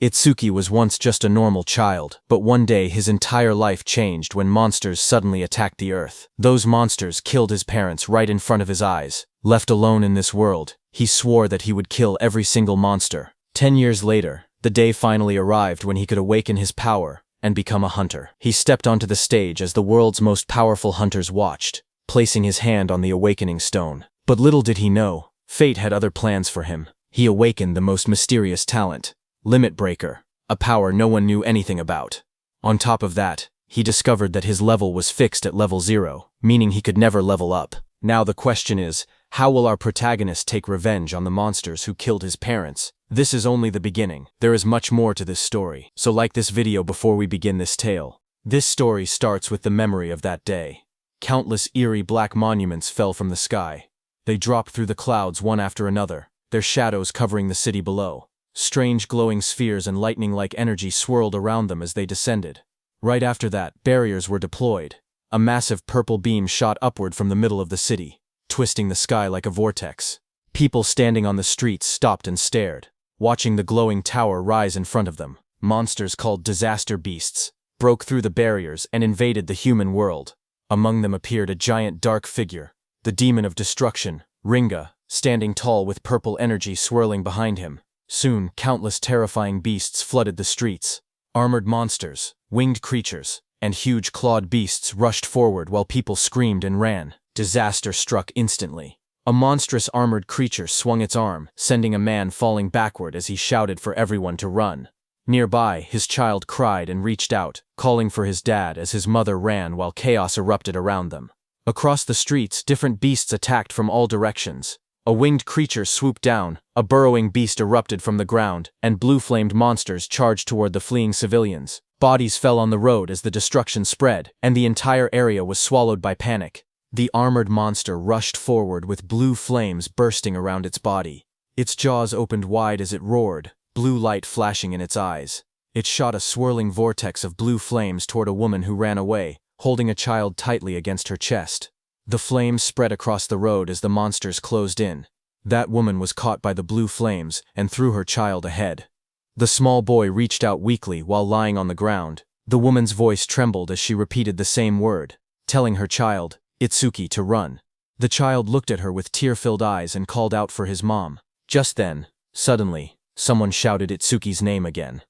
Itsuki was once just a normal child, but one day his entire life changed when monsters suddenly attacked the Earth. Those monsters killed his parents right in front of his eyes. Left alone in this world, he swore that he would kill every single monster. 10 years later, the day finally arrived when he could awaken his power and become a hunter. He stepped onto the stage as the world's most powerful hunters watched, placing his hand on the awakening stone. But little did he know, fate had other plans for him. He awakened the most mysterious talent, Limit Breaker, a power no one knew anything about. On top of that, he discovered that his level was fixed at level 0, meaning he could never level up. Now the question is, how will our protagonist take revenge on the monsters who killed his parents? This is only the beginning. There is much more to this story, so like this video before we begin this tale. This story starts with the memory of that day. Countless eerie black monuments fell from the sky. They dropped through the clouds one after another, their shadows covering the city below. Strange glowing spheres and lightning-like energy swirled around them as they descended. Right after that, barriers were deployed. A massive purple beam shot upward from the middle of the city, twisting the sky like a vortex. People standing on the streets stopped and stared, watching the glowing tower rise in front of them. Monsters called disaster beasts broke through the barriers and invaded the human world. Among them appeared a giant dark figure, the demon of destruction, Ringa, standing tall with purple energy swirling behind him. Soon, countless terrifying beasts flooded the streets. Armored monsters, winged creatures, and huge clawed beasts rushed forward while people screamed and ran. Disaster struck instantly. A monstrous armored creature swung its arm, sending a man falling backward as he shouted for everyone to run. Nearby, his child cried and reached out, calling for his dad as his mother ran while chaos erupted around them. Across the streets, different beasts attacked from all directions. A winged creature swooped down, a burrowing beast erupted from the ground, and blue-flamed monsters charged toward the fleeing civilians. Bodies fell on the road as the destruction spread, and the entire area was swallowed by panic. The armored monster rushed forward with blue flames bursting around its body. Its jaws opened wide as it roared, blue light flashing in its eyes. It shot a swirling vortex of blue flames toward a woman who ran away, holding a child tightly against her chest. The flames spread across the road as the monsters closed in. That woman was caught by the blue flames and threw her child ahead. The small boy reached out weakly while lying on the ground. The woman's voice trembled as she repeated the same word, telling her child, Itsuki, to run. The child looked at her with tear-filled eyes and called out for his mom. Just then, suddenly, someone shouted Itsuki's name again.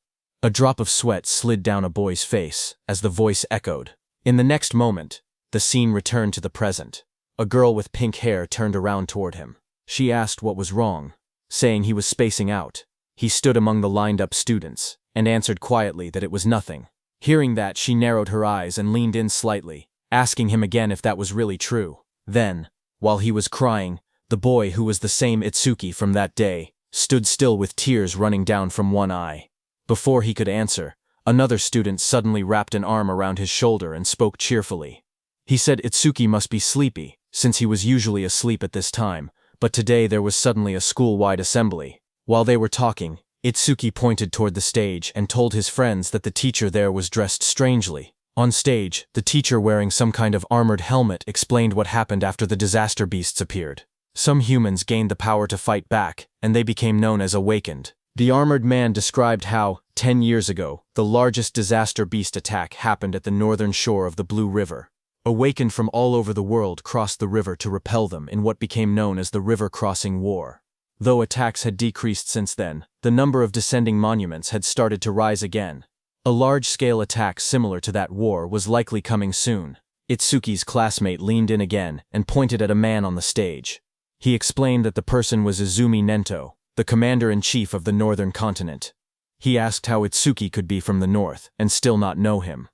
A drop of sweat slid down a boy's face as the voice echoed. In the next moment, the scene returned to the present. A girl with pink hair turned around toward him. She asked what was wrong, saying he was spacing out. He stood among the lined-up students and answered quietly that it was nothing. Hearing that, she narrowed her eyes and leaned in slightly, asking him again if that was really true. Then, while he was crying, the boy, who was the same Itsuki from that day, stood still with tears running down from one eye. Before he could answer, another student suddenly wrapped an arm around his shoulder and spoke cheerfully. He said Itsuki must be sleepy, since he was usually asleep at this time, but today there was suddenly a school-wide assembly. While they were talking, Itsuki pointed toward the stage and told his friends that the teacher there was dressed strangely. On stage, the teacher, wearing some kind of armored helmet, explained what happened after the disaster beasts appeared. Some humans gained the power to fight back, and they became known as Awakened. The armored man described how, 10 years ago, the largest disaster beast attack happened at the northern shore of the Blue River. Awakened from all over the world crossed the river to repel them in what became known as the River Crossing War. Though attacks had decreased since then, the number of descending monuments had started to rise again. A large-scale attack similar to that war was likely coming soon. Itsuki's classmate leaned in again and pointed at a man on the stage. He explained that the person was Izumi Nento, the commander-in-chief of the northern continent. He asked how Itsuki could be from the north and still not know him.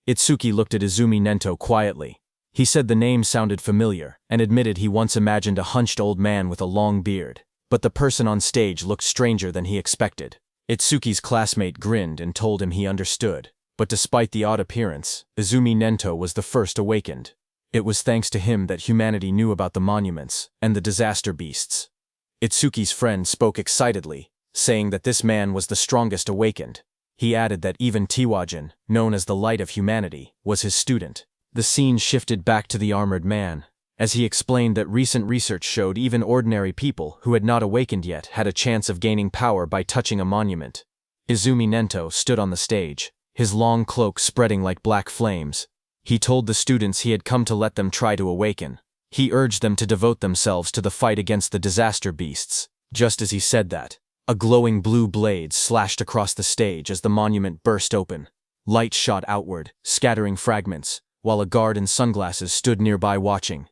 Itsuki looked at Izumi Nento quietly. He said the name sounded familiar and admitted he once imagined a hunched old man with a long beard. But the person on stage looked stranger than he expected. Itsuki's classmate grinned and told him he understood. But despite the odd appearance, Izumi Nento was the first awakened. It was thanks to him that humanity knew about the monuments and the disaster beasts. Itsuki's friend spoke excitedly, saying that this man was the strongest awakened. He added that even Tiwajin, known as the Light of Humanity, was his student. The scene shifted back to the armored man, as he explained that recent research showed even ordinary people who had not awakened yet had a chance of gaining power by touching a monument. Izumi Nento stood on the stage, his long cloak spreading like black flames. He told the students he had come to let them try to awaken. He urged them to devote themselves to the fight against the disaster beasts. Just as he said that, a glowing blue blade slashed across the stage as the monument burst open. Light shot outward, scattering fragments, while a guard in sunglasses stood nearby watching.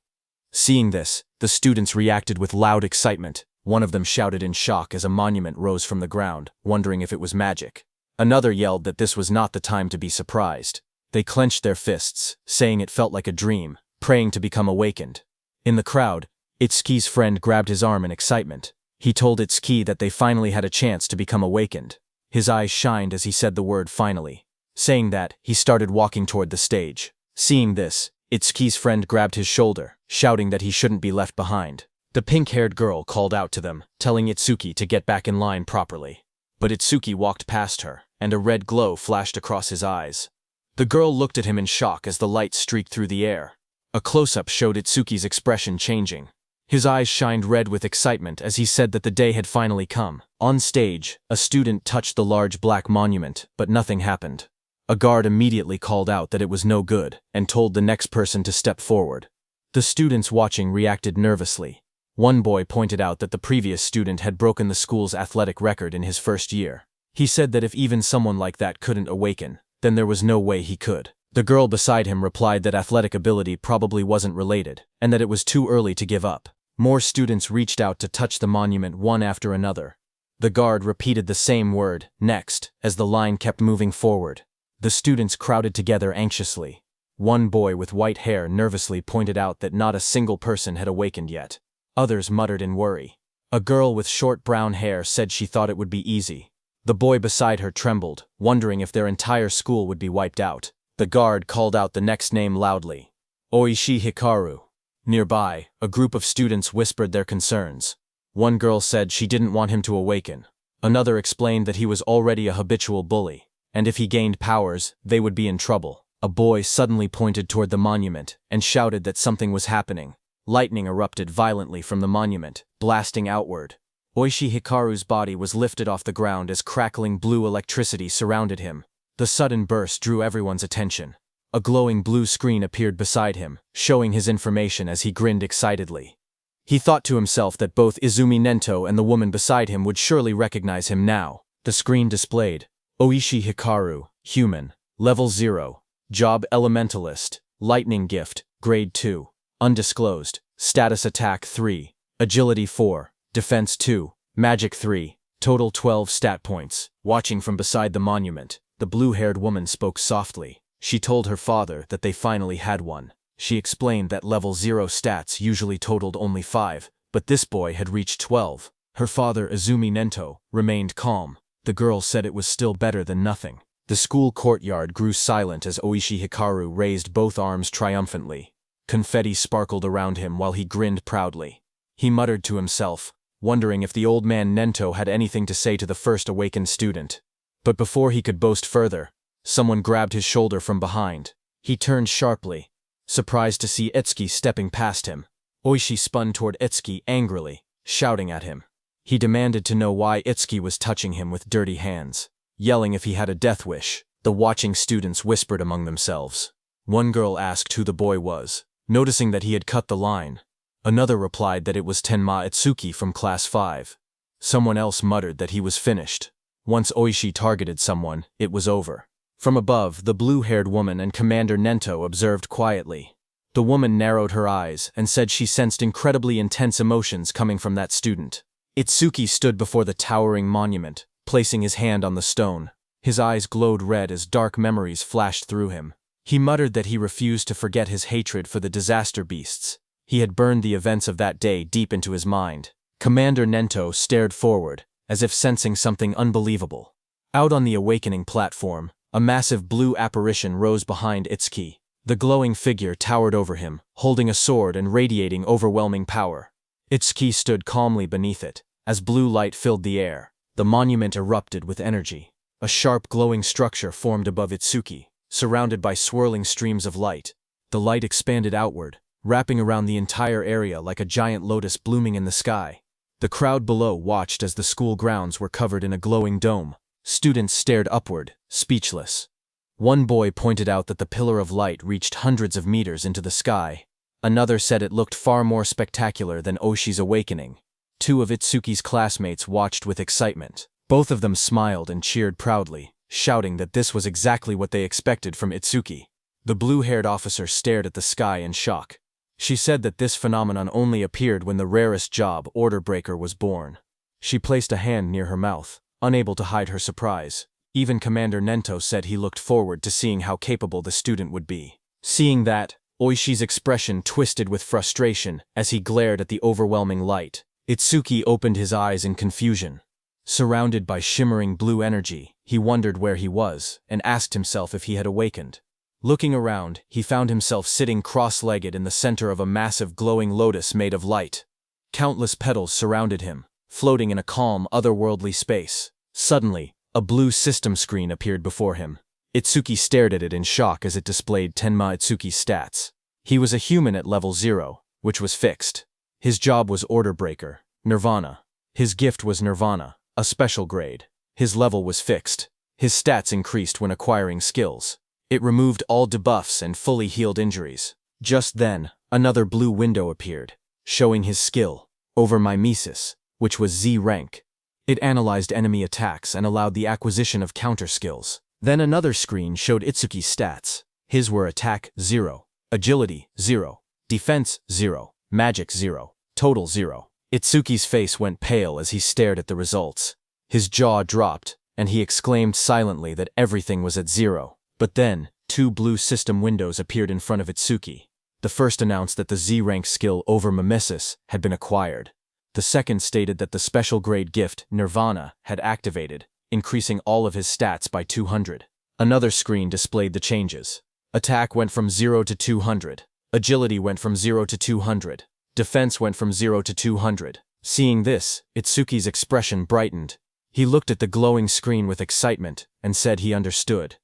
Seeing this, the students reacted with loud excitement. One of them shouted in shock as a monument rose from the ground, wondering if it was magic. Another yelled that this was not the time to be surprised. They clenched their fists, saying it felt like a dream, praying to become awakened. In the crowd, Itsuki's friend grabbed his arm in excitement. He told Itsuki that they finally had a chance to become awakened. His eyes shined as he said the word finally. Saying that, he started walking toward the stage. Seeing this, Itsuki's friend grabbed his shoulder, shouting that he shouldn't be left behind. The pink-haired girl called out to them, telling Itsuki to get back in line properly. But Itsuki walked past her, and a red glow flashed across his eyes. The girl looked at him in shock as the light streaked through the air. A close-up showed Itsuki's expression changing. His eyes shined red with excitement as he said that the day had finally come. On stage, a student touched the large black monument, but nothing happened. A guard immediately called out that it was no good, and told the next person to step forward. The students watching reacted nervously. One boy pointed out that the previous student had broken the school's athletic record in his first year. He said that if even someone like that couldn't awaken, then there was no way he could. The girl beside him replied that athletic ability probably wasn't related, and that it was too early to give up. More students reached out to touch the monument one after another. The guard repeated the same word, next, as the line kept moving forward. The students crowded together anxiously. One boy with white hair nervously pointed out that not a single person had awakened yet. Others muttered in worry. A girl with short brown hair said she thought it would be easy. The boy beside her trembled, wondering if their entire school would be wiped out. The guard called out the next name loudly. Oishi Hikaru. Nearby, a group of students whispered their concerns. One girl said she didn't want him to awaken. Another explained that he was already a habitual bully, and if he gained powers, they would be in trouble. A boy suddenly pointed toward the monument and shouted that something was happening. Lightning erupted violently from the monument, blasting outward. Oishi Hikaru's body was lifted off the ground as crackling blue electricity surrounded him. The sudden burst drew everyone's attention. A glowing blue screen appeared beside him, showing his information as he grinned excitedly. He thought to himself that both Izumi Nento and the woman beside him would surely recognize him now. The screen displayed, Oishi Hikaru, Human, Level 0, Job Elementalist, Lightning Gift, Grade 2, Undisclosed, Status Attack 3, Agility 4, Defense 2, Magic 3, Total 12 stat points. Watching from beside the monument, the blue-haired woman spoke softly. She told her father that they finally had one. She explained that Level 0 stats usually totaled only 5, but this boy had reached 12. Her father, Izumi Nento, remained calm. The girl said it was still better than nothing. The school courtyard grew silent as Oishi Hikaru raised both arms triumphantly. Confetti sparkled around him while he grinned proudly. He muttered to himself, wondering if the old man Nento had anything to say to the first awakened student. But before he could boast further, someone grabbed his shoulder from behind. He turned sharply, surprised to see Itsuki stepping past him. Oishi spun toward Itsuki angrily, shouting at him. He demanded to know why Itsuki was touching him with dirty hands, yelling if he had a death wish. The watching students whispered among themselves. One girl asked who the boy was, noticing that he had cut the line. Another replied that it was Tenma Itsuki from Class 5. Someone else muttered that he was finished. Once Oishi targeted someone, it was over. From above, the blue-haired woman and Commander Nento observed quietly. The woman narrowed her eyes and said she sensed incredibly intense emotions coming from that student. Itsuki stood before the towering monument, placing his hand on the stone. His eyes glowed red as dark memories flashed through him. He muttered that he refused to forget his hatred for the disaster beasts. He had burned the events of that day deep into his mind. Commander Nento stared forward, as if sensing something unbelievable. Out on the awakening platform, a massive blue apparition rose behind Itsuki. The glowing figure towered over him, holding a sword and radiating overwhelming power. Itsuki stood calmly beneath it. As blue light filled the air, the monument erupted with energy. A sharp glowing structure formed above Itsuki, surrounded by swirling streams of light. The light expanded outward, wrapping around the entire area like a giant lotus blooming in the sky. The crowd below watched as the school grounds were covered in a glowing dome. Students stared upward, speechless. One boy pointed out that the pillar of light reached hundreds of meters into the sky. Another said it looked far more spectacular than Oshi's awakening. Two of Itsuki's classmates watched with excitement. Both of them smiled and cheered proudly, shouting that this was exactly what they expected from Itsuki. The blue-haired officer stared at the sky in shock. She said that this phenomenon only appeared when the rarest job, Order Breaker, was born. She placed a hand near her mouth, unable to hide her surprise. Even Commander Nento said he looked forward to seeing how capable the student would be. Seeing that, Oishi's expression twisted with frustration as he glared at the overwhelming light. Itsuki opened his eyes in confusion. Surrounded by shimmering blue energy, he wondered where he was and asked himself if he had awakened. Looking around, he found himself sitting cross-legged in the center of a massive glowing lotus made of light. Countless petals surrounded him, floating in a calm, otherworldly space. Suddenly, a blue system screen appeared before him. Itsuki stared at it in shock as it displayed Tenma Itsuki's stats. He was a human at level 0, which was fixed. His job was Order Breaker, Nirvana. His gift was Nirvana, a special grade. His level was fixed. His stats increased when acquiring skills. It removed all debuffs and fully healed injuries. Just then, another blue window appeared, showing his skill, Over Mimesis, which was Z rank. It analyzed enemy attacks and allowed the acquisition of counter skills. Then another screen showed Itsuki's stats. His were Attack 0, Agility 0, Defense 0, Magic 0, Total 0. Itsuki's face went pale as he stared at the results. His jaw dropped, and he exclaimed silently that everything was at 0. But then, two blue system windows appeared in front of Itsuki. The first announced that the Z-rank skill Over Mimesis had been acquired. The second stated that the special grade gift, Nirvana, had activated, increasing all of his stats by 200. Another screen displayed the changes. Attack went from 0 to 200. Agility went from 0 to 200. Defense went from 0 to 200. Seeing this, Itsuki's expression brightened. He looked at the glowing screen with excitement and said he understood.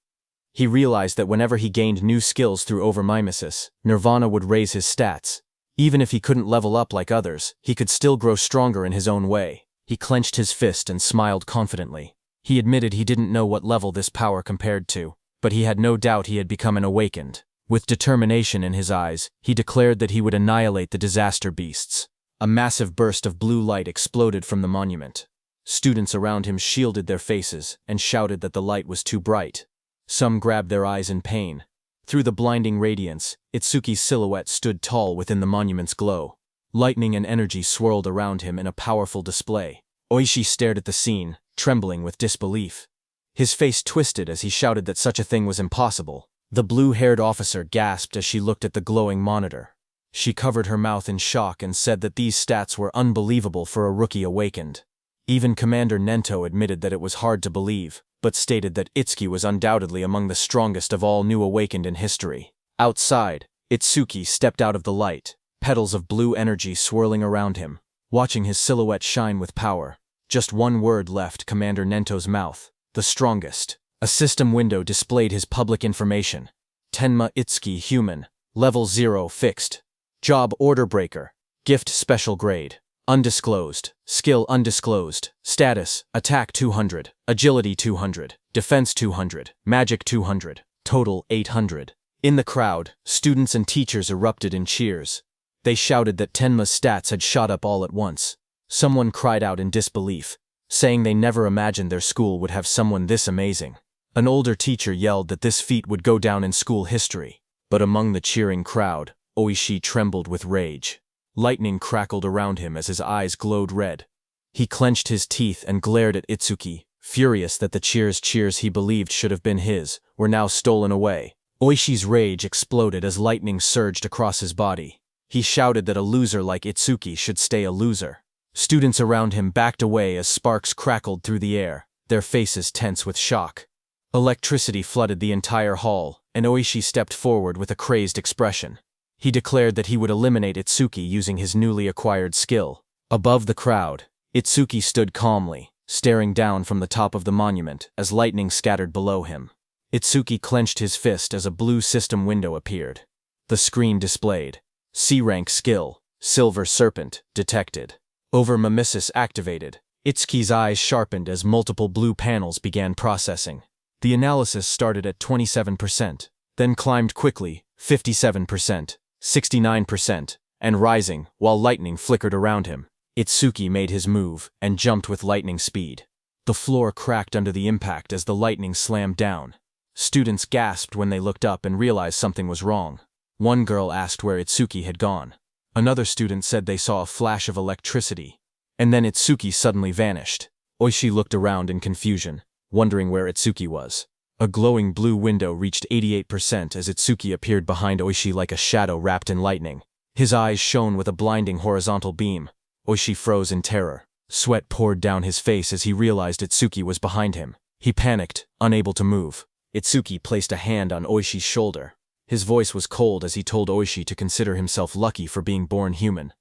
He realized that whenever he gained new skills through Over Mimesis, Nirvana would raise his stats. Even if he couldn't level up like others, he could still grow stronger in his own way. He clenched his fist and smiled confidently. He admitted he didn't know what level this power compared to, but he had no doubt he had become an awakened. With determination in his eyes, he declared that he would annihilate the disaster beasts. A massive burst of blue light exploded from the monument. Students around him shielded their faces and shouted that the light was too bright. Some grabbed their eyes in pain. Through the blinding radiance, Itsuki's silhouette stood tall within the monument's glow. Lightning and energy swirled around him in a powerful display. Oishi stared at the scene, trembling with disbelief. His face twisted as he shouted that such a thing was impossible. The blue-haired officer gasped as she looked at the glowing monitor. She covered her mouth in shock and said that these stats were unbelievable for a rookie awakened. Even Commander Nento admitted that it was hard to believe, but stated that Itsuki was undoubtedly among the strongest of all new awakened in history. Outside, Itsuki stepped out of the light, petals of blue energy swirling around him, watching his silhouette shine with power. Just one word left Commander Nento's mouth: the strongest. A system window displayed his public information. Tenma Itsuki Human, Level 0 Fixed. Job Order Breaker. Gift Special Grade. Undisclosed. Skill undisclosed. Status, Attack 200, Agility 200, Defense 200, Magic 200, Total 800. In the crowd, students and teachers erupted in cheers. They shouted that Tenma's stats had shot up all at once. Someone cried out in disbelief, saying they never imagined their school would have someone this amazing. An older teacher yelled that this feat would go down in school history. But among the cheering crowd, Oishi trembled with rage. Lightning crackled around him as his eyes glowed red. He clenched his teeth and glared at Itsuki, furious that the cheers he believed should have been his were now stolen away. Oishi's rage exploded as lightning surged across his body. He shouted that a loser like Itsuki should stay a loser. Students around him backed away as sparks crackled through the air, their faces tense with shock. Electricity flooded the entire hall, and Oishi stepped forward with a crazed expression. He declared that he would eliminate Itsuki using his newly acquired skill. Above the crowd, Itsuki stood calmly, staring down from the top of the monument as lightning scattered below him. Itsuki clenched his fist as a blue system window appeared. The screen displayed: C-rank skill, Silver Serpent, detected. Over Mimesis activated, Itsuki's eyes sharpened as multiple blue panels began processing. The analysis started at 27%, then climbed quickly, 57%, 69%, and rising, while lightning flickered around him. Itsuki made his move and jumped with lightning speed. The floor cracked under the impact as the lightning slammed down. Students gasped when they looked up and realized something was wrong. One girl asked where Itsuki had gone. Another student said they saw a flash of electricity. And then Itsuki suddenly vanished. Oishi looked around in confusion, wondering where Itsuki was. A glowing blue window reached 88% as Itsuki appeared behind Oishi like a shadow wrapped in lightning. His eyes shone with a blinding horizontal beam. Oishi froze in terror. Sweat poured down his face as he realized Itsuki was behind him. He panicked, unable to move. Itsuki placed a hand on Oishi's shoulder. His voice was cold as he told Oishi to consider himself lucky for being born human.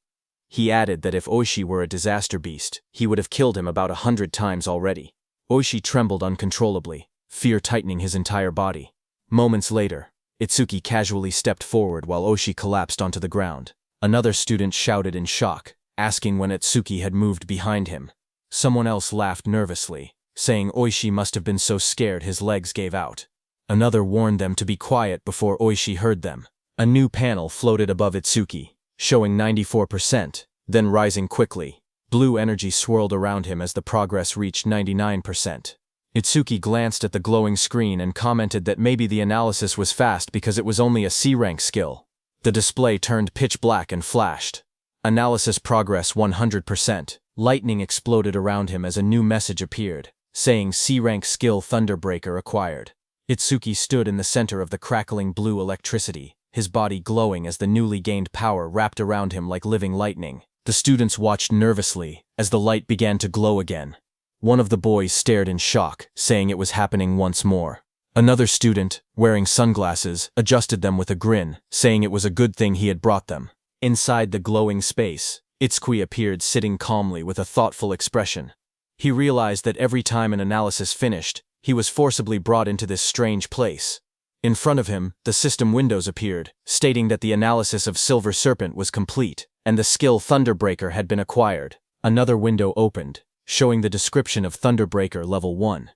He added that if Oishi were a disaster beast, he would have killed him about 100 times already. Oishi trembled uncontrollably, fear tightening his entire body. Moments later, Itsuki casually stepped forward while Oishi collapsed onto the ground. Another student shouted in shock, asking when Itsuki had moved behind him. Someone else laughed nervously, saying Oishi must have been so scared his legs gave out. Another warned them to be quiet before Oishi heard them. A new panel floated above Itsuki, showing 94%, then rising quickly. Blue energy swirled around him as the progress reached 99%. Itsuki glanced at the glowing screen and commented that maybe the analysis was fast because it was only a C-rank skill. The display turned pitch black and flashed. Analysis progress 100%. Lightning exploded around him as a new message appeared, saying C-rank skill Thunderbreaker acquired. Itsuki stood in the center of the crackling blue electricity, his body glowing as the newly gained power wrapped around him like living lightning. The students watched nervously as the light began to glow again. One of the boys stared in shock, saying it was happening once more. Another student, wearing sunglasses, adjusted them with a grin, saying it was a good thing he had brought them. Inside the glowing space, Itsuki appeared sitting calmly with a thoughtful expression. He realized that every time an analysis finished, he was forcibly brought into this strange place. In front of him, the system windows appeared, stating that the analysis of Silver Serpent was complete, and the skill Thunderbreaker had been acquired. Another window opened, showing the description of Thunderbreaker Level 1.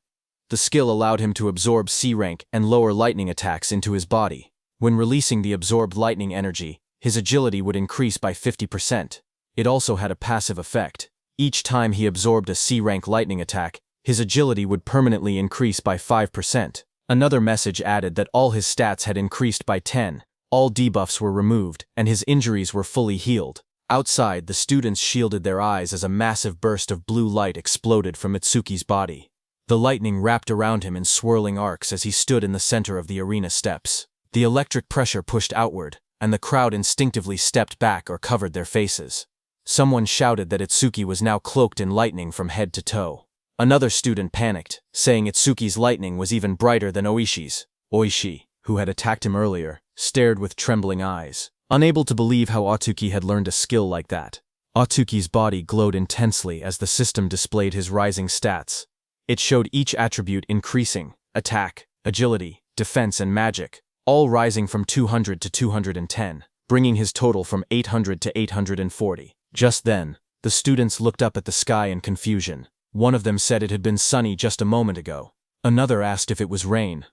The skill allowed him to absorb C-rank and lower lightning attacks into his body. When releasing the absorbed lightning energy, his agility would increase by 50%. It also had a passive effect. Each time he absorbed a C-rank lightning attack, his agility would permanently increase by 5%. Another message added that all his stats had increased by 10, all debuffs were removed, and his injuries were fully healed. Outside, the students shielded their eyes as a massive burst of blue light exploded from Itsuki's body. The lightning wrapped around him in swirling arcs as he stood in the center of the arena steps. The electric pressure pushed outward, and the crowd instinctively stepped back or covered their faces. Someone shouted that Itsuki was now cloaked in lightning from head to toe. Another student panicked, saying Itsuki's lightning was even brighter than Oishi's. Oishi, who had attacked him earlier, stared with trembling eyes, unable to believe how Atsuki had learned a skill like that. Atsuki's body glowed intensely as the system displayed his rising stats. It showed each attribute increasing: attack, agility, defense, and magic, all rising from 200 to 210, bringing his total from 800 to 840. Just then, the students looked up at the sky in confusion. One of them said it had been sunny just a moment ago. Another asked if it was rain.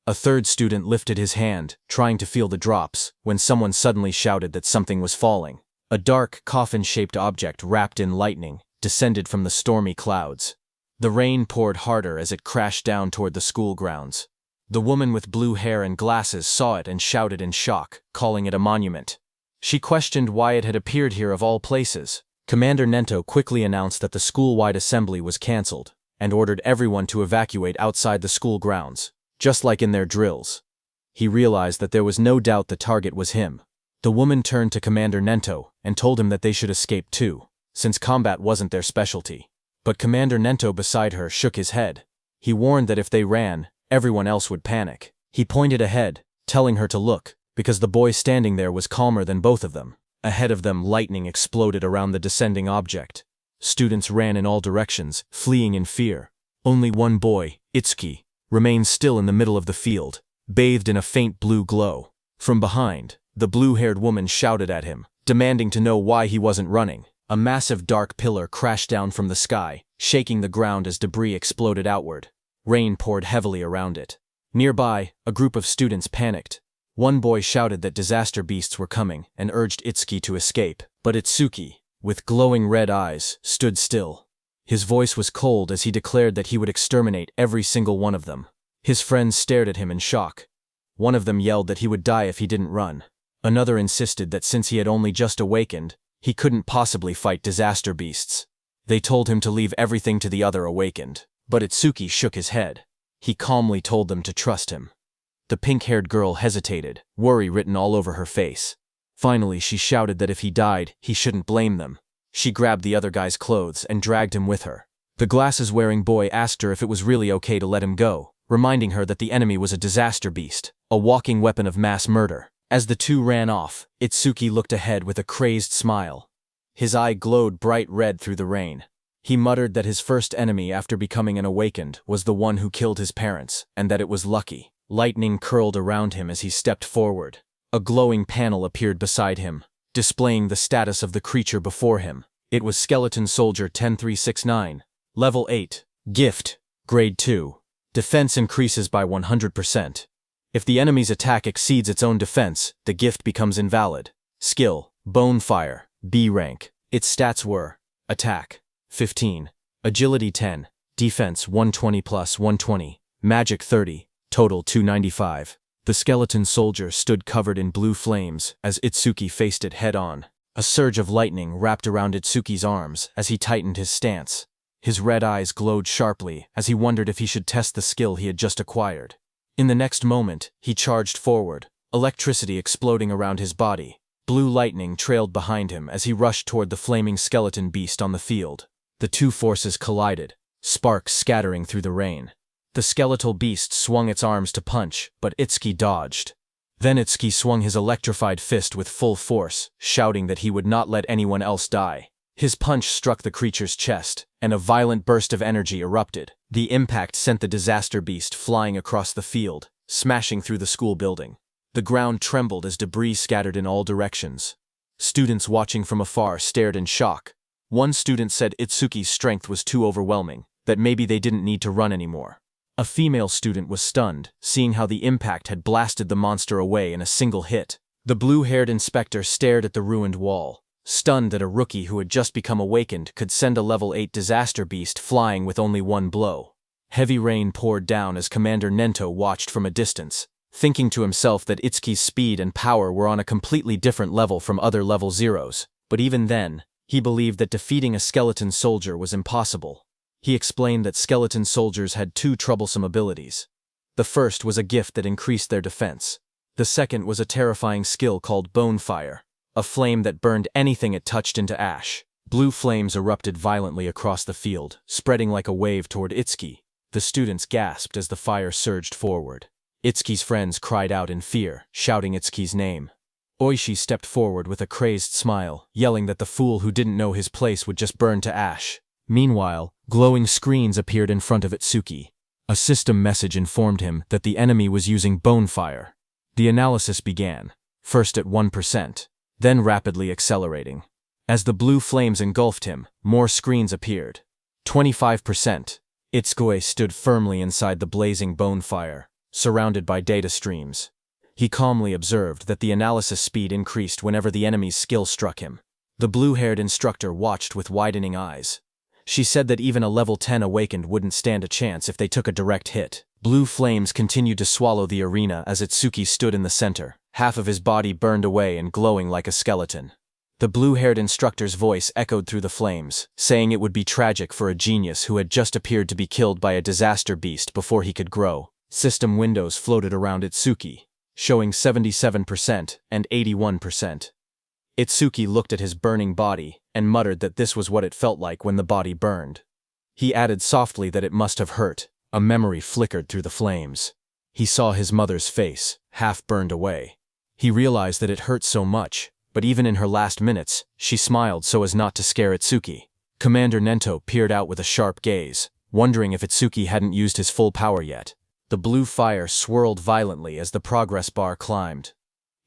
A third student lifted his hand, trying to feel the drops, when someone suddenly shouted that something was falling. A dark, coffin-shaped object wrapped in lightning descended from the stormy clouds. The rain poured harder as it crashed down toward the school grounds. The woman with blue hair and glasses saw it and shouted in shock, calling it a monument. She questioned why it had appeared here of all places. Commander Nento quickly announced that the school-wide assembly was cancelled, and ordered everyone to evacuate outside the school grounds, just like in their drills. He realized that there was no doubt the target was him. The woman turned to Commander Nento and told him that they should escape too, since combat wasn't their specialty. But Commander Nento beside her shook his head. He warned that if they ran, everyone else would panic. He pointed ahead, telling her to look, because the boy standing there was calmer than both of them. Ahead of them, lightning exploded around the descending object. Students ran in all directions, fleeing in fear. Only one boy, Itsuki, remained still in the middle of the field, bathed in a faint blue glow. From behind, the blue-haired woman shouted at him, demanding to know why he wasn't running. A massive dark pillar crashed down from the sky, shaking the ground as debris exploded outward. Rain poured heavily around it. Nearby, a group of students panicked. One boy shouted that disaster beasts were coming and urged Itsuki to escape, but Itsuki, with glowing red eyes, stood still. His voice was cold as he declared that he would exterminate every single one of them. His friends stared at him in shock. One of them yelled that he would die if he didn't run. Another insisted that since he had only just awakened, he couldn't possibly fight disaster beasts. They told him to leave everything to the other awakened, but Itsuki shook his head. He calmly told them to trust him. The pink-haired girl hesitated, worry written all over her face. Finally, she shouted that if he died, he shouldn't blame them. She grabbed the other guy's clothes and dragged him with her. The glasses-wearing boy asked her if it was really okay to let him go, reminding her that the enemy was a disaster beast, a walking weapon of mass murder. As the two ran off, Itsuki looked ahead with a crazed smile. His eye glowed bright red through the rain. He muttered that his first enemy after becoming an awakened was the one who killed his parents, and that it was lucky. Lightning curled around him as he stepped forward. A glowing panel appeared beside him, displaying the status of the creature before him. It was Skeleton Soldier 10369. Level 8. Gift. Grade 2. Defense increases by 100%. If the enemy's attack exceeds its own defense, the gift becomes invalid. Skill. Bonefire. B rank. Its stats were: Attack. 15. Agility 10. Defense 120 plus 120. Magic 30. Total 295. The skeleton soldier stood covered in blue flames as Itsuki faced it head-on. A surge of lightning wrapped around Itsuki's arms as he tightened his stance. His red eyes glowed sharply as he wondered if he should test the skill he had just acquired. In the next moment, he charged forward, electricity exploding around his body. Blue lightning trailed behind him as he rushed toward the flaming skeleton beast on the field. The two forces collided, sparks scattering through the rain. The skeletal beast swung its arms to punch, but Itsuki dodged. Then Itsuki swung his electrified fist with full force, shouting that he would not let anyone else die. His punch struck the creature's chest, and a violent burst of energy erupted. The impact sent the disaster beast flying across the field, smashing through the school building. The ground trembled as debris scattered in all directions. Students watching from afar stared in shock. One student said Itsuki's strength was too overwhelming, that maybe they didn't need to run anymore. A female student was stunned, seeing how the impact had blasted the monster away in a single hit. The blue-haired inspector stared at the ruined wall, stunned that a rookie who had just become awakened could send a level 8 disaster beast flying with only one blow. Heavy rain poured down as Commander Nento watched from a distance, thinking to himself that Itsuki's speed and power were on a completely different level from other level zeros, but even then, he believed that defeating a skeleton soldier was impossible. He explained that skeleton soldiers had two troublesome abilities. The first was a gift that increased their defense. The second was a terrifying skill called Bonefire, a flame that burned anything it touched into ash. Blue flames erupted violently across the field, spreading like a wave toward Itsuki. The students gasped as the fire surged forward. Itsuki's friends cried out in fear, shouting Itsuki's name. Oishi stepped forward with a crazed smile, yelling that the fool who didn't know his place would just burn to ash. Meanwhile, glowing screens appeared in front of Itsuki. A system message informed him that the enemy was using Bonefire. The analysis began, first at 1%, then rapidly accelerating. As the blue flames engulfed him, more screens appeared. 25%. Itsuki stood firmly inside the blazing Bonefire, surrounded by data streams. He calmly observed that the analysis speed increased whenever the enemy's skill struck him. The blue-haired instructor watched with widening eyes. She said that even a level 10 awakened wouldn't stand a chance if they took a direct hit. Blue flames continued to swallow the arena as Itsuki stood in the center, half of his body burned away and glowing like a skeleton. The blue-haired instructor's voice echoed through the flames, saying it would be tragic for a genius who had just appeared to be killed by a disaster beast before he could grow. System windows floated around Itsuki, showing 77% and 81%. Itsuki looked at his burning body and muttered that this was what it felt like when the body burned. He added softly that it must have hurt. A memory flickered through the flames. He saw his mother's face, half burned away. He realized that it hurt so much, but even in her last minutes, she smiled so as not to scare Itsuki. Commander Nento peered out with a sharp gaze, wondering if Itsuki hadn't used his full power yet. The blue fire swirled violently as the progress bar climbed.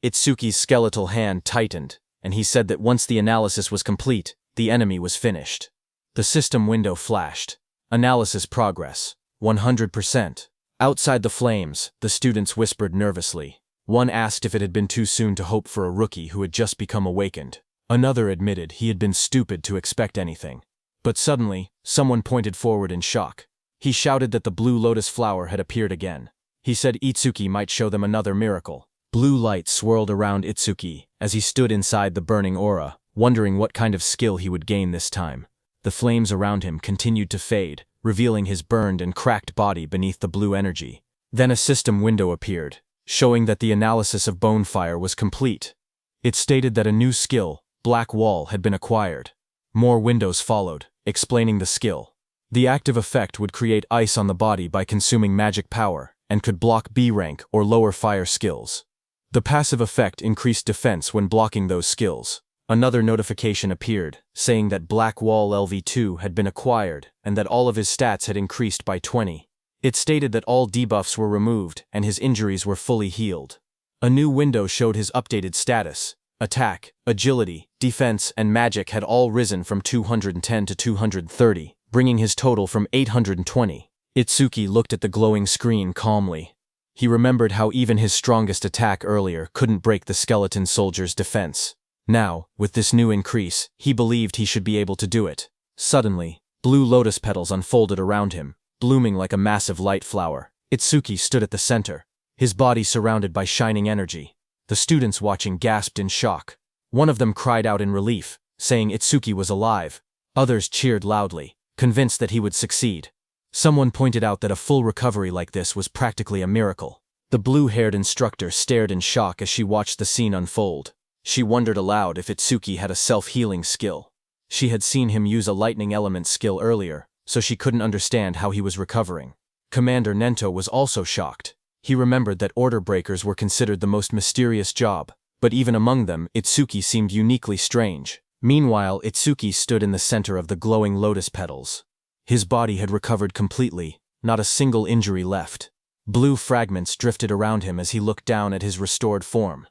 Itsuki's skeletal hand tightened, and he said that once the analysis was complete, the enemy was finished. The system window flashed. Analysis progress. 100%. Outside the flames, the students whispered nervously. One asked if it had been too soon to hope for a rookie who had just become awakened. Another admitted he had been stupid to expect anything. But suddenly, someone pointed forward in shock. He shouted that the blue lotus flower had appeared again. He said Itsuki might show them another miracle. Blue light swirled around Itsuki as he stood inside the burning aura, wondering what kind of skill he would gain this time. The flames around him continued to fade, revealing his burned and cracked body beneath the blue energy. Then a system window appeared, showing that the analysis of Bonefire was complete. It stated that a new skill, Black Wall, had been acquired. More windows followed, explaining the skill. The active effect would create ice on the body by consuming magic power, and could block B rank or lower fire skills. The passive effect increased defense when blocking those skills. Another notification appeared, saying that Black Wall LV2 had been acquired and that all of his stats had increased by 20. It stated that all debuffs were removed and his injuries were fully healed. A new window showed his updated status. Attack, agility, defense, and magic had all risen from 210 to 230, bringing his total from 820. Itsuki looked at the glowing screen calmly. He remembered how even his strongest attack earlier couldn't break the skeleton soldier's defense. Now, with this new increase, he believed he should be able to do it. Suddenly, blue lotus petals unfolded around him, blooming like a massive light flower. Itsuki stood at the center, his body surrounded by shining energy. The students watching gasped in shock. One of them cried out in relief, saying Itsuki was alive. Others cheered loudly, convinced that he would succeed. Someone pointed out that a full recovery like this was practically a miracle. The blue-haired instructor stared in shock as she watched the scene unfold. She wondered aloud if Itsuki had a self-healing skill. She had seen him use a lightning element skill earlier, so she couldn't understand how he was recovering. Commander Nento was also shocked. He remembered that order breakers were considered the most mysterious job, but even among them, Itsuki seemed uniquely strange. Meanwhile, Itsuki stood in the center of the glowing lotus petals. His body had recovered completely, not a single injury left. Blue fragments drifted around him as he looked down at his restored form.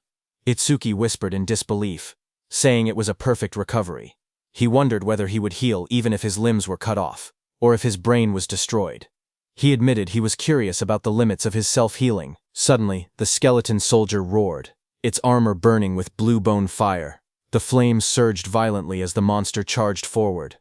Itsuki whispered in disbelief, saying it was a perfect recovery. He wondered whether he would heal even if his limbs were cut off, or if his brain was destroyed. He admitted he was curious about the limits of his self-healing. Suddenly, the skeleton soldier roared, its armor burning with blue bone fire. The flames surged violently as the monster charged forward.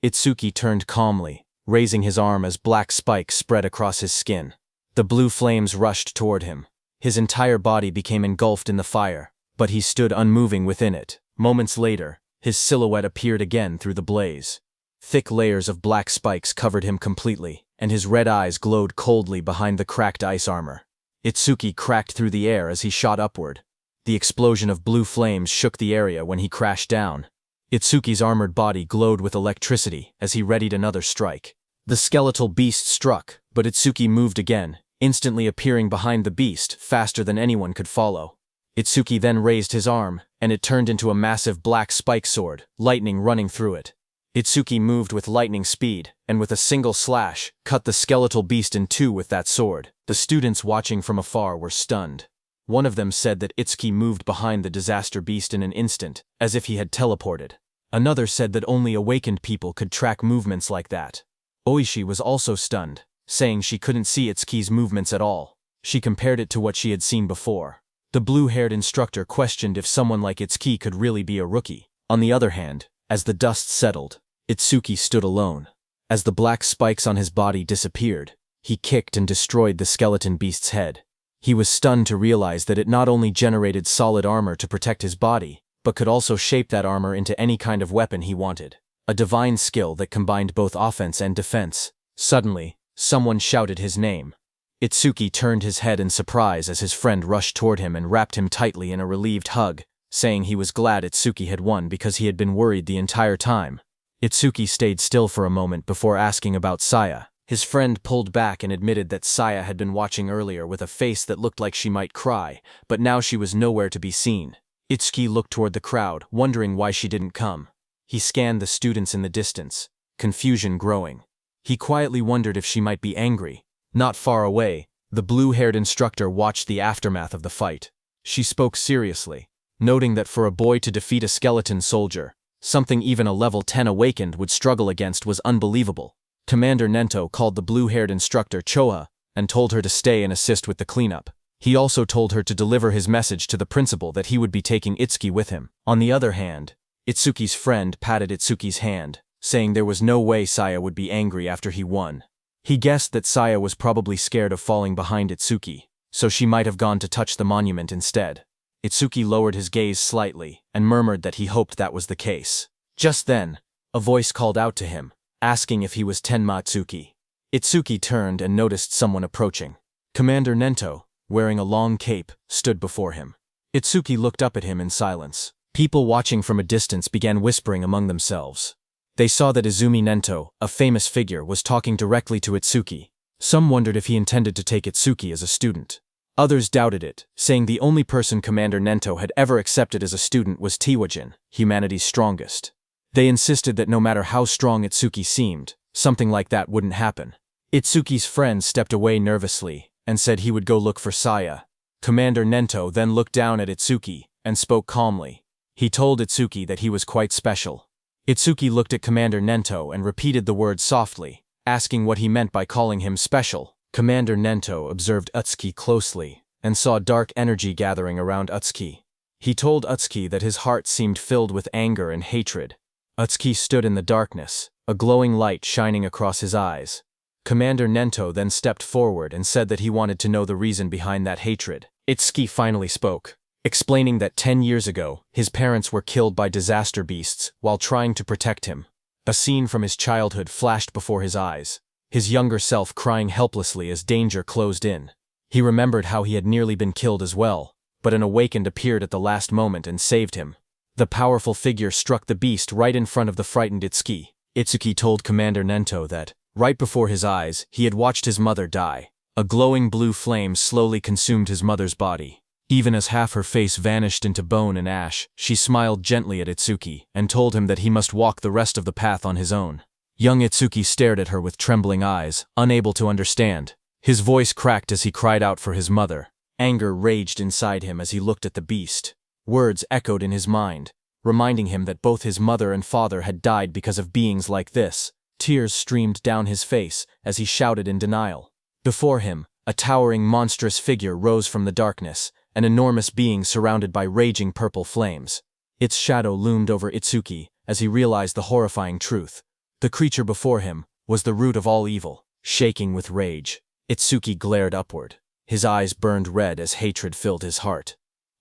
Itsuki turned calmly, raising his arm as black spikes spread across his skin. The blue flames rushed toward him. His entire body became engulfed in the fire, but he stood unmoving within it. Moments later, his silhouette appeared again through the blaze. Thick layers of black spikes covered him completely, and his red eyes glowed coldly behind the cracked ice armor. Itsuki cracked through the air as he shot upward. The explosion of blue flames shook the area when he crashed down. Itsuki's armored body glowed with electricity as he readied another strike. The skeletal beast struck, but Itsuki moved again, instantly appearing behind the beast faster than anyone could follow. Itsuki then raised his arm, and it turned into a massive black spike sword, lightning running through it. Itsuki moved with lightning speed, and with a single slash, cut the skeletal beast in two with that sword. The students watching from afar were stunned. One of them said that Itsuki moved behind the disaster beast in an instant, as if he had teleported. Another said that only awakened people could track movements like that. Oishi was also stunned, saying she couldn't see Itsuki's movements at all. She compared it to what she had seen before. The blue-haired instructor questioned if someone like Itsuki could really be a rookie. On the other hand, as the dust settled, Itsuki stood alone. As the black spikes on his body disappeared, he kicked and destroyed the skeleton beast's head. He was stunned to realize that it not only generated solid armor to protect his body, but could also shape that armor into any kind of weapon he wanted. A divine skill that combined both offense and defense. Suddenly, someone shouted his name. Itsuki turned his head in surprise as his friend rushed toward him and wrapped him tightly in a relieved hug, saying he was glad Itsuki had won because he had been worried the entire time. Itsuki stayed still for a moment before asking about Saya. His friend pulled back and admitted that Saya had been watching earlier with a face that looked like she might cry, but now she was nowhere to be seen. Itsuki looked toward the crowd, wondering why she didn't come. He scanned the students in the distance, confusion growing. He quietly wondered if she might be angry. Not far away, the blue-haired instructor watched the aftermath of the fight. She spoke seriously, noting that for a boy to defeat a skeleton soldier, Something even a level 10 awakened would struggle against was unbelievable. Commander Nento called the blue-haired instructor Choa and told her to stay and assist with the cleanup. He also told her to deliver his message to the principal that he would be taking Itsuki with him. On the other hand, Itsuki's friend patted Itsuki's hand, saying there was no way Saya would be angry after he won. He guessed that Saya was probably scared of falling behind Itsuki, so she might have gone to touch the monument instead. Itsuki lowered his gaze slightly and murmured that he hoped that was the case. Just then, a voice called out to him, asking if he was Tenma Itsuki. Itsuki turned and noticed someone approaching. Commander Nento, wearing a long cape, stood before him. Itsuki looked up at him in silence. People watching from a distance began whispering among themselves. They saw that Izumi Nento, a famous figure, was talking directly to Itsuki. Some wondered if he intended to take Itsuki as a student. Others doubted it, saying the only person Commander Nento had ever accepted as a student was Tiwajin, humanity's strongest. They insisted that no matter how strong Itsuki seemed, something like that wouldn't happen. Itsuki's friend stepped away nervously and said he would go look for Saya. Commander Nento then looked down at Itsuki and spoke calmly. He told Itsuki that he was quite special. Itsuki looked at Commander Nento and repeated the word softly, asking what he meant by calling him special. Commander Nento observed Utsuki closely and saw dark energy gathering around Utsuki. He told Utsuki that his heart seemed filled with anger and hatred. Utsuki stood in the darkness, a glowing light shining across his eyes. Commander Nento then stepped forward and said that he wanted to know the reason behind that hatred. Itsuki finally spoke, explaining that 10 years ago, his parents were killed by disaster beasts while trying to protect him. A scene from his childhood flashed before his eyes, his younger self crying helplessly as danger closed in. He remembered how he had nearly been killed as well, but an awakened appeared at the last moment and saved him. The powerful figure struck the beast right in front of the frightened Itsuki. Itsuki told Commander Nento that, right before his eyes, he had watched his mother die. A glowing blue flame slowly consumed his mother's body. Even as half her face vanished into bone and ash, she smiled gently at Itsuki and told him that he must walk the rest of the path on his own. Young Itsuki stared at her with trembling eyes, unable to understand. His voice cracked as he cried out for his mother. Anger raged inside him as he looked at the beast. Words echoed in his mind, reminding him that both his mother and father had died because of beings like this. Tears streamed down his face as he shouted in denial. Before him, a towering monstrous figure rose from the darkness, an enormous being surrounded by raging purple flames. Its shadow loomed over Itsuki as he realized the horrifying truth. The creature before him was the root of all evil. Shaking with rage, Itsuki glared upward. His eyes burned red as hatred filled his heart.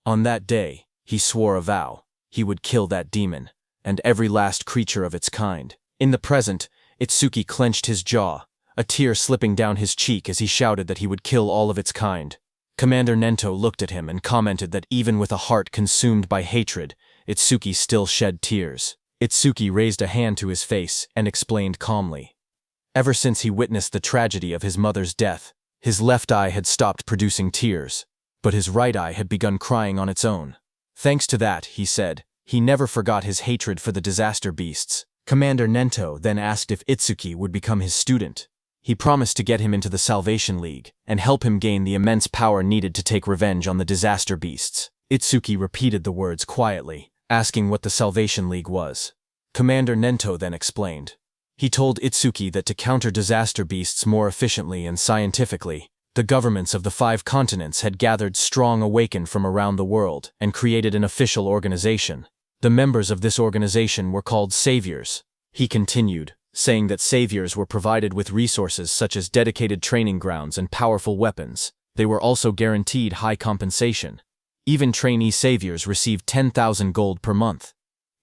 On that day, he swore a vow. He would kill that demon, and every last creature of its kind. In the present, Itsuki clenched his jaw, a tear slipping down his cheek as he shouted that he would kill all of its kind. Commander Nento looked at him and commented that even with a heart consumed by hatred, Itsuki still shed tears. Itsuki raised a hand to his face and explained calmly. Ever since he witnessed the tragedy of his mother's death, his left eye had stopped producing tears, but his right eye had begun crying on its own. Thanks to that, he said, he never forgot his hatred for the disaster beasts. Commander Nento then asked if Itsuki would become his student. He promised to get him into the Salvation League and help him gain the immense power needed to take revenge on the disaster beasts. Itsuki repeated the words quietly, asking what the Salvation League was. Commander Nento then explained. He told Itsuki that to counter disaster beasts more efficiently and scientifically, the governments of the 5 continents had gathered strong awakened from around the world and created an official organization. The members of this organization were called saviors. He continued, saying that saviors were provided with resources such as dedicated training grounds and powerful weapons. They were also guaranteed high compensation. Even trainee saviors received 10,000 gold per month.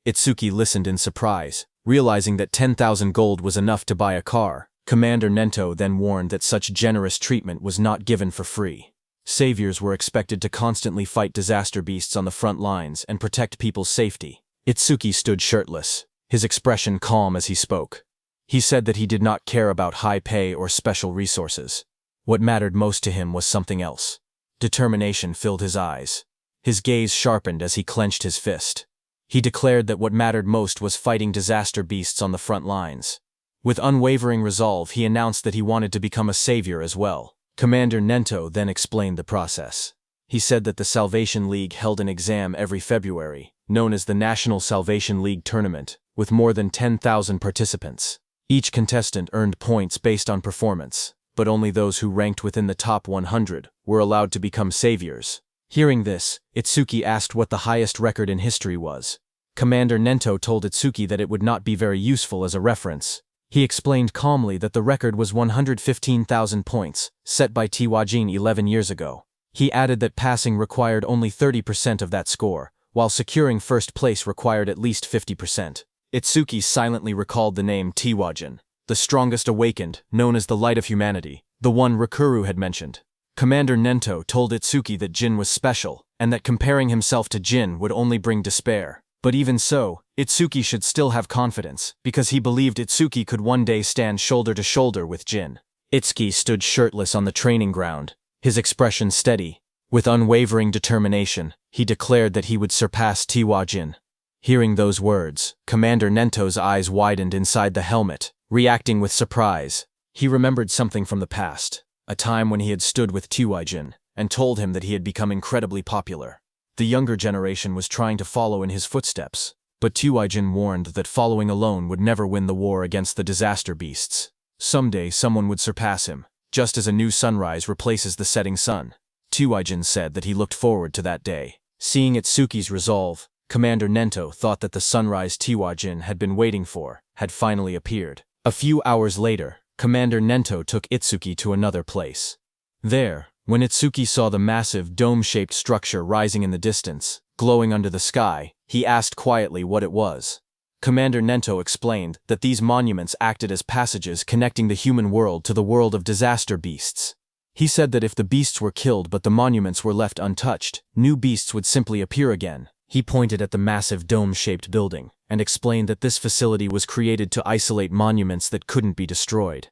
Itsuki listened in surprise, realizing that 10,000 gold was enough to buy a car. Commander Nento then warned that such generous treatment was not given for free. Saviors were expected to constantly fight disaster beasts on the front lines and protect people's safety. Itsuki stood shirtless, his expression calm as he spoke. He said that he did not care about high pay or special resources. What mattered most to him was something else. Determination filled his eyes. His gaze sharpened as he clenched his fist. He declared that what mattered most was fighting disaster beasts on the front lines. With unwavering resolve, he announced that he wanted to become a savior as well. Commander Nento then explained the process. He said that the Salvation League held an exam every February, known as the National Salvation League Tournament, with more than 10,000 participants. Each contestant earned points based on performance, but only those who ranked within the top 100 were allowed to become saviors. Hearing this, Itsuki asked what the highest record in history was. Commander Nento told Itsuki that it would not be very useful as a reference. He explained calmly that the record was 115,000 points, set by Tiwajin 11 years ago. He added that passing required only 30% of that score, while securing first place required at least 50%. Itsuki silently recalled the name Tiwajin, the strongest awakened, known as the light of humanity, the one Rakuru had mentioned. Commander Nento told Itsuki that Jin was special, and that comparing himself to Jin would only bring despair. But even so, Itsuki should still have confidence, because he believed Itsuki could one day stand shoulder to shoulder with Jin. Itsuki stood shirtless on the training ground, his expression steady. With unwavering determination, he declared that he would surpass Tiwajin. Hearing those words, Commander Nento's eyes widened inside the helmet, reacting with surprise. He remembered something from the past, a time when he had stood with Tiwajin, and told him that he had become incredibly popular. The younger generation was trying to follow in his footsteps, but Tiwajin warned that following alone would never win the war against the disaster beasts. Someday someone would surpass him, just as a new sunrise replaces the setting sun. Tiwajin said that he looked forward to that day. Seeing Itsuki's resolve, Commander Nento thought that the sunrise Tiwajin had been waiting for had finally appeared. A few hours later, Commander Nento took Itsuki to another place. There, when Itsuki saw the massive dome-shaped structure rising in the distance, glowing under the sky, he asked quietly what it was. Commander Nento explained that these monuments acted as passages connecting the human world to the world of disaster beasts. He said that if the beasts were killed but the monuments were left untouched, new beasts would simply appear again. He pointed at the massive dome-shaped building, and explained that this facility was created to isolate monuments that couldn't be destroyed.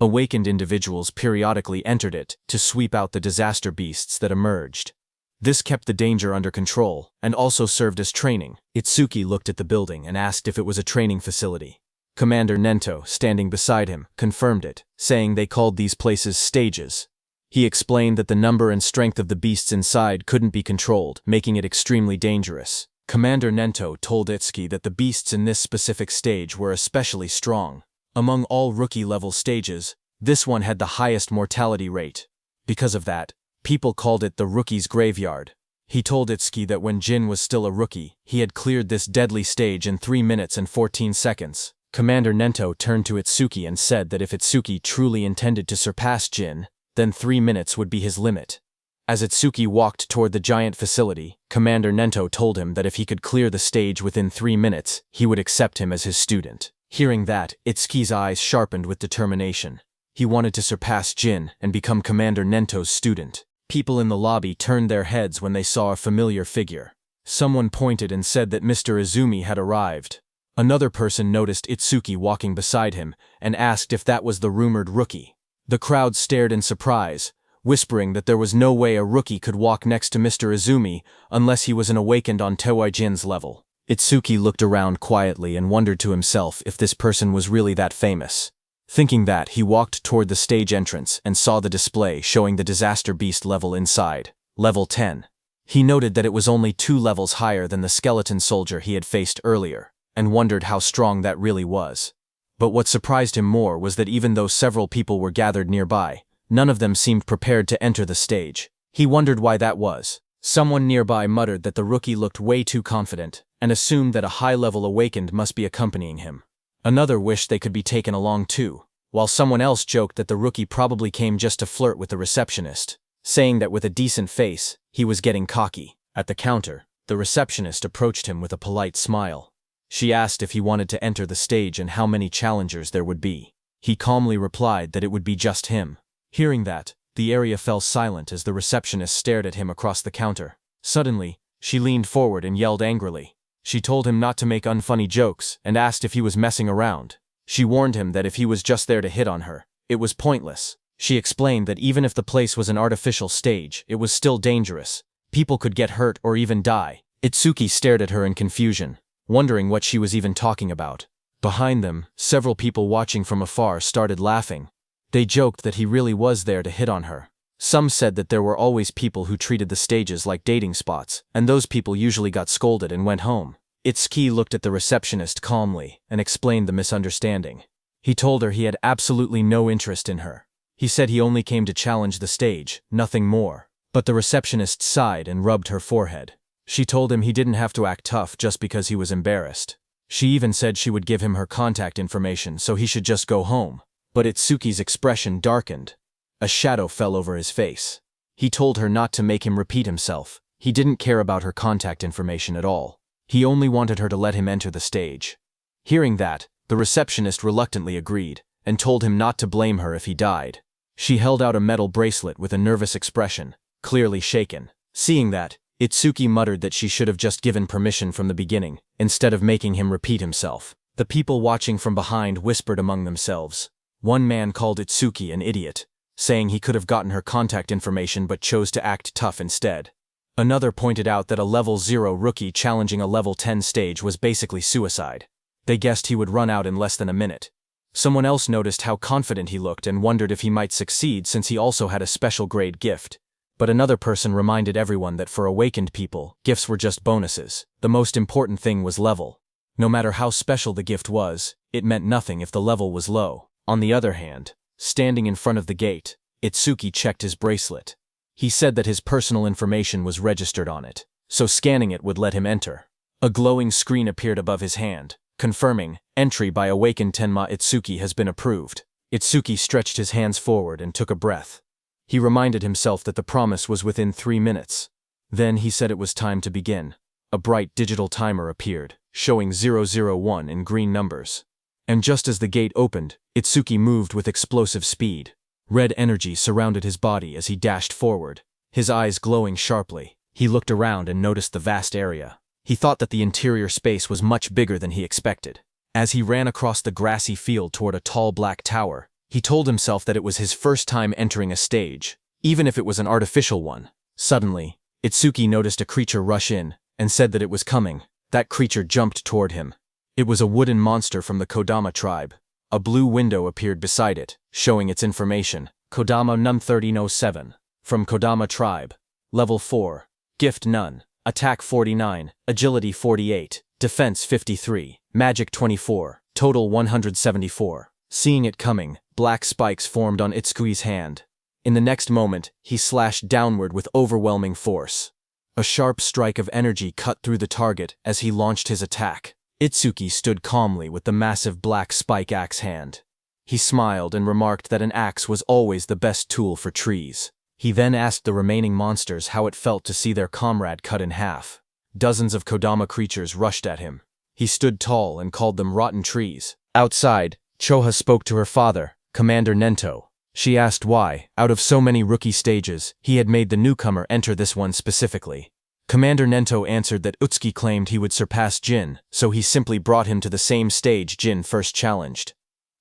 Awakened individuals periodically entered it to sweep out the disaster beasts that emerged. This kept the danger under control, and also served as training. Itsuki looked at the building and asked if it was a training facility. Commander Nento, standing beside him, confirmed it, saying they called these places stages. He explained that the number and strength of the beasts inside couldn't be controlled, making it extremely dangerous. Commander Nento told Itsuki that the beasts in this specific stage were especially strong. Among all rookie-level stages, this one had the highest mortality rate. Because of that, people called it the rookie's graveyard. He told Itsuki that when Jin was still a rookie, he had cleared this deadly stage in 3 minutes and 14 seconds. Commander Nento turned to Itsuki and said that if Itsuki truly intended to surpass Jin, then 3 minutes would be his limit. As Itsuki walked toward the giant facility, Commander Nento told him that if he could clear the stage within 3 minutes, he would accept him as his student. Hearing that, Itsuki's eyes sharpened with determination. He wanted to surpass Jin and become Commander Nento's student. People in the lobby turned their heads when they saw a familiar figure. Someone pointed and said that Mr. Izumi had arrived. Another person noticed Itsuki walking beside him and asked if that was the rumored rookie. The crowd stared in surprise, whispering that there was no way a rookie could walk next to Mr. Izumi unless he was an awakened on Tiwajin's level. Itsuki looked around quietly and wondered to himself if this person was really that famous. Thinking that, he walked toward the stage entrance and saw the display showing the disaster beast level inside, level 10. He noted that it was only 2 levels higher than the skeleton soldier he had faced earlier, and wondered how strong that really was. But what surprised him more was that even though several people were gathered nearby, none of them seemed prepared to enter the stage. He wondered why that was. Someone nearby muttered that the rookie looked way too confident, and assumed that a high-level awakened must be accompanying him. Another wished they could be taken along too, while someone else joked that the rookie probably came just to flirt with the receptionist, saying that with a decent face, he was getting cocky. At the counter, the receptionist approached him with a polite smile. She asked if he wanted to enter the stage and how many challengers there would be. He calmly replied that it would be just him. Hearing that, the area fell silent as the receptionist stared at him across the counter. Suddenly, she leaned forward and yelled angrily. She told him not to make unfunny jokes and asked if he was messing around. She warned him that if he was just there to hit on her, it was pointless. She explained that even if the place was an artificial stage, it was still dangerous. People could get hurt or even die. Itsuki stared at her in confusion, wondering what she was even talking about. Behind them, several people watching from afar started laughing. They joked that he really was there to hit on her. Some said that there were always people who treated the stages like dating spots, and those people usually got scolded and went home. Itsuki looked at the receptionist calmly and explained the misunderstanding. He told her he had absolutely no interest in her. He said he only came to challenge the stage, nothing more. But the receptionist sighed and rubbed her forehead. She told him he didn't have to act tough just because he was embarrassed. She even said she would give him her contact information so he should just go home. But Itsuki's expression darkened. A shadow fell over his face. He told her not to make him repeat himself. He didn't care about her contact information at all. He only wanted her to let him enter the stage. Hearing that, the receptionist reluctantly agreed, and told him not to blame her if he died. She held out a metal bracelet with a nervous expression, clearly shaken. Seeing that, Itsuki muttered that she should have just given permission from the beginning, instead of making him repeat himself. The people watching from behind whispered among themselves. One man called Itsuki an idiot, saying he could have gotten her contact information but chose to act tough instead. Another pointed out that a level 0 rookie challenging a level 10 stage was basically suicide. They guessed he would run out in less than a minute. Someone else noticed how confident he looked and wondered if he might succeed since he also had a special grade gift. But another person reminded everyone that for awakened people, gifts were just bonuses. The most important thing was level. No matter how special the gift was, it meant nothing if the level was low. On the other hand, standing in front of the gate, Itsuki checked his bracelet. He said that his personal information was registered on it, so scanning it would let him enter. A glowing screen appeared above his hand, confirming, "Entry by awakened Tenma Itsuki has been approved." Itsuki stretched his hands forward and took a breath. He reminded himself that the promise was within 3 minutes. Then he said it was time to begin. A bright digital timer appeared, showing 001 in green numbers. And just as the gate opened, Itsuki moved with explosive speed. Red energy surrounded his body as he dashed forward, his eyes glowing sharply. He looked around and noticed the vast area. He thought that the interior space was much bigger than he expected. As he ran across the grassy field toward a tall black tower, he told himself that it was his first time entering a stage, even if it was an artificial one. Suddenly, Itsuki noticed a creature rush in, and said that it was coming. That creature jumped toward him. It was a wooden monster from the Kodama tribe. A blue window appeared beside it, showing its information. Kodama Num 1307. From Kodama tribe. Level 4. Gift none. Attack 49, Agility 48, Defense 53, Magic 24, Total 174. Seeing it coming, black spikes formed on Itsuki's hand. In the next moment, he slashed downward with overwhelming force. A sharp strike of energy cut through the target as he launched his attack. Itsuki stood calmly with the massive black spike axe hand. He smiled and remarked that an axe was always the best tool for trees. He then asked the remaining monsters how it felt to see their comrade cut in half. Dozens of Kodama creatures rushed at him. He stood tall and called them rotten trees. Outside, Choha spoke to her father, Commander Nento. She asked why, out of so many rookie stages, he had made the newcomer enter this one specifically. Commander Nento answered that Utsuki claimed he would surpass Jin, so he simply brought him to the same stage Jin first challenged.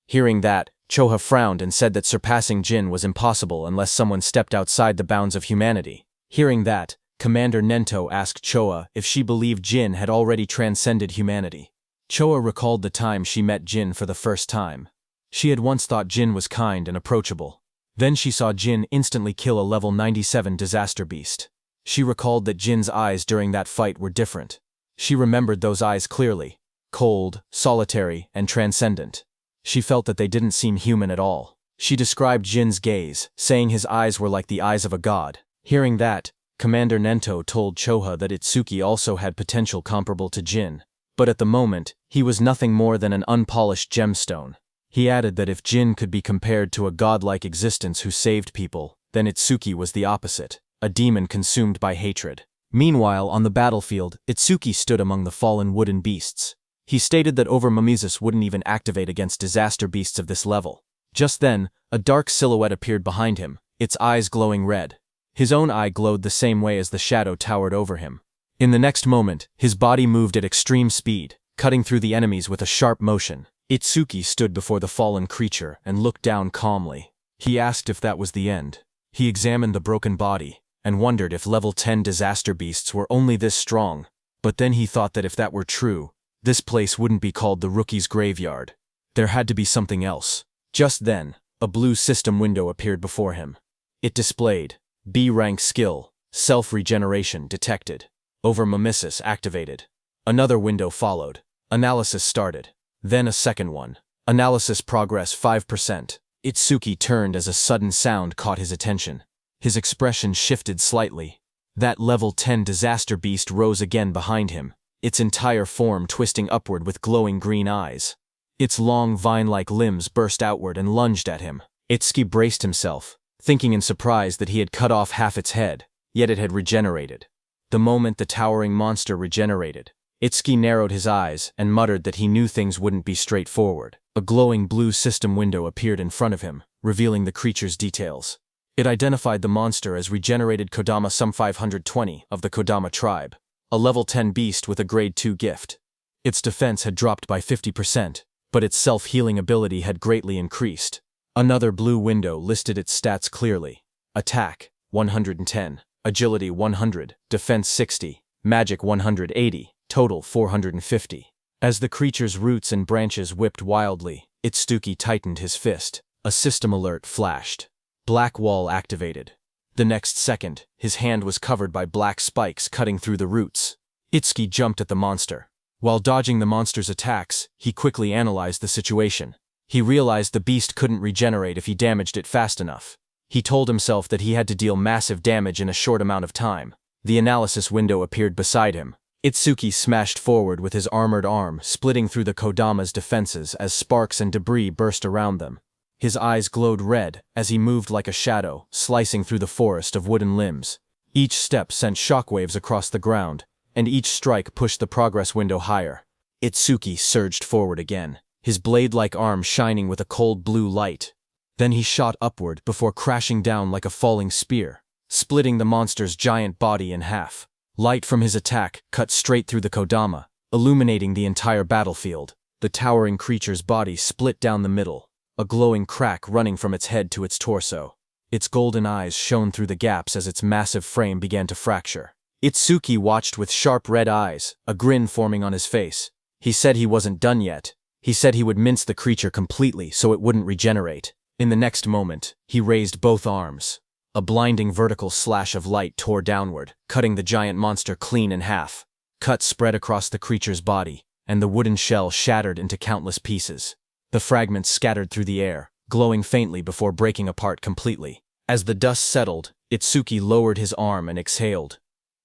Hearing that, Choha frowned and said that surpassing Jin was impossible unless someone stepped outside the bounds of humanity. Hearing that, Commander Nento asked Choha if she believed Jin had already transcended humanity. Choha recalled the time she met Jin for the first time. She had once thought Jin was kind and approachable. Then she saw Jin instantly kill a level 97 disaster beast. She recalled that Jin's eyes during that fight were different. She remembered those eyes clearly. Cold, solitary, and transcendent. She felt that they didn't seem human at all. She described Jin's gaze, saying his eyes were like the eyes of a god. Hearing that, Commander Nento told Choha that Itsuki also had potential comparable to Jin. But at the moment, he was nothing more than an unpolished gemstone. He added that if Jin could be compared to a godlike existence who saved people, then Itsuki was the opposite. A demon consumed by hatred. Meanwhile, on the battlefield, Itsuki stood among the fallen wooden beasts. He stated that Overmamizus wouldn't even activate against disaster beasts of this level. Just then, a dark silhouette appeared behind him, its eyes glowing red. His own eye glowed the same way as the shadow towered over him. In the next moment, his body moved at extreme speed, cutting through the enemies with a sharp motion. Itsuki stood before the fallen creature and looked down calmly. He asked if that was the end. He examined the broken body, and wondered if level 10 disaster beasts were only this strong. But then he thought that if that were true, this place wouldn't be called the Rookie's Graveyard. There had to be something else. Just then, a blue system window appeared before him. It displayed B-rank skill, self-regeneration detected. Over-mimesis activated. Another window followed. Analysis started. Then a second one. Analysis progress 5%. Itsuki turned as a sudden sound caught his attention. His expression shifted slightly. That level 10 disaster beast rose again behind him, its entire form twisting upward with glowing green eyes. Its long vine-like limbs burst outward and lunged at him. Itsuki braced himself, thinking in surprise that he had cut off half its head, yet it had regenerated. The moment the towering monster regenerated, Itsuki narrowed his eyes and muttered that he knew things wouldn't be straightforward. A glowing blue system window appeared in front of him, revealing the creature's details. It identified the monster as regenerated Kodama Sum 520 of the Kodama tribe, a level 10 beast with a grade 2 gift. Its defense had dropped by 50%, but its self-healing ability had greatly increased. Another blue window listed its stats clearly. Attack, 110, Agility 100, Defense 60, Magic 180, total 450. As the creature's roots and branches whipped wildly, Itsuki tightened his fist. A system alert flashed. Black wall activated. The next second, his hand was covered by black spikes cutting through the roots. Itsuki jumped at the monster. While dodging the monster's attacks, he quickly analyzed the situation. He realized the beast couldn't regenerate if he damaged it fast enough. He told himself that he had to deal massive damage in a short amount of time. The analysis window appeared beside him. Itsuki smashed forward with his armored arm, splitting through the Kodama's defenses as sparks and debris burst around them. His eyes glowed red as he moved like a shadow, slicing through the forest of wooden limbs. Each step sent shockwaves across the ground, and each strike pushed the progress window higher. Itsuki surged forward again, his blade-like arm shining with a cold blue light. Then he shot upward before crashing down like a falling spear, splitting the monster's giant body in half. Light from his attack cut straight through the Kodama, illuminating the entire battlefield. The towering creature's body split down the middle, a glowing crack running from its head to its torso. Its golden eyes shone through the gaps as its massive frame began to fracture. Itsuki watched with sharp red eyes, a grin forming on his face. He said he wasn't done yet. He said he would mince the creature completely so it wouldn't regenerate. In the next moment, he raised both arms. A blinding vertical slash of light tore downward, cutting the giant monster clean in half. Cuts spread across the creature's body, and the wooden shell shattered into countless pieces. The fragments scattered through the air, glowing faintly before breaking apart completely. As the dust settled, Itsuki lowered his arm and exhaled.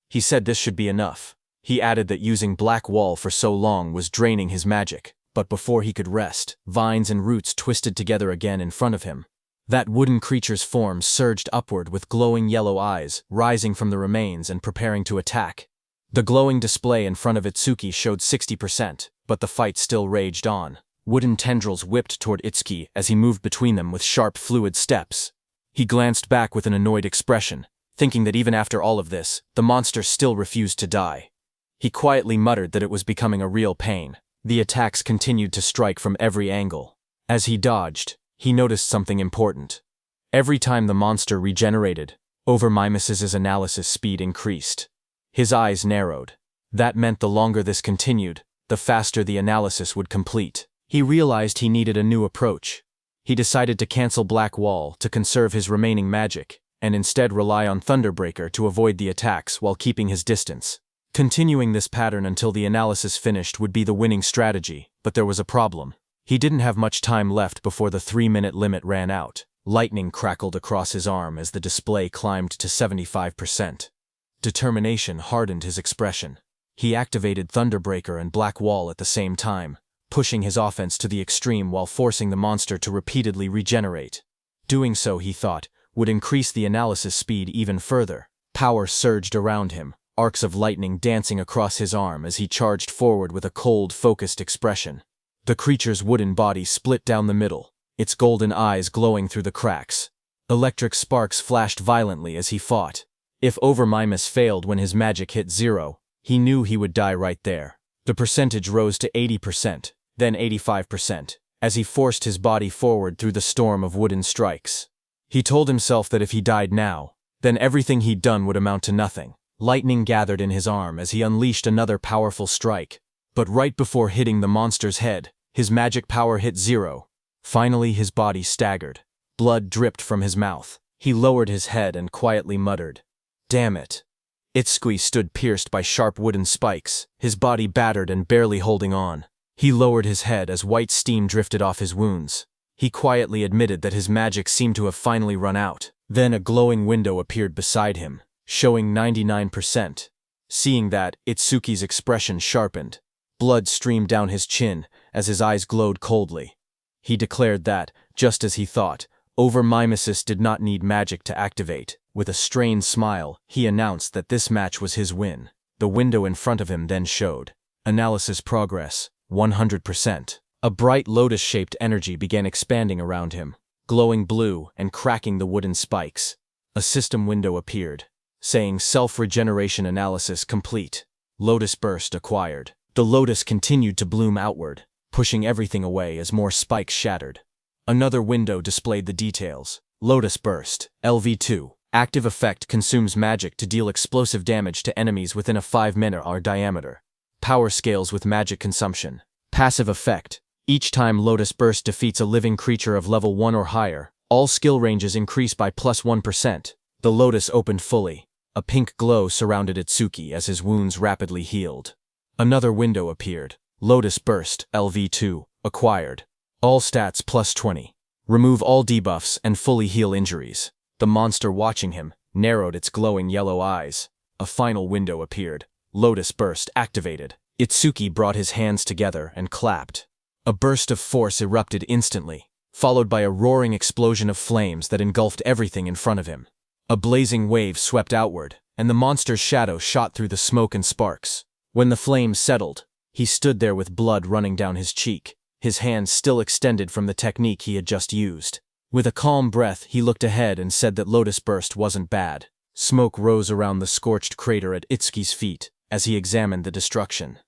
He said this should be enough. He added that using Black Wall for so long was draining his magic, but before he could rest, vines and roots twisted together again in front of him. That wooden creature's form surged upward with glowing yellow eyes, rising from the remains and preparing to attack. The glowing display in front of Itsuki showed 60%, but the fight still raged on. Wooden tendrils whipped toward Itsuki as he moved between them with sharp, fluid steps. He glanced back with an annoyed expression, thinking that even after all of this, the monster still refused to die. He quietly muttered that it was becoming a real pain. The attacks continued to strike from every angle. As he dodged, he noticed something important. Every time the monster regenerated, Over-Mimes's analysis speed increased. His eyes narrowed. That meant the longer this continued, the faster the analysis would complete. He realized he needed a new approach. He decided to cancel Black Wall to conserve his remaining magic, and instead rely on Thunderbreaker to avoid the attacks while keeping his distance. Continuing this pattern until the analysis finished would be the winning strategy, but there was a problem. He didn't have much time left before the 3-minute limit ran out. Lightning crackled across his arm as the display climbed to 75%. Determination hardened his expression. He activated Thunderbreaker and Black Wall at the same time, pushing his offense to the extreme while forcing the monster to repeatedly regenerate. Doing so, he thought, would increase the analysis speed even further. Power surged around him, arcs of lightning dancing across his arm as he charged forward with a cold, focused expression. The creature's wooden body split down the middle, its golden eyes glowing through the cracks. Electric sparks flashed violently as he fought. If Over-Mimes failed when his magic hit 0, he knew he would die right there. The percentage rose to 80%, then 85%, as he forced his body forward through the storm of wooden strikes. He told himself that if he died now, then everything he'd done would amount to nothing. Lightning gathered in his arm as he unleashed another powerful strike. But right before hitting the monster's head, his magic power hit 0. Finally, his body staggered. Blood dripped from his mouth. He lowered his head and quietly muttered, "Damn it." Itsuki stood pierced by sharp wooden spikes, his body battered and barely holding on. He lowered his head as white steam drifted off his wounds. He quietly admitted that his magic seemed to have finally run out. Then a glowing window appeared beside him, showing 99%. Seeing that, Itsuki's expression sharpened. Blood streamed down his chin as his eyes glowed coldly. He declared that, just as he thought, Over-mimesis did not need magic to activate. With a strained smile, he announced that this match was his win. The window in front of him then showed. Analysis progress, 100%. A bright lotus-shaped energy began expanding around him, glowing blue and cracking the wooden spikes. A system window appeared, saying self-regeneration analysis complete. Lotus burst acquired. The lotus continued to bloom outward, pushing everything away as more spikes shattered. Another window displayed the details. Lotus burst, LV2. Active effect consumes magic to deal explosive damage to enemies within a 5-meter diameter. Power scales with magic consumption. Passive effect. Each time Lotus Burst defeats a living creature of level 1 or higher, all skill ranges increase by +1%. The Lotus opened fully. A pink glow surrounded Itsuki as his wounds rapidly healed. Another window appeared. Lotus Burst, LV2, acquired. All stats +20. Remove all debuffs and fully heal injuries. The monster watching him narrowed its glowing yellow eyes. A final window appeared. Lotus Burst activated. Itsuki brought his hands together and clapped. A burst of force erupted instantly, followed by a roaring explosion of flames that engulfed everything in front of him. A blazing wave swept outward, and the monster's shadow shot through the smoke and sparks. When the flames settled, he stood there with blood running down his cheek, his hands still extended from the technique he had just used. With a calm breath, he looked ahead and said that Lotus Burst wasn't bad. Smoke rose around the scorched crater at Itsuki's feet as he examined the destruction.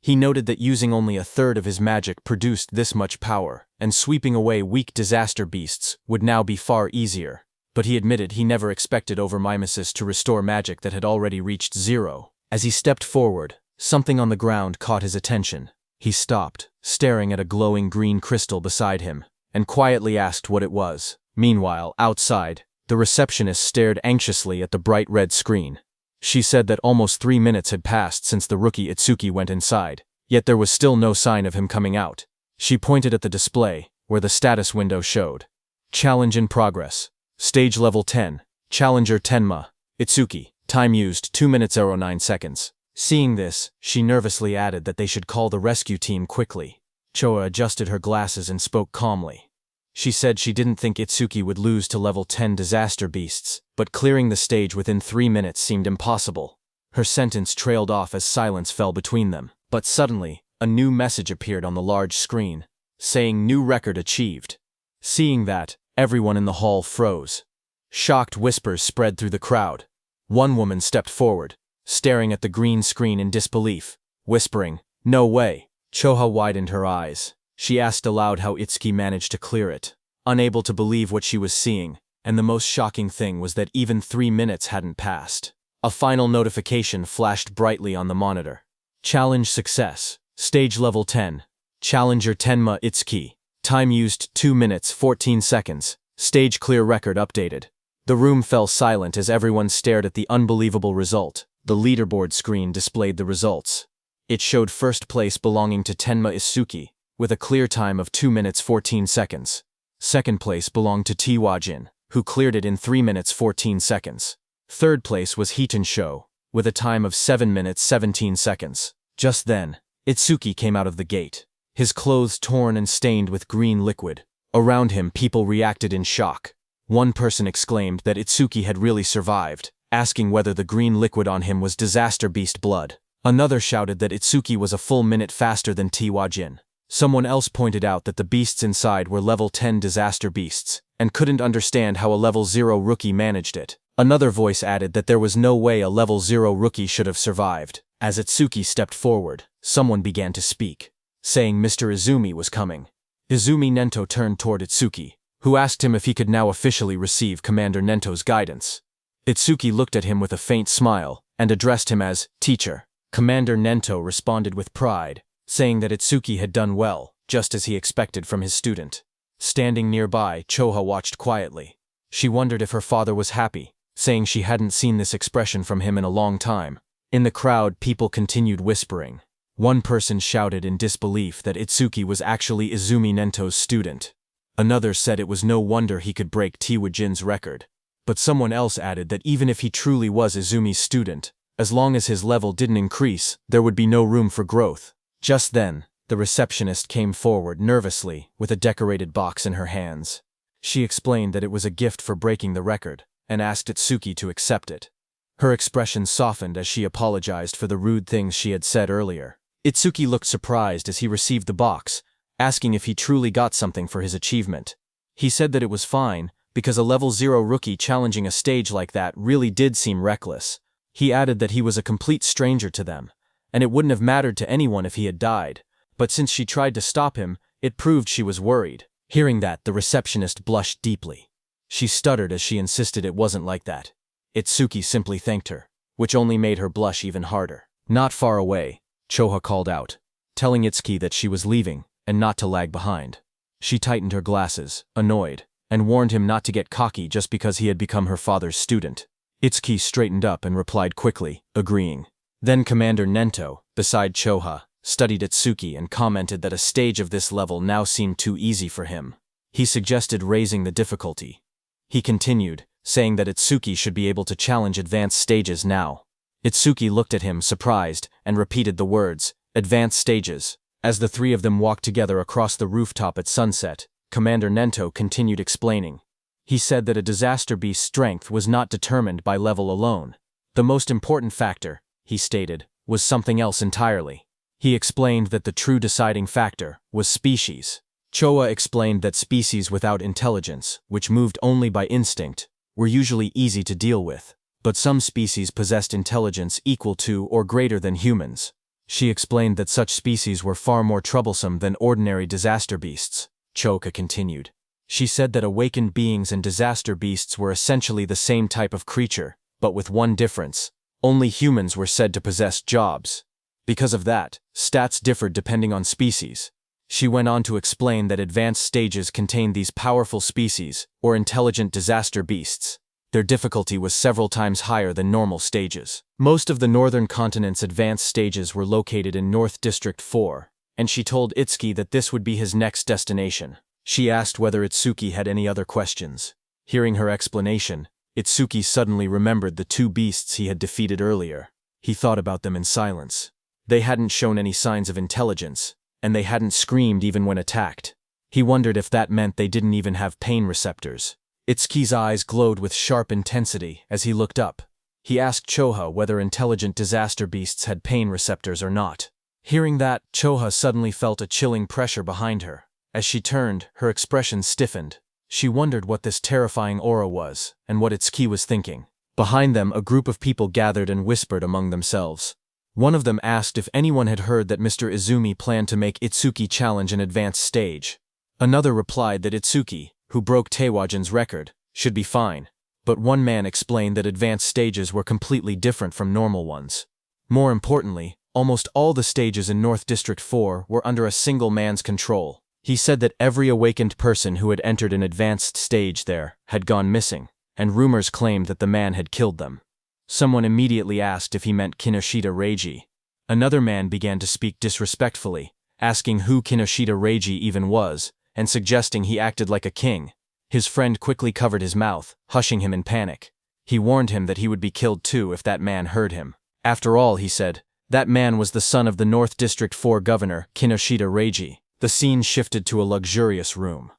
He noted that using only a third of his magic produced this much power, and sweeping away weak disaster beasts would now be far easier. But he admitted he never expected Over-mimesis to restore magic that had already reached 0. As he stepped forward, something on the ground caught his attention. He stopped, staring at a glowing green crystal beside him, and quietly asked what it was. Meanwhile, outside, the receptionist stared anxiously at the bright red screen. She said that almost 3 minutes had passed since the rookie Itsuki went inside, yet there was still no sign of him coming out. She pointed at the display, where the status window showed. Challenge in progress. Stage level 10. Challenger Tenma. Itsuki. Time used 2 minutes 09 seconds. Seeing this, she nervously added that they should call the rescue team quickly. Choa adjusted her glasses and spoke calmly. She said she didn't think Itsuki would lose to level 10 disaster beasts, but clearing the stage within 3 minutes seemed impossible. Her sentence trailed off as silence fell between them. But suddenly, a new message appeared on the large screen, saying new record achieved. Seeing that, everyone in the hall froze. Shocked whispers spread through the crowd. One woman stepped forward, staring at the green screen in disbelief, whispering, "No way." Choha widened her eyes. She asked aloud how Itsuki managed to clear it, unable to believe what she was seeing, and the most shocking thing was that even 3 minutes hadn't passed. A final notification flashed brightly on the monitor. Challenge success. Stage level 10. Challenger Tenma Itsuki. Time used 2 minutes 14 seconds. Stage clear record updated. The room fell silent as everyone stared at the unbelievable result. The leaderboard screen displayed the results. It showed first place belonging to Tenma Itsuki, with a clear time of 2 minutes 14 seconds. Second place belonged to Tiwajin, who cleared it in 3 minutes 14 seconds. Third place was Hiton Sho, with a time of 7 minutes 17 seconds. Just then, Itsuki came out of the gate, his clothes torn and stained with green liquid. Around him, people reacted in shock. One person exclaimed that Itsuki had really survived, asking whether the green liquid on him was disaster beast blood. Another shouted that Itsuki was a full minute faster than Tiwajin. Someone else pointed out that the beasts inside were level 10 disaster beasts, and couldn't understand how a level 0 rookie managed it. Another voice added that there was no way a level 0 rookie should have survived. As Itsuki stepped forward, someone began to speak, saying Mr. Izumi was coming. Izumi Nento turned toward Itsuki, who asked him if he could now officially receive Commander Nento's guidance. Itsuki looked at him with a faint smile, and addressed him as teacher. Commander Nento responded with pride, saying that Itsuki had done well, just as he expected from his student. Standing nearby, Choha watched quietly. She wondered if her father was happy, saying she hadn't seen this expression from him in a long time. In the crowd, people continued whispering. One person shouted in disbelief that Itsuki was actually Izumi Nento's student. Another said it was no wonder he could break Tiwajin's record. But someone else added that even if he truly was Izumi's student, as long as his level didn't increase, there would be no room for growth. Just then, the receptionist came forward nervously with a decorated box in her hands. She explained that it was a gift for breaking the record, and asked Itsuki to accept it. Her expression softened as she apologized for the rude things she had said earlier. Itsuki looked surprised as he received the box, asking if he truly got something for his achievement. He said that it was fine, because a level 0 rookie challenging a stage like that really did seem reckless. He added that he was a complete stranger to them, and it wouldn't have mattered to anyone if he had died, but since she tried to stop him, it proved she was worried. Hearing that, the receptionist blushed deeply. She stuttered as she insisted it wasn't like that. Itsuki simply thanked her, which only made her blush even harder. Not far away, Choha called out, telling Itsuki that she was leaving and not to lag behind. She tightened her glasses, annoyed, and warned him not to get cocky just because he had become her father's student. Itsuki straightened up and replied quickly, agreeing. Then Commander Nento, beside Choha, studied Itsuki and commented that a stage of this level now seemed too easy for him. He suggested raising the difficulty. He continued, saying that Itsuki should be able to challenge advanced stages now. Itsuki looked at him surprised and repeated the words, advanced stages. As the three of them walked together across the rooftop at sunset, Commander Nento continued explaining. He said that a disaster beast's strength was not determined by level alone. The most important factor, he stated, was something else entirely. He explained that the true deciding factor was species. Choa explained that species without intelligence, which moved only by instinct, were usually easy to deal with, but some species possessed intelligence equal to or greater than humans. She explained that such species were far more troublesome than ordinary disaster beasts. Choka continued. She said that awakened beings and disaster beasts were essentially the same type of creature, but with one difference. Only humans were said to possess jobs. Because of that, stats differed depending on species. She went on to explain that advanced stages contained these powerful species, or intelligent disaster beasts. Their difficulty was several times higher than normal stages. Most of the northern continent's advanced stages were located in North District 4, and she told Itsuki that this would be his next destination. She asked whether Itsuki had any other questions. Hearing her explanation, Itsuki suddenly remembered the two beasts he had defeated earlier. He thought about them in silence. They hadn't shown any signs of intelligence, and they hadn't screamed even when attacked. He wondered if that meant they didn't even have pain receptors. Itsuki's eyes glowed with sharp intensity as he looked up. He asked Choha whether intelligent disaster beasts had pain receptors or not. Hearing that, Choha suddenly felt a chilling pressure behind her. As she turned, her expression stiffened. She wondered what this terrifying aura was, and what Itsuki was thinking. Behind them, a group of people gathered and whispered among themselves. One of them asked if anyone had heard that Mr. Izumi planned to make Itsuki challenge an advanced stage. Another replied that Itsuki, who broke Teiwajin's record, should be fine. But one man explained that advanced stages were completely different from normal ones. More importantly, almost all the stages in North District 4 were under a single man's control. He said that every awakened person who had entered an advanced stage there had gone missing, and rumors claimed that the man had killed them. Someone immediately asked if he meant Kinoshita Reiji. Another man began to speak disrespectfully, asking who Kinoshita Reiji even was, and suggesting he acted like a king. His friend quickly covered his mouth, hushing him in panic. He warned him that he would be killed too if that man heard him. After all, he said, that man was the son of the North District 4 governor, Kinoshita Reiji. The scene shifted to a luxurious room.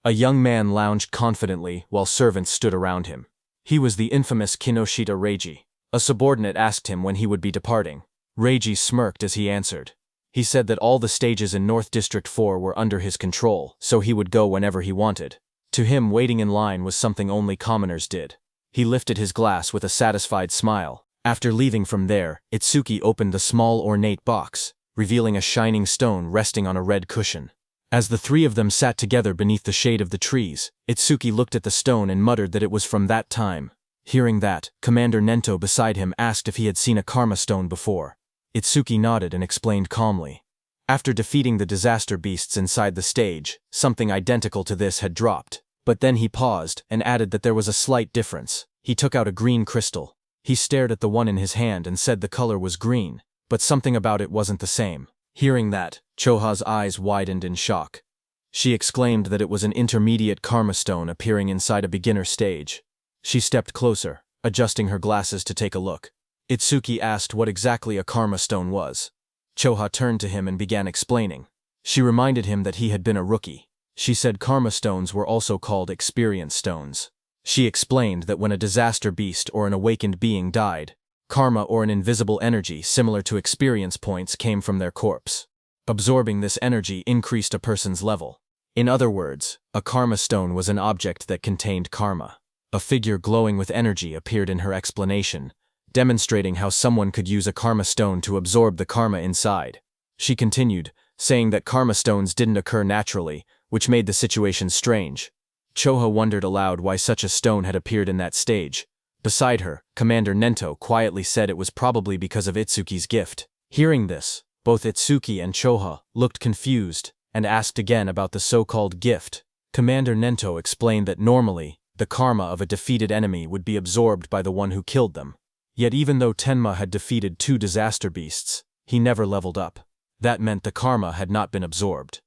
A young man lounged confidently while servants stood around him. He was the infamous Kinoshita Reiji. A subordinate asked him when he would be departing. Reiji smirked as he answered. He said that all the stages in North District 4 were under his control, so he would go whenever he wanted. To him, waiting in line was something only commoners did. He lifted his glass with a satisfied smile. After leaving from there, Itsuki opened the small ornate box, revealing a shining stone resting on a red cushion. As the three of them sat together beneath the shade of the trees, Itsuki looked at the stone and muttered that it was from that time. Hearing that, Commander Nento beside him asked if he had seen a karma stone before. Itsuki nodded and explained calmly. After defeating the disaster beasts inside the stage, something identical to this had dropped. But then he paused and added that there was a slight difference. He took out a green crystal. He stared at the one in his hand and said the color was green, but something about it wasn't the same. Hearing that, Choha's eyes widened in shock. She exclaimed that it was an intermediate karma stone appearing inside a beginner stage. She stepped closer, adjusting her glasses to take a look. Itsuki asked what exactly a karma stone was. Choha turned to him and began explaining. She reminded him that he had been a rookie. She said karma stones were also called experience stones. She explained that when a disaster beast or an awakened being died, karma or an invisible energy similar to experience points came from their corpse. Absorbing this energy increased a person's level. In other words, a karma stone was an object that contained karma. A figure glowing with energy appeared in her explanation, demonstrating how someone could use a karma stone to absorb the karma inside. She continued, saying that karma stones didn't occur naturally, which made the situation strange. Choha wondered aloud why such a stone had appeared in that stage. Beside her, Commander Nento quietly said it was probably because of Itsuki's gift. Hearing this, both Itsuki and Choha looked confused and asked again about the so-called gift. Commander Nento explained that normally, the karma of a defeated enemy would be absorbed by the one who killed them. Yet even though Tenma had defeated 2 disaster beasts, he never leveled up. That meant the karma had not been absorbed.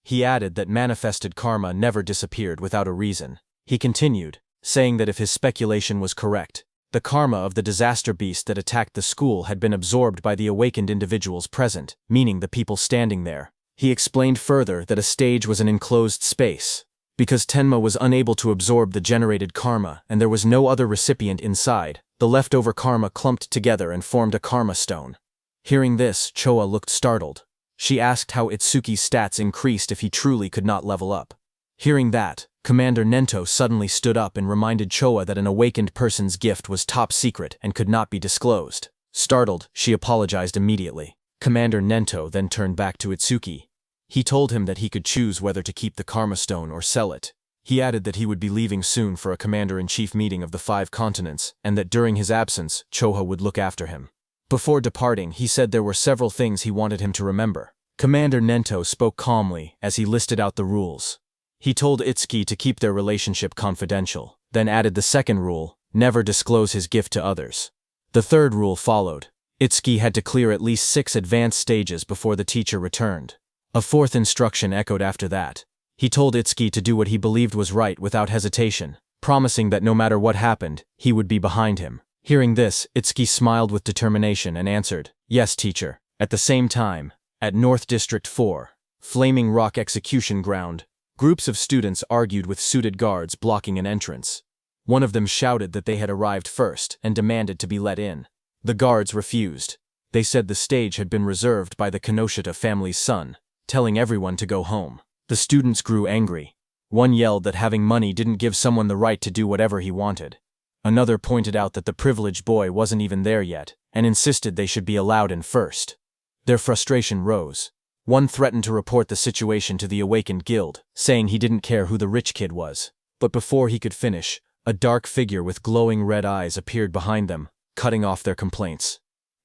He added that manifested karma never disappeared without a reason. He continued, saying that if his speculation was correct, the karma of the disaster beast that attacked the school had been absorbed by the awakened individuals present, meaning the people standing there. He explained further that a stage was an enclosed space. Because Tenma was unable to absorb the generated karma and there was no other recipient inside, the leftover karma clumped together and formed a karma stone. Hearing this, Choha looked startled. She asked how Itsuki's stats increased if he truly could not level up. Hearing that, Commander Nento suddenly stood up and reminded Choha that an awakened person's gift was top secret and could not be disclosed. Startled, she apologized immediately. Commander Nento then turned back to Itsuki. He told him that he could choose whether to keep the karma stone or sell it. He added that he would be leaving soon for a commander-in-chief meeting of the 5 continents, and that during his absence, Choha would look after him. Before departing, he said there were several things he wanted him to remember. Commander Nento spoke calmly as he listed out the rules. He told Itsuki to keep their relationship confidential, then added the second rule, never disclose his gift to others. The third rule followed. Itsuki had to clear at least 6 advanced stages before the teacher returned. A fourth instruction echoed after that. He told Itsuki to do what he believed was right without hesitation, promising that no matter what happened, he would be behind him. Hearing this, Itsuki smiled with determination and answered, "Yes, teacher." At the same time, at North District 4, Flaming Rock Execution Ground, groups of students argued with suited guards blocking an entrance. One of them shouted that they had arrived first and demanded to be let in. The guards refused. They said the stage had been reserved by the Kinoshita family's son, telling everyone to go home. The students grew angry. One yelled that having money didn't give someone the right to do whatever he wanted. Another pointed out that the privileged boy wasn't even there yet, and insisted they should be allowed in first. Their frustration rose. One threatened to report the situation to the awakened guild, saying he didn't care who the rich kid was. But before he could finish, a dark figure with glowing red eyes appeared behind them, cutting off their complaints.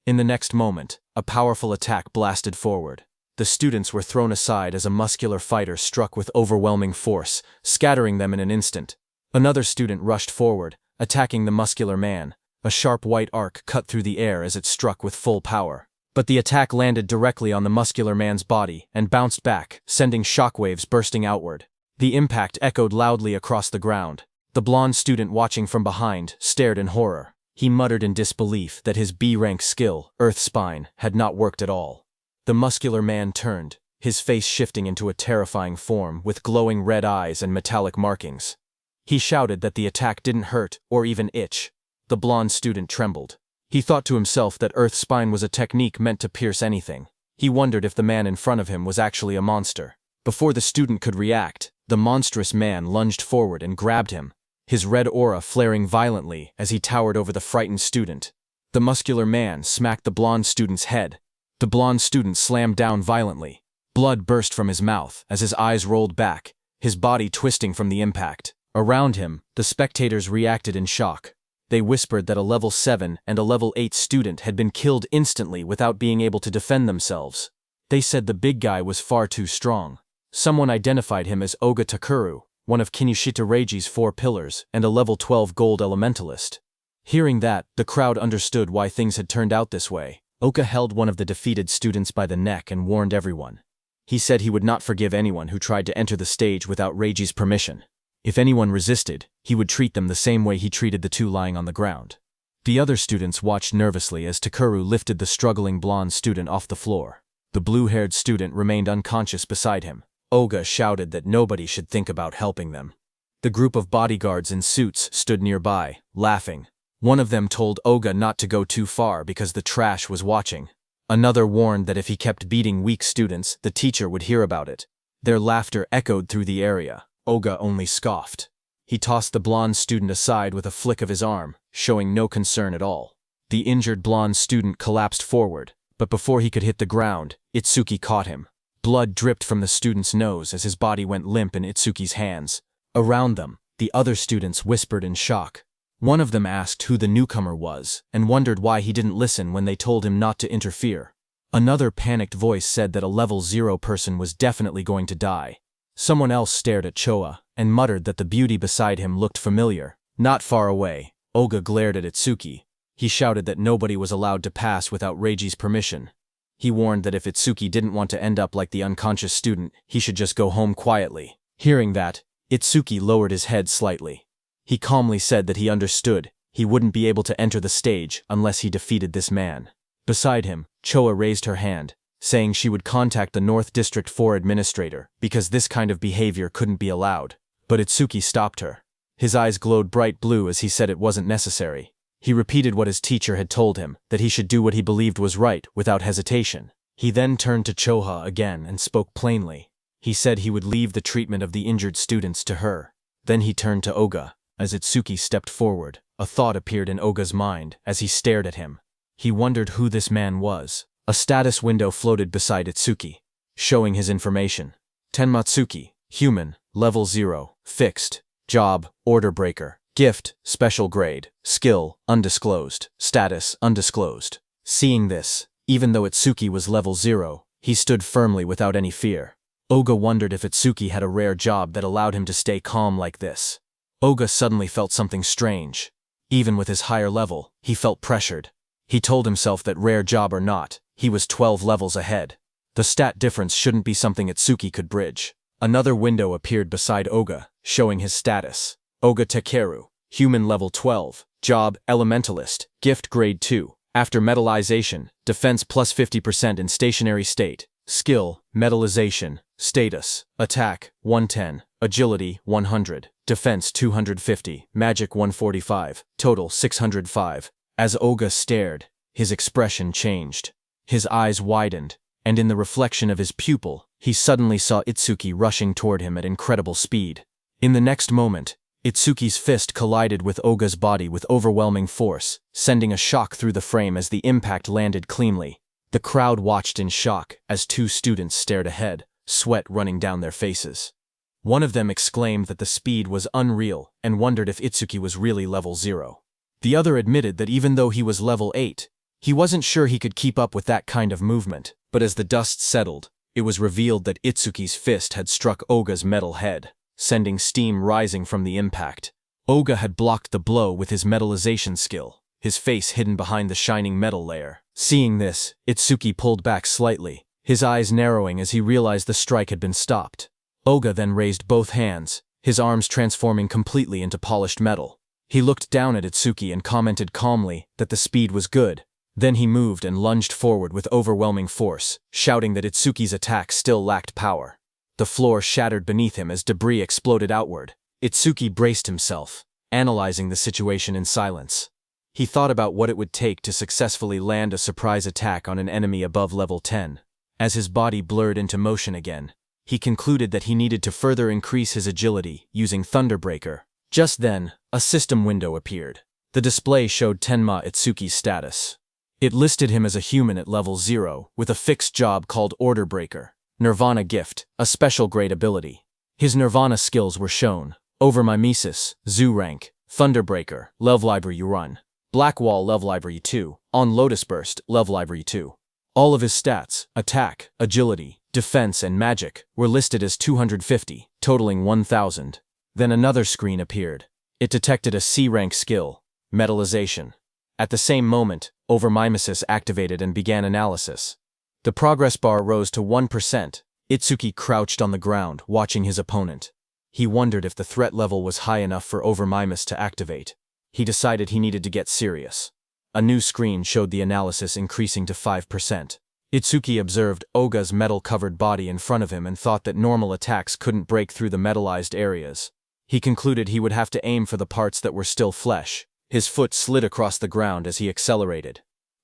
In the next moment, a powerful attack blasted forward. The students were thrown aside as a muscular fighter struck with overwhelming force, scattering them in an instant. Another student rushed forward, attacking the muscular man. A sharp white arc cut through the air as it struck with full power. But the attack landed directly on the muscular man's body and bounced back, sending shockwaves bursting outward. The impact echoed loudly across the ground. The blonde student watching from behind stared in horror. He muttered in disbelief that his B-rank skill, Earth Spine, had not worked at all. The muscular man turned, his face shifting into a terrifying form with glowing red eyes and metallic markings. He shouted that the attack didn't hurt or even itch. The blonde student trembled. He thought to himself that Earth Spine was a technique meant to pierce anything. He wondered if the man in front of him was actually a monster. Before the student could react, the monstrous man lunged forward and grabbed him, his red aura flaring violently as he towered over the frightened student. The muscular man smacked the blonde student's head. The blonde student slammed down violently. Blood burst from his mouth as his eyes rolled back, his body twisting from the impact. Around him, the spectators reacted in shock. They whispered that a level 7 and a level 8 student had been killed instantly without being able to defend themselves. They said the big guy was far too strong. Someone identified him as Oga Takuru, one of Kinushita Reiji's 4 pillars, and a level 12 gold elementalist. Hearing that, the crowd understood why things had turned out this way. Oka held one of the defeated students by the neck and warned everyone. He said he would not forgive anyone who tried to enter the stage without Reiji's permission. If anyone resisted, he would treat them the same way he treated the 2 lying on the ground. The other students watched nervously as Takuru lifted the struggling blonde student off the floor. The blue-haired student remained unconscious beside him. Oga shouted that nobody should think about helping them. The group of bodyguards in suits stood nearby, laughing. One of them told Oga not to go too far because the trash was watching. Another warned that if he kept beating weak students, the teacher would hear about it. Their laughter echoed through the area. Oga only scoffed. He tossed the blonde student aside with a flick of his arm, showing no concern at all. The injured blonde student collapsed forward, but before he could hit the ground, Itsuki caught him. Blood dripped from the student's nose as his body went limp in Itsuki's hands. Around them, the other students whispered in shock. One of them asked who the newcomer was and wondered why he didn't listen when they told him not to interfere. Another panicked voice said that a level 0 person was definitely going to die. Someone else stared at Choa and muttered that the beauty beside him looked familiar. Not far away, Oga glared at Itsuki. He shouted that nobody was allowed to pass without Reiji's permission. He warned that if Itsuki didn't want to end up like the unconscious student, he should just go home quietly. Hearing that, Itsuki lowered his head slightly. He calmly said that he understood. He wouldn't be able to enter the stage unless he defeated this man. Beside him, Choa raised her hand, saying she would contact the North District 4 administrator because this kind of behavior couldn't be allowed. But Itsuki stopped her. His eyes glowed bright blue as he said it wasn't necessary. He repeated what his teacher had told him, that he should do what he believed was right without hesitation. He then turned to Choha again and spoke plainly. He said he would leave the treatment of the injured students to her. Then he turned to Oga. As Itsuki stepped forward, a thought appeared in Oga's mind as he stared at him. He wondered who this man was. A status window floated beside Itsuki, showing his information. Tenmatsuki, human, level 0, fixed, job, order breaker, gift, special grade, skill, undisclosed, status, undisclosed. Seeing this, even though Itsuki was level 0, he stood firmly without any fear. Oga wondered if Itsuki had a rare job that allowed him to stay calm like this. Oga suddenly felt something strange. Even with his higher level, he felt pressured. He told himself that rare job or not, he was 12 levels ahead. The stat difference shouldn't be something Itsuki could bridge. Another window appeared beside Oga, showing his status. Oga Takeru, human level 12, job, elementalist, gift grade 2. After metallization, defense plus 50% in stationary state. Skill, metallization, status, attack, 110, agility, 100, defense 250, magic 145, total 605. As Oga stared, his expression changed. His eyes widened, and in the reflection of his pupil, he suddenly saw Itsuki rushing toward him at incredible speed. In the next moment, Itsuki's fist collided with Oga's body with overwhelming force, sending a shock through the frame as the impact landed cleanly. The crowd watched in shock as 2 students stared ahead, sweat running down their faces. One of them exclaimed that the speed was unreal and wondered if Itsuki was really level 0. The other admitted that even though he was level 8, he wasn't sure he could keep up with that kind of movement, but as the dust settled, it was revealed that Itsuki's fist had struck Oga's metal head, sending steam rising from the impact. Oga had blocked the blow with his metallization skill, his face hidden behind the shining metal layer. Seeing this, Itsuki pulled back slightly, his eyes narrowing as he realized the strike had been stopped. Oga then raised both hands, his arms transforming completely into polished metal. He looked down at Itsuki and commented calmly that the speed was good. Then he moved and lunged forward with overwhelming force, shouting that Itsuki's attack still lacked power. The floor shattered beneath him as debris exploded outward. Itsuki braced himself, analyzing the situation in silence. He thought about what it would take to successfully land a surprise attack on an enemy above level 10. As his body blurred into motion again, he concluded that he needed to further increase his agility using Thunderbreaker. Just then, a system window appeared. The display showed Tenma Itsuki's status. It listed him as a human at level 0, with a fixed job called Order Breaker. Nirvana Gift, a special grade ability. His Nirvana skills were shown. Over Mimesis, Zoo Rank, Thunderbreaker, Love Library Run. Black Wall Love Library 2, on Lotus Burst, Love Library 2. All of his stats, attack, agility, defense and magic, were listed as 250, totaling 1000. Then another screen appeared. It detected a C-rank skill, metallization. At the same moment, overmimesis activated and began analysis. The progress bar rose to 1%. Itsuki crouched on the ground, watching his opponent. He wondered if the threat level was high enough for overmimesis to activate. He decided he needed to get serious. A new screen showed the analysis increasing to 5%. Itsuki observed Oga's metal-covered body in front of him and thought that normal attacks couldn't break through the metallized areas. He concluded he would have to aim for the parts that were still flesh. His foot slid across the ground as he accelerated.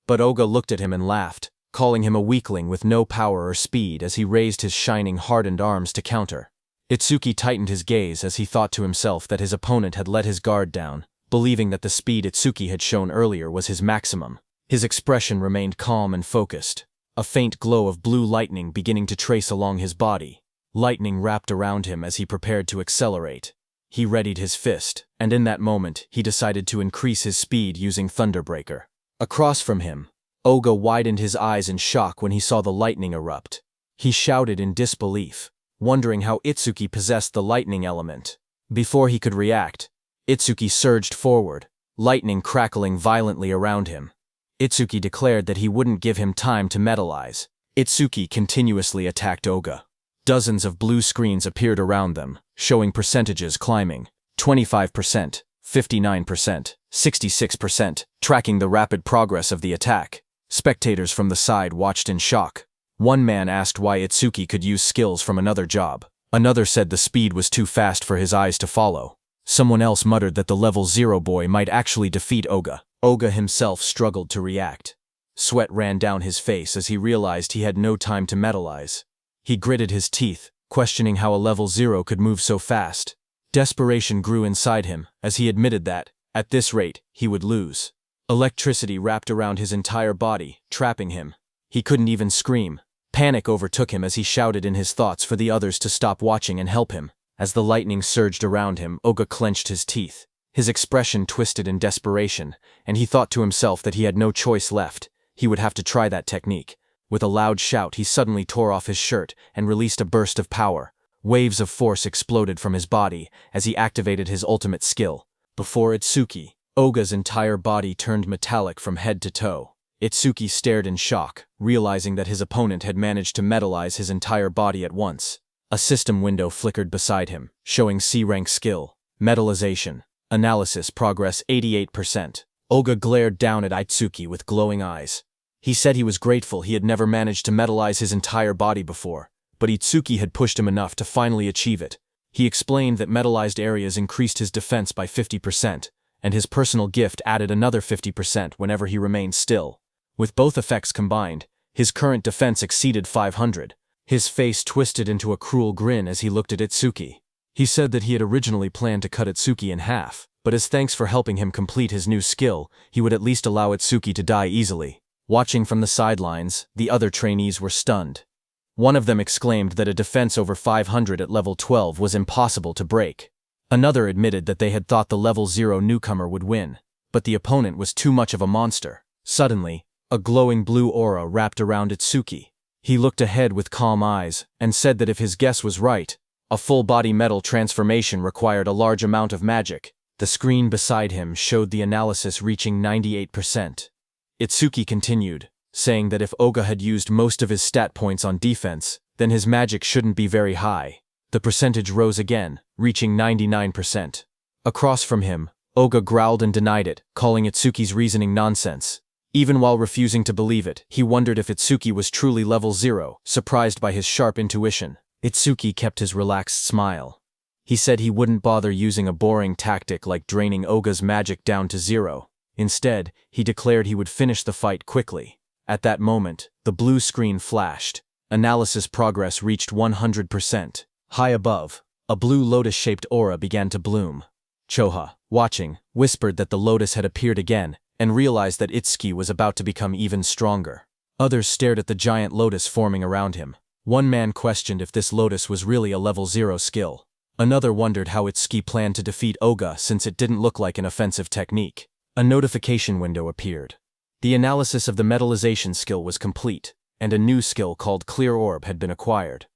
But Oga looked at him and laughed, calling him a weakling with no power or speed as he raised his shining, hardened arms to counter. Itsuki tightened his gaze as he thought to himself that his opponent had let his guard down, believing that the speed Itsuki had shown earlier was his maximum. His expression remained calm and focused, a faint glow of blue lightning beginning to trace along his body. Lightning wrapped around him as he prepared to accelerate. He readied his fist, and in that moment, he decided to increase his speed using Thunderbreaker. Across from him, Oga widened his eyes in shock when he saw the lightning erupt. He shouted in disbelief, wondering how Itsuki possessed the lightning element. Before he could react, Itsuki surged forward, lightning crackling violently around him. Itsuki declared that he wouldn't give him time to metallize. Itsuki continuously attacked Oga. Dozens of blue screens appeared around them, showing percentages climbing. 25%, 59%, 66%, tracking the rapid progress of the attack. Spectators from the side watched in shock. One man asked why Itsuki could use skills from another job. Another said the speed was too fast for his eyes to follow. Someone else muttered that the level 0 boy might actually defeat Oga. Oga himself struggled to react. Sweat ran down his face as he realized he had no time to metallize. He gritted his teeth, questioning how a level 0 could move so fast. Desperation grew inside him as he admitted that, at this rate, he would lose. Electricity wrapped around his entire body, trapping him. He couldn't even scream. Panic overtook him as he shouted in his thoughts for the others to stop watching and help him. As the lightning surged around him, Oga clenched his teeth. His expression twisted in desperation, and he thought to himself that he had no choice left. He would have to try that technique. With a loud shout, he suddenly tore off his shirt and released a burst of power. Waves of force exploded from his body as he activated his ultimate skill. Before Itsuki, Oga's entire body turned metallic from head to toe. Itsuki stared in shock, realizing that his opponent had managed to metallize his entire body at once. A system window flickered beside him, showing C-rank skill, metallization, analysis progress 88%. Oga glared down at Itsuki with glowing eyes. He said he was grateful he had never managed to metallize his entire body before, but Itsuki had pushed him enough to finally achieve it. He explained that metallized areas increased his defense by 50%, and his personal gift added another 50% whenever he remained still. With both effects combined, his current defense exceeded 500. His face twisted into a cruel grin as he looked at Itsuki. He said that he had originally planned to cut Itsuki in half, but as thanks for helping him complete his new skill, he would at least allow Itsuki to die easily. Watching from the sidelines, the other trainees were stunned. One of them exclaimed that a defense over 500 at level 12 was impossible to break. Another admitted that they had thought the level 0 newcomer would win, but the opponent was too much of a monster. Suddenly, a glowing blue aura wrapped around Itsuki. He looked ahead with calm eyes and said that if his guess was right, a full-body metal transformation required a large amount of magic. The screen beside him showed the analysis reaching 98%. Itsuki continued, saying that if Oga had used most of his stat points on defense, then his magic shouldn't be very high. The percentage rose again, reaching 99%. Across from him, Oga growled and denied it, calling Itsuki's reasoning nonsense. Even while refusing to believe it, he wondered if Itsuki was truly level 0, surprised by his sharp intuition. Itsuki kept his relaxed smile. He said he wouldn't bother using a boring tactic like draining Oga's magic down to 0. Instead, he declared he would finish the fight quickly. At that moment, the blue screen flashed. Analysis progress reached 100%. High above, a blue lotus-shaped aura began to bloom. Choha, watching, whispered that the lotus had appeared again, and realized that Itsuki was about to become even stronger. Others stared at the giant lotus forming around him. One man questioned if this lotus was really a level 0 skill. Another wondered how Itsuki planned to defeat Oga since it didn't look like an offensive technique. A notification window appeared. The analysis of the metallization skill was complete, and a new skill called Clear Orb had been acquired.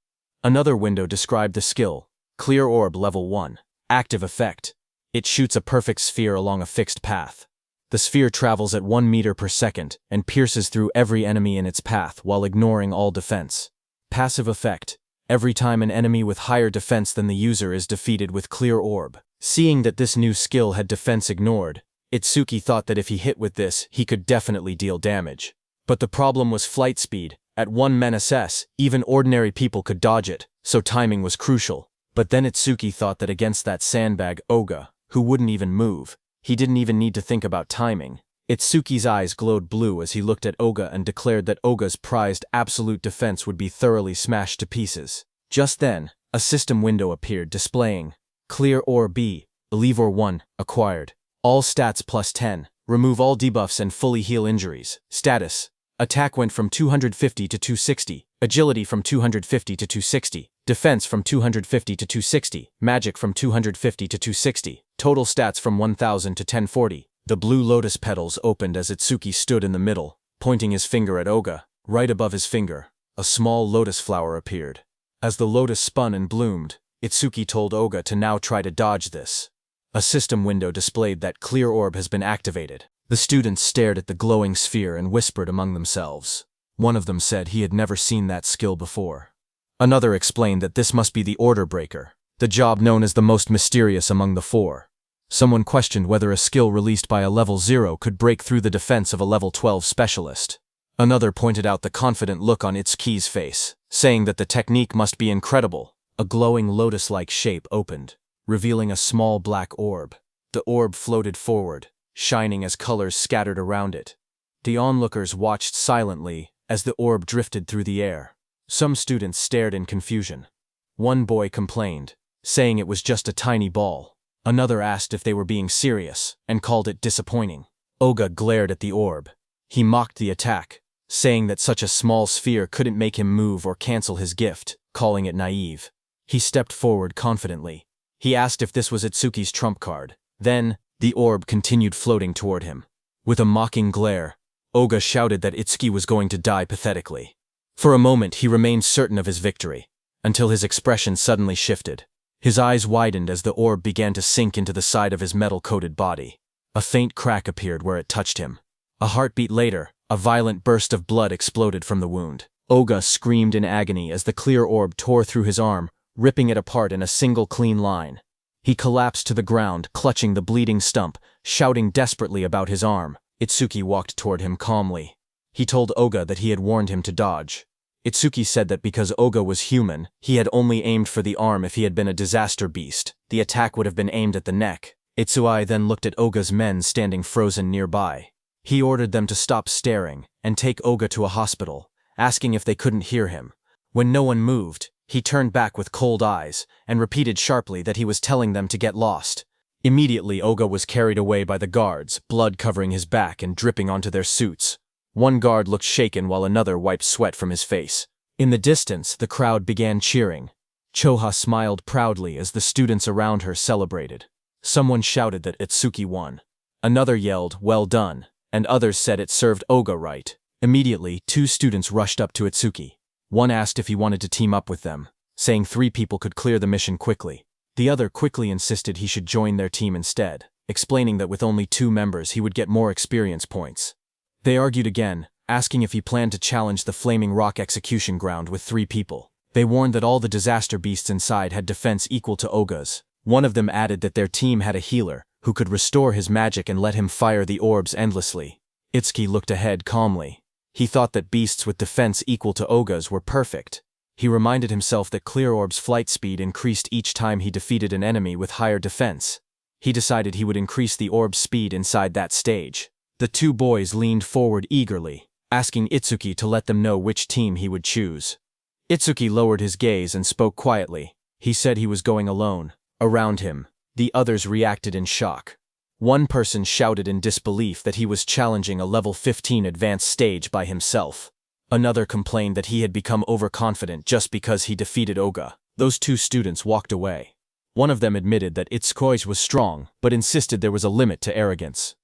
Another window described the skill, Clear Orb Level 1. Active effect. It shoots a perfect sphere along a fixed path. The sphere travels at 1 meter per second and pierces through every enemy in its path while ignoring all defense. Passive effect. Every time an enemy with higher defense than the user is defeated with clear orb. Seeing that this new skill had defense ignored, Itsuki thought that if he hit with this, he could definitely deal damage. But the problem was flight speed. At 1 men/s, even ordinary people could dodge it, so timing was crucial. But then Itsuki thought that against that sandbag Oga, who wouldn't even move, he didn't even need to think about timing. Itsuki's eyes glowed blue as he looked at Oga and declared that Oga's prized absolute defense would be thoroughly smashed to pieces. Just then, a system window appeared displaying Clear or B, Believe or 1, acquired. All stats plus 10, remove all debuffs and fully heal injuries. Status. Attack went from 250 to 260, agility from 250 to 260, defense from 250 to 260, magic from 250 to 260, total stats from 1000 to 1040. The blue lotus petals opened as Itsuki stood in the middle, pointing his finger at Oga. Right above his finger, a small lotus flower appeared. As the lotus spun and bloomed, Itsuki told Oga to now try to dodge this. A system window displayed that Clear Orb has been activated. The students stared at the glowing sphere and whispered among themselves. One of them said he had never seen that skill before. Another explained that this must be the Order Breaker, the job known as the most mysterious among the four. Someone questioned whether a skill released by a level 0 could break through the defense of a level 12 specialist. Another pointed out the confident look on Itsuki's face, saying that the technique must be incredible. A glowing lotus-like shape opened, revealing a small black orb. The orb floated forward, shining as colors scattered around it. The onlookers watched silently as the orb drifted through the air. Some students stared in confusion. One boy complained, saying it was just a tiny ball. Another asked if they were being serious, and called it disappointing. Oga glared at the orb. He mocked the attack, saying that such a small sphere couldn't make him move or cancel his gift, calling it naive. He stepped forward confidently. He asked if this was Itsuki's trump card. Then, the orb continued floating toward him. With a mocking glare, Oga shouted that Itsuki was going to die pathetically. For a moment he remained certain of his victory, until his expression suddenly shifted. His eyes widened as the orb began to sink into the side of his metal-coated body. A faint crack appeared where it touched him. A heartbeat later, a violent burst of blood exploded from the wound. Oga screamed in agony as the clear orb tore through his arm, ripping it apart in a single clean line. He collapsed to the ground, clutching the bleeding stump, shouting desperately about his arm. Itsuki walked toward him calmly. He told Oga that he had warned him to dodge. Itsuki said that because Oga was human, he had only aimed for the arm. If he had been a disaster beast, the attack would have been aimed at the neck. Itsuki then looked at Oga's men standing frozen nearby. He ordered them to stop staring and take Oga to a hospital, asking if they couldn't hear him. When no one moved, he turned back with cold eyes and repeated sharply that he was telling them to get lost. Immediately Oga was carried away by the guards, blood covering his back and dripping onto their suits. One guard looked shaken while another wiped sweat from his face. In the distance, the crowd began cheering. Choha smiled proudly as the students around her celebrated. Someone shouted that Itsuki won. Another yelled, "Well done," and others said it served Oga right. Immediately, 2 students rushed up to Itsuki. One asked if he wanted to team up with them, saying 3 people could clear the mission quickly. The other quickly insisted he should join their team instead, explaining that with only 2 members he would get more experience points. They argued again, asking if he planned to challenge the Flaming Rock execution ground with 3 people. They warned that all the disaster beasts inside had defense equal to Oga's. One of them added that their team had a healer, who could restore his magic and let him fire the orbs endlessly. Itsuki looked ahead calmly. He thought that beasts with defense equal to Oga's were perfect. He reminded himself that Clear Orb's flight speed increased each time he defeated an enemy with higher defense. He decided he would increase the orb's speed inside that stage. The 2 boys leaned forward eagerly, asking Itsuki to let them know which team he would choose. Itsuki lowered his gaze and spoke quietly. He said he was going alone. Around him, the others reacted in shock. One person shouted in disbelief that he was challenging a level 15 advanced stage by himself. Another complained that he had become overconfident just because he defeated Oga. Those 2 students walked away. One of them admitted that Itsuki was strong, but insisted there was a limit to arrogance.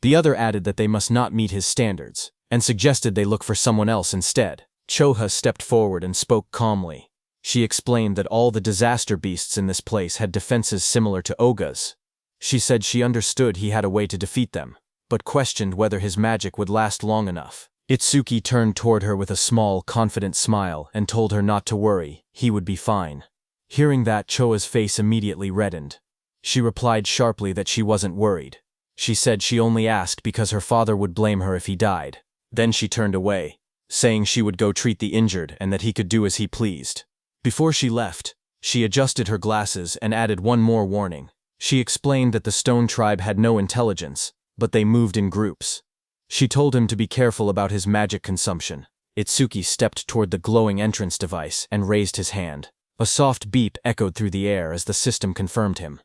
The other added that they must not meet his standards, and suggested they look for someone else instead. Choha stepped forward and spoke calmly. She explained that all the disaster beasts in this place had defenses similar to Oga's. She said she understood he had a way to defeat them, but questioned whether his magic would last long enough. Itsuki turned toward her with a small, confident smile and told her not to worry, he would be fine. Hearing that, Choa's face immediately reddened. She replied sharply that she wasn't worried. She said she only asked because her father would blame her if he died. Then she turned away, saying she would go treat the injured and that he could do as he pleased. Before she left, she adjusted her glasses and added one more warning. She explained that the Stone Tribe had no intelligence, but they moved in groups. She told him to be careful about his magic consumption. Itsuki stepped toward the glowing entrance device and raised his hand. A soft beep echoed through the air as the system confirmed him.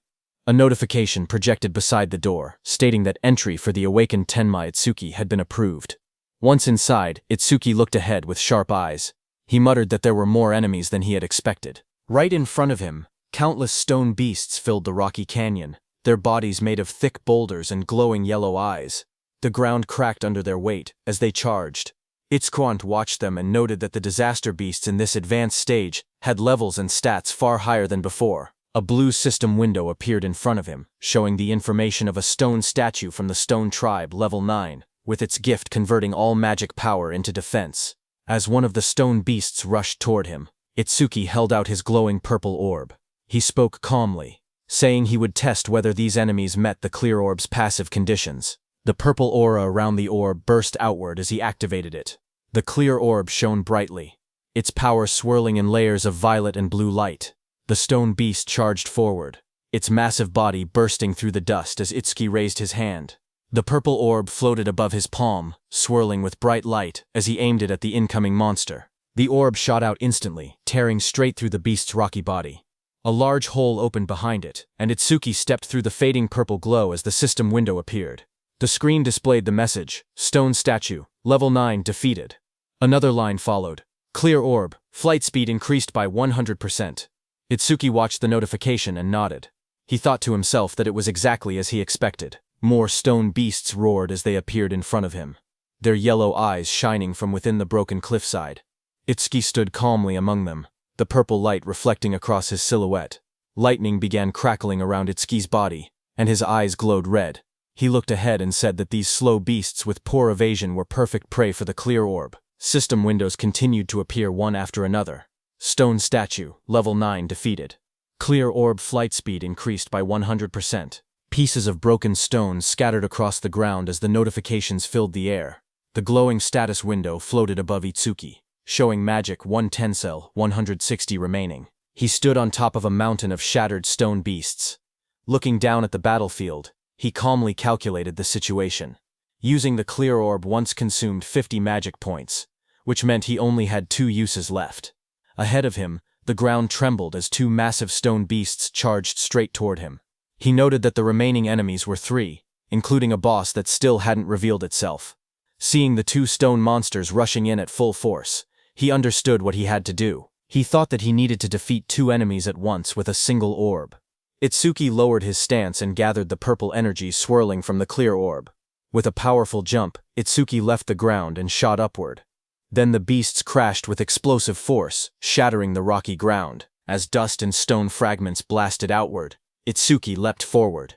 A notification projected beside the door, stating that entry for the awakened Tenma Itsuki had been approved. Once inside, Itsuki looked ahead with sharp eyes. He muttered that there were more enemies than he had expected. Right in front of him, countless stone beasts filled the rocky canyon, their bodies made of thick boulders and glowing yellow eyes. The ground cracked under their weight as they charged. Itzquant watched them and noted that the disaster beasts in this advanced stage had levels and stats far higher than before. A blue system window appeared in front of him, showing the information of a stone statue from the Stone Tribe, level 9, with its gift converting all magic power into defense. As one of the stone beasts rushed toward him, Itsuki held out his glowing purple orb. He spoke calmly, saying he would test whether these enemies met the clear orb's passive conditions. The purple aura around the orb burst outward as he activated it. The clear orb shone brightly, its power swirling in layers of violet and blue light. The stone beast charged forward, its massive body bursting through the dust as Itsuki raised his hand. The purple orb floated above his palm, swirling with bright light as he aimed it at the incoming monster. The orb shot out instantly, tearing straight through the beast's rocky body. A large hole opened behind it, and Itsuki stepped through the fading purple glow as the system window appeared. The screen displayed the message, Stone Statue, Level 9 defeated. Another line followed, Clear Orb, flight speed increased by 100%. Itsuki watched the notification and nodded. He thought to himself that it was exactly as he expected. More stone beasts roared as they appeared in front of him, their yellow eyes shining from within the broken cliffside. Itsuki stood calmly among them, the purple light reflecting across his silhouette. Lightning began crackling around Itsuki's body, and his eyes glowed red. He looked ahead and said that these slow beasts with poor evasion were perfect prey for the clear orb. System windows continued to appear one after another. Stone Statue, Level 9 defeated. Clear orb flight speed increased by 100%. Pieces of broken stone scattered across the ground as the notifications filled the air. The glowing status window floated above Itsuki, showing magic 1 Tencel, 160 remaining. He stood on top of a mountain of shattered stone beasts. Looking down at the battlefield, he calmly calculated the situation. Using the clear orb once consumed 50 magic points, which meant he only had 2 uses left. Ahead of him, the ground trembled as 2 massive stone beasts charged straight toward him. He noted that the remaining enemies were 3, including a boss that still hadn't revealed itself. Seeing the 2 stone monsters rushing in at full force, he understood what he had to do. He thought that he needed to defeat 2 enemies at once with a single orb. Itsuki lowered his stance and gathered the purple energy swirling from the clear orb. With a powerful jump, Itsuki left the ground and shot upward. Then the beasts crashed with explosive force, shattering the rocky ground. As dust and stone fragments blasted outward, Itsuki leapt forward.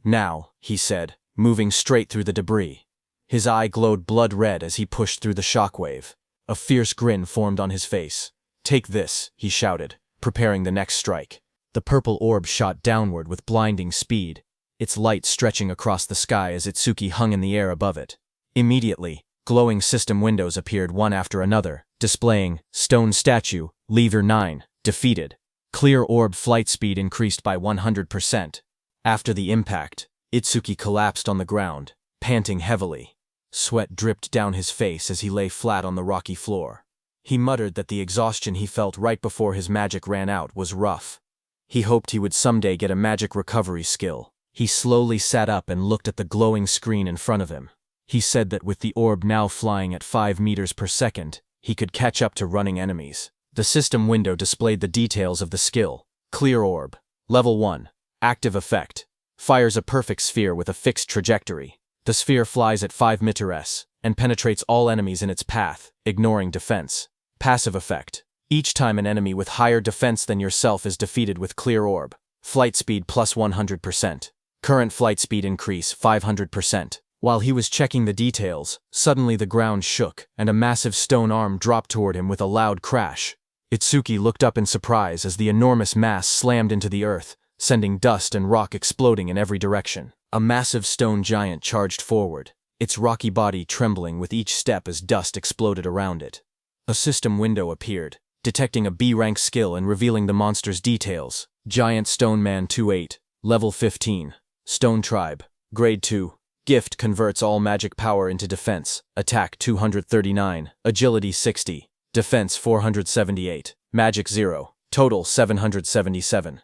Now, he said, moving straight through the debris. His eye glowed blood red as he pushed through the shockwave. A fierce grin formed on his face. Take this, he shouted, preparing the next strike. The purple orb shot downward with blinding speed, its light stretching across the sky as Itsuki hung in the air above it. Immediately, glowing system windows appeared one after another, displaying, Stone Statue, Lever 9, defeated. Clear orb flight speed increased by 100%. After the impact, Itsuki collapsed on the ground, panting heavily. Sweat dripped down his face as he lay flat on the rocky floor. He muttered that the exhaustion he felt right before his magic ran out was rough. He hoped he would someday get a magic recovery skill. He slowly sat up and looked at the glowing screen in front of him. He said that with the orb now flying at 5 meters per second, he could catch up to running enemies. The system window displayed the details of the skill. Clear Orb. Level 1. Active effect. Fires a perfect sphere with a fixed trajectory. The sphere flies at 5 meters and penetrates all enemies in its path, ignoring defense. Passive effect. Each time an enemy with higher defense than yourself is defeated with clear orb. Flight speed plus 100%. Current flight speed increase 500%. While he was checking the details, suddenly the ground shook, and a massive stone arm dropped toward him with a loud crash. Itsuki looked up in surprise as the enormous mass slammed into the earth, sending dust and rock exploding in every direction. A massive stone giant charged forward, its rocky body trembling with each step as dust exploded around it. A system window appeared, detecting a B-rank skill and revealing the monster's details. Giant Stone Man 28, Level 15. Stone Tribe, Grade 2. Gift converts all magic power into defense. Attack 239, Agility 60, Defense 478, Magic 0, Total 777.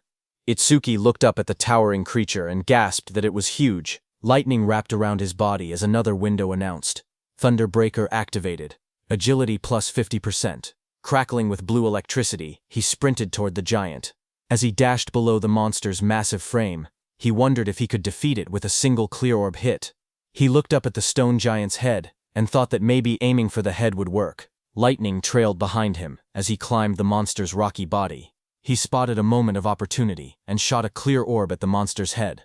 Itsuki looked up at the towering creature and gasped that it was huge. Lightning wrapped around his body as another window announced. Thunderbreaker activated. Agility plus 50%. Crackling with blue electricity, he sprinted toward the giant. As he dashed below the monster's massive frame, he wondered if he could defeat it with a single clear orb hit. He looked up at the stone giant's head and thought that maybe aiming for the head would work. Lightning trailed behind him as he climbed the monster's rocky body. He spotted a moment of opportunity and shot a clear orb at the monster's head.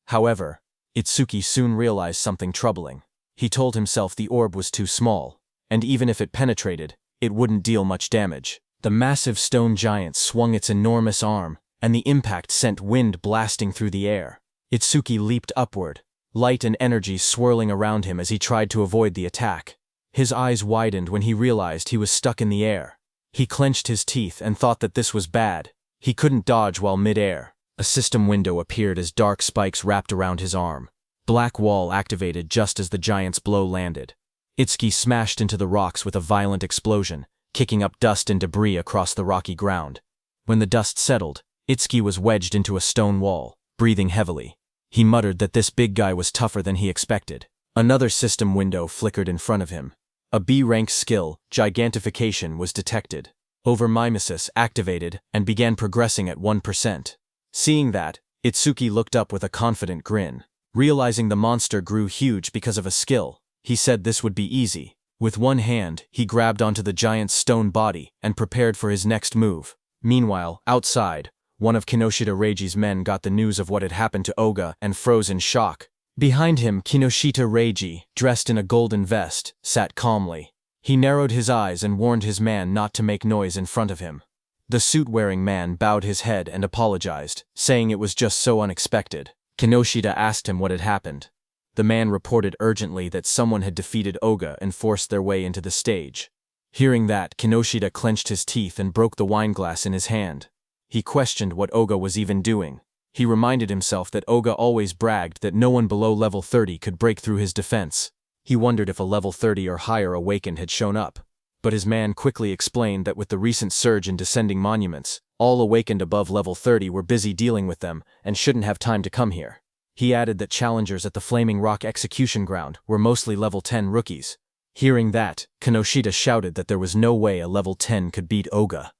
However, Itsuki soon realized something troubling. He told himself the orb was too small, and even if it penetrated, it wouldn't deal much damage. The massive stone giant swung its enormous arm, and the impact sent wind blasting through the air. Itsuki leaped upward, light and energy swirling around him as he tried to avoid the attack. His eyes widened when he realized he was stuck in the air. He clenched his teeth and thought that this was bad. He couldn't dodge while mid-air. A system window appeared as dark spikes wrapped around his arm. Black Wall activated just as the giant's blow landed. Itsuki smashed into the rocks with a violent explosion, kicking up dust and debris across the rocky ground. When the dust settled, Itsuki was wedged into a stone wall, breathing heavily. He muttered that this big guy was tougher than he expected. Another system window flickered in front of him. A B-rank skill, Gigantification, was detected. Overmimesis activated and began progressing at 1%. Seeing that, Itsuki looked up with a confident grin. Realizing the monster grew huge because of a skill, he said this would be easy. With one hand, he grabbed onto the giant's stone body and prepared for his next move. Meanwhile, outside, one of Kinoshita Reiji's men got the news of what had happened to Oga and froze in shock. Behind him, Kinoshita Reiji, dressed in a golden vest, sat calmly. He narrowed his eyes and warned his man not to make noise in front of him. The suit-wearing man bowed his head and apologized, saying it was just so unexpected. Kinoshita asked him what had happened. The man reported urgently that someone had defeated Oga and forced their way into the stage. Hearing that, Kinoshita clenched his teeth and broke the wineglass in his hand. He questioned what Oga was even doing. He reminded himself that Oga always bragged that no one below level 30 could break through his defense. He wondered if a level 30 or higher awakened had shown up. But his man quickly explained that with the recent surge in descending monuments, all awakened above level 30 were busy dealing with them and shouldn't have time to come here. He added that challengers at the Flaming Rock execution ground were mostly level 10 rookies. Hearing that, Kinoshita shouted that there was no way a level 10 could beat Oga.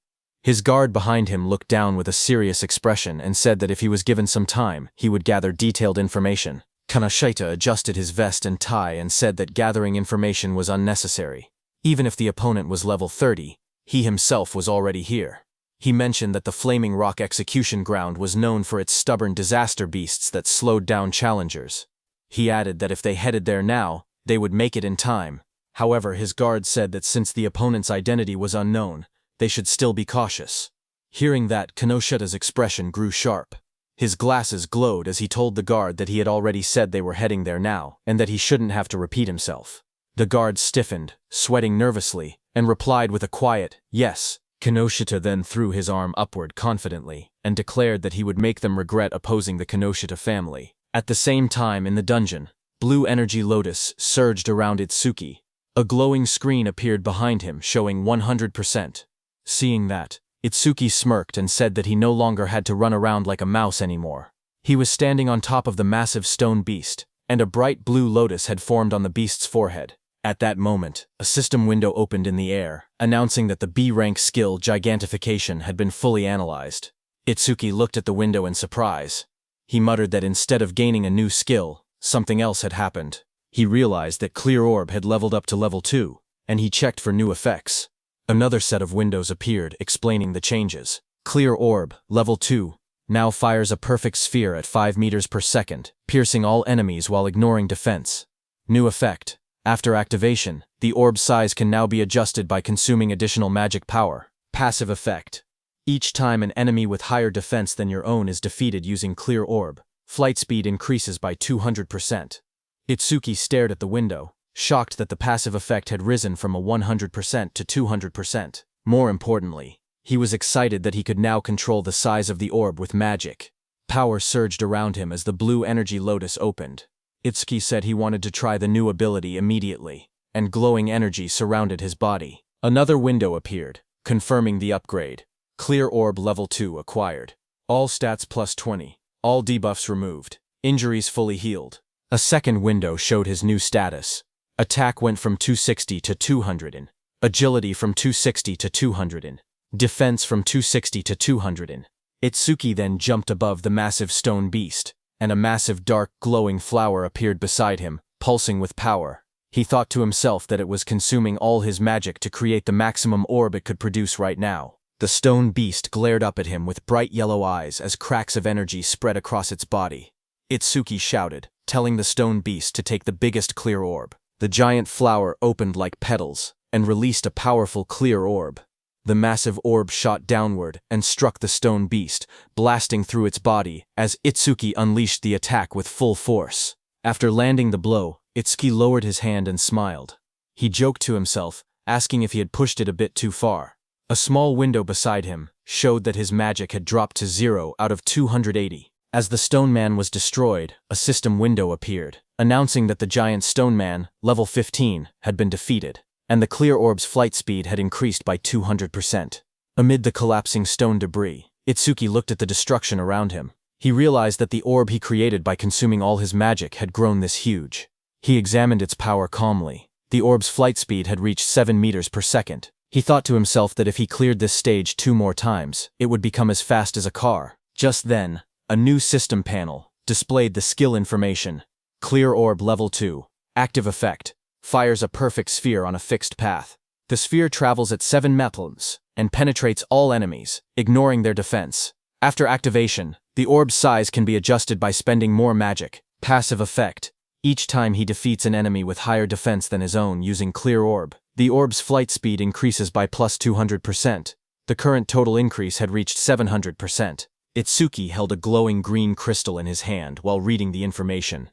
His guard behind him looked down with a serious expression and said that if he was given some time, he would gather detailed information. Kinoshita adjusted his vest and tie and said that gathering information was unnecessary. Even if the opponent was level 30, he himself was already here. He mentioned that the Flaming Rock execution ground was known for its stubborn disaster beasts that slowed down challengers. He added that if they headed there now, they would make it in time. However, his guard said that since the opponent's identity was unknown, they should still be cautious. Hearing that, Kinoshita's expression grew sharp. His glasses glowed as he told the guard that he had already said they were heading there now, and that he shouldn't have to repeat himself. The guard stiffened, sweating nervously, and replied with a quiet, "Yes." Kinoshita then threw his arm upward confidently, and declared that he would make them regret opposing the Kinoshita family. At the same time in the dungeon, blue energy lotus surged around Itsuki. A glowing screen appeared behind him showing 100%. Seeing that, Itsuki smirked and said that he no longer had to run around like a mouse anymore. He was standing on top of the massive stone beast, and a bright blue lotus had formed on the beast's forehead. At that moment, a system window opened in the air, announcing that the B-rank skill Gigantification had been fully analyzed. Itsuki looked at the window in surprise. He muttered that instead of gaining a new skill, something else had happened. He realized that Clear Orb had leveled up to level 2, and he checked for new effects. Another set of windows appeared, explaining the changes. Clear orb, level 2, now fires a perfect sphere at 5 meters per second, piercing all enemies while ignoring defense. New effect. After activation, the orb's size can now be adjusted by consuming additional magic power. Passive effect. Each time an enemy with higher defense than your own is defeated using Clear Orb, flight speed increases by 200%. Itsuki stared at the window, shocked that the passive effect had risen from a 100% to 200%. More importantly, he was excited that he could now control the size of the orb with magic. Power surged around him as the blue energy lotus opened. Itsuki said he wanted to try the new ability immediately, and glowing energy surrounded his body. Another window appeared, confirming the upgrade. Clear Orb Level 2 acquired. All stats plus 20. All debuffs removed. Injuries fully healed. A second window showed his new status. Attack went from 260 to 200 in. Agility from 260 to 200 in. Defense from 260 to 200 in. Itsuki then jumped above the massive stone beast, and a massive dark glowing flower appeared beside him, pulsing with power. He thought to himself that it was consuming all his magic to create the maximum orb it could produce right now. The stone beast glared up at him with bright yellow eyes as cracks of energy spread across its body. Itsuki shouted, telling the stone beast to take the biggest clear orb. The giant flower opened like petals, and released a powerful clear orb. The massive orb shot downward and struck the stone beast, blasting through its body as Itsuki unleashed the attack with full force. After landing the blow, Itsuki lowered his hand and smiled. He joked to himself, asking if he had pushed it a bit too far. A small window beside him showed that his magic had dropped to 0 out of 280. As the stone man was destroyed, a system window appeared, announcing that the giant stone man, level 15, had been defeated, and the clear orb's flight speed had increased by 200%. Amid the collapsing stone debris, Itsuki looked at the destruction around him. He realized that the orb he created by consuming all his magic had grown this huge. He examined its power calmly. The orb's flight speed had reached 7 meters per second. He thought to himself that if he cleared this stage 2 more times, it would become as fast as a car. Just then, a new system panel displayed the skill information. Clear Orb Level 2. Active effect. Fires a perfect sphere on a fixed path. The sphere travels at 7 meters and penetrates all enemies, ignoring their defense. After activation, the orb's size can be adjusted by spending more magic. Passive effect. Each time he defeats an enemy with higher defense than his own using Clear Orb, the orb's flight speed increases by plus 200%. The current total increase had reached 700%. Itsuki held a glowing green crystal in his hand while reading the information.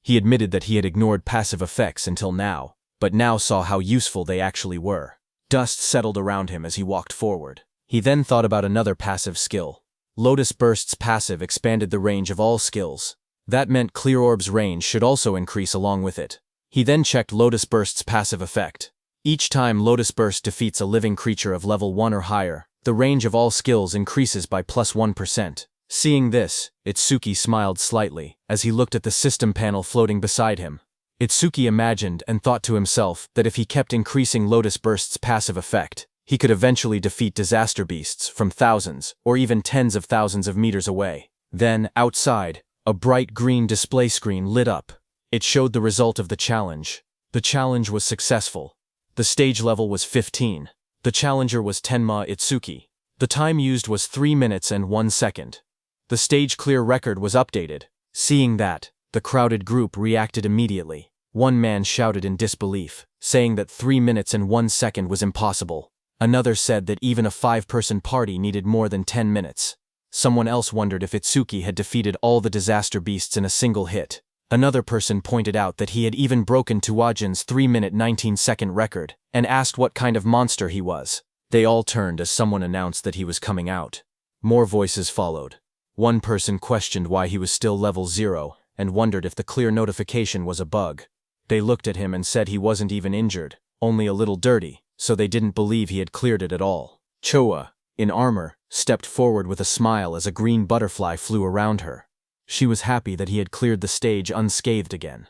He admitted that he had ignored passive effects until now, but now saw how useful they actually were. Dust settled around him as he walked forward. He then thought about another passive skill. Lotus Burst's passive expanded the range of all skills. That meant Clear Orb's range should also increase along with it. He then checked Lotus Burst's passive effect. Each time Lotus Burst defeats a living creature of level 1 or higher, the range of all skills increases by plus 1%. Seeing this, Itsuki smiled slightly as he looked at the system panel floating beside him. Itsuki imagined and thought to himself that if he kept increasing Lotus Burst's passive effect, he could eventually defeat disaster beasts from thousands or even tens of thousands of meters away. Then, outside, a bright green display screen lit up. It showed the result of the challenge. The challenge was successful. The stage level was 15. The challenger was Tenma Itsuki. The time used was 3 minutes and 1 second. The stage clear record was updated. Seeing that, the crowded group reacted immediately. One man shouted in disbelief, saying that 3 minutes and 1 second was impossible. Another said that even a 5-person party needed more than 10 minutes. Someone else wondered if Itsuki had defeated all the disaster beasts in a single hit. Another person pointed out that he had even broken Tuajin's 3-minute 19-second record, and asked what kind of monster he was. They all turned as someone announced that he was coming out. More voices followed. One person questioned why he was still level 0, and wondered if the clear notification was a bug. They looked at him and said he wasn't even injured, only a little dirty, so they didn't believe he had cleared it at all. Choa, in armor, stepped forward with a smile as a green butterfly flew around her. She was happy that he had cleared the stage unscathed again.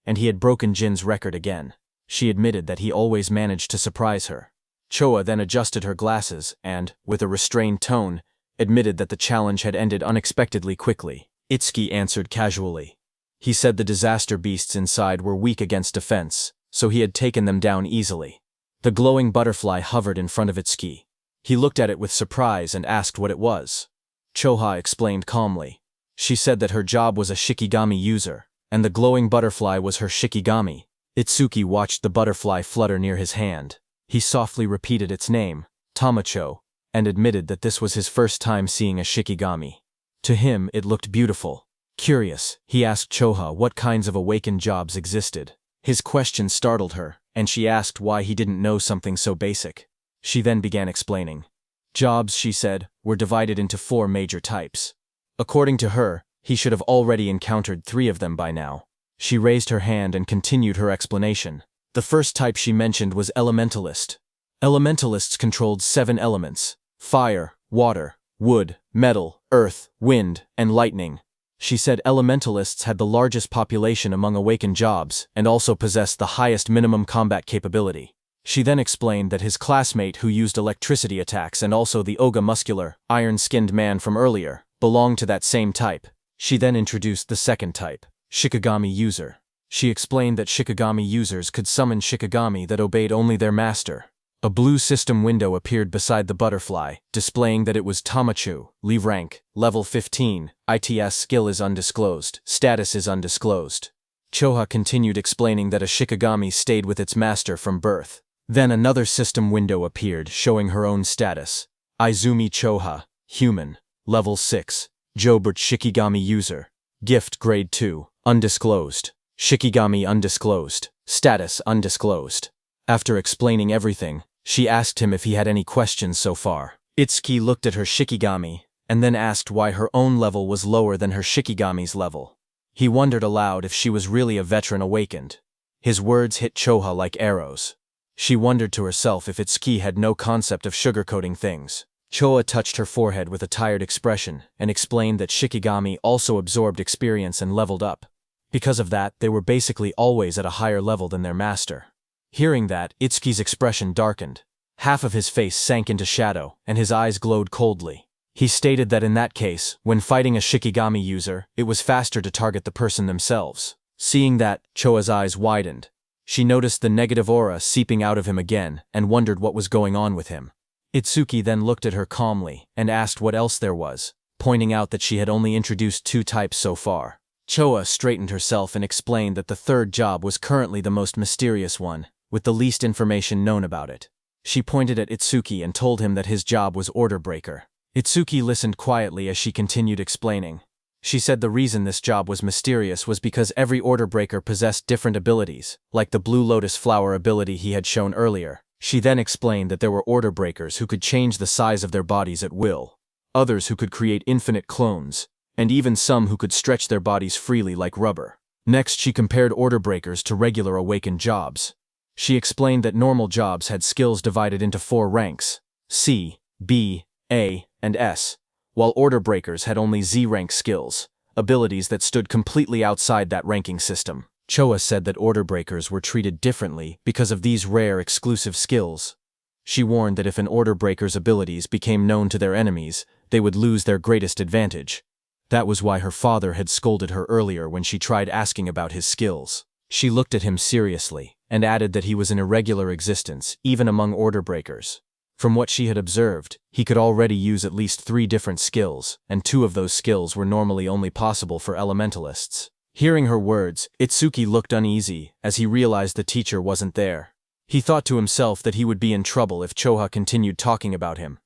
And he had broken Jin's record again. She admitted that he always managed to surprise her. Choa then adjusted her glasses and, with a restrained tone, admitted that the challenge had ended unexpectedly quickly. Itsuki answered casually. He said the disaster beasts inside were weak against defense, so he had taken them down easily. The glowing butterfly hovered in front of Itsuki. He looked at it with surprise and asked what it was. Choha explained calmly. She said that her job was a Shikigami user, and the glowing butterfly was her Shikigami. Itsuki watched the butterfly flutter near his hand. He softly repeated its name, Tamacho, and admitted that this was his first time seeing a Shikigami. To him, it looked beautiful. Curious, he asked Choha what kinds of awakened jobs existed. His question startled her, and she asked why he didn't know something so basic. She then began explaining. Jobs, she said, were divided into 4 major types. According to her, he should have already encountered 3 of them by now. She raised her hand and continued her explanation. The first type she mentioned was elementalist. Elementalists controlled 7 elements: fire, water, wood, metal, earth, wind, and lightning. She said elementalists had the largest population among awakened jobs and also possessed the highest minimum combat capability. She then explained that his classmate who used electricity attacks and also the Oga muscular, iron-skinned man from earlier, belonged to that same type. She then introduced the second type, Shikigami user. She explained that Shikigami users could summon Shikigami that obeyed only their master. A blue system window appeared beside the butterfly, displaying that it was Tamachu, Li rank, level 15, ITS skill is undisclosed, status is undisclosed. Choha continued explaining that a Shikigami stayed with its master from birth. Then another system window appeared showing her own status. Izumi Choha, human, level 6, Jobert Shikigami user, gift grade 2, undisclosed, Shikigami undisclosed, status undisclosed. After explaining everything, she asked him if he had any questions so far. Itsuki looked at her Shikigami, and then asked why her own level was lower than her Shikigami's level. He wondered aloud if she was really a veteran awakened. His words hit Choha like arrows. She wondered to herself if Itsuki had no concept of sugarcoating things. Choha touched her forehead with a tired expression and explained that Shikigami also absorbed experience and leveled up. Because of that, they were basically always at a higher level than their master. Hearing that, Itsuki's expression darkened. Half of his face sank into shadow, and his eyes glowed coldly. He stated that in that case, when fighting a Shikigami user, it was faster to target the person themselves. Seeing that, Choa's eyes widened. She noticed the negative aura seeping out of him again and wondered what was going on with him. Itsuki then looked at her calmly and asked what else there was, pointing out that she had only introduced 2 types so far. Choa straightened herself and explained that the third job was currently the most mysterious one, with the least information known about it. She pointed at Itsuki and told him that his job was order breaker. Itsuki listened quietly as she continued explaining. She said the reason this job was mysterious was because every order breaker possessed different abilities, like the blue lotus flower ability he had shown earlier. She then explained that there were order breakers who could change the size of their bodies at will, others who could create infinite clones, and even some who could stretch their bodies freely like rubber. Next, she compared order breakers to regular awakened jobs. She explained that normal jobs had skills divided into 4 ranks, C, B, A, and S, while order breakers had only Z rank skills, abilities that stood completely outside that ranking system. Choa said that order breakers were treated differently because of these rare exclusive skills. She warned that if an order breaker's abilities became known to their enemies, they would lose their greatest advantage. That was why her father had scolded her earlier when she tried asking about his skills. She looked at him seriously and added that he was an irregular existence, even among order breakers. From what she had observed, he could already use at least 3 different skills, and 2 of those skills were normally only possible for elementalists. Hearing her words, Itsuki looked uneasy as he realized the teacher wasn't there. He thought to himself that he would be in trouble if Choha continued talking about him.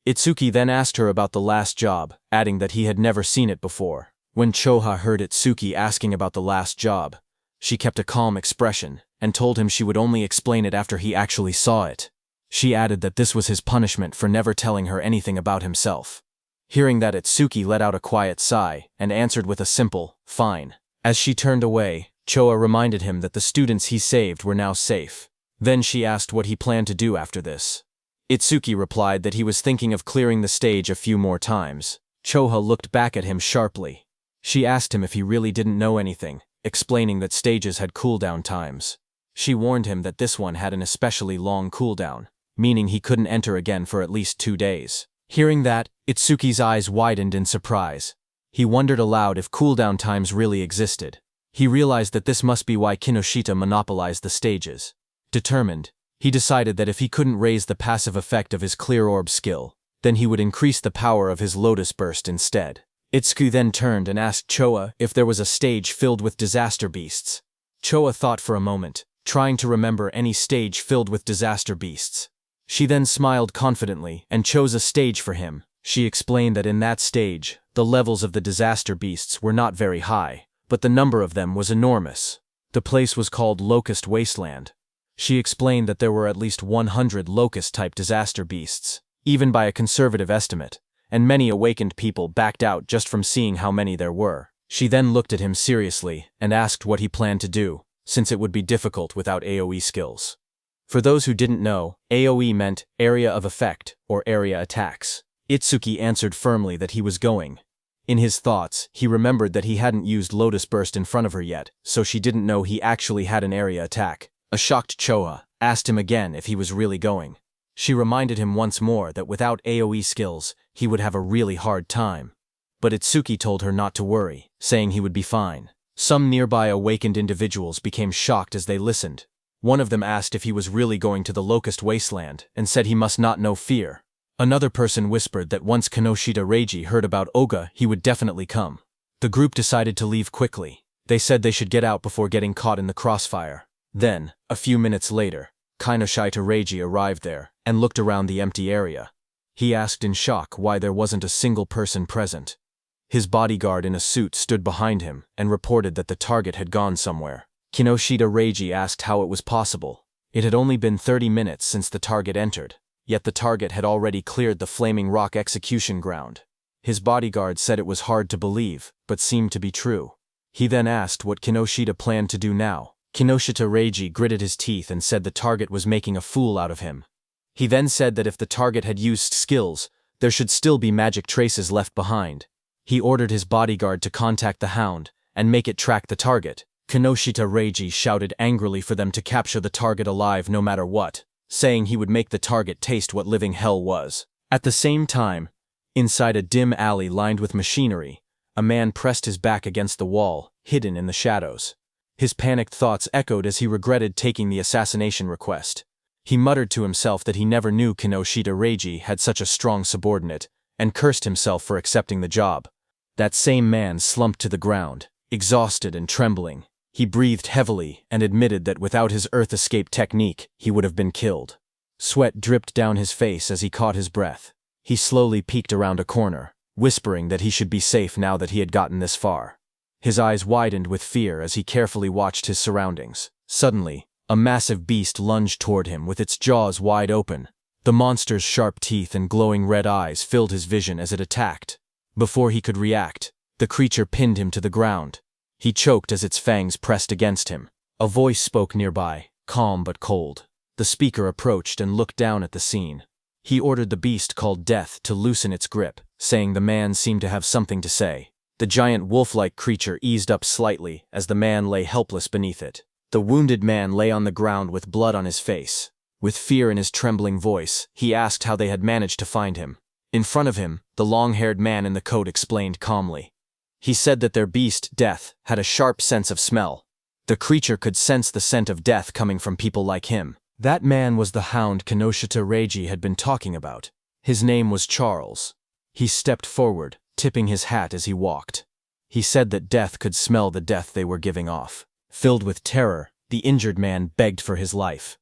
Itsuki then asked her about the last job, adding that he had never seen it before. When Choha heard Itsuki asking about the last job, she kept a calm expression and told him she would only explain it after he actually saw it. She added that this was his punishment for never telling her anything about himself. Hearing that, Itsuki let out a quiet sigh and answered with a simple, "Fine." As she turned away, Choa reminded him that the students he saved were now safe. Then she asked what he planned to do after this. Itsuki replied that he was thinking of clearing the stage a few more times. Choha looked back at him sharply. She asked him if he really didn't know anything, explaining that stages had cooldown times. She warned him that this one had an especially long cooldown, meaning he couldn't enter again for at least 2 days. Hearing that, Itsuki's eyes widened in surprise. He wondered aloud if cooldown times really existed. He realized that this must be why Kinoshita monopolized the stages. Determined, He decided that if he couldn't raise the passive effect of his clear orb skill, then he would increase the power of his lotus burst instead. Itsuki then turned and asked Choa if there was a stage filled with disaster beasts. Choa thought for a moment, trying to remember any stage filled with disaster beasts. She then smiled confidently and chose a stage for him. She explained that in that stage, the levels of the disaster beasts were not very high, but the number of them was enormous. The place was called Locust Wasteland. She explained that there were at least 100 locust-type disaster beasts, even by a conservative estimate, and many awakened people backed out just from seeing how many there were. She then looked at him seriously and asked what he planned to do, since it would be difficult without AoE skills. For those who didn't know, AoE meant area of effect or area attacks. Itsuki answered firmly that he was going. In his thoughts, he remembered that he hadn't used Lotus Burst in front of her yet, so she didn't know he actually had an area attack. A shocked Choa asked him again if he was really going. She reminded him once more that without AoE skills, he would have a really hard time. But Itsuki told her not to worry, saying he would be fine. Some nearby awakened individuals became shocked as they listened. One of them asked if he was really going to the Locust Wasteland and said he must not know fear. Another person whispered that once Kinoshita Reiji heard about Oga, he would definitely come. The group decided to leave quickly. They said they should get out before getting caught in the crossfire. Then, a few minutes later, Kinoshita Reiji arrived there and looked around the empty area. He asked in shock why there wasn't a single person present. His bodyguard in a suit stood behind him and reported that the target had gone somewhere. Kinoshita Reiji asked how it was possible. It had only been 30 minutes since the target entered, yet the target had already cleared the Flaming Rock execution ground. His bodyguard said it was hard to believe, but seemed to be true. He then asked what Kinoshita planned to do now. Kinoshita Reiji gritted his teeth and said the target was making a fool out of him. He then said that if the target had used skills, there should still be magic traces left behind. He ordered his bodyguard to contact the Hound and make it track the target. Kinoshita Reiji shouted angrily for them to capture the target alive no matter what, saying he would make the target taste what living hell was. At the same time, inside a dim alley lined with machinery, a man pressed his back against the wall, hidden in the shadows. His panicked thoughts echoed as he regretted taking the assassination request. He muttered to himself that he never knew Kinoshita Reiji had such a strong subordinate, and cursed himself for accepting the job. That same man slumped to the ground, exhausted and trembling. He breathed heavily and admitted that without his earth escape technique, he would have been killed. Sweat dripped down his face as he caught his breath. He slowly peeked around a corner, whispering that he should be safe now that he had gotten this far. His eyes widened with fear as he carefully watched his surroundings. Suddenly, a massive beast lunged toward him with its jaws wide open. The monster's sharp teeth and glowing red eyes filled his vision as it attacked. Before he could react, the creature pinned him to the ground. He choked as its fangs pressed against him. A voice spoke nearby, calm but cold. The speaker approached and looked down at the scene. He ordered the beast called Death to loosen its grip, saying the man seemed to have something to say. The giant wolf-like creature eased up slightly as the man lay helpless beneath it. The wounded man lay on the ground with blood on his face. With fear in his trembling voice, he asked how they had managed to find him. In front of him, the long-haired man in the coat explained calmly. He said that their beast, Death, had a sharp sense of smell. The creature could sense the scent of death coming from people like him. That man was the Hound Kinoshita Reiji had been talking about. His name was Charles. He stepped forward, tipping his hat as he walked. He said that Death could smell the death they were giving off. Filled with terror, the injured man begged for his life.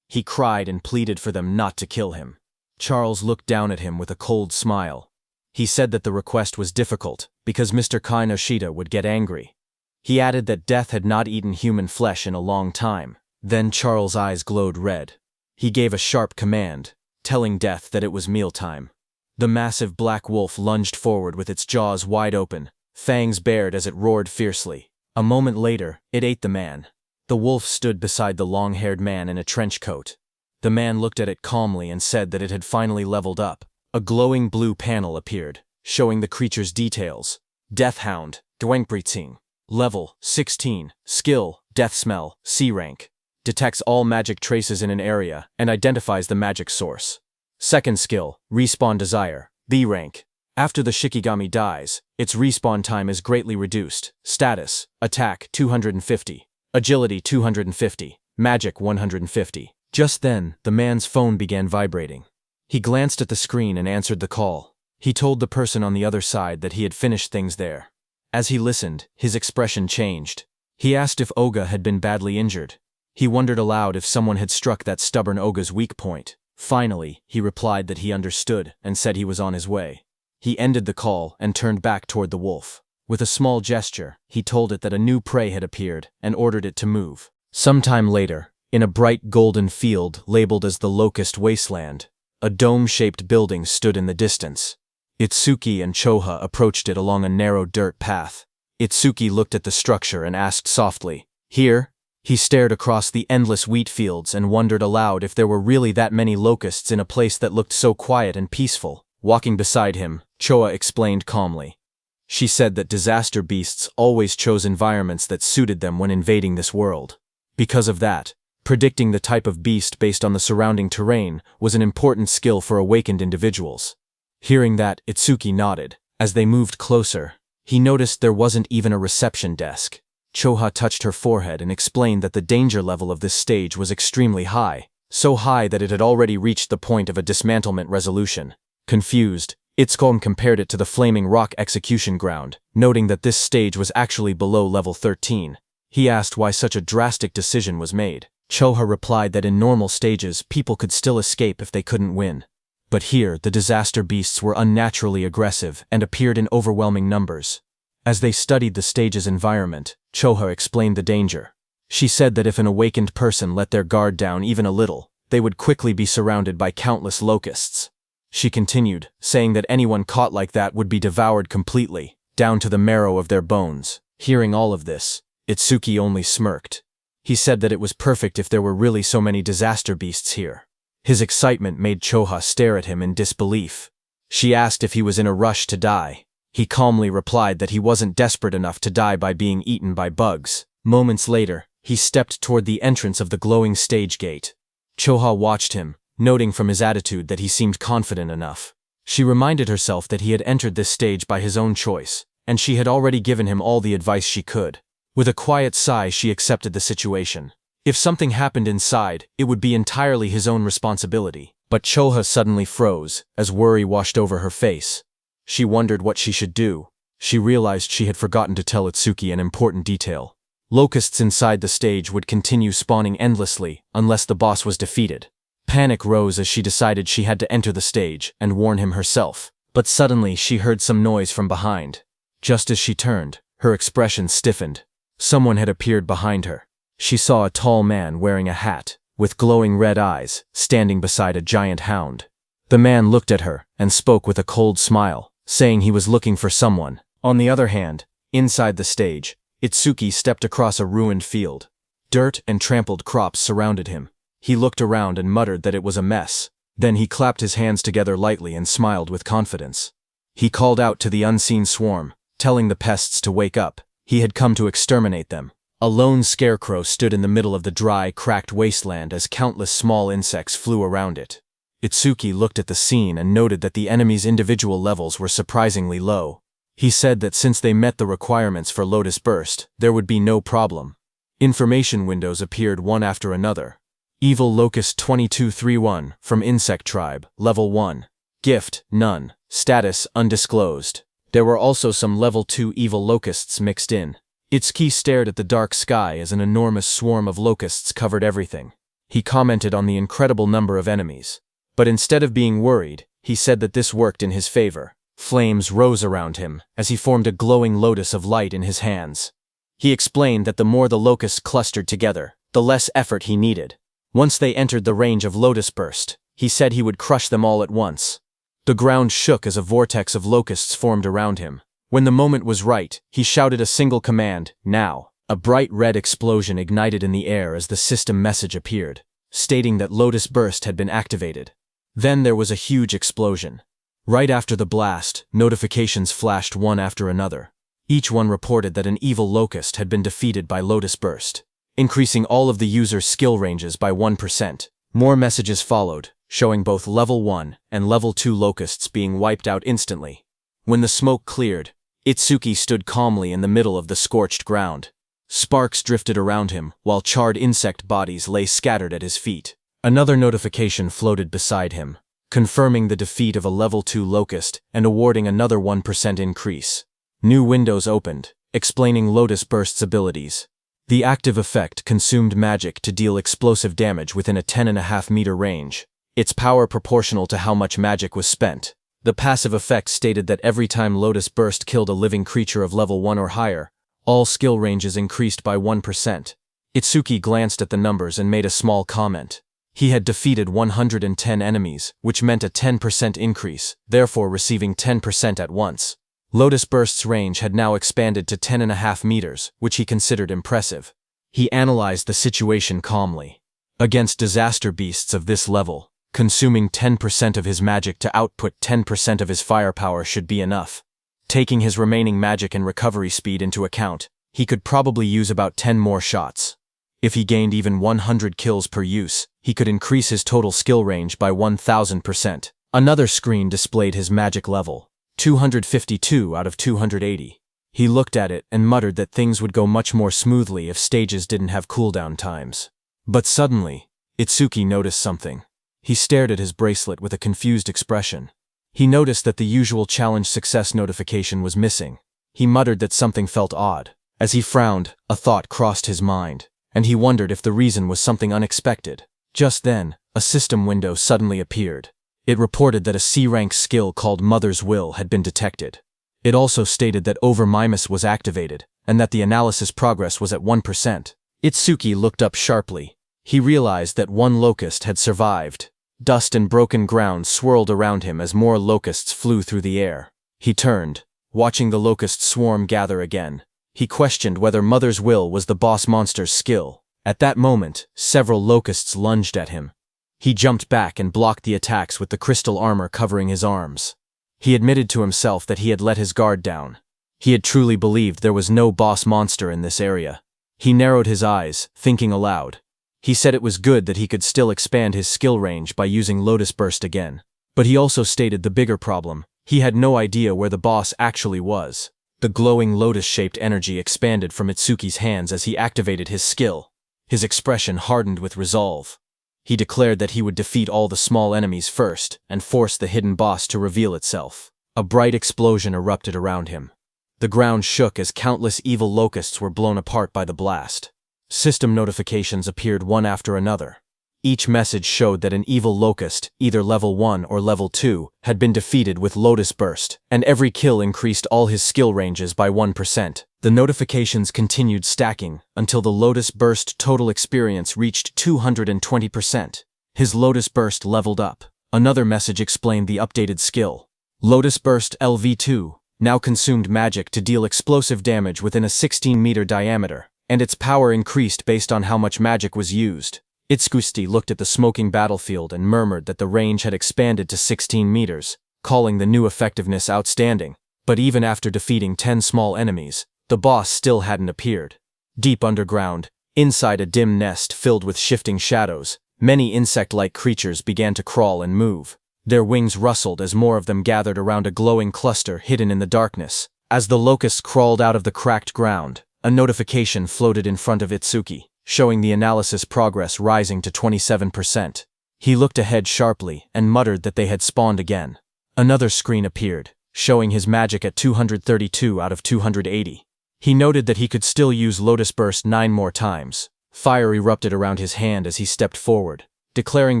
He cried and pleaded for them not to kill him. Charles looked down at him with a cold smile. He said that the request was difficult, because Mr. Kinoshita would get angry. He added that Death had not eaten human flesh in a long time. Then Charles' eyes glowed red. He gave a sharp command, telling Death that it was mealtime. The massive black wolf lunged forward with its jaws wide open, fangs bared as it roared fiercely. A moment later, it ate the man. The wolf stood beside the long-haired man in a trench coat. The man looked at it calmly and said that it had finally leveled up. A glowing blue panel appeared, showing the creature's details. Death Hound, Dwangpriting. Level, 16. Skill, Death Smell, C rank. Detects all magic traces in an area and identifies the magic source. Second skill, Respawn Desire, B rank. After the Shikigami dies, its respawn time is greatly reduced. Status, Attack 250, Agility 250, Magic 150. Just then, the man's phone began vibrating. He glanced at the screen and answered the call. He told the person on the other side that he had finished things there. As he listened, his expression changed. He asked if Oga had been badly injured. He wondered aloud if someone had struck that stubborn Oga's weak point. Finally, he replied that he understood and said he was on his way. He ended the call and turned back toward the wolf. With a small gesture, he told it that a new prey had appeared and ordered it to move. Sometime later, in a bright golden field labeled as the Locust Wasteland, a dome-shaped building stood in the distance. Itsuki and Choha approached it along a narrow dirt path. Itsuki looked at the structure and asked softly, "Here?" He stared across the endless wheat fields and wondered aloud if there were really that many locusts in a place that looked so quiet and peaceful. Walking beside him, Choa explained calmly. She said that disaster beasts always chose environments that suited them when invading this world. Because of that, predicting the type of beast based on the surrounding terrain was an important skill for awakened individuals. Hearing that, Itsuki nodded. As they moved closer, he noticed there wasn't even a reception desk. Choha touched her forehead and explained that the danger level of this stage was extremely high, so high that it had already reached the point of a dismantlement resolution. Confused, Itsuki compared it to the Flaming Rock execution ground, noting that this stage was actually below level 13. He asked why such a drastic decision was made. Choha replied that in normal stages, people could still escape if they couldn't win. But here, the disaster beasts were unnaturally aggressive and appeared in overwhelming numbers. As they studied the stage's environment, Choha explained the danger. She said that if an awakened person let their guard down even a little, they would quickly be surrounded by countless locusts. She continued, saying that anyone caught like that would be devoured completely, down to the marrow of their bones. Hearing all of this, Itsuki only smirked. He said that it was perfect if there were really so many disaster beasts here. His excitement made Choha stare at him in disbelief. She asked if he was in a rush to die. He calmly replied that he wasn't desperate enough to die by being eaten by bugs. Moments later, he stepped toward the entrance of the glowing stage gate. Choha watched him, noting from his attitude that he seemed confident enough. She reminded herself that he had entered this stage by his own choice, and she had already given him all the advice she could. With a quiet sigh, she accepted the situation. If something happened inside, it would be entirely his own responsibility. But Choha suddenly froze, as worry washed over her face. She wondered what she should do. She realized she had forgotten to tell Itsuki an important detail. Locusts inside the stage would continue spawning endlessly unless the boss was defeated. Panic rose as she decided she had to enter the stage and warn him herself. But suddenly she heard some noise from behind. Just as she turned, her expression stiffened. Someone had appeared behind her. She saw a tall man wearing a hat, with glowing red eyes, standing beside a giant hound. The man looked at her and spoke with a cold smile, saying he was looking for someone. On the other hand, inside the stage, Itsuki stepped across a ruined field. Dirt and trampled crops surrounded him. He looked around and muttered that it was a mess. Then he clapped his hands together lightly and smiled with confidence. He called out to the unseen swarm, telling the pests to wake up. He had come to exterminate them. A lone scarecrow stood in the middle of the dry, cracked wasteland as countless small insects flew around it. Itsuki looked at the scene and noted that the enemy's individual levels were surprisingly low. He said that since they met the requirements for Lotus Burst, there would be no problem. Information windows appeared one after another. Evil Locust 2231, from Insect Tribe, Level 1. Gift, none. Status, undisclosed. There were also some Level 2 evil locusts mixed in. Itsuki stared at the dark sky as an enormous swarm of locusts covered everything. He commented on the incredible number of enemies. But instead of being worried, he said that this worked in his favor. Flames rose around him as he formed a glowing lotus of light in his hands. He explained that the more the locusts clustered together, the less effort he needed. Once they entered the range of Lotus Burst, he said he would crush them all at once. The ground shook as a vortex of locusts formed around him. When the moment was right, he shouted a single command, "Now." A bright red explosion ignited in the air as the system message appeared, stating that Lotus Burst had been activated. Then there was a huge explosion. Right after the blast, notifications flashed one after another. Each one reported that an evil locust had been defeated by Lotus Burst, increasing all of the user's skill ranges by 1%. More messages followed, showing both Level 1 and Level 2 locusts being wiped out instantly. When the smoke cleared, Itsuki stood calmly in the middle of the scorched ground. Sparks drifted around him, while charred insect bodies lay scattered at his feet. Another notification floated beside him, confirming the defeat of a level 2 Locust and awarding another 1% increase. New windows opened, explaining Lotus Burst's abilities. The active effect consumed magic to deal explosive damage within a 10.5-meter range, its power proportional to how much magic was spent. The passive effect stated that every time Lotus Burst killed a living creature of level 1 or higher, all skill ranges increased by 1%. Itsuki glanced at the numbers and made a small comment. He had defeated 110 enemies, which meant a 10% increase, therefore receiving 10% at once. Lotus Burst's range had now expanded to 10.5 meters, which he considered impressive. He analyzed the situation calmly. Against disaster beasts of this level, consuming 10% of his magic to output 10% of his firepower should be enough. Taking his remaining magic and recovery speed into account, he could probably use about 10 more shots. If he gained even 100 kills per use, he could increase his total skill range by 1000%. Another screen displayed his magic level, 252 out of 280. He looked at it and muttered that things would go much more smoothly if stages didn't have cooldown times. But suddenly, Itsuki noticed something. He stared at his bracelet with a confused expression. He noticed that the usual challenge success notification was missing. He muttered that something felt odd. As he frowned, a thought crossed his mind, and he wondered if the reason was something unexpected. Just then, a system window suddenly appeared. It reported that a C-rank skill called Mother's Will had been detected. It also stated that Over-Mimus was activated, and that the analysis progress was at 1%. Itsuki looked up sharply. He realized that one locust had survived. Dust and broken ground swirled around him as more locusts flew through the air. He turned, watching the locust swarm gather again. He questioned whether Mother's Will was the boss monster's skill. At that moment, several locusts lunged at him. He jumped back and blocked the attacks with the crystal armor covering his arms. He admitted to himself that he had let his guard down. He had truly believed there was no boss monster in this area. He narrowed his eyes, thinking aloud. He said it was good that he could still expand his skill range by using Lotus Burst again. But he also stated the bigger problem. He had no idea where the boss actually was. The glowing lotus-shaped energy expanded from Itsuki's hands as he activated his skill. His expression hardened with resolve. He declared that he would defeat all the small enemies first and force the hidden boss to reveal itself. A bright explosion erupted around him. The ground shook as countless evil locusts were blown apart by the blast. System notifications appeared one after another. Each message showed that an evil locust, either level 1 or level 2, had been defeated with Lotus Burst, and every kill increased all his skill ranges by 1%. The notifications continued stacking until the Lotus Burst total experience reached 220%. His Lotus Burst leveled up. Another message explained the updated skill. Lotus Burst LV2 now consumed magic to deal explosive damage within a 16-meter diameter, and its power increased based on how much magic was used. Itsuki looked at the smoking battlefield and murmured that the range had expanded to 16 meters, calling the new effectiveness outstanding. But even after defeating 10 small enemies, the boss still hadn't appeared. Deep underground, inside a dim nest filled with shifting shadows, many insect-like creatures began to crawl and move. Their wings rustled as more of them gathered around a glowing cluster hidden in the darkness. As the locusts crawled out of the cracked ground, a notification floated in front of Itsuki, showing the analysis progress rising to 27%. He looked ahead sharply and muttered that they had spawned again. Another screen appeared, showing his magic at 232 out of 280. He noted that he could still use Lotus Burst 9 more times. Fire erupted around his hand as he stepped forward, declaring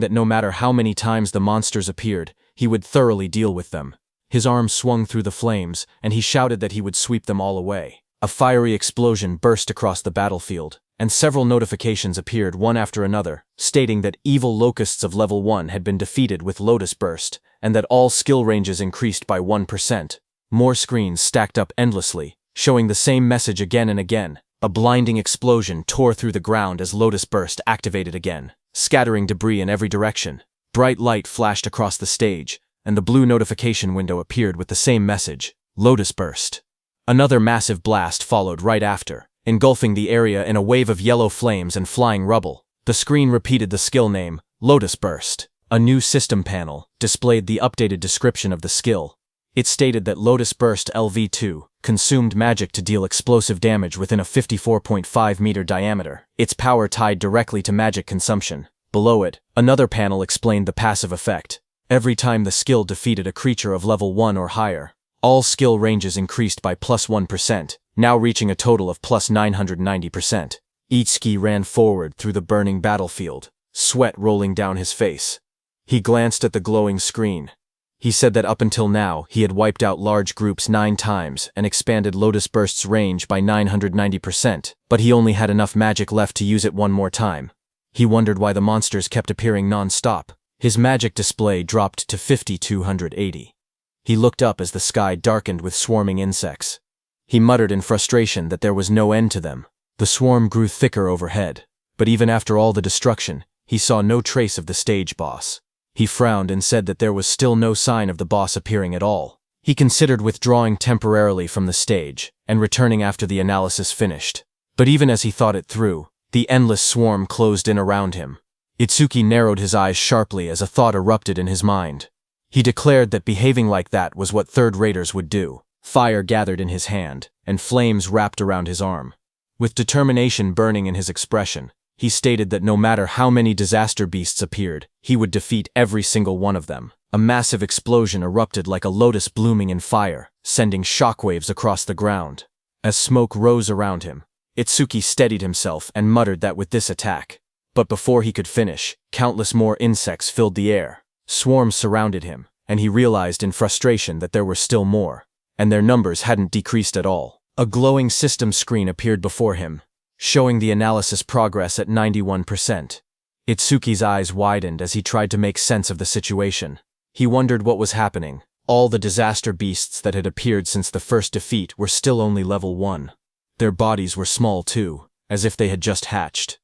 that no matter how many times the monsters appeared, he would thoroughly deal with them. His arm swung through the flames, and he shouted that he would sweep them all away. A fiery explosion burst across the battlefield, and several notifications appeared one after another, stating that evil locusts of level 1 had been defeated with Lotus Burst, and that all skill ranges increased by 1%. More screens stacked up endlessly, showing the same message again and again. A blinding explosion tore through the ground as Lotus Burst activated again, scattering debris in every direction. Bright light flashed across the stage, and the blue notification window appeared with the same message, Lotus Burst. Another massive blast followed right after, engulfing the area in a wave of yellow flames and flying rubble. The screen repeated the skill name, Lotus Burst. A new system panel displayed the updated description of the skill. It stated that Lotus Burst LV2 consumed magic to deal explosive damage within a 54.5-meter diameter, its power tied directly to magic consumption. Below it, another panel explained the passive effect. Every time the skill defeated a creature of level 1 or higher, all skill ranges increased by plus 1%, now reaching a total of plus 990%. Itsuki ran forward through the burning battlefield, sweat rolling down his face. He glanced at the glowing screen. He said that up until now, he had wiped out large groups 9 times and expanded Lotus Burst's range by 990%, but he only had enough magic left to use it one more time. He wondered why the monsters kept appearing non-stop. His magic display dropped to 5280. He looked up as the sky darkened with swarming insects. He muttered in frustration that there was no end to them. The swarm grew thicker overhead, but even after all the destruction, he saw no trace of the stage boss. He frowned and said that there was still no sign of the boss appearing at all. He considered withdrawing temporarily from the stage and returning after the analysis finished. But even as he thought it through, the endless swarm closed in around him. Itsuki narrowed his eyes sharply as a thought erupted in his mind. He declared that behaving like that was what third raters would do. Fire gathered in his hand, and flames wrapped around his arm. With determination burning in his expression, he stated that no matter how many disaster beasts appeared, he would defeat every single one of them. A massive explosion erupted like a lotus blooming in fire, sending shockwaves across the ground. As smoke rose around him, Itsuki steadied himself and muttered that with this attack. But before he could finish, countless more insects filled the air. Swarms surrounded him, and he realized in frustration that there were still more, and their numbers hadn't decreased at all. A glowing system screen appeared before him, showing the analysis progress at 91%. Itsuki's eyes widened as he tried to make sense of the situation. He wondered what was happening. All the disaster beasts that had appeared since the first defeat were still only level 1. Their bodies were small too, as if they had just hatched.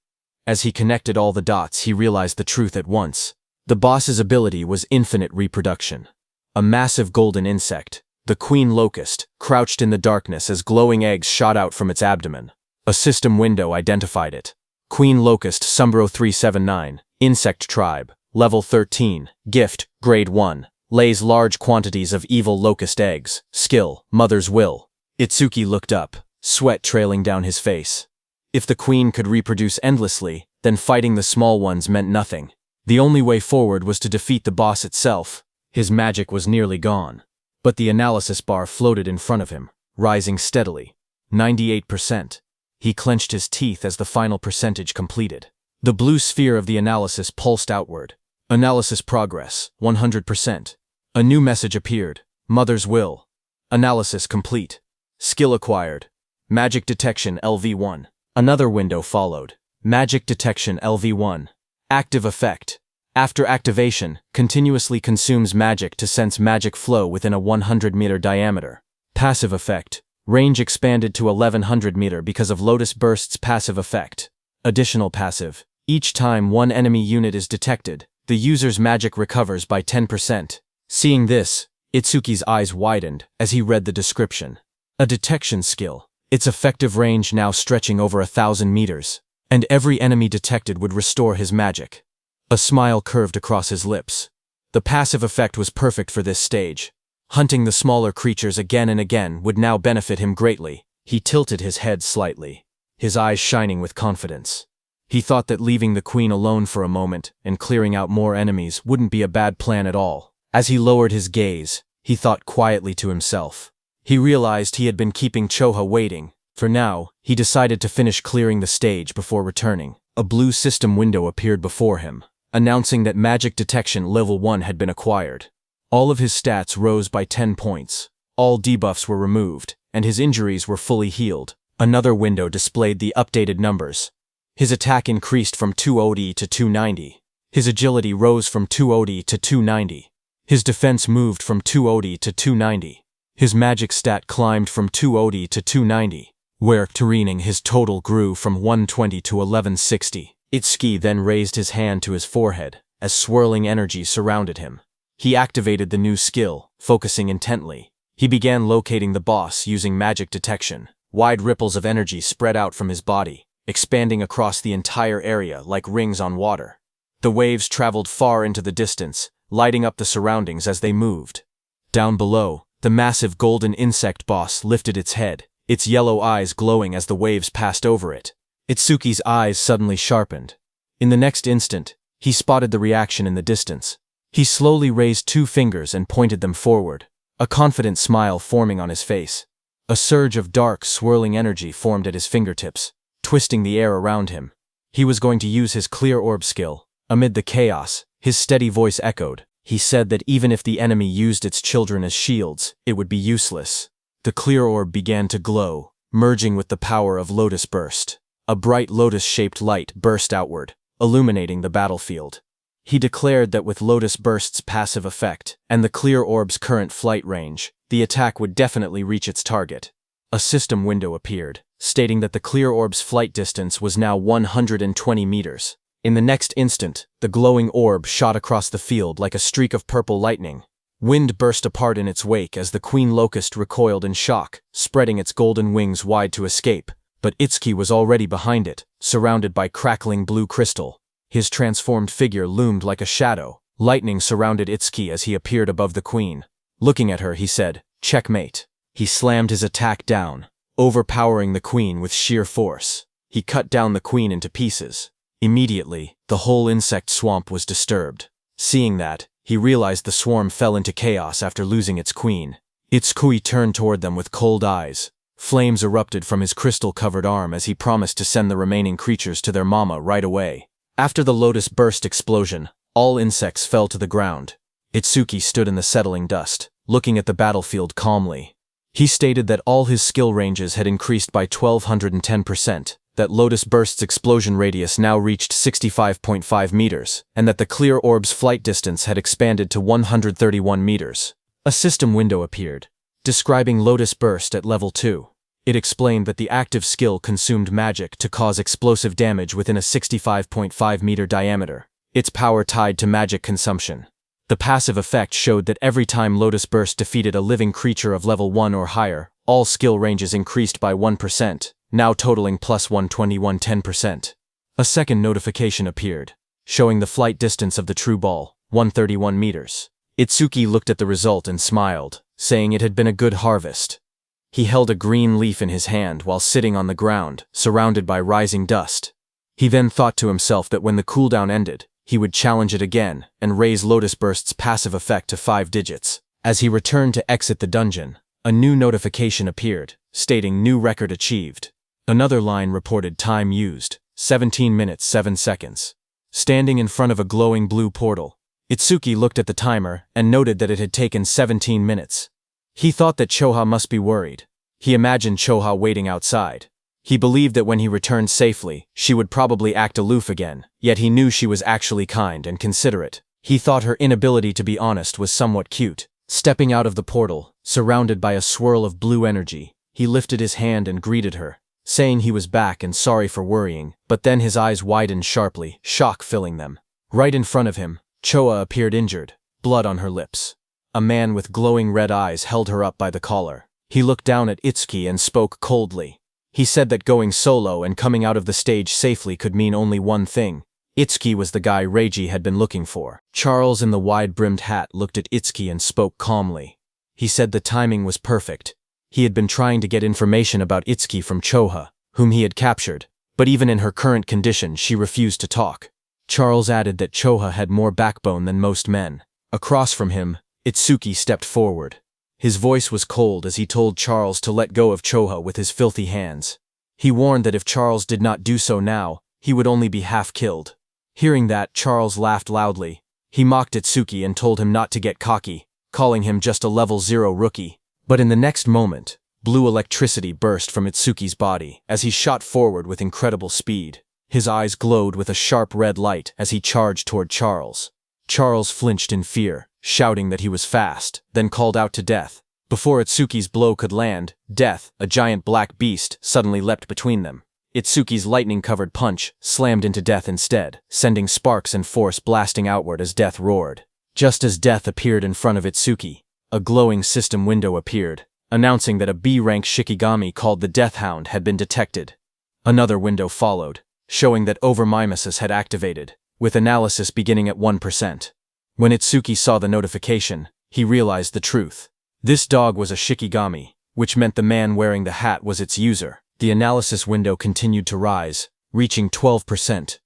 As he connected all the dots, he realized the truth at once. The boss's ability was infinite reproduction. A massive golden insect, the queen locust, crouched in the darkness as glowing eggs shot out from its abdomen. A system window identified it. Queen locust Sumbro 379, insect tribe, level 13, gift, grade 1, lays large quantities of evil locust eggs, skill, mother's will. Itsuki looked up, sweat trailing down his face. If the queen could reproduce endlessly, then fighting the small ones meant nothing. The only way forward was to defeat the boss itself. His magic was nearly gone. But the analysis bar floated in front of him, rising steadily. 98%. He clenched his teeth as the final percentage completed. The blue sphere of the analysis pulsed outward. Analysis progress, 100%. A new message appeared. Mother's will. Analysis complete. Skill acquired. Magic detection LV1. Another window followed. Magic detection LV1. Active effect. After activation, continuously consumes magic to sense magic flow within a 100-meter diameter. Passive effect. Range expanded to 1100 meter because of Lotus Burst's passive effect. Additional passive. Each time one enemy unit is detected, the user's magic recovers by 10%. Seeing this, Itsuki's eyes widened as he read the description. A detection skill. Its effective range now stretching over 1,000 meters, and every enemy detected would restore his magic. A smile curved across his lips. The passive effect was perfect for this stage. Hunting the smaller creatures again and again would now benefit him greatly. He tilted his head slightly, his eyes shining with confidence. He thought that leaving the queen alone for a moment and clearing out more enemies wouldn't be a bad plan at all. As he lowered his gaze, he thought quietly to himself. He realized he had been keeping Choha waiting. For now, he decided to finish clearing the stage before returning. A blue system window appeared before him, announcing that magic detection level 1 had been acquired. All of his stats rose by 10 points. All debuffs were removed, and his injuries were fully healed. Another window displayed the updated numbers. His attack increased from 200 to 290. His agility rose from 200 to 290. His defense moved from 200 to 290. His magic stat climbed from 200 to 290, where Turening his total grew from 120 to 1160. Itsuki then raised his hand to his forehead, as swirling energy surrounded him. He activated the new skill, focusing intently. He began locating the boss using magic detection. Wide ripples of energy spread out from his body, expanding across the entire area like rings on water. The waves traveled far into the distance, lighting up the surroundings as they moved. Down below, the massive golden insect boss lifted its head, its yellow eyes glowing as the waves passed over it. Itsuki's eyes suddenly sharpened. In the next instant, He spotted the reaction in the distance. He slowly raised 2 fingers and pointed them forward, a confident smile forming on his face. A surge of dark, swirling energy formed at his fingertips, twisting the air around him. He was going to use his clear orb skill. Amid the chaos, his steady voice echoed. He said that even if the enemy used its children as shields, it would be useless. The clear orb began to glow, merging with the power of Lotus Burst. A bright lotus-shaped light burst outward, illuminating the battlefield. He declared that with Lotus Burst's passive effect and the clear orb's current flight range, the attack would definitely reach its target. A system window appeared, stating that the clear orb's flight distance was now 120 meters. In the next instant, the glowing orb shot across the field like a streak of purple lightning. Wind burst apart in its wake as the queen locust recoiled in shock, spreading its golden wings wide to escape. But Itsuki was already behind it, surrounded by crackling blue crystal. His transformed figure loomed like a shadow. Lightning surrounded Itsuki as he appeared above the queen. Looking at her, he said, "Checkmate." He slammed his attack down, overpowering the queen with sheer force. He cut down the queen into pieces. Immediately, the whole insect swamp was disturbed. Seeing that, he realized the swarm fell into chaos after losing its queen. Itsuki turned toward them with cold eyes. Flames erupted from his crystal-covered arm as he promised to send the remaining creatures to their mama right away. After the Lotus Burst explosion, all insects fell to the ground. Itsuki stood in the settling dust, looking at the battlefield calmly. He stated that all his skill ranges had increased by 1210%, that Lotus Burst's explosion radius now reached 65.5 meters, and that the clear orb's flight distance had expanded to 131 meters. A system window appeared, describing Lotus Burst at level 2. It explained that the active skill consumed magic to cause explosive damage within a 65.5 meter diameter, its power tied to magic consumption. The passive effect showed that every time Lotus Burst defeated a living creature of level 1 or higher, all skill ranges increased by 1%, now totaling plus 121-10%. A second notification appeared, showing the flight distance of the true ball, 131 meters. Itsuki looked at the result and smiled, saying it had been a good harvest. He held a green leaf in his hand while sitting on the ground, surrounded by rising dust. He then thought to himself that when the cooldown ended, he would challenge it again and raise Lotus Burst's passive effect to 5 digits. As he returned to exit the dungeon, a new notification appeared, stating new record achieved. Another line reported time used, 17 minutes 7 seconds. Standing in front of a glowing blue portal, Itsuki looked at the timer and noted that it had taken 17 minutes. He thought that Choha must be worried. He imagined Choha waiting outside. He believed that when he returned safely, she would probably act aloof again, yet he knew she was actually kind and considerate. He thought her inability to be honest was somewhat cute. Stepping out of the portal, surrounded by a swirl of blue energy, he lifted his hand and greeted her, saying he was back and sorry for worrying, but then his eyes widened sharply, shock filling them. Right in front of him, Choha appeared injured, blood on her lips. A man with glowing red eyes held her up by the collar. He looked down at Itsuki and spoke coldly. He said that going solo and coming out of the stage safely could mean only one thing. Itsuki was the guy Reiji had been looking for. Charles in the wide-brimmed hat looked at Itsuki and spoke calmly. He said the timing was perfect. He had been trying to get information about Itsuki from Choha, whom he had captured, but even in her current condition she refused to talk. Charles added that Choha had more backbone than most men. Across from him, Itsuki stepped forward. His voice was cold as he told Charles to let go of Choha with his filthy hands. He warned that if Charles did not do so now, he would only be half killed. Hearing that, Charles laughed loudly. He mocked Itsuki and told him not to get cocky, calling him just a level 0 rookie. But in the next moment, blue electricity burst from Itsuki's body as he shot forward with incredible speed. His eyes glowed with a sharp red light as he charged toward Charles. Charles flinched in fear, shouting that he was fast, then called out to Death. Before Itsuki's blow could land, Death, a giant black beast, suddenly leapt between them. Itsuki's lightning-covered punch slammed into Death instead, sending sparks and force blasting outward as Death roared. Just as Death appeared in front of Itsuki, a glowing system window appeared, announcing that a B-rank Shikigami called the Death Hound had been detected. Another window followed, showing that Overmimesis had activated, with analysis beginning at 1%. When Itsuki saw the notification, he realized the truth. This dog was a Shikigami, which meant the man wearing the hat was its user. The analysis window continued to rise, reaching 12%.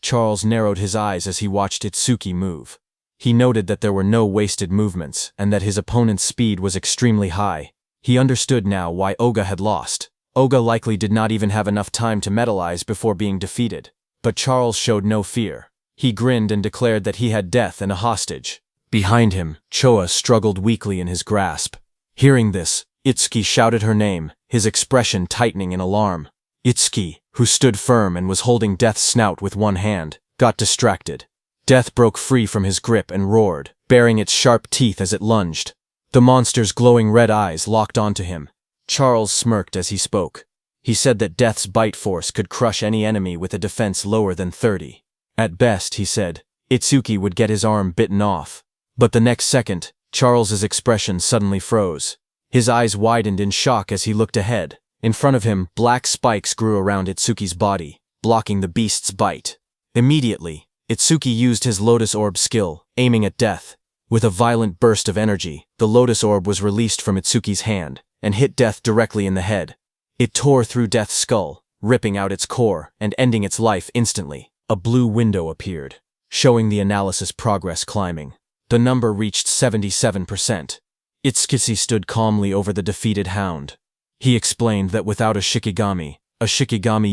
Charles narrowed his eyes as he watched Itsuki move. He noted that there were no wasted movements and that his opponent's speed was extremely high. He understood now why Oga had lost. Oga likely did not even have enough time to metalize before being defeated. But Charles showed no fear. He grinned and declared that he had death and a hostage. Behind him, Choa struggled weakly in his grasp. Hearing this, Itsuki shouted her name, his expression tightening in alarm. Itsuki, who stood firm and was holding Death's snout with one hand, got distracted. Death broke free from his grip and roared, baring its sharp teeth as it lunged. The monster's glowing red eyes locked onto him. Charles smirked as he spoke. He said that Death's bite force could crush any enemy with a defense lower than 30. At best, he said, Itsuki would get his arm bitten off. But the next second, Charles's expression suddenly froze. His eyes widened in shock as he looked ahead. In front of him, black spikes grew around Itsuki's body, blocking the beast's bite. Immediately, Itsuki used his Lotus Orb skill, aiming at Death. With a violent burst of energy, the Lotus Orb was released from Itsuki's hand and hit Death directly in the head. It tore through Death's skull, ripping out its core and ending its life instantly. A blue window appeared, showing the analysis progress climbing. The number reached 77%. Itsuki stood calmly over the defeated hound. He explained that without a Shikigami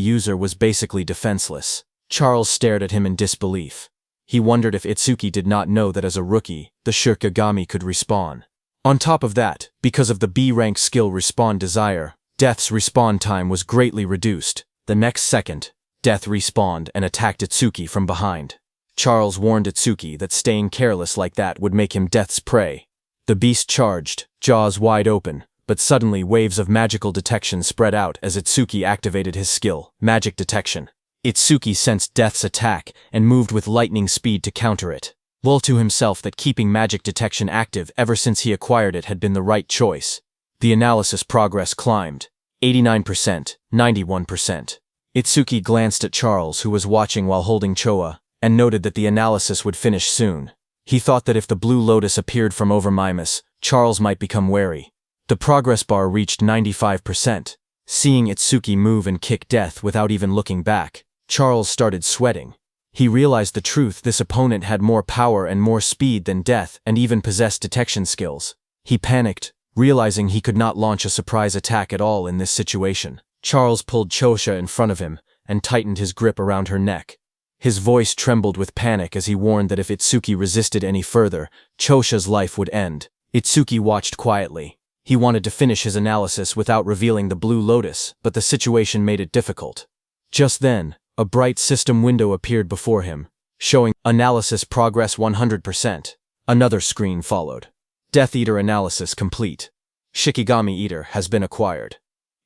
user was basically defenseless. Charles stared at him in disbelief. He wondered if Itsuki did not know that as a rookie, the Shikigami could respawn. On top of that, because of the B-rank skill Respawn Desire, Death's respawn time was greatly reduced. The next second, Death respawned and attacked Itsuki from behind. Charles warned Itsuki that staying careless like that would make him Death's prey. The beast charged, jaws wide open, but suddenly waves of magical detection spread out as Itsuki activated his skill, Magic Detection. Itsuki sensed Death's attack and moved with lightning speed to counter it. Well to himself that keeping Magic Detection active ever since he acquired it had been the right choice. The analysis progress climbed. 89%, 91%. Itsuki glanced at Charles, who was watching while holding Choa, and noted that the analysis would finish soon. He thought that if the Blue Lotus appeared from over Mimas, Charles might become wary. The progress bar reached 95%. Seeing Itsuki move and kick Death without even looking back, Charles started sweating. He realized the truth: this opponent had more power and more speed than Death and even possessed detection skills. He panicked, realizing he could not launch a surprise attack at all in this situation. Charles pulled Chosha in front of him and tightened his grip around her neck. His voice trembled with panic as he warned that if Itsuki resisted any further, Chosha's life would end. Itsuki watched quietly. He wanted to finish his analysis without revealing the Blue Lotus, but the situation made it difficult. Just then, a bright system window appeared before him, showing analysis progress 100%. Another screen followed. Death Eater analysis complete. Shikigami Eater has been acquired.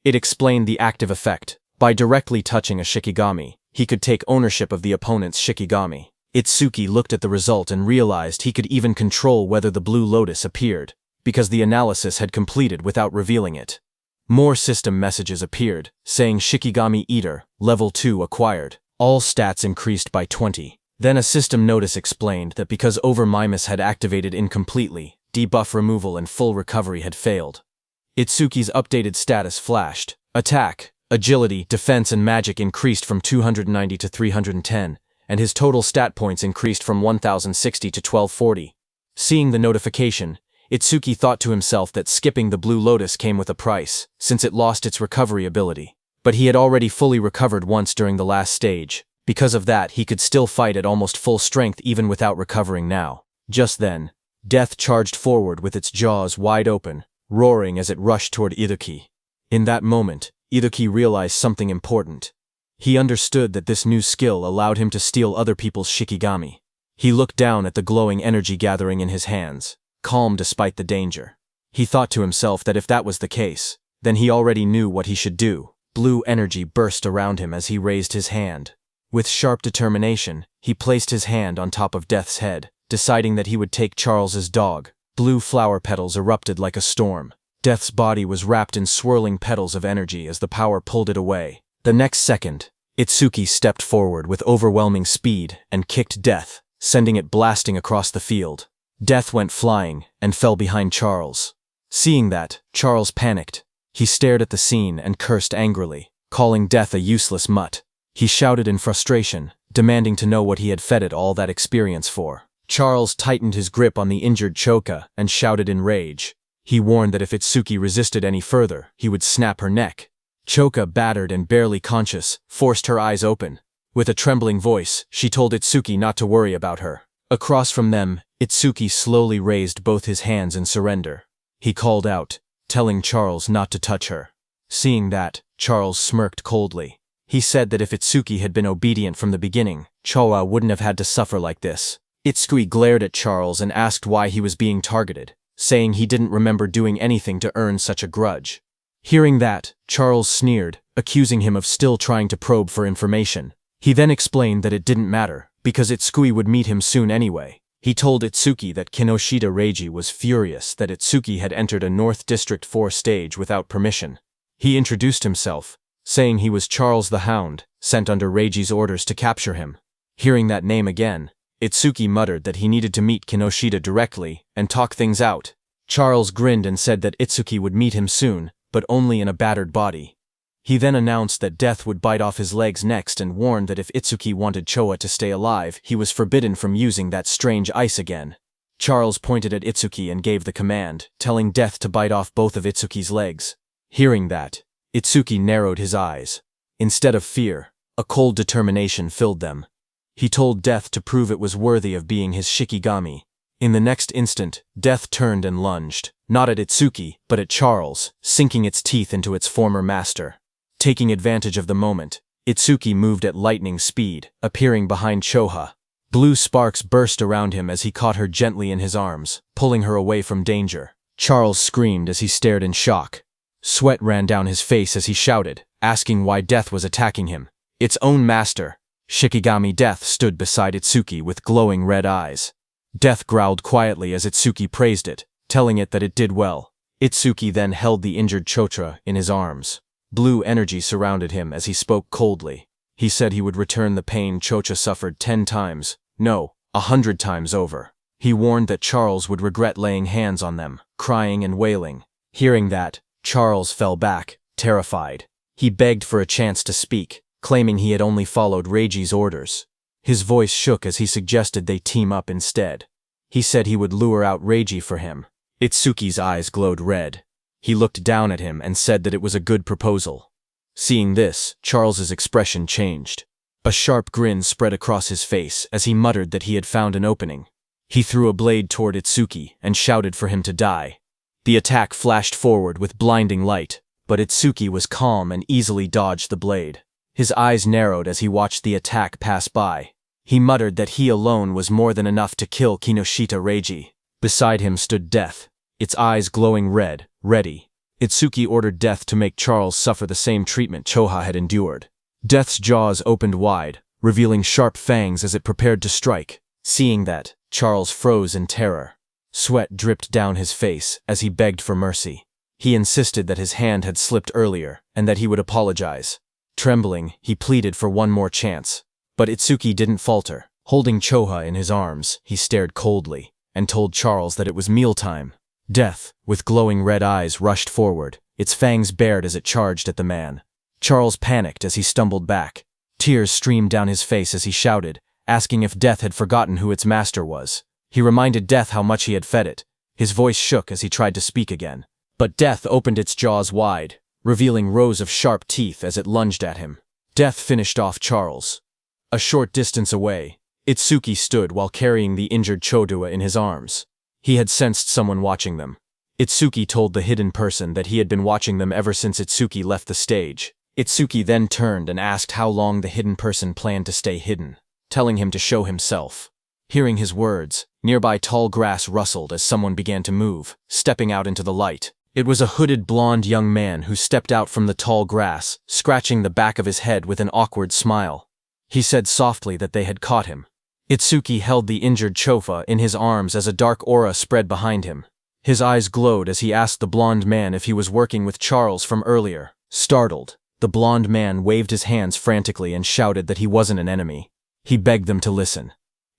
It explained the active effect. By directly touching a Shikigami, he could take ownership of the opponent's Shikigami. Itsuki looked at the result and realized he could even control whether the Blue Lotus appeared, because the analysis had completed without revealing it. More system messages appeared, saying Shikigami Eater, Level 2 acquired. All stats increased by 20. Then a system notice explained that because Over Mimas had activated incompletely, debuff removal and full recovery had failed. Itsuki's updated status flashed. Attack, agility, defense and magic increased from 290 to 310, and his total stat points increased from 1060 to 1240. Seeing the notification, Itsuki thought to himself that skipping the Blue Lotus came with a price, since it lost its recovery ability. But he had already fully recovered once during the last stage. Because of that, he could still fight at almost full strength even without recovering now. Just then, Death charged forward with its jaws wide open, roaring as it rushed toward Itsuki. In that moment, Itsuki realized something important. He understood that this new skill allowed him to steal other people's Shikigami. He looked down at the glowing energy gathering in his hands, calm despite the danger. He thought to himself that if that was the case, then he already knew what he should do. Blue energy burst around him as he raised his hand. With sharp determination, he placed his hand on top of Death's head, deciding that he would take Charles's dog. Blue flower petals erupted like a storm. Death's body was wrapped in swirling petals of energy as the power pulled it away. The next second, Itsuki stepped forward with overwhelming speed and kicked Death, sending it blasting across the field. Death went flying and fell behind Charles. Seeing that, Charles panicked. He stared at the scene and cursed angrily, calling Death a useless mutt. He shouted in frustration, demanding to know what he had fed it all that experience for. Charles tightened his grip on the injured Choka and shouted in rage. He warned that if Itsuki resisted any further, he would snap her neck. Choka, battered and barely conscious, forced her eyes open. With a trembling voice, she told Itsuki not to worry about her. Across from them, Itsuki slowly raised both his hands in surrender. He called out, telling Charles not to touch her. Seeing that, Charles smirked coldly. He said that if Itsuki had been obedient from the beginning, Choa wouldn't have had to suffer like this. Itsuki glared at Charles and asked why he was being targeted, saying he didn't remember doing anything to earn such a grudge. Hearing that, Charles sneered, accusing him of still trying to probe for information. He then explained that it didn't matter, because Itsuki would meet him soon anyway. He told Itsuki that Kinoshita Reiji was furious that Itsuki had entered a North District 4 stage without permission. He introduced himself, saying he was Charles the Hound, sent under Reiji's orders to capture him. Hearing that name again, Itsuki muttered that he needed to meet Kinoshita directly and talk things out. Charles grinned and said that Itsuki would meet him soon, but only in a battered body. He then announced that death would bite off his legs next and warned that if Itsuki wanted Choa to stay alive, he was forbidden from using that strange ice again. Charles pointed at Itsuki and gave the command, telling Death to bite off both of Itsuki's legs. Hearing that, Itsuki narrowed his eyes. Instead of fear, a cold determination filled them. He told Death to prove it was worthy of being his Shikigami. In the next instant, Death turned and lunged, not at Itsuki, but at Charles, sinking its teeth into its former master. Taking advantage of the moment, Itsuki moved at lightning speed, appearing behind Choha. Blue sparks burst around him as he caught her gently in his arms, pulling her away from danger. Charles screamed as he stared in shock. Sweat ran down his face as he shouted, asking why Death was attacking him. Its own master. Shikigami Death stood beside Itsuki with glowing red eyes. Death growled quietly as Itsuki praised it, telling it that it did well. Itsuki then held the injured Chotra in his arms. Blue energy surrounded him as he spoke coldly. He said he would return the pain Chocha suffered 10 times, no, 100 times over. He warned that Charles would regret laying hands on them, crying and wailing. Hearing that, Charles fell back, terrified. He begged for a chance to speak, claiming he had only followed Reiji's orders. His voice shook as he suggested they team up instead. He said he would lure out Reiji for him. Itsuki's eyes glowed red. He looked down at him and said that it was a good proposal. Seeing this, Charles's expression changed. A sharp grin spread across his face as he muttered that he had found an opening. He threw a blade toward Itsuki and shouted for him to die. The attack flashed forward with blinding light, but Itsuki was calm and easily dodged the blade. His eyes narrowed as he watched the attack pass by. He muttered that he alone was more than enough to kill Kinoshita Reiji. Beside him stood Death, its eyes glowing red, ready. Itsuki ordered Death to make Charles suffer the same treatment Choha had endured. Death's jaws opened wide, revealing sharp fangs as it prepared to strike. Seeing that, Charles froze in terror. Sweat dripped down his face as he begged for mercy. He insisted that his hand had slipped earlier and that he would apologize. Trembling, he pleaded for one more chance. But Itsuki didn't falter. Holding Choha in his arms, he stared coldly and told Charles that it was mealtime. Death, with glowing red eyes, rushed forward, its fangs bared as it charged at the man. Charles panicked as he stumbled back. Tears streamed down his face as he shouted, asking if Death had forgotten who its master was. He reminded Death how much he had fed it. His voice shook as he tried to speak again. But Death opened its jaws wide, revealing rows of sharp teeth as it lunged at him. Death finished off Charles. A short distance away, Itsuki stood while carrying the injured Chodua in his arms. He had sensed someone watching them. Itsuki told the hidden person that he had been watching them ever since Itsuki left the stage. Itsuki then turned and asked how long the hidden person planned to stay hidden, telling him to show himself. Hearing his words, nearby tall grass rustled as someone began to move, stepping out into the light. It was a hooded blonde young man who stepped out from the tall grass, scratching the back of his head with an awkward smile. He said softly that they had caught him. Itsuki held the injured Chofa in his arms as a dark aura spread behind him. His eyes glowed as he asked the blonde man if he was working with Charles from earlier. Startled, the blonde man waved his hands frantically and shouted that he wasn't an enemy. He begged them to listen.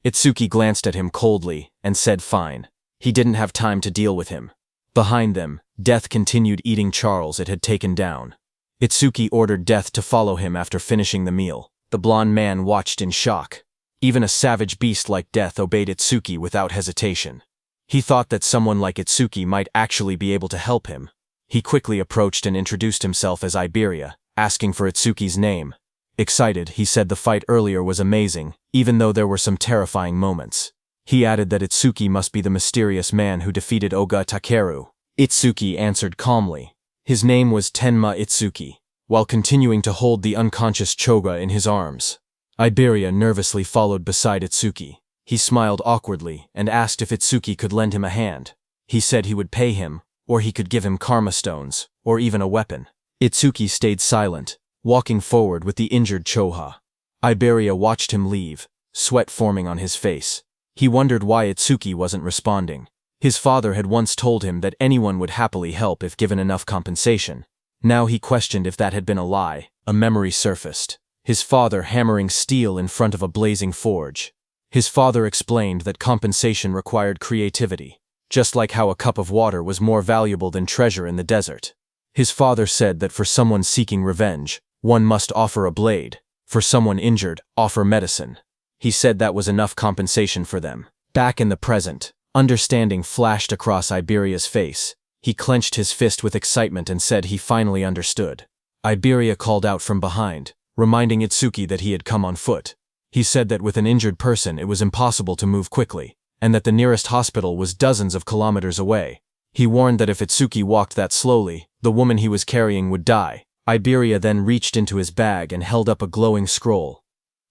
Itsuki glanced at him coldly and said fine. He didn't have time to deal with him. Behind them, Death continued eating Charles it had taken down. Itsuki ordered Death to follow him after finishing the meal. The blonde man watched in shock. Even a savage beast like death obeyed Itsuki without hesitation. He thought that someone like Itsuki might actually be able to help him. He quickly approached and introduced himself as Iberia, asking for Itsuki's name. Excited, he said the fight earlier was amazing, even though there were some terrifying moments. He added that Itsuki must be the mysterious man who defeated Oga Takeru. Itsuki answered calmly. His name was Tenma Itsuki, while continuing to hold the unconscious Choga in his arms. Iberia nervously followed beside Itsuki. He smiled awkwardly and asked if Itsuki could lend him a hand. He said he would pay him, or he could give him karma stones, or even a weapon. Itsuki stayed silent, walking forward with the injured Choha. Iberia watched him leave, sweat forming on his face. He wondered why Itsuki wasn't responding. His father had once told him that anyone would happily help if given enough compensation. Now he questioned if that had been a lie. A memory surfaced. His father hammering steel in front of a blazing forge. His father explained that compensation required creativity, just like how a cup of water was more valuable than treasure in the desert. His father said that for someone seeking revenge, one must offer a blade. For someone injured, offer medicine. He said that was enough compensation for them. Back in the present, understanding flashed across Iberia's face. He clenched his fist with excitement and said he finally understood. Iberia called out from behind, reminding Itsuki that he had come on foot. He said that with an injured person it was impossible to move quickly, and that the nearest hospital was dozens of kilometers away. He warned that if Itsuki walked that slowly, the woman he was carrying would die. Iberia then reached into his bag and held up a glowing scroll.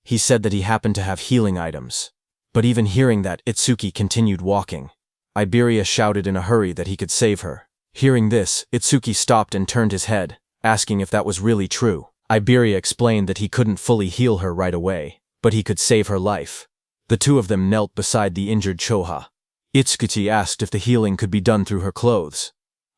He said that he happened to have healing items. But even hearing that, Itsuki continued walking. Iberia shouted in a hurry that he could save her. Hearing this, Itsuki stopped and turned his head, asking if that was really true. Iberia explained that he couldn't fully heal her right away, but he could save her life. The two of them knelt beside the injured Choha. Itsuki asked if the healing could be done through her clothes.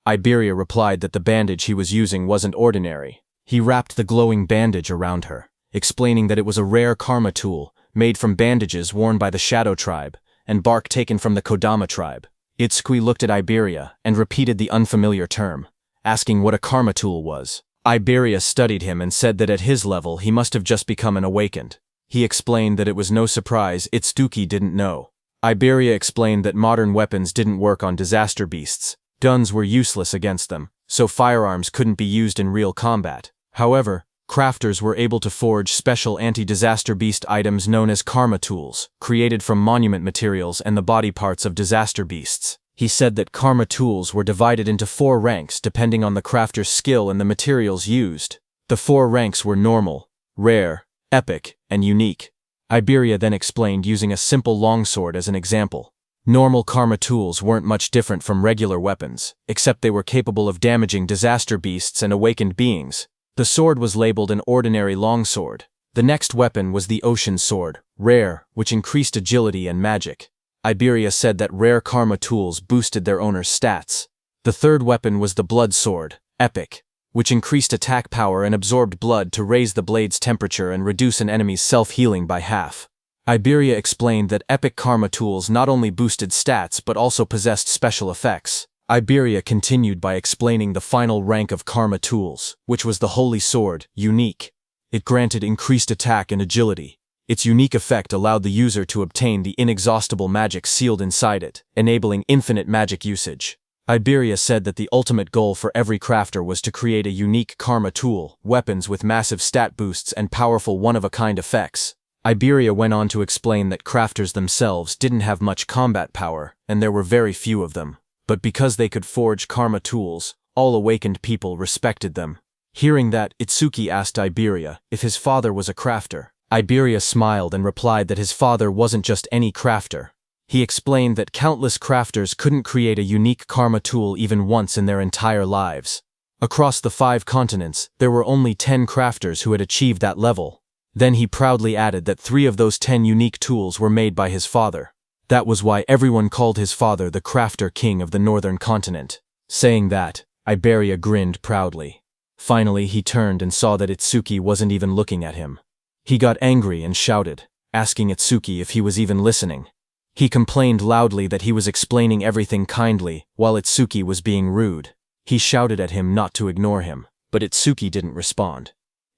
Iberia replied that the bandage he was using wasn't ordinary. He wrapped the glowing bandage around her, explaining that it was a rare karma tool made from bandages worn by the Shadow tribe and bark taken from the Kodama tribe. Itsuki looked at Iberia and repeated the unfamiliar term, asking what a karma tool was. Iberia studied him and said that at his level he must have just become an awakened. He explained that it was no surprise Itsuki didn't know. Iberia explained that modern weapons didn't work on disaster beasts. Guns were useless against them, so firearms couldn't be used in real combat. However, crafters were able to forge special anti-disaster beast items known as karma tools, created from monument materials and the body parts of disaster beasts. He said that karma tools were divided into 4 ranks depending on the crafter's skill and the materials used. The 4 ranks were normal, rare, epic, and unique. Iberia then explained using a simple longsword as an example. Normal karma tools weren't much different from regular weapons, except they were capable of damaging disaster beasts and awakened beings. The sword was labeled an ordinary longsword. The next weapon was the ocean sword, rare, which increased agility and magic. Iberia said that rare karma tools boosted their owner's stats. The third weapon was the blood sword, epic, which increased attack power and absorbed blood to raise the blade's temperature and reduce an enemy's self-healing by half. Iberia explained that epic karma tools not only boosted stats but also possessed special effects. Iberia continued by explaining the final rank of karma tools, which was the holy sword, unique. It granted increased attack and agility. Its unique effect allowed the user to obtain the inexhaustible magic sealed inside it, enabling infinite magic usage. Iberia said that the ultimate goal for every crafter was to create a unique karma tool, weapons with massive stat boosts and powerful one-of-a-kind effects. Iberia went on to explain that crafters themselves didn't have much combat power, and there were very few of them. But because they could forge karma tools, all awakened people respected them. Hearing that, Itsuki asked Iberia if his father was a crafter. Iberia smiled and replied that his father wasn't just any crafter. He explained that countless crafters couldn't create a unique karma tool even once in their entire lives. Across the 5 continents, there were only 10 crafters who had achieved that level. Then he proudly added that 3 of those 10 unique tools were made by his father. That was why everyone called his father the crafter king of the northern continent. Saying that, Iberia grinned proudly. Finally, he turned and saw that Itsuki wasn't even looking at him. He got angry and shouted, asking Itsuki if he was even listening. He complained loudly that he was explaining everything kindly, while Itsuki was being rude. He shouted at him not to ignore him, but Itsuki didn't respond.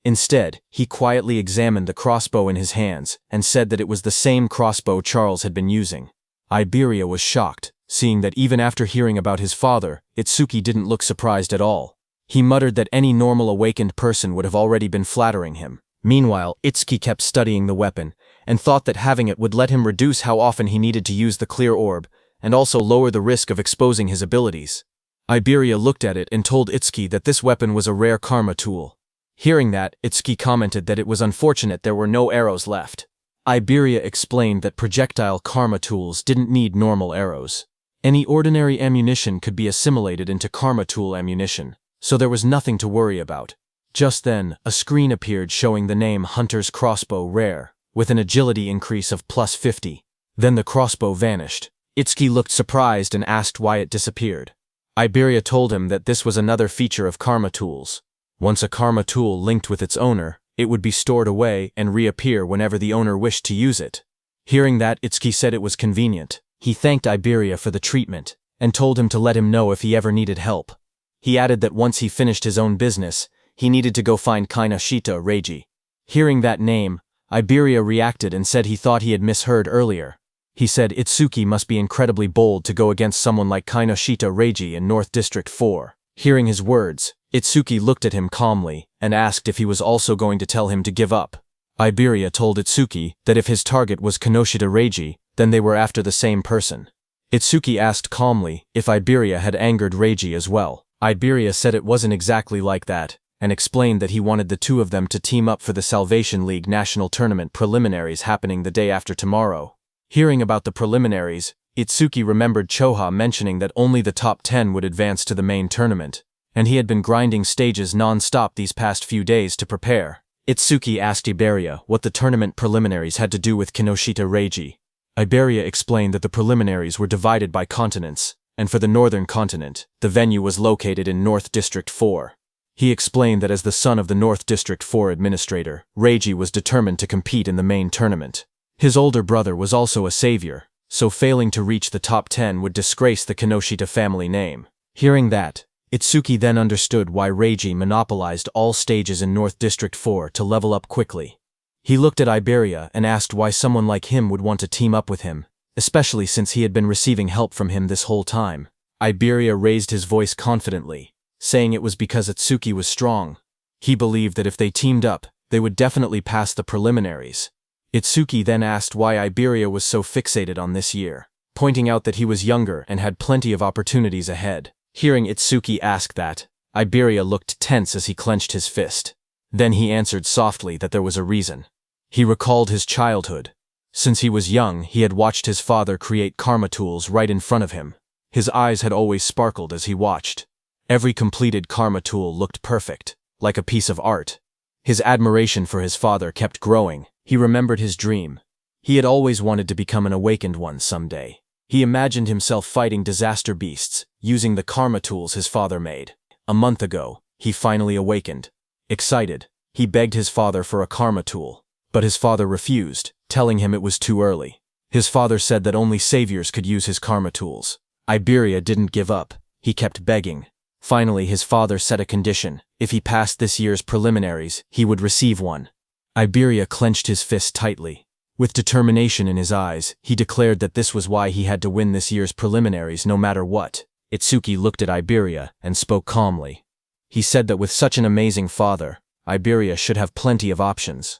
Instead, he quietly examined the crossbow in his hands and said that it was the same crossbow Charles had been using. Iberia was shocked, seeing that even after hearing about his father, Itsuki didn't look surprised at all. He muttered that any normal awakened person would have already been flattering him. Meanwhile, Itsuki kept studying the weapon, and thought that having it would let him reduce how often he needed to use the clear orb, and also lower the risk of exposing his abilities. Iberia looked at it and told Itsuki that this weapon was a rare karma tool. Hearing that, Itsuki commented that it was unfortunate there were no arrows left. Iberia explained that projectile karma tools didn't need normal arrows. Any ordinary ammunition could be assimilated into karma tool ammunition, so there was nothing to worry about. Just then, a screen appeared showing the name Hunter's Crossbow Rare, with an agility increase of +50. Then the crossbow vanished. Itsuki looked surprised and asked why it disappeared. Iberia told him that this was another feature of karma tools. Once a karma tool linked with its owner, it would be stored away and reappear whenever the owner wished to use it. Hearing that, Itsuki said it was convenient. He thanked Iberia for the treatment, and told him to let him know if he ever needed help. He added that once he finished his own business, he needed to go find Kinoshita Reiji. Hearing that name, Iberia reacted and said he thought he had misheard earlier. He said Itsuki must be incredibly bold to go against someone like Kinoshita Reiji in North District 4. Hearing his words, Itsuki looked at him calmly and asked if he was also going to tell him to give up. Iberia told Itsuki that if his target was Kinoshita Reiji, then they were after the same person. Itsuki asked calmly if Iberia had angered Reiji as well. Iberia said it wasn't exactly like that, and explained that he wanted the two of them to team up for the Salvation League National Tournament preliminaries happening the day after tomorrow. Hearing about the preliminaries, Itsuki remembered Choha mentioning that only the top 10 would advance to the main tournament, and he had been grinding stages non-stop these past few days to prepare. Itsuki asked Iberia what the tournament preliminaries had to do with Kinoshita Reiji. Iberia explained that the preliminaries were divided by continents, and for the northern continent, the venue was located in North District 4. He explained that as the son of the North District 4 administrator, Reiji was determined to compete in the main tournament. His older brother was also a savior, so failing to reach the top 10 would disgrace the Kinoshita family name. Hearing that, Itsuki then understood why Reiji monopolized all stages in North District 4 to level up quickly. He looked at Iberia and asked why someone like him would want to team up with him, especially since he had been receiving help from him this whole time. Iberia raised his voice confidently, saying it was because Itsuki was strong. He believed that if they teamed up, they would definitely pass the preliminaries. Itsuki then asked why Iberia was so fixated on this year, pointing out that he was younger and had plenty of opportunities ahead. Hearing Itsuki ask that, Iberia looked tense as he clenched his fist. Then he answered softly that there was a reason. He recalled his childhood. Since he was young, he had watched his father create karma tools right in front of him. His eyes had always sparkled as he watched. Every completed karma tool looked perfect, like a piece of art. His admiration for his father kept growing. He remembered his dream. He had always wanted to become an awakened one someday. He imagined himself fighting disaster beasts, using the karma tools his father made. A month ago, he finally awakened. Excited, he begged his father for a karma tool, but his father refused, telling him it was too early. His father said that only saviors could use his karma tools. Iberia didn't give up. He kept begging. Finally, his father set a condition. If he passed this year's preliminaries, he would receive one. Iberia clenched his fist tightly. With determination in his eyes, he declared that this was why he had to win this year's preliminaries no matter what. Itsuki looked at Iberia and spoke calmly. He said that with such an amazing father, Iberia should have plenty of options.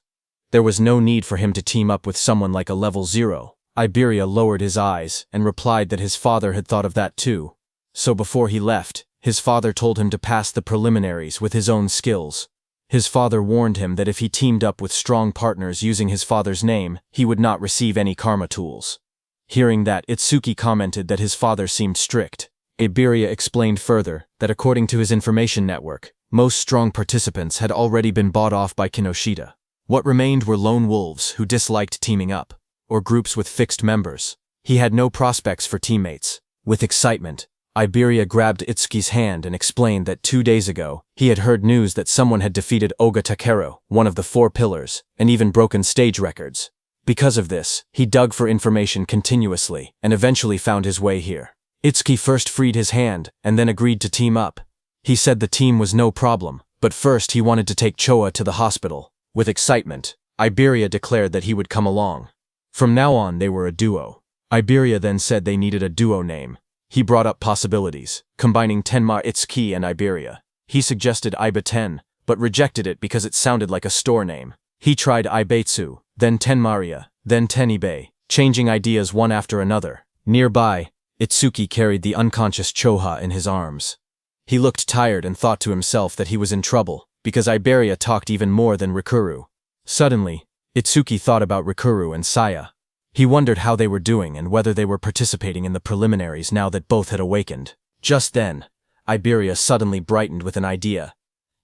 There was no need for him to team up with someone like a level 0. Iberia lowered his eyes and replied that his father had thought of that too. So before he left, his father told him to pass the preliminaries with his own skills. His father warned him that if he teamed up with strong partners using his father's name, he would not receive any karma tools. Hearing that, Itsuki commented that his father seemed strict. Iberia explained further that according to his information network, most strong participants had already been bought off by Kinoshita. What remained were lone wolves who disliked teaming up, or groups with fixed members. He had no prospects for teammates. With excitement, Iberia grabbed Itsuki's hand and explained that 2 days ago, he had heard news that someone had defeated Oga Takeru, one of the 4 pillars, and even broken stage records. Because of this, he dug for information continuously and eventually found his way here. Itsuki first freed his hand and then agreed to team up. He said the team was no problem, But first he wanted to take Choa to the hospital. With excitement, Iberia declared that he would come along. From now on they were a duo. Iberia then said they needed a duo name. He brought up possibilities, combining Tenma Itsuki and Iberia. He suggested Iba-ten, but rejected it because it sounded like a store name. He tried Ibeitsu, then Tenmaria, then Tenibe, changing ideas one after another. Nearby, Itsuki carried the unconscious Choha in his arms. He looked tired and thought to himself that he was in trouble, because Iberia talked even more than Rikuru. Suddenly, Itsuki thought about Rikuru and Saya. He wondered how they were doing and whether they were participating in the preliminaries now that both had awakened. Just then, Iberia suddenly brightened with an idea.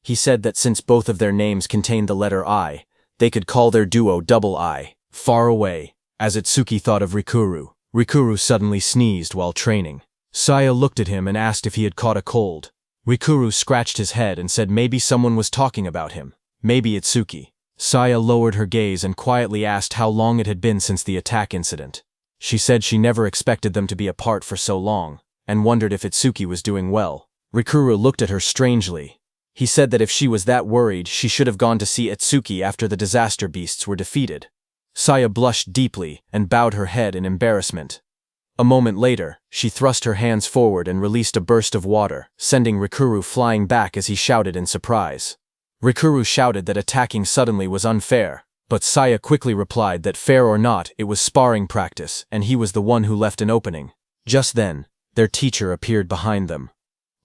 He said that since both of their names contained the letter I, they could call their duo Double I. Far away, as Itsuki thought of Rikuru, Rikuru suddenly sneezed while training. Saya looked at him and asked if he had caught a cold. Rikuru scratched his head and said maybe someone was talking about him. Maybe Itsuki. Saya lowered her gaze and quietly asked how long it had been since the attack incident. She said she never expected them to be apart for so long, and wondered if Itsuki was doing well. Rikuru looked at her strangely. He said that if she was that worried, she should have gone to see Itsuki after the disaster beasts were defeated. Saya blushed deeply and bowed her head in embarrassment. A moment later, she thrust her hands forward and released a burst of water, sending Rikuru flying back as he shouted in surprise. Rikuru shouted that attacking suddenly was unfair, but Saya quickly replied that fair or not, it was sparring practice, and he was the one who left an opening. Just then, their teacher appeared behind them.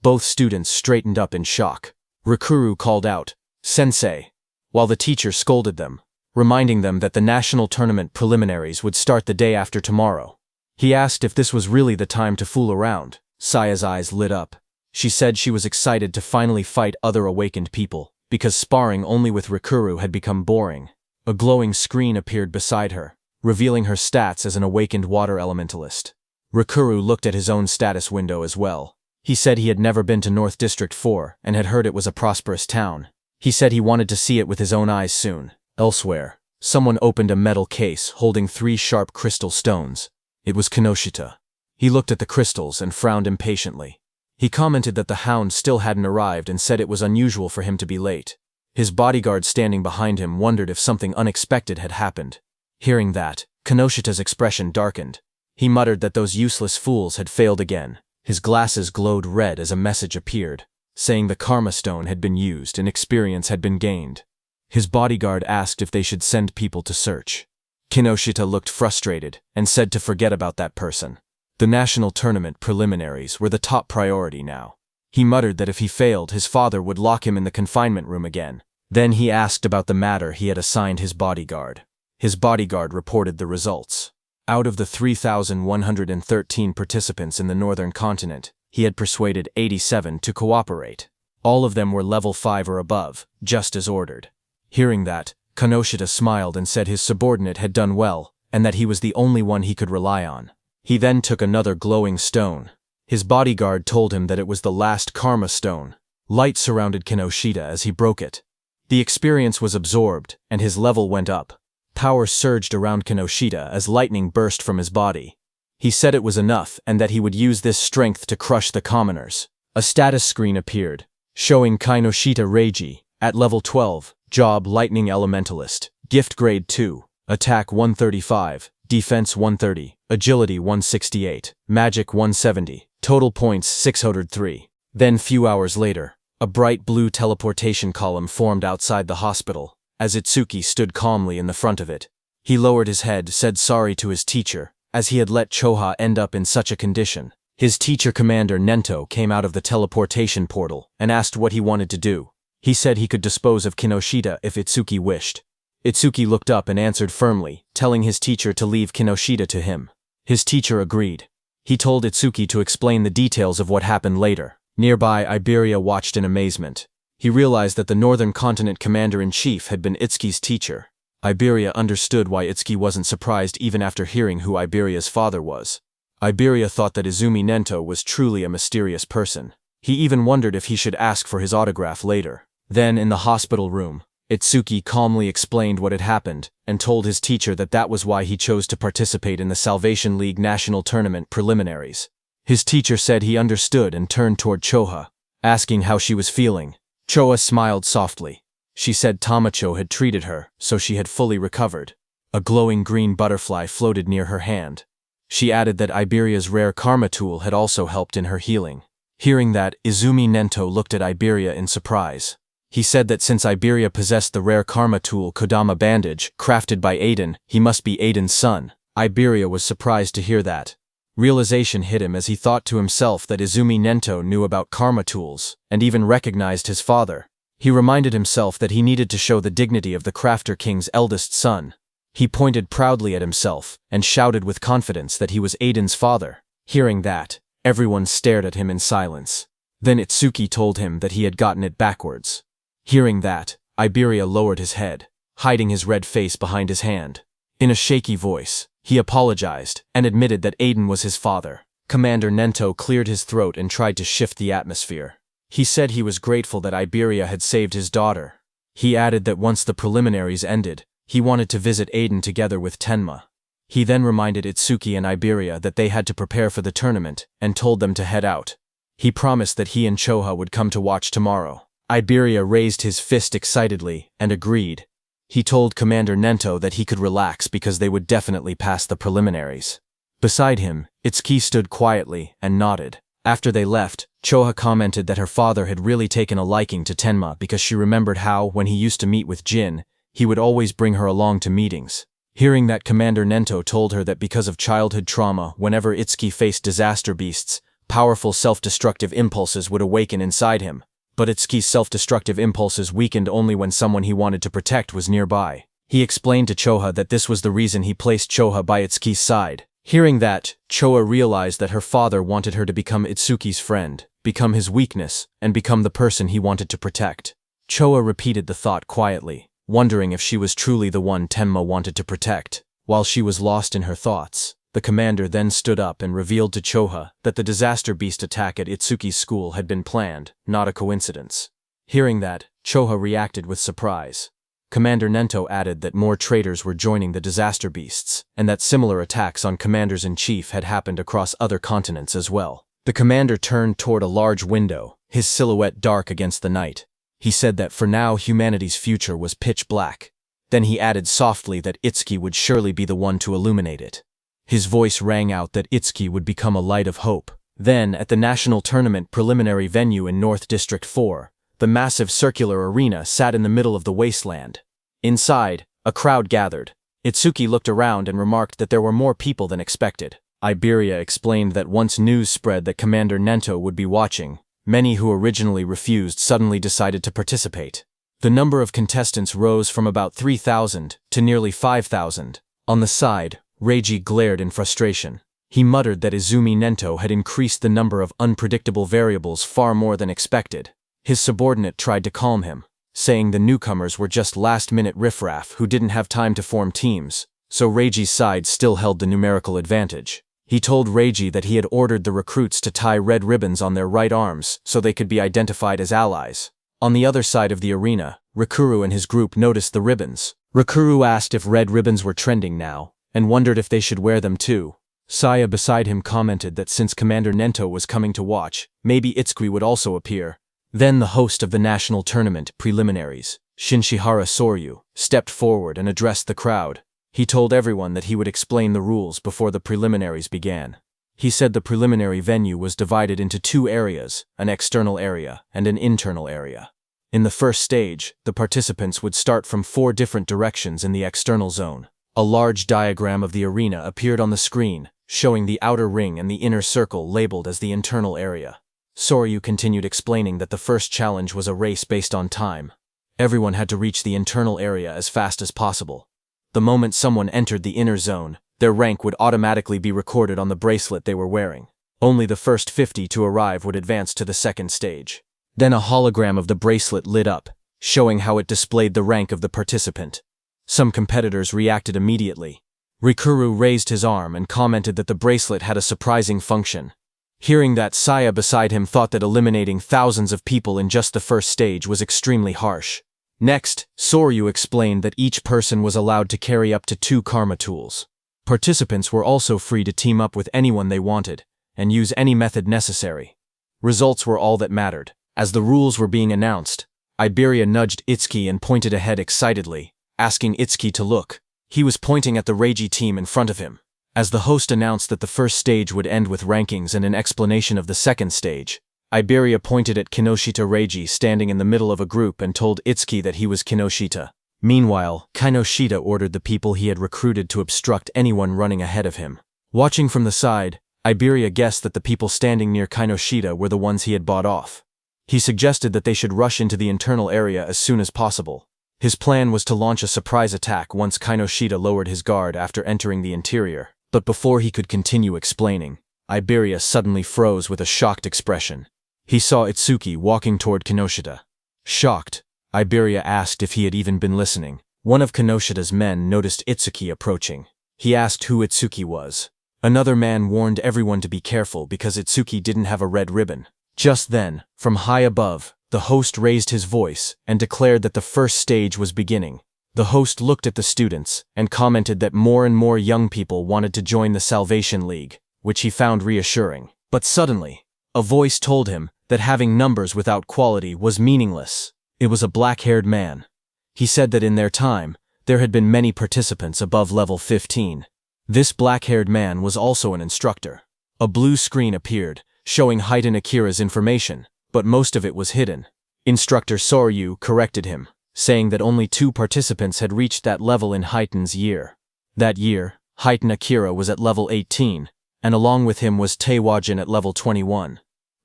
Both students straightened up in shock. Rikuru called out, "Sensei," while the teacher scolded them, reminding them that the national tournament preliminaries would start the day after tomorrow. He asked if this was really the time to fool around. Saya's eyes lit up. She said she was excited to finally fight other awakened people, because sparring only with Rikuru had become boring. A glowing screen appeared beside her, revealing her stats as an awakened water elementalist. Rikuru looked at his own status window as well. He said he had never been to North District 4 and had heard it was a prosperous town. He said he wanted to see it with his own eyes soon. Elsewhere, someone opened a metal case holding 3 sharp crystal stones. It was Kinoshita. He looked at the crystals and frowned impatiently. He commented that the hound still hadn't arrived and said it was unusual for him to be late. His bodyguard standing behind him wondered if something unexpected had happened. Hearing that, Kinoshita's expression darkened. He muttered that those useless fools had failed again. His glasses glowed red as a message appeared, saying the Karma Stone had been used and experience had been gained. His bodyguard asked if they should send people to search. Kinoshita looked frustrated and said to forget about that person. The national tournament preliminaries were the top priority now. He muttered that if he failed, his father would lock him in the confinement room again. Then he asked about the matter he had assigned his bodyguard. His bodyguard reported the results. Out of the 3,113 participants in the northern continent, he had persuaded 87 to cooperate. All of them were level 5 or above, just as ordered. Hearing that, Kinoshita smiled and said his subordinate had done well, and that he was the only one he could rely on. He then took another glowing stone. His bodyguard told him that it was the last Karma Stone. Light surrounded Kinoshita as he broke it. The experience was absorbed, and his level went up. Power surged around Kinoshita as lightning burst from his body. He said it was enough and that he would use this strength to crush the commoners. A status screen appeared, showing Kinoshita Reiji, at level 12, job Lightning Elementalist, gift grade 2, attack 135, defense 130, agility 168, magic 170, total points 603. Then few hours later, a bright blue teleportation column formed outside the hospital. As Itsuki stood calmly in the front of it, he lowered his head, said sorry to his teacher, as he had let Choha end up in such a condition. His teacher commander Nento came out of the teleportation portal and asked what he wanted to do. He said he could dispose of Kinoshita if Itsuki wished. Itsuki looked up and answered firmly, telling his teacher to leave Kinoshita to him. His teacher agreed. He told Itsuki to explain the details of what happened later. Nearby, Iberia watched in amazement. He realized that the Northern Continent Commander-in-Chief had been Itsuki's teacher. Iberia understood why Itsuki wasn't surprised even after hearing who Iberia's father was. Iberia thought that Izumi Nento was truly a mysterious person. He even wondered if he should ask for his autograph later. Then, in the hospital room, Itsuki calmly explained what had happened and told his teacher that that was why he chose to participate in the Salvation League National Tournament preliminaries. His teacher said he understood and turned toward Choha, asking how she was feeling. Choa smiled softly. She said Tamacho had treated her, so she had fully recovered. A glowing green butterfly floated near her hand. She added that Iberia's rare karma tool had also helped in her healing. Hearing that, Izumi Nento looked at Iberia in surprise. He said that since Iberia possessed the rare karma tool Kodama bandage, crafted by Aiden, he must be Aiden's son. Iberia was surprised to hear that. Realization hit him as he thought to himself that Izumi Nento knew about karma tools, and even recognized his father. He reminded himself that he needed to show the dignity of the Crafter King's eldest son. He pointed proudly at himself, and shouted with confidence that he was Aiden's father. Hearing that, everyone stared at him in silence. Then Itsuki told him that he had gotten it backwards. Hearing that, Iberia lowered his head, hiding his red face behind his hand. In a shaky voice, he apologized and admitted that Aiden was his father. Commander Nento cleared his throat and tried to shift the atmosphere. He said he was grateful that Iberia had saved his daughter. He added that once the preliminaries ended, he wanted to visit Aiden together with Tenma. He then reminded Itsuki and Iberia that they had to prepare for the tournament and told them to head out. He promised that he and Choha would come to watch tomorrow. Iberia raised his fist excitedly and agreed. He told Commander Nento that he could relax because they would definitely pass the preliminaries. Beside him, Itsuki stood quietly and nodded. After they left, Choha commented that her father had really taken a liking to Tenma because she remembered how, when he used to meet with Jin, he would always bring her along to meetings. Hearing that, Commander Nento told her that because of childhood trauma, whenever Itsuki faced disaster beasts, powerful self-destructive impulses would awaken inside him. But Itsuki's self-destructive impulses weakened only when someone he wanted to protect was nearby. He explained to Choha that this was the reason he placed Choha by Itsuki's side. Hearing that, Choha realized that her father wanted her to become Itsuki's friend, become his weakness, and become the person he wanted to protect. Choha repeated the thought quietly, wondering if she was truly the one Tenma wanted to protect. While she was lost in her thoughts, the commander then stood up and revealed to Choha that the disaster beast attack at Itsuki's school had been planned, not a coincidence. Hearing that, Choha reacted with surprise. Commander Nento added that more traitors were joining the disaster beasts, and that similar attacks on commanders-in-chief had happened across other continents as well. The commander turned toward a large window, his silhouette dark against the night. He said that for now humanity's future was pitch black. Then he added softly that Itsuki would surely be the one to illuminate it. His voice rang out that Itsuki would become a light of hope. Then, at the national tournament preliminary venue in North District 4, the massive circular arena sat in the middle of the wasteland. Inside, a crowd gathered. Itsuki looked around and remarked that there were more people than expected. Iberia explained that once news spread that Commander Nento would be watching, many who originally refused suddenly decided to participate. The number of contestants rose from about 3,000 to nearly 5,000. On the side, Reiji glared in frustration. He muttered that Izumi Nento had increased the number of unpredictable variables far more than expected. His subordinate tried to calm him, saying the newcomers were just last-minute riffraff who didn't have time to form teams, so Reiji's side still held the numerical advantage. He told Reiji that he had ordered the recruits to tie red ribbons on their right arms so they could be identified as allies. On the other side of the arena, Rikuru and his group noticed the ribbons. Rikuru asked if red ribbons were trending now, and wondered if they should wear them too. Saya beside him commented that since Commander Nento was coming to watch, maybe Itsuki would also appear. Then the host of the national tournament preliminaries, Shinshihara Soryu, stepped forward and addressed the crowd. He told everyone that he would explain the rules before the preliminaries began. He said the preliminary venue was divided into two areas, an external area and an internal area. In the first stage, the participants would start from 4 different directions in the external zone. A large diagram of the arena appeared on the screen, showing the outer ring and the inner circle labeled as the internal area. Soryu continued explaining that the first challenge was a race based on time. Everyone had to reach the internal area as fast as possible. The moment someone entered the inner zone, their rank would automatically be recorded on the bracelet they were wearing. Only the first 50 to arrive would advance to the second stage. Then a hologram of the bracelet lit up, showing how it displayed the rank of the participant. Some competitors reacted immediately. Rikuru raised his arm and commented that the bracelet had a surprising function. Hearing that, Saya beside him thought that eliminating thousands of people in just the first stage was extremely harsh. Next, Soryu explained that each person was allowed to carry up to 2 karma tools. Participants were also free to team up with anyone they wanted, and use any method necessary. Results were all that mattered. As the rules were being announced, Iberia nudged Itsuki and pointed ahead excitedly, asking Itsuki to look. He was pointing at the Reiji team in front of him. As the host announced that the first stage would end with rankings and an explanation of the second stage, Iberia pointed at Kinoshita Reiji standing in the middle of a group and told Itsuki that he was Kinoshita. Meanwhile, Kinoshita ordered the people he had recruited to obstruct anyone running ahead of him. Watching from the side, Iberia guessed that the people standing near Kinoshita were the ones he had bought off. He suggested that they should rush into the internal area as soon as possible. His plan was to launch a surprise attack once Kinoshita lowered his guard after entering the interior. But before he could continue explaining, Iberia suddenly froze with a shocked expression. He saw Itsuki walking toward Kinoshita. Shocked, Iberia asked if he had even been listening. One of Kinoshita's men noticed Itsuki approaching. He asked who Itsuki was. Another man warned everyone to be careful because Itsuki didn't have a red ribbon. Just then, from high above, the host raised his voice and declared that the first stage was beginning. The host looked at the students and commented that more and more young people wanted to join the Salvation League, which he found reassuring. But suddenly, a voice told him that having numbers without quality was meaningless. It was a black-haired man. He said that in their time, there had been many participants above level 15. This black-haired man was also an instructor. A blue screen appeared, showing Heitan Akira's information, but most of it was hidden. Instructor Soryu corrected him, saying that only 2 participants had reached that level in Heitan's year. That year, Heitan Akira was at level 18, and along with him was Taewajin at level 21.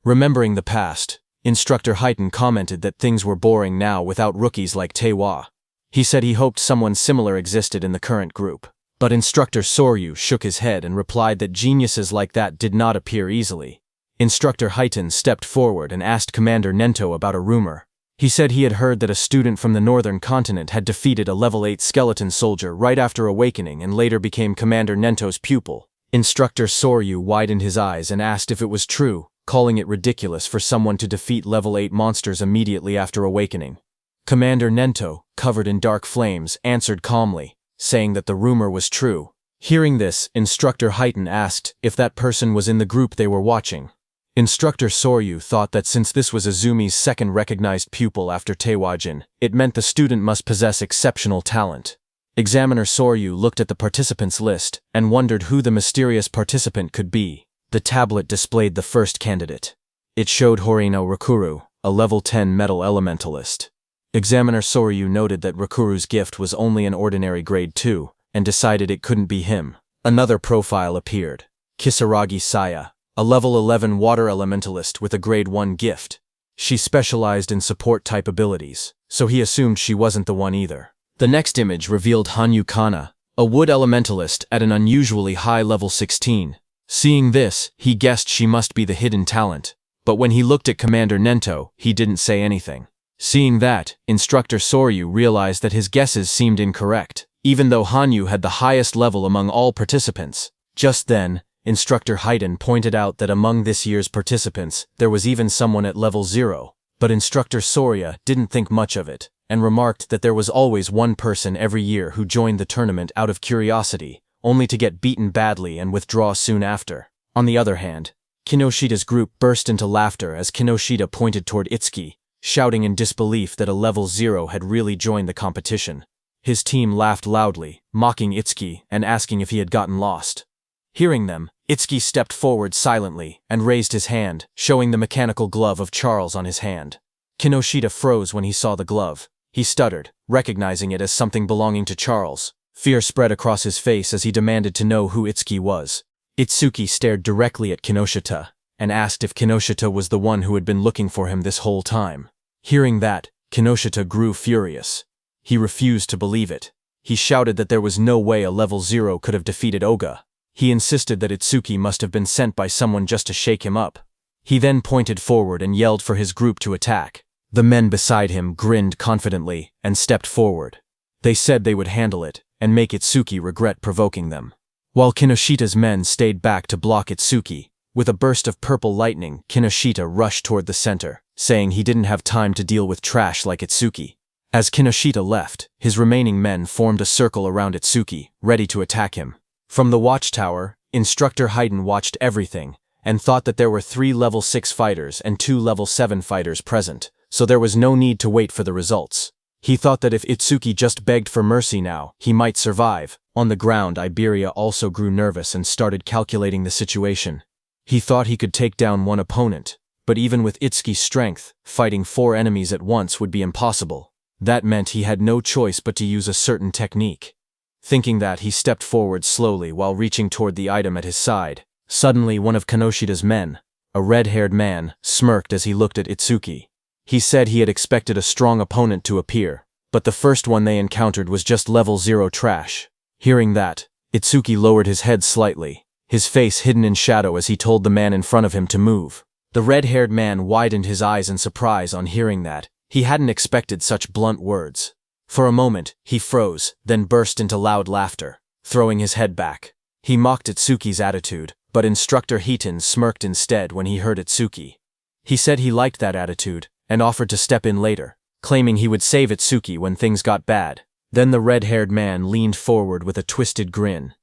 Remembering the past, Instructor Heitan commented that things were boring now without rookies like Taewa. He said he hoped someone similar existed in the current group. But Instructor Soryu shook his head and replied that geniuses like that did not appear easily. Instructor Heitan stepped forward and asked Commander Nento about a rumor. He said he had heard that a student from the northern continent had defeated a level 8 skeleton soldier right after awakening and later became Commander Nento's pupil. Instructor Soryu widened his eyes and asked if it was true, calling it ridiculous for someone to defeat level 8 monsters immediately after awakening. Commander Nento, covered in dark flames, answered calmly, saying that the rumor was true. Hearing this, Instructor Heitan asked if that person was in the group they were watching. Instructor Soryu thought that since this was Azumi's second recognized pupil after Taewajin, it meant the student must possess exceptional talent. Examiner Soryu looked at the participants list and wondered who the mysterious participant could be. The tablet displayed the first candidate. It showed Horino Rakuru, a level 10 metal elementalist. Examiner Soryu noted that Rakuru's gift was only an ordinary grade 2, and decided it couldn't be him. Another profile appeared. Kisaragi Saya, a level 11 water elementalist with a grade 1 gift. She specialized in support-type abilities, so he assumed she wasn't the one either. The next image revealed Hanyu Kana, a wood elementalist at an unusually high level 16. Seeing this, he guessed she must be the hidden talent, but when he looked at Commander Nento, he didn't say anything. Seeing that, Instructor Soryu realized that his guesses seemed incorrect, even though Hanyu had the highest level among all participants. Just then, Instructor Heitan pointed out that among this year's participants, there was even someone at level 0, but Instructor Sorya didn't think much of it, and remarked that there was always one person every year who joined the tournament out of curiosity, only to get beaten badly and withdraw soon after. On the other hand, Kinoshita's group burst into laughter as Kinoshita pointed toward Itsuki, shouting in disbelief that a level 0 had really joined the competition. His team laughed loudly, mocking Itsuki and asking if he had gotten lost. Hearing them, Itsuki stepped forward silently and raised his hand, showing the mechanical glove of Charles on his hand. Kinoshita froze when he saw the glove. He stuttered, recognizing it as something belonging to Charles. Fear spread across his face as he demanded to know who Itsuki was. Itsuki stared directly at Kinoshita and asked if Kinoshita was the one who had been looking for him this whole time. Hearing that, Kinoshita grew furious. He refused to believe it. He shouted that there was no way a level 0 could have defeated Oga. He insisted that Itsuki must have been sent by someone just to shake him up. He then pointed forward and yelled for his group to attack. The men beside him grinned confidently and stepped forward. They said they would handle it and make Itsuki regret provoking them. While Kinoshita's men stayed back to block Itsuki, with a burst of purple lightning, Kinoshita rushed toward the center, saying he didn't have time to deal with trash like Itsuki. As Kinoshita left, his remaining men formed a circle around Itsuki, ready to attack him. From the watchtower, Instructor Heitan watched everything, and thought that there were 3 level 6 fighters and 2 level 7 fighters present, so there was no need to wait for the results. He thought that if Itsuki just begged for mercy now, he might survive. On the ground, Iberia also grew nervous and started calculating the situation. He thought he could take down one opponent, but even with Itsuki's strength, fighting 4 enemies at once would be impossible. That meant he had no choice but to use a certain technique. Thinking that, he stepped forward slowly while reaching toward the item at his side. Suddenly, one of Kanoshida's men, a red-haired man, smirked as he looked at Itsuki. He said he had expected a strong opponent to appear, but the first one they encountered was just level 0 trash. Hearing that, Itsuki lowered his head slightly, his face hidden in shadow as he told the man in front of him to move. The red-haired man widened his eyes in surprise on hearing that. He hadn't expected such blunt words. For a moment, he froze, then burst into loud laughter, throwing his head back. He mocked Itsuki's attitude, but Instructor Hiton smirked instead when he heard Itsuki. He said he liked that attitude, and offered to step in later, claiming he would save Itsuki when things got bad. Then the red-haired man leaned forward with a twisted grin.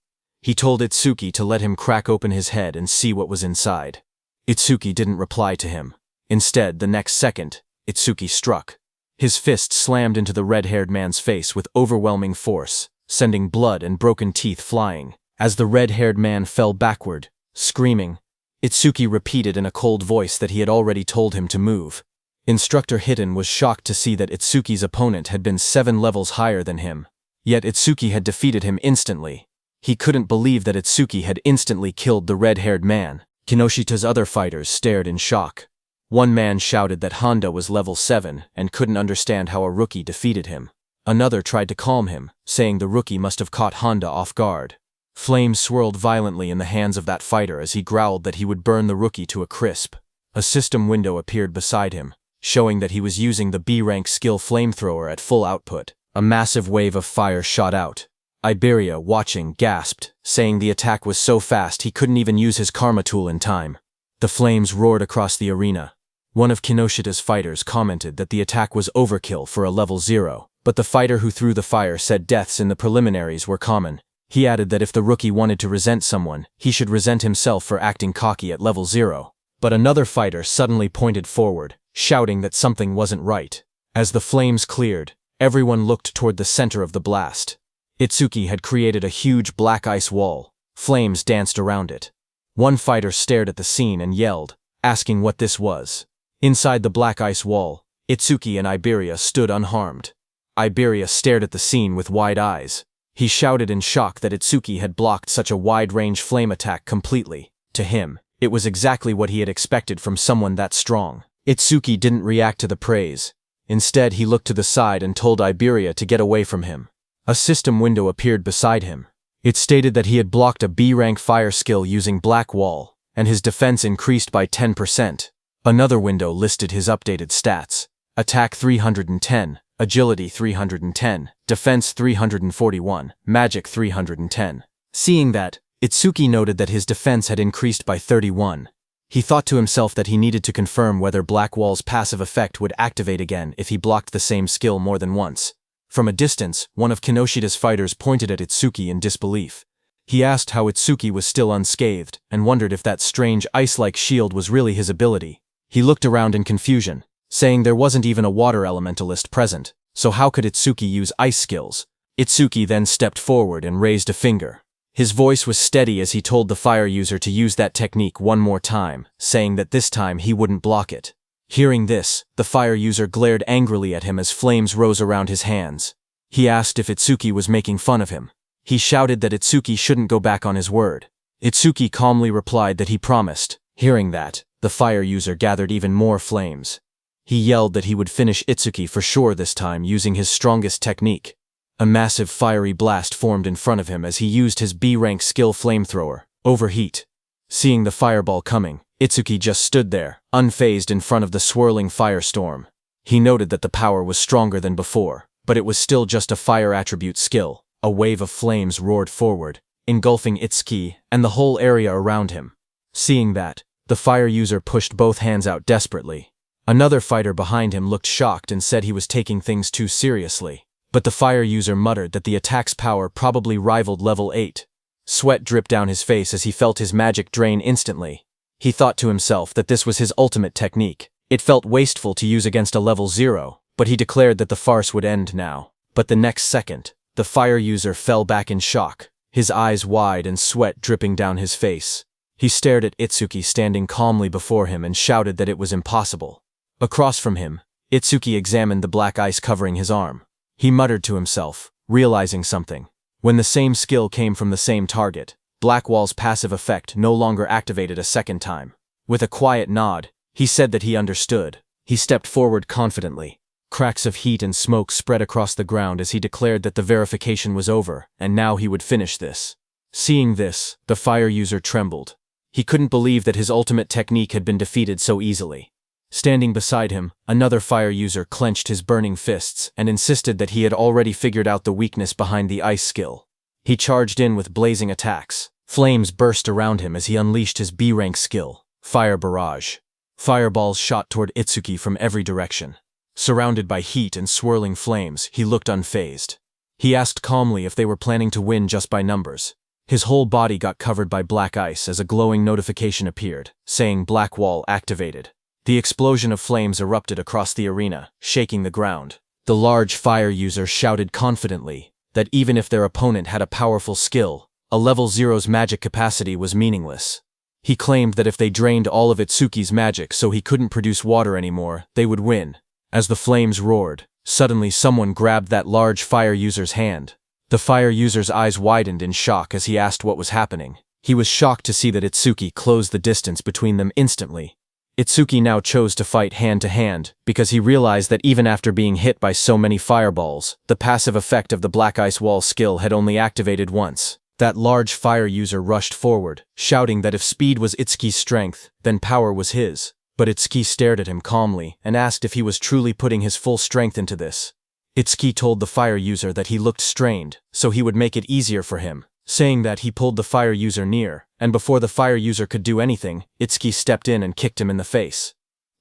He told Itsuki to let him crack open his head and see what was inside. Itsuki didn't reply to him. Instead, the next second, Itsuki struck. His fist slammed into the red-haired man's face with overwhelming force, sending blood and broken teeth flying. As the red-haired man fell backward, screaming, Itsuki repeated in a cold voice that he had already told him to move. Instructor Hiton was shocked to see that Itsuki's opponent had been 7 levels higher than him. Yet Itsuki had defeated him instantly. He couldn't believe that Itsuki had instantly killed the red-haired man. Kinoshida's other fighters stared in shock. One man shouted that Honda was level 7 and couldn't understand how a rookie defeated him. Another tried to calm him, saying the rookie must have caught Honda off guard. Flames swirled violently in the hands of that fighter as he growled that he would burn the rookie to a crisp. A system window appeared beside him, showing that he was using the B-rank skill flamethrower at full output. A massive wave of fire shot out. Iberia, watching, gasped, saying the attack was so fast he couldn't even use his karma tool in time. The flames roared across the arena. One of Kinoshida's fighters commented that the attack was overkill for a level 0, but the fighter who threw the fire said deaths in the preliminaries were common. He added that if the rookie wanted to resent someone, he should resent himself for acting cocky at level 0. But another fighter suddenly pointed forward, shouting that something wasn't right. As the flames cleared, everyone looked toward the center of the blast. Itsuki had created a huge black ice wall. Flames danced around it. One fighter stared at the scene and yelled, asking what this was. Inside the black ice wall, Itsuki and Iberia stood unharmed. Iberia stared at the scene with wide eyes. He shouted in shock that Itsuki had blocked such a wide-range flame attack completely. To him, it was exactly what he had expected from someone that strong. Itsuki didn't react to the praise. Instead, he looked to the side and told Iberia to get away from him. A system window appeared beside him. It stated that he had blocked a B-rank fire skill using Black Wall, and his defense increased by 10%. Another window listed his updated stats. Attack 310, Agility 310, Defense 341, Magic 310. Seeing that, Itsuki noted that his defense had increased by 31. He thought to himself that he needed to confirm whether Black Wall's passive effect would activate again if he blocked the same skill more than once. From a distance, one of Kinoshida's fighters pointed at Itsuki in disbelief. He asked how Itsuki was still unscathed, and wondered if that strange ice-like shield was really his ability. He looked around in confusion, saying there wasn't even a water elementalist present, so how could Itsuki use ice skills? Itsuki then stepped forward and raised a finger. His voice was steady as he told the fire user to use that technique one more time, saying that this time he wouldn't block it. Hearing this, the fire user glared angrily at him as flames rose around his hands. He asked if Itsuki was making fun of him. He shouted that Itsuki shouldn't go back on his word. Itsuki calmly replied that he promised. Hearing that, the fire user gathered even more flames. He yelled that he would finish Itsuki for sure this time using his strongest technique. A massive fiery blast formed in front of him as he used his B-rank skill flamethrower, Overheat. Seeing the fireball coming, Itsuki just stood there, unfazed in front of the swirling firestorm. He noted that the power was stronger than before, but it was still just a fire attribute skill. A wave of flames roared forward, engulfing Itsuki and the whole area around him. Seeing that, the fire user pushed both hands out desperately. Another fighter behind him looked shocked and said he was taking things too seriously. But the fire user muttered that the attack's power probably rivaled level 8. Sweat dripped down his face as he felt his magic drain instantly. He thought to himself that this was his ultimate technique. It felt wasteful to use against a level 0, but he declared that the farce would end now. But the next second, the fire user fell back in shock, his eyes wide and sweat dripping down his face. He stared at Itsuki standing calmly before him and shouted that it was impossible. Across from him, Itsuki examined the black ice covering his arm. He muttered to himself, realizing something. When the same skill came from the same target, Blackwall's passive effect no longer activated a second time. With a quiet nod, he said that he understood. He stepped forward confidently. Cracks of heat and smoke spread across the ground as he declared that the verification was over, and now he would finish this. Seeing this, the fire user trembled. He couldn't believe that his ultimate technique had been defeated so easily. Standing beside him, another fire user clenched his burning fists and insisted that he had already figured out the weakness behind the ice skill. He charged in with blazing attacks. Flames burst around him as he unleashed his B-rank skill, Fire Barrage. Fireballs shot toward Itsuki from every direction. Surrounded by heat and swirling flames, he looked unfazed. He asked calmly if they were planning to win just by numbers. His whole body got covered by black ice as a glowing notification appeared, saying Blackwall activated. The explosion of flames erupted across the arena, shaking the ground. The large fire user shouted confidently that even if their opponent had a powerful skill, a level 0's magic capacity was meaningless. He claimed that if they drained all of Itsuki's magic so he couldn't produce water anymore, they would win. As the flames roared, suddenly someone grabbed that large fire user's hand. The fire user's eyes widened in shock as he asked what was happening. He was shocked to see that Itsuki closed the distance between them instantly. Itsuki now chose to fight hand-to-hand because he realized that even after being hit by so many fireballs, the passive effect of the Black Ice Wall skill had only activated once. That large fire user rushed forward, shouting that if speed was Itsuki's strength, then power was his. But Itsuki stared at him calmly and asked if he was truly putting his full strength into this. Itsuki told the fire user that he looked strained, so he would make it easier for him, saying that he pulled the fire user near, and before the fire user could do anything, Itsuki stepped in and kicked him in the face.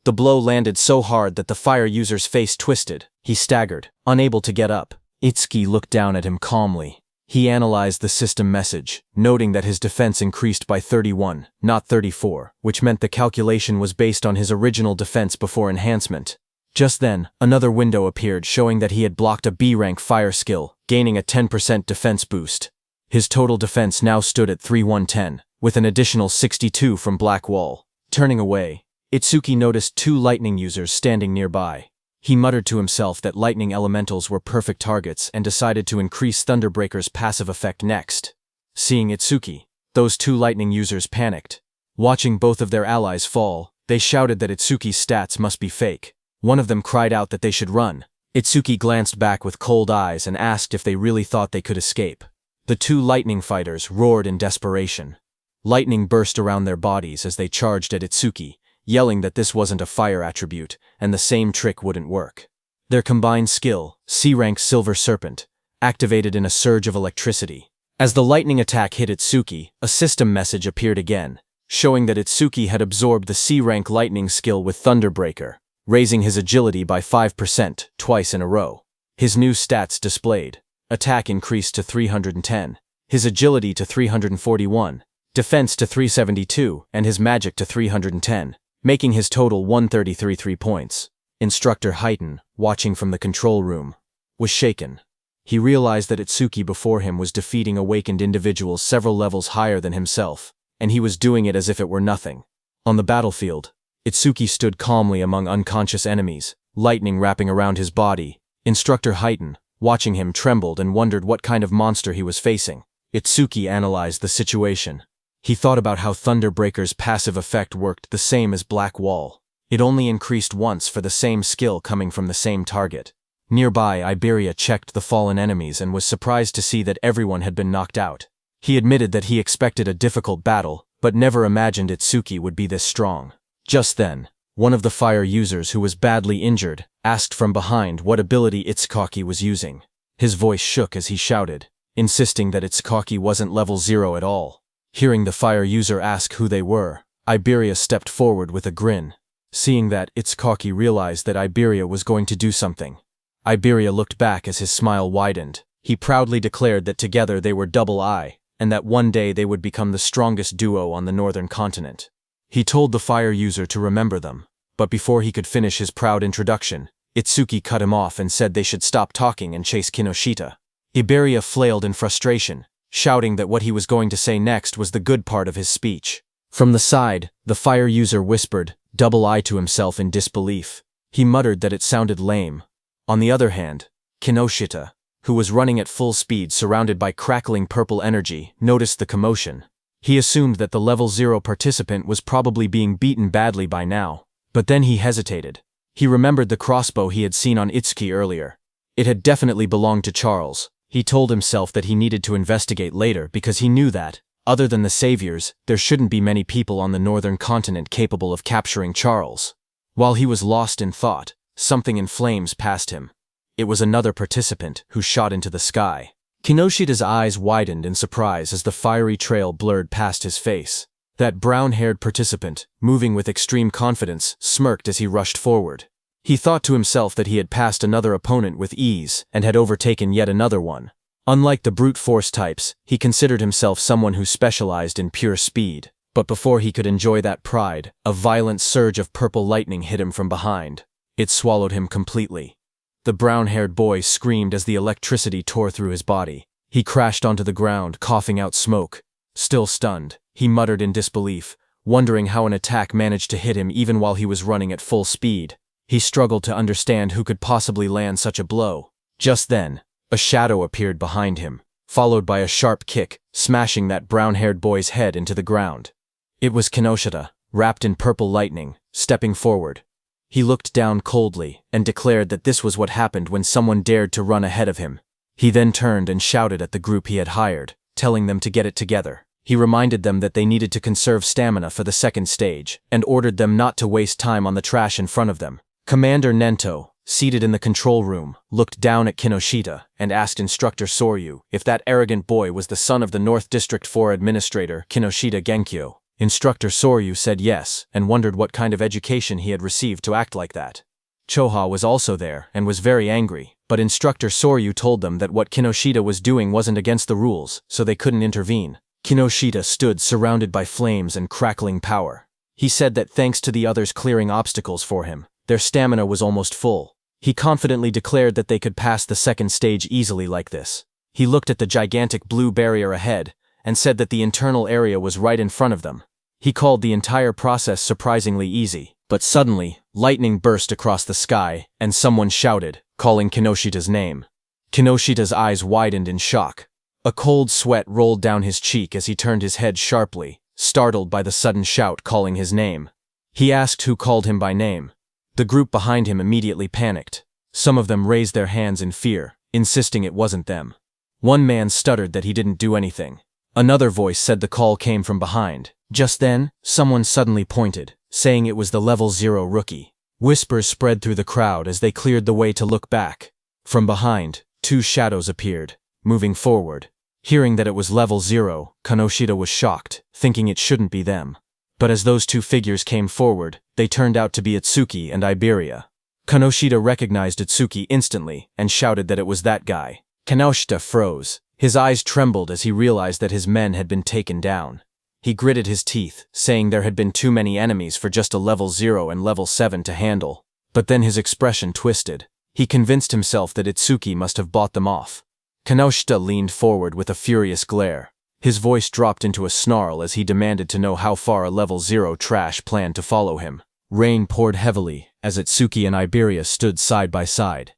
The blow landed so hard that the fire user's face twisted. He staggered, unable to get up. Itsuki looked down at him calmly. He analyzed the system message, noting that his defense increased by 31, not 34, which meant the calculation was based on his original defense before enhancement. Just then, another window appeared showing that he had blocked a B-rank fire skill, gaining a 10% defense boost. His total defense now stood at 3110, with an additional 62 from Blackwall. Turning away, Itsuki noticed two lightning users standing nearby. He muttered to himself that lightning elementals were perfect targets and decided to increase Thunderbreaker's passive effect next. Seeing Itsuki, those two lightning users panicked. Watching both of their allies fall, they shouted that Itsuki's stats must be fake. One of them cried out that they should run. Itsuki glanced back with cold eyes and asked if they really thought they could escape. The two lightning fighters roared in desperation. Lightning burst around their bodies as they charged at Itsuki, yelling that this wasn't a fire attribute, and the same trick wouldn't work. Their combined skill, C-rank Silver Serpent, activated in a surge of electricity. As the lightning attack hit Itsuki, a system message appeared again, showing that Itsuki had absorbed the C-rank lightning skill with Thunderbreaker, raising his agility by 5% twice in a row. His new stats displayed. Attack increased to 310, his agility to 341, defense to 372, and his magic to 310. Making his total 133 points. Instructor Haiten, watching from the control room, was shaken. He realized that Itsuki before him was defeating awakened individuals several levels higher than himself, and he was doing it as if it were nothing. On the battlefield, Itsuki stood calmly among unconscious enemies, lightning wrapping around his body. Instructor Haiten, watching him, trembled and wondered what kind of monster he was facing. Itsuki analyzed the situation. He thought about how Thunderbreaker's passive effect worked the same as Blackwall. It only increased once for the same skill coming from the same target. Nearby, Iberia checked the fallen enemies and was surprised to see that everyone had been knocked out. He admitted that he expected a difficult battle, but never imagined Itsuki would be this strong. Just then, one of the fire users who was badly injured asked from behind what ability Itsuki was using. His voice shook as he shouted, insisting that Itsuki wasn't level 0 at all. Hearing the fire user ask who they were, Iberia stepped forward with a grin. Seeing that, Itsuki realized that Iberia was going to do something. Iberia looked back as his smile widened. He proudly declared that together they were Double I, and that one day they would become the strongest duo on the northern continent. He told the fire user to remember them. but before he could finish his proud introduction, Itsuki cut him off and said they should stop talking and chase Kinoshita. Iberia flailed in frustration, shouting that what he was going to say next was the good part of his speech. From the side, the fire user whispered, double I to himself in disbelief. He muttered that it sounded lame. On the other hand, Kinoshita, who was running at full speed surrounded by crackling purple energy, noticed the commotion. He assumed that the level 0 participant was probably being beaten badly by now. But then he hesitated. He remembered the crossbow he had seen on Itsuki earlier. It had definitely belonged to Charles. He told himself that he needed to investigate later because he knew that, other than the saviors, there shouldn't be many people on the northern continent capable of capturing Charles. While he was lost in thought, something in flames passed him. It was another participant who shot into the sky. Kinoshita's eyes widened in surprise as the fiery trail blurred past his face. That brown-haired participant, moving with extreme confidence, smirked as he rushed forward. He thought to himself that he had passed another opponent with ease and had overtaken yet another one. Unlike the brute force types, he considered himself someone who specialized in pure speed. But before he could enjoy that pride, a violent surge of purple lightning hit him from behind. It swallowed him completely. The brown-haired boy screamed as the electricity tore through his body. He crashed onto the ground, coughing out smoke. Still stunned, he muttered in disbelief, wondering how an attack managed to hit him even while he was running at full speed. He struggled to understand who could possibly land such a blow. Just then, a shadow appeared behind him, followed by a sharp kick, smashing that brown-haired boy's head into the ground. It was Kinoshita, wrapped in purple lightning, stepping forward. He looked down coldly and declared that this was what happened when someone dared to run ahead of him. He then turned and shouted at the group he had hired, telling them to get it together. He reminded them that they needed to conserve stamina for the second stage, and ordered them not to waste time on the trash in front of them. Commander Nento, seated in the control room, looked down at Kinoshita and asked Instructor Soryu if that arrogant boy was the son of the North District 4 Administrator Kinoshita Genkyo. Instructor Soryu said yes and wondered what kind of education he had received to act like that. Choha was also there and was very angry, but Instructor Soryu told them that what Kinoshita was doing wasn't against the rules, so they couldn't intervene. Kinoshita stood surrounded by flames and crackling power. He said that thanks to the others clearing obstacles for him, their stamina was almost full. He confidently declared that they could pass the second stage easily like this. He looked at the gigantic blue barrier ahead and said that the internal area was right in front of them. He called the entire process surprisingly easy, but suddenly, lightning burst across the sky and someone shouted, calling Kinoshita's name. Kinoshita's eyes widened in shock. A cold sweat rolled down his cheek as he turned his head sharply, startled by the sudden shout calling his name. He asked who called him by name. The group behind him immediately panicked. Some of them raised their hands in fear, insisting it wasn't them. One man stuttered that he didn't do anything. Another voice said the call came from behind. Just then, someone suddenly pointed, saying it was the level 0 rookie. Whispers spread through the crowd as they cleared the way to look back. From behind, two shadows appeared, moving forward. Hearing that it was level 0, Kinoshita was shocked, thinking it shouldn't be them. But as those two figures came forward, they turned out to be Itsuki and Iberia. Kinoshita recognized Itsuki instantly and shouted that it was that guy. Kinoshita froze. His eyes trembled as he realized that his men had been taken down. He gritted his teeth, saying there had been too many enemies for just a level 0 and level 7 to handle. But then his expression twisted. He convinced himself that Itsuki must have bought them off. Kinoshita leaned forward with a furious glare. His voice dropped into a snarl as he demanded to know how far a level 0 trash planned to follow him. Rain poured heavily as Itsuki and Iberia stood side by side.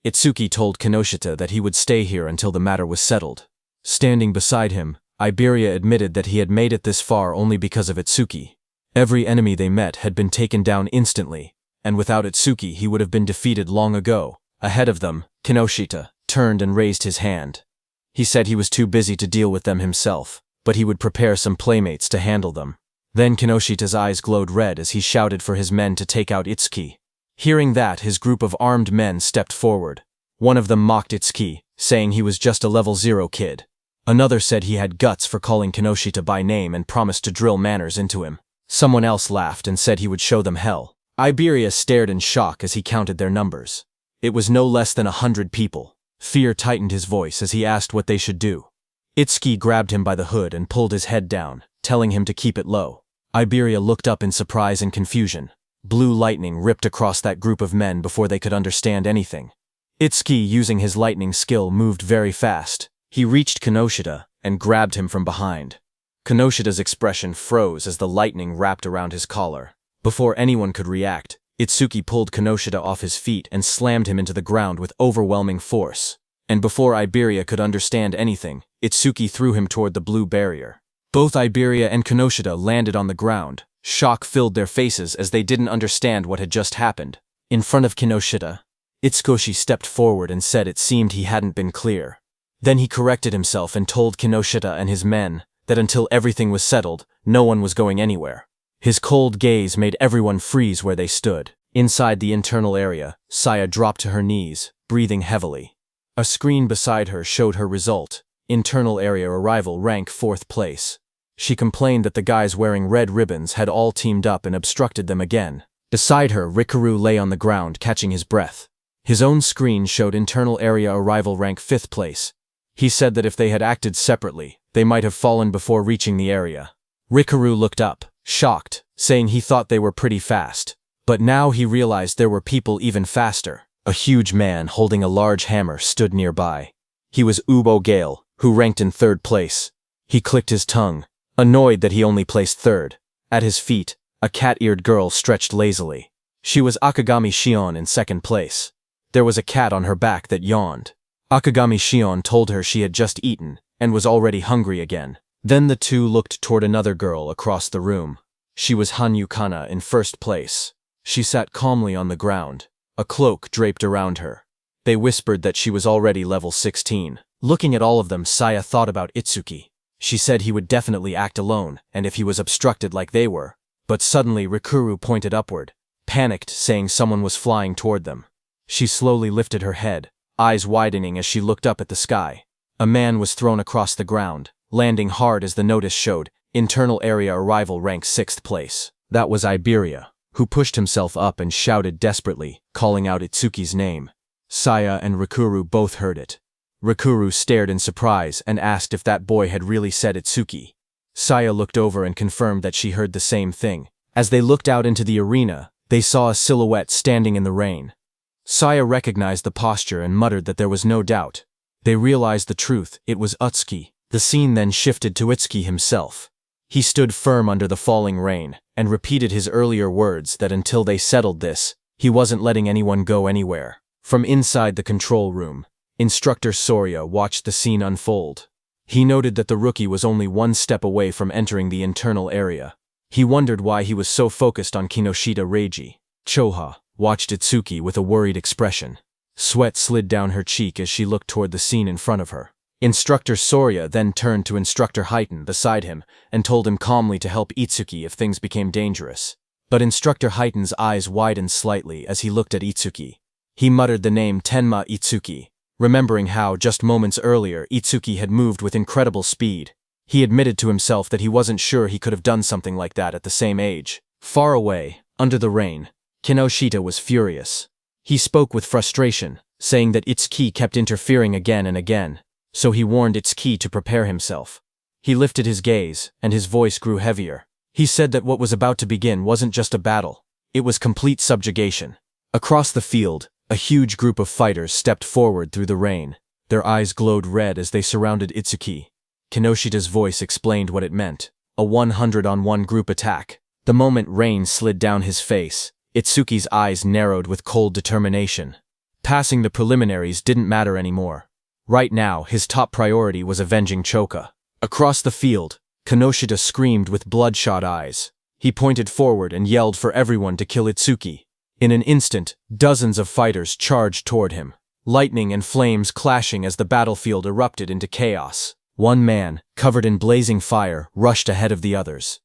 Itsuki told Kinoshita that he would stay here until the matter was settled. Standing beside him, Iberia admitted that he had made it this far only because of Itsuki. Every enemy they met had been taken down instantly, and without Itsuki he would have been defeated long ago. Ahead of them, Kinoshita turned and raised his hand. He said he was too busy to deal with them himself, but he would prepare some playmates to handle them. Then Kinoshita's eyes glowed red as he shouted for his men to take out Itsuki. Hearing that, his group of armed men stepped forward. One of them mocked Itsuki, saying he was just a level 0 kid. Another said he had guts for calling Kinoshita by name and promised to drill manners into him. Someone else laughed and said he would show them hell. Iberia stared in shock as he counted their numbers. It was no less than 100 people. Fear tightened his voice as he asked what they should do. Itsuki grabbed him by the hood and pulled his head down, telling him to keep it low. Iberia looked up in surprise and confusion. Blue lightning ripped across that group of men before they could understand anything. Itsuki, using his lightning skill, moved very fast. He reached Kinoshita and grabbed him from behind. Kinoshita's expression froze as the lightning wrapped around his collar. Before anyone could react, Itsuki pulled Kinoshita off his feet and slammed him into the ground with overwhelming force. And before Iberia could understand anything, Itsuki threw him toward the blue barrier. Both Iberia and Kinoshita landed on the ground. Shock filled their faces as they didn't understand what had just happened. In front of Kinoshita, Itsukoshi stepped forward and said it seemed he hadn't been clear. Then he corrected himself and told Kinoshita and his men that until everything was settled, no one was going anywhere. His cold gaze made everyone freeze where they stood. Inside the internal area, Saya dropped to her knees, breathing heavily. A screen beside her showed her result. Internal area arrival rank 4th place. She complained that the guys wearing red ribbons had all teamed up and obstructed them again. Beside her, Rikaru lay on the ground, catching his breath. His own screen showed internal area arrival rank 5th place. He said that if they had acted separately, they might have fallen before reaching the area. Rikaru looked up, shocked, saying he thought they were pretty fast. But now he realized there were people even faster. A huge man holding a large hammer stood nearby. He was Ubo Gale, who ranked in 3rd place. He clicked his tongue, annoyed that he only placed 3rd. At his feet, a cat-eared girl stretched lazily. She was Akagami Shion in 2nd place. There was a cat on her back that yawned. Akagami Shion told her she had just eaten and was already hungry again. Then the two looked toward another girl across the room. She was Hanyu Kana in 1st place. She sat calmly on the ground, a cloak draped around her. They whispered that she was already level 16. Looking at all of them, Saya thought about Itsuki. She said he would definitely act alone, and if he was obstructed like they were. But suddenly Rikuru pointed upward, panicked, saying someone was flying toward them. She slowly lifted her head, eyes widening as she looked up at the sky. A man was thrown across the ground, landing hard as the notice showed, internal area arrival rank 6th place. That was Iberia, who pushed himself up and shouted desperately, calling out Itsuki's name. Saya and Rikuru both heard it. Rikuru stared in surprise and asked if that boy had really said Itsuki. Saya looked over and confirmed that she heard the same thing. As they looked out into the arena, they saw a silhouette standing in the rain. Saya recognized the posture and muttered that there was no doubt. They realized the truth, it was Utsuki. The scene then shifted to Itsuki himself. He stood firm under the falling rain, and repeated his earlier words that until they settled this, he wasn't letting anyone go anywhere. From inside the control room, Instructor Soria watched the scene unfold. He noted that the rookie was only 1 step away from entering the internal area. He wondered why he was so focused on Kinoshita Reiji. Choha watched Itsuki with a worried expression. Sweat slid down her cheek as she looked toward the scene in front of her. Instructor Soria then turned to Instructor Heiton beside him and told him calmly to help Itsuki if things became dangerous. But Instructor Heiton's eyes widened slightly as he looked at Itsuki. He muttered the name Tenma Itsuki, remembering how, just moments earlier, Itsuki had moved with incredible speed. He admitted to himself that he wasn't sure he could have done something like that at the same age. Far away, under the rain, Kinoshita was furious. He spoke with frustration, saying that Itsuki kept interfering again and again, so he warned Itsuki to prepare himself. He lifted his gaze, and his voice grew heavier. He said that what was about to begin wasn't just a battle, it was complete subjugation. Across the field, a huge group of fighters stepped forward through the rain. Their eyes glowed red as they surrounded Itsuki. Kinoshita's voice explained what it meant, a 100-on-1 group attack. The moment rain slid down his face, Itsuki's eyes narrowed with cold determination. Passing the preliminaries didn't matter anymore. Right now, his top priority was avenging Choka. Across the field, Kinoshita screamed with bloodshot eyes. He pointed forward and yelled for everyone to kill Itsuki. In an instant, dozens of fighters charged toward him, lightning and flames clashing as the battlefield erupted into chaos. One man, covered in blazing fire, rushed ahead of the others.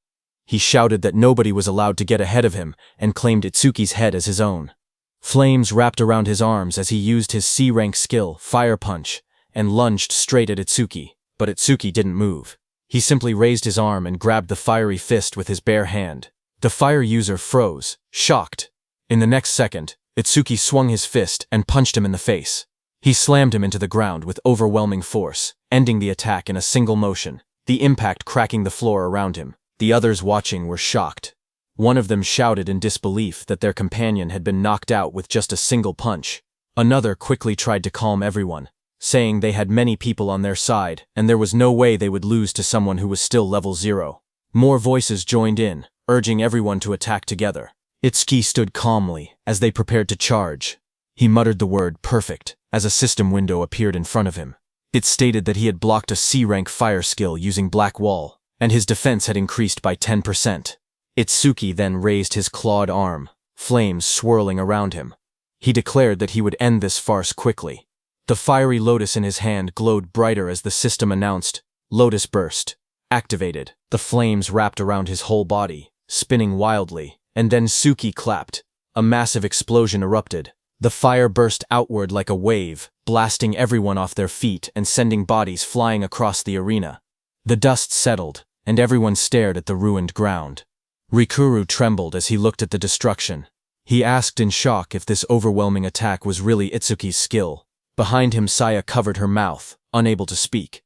He shouted that nobody was allowed to get ahead of him and claimed Itsuki's head as his own. Flames wrapped around his arms as he used his C-rank skill, Fire Punch, and lunged straight at Itsuki, but Itsuki didn't move. He simply raised his arm and grabbed the fiery fist with his bare hand. The fire user froze, shocked. In the next second, Itsuki swung his fist and punched him in the face. He slammed him into the ground with overwhelming force, ending the attack in a single motion, the impact cracking the floor around him. The others watching were shocked. One of them shouted in disbelief that their companion had been knocked out with just a single punch. Another quickly tried to calm everyone, saying they had many people on their side and there was no way they would lose to someone who was still level 0. More voices joined in, urging everyone to attack together. Itsuki stood calmly as they prepared to charge. He muttered the word perfect as a system window appeared in front of him. It stated that he had blocked a C-rank fire skill using Black Wall, and his defense had increased by 10%. Itsuki then raised his clawed arm, flames swirling around him. He declared that he would end this farce quickly. The fiery lotus in his hand glowed brighter as the system announced, Lotus Burst. Activated. The flames wrapped around his whole body, spinning wildly, and then Suki clapped. A massive explosion erupted. The fire burst outward like a wave, blasting everyone off their feet and sending bodies flying across the arena. The dust settled, and everyone stared at the ruined ground. Rikuru trembled as he looked at the destruction. He asked in shock if this overwhelming attack was really Itsuki's skill. Behind him, Saya covered her mouth, unable to speak.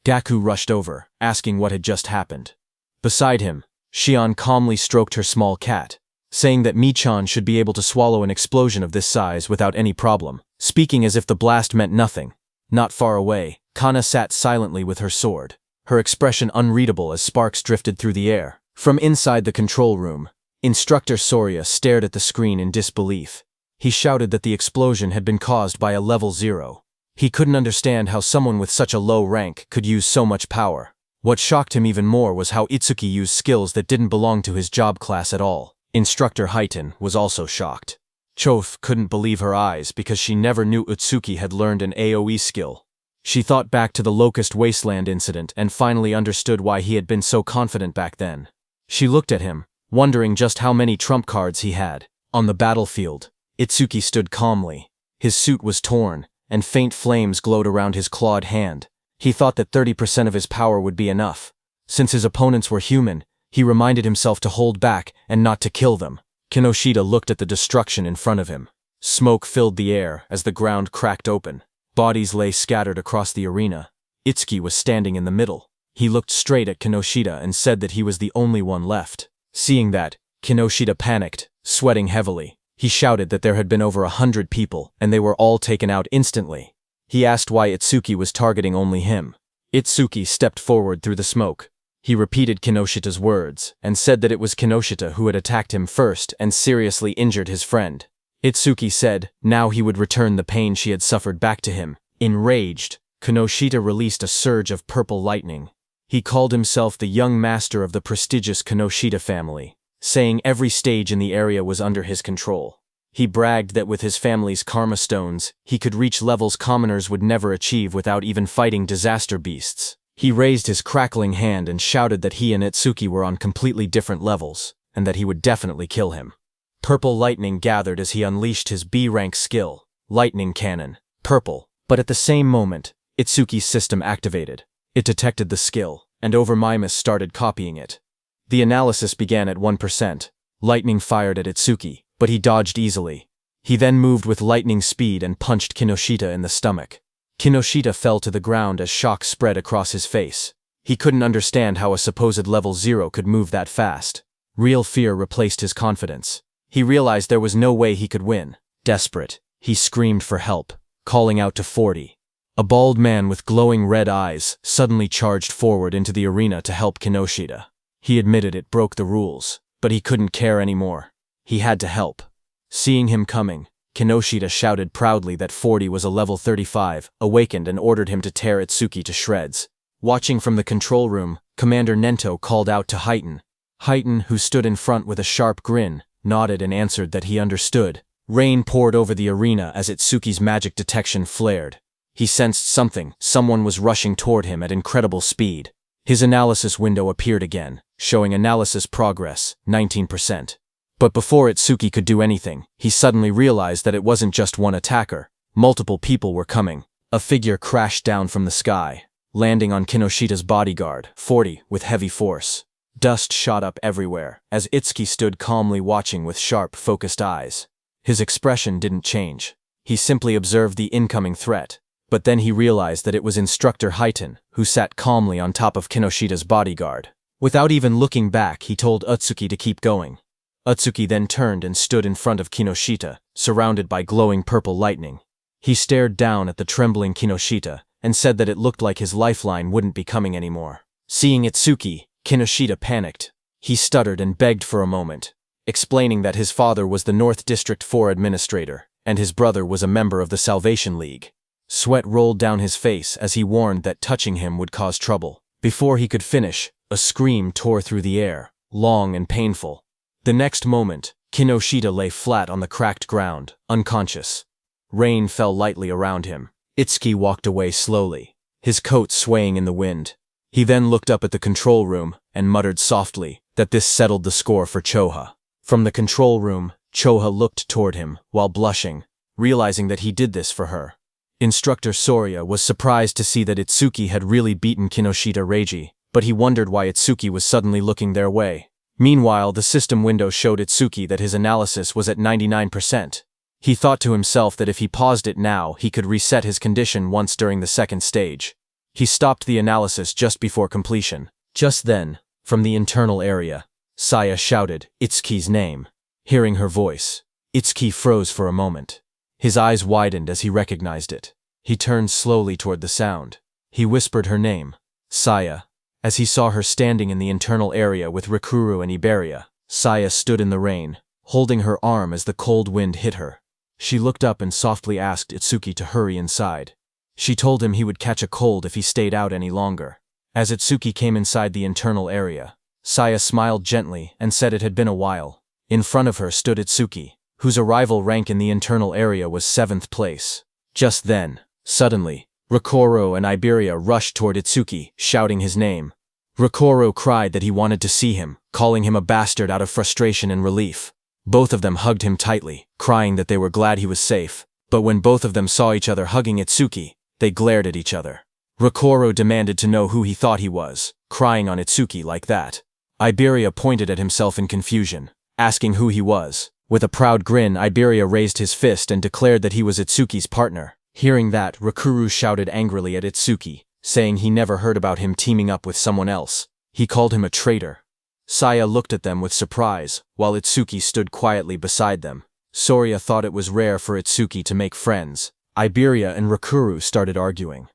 Gaku rushed over, asking what had just happened. Beside him, Shion calmly stroked her small cat, saying that Michan should be able to swallow an explosion of this size without any problem, speaking as if the blast meant nothing. Not far away, Kana sat silently with her sword, her expression unreadable as sparks drifted through the air. From inside the control room, Instructor Soria stared at the screen in disbelief. He shouted that the explosion had been caused by a level 0. He couldn't understand how someone with such a low rank could use so much power. What shocked him even more was how Itsuki used skills that didn't belong to his job class at all. Instructor Haiten was also shocked. Choth couldn't believe her eyes because she never knew Itsuki had learned an AoE skill. She thought back to the Locust Wasteland incident and finally understood why he had been so confident back then. She looked at him, wondering just how many trump cards he had. On the battlefield, Itsuki stood calmly. His suit was torn, and faint flames glowed around his clawed hand. He thought that 30% of his power would be enough. Since his opponents were human, he reminded himself to hold back and not to kill them. Kinoshita looked at the destruction in front of him. Smoke filled the air as the ground cracked open. Bodies lay scattered across the arena. Itsuki was standing in the middle. He looked straight at Kinoshita and said that he was the only one left. Seeing that, Kinoshita panicked, sweating heavily. He shouted that there had been over 100 people, and they were all taken out instantly. He asked why Itsuki was targeting only him. Itsuki stepped forward through the smoke. He repeated Kinoshita's words, and said that it was Kinoshita who had attacked him first and seriously injured his friend. Itsuki said now he would return the pain she had suffered back to him. Enraged, Kinoshita released a surge of purple lightning. He called himself the young master of the prestigious Kinoshita family, saying every stage in the area was under his control. He bragged that with his family's karma stones, he could reach levels commoners would never achieve without even fighting disaster beasts. He raised his crackling hand and shouted that he and Itsuki were on completely different levels, and that he would definitely kill him. Purple lightning gathered as he unleashed his B-rank skill, Lightning Cannon, purple, but at the same moment, Itsuki's system activated. It detected the skill, and Overmimus started copying it. The analysis began at 1%. Lightning fired at Itsuki, but he dodged easily. He then moved with lightning speed and punched Kinoshita in the stomach. Kinoshita fell to the ground as shock spread across his face. He couldn't understand how a supposed level 0 could move that fast. Real fear replaced his confidence. He realized there was no way he could win. Desperate, he screamed for help, calling out to 40. A bald man with glowing red eyes suddenly charged forward into the arena to help Kinoshita. He admitted it broke the rules, but he couldn't care anymore. He had to help. Seeing him coming, Kinoshita shouted proudly that 40 was a level 35, awakened and ordered him to tear Itsuki to shreds. Watching from the control room, Commander Nento called out to Haiten. Haiten, who stood in front with a sharp grin, nodded and answered that he understood. Rain poured over the arena as Itsuki's magic detection flared. He sensed someone was rushing toward him at incredible speed. His analysis window appeared again, showing analysis progress, 19%. But before Itsuki could do anything, he suddenly realized that it wasn't just one attacker. Multiple people were coming. A figure crashed down from the sky, landing on Kinoshita's bodyguard, 40, with heavy force. Dust shot up everywhere, as Itsuki stood calmly watching with sharp, focused eyes. His expression didn't change. He simply observed the incoming threat. But then he realized that it was Instructor Haiten, who sat calmly on top of Kinoshita's bodyguard. Without even looking back, he told Itsuki to keep going. Utsuki then turned and stood in front of Kinoshita, surrounded by glowing purple lightning. He stared down at the trembling Kinoshita and said that it looked like his lifeline wouldn't be coming anymore. Seeing Itsuki, Kinoshita panicked. He stuttered and begged for a moment, explaining that his father was the North District 4 administrator, and his brother was a member of the Salvation League. Sweat rolled down his face as he warned that touching him would cause trouble. Before he could finish, a scream tore through the air, long and painful. The next moment, Kinoshita lay flat on the cracked ground, unconscious. Rain fell lightly around him. Itsuki walked away slowly, his coat swaying in the wind. He then looked up at the control room and muttered softly that this settled the score for Choha. From the control room, Choha looked toward him while blushing, realizing that he did this for her. Instructor Soria was surprised to see that Itsuki had really beaten Kinoshita Reiji, but he wondered why Itsuki was suddenly looking their way. Meanwhile, the system window showed Itsuki that his analysis was at 99%. He thought to himself that if he paused it now, he could reset his condition once during the second stage. He stopped the analysis just before completion. Just then, from the internal area, Saya shouted Itsuki's name. Hearing her voice, Itsuki froze for a moment. His eyes widened as he recognized it. He turned slowly toward the sound. He whispered her name, Saya. As he saw her standing in the internal area with Rikuru and Iberia, Saya stood in the rain, holding her arm as the cold wind hit her. She looked up and softly asked Itsuki to hurry inside. She told him he would catch a cold if he stayed out any longer. As Itsuki came inside the internal area, Saya smiled gently and said it had been a while. In front of her stood Itsuki, whose arrival rank in the internal area was 7th place. Just then, suddenly, Rikuru and Iberia rushed toward Itsuki, shouting his name. Rikuru cried that he wanted to see him, calling him a bastard out of frustration and relief. Both of them hugged him tightly, crying that they were glad he was safe. But when both of them saw each other hugging Itsuki, they glared at each other. Rikuru demanded to know who he thought he was, crying on Itsuki like that. Iberia pointed at himself in confusion, asking who he was. With a proud grin, Iberia raised his fist and declared that he was Itsuki's partner. Hearing that, Rikuru shouted angrily at Itsuki, saying he never heard about him teaming up with someone else. He called him a traitor. Saya looked at them with surprise, while Itsuki stood quietly beside them. Soria thought it was rare for Itsuki to make friends. Iberia and Rikuru started arguing.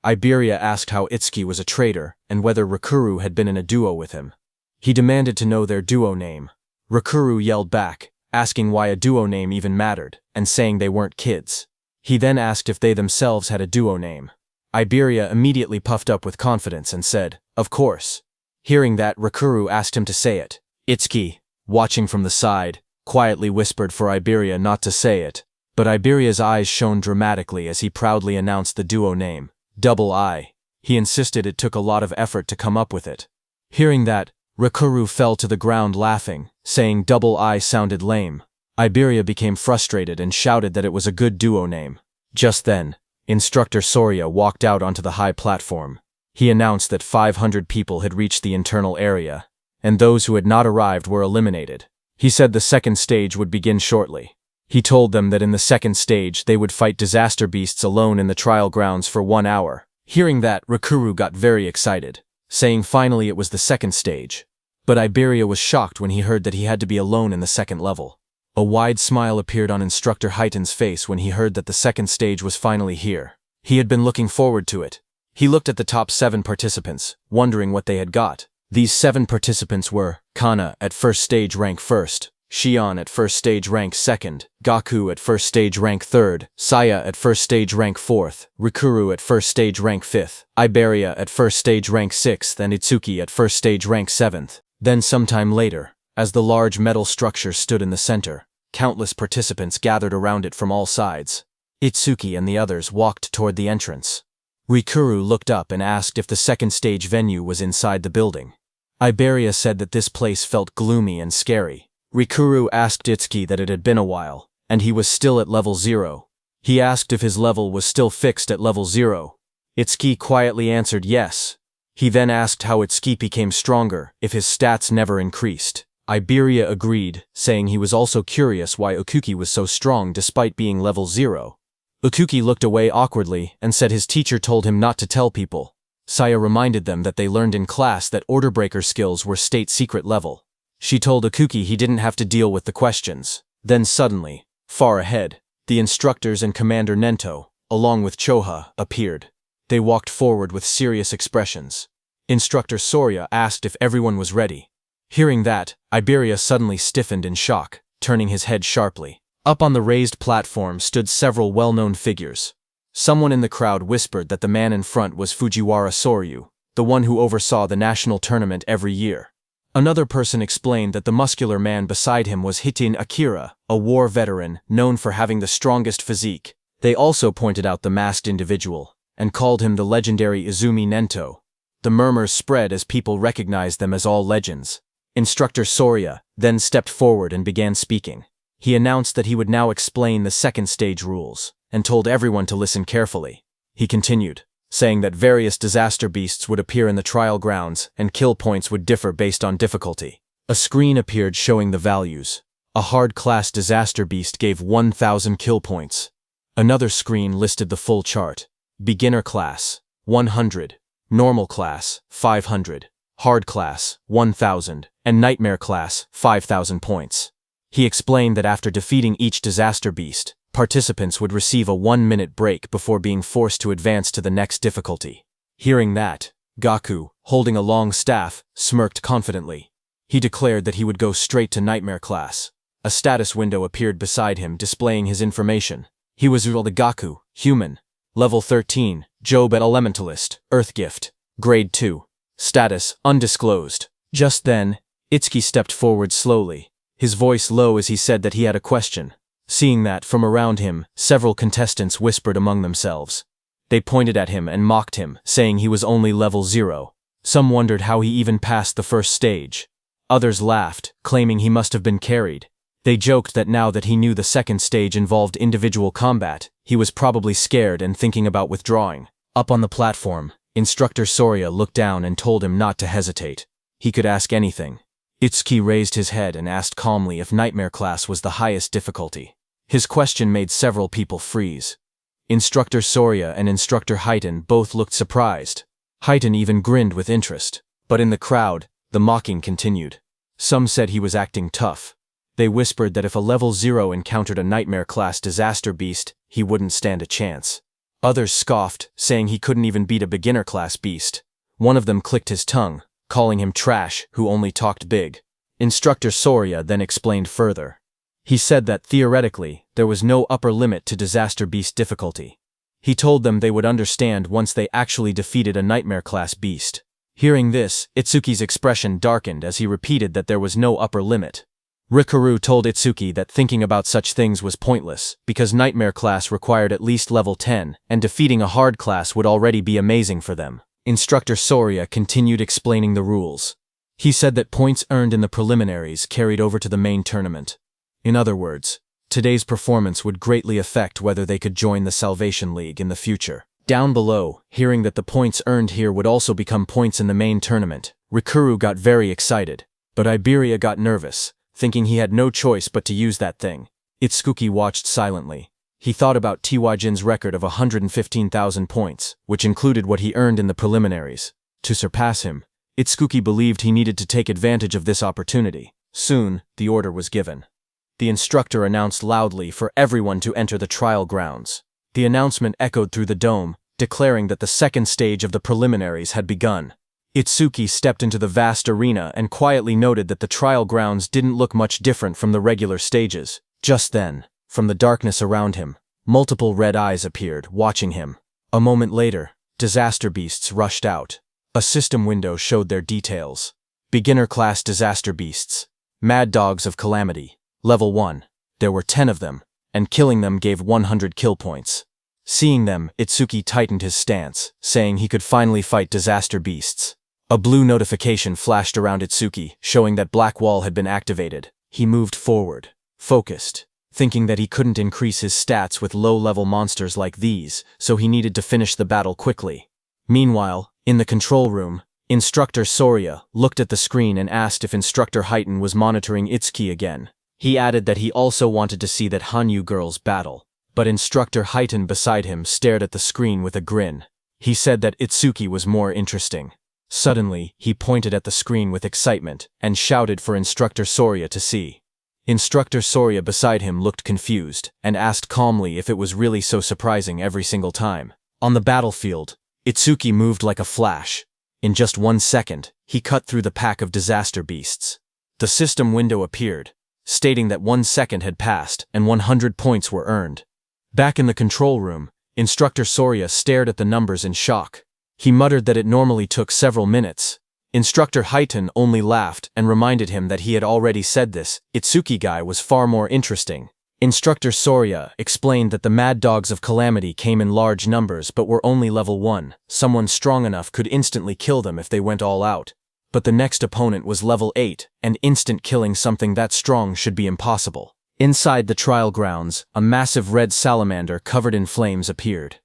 Iberia asked how Itsuki was a traitor and whether Rikuru had been in a duo with him. He demanded to know their duo name. Rikuru yelled back, asking why a duo name even mattered, and saying they weren't kids. He then asked if they themselves had a duo name. Iberia immediately puffed up with confidence and said, "Of course." Hearing that, Rikuru asked him to say it. Itsuki, watching from the side, quietly whispered for Iberia not to say it, but Iberia's eyes shone dramatically as he proudly announced the duo name, Double I. He insisted it took a lot of effort to come up with it. Hearing that, Rikuru fell to the ground laughing, saying Double I sounded lame. Iberia became frustrated and shouted that it was a good duo name. Just then, Instructor Soria walked out onto the high platform. He announced that 500 people had reached the internal area, and those who had not arrived were eliminated. He said the second stage would begin shortly. He told them that in the second stage they would fight disaster beasts alone in the trial grounds for 1 hour. Hearing that, Rikuru got very excited, saying finally it was the second stage. But Iberia was shocked when he heard that he had to be alone in the second level. A wide smile appeared on Instructor Heighten's face when he heard that the second stage was finally here. He had been looking forward to it. He looked at the top 7 participants, wondering what they had got. These 7 participants were Kana at first stage rank 1st, Shion at first stage rank 2nd, Gaku at first stage rank 3rd, Saya at first stage rank 4th, Rikuru at first stage rank 5th, Iberia at first stage rank 6th, and Itsuki at first stage rank 7th. Then sometime later, as the large metal structure stood in the center, countless participants gathered around it from all sides. Itsuki and the others walked toward the entrance. Rikuru looked up and asked if the second stage venue was inside the building. Iberia said that this place felt gloomy and scary. Rikuru asked Itsuki that it had been a while, and he was still at level 0. He asked if his level was still fixed at level 0. Itsuki quietly answered yes. He then asked how Itsuki became stronger if his stats never increased. Iberia agreed, saying he was also curious why Okuki was so strong despite being level 0. Okuki looked away awkwardly and said his teacher told him not to tell people. Saya reminded them that they learned in class that order breaker skills were state secret level. She told Ikuki he didn't have to deal with the questions. Then suddenly, far ahead, the instructors and Commander Nento, along with Choha, appeared. They walked forward with serious expressions. Instructor Soria asked if everyone was ready. Hearing that, Iberia suddenly stiffened in shock, turning his head sharply. Up on the raised platform stood several well-known figures. Someone in the crowd whispered that the man in front was Fujiwara Soryu, the one who oversaw the national tournament every year. Another person explained that the muscular man beside him was Hitin Akira, a war veteran known for having the strongest physique. They also pointed out the masked individual, and called him the legendary Izumi Nento. The murmurs spread as people recognized them as all legends. Instructor Soria then stepped forward and began speaking. He announced that he would now explain the second stage rules, and told everyone to listen carefully. He continued, saying that various disaster beasts would appear in the trial grounds and kill points would differ based on difficulty. A screen appeared showing the values. A hard-class disaster beast gave 1,000 kill points. Another screen listed the full chart. Beginner class, 100. Normal class, 500. Hard class, 1,000. And nightmare class, 5,000 points. He explained that after defeating each disaster beast, participants would receive a 1-minute break before being forced to advance to the next difficulty. Hearing that, Gaku, holding a long staff, smirked confidently. He declared that he would go straight to nightmare class. A status window appeared beside him displaying his information. He was the Gaku, human. Level 13, Job at Elementalist, Earth Gift. Grade 2. Status, undisclosed. Just then, Itsuki stepped forward slowly, his voice low as he said that he had a question. Seeing that, from around him, several contestants whispered among themselves. They pointed at him and mocked him, saying he was only level 0. Some wondered how he even passed the first stage. Others laughed, claiming he must have been carried. They joked that now that he knew the second stage involved individual combat, he was probably scared and thinking about withdrawing. Up on the platform, Instructor Soria looked down and told him not to hesitate. He could ask anything. Itsuki raised his head and asked calmly if Nightmare class was the highest difficulty. His question made several people freeze. Instructor Soria and Instructor Heiton both looked surprised. Heiton even grinned with interest. But in the crowd, the mocking continued. Some said he was acting tough. They whispered that if a level 0 encountered a Nightmare class disaster beast, he wouldn't stand a chance. Others scoffed, saying he couldn't even beat a beginner class beast. One of them clicked his tongue, calling him trash who only talked big. Instructor Soria then explained further. He said that theoretically, there was no upper limit to disaster beast difficulty. He told them they would understand once they actually defeated a Nightmare class beast. Hearing this, Itsuki's expression darkened as he repeated that there was no upper limit. Rikuru told Itsuki that thinking about such things was pointless, because Nightmare class required at least level 10, and defeating a hard class would already be amazing for them. Instructor Soria continued explaining the rules. He said that points earned in the preliminaries carried over to the main tournament. In other words, today's performance would greatly affect whether they could join the Salvation League in the future. Down below, hearing that the points earned here would also become points in the main tournament, Rikuru got very excited, but Iberia got nervous, thinking he had no choice but to use that thing. Itsuki watched silently. He thought about Tiwajin's record of 115,000 points, which included what he earned in the preliminaries. To surpass him, Itsuki believed he needed to take advantage of this opportunity. Soon, the order was given. The instructor announced loudly for everyone to enter the trial grounds. The announcement echoed through the dome, declaring that the second stage of the preliminaries had begun. Itsuki stepped into the vast arena and quietly noted that the trial grounds didn't look much different from the regular stages. Just then, from the darkness around him, multiple red eyes appeared, watching him. A moment later, disaster beasts rushed out. A system window showed their details. Beginner class disaster beasts. Mad dogs of calamity. Level 1. There were 10 of them, and killing them gave 100 kill points. Seeing them, Itsuki tightened his stance, saying he could finally fight disaster beasts. A blue notification flashed around Itsuki, showing that Black Wall had been activated. He moved forward, focused, thinking that he couldn't increase his stats with low-level monsters like these, so he needed to finish the battle quickly. Meanwhile, in the control room, Instructor Soria looked at the screen and asked if Instructor Heiton was monitoring Itsuki again. He added that he also wanted to see that Hanyu girls battle, but Instructor Heiton beside him stared at the screen with a grin. He said that Itsuki was more interesting. Suddenly, he pointed at the screen with excitement and shouted for Instructor Soria to see. Instructor Soria beside him looked confused and asked calmly if it was really so surprising every single time. On the battlefield, Itsuki moved like a flash. In just 1 second, he cut through the pack of disaster beasts. The system window appeared, stating that 1 second had passed and 100 points were earned. Back in the control room, Instructor Soria stared at the numbers in shock. He muttered that it normally took several minutes. Instructor Highton only laughed and reminded him that he had already said this. Itsuki guy was far more interesting. Instructor Soria explained that the Mad Dogs of Calamity came in large numbers but were only level 1. Someone strong enough could instantly kill them if they went all out. But the next opponent was level 8, and instant killing something that strong should be impossible. Inside the trial grounds, a massive red salamander covered in flames appeared.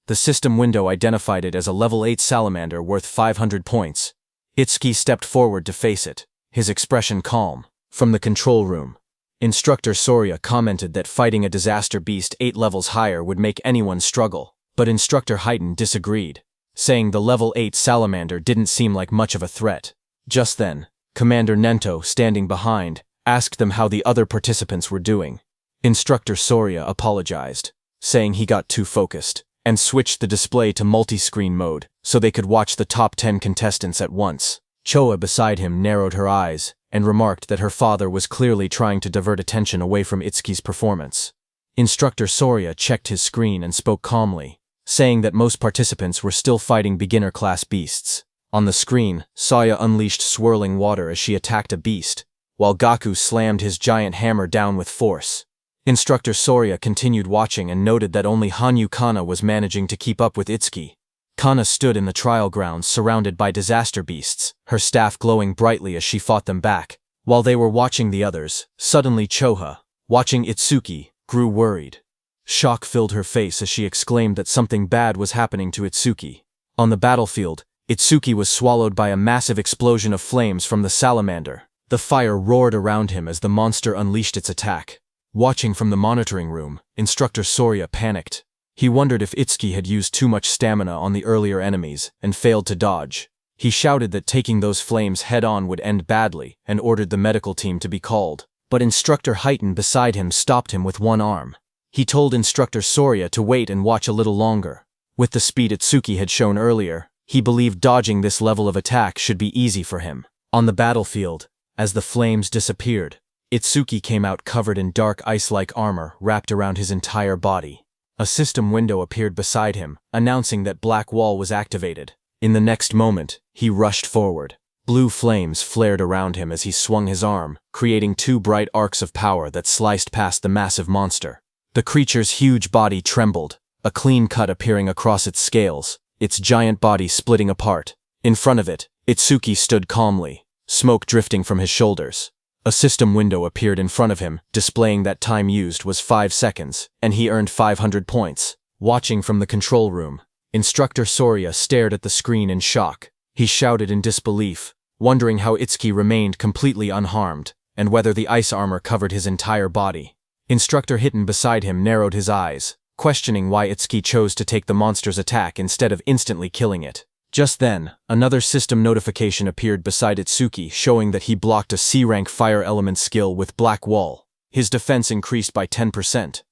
The system window identified it as a level 8 salamander worth 500 points. Itsuki stepped forward to face it, his expression calm. From the control room, Instructor Soria commented that fighting a disaster beast 8 levels higher would make anyone struggle, but Instructor Highton disagreed, saying the level 8 salamander didn't seem like much of a threat. Just then, Commander Nento, standing behind, asked them how the other participants were doing. Instructor Soria apologized, saying he got too focused, and switched the display to multi-screen mode so they could watch the top 10 contestants at once. Choa beside him narrowed her eyes and remarked that her father was clearly trying to divert attention away from Itsuki's performance. Instructor Soria checked his screen and spoke calmly, saying that most participants were still fighting beginner-class beasts. On the screen, Saya unleashed swirling water as she attacked a beast, while Gaku slammed his giant hammer down with force. Instructor Soria continued watching and noted that only Hanyu Kana was managing to keep up with Itsuki. Kana stood in the trial grounds surrounded by disaster beasts, her staff glowing brightly as she fought them back. While they were watching the others, suddenly Choha, watching Itsuki, grew worried. Shock filled her face as she exclaimed that something bad was happening to Itsuki. On the battlefield, Itsuki was swallowed by a massive explosion of flames from the salamander. The fire roared around him as the monster unleashed its attack. Watching from the monitoring room, Instructor Soria panicked. He wondered if Itsuki had used too much stamina on the earlier enemies and failed to dodge. He shouted that taking those flames head-on would end badly and ordered the medical team to be called. But Instructor Highton beside him stopped him with one arm. He told Instructor Soria to wait and watch a little longer. With the speed Itsuki had shown earlier, he believed dodging this level of attack should be easy for him. On the battlefield, as the flames disappeared, Itsuki came out covered in dark ice-like armor wrapped around his entire body. A system window appeared beside him, announcing that Black Wall was activated. In the next moment, he rushed forward. Blue flames flared around him as he swung his arm, creating 2 bright arcs of power that sliced past the massive monster. The creature's huge body trembled, a clean cut appearing across its scales, its giant body splitting apart. In front of it, Itsuki stood calmly, smoke drifting from his shoulders. A system window appeared in front of him, displaying that time used was 5 seconds, and he earned 500 points. Watching from the control room, Instructor Soria stared at the screen in shock. He shouted in disbelief, wondering how Itsuki remained completely unharmed, and whether the ice armor covered his entire body. Instructor Highton beside him narrowed his eyes, questioning why Itsuki chose to take the monster's attack instead of instantly killing it. Just then, another system notification appeared beside Itsuki showing that he blocked a C-rank fire element skill with Black Wall. His defense increased by 10%.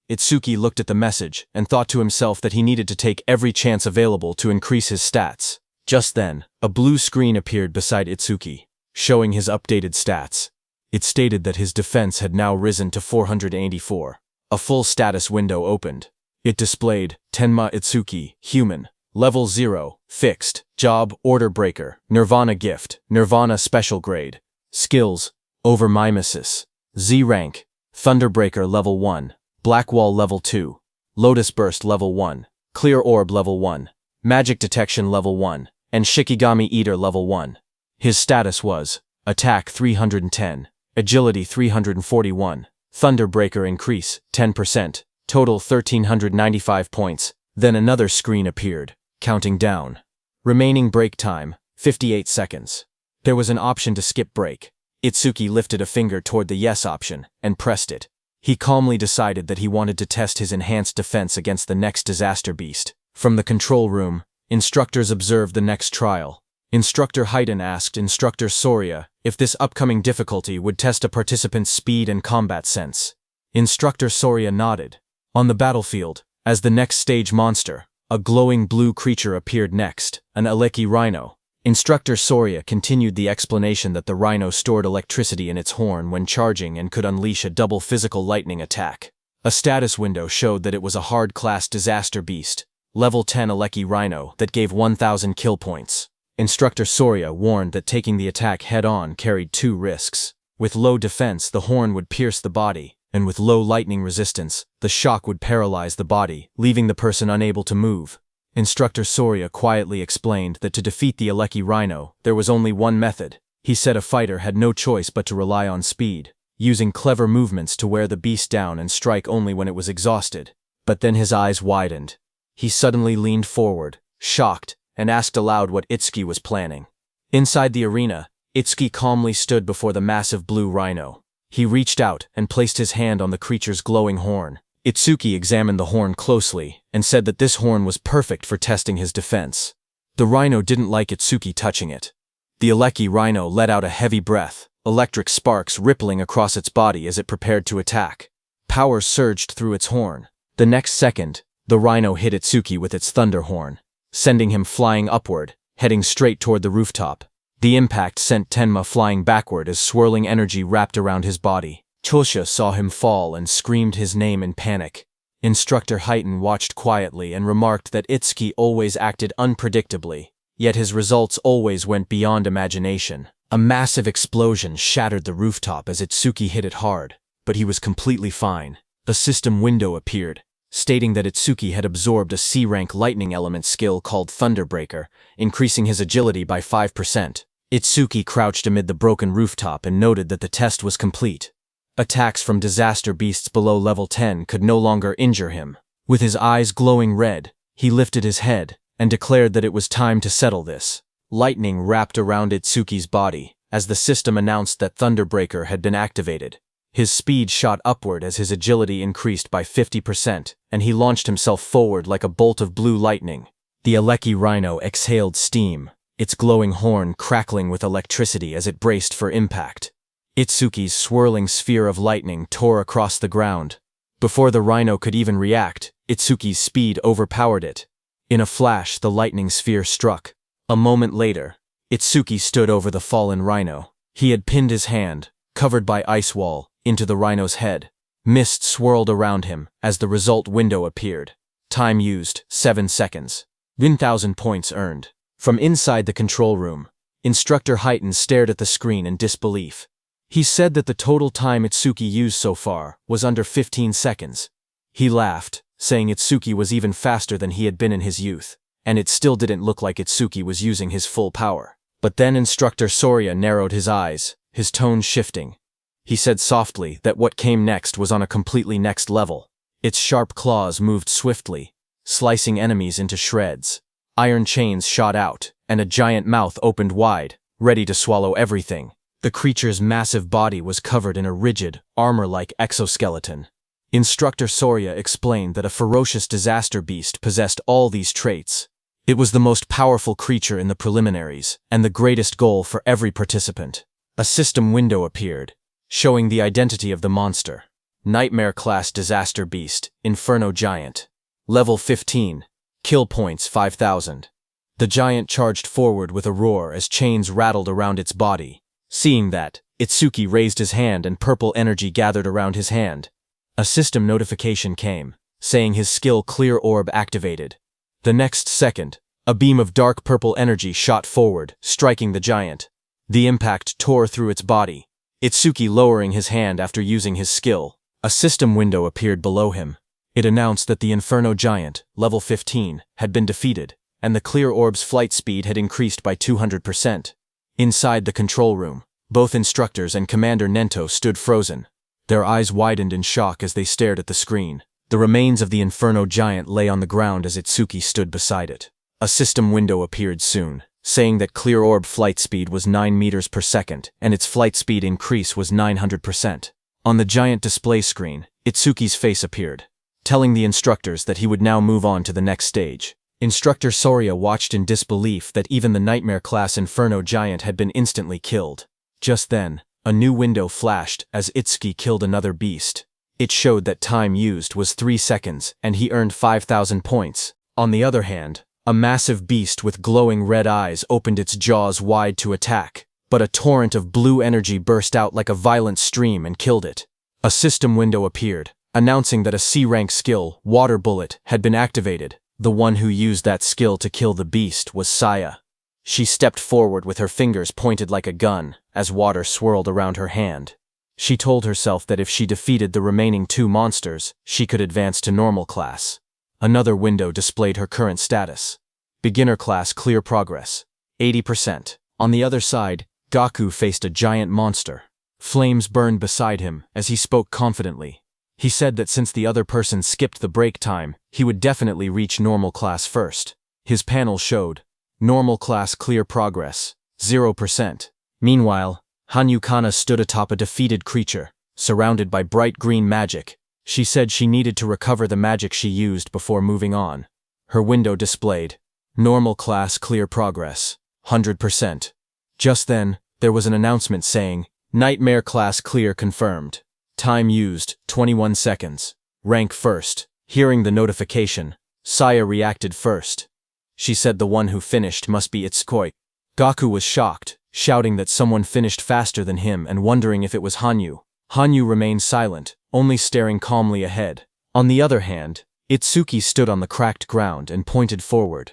Itsuki looked at the message and thought to himself that he needed to take every chance available to increase his stats. Just then, a blue screen appeared beside Itsuki, showing his updated stats. It stated that his defense had now risen to 484. A full status window opened. It displayed, Tenma Itsuki, Human, Level 0, Fixed, Job, Order Breaker, Nirvana Gift, Nirvana Special Grade. Skills, Overmimesis, Z Rank, Thunderbreaker Level 1, Black Wall Level 2, Lotus Burst Level 1, Clear Orb Level 1, Magic Detection Level 1, and Shikigami Eater Level 1. His status was, Attack 310, Agility 341, Thunderbreaker Increase, 10%, total 1395 points. Then another screen appeared, counting down. Remaining break time, 58 seconds. There was an option to skip break. Itsuki lifted a finger toward the yes option and pressed it. He calmly decided that he wanted to test his enhanced defense against the next disaster beast. From the control room, instructors observed the next trial. Instructor Haydn asked Instructor Soria if this upcoming difficulty would test a participant's speed and combat sense. Instructor Soria nodded. On the battlefield, as the next stage monster, a glowing blue creature appeared next, an Aleki rhino. Instructor Soria continued the explanation that the rhino stored electricity in its horn when charging and could unleash a double physical lightning attack. A status window showed that it was a hard-class disaster beast, level 10 Aleki rhino that gave 1,000 kill points. Instructor Soria warned that taking the attack head-on carried 2 risks. With low defense, the horn would pierce the body, and with low lightning resistance, the shock would paralyze the body, leaving the person unable to move. Instructor Soria quietly explained that to defeat the Aleki rhino, there was only one method. He said a fighter had no choice but to rely on speed, using clever movements to wear the beast down and strike only when it was exhausted. But then his eyes widened. He suddenly leaned forward, shocked, and asked aloud what Itsuki was planning. Inside the arena, Itsuki calmly stood before the massive blue rhino. He reached out and placed his hand on the creature's glowing horn. Itsuki examined the horn closely and said that this horn was perfect for testing his defense. The rhino didn't like Itsuki touching it. The Aleki rhino let out a heavy breath, electric sparks rippling across its body as it prepared to attack. Power surged through its horn. The next second, the rhino hit Itsuki with its thunder horn, sending him flying upward, heading straight toward the rooftop. The impact sent Tenma flying backward as swirling energy wrapped around his body. Chosha saw him fall and screamed his name in panic. Instructor Haydn watched quietly and remarked that Itsuki always acted unpredictably, yet his results always went beyond imagination. A massive explosion shattered the rooftop as Itsuki hit it hard, but he was completely fine. A system window appeared, stating that Itsuki had absorbed a C-rank lightning element skill called Thunderbreaker, increasing his agility by 5%. Itsuki crouched amid the broken rooftop and noted that the test was complete. Attacks from disaster beasts below level 10 could no longer injure him. With his eyes glowing red, he lifted his head and declared that it was time to settle this. Lightning wrapped around Itsuki's body as the system announced that Thunderbreaker had been activated. His speed shot upward as his agility increased by 50%, and he launched himself forward like a bolt of blue lightning. The Aleki rhino exhaled steam, its glowing horn crackling with electricity as it braced for impact. Itsuki's swirling sphere of lightning tore across the ground. Before the rhino could even react, Itsuki's speed overpowered it. In a flash, the lightning sphere struck. A moment later, Itsuki stood over the fallen rhino. He had pinned his hand, covered by ice wall, into the rhino's head. Mist swirled around him as the result window appeared. Time used, 7 seconds. 1,000 points earned. From inside the control room, Instructor Haydn stared at the screen in disbelief. He said that the total time Itsuki used so far was under 15 seconds. He laughed, saying Itsuki was even faster than he had been in his youth, and it still didn't look like Itsuki was using his full power. But then Instructor Soria narrowed his eyes, his tone shifting. He said softly that what came next was on a completely next level. Its sharp claws moved swiftly, slicing enemies into shreds. Iron chains shot out, and a giant mouth opened wide, ready to swallow everything. The creature's massive body was covered in a rigid, armor-like exoskeleton. Instructor Soria explained that a ferocious disaster beast possessed all these traits. It was the most powerful creature in the preliminaries, and the greatest goal for every participant. A system window appeared, showing the identity of the monster. Nightmare-class disaster beast, Inferno Giant. Level 15. Kill points 5,000. The giant charged forward with a roar as chains rattled around its body. Seeing that, Itsuki raised his hand and purple energy gathered around his hand. A system notification came, saying his skill Clear Orb activated. The next second, a beam of dark purple energy shot forward, striking the giant. The impact tore through its body. Itsuki lowering his hand after using his skill. A system window appeared below him. It announced that the Inferno Giant, level 15, had been defeated, and the Clear Orb's flight speed had increased by 200%. Inside the control room, both instructors and Commander Nento stood frozen. Their eyes widened in shock as they stared at the screen. The remains of the Inferno Giant lay on the ground as Itsuki stood beside it. A system window appeared soon, saying that Clear Orb flight speed was 9 meters per second, and its flight speed increase was 900%. On the giant display screen, Itsuki's face appeared, telling the instructors that he would now move on to the next stage. Instructor Soria watched in disbelief that even the Nightmare-class Inferno Giant had been instantly killed. Just then, a new window flashed as Itsuki killed another beast. It showed that time used was 3 seconds, and he earned 5,000 points. On the other hand, a massive beast with glowing red eyes opened its jaws wide to attack, but a torrent of blue energy burst out like a violent stream and killed it. A system window appeared, announcing that a C-rank skill, Water Bullet, had been activated. The one who used that skill to kill the beast was Saya. She stepped forward with her fingers pointed like a gun, as water swirled around her hand. She told herself that if she defeated the remaining 2 monsters, she could advance to normal class. Another window displayed her current status. Beginner class clear progress, 80%. On the other side, Gaku faced a giant monster. Flames burned beside him as he spoke confidently. He said that since the other person skipped the break time, he would definitely reach normal class first. His panel showed, normal class clear progress, 0%. Meanwhile, Hanyu Kana stood atop a defeated creature, surrounded by bright green magic. She said she needed to recover the magic she used before moving on. Her window displayed, normal class clear progress, 100%. Just then, there was an announcement saying, Nightmare class clear confirmed. Time used, 21 seconds. Rank first. Hearing the notification, Saya reacted first. She said the one who finished must be Itsukoi. Gaku was shocked, shouting that someone finished faster than him and wondering if it was Hanyu. Hanyu remained silent, only staring calmly ahead. On the other hand, Itsuki stood on the cracked ground and pointed forward.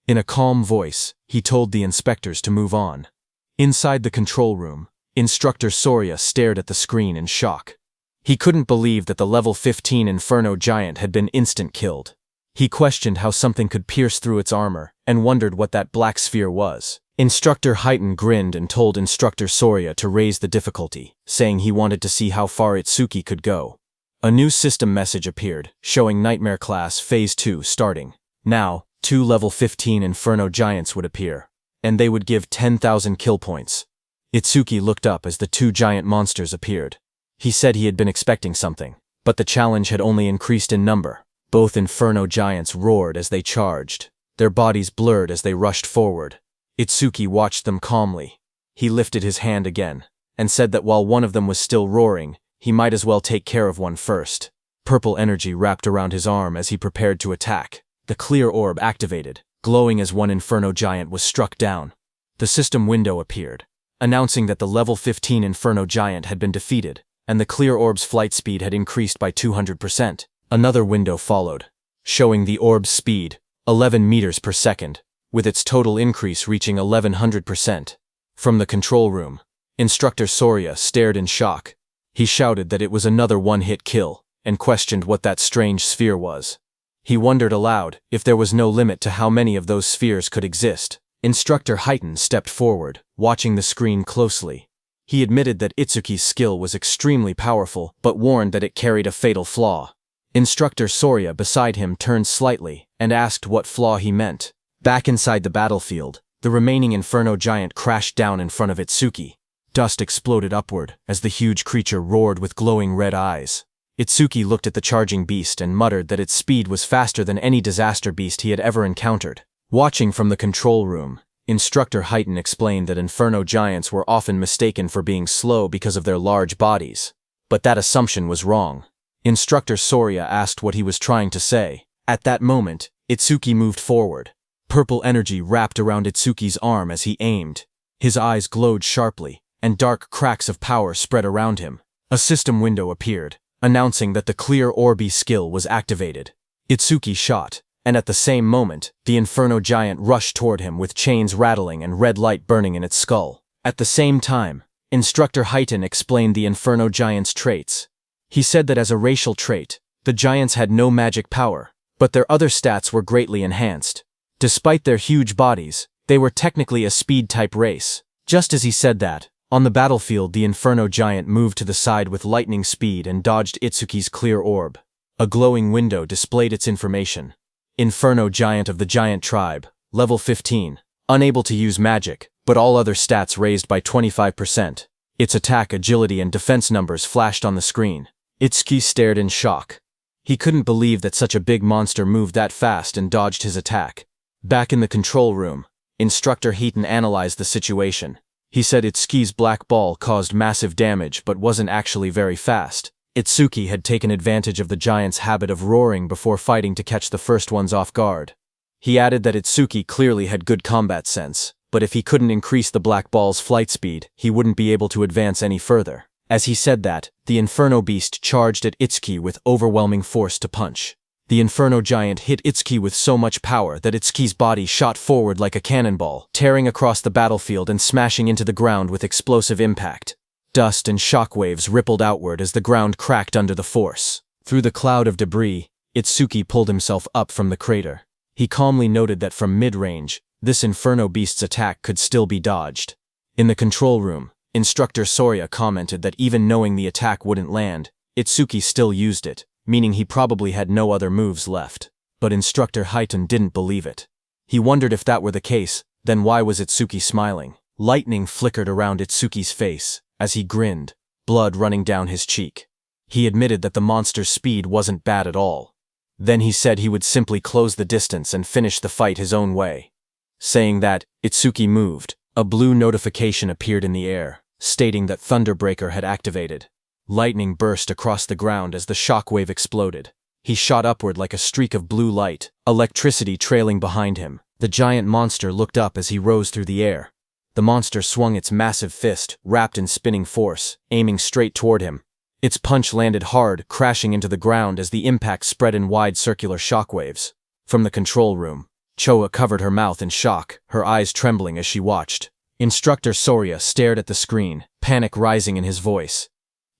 In a calm voice, he told the inspectors to move on. Inside the control room, Instructor Soria stared at the screen in shock. He couldn't believe that the level 15 Inferno Giant had been instant killed. He questioned how something could pierce through its armor and wondered what that black sphere was. Instructor Heighten grinned and told Instructor Soria to raise the difficulty, saying he wanted to see how far Itsuki could go. A new system message appeared, showing Nightmare Class Phase 2 starting. Now, 2 level 15 Inferno Giants would appear, and they would give 10,000 kill points. Itsuki looked up as the 2 giant monsters appeared. He said he had been expecting something, but the challenge had only increased in number. Both Inferno Giants roared as they charged. Their bodies blurred as they rushed forward. Itsuki watched them calmly. He lifted his hand again, and said that while one of them was still roaring, he might as well take care of one first. Purple energy wrapped around his arm as he prepared to attack. The clear orb activated, glowing as one Inferno Giant was struck down. The system window appeared, announcing that the level 15 Inferno Giant had been defeated, and the clear orb's flight speed had increased by 200%. Another window followed, showing the orb's speed, 11 meters per second, with its total increase reaching 1100%. From the control room, Instructor Soria stared in shock. He shouted that it was another one-hit kill, and questioned what that strange sphere was. He wondered aloud if there was no limit to how many of those spheres could exist. Instructor Heighten stepped forward, watching the screen closely. He admitted that Itsuki's skill was extremely powerful, but warned that it carried a fatal flaw. Instructor Soria beside him turned slightly and asked what flaw he meant. Back inside the battlefield, the remaining Inferno Giant crashed down in front of Itsuki. Dust exploded upward as the huge creature roared with glowing red eyes. Itsuki looked at the charging beast and muttered that its speed was faster than any disaster beast he had ever encountered. Watching from the control room, Instructor Heighten explained that Inferno Giants were often mistaken for being slow because of their large bodies. But that assumption was wrong. Instructor Soria asked what he was trying to say. At that moment, Itsuki moved forward. Purple energy wrapped around Itsuki's arm as he aimed. His eyes glowed sharply, and dark cracks of power spread around him. A system window appeared, announcing that the clear orby skill was activated. Itsuki shot, and at the same moment, the Inferno Giant rushed toward him with chains rattling and red light burning in its skull. At the same time, Instructor Heighten explained the Inferno Giant's traits. He said that as a racial trait, the Giants had no magic power, but their other stats were greatly enhanced. Despite their huge bodies, they were technically a speed-type race. Just as he said that, on the battlefield the Inferno Giant moved to the side with lightning speed and dodged Itsuki's clear orb. A glowing window displayed its information. Inferno Giant of the Giant Tribe, level 15, unable to use magic, but all other stats raised by 25%. Its attack, agility, and defense numbers flashed on the screen. Itsuki stared in shock. He couldn't believe that such a big monster moved that fast and dodged his attack. Back in the control room, Instructor Heaton analyzed the situation. He said Itsuki's black ball caused massive damage but wasn't actually very fast. Itsuki had taken advantage of the giant's habit of roaring before fighting to catch the first ones off guard. He added that Itsuki clearly had good combat sense, but if he couldn't increase the black ball's flight speed, he wouldn't be able to advance any further. As he said that, the Inferno Beast charged at Itsuki with overwhelming force to punch. The Inferno Giant hit Itsuki with so much power that Itsuki's body shot forward like a cannonball, tearing across the battlefield and smashing into the ground with explosive impact. Dust and shockwaves rippled outward as the ground cracked under the force. Through the cloud of debris, Itsuki pulled himself up from the crater. He calmly noted that from mid-range, this Inferno Beast's attack could still be dodged. In the control room, Instructor Soria commented that even knowing the attack wouldn't land, Itsuki still used it, meaning he probably had no other moves left. But Instructor Heaton didn't believe it. He wondered if that were the case, then why was Itsuki smiling? Lightning flickered around Itsuki's face as he grinned, blood running down his cheek. He admitted that the monster's speed wasn't bad at all. Then he said he would simply close the distance and finish the fight his own way. Saying that, Itsuki moved. A blue notification appeared in the air, stating that Thunderbreaker had activated. Lightning burst across the ground as the shockwave exploded. He shot upward like a streak of blue light, electricity trailing behind him. The giant monster looked up as he rose through the air. The monster swung its massive fist, wrapped in spinning force, aiming straight toward him. Its punch landed hard, crashing into the ground as the impact spread in wide circular shockwaves. From the control room, Choa covered her mouth in shock, her eyes trembling as she watched. Instructor Soria stared at the screen, panic rising in his voice.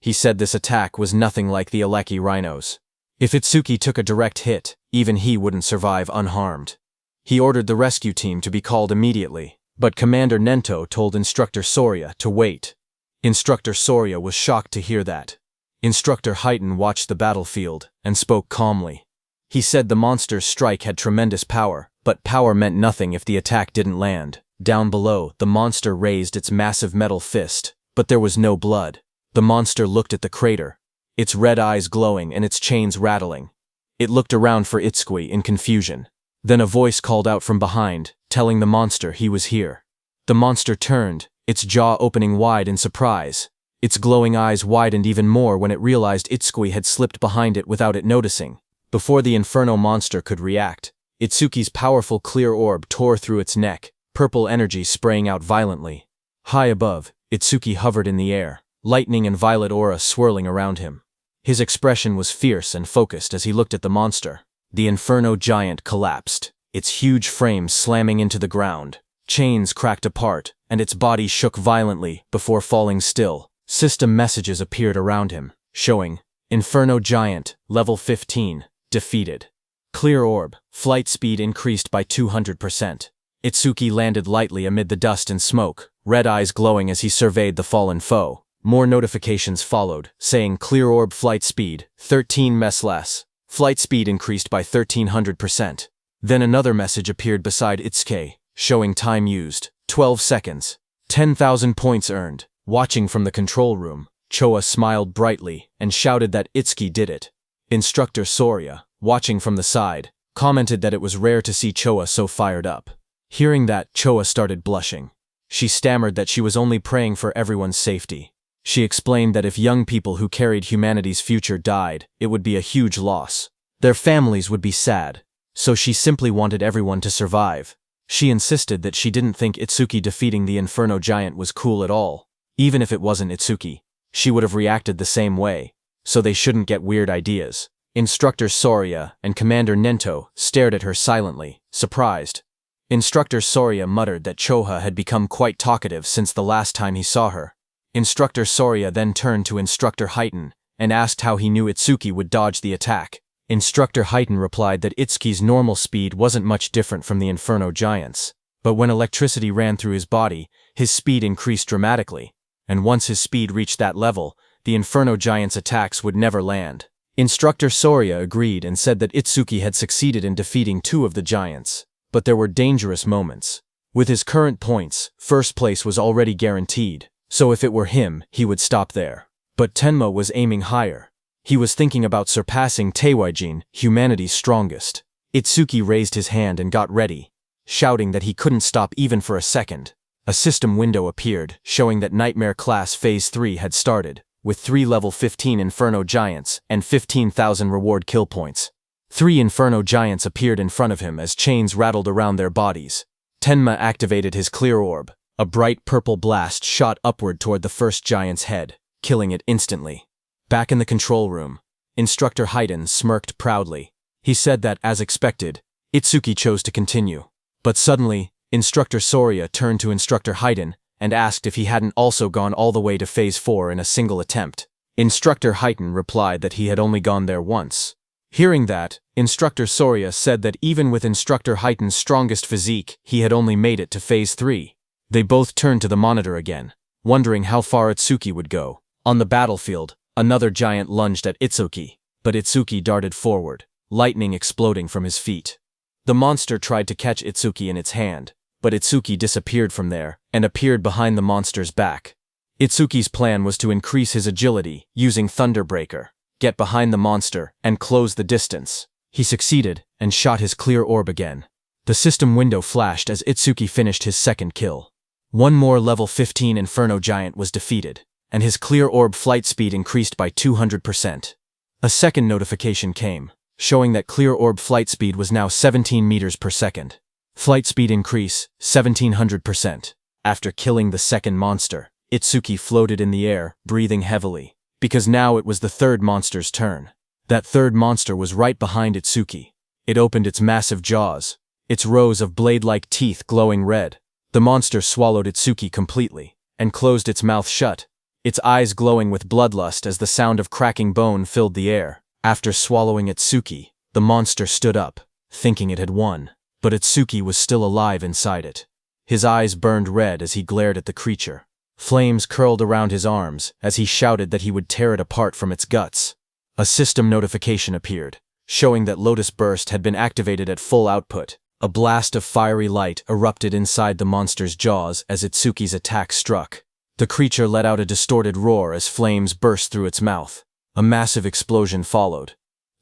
He said this attack was nothing like the Aleki rhinos. If Itsuki took a direct hit, even he wouldn't survive unharmed. He ordered the rescue team to be called immediately, but Commander Nento told Instructor Soria to wait. Instructor Soria was shocked to hear that. Instructor Heaton watched the battlefield and spoke calmly. He said the monster's strike had tremendous power, but power meant nothing if the attack didn't land. Down below, the monster raised its massive metal fist, but there was no blood. The monster looked at the crater, its red eyes glowing and its chains rattling. It looked around for Itsuki in confusion. Then a voice called out from behind, telling the monster he was here. The monster turned, its jaw opening wide in surprise. Its glowing eyes widened even more when it realized Itsuki had slipped behind it without it noticing. Before the Inferno monster could react, Itsuki's powerful clear orb tore through its neck, purple energy spraying out violently. High above, Itsuki hovered in the air, lightning and violet aura swirling around him. His expression was fierce and focused as he looked at the monster. The Inferno Giant collapsed, its huge frame slamming into the ground. Chains cracked apart, and its body shook violently before falling still. System messages appeared around him, showing, Inferno Giant, level 15, defeated. Clear orb, flight speed increased by 200%. Itsuki landed lightly amid the dust and smoke, red eyes glowing as he surveyed the fallen foe. More notifications followed, saying clear orb flight speed, 13 ms less. Flight speed increased by 1300%. Then another message appeared beside Itsuki, showing time used, 12 seconds. 10,000 points earned. Watching from the control room, Choa smiled brightly and shouted that Itsuki did it. Instructor Soria, watching from the side, commented that it was rare to see Choa so fired up. Hearing that, Choa started blushing. She stammered that she was only praying for everyone's safety. She explained that if young people who carried humanity's future died, it would be a huge loss. Their families would be sad, so she simply wanted everyone to survive. She insisted that she didn't think Itsuki defeating the Inferno Giant was cool at all. Even if it wasn't Itsuki, she would have reacted the same way, so they shouldn't get weird ideas. Instructor Soria and Commander Nento stared at her silently, surprised. Instructor Soria muttered that Choha had become quite talkative since the last time he saw her. Instructor Soria then turned to Instructor Heaton and asked how he knew Itsuki would dodge the attack. Instructor Heaton replied that Itsuki's normal speed wasn't much different from the Inferno Giant's, but when electricity ran through his body, his speed increased dramatically, and once his speed reached that level, the Inferno Giant's attacks would never land. Instructor Soria agreed and said that Itsuki had succeeded in defeating 2 of the giants, but there were dangerous moments. With his current points, first place was already guaranteed, so if it were him, he would stop there. But Tenma was aiming higher. He was thinking about surpassing Teiwaijin, humanity's strongest. Itsuki raised his hand and got ready. shouting that he couldn't stop even for a second. A system window appeared, showing that Nightmare Class Phase 3 had started, with 3 level 15 Inferno Giants and 15,000 reward kill points. 3 Inferno Giants appeared in front of him as chains rattled around their bodies. Tenma activated his clear orb. A bright purple blast shot upward toward the first giant's head, killing it instantly. Back in the control room, Instructor Haiden smirked proudly. He said that, as expected, Itsuki chose to continue. But suddenly, Instructor Soria turned to Instructor Haiden and asked if he hadn't also gone all the way to Phase 4 in a single attempt. Instructor Haiden replied that he had only gone there once. Hearing that, Instructor Soria said that even with Instructor Haiden's strongest physique, he had only made it to Phase 3. They both turned to the monitor again, wondering how far Itsuki would go. On the battlefield, another giant lunged at Itsuki, but Itsuki darted forward, lightning exploding from his feet. The monster tried to catch Itsuki in its hand, but Itsuki disappeared from there and appeared behind the monster's back. Itsuki's plan was to increase his agility using Thunderbreaker, get behind the monster, and close the distance. He succeeded and shot his clear orb again. The system window flashed as Itsuki finished his second kill. One more level 15 Inferno Giant was defeated, and his clear orb flight speed increased by 200%. A second notification came, showing that clear orb flight speed was now 17 meters per second. Flight speed increase, 1700%. After killing the second monster, Itsuki floated in the air, breathing heavily, because now it was the third monster's turn. That third monster was right behind Itsuki. It opened its massive jaws, its rows of blade-like teeth glowing red. The monster swallowed Itsuki completely, and closed its mouth shut, its eyes glowing with bloodlust as the sound of cracking bone filled the air. After swallowing Itsuki, the monster stood up, thinking it had won, but Itsuki was still alive inside it. His eyes burned red as he glared at the creature. Flames curled around his arms as he shouted that he would tear it apart from its guts. A system notification appeared, showing that Lotus Burst had been activated at full output. A blast of fiery light erupted inside the monster's jaws as Itsuki's attack struck. The creature let out a distorted roar as flames burst through its mouth. A massive explosion followed.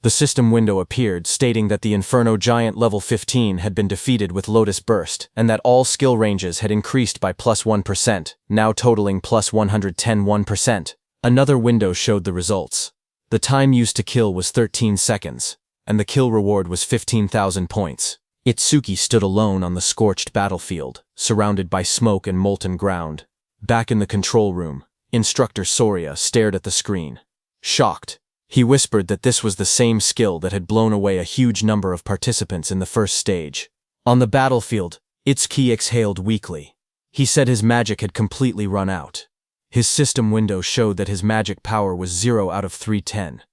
The system window appeared, stating that the Inferno Giant level 15 had been defeated with Lotus Burst, and that all skill ranges had increased by plus 1%, now totaling plus 110%. Another window showed the results. The time used to kill was 13 seconds, and the kill reward was 15,000 points. Itsuki stood alone on the scorched battlefield, surrounded by smoke and molten ground. Back in the control room, Instructor Soria stared at the screen. Shocked, he whispered that this was the same skill that had blown away a huge number of participants in the first stage. On the battlefield, Itsuki exhaled weakly. He said his magic had completely run out. His system window showed that his magic power was 0 out of 310.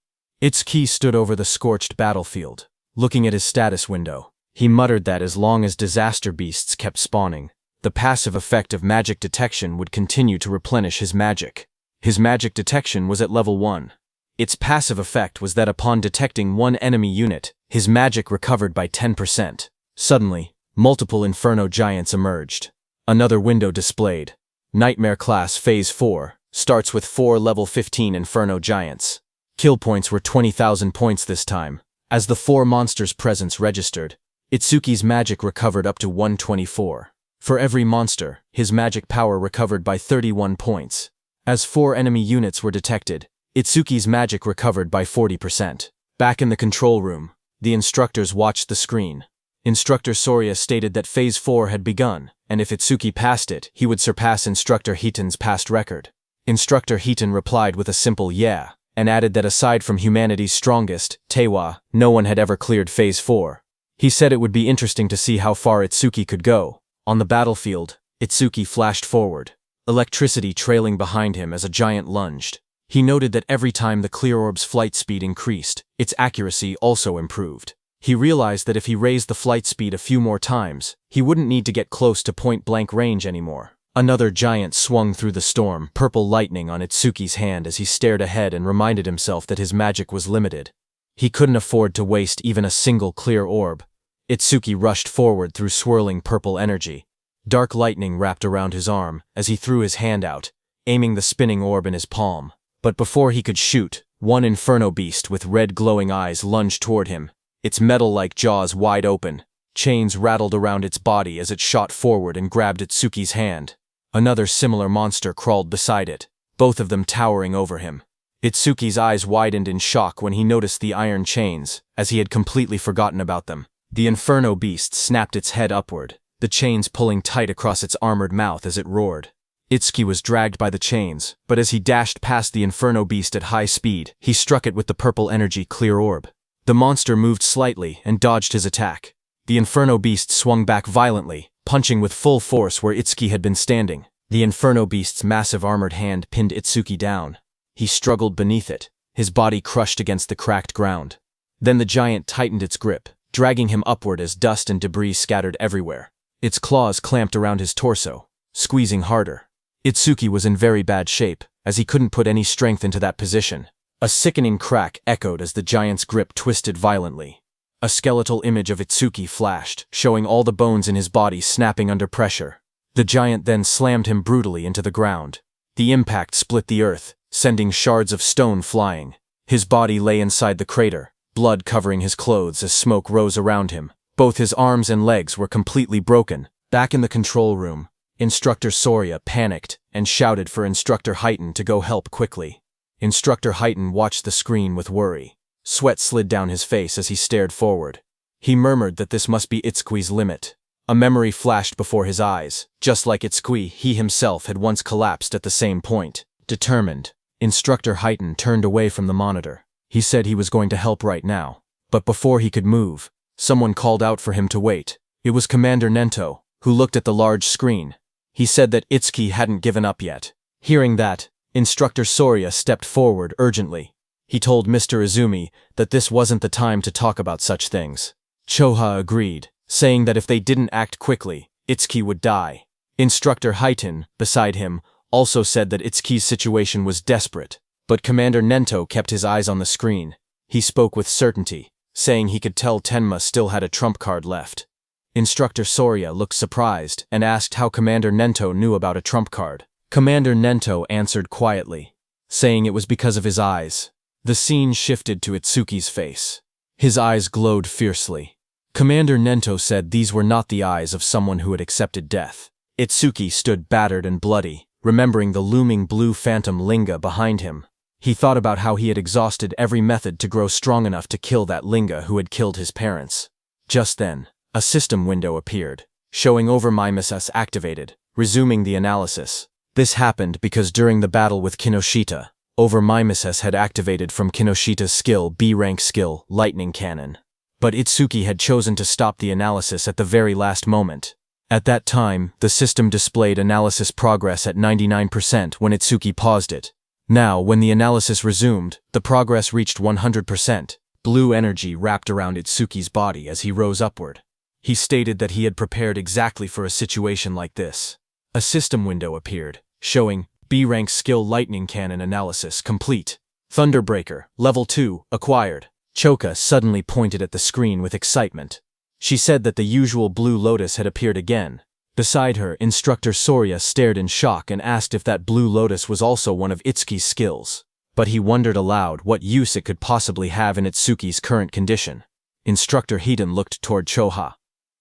Itsuki stood over the scorched battlefield, looking at his status window. He muttered that as long as disaster beasts kept spawning, the passive effect of magic detection would continue to replenish his magic. His magic detection was at level 1. Its passive effect was that upon detecting one enemy unit, his magic recovered by 10%. Suddenly, multiple Inferno Giants emerged. Another window displayed. Nightmare Class Phase 4 starts with 4 level 15 Inferno Giants. Kill points were 20,000 points this time. As the 4 monsters' presence registered, Itsuki's magic recovered up to 124. For every monster, his magic power recovered by 31 points. As 4 enemy units were detected, Itsuki's magic recovered by 40%. Back in the control room, the instructors watched the screen. Instructor Soria stated that Phase 4 had begun, and if Itsuki passed it, he would surpass Instructor Hiiten's past record. Instructor Hiiten replied with a simple yeah, and added that aside from humanity's strongest, Tewa, no one had ever cleared Phase 4. He said it would be interesting to see how far Itsuki could go. On the battlefield, Itsuki flashed forward, electricity trailing behind him as a giant lunged. He noted that every time the clear orb's flight speed increased, its accuracy also improved. He realized that if he raised the flight speed a few more times, he wouldn't need to get close to point-blank range anymore. Another giant swung through the storm, purple lightning on Itsuki's hand as he stared ahead and reminded himself that his magic was limited. He couldn't afford to waste even a single clear orb. Itsuki rushed forward through swirling purple energy. Dark lightning wrapped around his arm as he threw his hand out, aiming the spinning orb in his palm. But before he could shoot, one inferno beast with red glowing eyes lunged toward him, its metal-like jaws wide open, Chains rattled around its body as it shot forward and grabbed Itsuki's hand. Another similar monster crawled beside it, both of them towering over him. Itsuki's eyes widened in shock when he noticed the iron chains, as he had completely forgotten about them. The inferno beast snapped its head upward, the chains pulling tight across its armored mouth as it roared. Itsuki was dragged by the chains, but as he dashed past the inferno beast at high speed, he struck it with the purple energy clear orb. The monster moved slightly and dodged his attack. The inferno beast swung back violently, punching with full force where Itsuki had been standing. The inferno beast's massive armored hand pinned Itsuki down. He struggled beneath it, his body crushed against the cracked ground. Then the giant tightened its grip, dragging him upward as dust and debris scattered everywhere. Its claws clamped around his torso, squeezing harder. Itsuki was in very bad shape, as he couldn't put any strength into that position. A sickening crack echoed as the giant's grip twisted violently. A skeletal image of Itsuki flashed, showing all the bones in his body snapping under pressure. The giant then slammed him brutally into the ground. The impact split the earth, sending shards of stone flying. His body lay inside the crater, blood covering his clothes as smoke rose around him. Both his arms and legs were completely broken. Back in the control room, Instructor Soria panicked and shouted for Instructor Heighten to go help quickly. Instructor Heighten watched the screen with worry. Sweat slid down his face as he stared forward. He murmured that this must be Itsuki's limit. A memory flashed before his eyes. Just like Itsuki, he himself had once collapsed at the same point. Determined, Instructor Heighten turned away from the monitor. He said he was going to help right now. But before he could move, someone called out for him to wait. It was Commander Nento, who looked at the large screen. He said that Itsuki hadn't given up yet. Hearing that, Instructor Soria stepped forward urgently. He told Mr. Izumi that this wasn't the time to talk about such things. Choha agreed, saying that if they didn't act quickly, Itsuki would die. Instructor Heighten, beside him, also said that Itsuki's situation was desperate, but Commander Nento kept his eyes on the screen. He spoke with certainty, saying he could tell Tenma still had a trump card left. Instructor Soria looked surprised and asked how Commander Nento knew about a trump card. Commander Nento answered quietly, saying it was because of his eyes. The scene shifted to Itsuki's face. His eyes glowed fiercely. Commander Nento said these were not the eyes of someone who had accepted death. Itsuki stood battered and bloody, remembering the looming blue phantom Linga behind him. He thought about how he had exhausted every method to grow strong enough to kill that Linga who had killed his parents. Just then, a system window appeared, showing Overmimesis activated, resuming the analysis. This happened because during the battle with Kinoshita, Overmimesis had activated from Kinoshita's skill B-rank skill, Lightning Cannon. But Itsuki had chosen to stop the analysis at the very last moment. At that time, the system displayed analysis progress at 99% when Itsuki paused it. Now, when the analysis resumed, the progress reached 100%. Blue energy wrapped around Itsuki's body as he rose upward. He stated that he had prepared exactly for a situation like this. A system window appeared, showing B-rank skill Lightning Cannon analysis complete. Thunderbreaker, level 2, acquired. Choka suddenly pointed at the screen with excitement. She said that the usual blue lotus had appeared again. Beside her, Instructor Soria stared in shock and asked if that blue lotus was also one of Itsuki's skills. But he wondered aloud what use it could possibly have in Itsuki's current condition. Instructor Hiden looked toward Choha.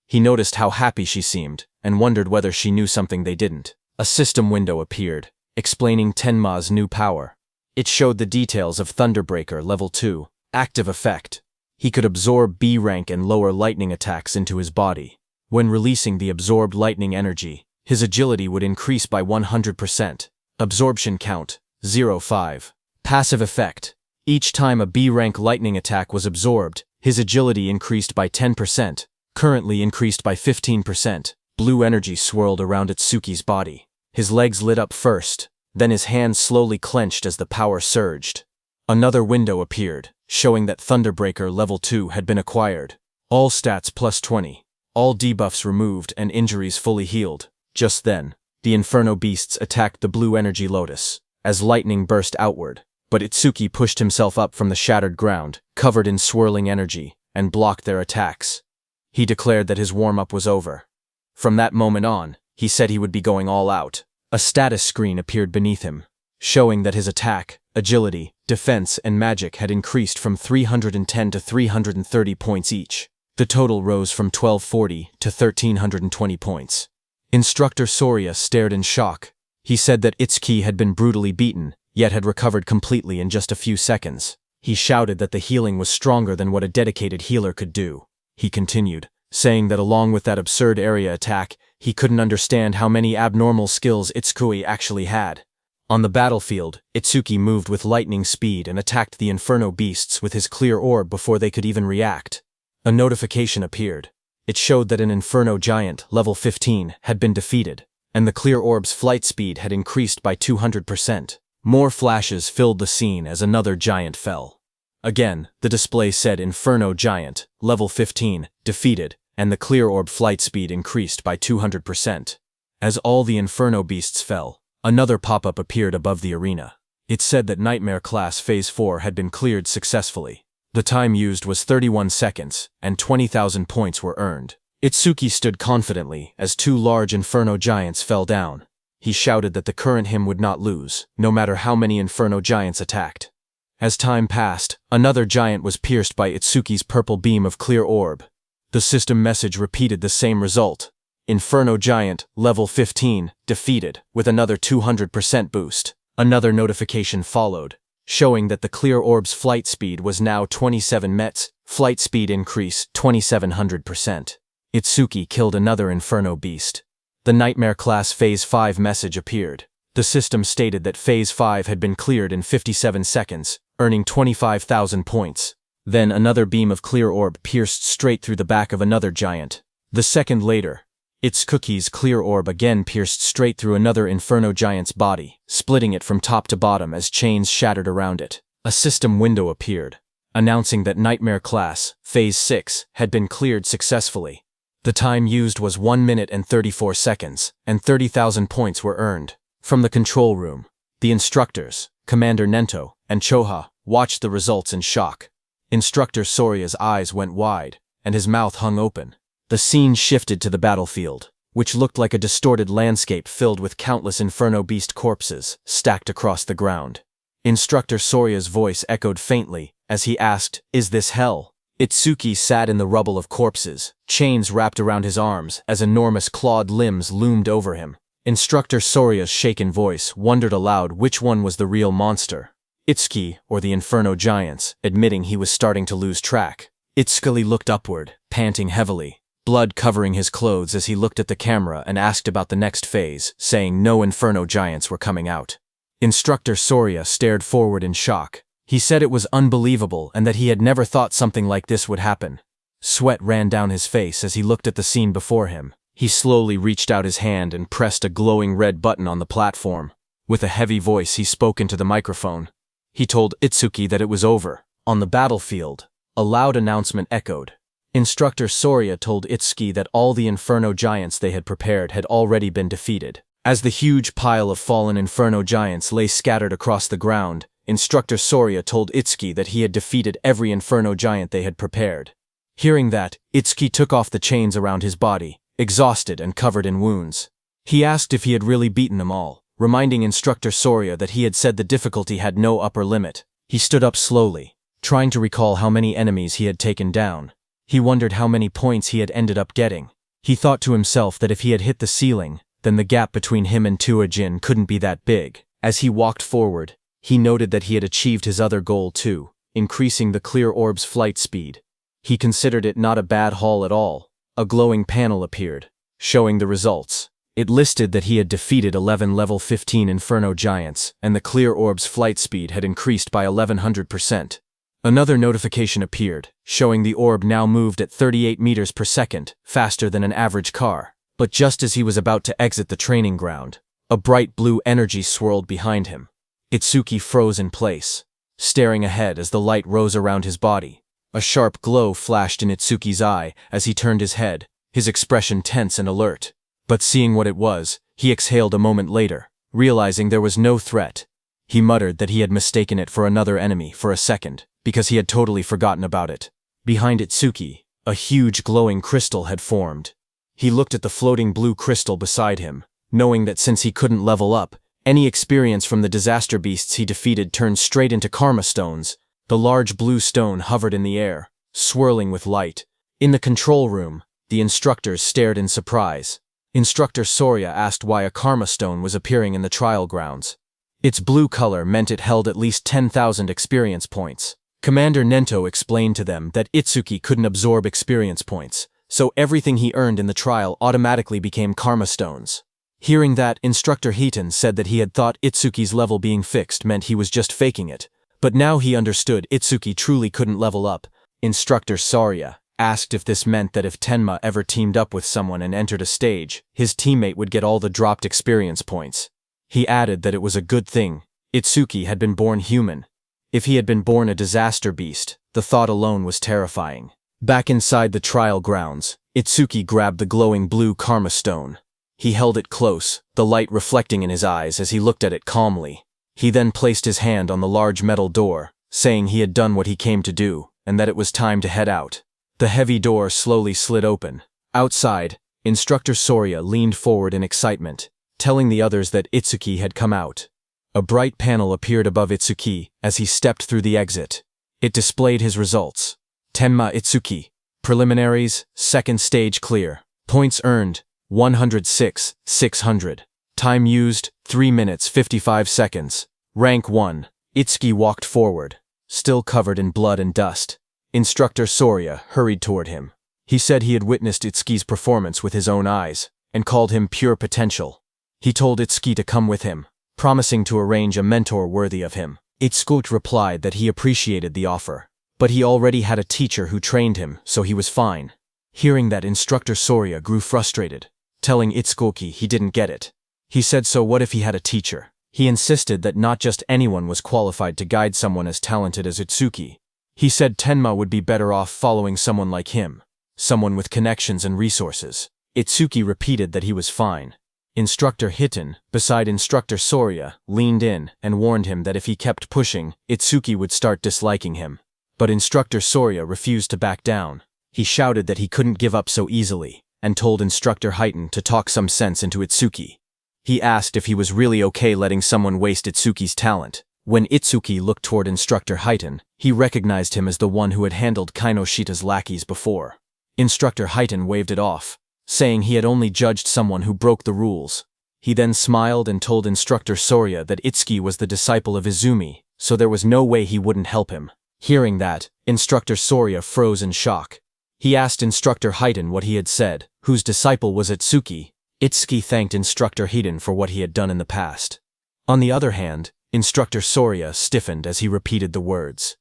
He noticed how happy she seemed, and wondered whether she knew something they didn't. A system window appeared, explaining Tenma's new power. It showed the details of Thunderbreaker level 2, active effect. He could absorb B-rank and lower lightning attacks into his body. When releasing the absorbed lightning energy, his agility would increase by 100%. Absorption count, 0.5. Passive effect. Each time a B-rank lightning attack was absorbed, his agility increased by 10%, currently increased by 15%. Blue energy swirled around Itsuki's body. His legs lit up first, then his hands slowly clenched as the power surged. Another window appeared, showing that Thunderbreaker level 2 had been acquired. All stats plus 20. All debuffs removed and injuries fully healed. Just then, the Inferno Beasts attacked the blue energy lotus, as lightning burst outward. But Itsuki pushed himself up from the shattered ground, covered in swirling energy, and blocked their attacks. He declared that his warm-up was over. From that moment on, he said he would be going all out. A status screen appeared beneath him, showing that his attack, agility, defense, and magic had increased from 310 to 330 points each. The total rose from 1240 to 1320 points. Instructor Soria stared in shock. He said that Itsuki had been brutally beaten, yet had recovered completely in just a few seconds. He shouted that the healing was stronger than what a dedicated healer could do. He continued, saying that along with that absurd area attack, he couldn't understand how many abnormal skills Itsuki actually had. On the battlefield, Itsuki moved with lightning speed and attacked the Inferno beasts with his clear orb before they could even react. A notification appeared. It showed that an Inferno giant, level 15, had been defeated, and the clear orb's flight speed had increased by 200%. More flashes filled the scene as another giant fell. Again, the display said Inferno giant, level 15, defeated, and the clear orb flight speed increased by 200%. As all the Inferno beasts fell, another pop-up appeared above the arena. It said that Nightmare Class Phase 4 had been cleared successfully. The time used was 31 seconds, and 20,000 points were earned. Itsuki stood confidently as two large Inferno giants fell down. He shouted that the current him would not lose, no matter how many Inferno giants attacked. As time passed, another giant was pierced by Itsuki's purple beam of clear orb. The system message repeated the same result. Inferno giant, level 15, defeated, with another 200% boost. Another notification followed, showing that the clear orb's flight speed was now 27 mets, flight speed increase 2700%. Itsuki killed another Inferno beast. The Nightmare Class Phase 5 message appeared. The system stated that Phase 5 had been cleared in 57 seconds, earning 25,000 points. Then another beam of clear orb pierced straight through the back of another giant. The second later, Itsuki's clear orb again pierced straight through another Inferno giant's body, splitting it from top to bottom as chains shattered around it. A system window appeared, announcing that Nightmare Class, Phase 6, had been cleared successfully. The time used was 1 minute and 34 seconds, and 30,000 points were earned. From the control room, the instructors, Commander Nento, and Choha, watched the results in shock. Instructor Soria's eyes went wide, and his mouth hung open. The scene shifted to the battlefield, which looked like a distorted landscape filled with countless Inferno beast corpses stacked across the ground. Instructor Soria's voice echoed faintly as he asked, "Is this hell?" Itsuki sat in the rubble of corpses, chains wrapped around his arms as enormous clawed limbs loomed over him. Instructor Soria's shaken voice wondered aloud which one was the real monster, Itsuki or the Inferno giants, admitting he was starting to lose track. Itsuki looked upward, panting heavily, blood covering his clothes as he looked at the camera and asked about the next phase, saying no Inferno giants were coming out. Instructor Soria stared forward in shock. He said it was unbelievable and that he had never thought something like this would happen. Sweat ran down his face as he looked at the scene before him. He slowly reached out his hand and pressed a glowing red button on the platform. With a heavy voice, he spoke into the microphone. He told Itsuki that it was over. On the battlefield, a loud announcement echoed. Instructor Soria told Itsuki that all the Inferno giants they had prepared had already been defeated. As the huge pile of fallen Inferno giants lay scattered across the ground, Instructor Soria told Itsuki that he had defeated every Inferno giant they had prepared. Hearing that, Itsuki took off the chains around his body, exhausted and covered in wounds. He asked if he had really beaten them all, reminding Instructor Soria that he had said the difficulty had no upper limit. He stood up slowly, trying to recall how many enemies he had taken down. He wondered how many points he had ended up getting. He thought to himself that if he had hit the ceiling, then the gap between him and Tuajin couldn't be that big. As he walked forward, he noted that he had achieved his other goal too, increasing the clear orb's flight speed. He considered it not a bad haul at all. A glowing panel appeared, showing the results. It listed that he had defeated 11 level 15 Inferno giants, and the clear orb's flight speed had increased by 1100%. Another notification appeared, showing the orb now moved at 38 meters per second, faster than an average car. But just as he was about to exit the training ground, a bright blue energy swirled behind him. Itsuki froze in place, staring ahead as the light rose around his body. A sharp glow flashed in Itsuki's eye as he turned his head, his expression tense and alert. But seeing what it was, he exhaled a moment later, realizing there was no threat. He muttered that he had mistaken it for another enemy for a second, because he had totally forgotten about it. Behind Itsuki, a huge glowing crystal had formed. He looked at the floating blue crystal beside him, knowing that since he couldn't level up, any experience from the disaster beasts he defeated turned straight into karma stones. The large blue stone hovered in the air, swirling with light. In the control room, the instructors stared in surprise. Instructor Soria asked why a karma stone was appearing in the trial grounds. Its blue color meant it held at least 10,000 experience points. Commander Nento explained to them that Itsuki couldn't absorb experience points, so everything he earned in the trial automatically became karma stones. Hearing that, Instructor Heaton said that he had thought Itsuki's level being fixed meant he was just faking it, but now he understood Itsuki truly couldn't level up. Instructor Soria asked if this meant that if Tenma ever teamed up with someone and entered a stage, his teammate would get all the dropped experience points. He added that it was a good thing. Itsuki had been born human. If he had been born a disaster beast, the thought alone was terrifying. Back inside the trial grounds, Itsuki grabbed the glowing blue karma stone. He held it close, the light reflecting in his eyes as he looked at it calmly. He then placed his hand on the large metal door, saying he had done what he came to do, and that it was time to head out. The heavy door slowly slid open. Outside, Instructor Soria leaned forward in excitement, telling the others that Itsuki had come out. A bright panel appeared above Itsuki as he stepped through the exit. It displayed his results. Tenma Itsuki. Preliminaries, second stage clear. Points earned, 106, 600. Time used, 3 minutes 55 seconds. Rank 1. Itsuki walked forward, still covered in blood and dust. Instructor Soria hurried toward him. He said he had witnessed Itsuki's performance with his own eyes, and called him pure potential. He told Itsuki to come with him, promising to arrange a mentor worthy of him. Itsuki replied that he appreciated the offer, but he already had a teacher who trained him, so he was fine. Hearing that, Instructor Soria grew frustrated, telling Itsuki he didn't get it. He said so what if he had a teacher? He insisted that not just anyone was qualified to guide someone as talented as Itsuki. He said Tenma would be better off following someone like him, someone with connections and resources. Itsuki repeated that he was fine. Instructor Hitten, beside Instructor Soria, leaned in and warned him that if he kept pushing, Itsuki would start disliking him. But Instructor Soria refused to back down. He shouted that he couldn't give up so easily, and told Instructor Hitten to talk some sense into Itsuki. He asked if he was really okay letting someone waste Itsuki's talent. When Itsuki looked toward Instructor Hitten, he recognized him as the one who had handled Kainoshita's lackeys before. Instructor Hitten waved it off, saying he had only judged someone who broke the rules. He then smiled and told Instructor Soria that Itsuki was the disciple of Izumi, so there was no way he wouldn't help him. Hearing that, Instructor Soria froze in shock. He asked Instructor Hitten what he had said, whose disciple was Itsuki. Itsuki thanked Instructor Hitten for what he had done in the past. On the other hand, Instructor Soria stiffened as he repeated the words.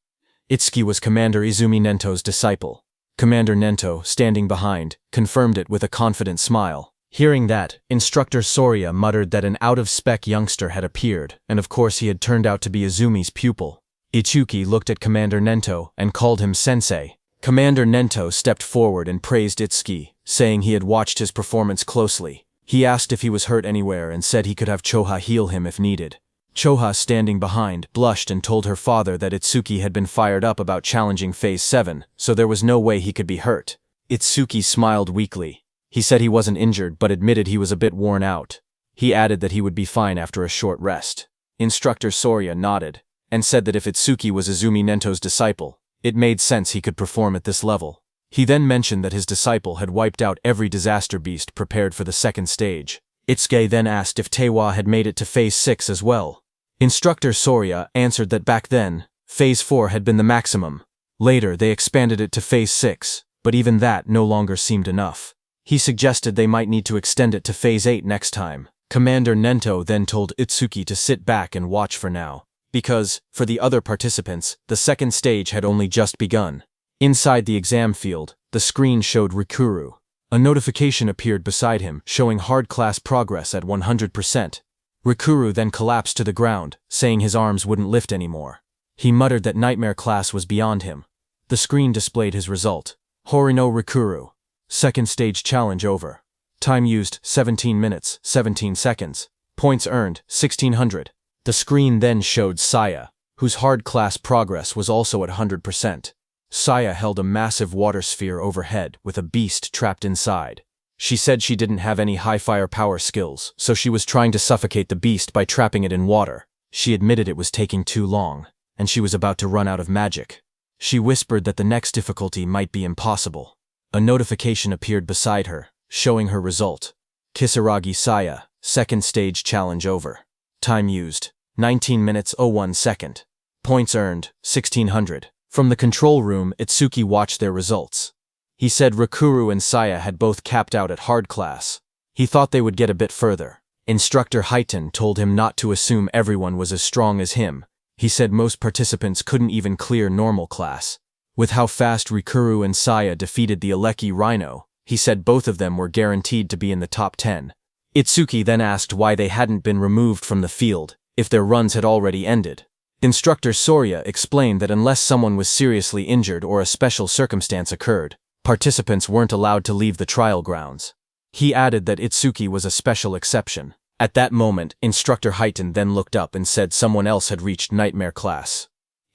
Itsuki was Commander Izumi Nento's disciple. Commander Nento, standing behind, confirmed it with a confident smile. Hearing that, Instructor Soria muttered that an out-of-spec youngster had appeared, and of course he had turned out to be Izumi's pupil. Itsuki looked at Commander Nento and called him sensei. Commander Nento stepped forward and praised Itsuki, saying he had watched his performance closely. He asked if he was hurt anywhere and said he could have Choha heal him if needed. Choha, standing behind, blushed and told her father that Itsuki had been fired up about challenging Phase 7, so there was no way he could be hurt. Itsuki smiled weakly. He said he wasn't injured but admitted he was a bit worn out. He added that he would be fine after a short rest. Instructor Soria nodded, and said that if Itsuki was Izumi Nento's disciple, it made sense he could perform at this level. He then mentioned that his disciple had wiped out every disaster beast prepared for the second stage. Itsuki then asked if Tewa had made it to Phase 6 as well. Instructor Soria answered that back then, Phase 4 had been the maximum. Later, they expanded it to Phase 6, but even that no longer seemed enough. He suggested they might need to extend it to Phase 8 next time. Commander Nento then told Itsuki to sit back and watch for now, because, for the other participants, the second stage had only just begun. Inside the exam field, the screen showed Rikuru. A notification appeared beside him, showing hard class progress at 100%. Rikuru then collapsed to the ground, saying his arms wouldn't lift anymore. He muttered that nightmare class was beyond him. The screen displayed his result. Horino Rikuru. Second stage challenge over. Time used, 17 minutes, 17 seconds. Points earned, 1600. The screen then showed Saya, whose hard class progress was also at 100%. Saya held a massive water sphere overhead with a beast trapped inside. She said she didn't have any high firepower skills, so she was trying to suffocate the beast by trapping it in water. She admitted it was taking too long, and she was about to run out of magic. She whispered that the next difficulty might be impossible. A notification appeared beside her, showing her result. Kisaragi Saya, second stage challenge over. Time used, 19 minutes 01 second. Points earned, 1600. From the control room, Itsuki watched their results. He said Rikuru and Saya had both capped out at hard class. He thought they would get a bit further. Instructor Highton told him not to assume everyone was as strong as him. He said most participants couldn't even clear normal class. With how fast Rikuru and Saya defeated the Aleki Rhino, he said both of them were guaranteed to be in the top 10. Itsuki then asked why they hadn't been removed from the field, if their runs had already ended. Instructor Sorya explained that unless someone was seriously injured or a special circumstance occurred, participants weren't allowed to leave the trial grounds. He added that Itsuki was a special exception. At that moment, Instructor Highton then looked up and said someone else had reached Nightmare class.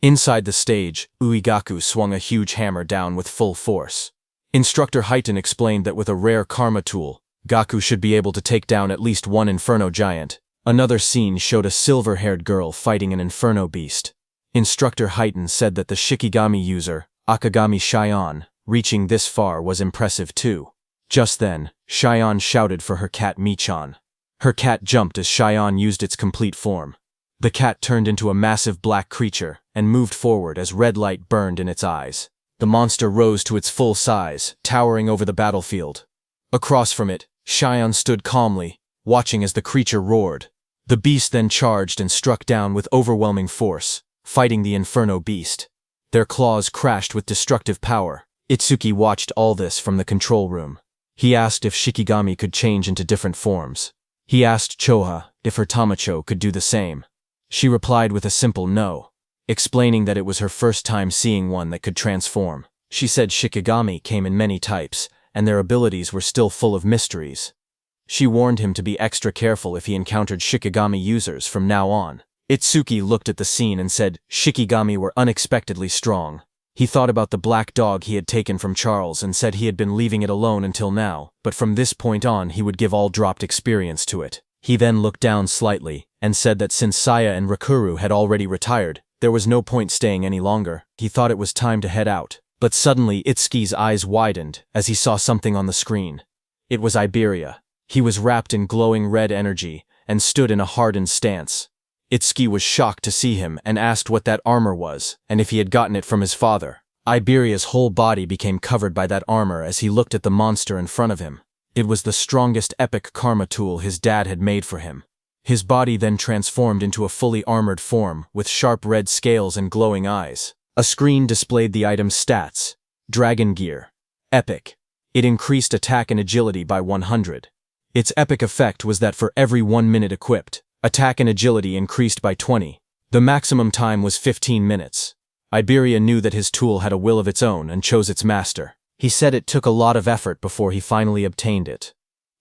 Inside the stage, Uegaku swung a huge hammer down with full force. Instructor Highton explained that with a rare karma tool, Gaku should be able to take down at least one Inferno giant. Another scene showed a silver-haired girl fighting an Inferno beast. Instructor Highton said that the Shikigami user, Akagami Shion, reaching this far was impressive too. Just then, Shion shouted for her cat Michan. Her cat jumped as Shion used its complete form. The cat turned into a massive black creature and moved forward as red light burned in its eyes. The monster rose to its full size, towering over the battlefield. Across from it, Shion stood calmly, watching as the creature roared. The beast then charged and struck down with overwhelming force, fighting the Inferno beast. Their claws crashed with destructive power. Itsuki watched all this from the control room. He asked if Shikigami could change into different forms. He asked Choha if her Tamacho could do the same. She replied with a simple no, explaining that it was her first time seeing one that could transform. She said Shikigami came in many types, and their abilities were still full of mysteries. She warned him to be extra careful if he encountered Shikigami users from now on. Itsuki looked at the scene and said Shikigami were unexpectedly strong. He thought about the black dog he had taken from Charles and said he had been leaving it alone until now, but from this point on he would give all dropped experience to it. He then looked down slightly and said that since Saya and Rikuru had already retired, there was no point staying any longer. He thought it was time to head out. But suddenly Itsuki's eyes widened as he saw something on the screen. It was Iberia. He was wrapped in glowing red energy and stood in a hardened stance. Itsuki was shocked to see him and asked what that armor was and if he had gotten it from his father. Iberia's whole body became covered by that armor as he looked at the monster in front of him. It was the strongest epic karma tool his dad had made for him. His body then transformed into a fully armored form with sharp red scales and glowing eyes. A screen displayed the item's stats. Dragon Gear. Epic. It increased attack and agility by 100. Its epic effect was that for every 1 minute equipped, attack and agility increased by 20. The maximum time was 15 minutes. Iberia knew that his tool had a will of its own and chose its master. He said it took a lot of effort before he finally obtained it.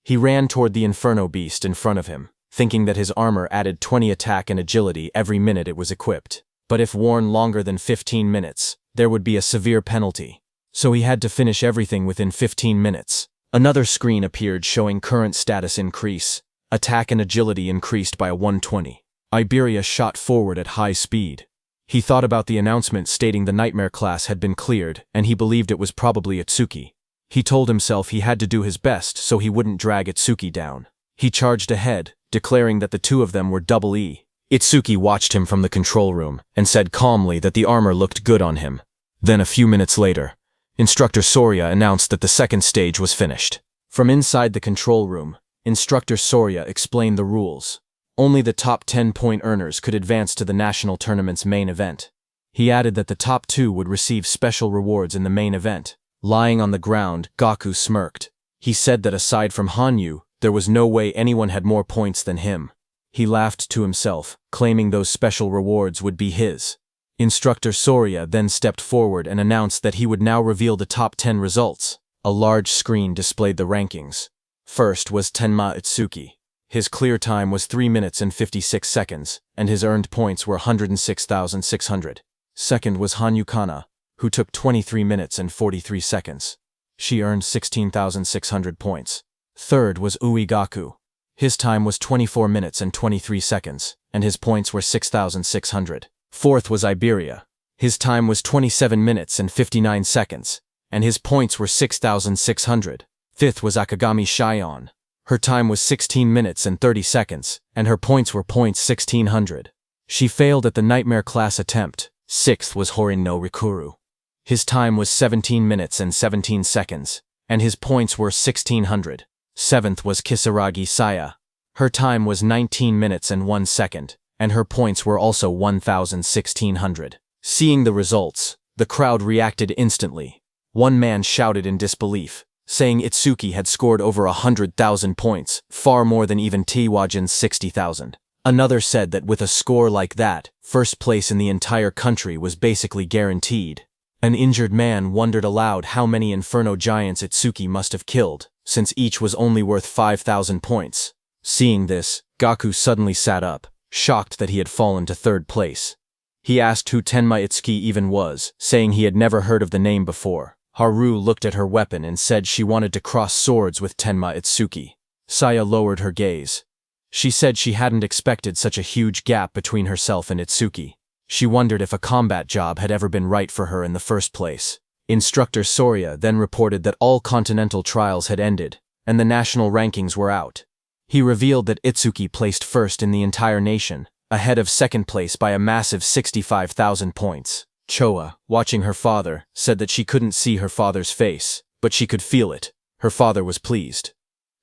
He ran toward the Inferno beast in front of him, thinking that his armor added 20 attack and agility every minute it was equipped. But if worn longer than 15 minutes, there would be a severe penalty. So he had to finish everything within 15 minutes. Another screen appeared showing current status increase. Attack and agility increased by a 120. Iberia shot forward at high speed. He thought about the announcement stating the Nightmare class had been cleared, and he believed it was probably Itsuki. He told himself he had to do his best so he wouldn't drag Itsuki down. He charged ahead, declaring that the two of them were double E. Itsuki watched him from the control room and said calmly that the armor looked good on him. Then a few minutes later, Instructor Sorya announced that the second stage was finished. From inside the control room, Instructor Sorya explained the rules. Only the top 10-point earners could advance to the national tournament's main event. He added that the top 2 would receive special rewards in the main event. Lying on the ground, Gaku smirked. He said that aside from Hanyu, there was no way anyone had more points than him. He laughed to himself, claiming those special rewards would be his. Instructor Sorya then stepped forward and announced that he would now reveal the top 10 results. A large screen displayed the rankings. First was Tenma Itsuki. His clear time was 3 minutes and 56 seconds, and his earned points were 106,600. Second was Hanyu Kana, who took 23 minutes and 43 seconds. She earned 16,600 points. Third was Uegaku. His time was 24 minutes and 23 seconds, and his points were 6,600. Fourth was Iberia. His time was 27 minutes and 59 seconds, and his points were 6,600. Fifth was Akagami Shion. Her time was 16 minutes and 30 seconds, and her points were points 1600. She failed at the Nightmare class attempt. Sixth was Horin no Rikuru. His time was 17 minutes and 17 seconds, and his points were 1600. Seventh was Kisaragi Saya. Her time was 19 minutes and 1 second, and her points were also 1,1600. Seeing the results, the crowd reacted instantly. One man shouted in disbelief, saying Itsuki had scored over 100,000 points, far more than even Tiwajin's 60,000. Another said that with a score like that, first place in the entire country was basically guaranteed. An injured man wondered aloud how many Inferno giants Itsuki must have killed, since each was only worth 5,000 points. Seeing this, Gaku suddenly sat up, shocked that he had fallen to third place. He asked who Tenma Itsuki even was, saying he had never heard of the name before. Haru looked at her weapon and said she wanted to cross swords with Tenma Itsuki. Saya lowered her gaze. She said she hadn't expected such a huge gap between herself and Itsuki. She wondered if a combat job had ever been right for her in the first place. Instructor Soria then reported that all continental trials had ended, and the national rankings were out. He revealed that Itsuki placed first in the entire nation, ahead of second place by a massive 65,000 points. Choa, watching her father, said that she couldn't see her father's face, but she could feel it. Her father was pleased.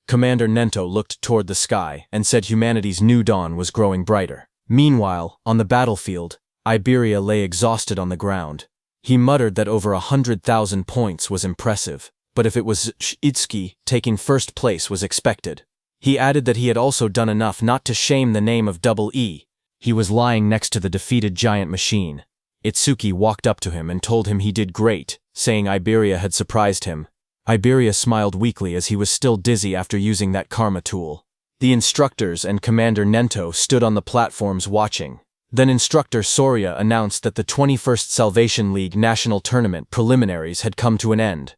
Commander Nento looked toward the sky and said humanity's new dawn was growing brighter. Meanwhile, on the battlefield, Iberia lay exhausted on the ground. He muttered that over 100,000 points was impressive, but if it was Itsuki, taking first place was expected. He added that he had also done enough not to shame the name of Double E. He was lying next to the defeated giant machine. Itsuki walked up to him and told him he did great, saying Iberia had surprised him. Iberia smiled weakly as he was still dizzy after using that karma tool. The instructors and Commander Nento stood on the platforms watching. Then Instructor Soria announced that the 21st Salvation League National Tournament preliminaries had come to an end.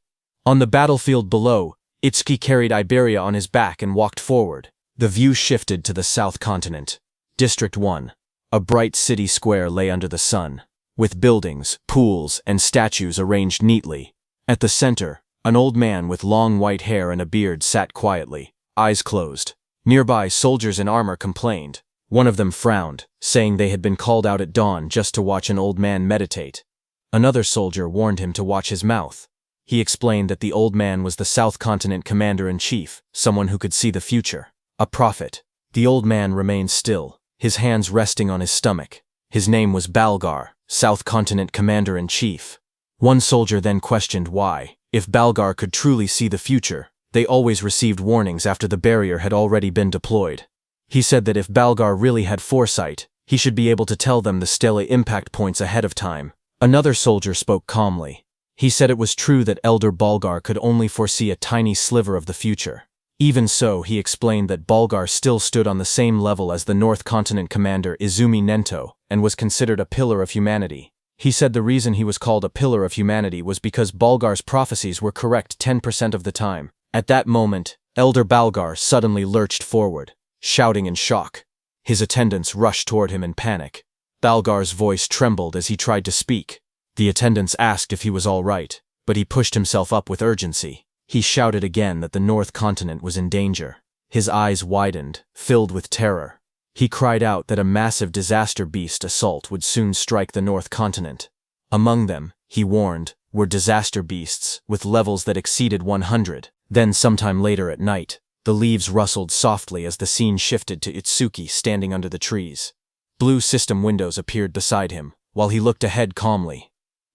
On the battlefield below, Itsuki carried Iberia on his back and walked forward. The view shifted to the South Continent. District 1. A bright city square lay under the sun, with buildings, pools, and statues arranged neatly. At the center, an old man with long white hair and a beard sat quietly, eyes closed. Nearby, soldiers in armor complained. One of them frowned, saying they had been called out at dawn just to watch an old man meditate. Another soldier warned him to watch his mouth. He explained that the old man was the South Continent Commander-in-Chief, someone who could see the future. A prophet. The old man remained still, his hands resting on his stomach. His name was Balgar, South Continent Commander-in-Chief. One soldier then questioned why, if Balgar could truly see the future, they always received warnings after the barrier had already been deployed. He said that if Balgar really had foresight, he should be able to tell them the Stella impact points ahead of time. Another soldier spoke calmly. He said it was true that Elder Balgar could only foresee a tiny sliver of the future. Even so, he explained that Balgar still stood on the same level as the North Continent Commander Izumi Nento, and was considered a pillar of humanity. He said the reason he was called a pillar of humanity was because Balgar's prophecies were correct 10% of the time. At that moment, Elder Balgar suddenly lurched forward, shouting in shock. His attendants rushed toward him in panic. Balgar's voice trembled as he tried to speak. The attendants asked if he was all right, but he pushed himself up with urgency. He shouted again that the North Continent was in danger. His eyes widened, filled with terror. He cried out that a massive disaster beast assault would soon strike the North Continent. Among them, he warned, were disaster beasts with levels that exceeded 100. Then sometime later at night, the leaves rustled softly as the scene shifted to Itsuki standing under the trees. Blue system windows appeared beside him, while he looked ahead calmly.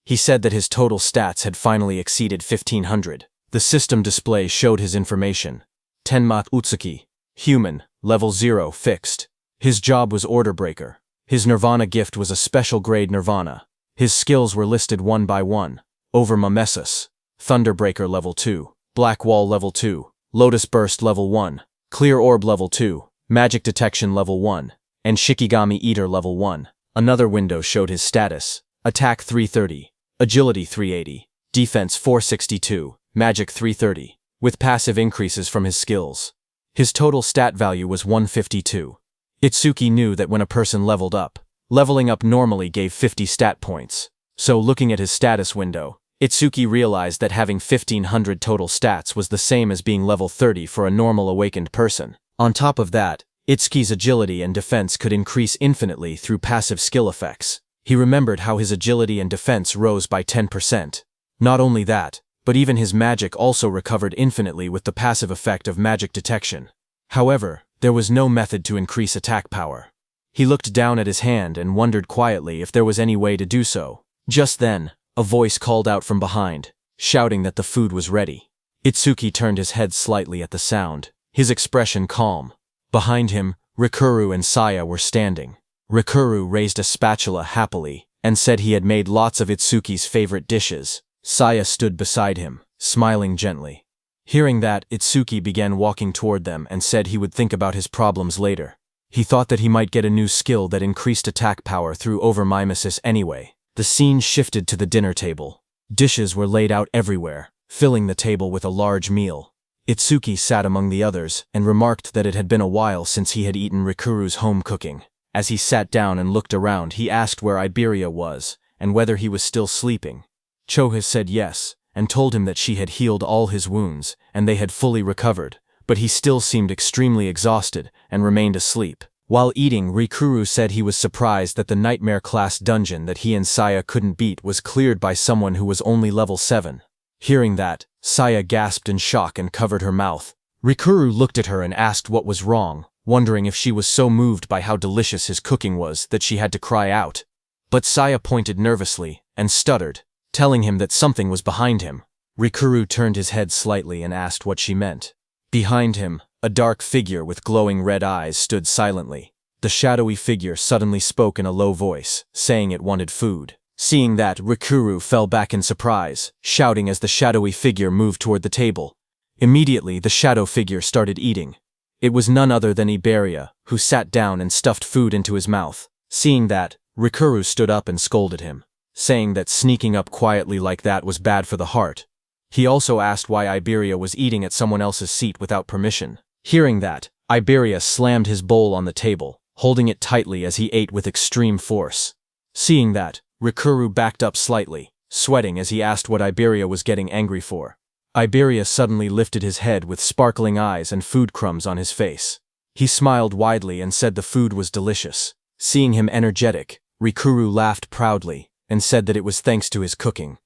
He said that his total stats had finally exceeded 1,500. The system display showed his information. Tenma Utsuki, human, level 0, fixed. His job was order breaker. His Nirvana gift was a special grade Nirvana. His skills were listed one by one. Over Mimesis, Thunderbreaker level 2, Black Wall level 2, Lotus Burst level 1, Clear Orb level 2, Magic Detection level 1, and Shikigami Eater level 1. Another window showed his status. Attack 330, Agility 380, Defense 462, Magic 330, with passive increases from his skills. His total stat value was 152. Itsuki knew that when a person leveled up, leveling up normally gave 50 stat points. So looking at his status window, Itsuki realized that having 1500 total stats was the same as being level 30 for a normal awakened person. On top of that, Itsuki's agility and defense could increase infinitely through passive skill effects. He remembered how his agility and defense rose by 10%. Not only that, but even his magic also recovered infinitely with the passive effect of magic detection. However, there was no method to increase attack power. He looked down at his hand and wondered quietly if there was any way to do so. Just then, a voice called out from behind, shouting that the food was ready. Itsuki turned his head slightly at the sound, his expression calm. Behind him, Rikuru and Saya were standing. Rikuru raised a spatula happily and said he had made lots of Itsuki's favorite dishes. Saya stood beside him, smiling gently. Hearing that, Itsuki began walking toward them and said he would think about his problems later. He thought that he might get a new skill that increased attack power through overmimesis anyway. The scene shifted to the dinner table. Dishes were laid out everywhere, filling the table with a large meal. Itsuki sat among the others and remarked that it had been a while since he had eaten Rikuru's home cooking. As he sat down and looked around, he asked where Iberia was and whether he was still sleeping. Choha said yes, and told him that she had healed all his wounds and they had fully recovered, but he still seemed extremely exhausted and remained asleep. While eating, Rikuru said he was surprised that the nightmare-class dungeon that he and Saya couldn't beat was cleared by someone who was only level 7. Hearing that, Saya gasped in shock and covered her mouth. Rikuru looked at her and asked what was wrong, wondering if she was so moved by how delicious his cooking was that she had to cry out. But Saya pointed nervously and stuttered, telling him that something was behind him. Rikuru turned his head slightly and asked what she meant. Behind him, a dark figure with glowing red eyes stood silently. The shadowy figure suddenly spoke in a low voice, saying it wanted food. Seeing that, Rikuru fell back in surprise, shouting as the shadowy figure moved toward the table. Immediately, the shadow figure started eating. It was none other than Iberia, who sat down and stuffed food into his mouth. Seeing that, Rikuru stood up and scolded him, saying that sneaking up quietly like that was bad for the heart. He also asked why Iberia was eating at someone else's seat without permission. Hearing that, Iberia slammed his bowl on the table, holding it tightly as he ate with extreme force. Seeing that, Rikuru backed up slightly, sweating as he asked what Iberia was getting angry for. Iberia suddenly lifted his head with sparkling eyes and food crumbs on his face. He smiled widely and said the food was delicious. Seeing him energetic, Rikuru laughed proudly and said that it was thanks to his cooking.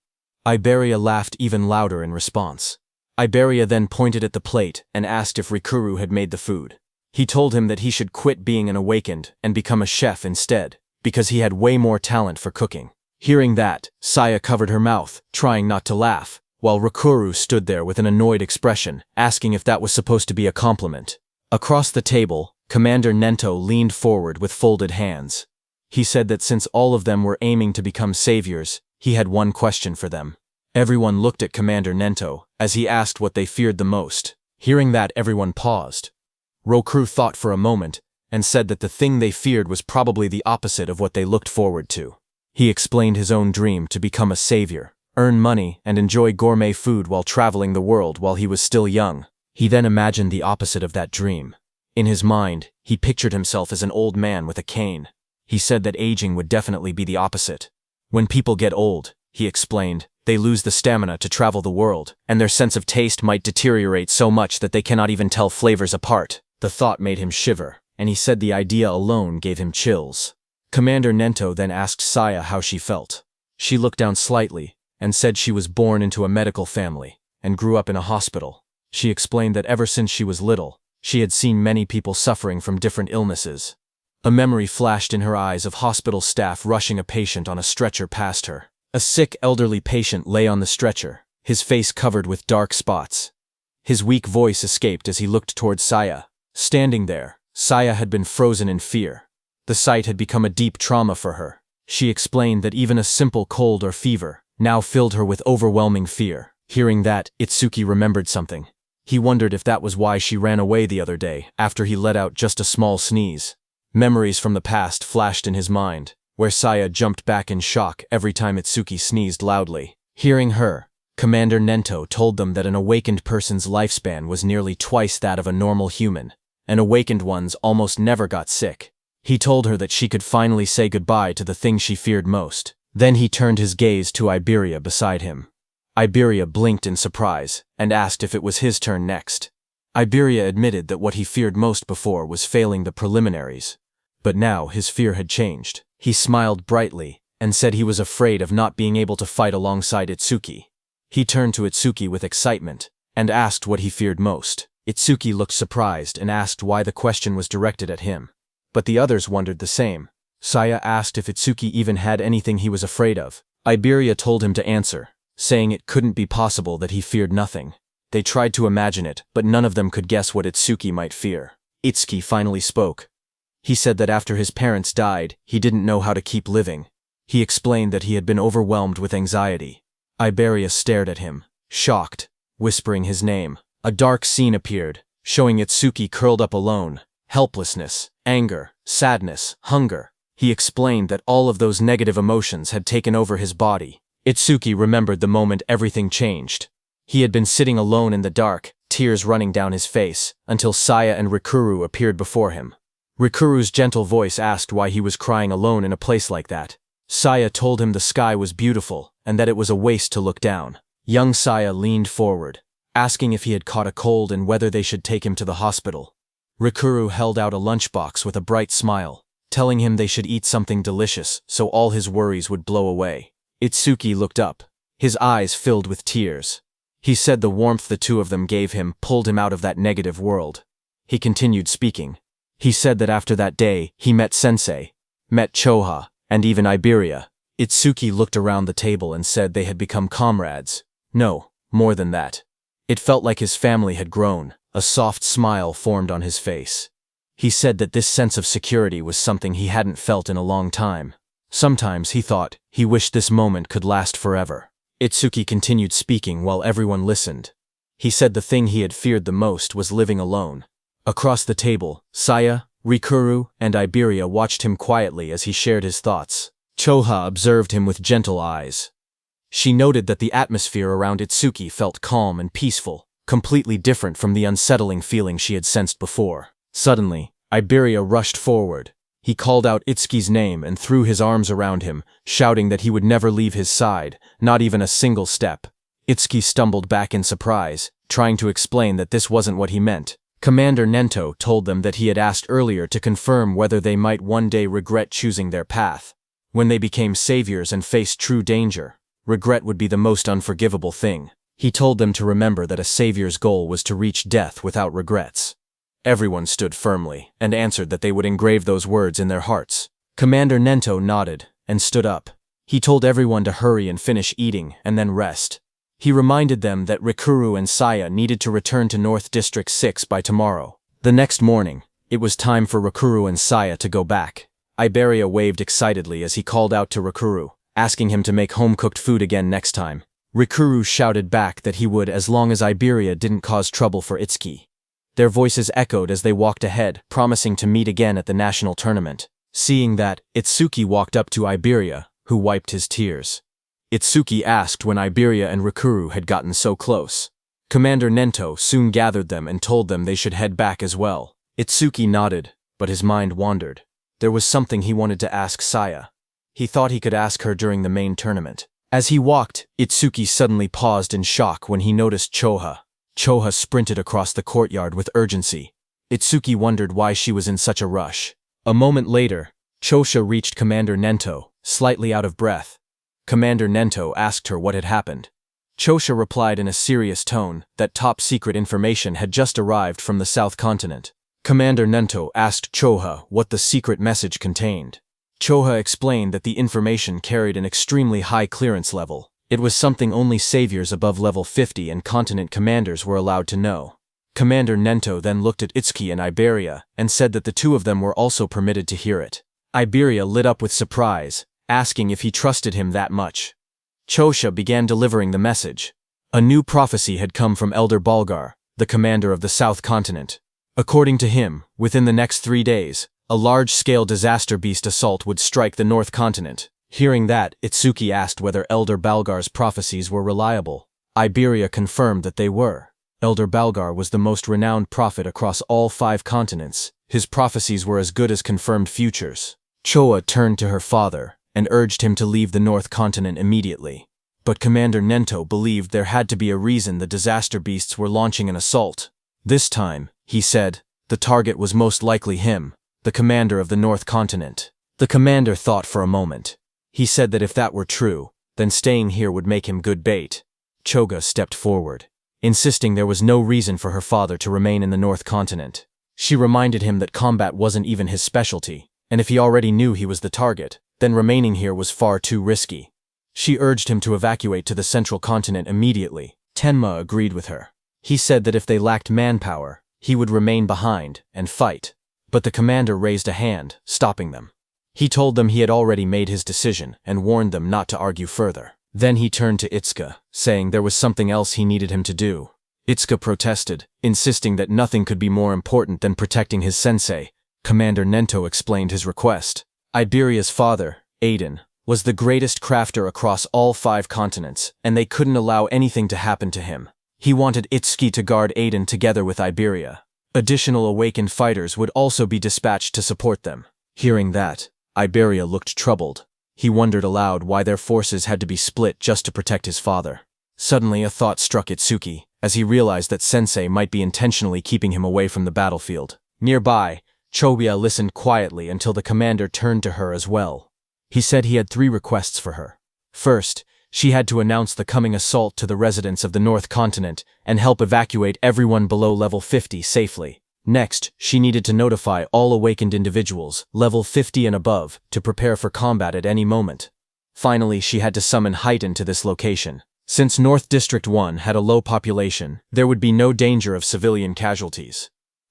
Iberia laughed even louder in response. Iberia then pointed at the plate and asked if Rikuru had made the food. He told him that he should quit being an awakened and become a chef instead, because he had way more talent for cooking. Hearing that, Saya covered her mouth, trying not to laugh, while Rikuru stood there with an annoyed expression, asking if that was supposed to be a compliment. Across the table, Commander Nento leaned forward with folded hands. He said that since all of them were aiming to become saviors, he had one question for them. Everyone looked at Commander Nento as he asked what they feared the most. Hearing that, everyone paused. Rokuru thought for a moment and said that the thing they feared was probably the opposite of what they looked forward to. He explained his own dream to become a savior, earn money, and enjoy gourmet food while traveling the world while he was still young. He then imagined the opposite of that dream. In his mind, he pictured himself as an old man with a cane. He said that aging would definitely be the opposite. When people get old, he explained, they lose the stamina to travel the world, and their sense of taste might deteriorate so much that they cannot even tell flavors apart. The thought made him shiver, and he said the idea alone gave him chills. Commander Nento then asked Saya how she felt. She looked down slightly and said she was born into a medical family and grew up in a hospital. She explained that ever since she was little, she had seen many people suffering from different illnesses. A memory flashed in her eyes of hospital staff rushing a patient on a stretcher past her. A sick elderly patient lay on the stretcher, his face covered with dark spots. His weak voice escaped as he looked toward Saya. Standing there, Saya had been frozen in fear. The sight had become a deep trauma for her. She explained that even a simple cold or fever now filled her with overwhelming fear. Hearing that, Itsuki remembered something. He wondered if that was why she ran away the other day after he let out just a small sneeze. Memories from the past flashed in his mind, where Saya jumped back in shock every time Itsuki sneezed loudly. Hearing her, Commander Nento told them that an awakened person's lifespan was nearly twice that of a normal human, and awakened ones almost never got sick. He told her that she could finally say goodbye to the thing she feared most. Then he turned his gaze to Iberia beside him. Iberia blinked in surprise and asked if it was his turn next. Iberia admitted that what he feared most before was failing the preliminaries. But now his fear had changed. He smiled brightly and said he was afraid of not being able to fight alongside Itsuki. He turned to Itsuki with excitement and asked what he feared most. Itsuki looked surprised and asked why the question was directed at him. But the others wondered the same. Saya asked if Itsuki even had anything he was afraid of. Iberia told him to answer, saying it couldn't be possible that he feared nothing. They tried to imagine it, but none of them could guess what Itsuki might fear. Itsuki finally spoke. He said that after his parents died, he didn't know how to keep living. He explained that he had been overwhelmed with anxiety. Iberia stared at him, shocked, whispering his name. A dark scene appeared, showing Itsuki curled up alone. Helplessness, anger, sadness, hunger. He explained that all of those negative emotions had taken over his body. Itsuki remembered the moment everything changed. He had been sitting alone in the dark, tears running down his face, until Saya and Rikuru appeared before him. Rikuru's gentle voice asked why he was crying alone in a place like that. Saya told him the sky was beautiful and that it was a waste to look down. Young Saya leaned forward, asking if he had caught a cold and whether they should take him to the hospital. Rikuru held out a lunchbox with a bright smile, telling him they should eat something delicious so all his worries would blow away. Itsuki looked up, his eyes filled with tears. He said the warmth the two of them gave him pulled him out of that negative world. He continued speaking. He said that after that day, he met Sensei, met Choha, and even Iberia. Itsuki looked around the table and said they had become comrades. No, more than that. It felt like his family had grown. A soft smile formed on his face. He said that this sense of security was something he hadn't felt in a long time. Sometimes, he thought, he wished this moment could last forever. Itsuki continued speaking while everyone listened. He said the thing he had feared the most was living alone. Across the table, Saya, Rikuru, and Iberia watched him quietly as he shared his thoughts. Choha observed him with gentle eyes. She noted that the atmosphere around Itsuki felt calm and peaceful, completely different from the unsettling feeling she had sensed before. Suddenly, Iberia rushed forward. He called out Itsuki's name and threw his arms around him, shouting that he would never leave his side, not even a single step. Itsuki stumbled back in surprise, trying to explain that this wasn't what he meant. Commander Nento told them that he had asked earlier to confirm whether they might one day regret choosing their path. When they became saviors and faced true danger, regret would be the most unforgivable thing. He told them to remember that a savior's goal was to reach death without regrets. Everyone stood firmly and answered that they would engrave those words in their hearts. Commander Nento nodded and stood up. He told everyone to hurry and finish eating and then rest. He reminded them that Rikuru and Saya needed to return to North District 6 by tomorrow. The next morning, it was time for Rikuru and Saya to go back. Iberia waved excitedly as he called out to Rikuru, asking him to make home-cooked food again next time. Rikuru shouted back that he would as long as Iberia didn't cause trouble for Itsuki. Their voices echoed as they walked ahead, promising to meet again at the national tournament. Seeing that, Itsuki walked up to Iberia, who wiped his tears. Itsuki asked when Iberia and Rikuru had gotten so close. Commander Nento soon gathered them and told them they should head back as well. Itsuki nodded, but his mind wandered. There was something he wanted to ask Saya. He thought he could ask her during the main tournament. As he walked, Itsuki suddenly paused in shock when he noticed Choha. Choha sprinted across the courtyard with urgency. Itsuki wondered why she was in such a rush. A moment later, Chosha reached Commander Nento, slightly out of breath. Commander Nento asked her what had happened. Chosha replied in a serious tone that top-secret information had just arrived from the South Continent. Commander Nento asked Choha what the secret message contained. Choha explained that the information carried an extremely high clearance level. It was something only saviors above level 50 and continent commanders were allowed to know. Commander Nento then looked at Itsuki and Iberia and said that the two of them were also permitted to hear it. Iberia lit up with surprise, asking if he trusted him that much. Chosha began delivering the message. A new prophecy had come from Elder Balgar, the commander of the South Continent. According to him, within the next 3 days, a large-scale disaster beast assault would strike the North Continent. Hearing that, Itsuki asked whether Elder Balgar's prophecies were reliable. Iberia confirmed that they were. Elder Balgar was the most renowned prophet across all 5 continents. His prophecies were as good as confirmed futures. Choa turned to her father and urged him to leave the North Continent immediately. But Commander Nento believed there had to be a reason the disaster beasts were launching an assault. This time, he said, the target was most likely him, the commander of the North Continent. The commander thought for a moment. He said that if that were true, then staying here would make him good bait. Choga stepped forward, insisting there was no reason for her father to remain in the North Continent. She reminded him that combat wasn't even his specialty, and if he already knew he was the target, then remaining here was far too risky. She urged him to evacuate to the Central Continent immediately. Tenma agreed with her. He said that if they lacked manpower, he would remain behind and fight. But the commander raised a hand, stopping them. He told them he had already made his decision and warned them not to argue further. Then he turned to Itsuka, saying there was something else he needed him to do. Itsuka protested, insisting that nothing could be more important than protecting his sensei. Commander Nento explained his request. Iberia's father, Aiden, was the greatest crafter across all 5 continents, and they couldn't allow anything to happen to him. He wanted Itsuki to guard Aiden together with Iberia. Additional awakened fighters would also be dispatched to support them. Hearing that, Iberia looked troubled. He wondered aloud why their forces had to be split just to protect his father. Suddenly a thought struck Itsuki, as he realized that Sensei might be intentionally keeping him away from the battlefield. Nearby, Chobia listened quietly until the commander turned to her as well. He said he had 3 requests for her. First, she had to announce the coming assault to the residents of the North Continent and help evacuate everyone below level 50 safely. Next, she needed to notify all awakened individuals, level 50 and above, to prepare for combat at any moment. Finally, she had to summon Haiten to this location. Since North District 1 had a low population, there would be no danger of civilian casualties.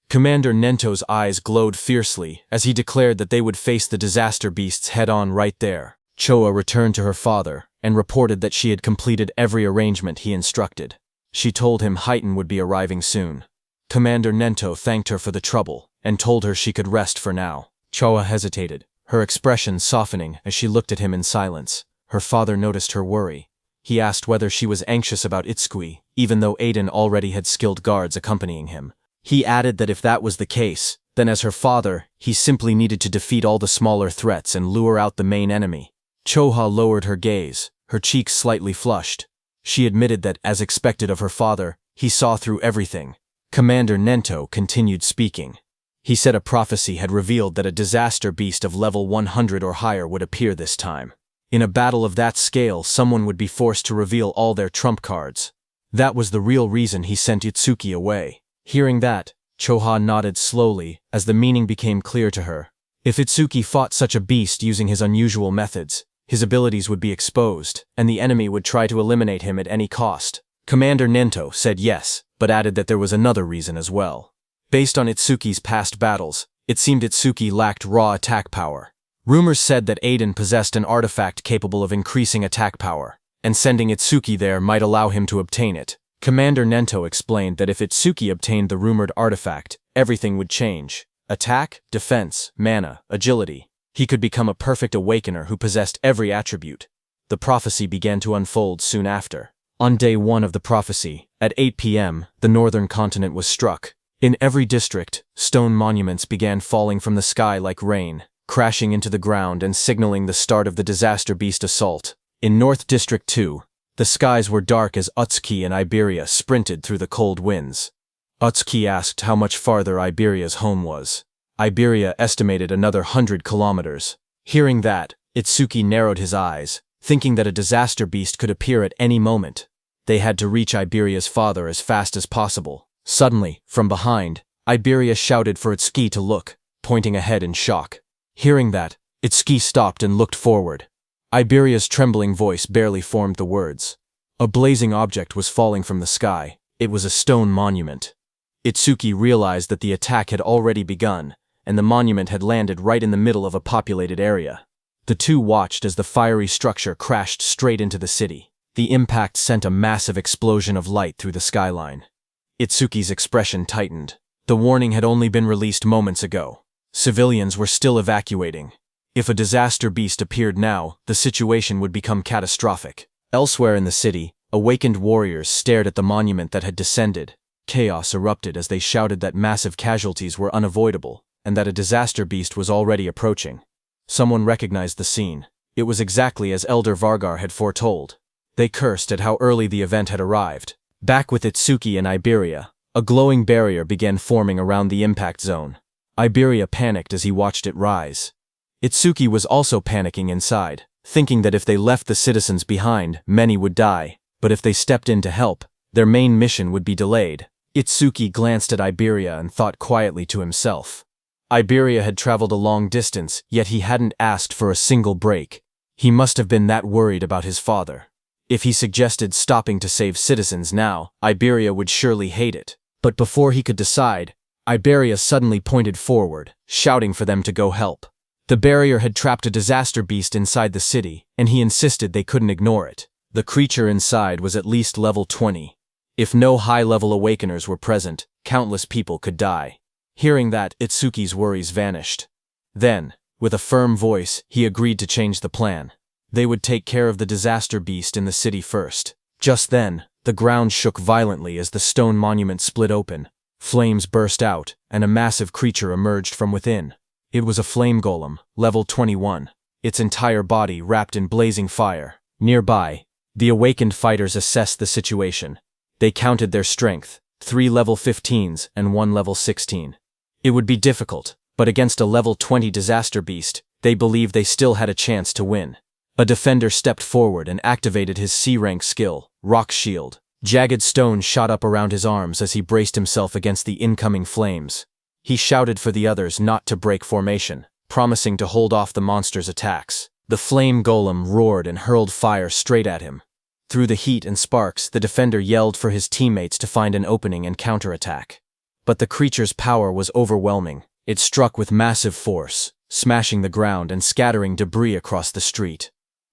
Commander Nento's eyes glowed fiercely as he declared that they would face the disaster beasts head-on right there. Choa returned to her father and reported that she had completed every arrangement he instructed. She told him Haiten would be arriving soon. Commander Nento thanked her for the trouble and told her she could rest for now. Choa hesitated, her expression softening as she looked at him in silence. Her father noticed her worry. He asked whether she was anxious about Itsui, even though Aiden already had skilled guards accompanying him. He added that if that was the case, then as her father, he simply needed to defeat all the smaller threats and lure out the main enemy. Choha lowered her gaze, her cheeks slightly flushed. She admitted that, as expected of her father, he saw through everything. Commander Nento continued speaking. He said a prophecy had revealed that a disaster beast of level 100 or higher would appear this time. In a battle of that scale, someone would be forced to reveal all their trump cards. That was the real reason he sent Itsuki away. Hearing that, Choha nodded slowly as the meaning became clear to her. If Itsuki fought such a beast using his unusual methods, his abilities would be exposed, and the enemy would try to eliminate him at any cost. Commander Nento said yes, but added that there was another reason as well. Based on Itsuki's past battles, it seemed Itsuki lacked raw attack power. Rumors said that Aiden possessed an artifact capable of increasing attack power, and sending Itsuki there might allow him to obtain it. Commander Nento explained that if Itsuki obtained the rumored artifact, everything would change. Attack, defense, mana, agility. He could become a perfect awakener who possessed every attribute. The prophecy began to unfold soon after. On day 1 of the prophecy, at 8 p.m., the northern continent was struck. In every district, stone monuments began falling from the sky like rain, crashing into the ground and signaling the start of the disaster beast assault. In North District 2, the skies were dark as Utsuki and Iberia sprinted through the cold winds. Utsuki asked how much farther Iberia's home was. Iberia estimated another 100 kilometers. Hearing that, Itsuki narrowed his eyes, thinking that a disaster beast could appear at any moment. They had to reach Iberia's father as fast as possible. Suddenly, from behind, Iberia shouted for Itsuki to look, pointing ahead in shock. Hearing that, Itsuki stopped and looked forward. Iberia's trembling voice barely formed the words. A blazing object was falling from the sky. It was a stone monument. Itsuki realized that the attack had already begun, and the monument had landed right in the middle of a populated area. The two watched as the fiery structure crashed straight into the city. The impact sent a massive explosion of light through the skyline. Itsuki's expression tightened. The warning had only been released moments ago. Civilians were still evacuating. If a disaster beast appeared now, the situation would become catastrophic. Elsewhere in the city, awakened warriors stared at the monument that had descended. Chaos erupted as they shouted that massive casualties were unavoidable, and that a disaster beast was already approaching. Someone recognized the scene. It was exactly as Elder Vargar had foretold. They cursed at how early the event had arrived. Back with Itsuki and Iberia, a glowing barrier began forming around the impact zone. Iberia panicked as he watched it rise. Itsuki was also panicking inside, thinking that if they left the citizens behind, many would die, but if they stepped in to help, their main mission would be delayed. Itsuki glanced at Iberia and thought quietly to himself. Iberia had traveled a long distance, yet he hadn't asked for a single break. He must have been that worried about his father. If he suggested stopping to save citizens now, Iberia would surely hate it. But before he could decide, Iberia suddenly pointed forward, shouting for them to go help. The barrier had trapped a disaster beast inside the city, and he insisted they couldn't ignore it. The creature inside was at least level 20. If no high-level awakeners were present, countless people could die. Hearing that, Itsuki's worries vanished. Then, with a firm voice, he agreed to change the plan. They would take care of the disaster beast in the city first. Just then, the ground shook violently as the stone monument split open. Flames burst out, and a massive creature emerged from within. It was a flame golem, level 21, its entire body wrapped in blazing fire. Nearby, the awakened fighters assessed the situation. They counted their strength, 3 level 15s and 1 level 16. It would be difficult, but against a level 20 disaster beast, they believed they still had a chance to win. A defender stepped forward and activated his C-rank skill, Rock Shield. Jagged stone shot up around his arms as he braced himself against the incoming flames. He shouted for the others not to break formation, promising to hold off the monster's attacks. The flame golem roared and hurled fire straight at him. Through the heat and sparks, the defender yelled for his teammates to find an opening and counterattack. But the creature's power was overwhelming. It struck with massive force, smashing the ground and scattering debris across the street.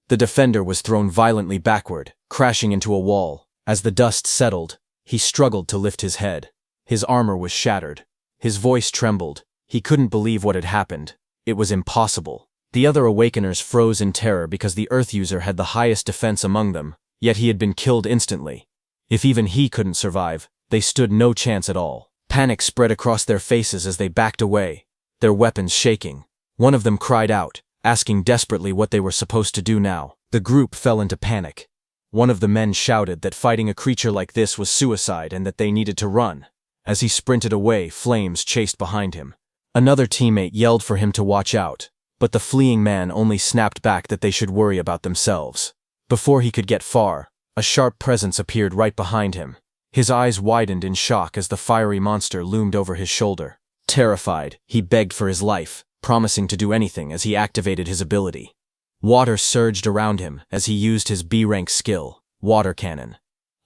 The defender was thrown violently backward, crashing into a wall. As the dust settled, he struggled to lift his head. His armor was shattered. His voice trembled. He couldn't believe what had happened. It was impossible. The other awakeners froze in terror because the Earth user had the highest defense among them, yet he had been killed instantly. If even he couldn't survive, they stood no chance at all. Panic spread across their faces as they backed away, their weapons shaking. One of them cried out, asking desperately what they were supposed to do now. The group fell into panic. One of the men shouted that fighting a creature like this was suicide and that they needed to run. As he sprinted away, flames chased behind him. Another teammate yelled for him to watch out, but the fleeing man only snapped back that they should worry about themselves. Before he could get far, a sharp presence appeared right behind him. His eyes widened in shock as the fiery monster loomed over his shoulder. Terrified, he begged for his life, promising to do anything as he activated his ability. Water surged around him as he used his B-rank skill, Water Cannon.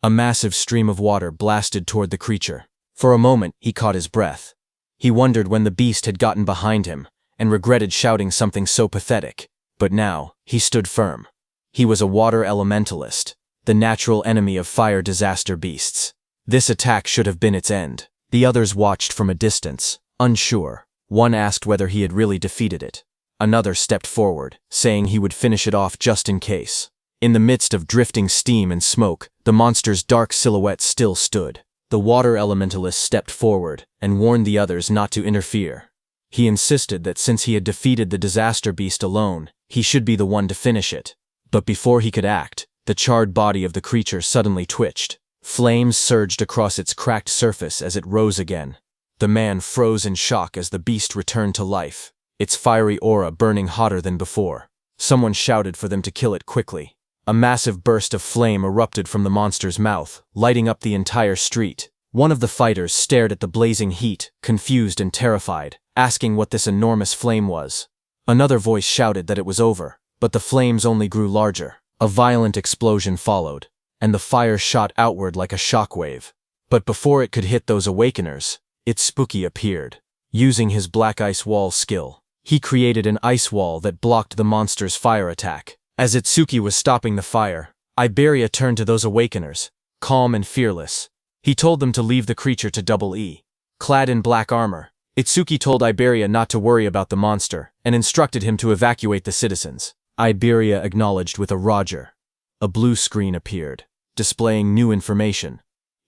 A massive stream of water blasted toward the creature. For a moment, he caught his breath. He wondered when the beast had gotten behind him, and regretted shouting something so pathetic. But now, he stood firm. He was a water elementalist, the natural enemy of fire disaster beasts. This attack should have been its end. The others watched from a distance, unsure. One asked whether he had really defeated it. Another stepped forward, saying he would finish it off just in case. In the midst of drifting steam and smoke, the monster's dark silhouette still stood. The water elementalist stepped forward and warned the others not to interfere. He insisted that since he had defeated the disaster beast alone, he should be the one to finish it. But before he could act, the charred body of the creature suddenly twitched. Flames surged across its cracked surface as it rose again. The man froze in shock as the beast returned to life, its fiery aura burning hotter than before. Someone shouted for them to kill it quickly. A massive burst of flame erupted from the monster's mouth, lighting up the entire street. One of the fighters stared at the blazing heat, confused and terrified, asking what this enormous flame was. Another voice shouted that it was over, but the flames only grew larger. A violent explosion followed, and the fire shot outward like a shockwave. But before it could hit those awakeners, Itsuki appeared. Using his black ice wall skill, he created an ice wall that blocked the monster's fire attack. As Itsuki was stopping the fire, Iberia turned to those awakeners, calm and fearless. He told them to leave the creature to Double E. Clad in black armor, Itsuki told Iberia not to worry about the monster and instructed him to evacuate the citizens. Iberia acknowledged with a Roger. A blue screen appeared, displaying new information.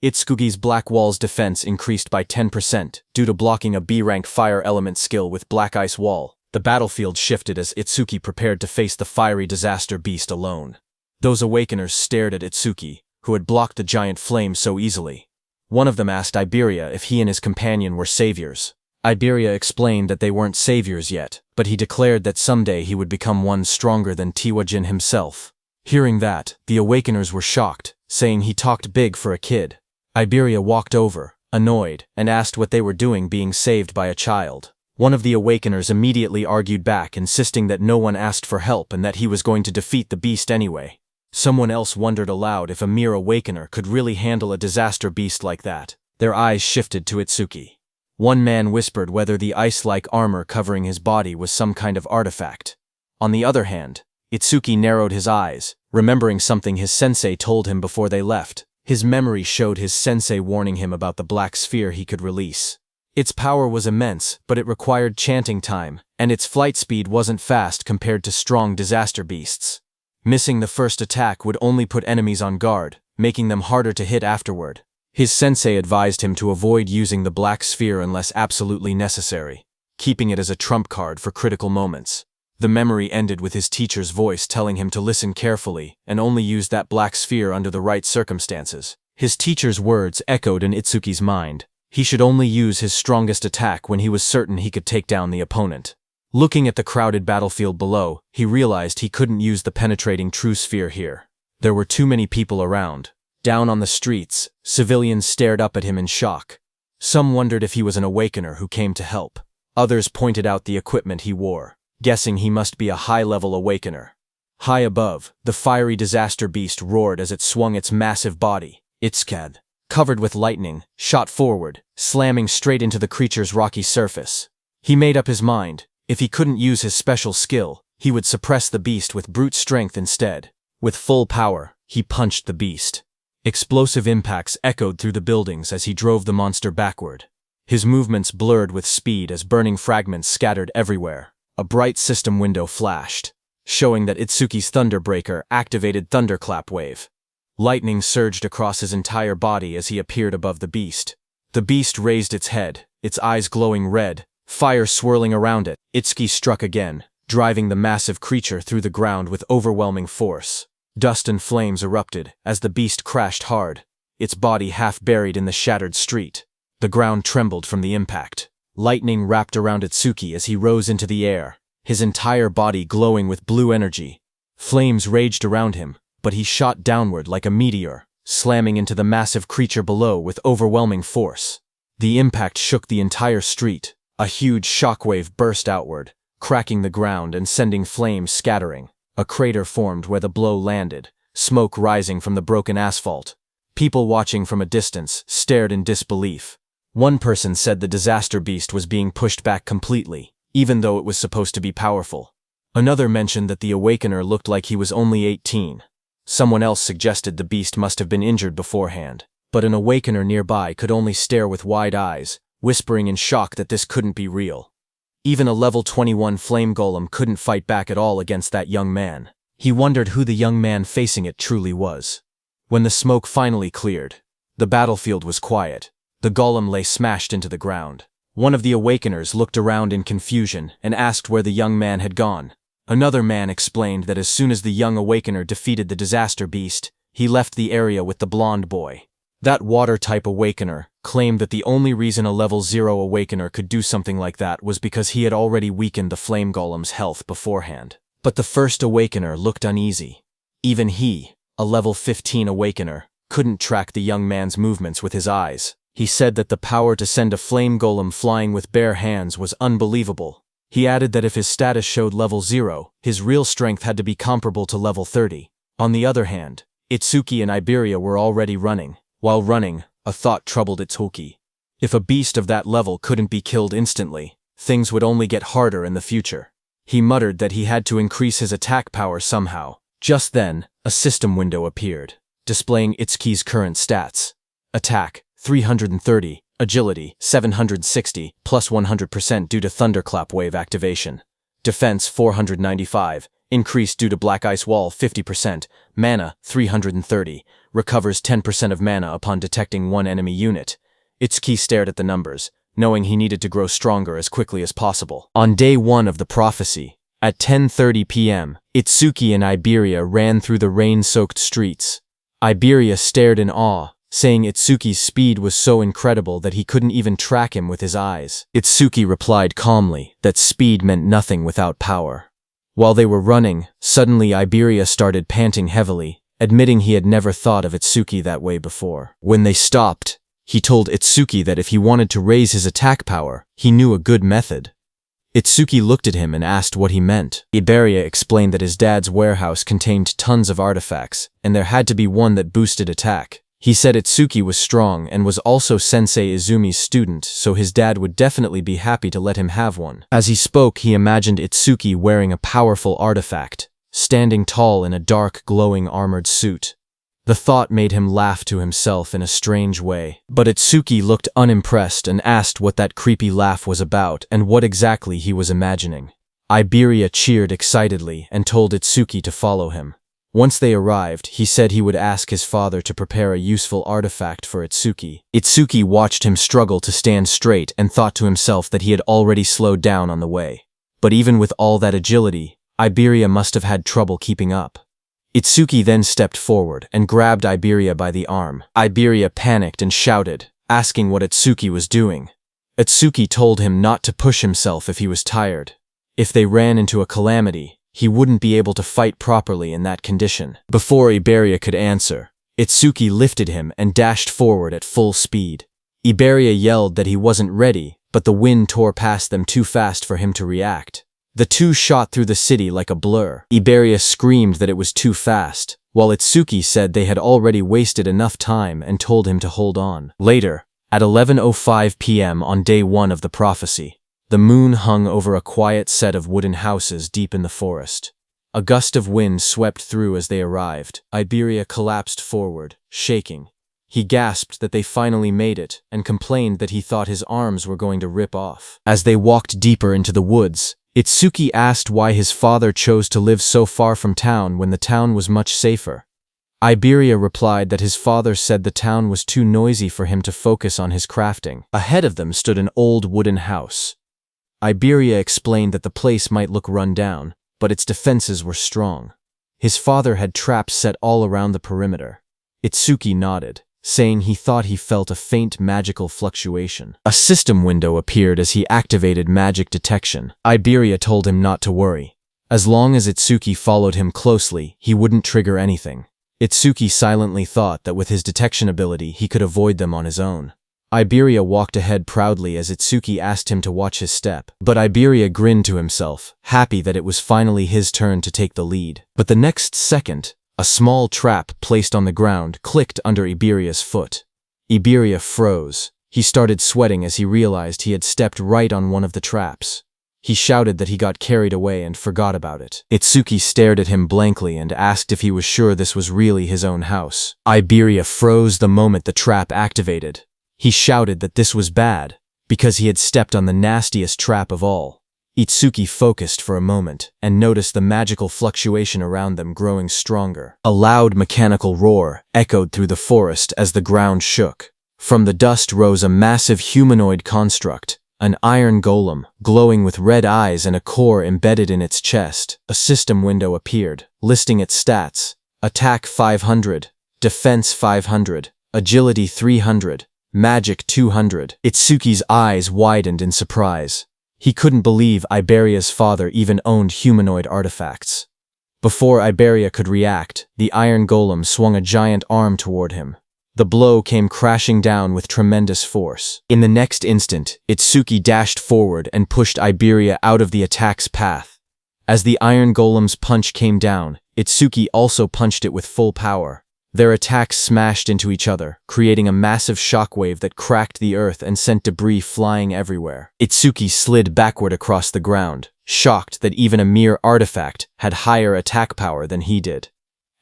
Itsuki's black wall's defense increased by 10% due to blocking a B-rank fire element skill with black ice wall. The battlefield shifted as Itsuki prepared to face the fiery disaster beast alone. Those awakeners stared at Itsuki, who had blocked the giant flame so easily. One of them asked Iberia if he and his companion were saviors. Iberia explained that they weren't saviors yet, but he declared that someday he would become one stronger than Tiwajin himself. Hearing that, the awakeners were shocked, saying he talked big for a kid. Iberia walked over, annoyed, and asked what they were doing being saved by a child. One of the awakeners immediately argued back, insisting that no one asked for help and that he was going to defeat the beast anyway. Someone else wondered aloud if a mere awakener could really handle a disaster beast like that. Their eyes shifted to Itsuki. One man whispered whether the ice-like armor covering his body was some kind of artifact. On the other hand, Itsuki narrowed his eyes, remembering something his sensei told him before they left. His memory showed his sensei warning him about the black sphere he could release. Its power was immense, but it required chanting time, and its flight speed wasn't fast compared to strong disaster beasts. Missing the first attack would only put enemies on guard, making them harder to hit afterward. His sensei advised him to avoid using the black sphere unless absolutely necessary, keeping it as a trump card for critical moments. The memory ended with his teacher's voice telling him to listen carefully and only use that black sphere under the right circumstances. His teacher's words echoed in Itsuki's mind. He should only use his strongest attack when he was certain he could take down the opponent. Looking at the crowded battlefield below, he realized he couldn't use the penetrating true sphere here. There were too many people around. Down on the streets, civilians stared up at him in shock. Some wondered if he was an awakener who came to help. Others pointed out the equipment he wore, guessing he must be a high-level awakener. High above, the fiery disaster beast roared as it swung its massive body. Itsuki, covered with lightning, shot forward, slamming straight into the creature's rocky surface. He made up his mind. If he couldn't use his special skill, he would suppress the beast with brute strength instead. With full power, he punched the beast. Explosive impacts echoed through the buildings as he drove the monster backward. His movements blurred with speed as burning fragments scattered everywhere. A bright system window flashed, showing that Itsuki's Thunderbreaker activated Thunderclap Wave. Lightning surged across his entire body as he appeared above the beast. The beast raised its head, its eyes glowing red, fire swirling around it. Itsuki struck again, driving the massive creature through the ground with overwhelming force. Dust and flames erupted as the beast crashed hard, its body half buried in the shattered street. The ground trembled from the impact. Lightning wrapped around Itsuki as he rose into the air, his entire body glowing with blue energy. Flames raged around him, but he shot downward like a meteor, slamming into the massive creature below with overwhelming force. The impact shook the entire street. A huge shockwave burst outward, cracking the ground and sending flames scattering. A crater formed where the blow landed, smoke rising from the broken asphalt. People watching from a distance stared in disbelief. One person said the disaster beast was being pushed back completely, even though it was supposed to be powerful. Another mentioned that the awakener looked like he was only 18. Someone else suggested the beast must have been injured beforehand, but an awakener nearby could only stare with wide eyes, whispering in shock that this couldn't be real. Even a level 21 flame golem couldn't fight back at all against that young man. He wondered who the young man facing it truly was. When the smoke finally cleared, the battlefield was quiet. The golem lay smashed into the ground. One of the awakeners looked around in confusion and asked where the young man had gone. Another man explained that as soon as the young awakener defeated the disaster beast, he left the area with the blonde boy. That water-type awakener claimed that the only reason a level 0 awakener could do something like that was because he had already weakened the flame golem's health beforehand. But the first awakener looked uneasy. Even he, a level 15 awakener, couldn't track the young man's movements with his eyes. He said that the power to send a flame golem flying with bare hands was unbelievable. He added that if his status showed level 0, his real strength had to be comparable to level 30. On the other hand, Itsuki and Iberia were already running. While running, a thought troubled Itsuki. If a beast of that level couldn't be killed instantly, things would only get harder in the future. He muttered that he had to increase his attack power somehow. Just then, a system window appeared, displaying Itsuki's current stats. Attack, 330, Agility, 760, plus 100% due to Thunderclap Wave activation. Defense, 495, increased due to Black Ice Wall, 50%, Mana, 330, recovers 10% of mana upon detecting one enemy unit. Itsuki stared at the numbers, knowing he needed to grow stronger as quickly as possible. On day 1 of the prophecy, At 10:30 p.m., Itsuki and Iberia ran through the rain-soaked streets. Iberia stared in awe, saying Itsuki's speed was so incredible that he couldn't even track him with his eyes. Itsuki replied calmly that speed meant nothing without power. While they were running, suddenly Iberia started panting heavily, admitting he had never thought of Itsuki that way before. When they stopped, he told Itsuki that if he wanted to raise his attack power, he knew a good method. Itsuki looked at him and asked what he meant. Iberia explained that his dad's warehouse contained tons of artifacts, and there had to be one that boosted attack. He said Itsuki was strong and was also Sensei Izumi's student, so his dad would definitely be happy to let him have one. As he spoke, he imagined Itsuki wearing a powerful artifact, standing tall in a dark, glowing armored suit. The thought made him laugh to himself in a strange way. But Itsuki looked unimpressed and asked what that creepy laugh was about and what exactly he was imagining. Iberia cheered excitedly and told Itsuki to follow him. Once they arrived, he said he would ask his father to prepare a useful artifact for Itsuki. Itsuki watched him struggle to stand straight and thought to himself that he had already slowed down on the way. But even with all that agility, Iberia must have had trouble keeping up. Itsuki then stepped forward and grabbed Iberia by the arm. Iberia panicked and shouted, asking what Itsuki was doing. Itsuki told him not to push himself if he was tired. If they ran into a calamity, he wouldn't be able to fight properly in that condition. Before Iberia could answer, Itsuki lifted him and dashed forward at full speed. Iberia yelled that he wasn't ready, but the wind tore past them too fast for him to react. The two shot through the city like a blur. Iberia screamed that it was too fast, while Itsuki said they had already wasted enough time and told him to hold on. Later, at 11:05 p.m. on day 1 of the prophecy, the moon hung over a quiet set of wooden houses deep in the forest. A gust of wind swept through as they arrived. Iberia collapsed forward, shaking. He gasped that they finally made it and complained that he thought his arms were going to rip off. As they walked deeper into the woods, Itsuki asked why his father chose to live so far from town when the town was much safer. Iberia replied that his father said the town was too noisy for him to focus on his crafting. Ahead of them stood an old wooden house. Iberia explained that the place might look run down, but its defenses were strong. His father had traps set all around the perimeter. Itsuki nodded, saying he thought he felt a faint magical fluctuation. A system window appeared as he activated magic detection. Iberia told him not to worry. As long as Itsuki followed him closely, he wouldn't trigger anything. Itsuki silently thought that with his detection ability, he could avoid them on his own. Iberia walked ahead proudly as Itsuki asked him to watch his step. But Iberia grinned to himself, happy that it was finally his turn to take the lead. But the next second, a small trap placed on the ground clicked under Iberia's foot. Iberia froze. He started sweating as he realized he had stepped right on one of the traps. He shouted that he got carried away and forgot about it. Itsuki stared at him blankly and asked if he was sure this was really his own house. Iberia froze the moment the trap activated. He shouted that this was bad, because he had stepped on the nastiest trap of all. Itsuki focused for a moment and noticed the magical fluctuation around them growing stronger. A loud mechanical roar echoed through the forest as the ground shook. From the dust rose a massive humanoid construct, an iron golem, glowing with red eyes and a core embedded in its chest. A system window appeared, listing its stats: Attack 500, Defense 500, Agility 300, Magic 200. Itsuki's eyes widened in surprise. He couldn't believe Iberia's father even owned humanoid artifacts. Before Iberia could react, the iron golem swung a giant arm toward him. The blow came crashing down with tremendous force. In the next instant, Itsuki dashed forward and pushed Iberia out of the attack's path. As the iron golem's punch came down, Itsuki also punched it with full power. Their attacks smashed into each other, creating a massive shockwave that cracked the earth and sent debris flying everywhere. Itsuki slid backward across the ground, shocked that even a mere artifact had higher attack power than he did.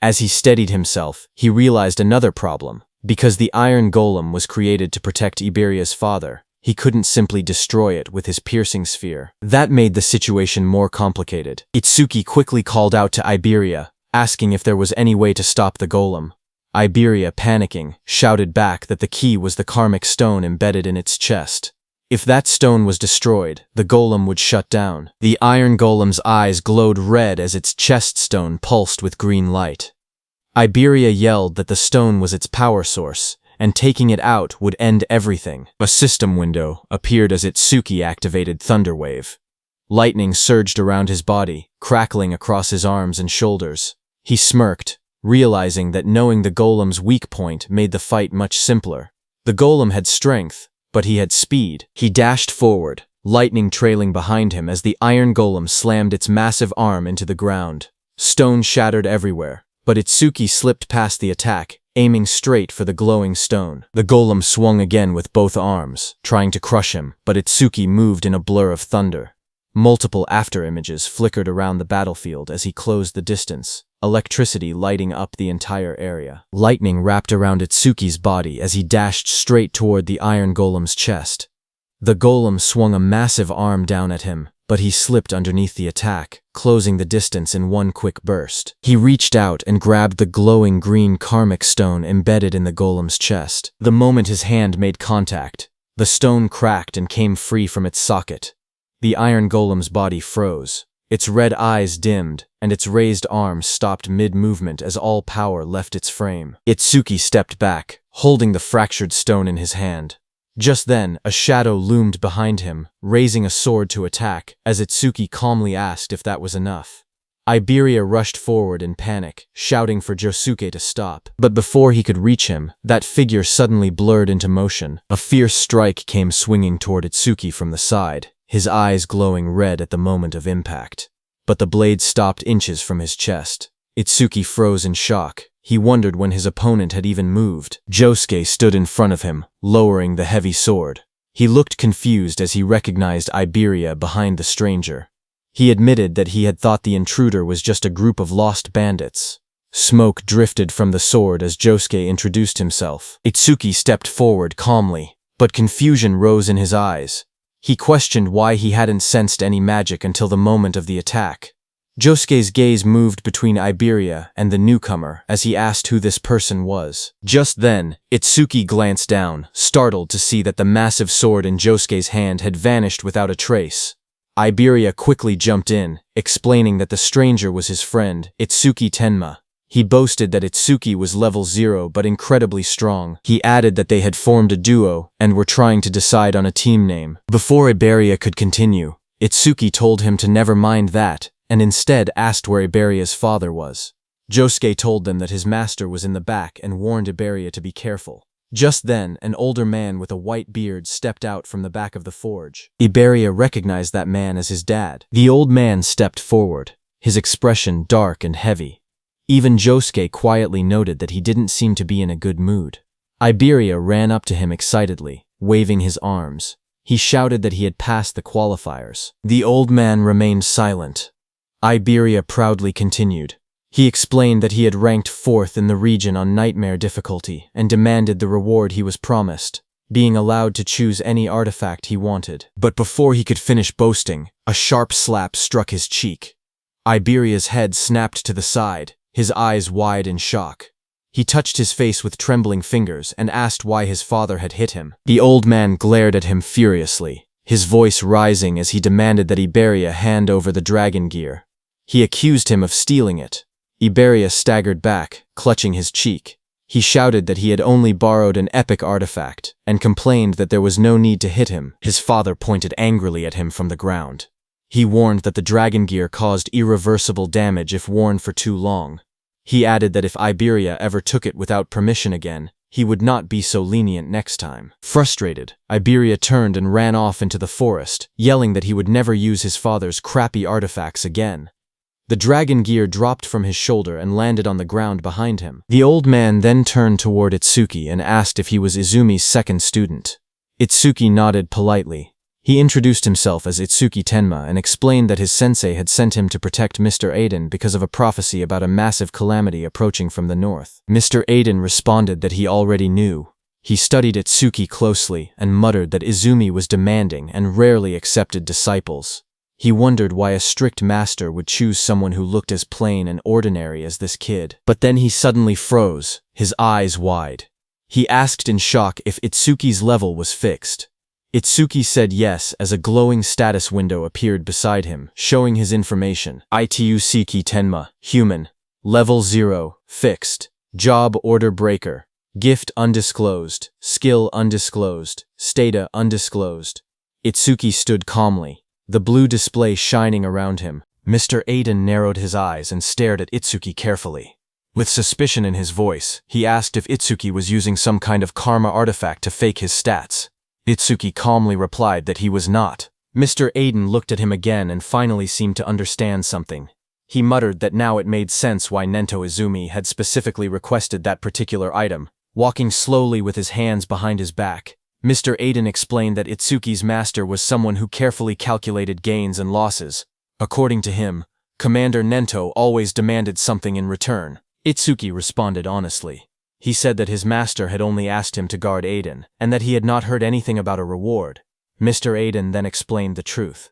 As he steadied himself, he realized another problem. Because the iron golem was created to protect Iberia's father, he couldn't simply destroy it with his piercing sphere. That made the situation more complicated. Itsuki quickly called out to Iberia, asking if there was any way to stop the golem. Iberia, panicking, shouted back that the key was the karmic stone embedded in its chest. If that stone was destroyed, the golem would shut down. The iron golem's eyes glowed red as its chest stone pulsed with green light. Iberia yelled that the stone was its power source, and taking it out would end everything. A system window appeared as Itsuki activated Thunderwave. Lightning surged around his body, crackling across his arms and shoulders. He smirked, realizing that knowing the golem's weak point made the fight much simpler. The golem had strength, but he had speed. He dashed forward, lightning trailing behind him as the iron golem slammed its massive arm into the ground. Stone shattered everywhere, but Itsuki slipped past the attack, aiming straight for the glowing stone. The golem swung again with both arms, trying to crush him, but Itsuki moved in a blur of thunder. Multiple afterimages flickered around the battlefield as he closed the distance, electricity lighting up the entire area. Lightning wrapped around Itsuki's body as he dashed straight toward the iron golem's chest. The golem swung a massive arm down at him, but he slipped underneath the attack, closing the distance in one quick burst. He reached out and grabbed the glowing green karmic stone embedded in the golem's chest. The moment his hand made contact, the stone cracked and came free from its socket. The iron golem's body froze. Its red eyes dimmed, and its raised arms stopped mid-movement as all power left its frame. Itsuki stepped back, holding the fractured stone in his hand. Just then, a shadow loomed behind him, raising a sword to attack, as Itsuki calmly asked if that was enough. Iberia rushed forward in panic, shouting for Josuke to stop. But before he could reach him, that figure suddenly blurred into motion. A fierce strike came swinging toward Itsuki from the side, his eyes glowing red at the moment of impact. But the blade stopped inches from his chest. Itsuki froze in shock. He wondered when his opponent had even moved. Josuke stood in front of him, lowering the heavy sword. He looked confused as he recognized Iberia behind the stranger. He admitted that he had thought the intruder was just a group of lost bandits. Smoke drifted from the sword as Josuke introduced himself. Itsuki stepped forward calmly, but confusion rose in his eyes. He questioned why he hadn't sensed any magic until the moment of the attack. Josuke's gaze moved between Iberia and the newcomer as he asked who this person was. Just then, Itsuki glanced down, startled to see that the massive sword in Josuke's hand had vanished without a trace. Iberia quickly jumped in, explaining that the stranger was his friend, Itsuki Tenma. He boasted that Itsuki was level 0 but incredibly strong. He added that they had formed a duo and were trying to decide on a team name. Before Iberia could continue, Itsuki told him to never mind that, and instead asked where Iberia's father was. Josuke told them that his master was in the back and warned Iberia to be careful. Just then, an older man with a white beard stepped out from the back of the forge. Iberia recognized that man as his dad. The old man stepped forward, his expression dark and heavy. Even Josuke quietly noted that he didn't seem to be in a good mood. Iberia ran up to him excitedly, waving his arms. He shouted that he had passed the qualifiers. The old man remained silent. Iberia proudly continued. He explained that he had ranked 4th in the region on nightmare difficulty and demanded the reward he was promised, being allowed to choose any artifact he wanted. But before he could finish boasting, a sharp slap struck his cheek. Iberia's head snapped to the side, his eyes wide in shock. He touched his face with trembling fingers and asked why his father had hit him. The old man glared at him furiously, his voice rising as he demanded that Iberia hand over the dragon gear. He accused him of stealing it. Iberia staggered back, clutching his cheek. He shouted that he had only borrowed an epic artifact, and complained that there was no need to hit him. His father pointed angrily at him from the ground. He warned that the dragon gear caused irreversible damage if worn for too long. He added that if Iberia ever took it without permission again, he would not be so lenient next time. Frustrated, Iberia turned and ran off into the forest, yelling that he would never use his father's crappy artifacts again. The dragon gear dropped from his shoulder and landed on the ground behind him. The old man then turned toward Itsuki and asked if he was Izumi's second student. Itsuki nodded politely. He introduced himself as Itsuki Tenma and explained that his sensei had sent him to protect Mr. Aiden because of a prophecy about a massive calamity approaching from the north. Mr. Aiden responded that he already knew. He studied Itsuki closely and muttered that Izumi was demanding and rarely accepted disciples. He wondered why a strict master would choose someone who looked as plain and ordinary as this kid. But then he suddenly froze, his eyes wide. He asked in shock if Itsuki's level was fixed. Itsuki said yes as a glowing status window appeared beside him, showing his information. Itusuki Tenma, human. Level 0, fixed. Job order breaker. Gift undisclosed. Skill undisclosed. Stata undisclosed. Itsuki stood calmly, the blue display shining around him. Mr. Aiden narrowed his eyes and stared at Itsuki carefully. With suspicion in his voice, he asked if Itsuki was using some kind of karma artifact to fake his stats. Itsuki calmly replied that he was not. Mr. Aiden looked at him again and finally seemed to understand something. He muttered that now it made sense why Nento Izumi had specifically requested that particular item. Walking slowly with his hands behind his back, Mr. Aiden explained that Itsuki's master was someone who carefully calculated gains and losses. According to him, Commander Nento always demanded something in return. Itsuki responded honestly. He said that his master had only asked him to guard Aiden, and that he had not heard anything about a reward. Mr. Aiden then explained the truth.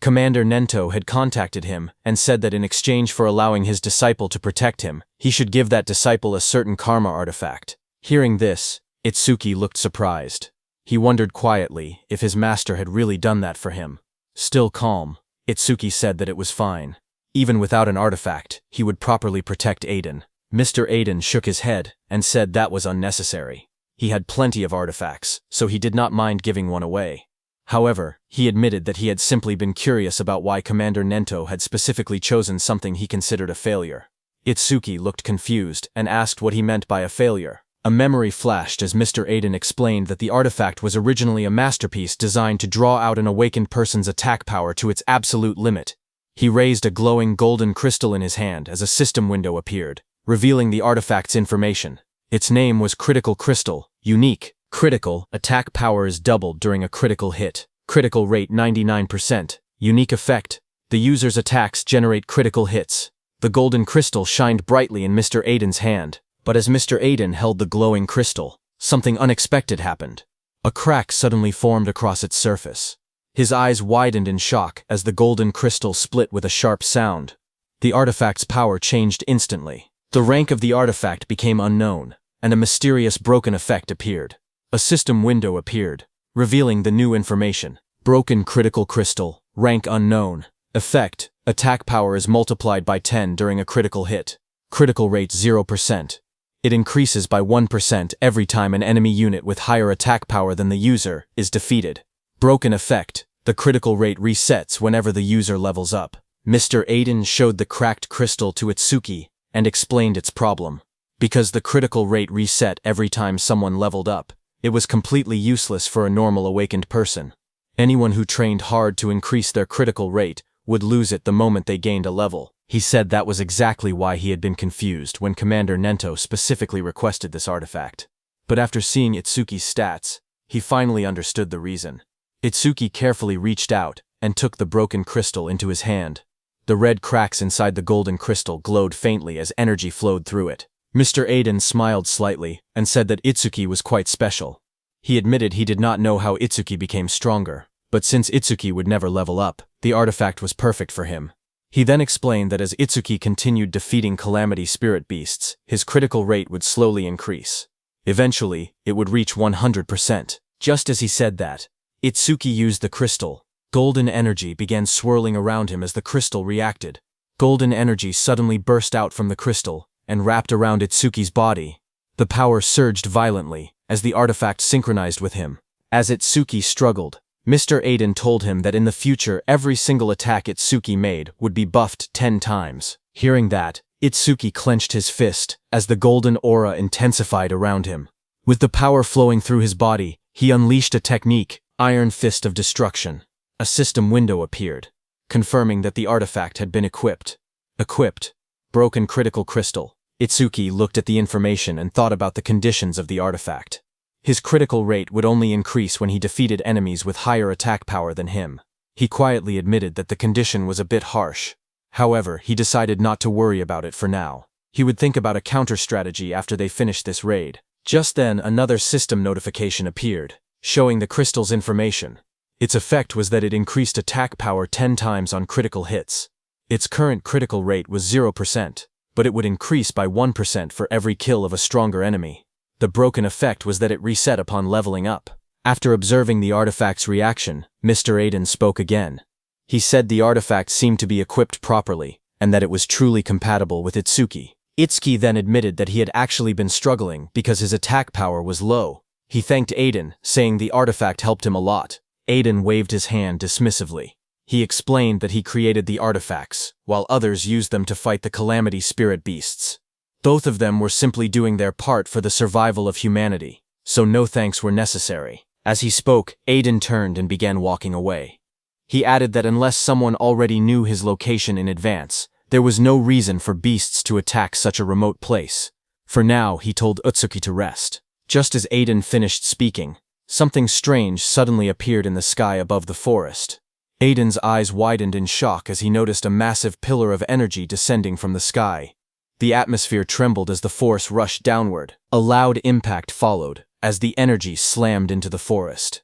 Commander Nento had contacted him and said that in exchange for allowing his disciple to protect him, he should give that disciple a certain karma artifact. Hearing this, Itsuki looked surprised. He wondered quietly if his master had really done that for him. Still calm, Itsuki said that it was fine. Even without an artifact, he would properly protect Aiden. Mr. Aiden shook his head and said that was unnecessary. He had plenty of artifacts, so he did not mind giving one away. However, he admitted that he had simply been curious about why Commander Nento had specifically chosen something he considered a failure. Itsuki looked confused and asked what he meant by a failure. A memory flashed as Mr. Aiden explained that the artifact was originally a masterpiece designed to draw out an awakened person's attack power to its absolute limit. He raised a glowing golden crystal in his hand as a system window appeared, revealing the artifact's information. Its name was Critical Crystal, unique. Critical, attack power is doubled during a critical hit. Critical rate 99%. Unique effect. The user's attacks generate critical hits. The golden crystal shined brightly in Mr. Aiden's hand, but as Mr. Aiden held the glowing crystal, something unexpected happened. A crack suddenly formed across its surface. His eyes widened in shock as the golden crystal split with a sharp sound. The artifact's power changed instantly. The rank of the artifact became unknown, and a mysterious broken effect appeared. A system window appeared, revealing the new information. Broken critical crystal, rank unknown. Effect, attack power is multiplied by 10 during a critical hit. Critical rate 0%. It increases by 1% every time an enemy unit with higher attack power than the user is defeated. Broken effect, the critical rate resets whenever the user levels up. Mr. Aiden showed the cracked crystal to Itsuki and explained its problem. Because the critical rate reset every time someone leveled up, it was completely useless for a normal awakened person. Anyone who trained hard to increase their critical rate would lose it the moment they gained a level. He said that was exactly why he had been confused when Commander Nento specifically requested this artifact. But after seeing Itsuki's stats, he finally understood the reason. Itsuki carefully reached out and took the broken crystal into his hand. The red cracks inside the golden crystal glowed faintly as energy flowed through it. Mr. Aiden smiled slightly and said that Itsuki was quite special. He admitted he did not know how Itsuki became stronger, but since Itsuki would never level up, the artifact was perfect for him. He then explained that as Itsuki continued defeating Calamity Spirit Beasts, his critical rate would slowly increase. Eventually, it would reach 100%. Just as he said that, Itsuki used the crystal. Golden energy began swirling around him as the crystal reacted. Golden energy suddenly burst out from the crystal and wrapped around Itsuki's body. The power surged violently as the artifact synchronized with him. As Itsuki struggled, Mr. Aiden told him that in the future every single attack Itsuki made would be buffed 10 times. Hearing that, Itsuki clenched his fist as the golden aura intensified around him. With the power flowing through his body, he unleashed a technique, Iron Fist of Destruction. A system window appeared, confirming that the artifact had been equipped. Equipped. Broken critical crystal. Itsuki looked at the information and thought about the conditions of the artifact. His critical rate would only increase when he defeated enemies with higher attack power than him. He quietly admitted that the condition was a bit harsh. However, he decided not to worry about it for now. He would think about a counter-strategy after they finished this raid. Just then, another system notification appeared, showing the crystal's information. Its effect was that it increased attack power 10 times on critical hits. Its current critical rate was 0%, but it would increase by 1% for every kill of a stronger enemy. The broken effect was that it reset upon leveling up. After observing the artifact's reaction, Mr. Aiden spoke again. He said the artifact seemed to be equipped properly, and that it was truly compatible with Itsuki. Itsuki then admitted that he had actually been struggling because his attack power was low. He thanked Aiden, saying the artifact helped him a lot. Aiden waved his hand dismissively. He explained that he created the artifacts, while others used them to fight the Calamity Spirit beasts. Both of them were simply doing their part for the survival of humanity, so no thanks were necessary. As he spoke, Aiden turned and began walking away. He added that unless someone already knew his location in advance, there was no reason for beasts to attack such a remote place. For now, he told Itsuki to rest. Just as Aiden finished speaking, something strange suddenly appeared in the sky above the forest. Aiden's eyes widened in shock as he noticed a massive pillar of energy descending from the sky. The atmosphere trembled as the force rushed downward. A loud impact followed, as the energy slammed into the forest.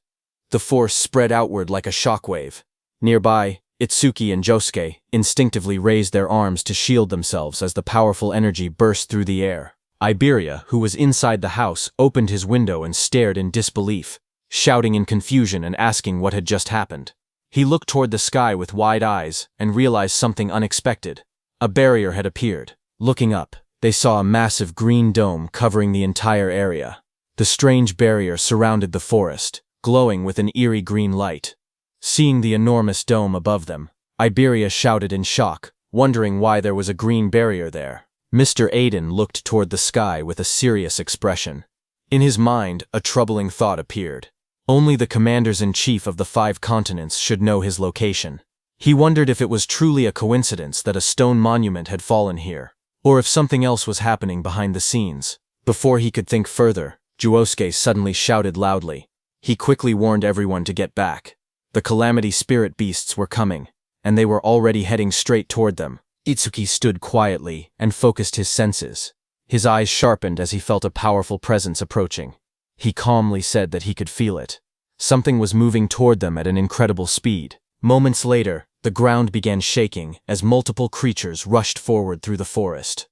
The force spread outward like a shockwave. Nearby, Itsuki and Josuke instinctively raised their arms to shield themselves as the powerful energy burst through the air. Iberia, who was inside the house, opened his window and stared in disbelief, shouting in confusion and asking what had just happened. He looked toward the sky with wide eyes and realized something unexpected. A barrier had appeared. Looking up, they saw a massive green dome covering the entire area. The strange barrier surrounded the forest, glowing with an eerie green light. Seeing the enormous dome above them, Iberia shouted in shock, wondering why there was a green barrier there. Mr. Aiden looked toward the sky with a serious expression. In his mind, a troubling thought appeared. Only the commanders-in-chief of the 5 continents should know his location. He wondered if it was truly a coincidence that a stone monument had fallen here, or if something else was happening behind the scenes. Before he could think further, Josuke suddenly shouted loudly. He quickly warned everyone to get back. The Calamity Spirit beasts were coming, and they were already heading straight toward them. Itsuki stood quietly and focused his senses. His eyes sharpened as he felt a powerful presence approaching. He calmly said that he could feel it. Something was moving toward them at an incredible speed. Moments later, the ground began shaking as multiple creatures rushed forward through the forest.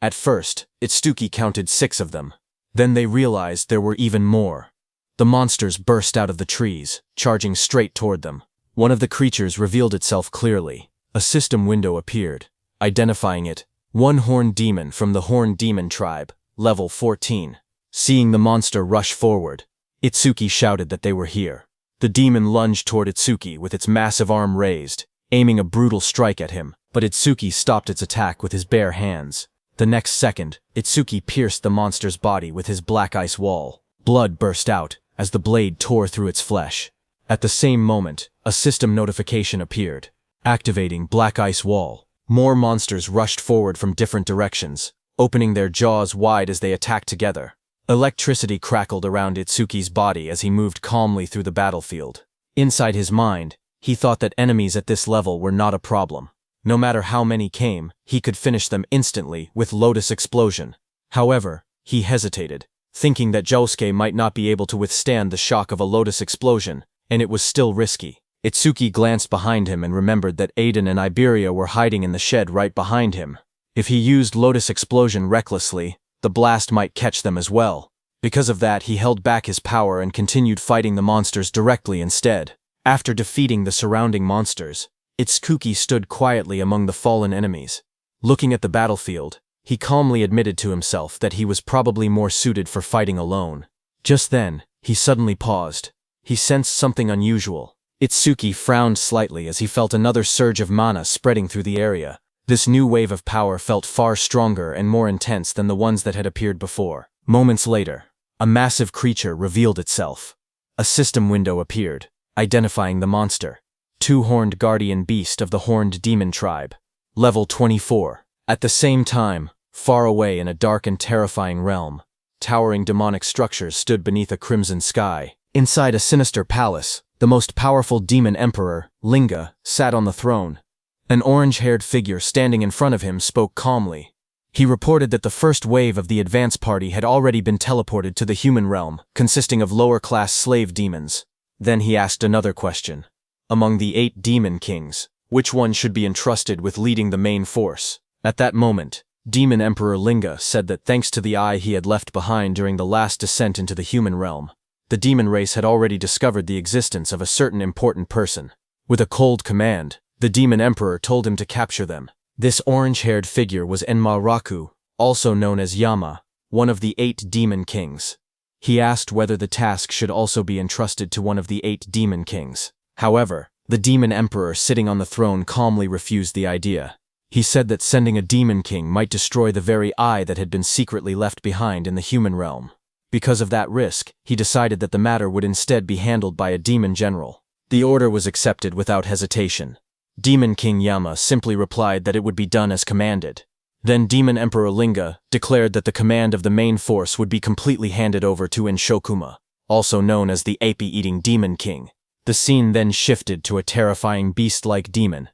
At first, Itsuki counted 6 of them. Then they realized there were even more. The monsters burst out of the trees, charging straight toward them. One of the creatures revealed itself clearly. A system window appeared, identifying it, one horned demon from the Horned Demon tribe, level 14. Seeing the monster rush forward, Itsuki shouted that they were here. The demon lunged toward Itsuki with its massive arm raised, aiming a brutal strike at him, but Itsuki stopped its attack with his bare hands. The next second, Itsuki pierced the monster's body with his black ice wall. Blood burst out as the blade tore through its flesh. At the same moment, a system notification appeared. Activating Black Ice Wall. More monsters rushed forward from different directions, opening their jaws wide as they attacked together. Electricity crackled around Itsuki's body as he moved calmly through the battlefield. Inside his mind, he thought that enemies at this level were not a problem. No matter how many came, he could finish them instantly with Lotus Explosion. However, he hesitated, thinking that Josuke might not be able to withstand the shock of a Lotus Explosion, and it was still risky. Itsuki glanced behind him and remembered that Aiden and Iberia were hiding in the shed right behind him. If he used Lotus Explosion recklessly, the blast might catch them as well. Because of that, he held back his power and continued fighting the monsters directly instead. After defeating the surrounding monsters, Itsuki stood quietly among the fallen enemies. Looking at the battlefield, he calmly admitted to himself that he was probably more suited for fighting alone. Just then, he suddenly paused. He sensed something unusual. Itsuki frowned slightly as he felt another surge of mana spreading through the area. This new wave of power felt far stronger and more intense than the ones that had appeared before. Moments later, a massive creature revealed itself. A system window appeared, identifying the monster. 2-horned guardian beast of the Horned Demon tribe. Level 24. At the same time, far away in a dark and terrifying realm, towering demonic structures stood beneath a crimson sky. Inside a sinister palace, the most powerful demon emperor, Linga, sat on the throne. An orange-haired figure standing in front of him spoke calmly. He reported that the first wave of the advance party had already been teleported to the human realm, consisting of lower-class slave demons. Then he asked another question. Among the 8 demon kings, which one should be entrusted with leading the main force? At that moment, Demon Emperor Linga said that thanks to the eye he had left behind during the last descent into the human realm, the demon race had already discovered the existence of a certain important person. With a cold command, the demon emperor told him to capture them. This orange-haired figure was Enma-Raku, also known as Yama, one of the 8 demon kings. He asked whether the task should also be entrusted to one of the 8 demon kings. However, the demon emperor sitting on the throne calmly refused the idea. He said that sending a demon king might destroy the very eye that had been secretly left behind in the human realm. Because of that risk, he decided that the matter would instead be handled by a demon general. The order was accepted without hesitation. Demon King Yama simply replied that it would be done as commanded. Then Demon Emperor Linga declared that the command of the main force would be completely handed over to Inshokuma, also known as the ape-eating Demon King. The scene then shifted to a terrifying beast-like demon.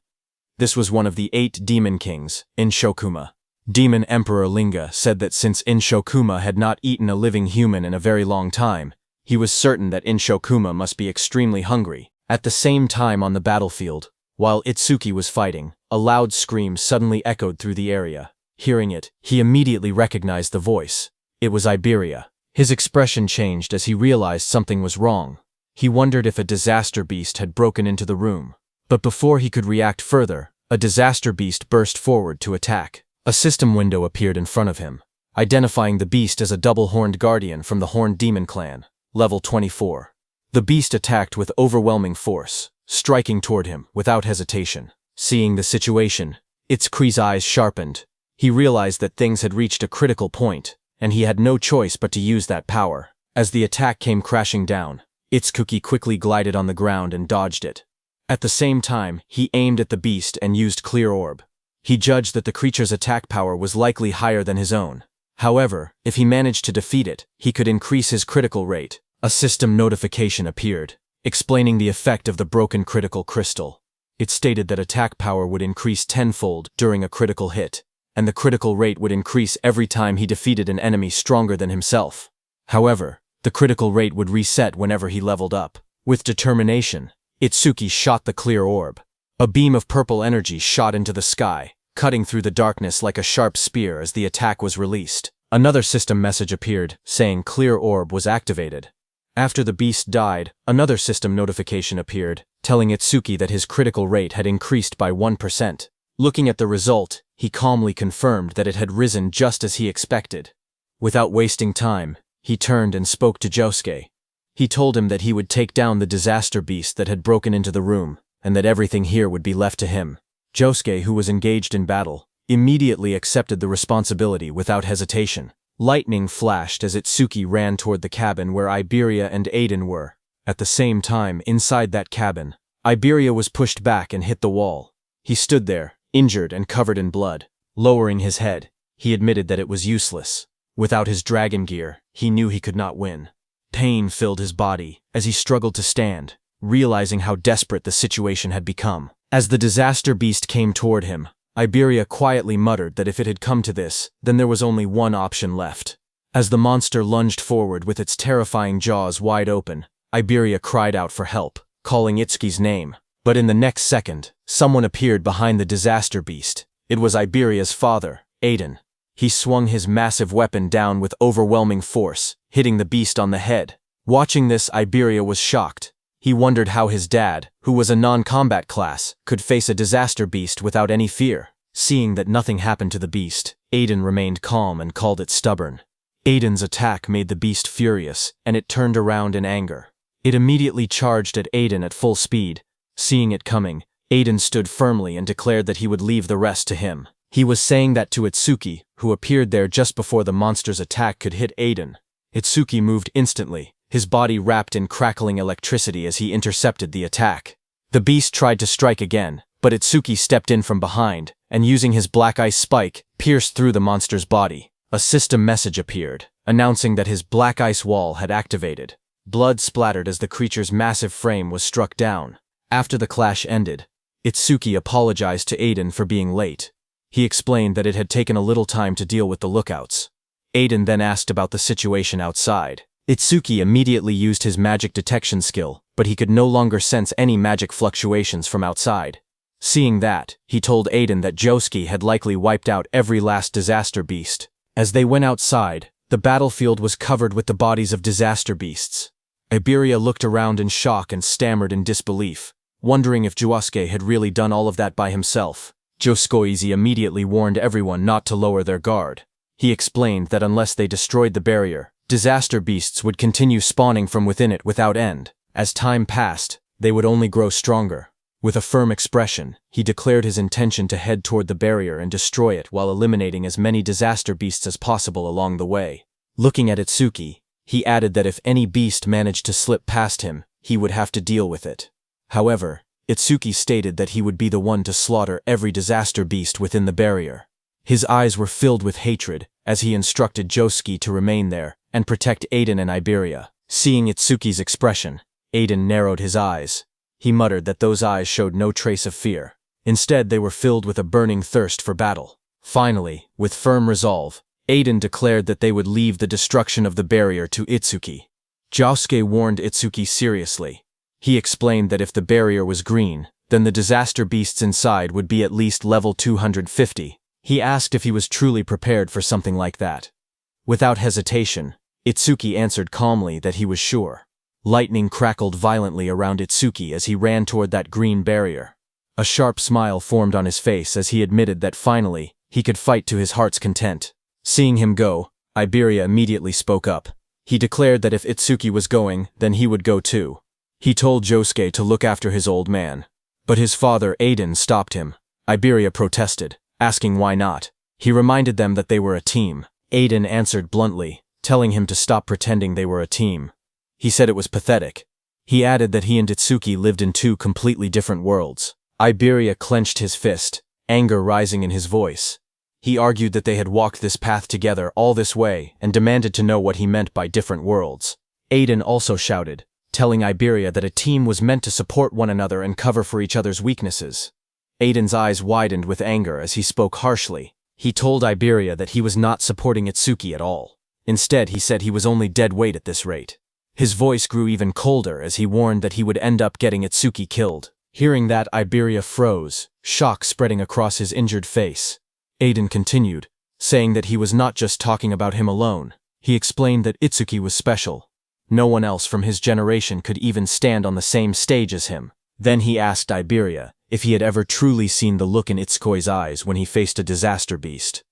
This was one of the 8 demon kings, Inshokuma. Demon Emperor Linga said that since Inshokuma had not eaten a living human in a very long time, he was certain that Inshokuma must be extremely hungry. At the same time on the battlefield, while Itsuki was fighting, a loud scream suddenly echoed through the area. Hearing it, he immediately recognized the voice. It was Iberia. His expression changed as he realized something was wrong. He wondered if a disaster beast had broken into the room. But before he could react further, a disaster beast burst forward to attack. A system window appeared in front of him, identifying the beast as a double-horned guardian from the Horned Demon Clan, level 24. The beast attacked with overwhelming force, striking toward him without hesitation. Seeing the situation, Itsuki's eyes sharpened. He realized that things had reached a critical point, and he had no choice but to use that power. As the attack came crashing down, Itsuki quickly glided on the ground and dodged it. At the same time, he aimed at the beast and used Clear Orb. He judged that the creature's attack power was likely higher than his own. However, if he managed to defeat it, he could increase his critical rate. A system notification appeared, explaining the effect of the broken critical crystal. It stated that attack power would increase tenfold during a critical hit, and the critical rate would increase every time he defeated an enemy stronger than himself. However, the critical rate would reset whenever he leveled up. With determination, Itsuki shot the Clear Orb. A beam of purple energy shot into the sky, cutting through the darkness like a sharp spear as the attack was released. Another system message appeared, saying Clear Orb was activated. After the beast died, another system notification appeared, telling Itsuki that his critical rate had increased by 1%. Looking at the result, he calmly confirmed that it had risen just as he expected. Without wasting time, he turned and spoke to Josuke. He told him that he would take down the disaster beast that had broken into the room, and that everything here would be left to him. Josuke, who was engaged in battle, immediately accepted the responsibility without hesitation. Lightning flashed as Itsuki ran toward the cabin where Iberia and Aiden were. At the same time, inside that cabin, Iberia was pushed back and hit the wall. He stood there, injured and covered in blood. Lowering his head, he admitted that it was useless. Without his dragon gear, he knew he could not win. Pain filled his body as he struggled to stand, realizing how desperate the situation had become. As the disaster beast came toward him, Iberia quietly muttered that if it had come to this, then there was only one option left. As the monster lunged forward with its terrifying jaws wide open, Iberia cried out for help, calling Itsuki's name. But in the next second, someone appeared behind the disaster beast. It was Iberia's father, Aiden. He swung his massive weapon down with overwhelming force, hitting the beast on the head. Watching this, Iberia was shocked. He wondered how his dad, who was a non-combat class, could face a disaster beast without any fear. Seeing that nothing happened to the beast, Aiden remained calm and called it stubborn. Aiden's attack made the beast furious, and it turned around in anger. It immediately charged at Aiden at full speed. Seeing it coming, Aiden stood firmly and declared that he would leave the rest to him. He was saying that to Itsuki, who appeared there just before the monster's attack could hit Aiden. Itsuki moved instantly, his body wrapped in crackling electricity as he intercepted the attack. The beast tried to strike again, but Itsuki stepped in from behind, and using his black ice spike, pierced through the monster's body. A system message appeared, announcing that his black ice wall had activated. Blood splattered as the creature's massive frame was struck down. After the clash ended, Itsuki apologized to Aiden for being late. He explained that it had taken a little time to deal with the lookouts. Aiden then asked about the situation outside. Itsuki immediately used his magic detection skill, but he could no longer sense any magic fluctuations from outside. Seeing that, he told Aiden that Josuke had likely wiped out every last disaster beast. As they went outside, the battlefield was covered with the bodies of disaster beasts. Iberia looked around in shock and stammered in disbelief, wondering if Josuke had really done all of that by himself. Josuke immediately warned everyone not to lower their guard. He explained that unless they destroyed the barrier, disaster beasts would continue spawning from within it without end. As time passed, they would only grow stronger. With a firm expression, he declared his intention to head toward the barrier and destroy it while eliminating as many disaster beasts as possible along the way. Looking at Itsuki, he added that if any beast managed to slip past him, he would have to deal with it. However, Itsuki stated that he would be the one to slaughter every disaster beast within the barrier. His eyes were filled with hatred as he instructed Josuke to remain there and protect Aiden and Iberia. Seeing Itsuki's expression, Aiden narrowed his eyes. He muttered that those eyes showed no trace of fear. Instead, they were filled with a burning thirst for battle. Finally, with firm resolve, Aiden declared that they would leave the destruction of the barrier to Itsuki. Josuke warned Itsuki seriously. He explained that if the barrier was green, then the disaster beasts inside would be at least level 250. He asked if he was truly prepared for something like that. Without hesitation, Itsuki answered calmly that he was sure. Lightning crackled violently around Itsuki as he ran toward that green barrier. A sharp smile formed on his face as he admitted that finally, he could fight to his heart's content. Seeing him go, Iberia immediately spoke up. He declared that if Itsuki was going, then he would go too. He told Josuke to look after his old man. But his father, Aiden, stopped him. Iberia protested, asking why not. He reminded them that they were a team. Aiden answered bluntly, telling him to stop pretending they were a team. He said it was pathetic. He added that he and Itsuki lived in two completely different worlds. Iberia clenched his fist, anger rising in his voice. He argued that they had walked this path together all this way and demanded to know what he meant by different worlds. Aiden also shouted, telling Iberia that a team was meant to support one another and cover for each other's weaknesses. Aiden's eyes widened with anger as he spoke harshly. He told Iberia that he was not supporting Itsuki at all. Instead, he said he was only dead weight at this rate. His voice grew even colder as he warned that he would end up getting Itsuki killed. Hearing that, Iberia froze, shock spreading across his injured face. Aiden continued, saying that he was not just talking about him alone. He explained that Itsuki was special. No one else from his generation could even stand on the same stage as him. Then he asked Iberia if he had ever truly seen the look in Itsuki's eyes when he faced a disaster beast.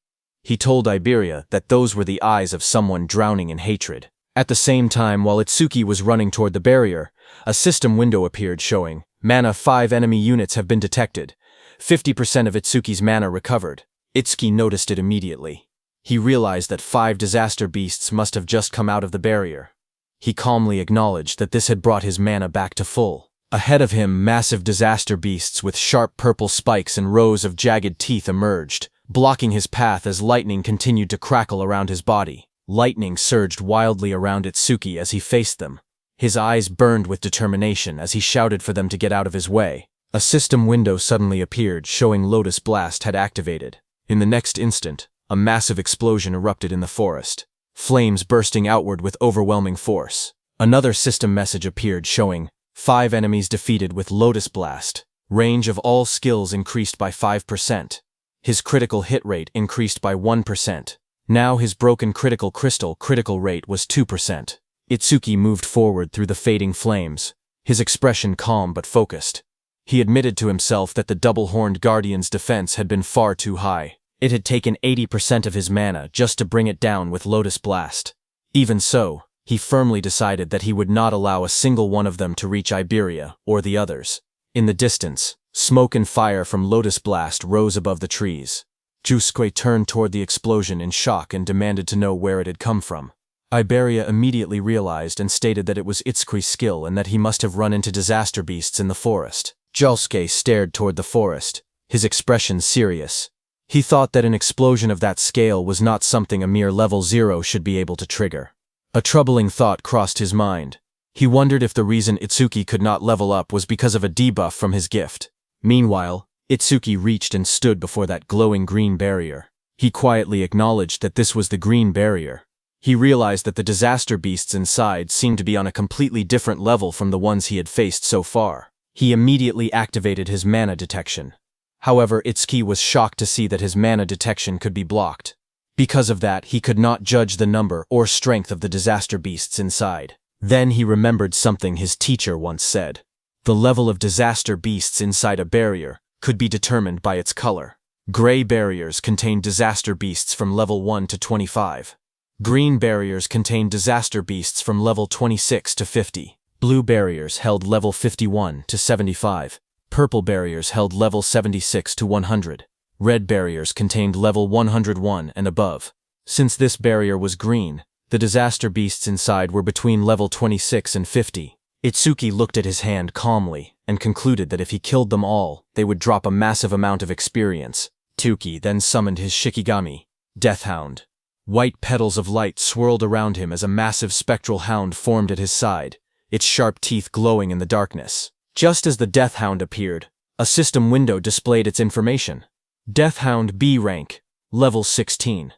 He told Iberia that those were the eyes of someone drowning in hatred. At the same time, while Itsuki was running toward the barrier, a system window appeared showing, "Mana 5 enemy units have been detected. 50% of Itsuki's mana recovered." Itsuki noticed it immediately. He realized that 5 disaster beasts must have just come out of the barrier. He calmly acknowledged that this had brought his mana back to full. Ahead of him, massive disaster beasts with sharp purple spikes and rows of jagged teeth emerged, blocking his path as lightning continued to crackle around his body. Lightning surged wildly around Itsuki as he faced them. His eyes burned with determination as he shouted for them to get out of his way. A system window suddenly appeared, showing Lotus Blast had activated. In the next instant, a massive explosion erupted in the forest, flames bursting outward with overwhelming force. Another system message appeared showing, 5 enemies defeated with Lotus Blast. Range of all skills increased by 5%. His critical hit rate increased by 1%. Now his broken critical critical rate was 2%. Itsuki moved forward through the fading flames, his expression calm but focused. He admitted to himself that the double-horned guardian's defense had been far too high. It had taken 80% of his mana just to bring it down with Lotus Blast. Even so, he firmly decided that he would not allow a single one of them to reach Iberia or the others. In the distance, smoke and fire from Lotus Blast rose above the trees. Josuke turned toward the explosion in shock and demanded to know where it had come from. Iberia immediately realized and stated that it was Itsuki's skill and that he must have run into disaster beasts in the forest. Josuke stared toward the forest, his expression serious. He thought that an explosion of that scale was not something a mere level 0 should be able to trigger. A troubling thought crossed his mind. He wondered if the reason Itsuki could not level up was because of a debuff from his gift. Meanwhile, Itsuki reached and stood before that glowing green barrier. He quietly acknowledged that this was the green barrier. He realized that the disaster beasts inside seemed to be on a completely different level from the ones he had faced so far. He immediately activated his mana detection. However, Itsuki was shocked to see that his mana detection could be blocked. Because of that, he could not judge the number or strength of the disaster beasts inside. Then he remembered something his teacher once said. The level of disaster beasts inside a barrier could be determined by its color. Gray barriers contained disaster beasts from level 1 to 25. Green barriers contained disaster beasts from level 26 to 50. Blue barriers held level 51 to 75. Purple barriers held level 76 to 100. Red barriers contained level 101 and above. Since this barrier was green, the disaster beasts inside were between level 26 and 50. Itsuki looked at his hand calmly and concluded that if he killed them all, they would drop a massive amount of experience. Itsuki then summoned his Shikigami, Death Hound. White petals of light swirled around him as a massive spectral hound formed at his side, its sharp teeth glowing in the darkness. Just as the Death Hound appeared, a system window displayed its information. Death Hound B rank, level 16.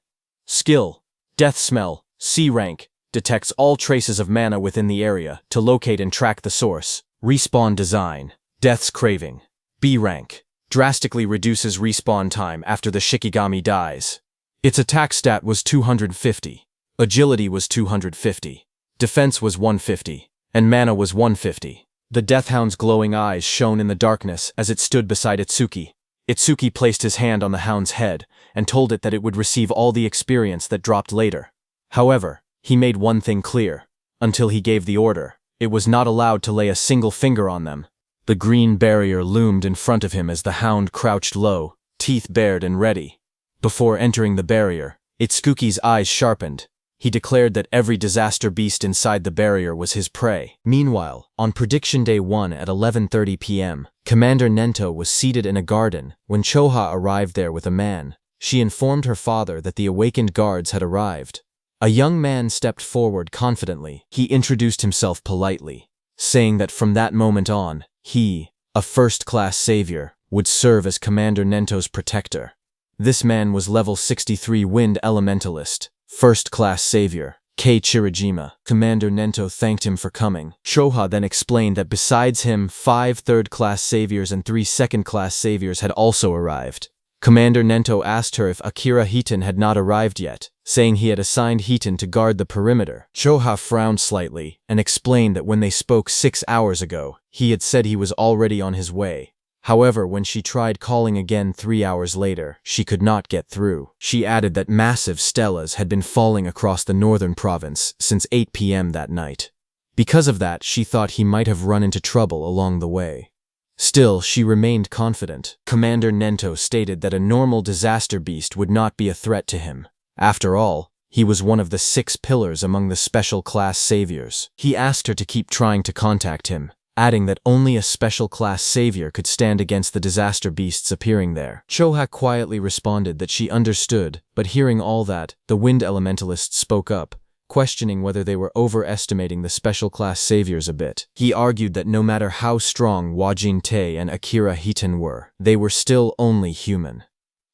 Skill, Death Smell, C rank, detects all traces of mana within the area to locate and track the source. Respawn design, Death's Craving, B rank, drastically reduces respawn time after the Shikigami dies. Its attack stat was 250, agility was 250, defense was 150, and mana was 150. The Death Hound's glowing eyes shone in the darkness as it stood beside Itsuki. Itsuki placed his hand on the hound's head and told it that it would receive all the experience that dropped later. However, he made one thing clear. Until he gave the order, it was not allowed to lay a single finger on them. The green barrier loomed in front of him as the hound crouched low, teeth bared and ready. Before entering the barrier, Itsuki's eyes sharpened. He declared that every disaster beast inside the barrier was his prey. Meanwhile, on Prediction Day 1 at 11:30 p.m., Commander Nento was seated in a garden when Choha arrived there with a man. She informed her father that the awakened guards had arrived. A young man stepped forward confidently. He introduced himself politely, saying that from that moment on, he, a first-class savior, would serve as Commander Nento's protector. This man was level 63 Wind Elementalist, first-class savior, Kei Chirajima. Commander Nento thanked him for coming. Choha then explained that besides him, 5 third-class saviors and 3 second-class saviors had also arrived. Commander Nento asked her if Akira Hiton had not arrived yet, saying he had assigned Hiton to guard the perimeter. Choha frowned slightly and explained that when they spoke 6 hours ago, he had said he was already on his way. However, when she tried calling again 3 hours later, she could not get through. She added that massive stelas had been falling across the northern province since 8 p.m. that night. Because of that, she thought he might have run into trouble along the way. Still, she remained confident. Commander Nento stated that a normal disaster beast would not be a threat to him. After all, he was one of the 6 pillars among the special class saviors. He asked her to keep trying to contact him, adding that only a special class savior could stand against the disaster beasts appearing there. Choha quietly responded that she understood, but hearing all that, the Wind Elementalist spoke up, questioning whether they were overestimating the special class saviors a bit. He argued that no matter how strong Wajin Tei and Akira Hiton were, they were still only human.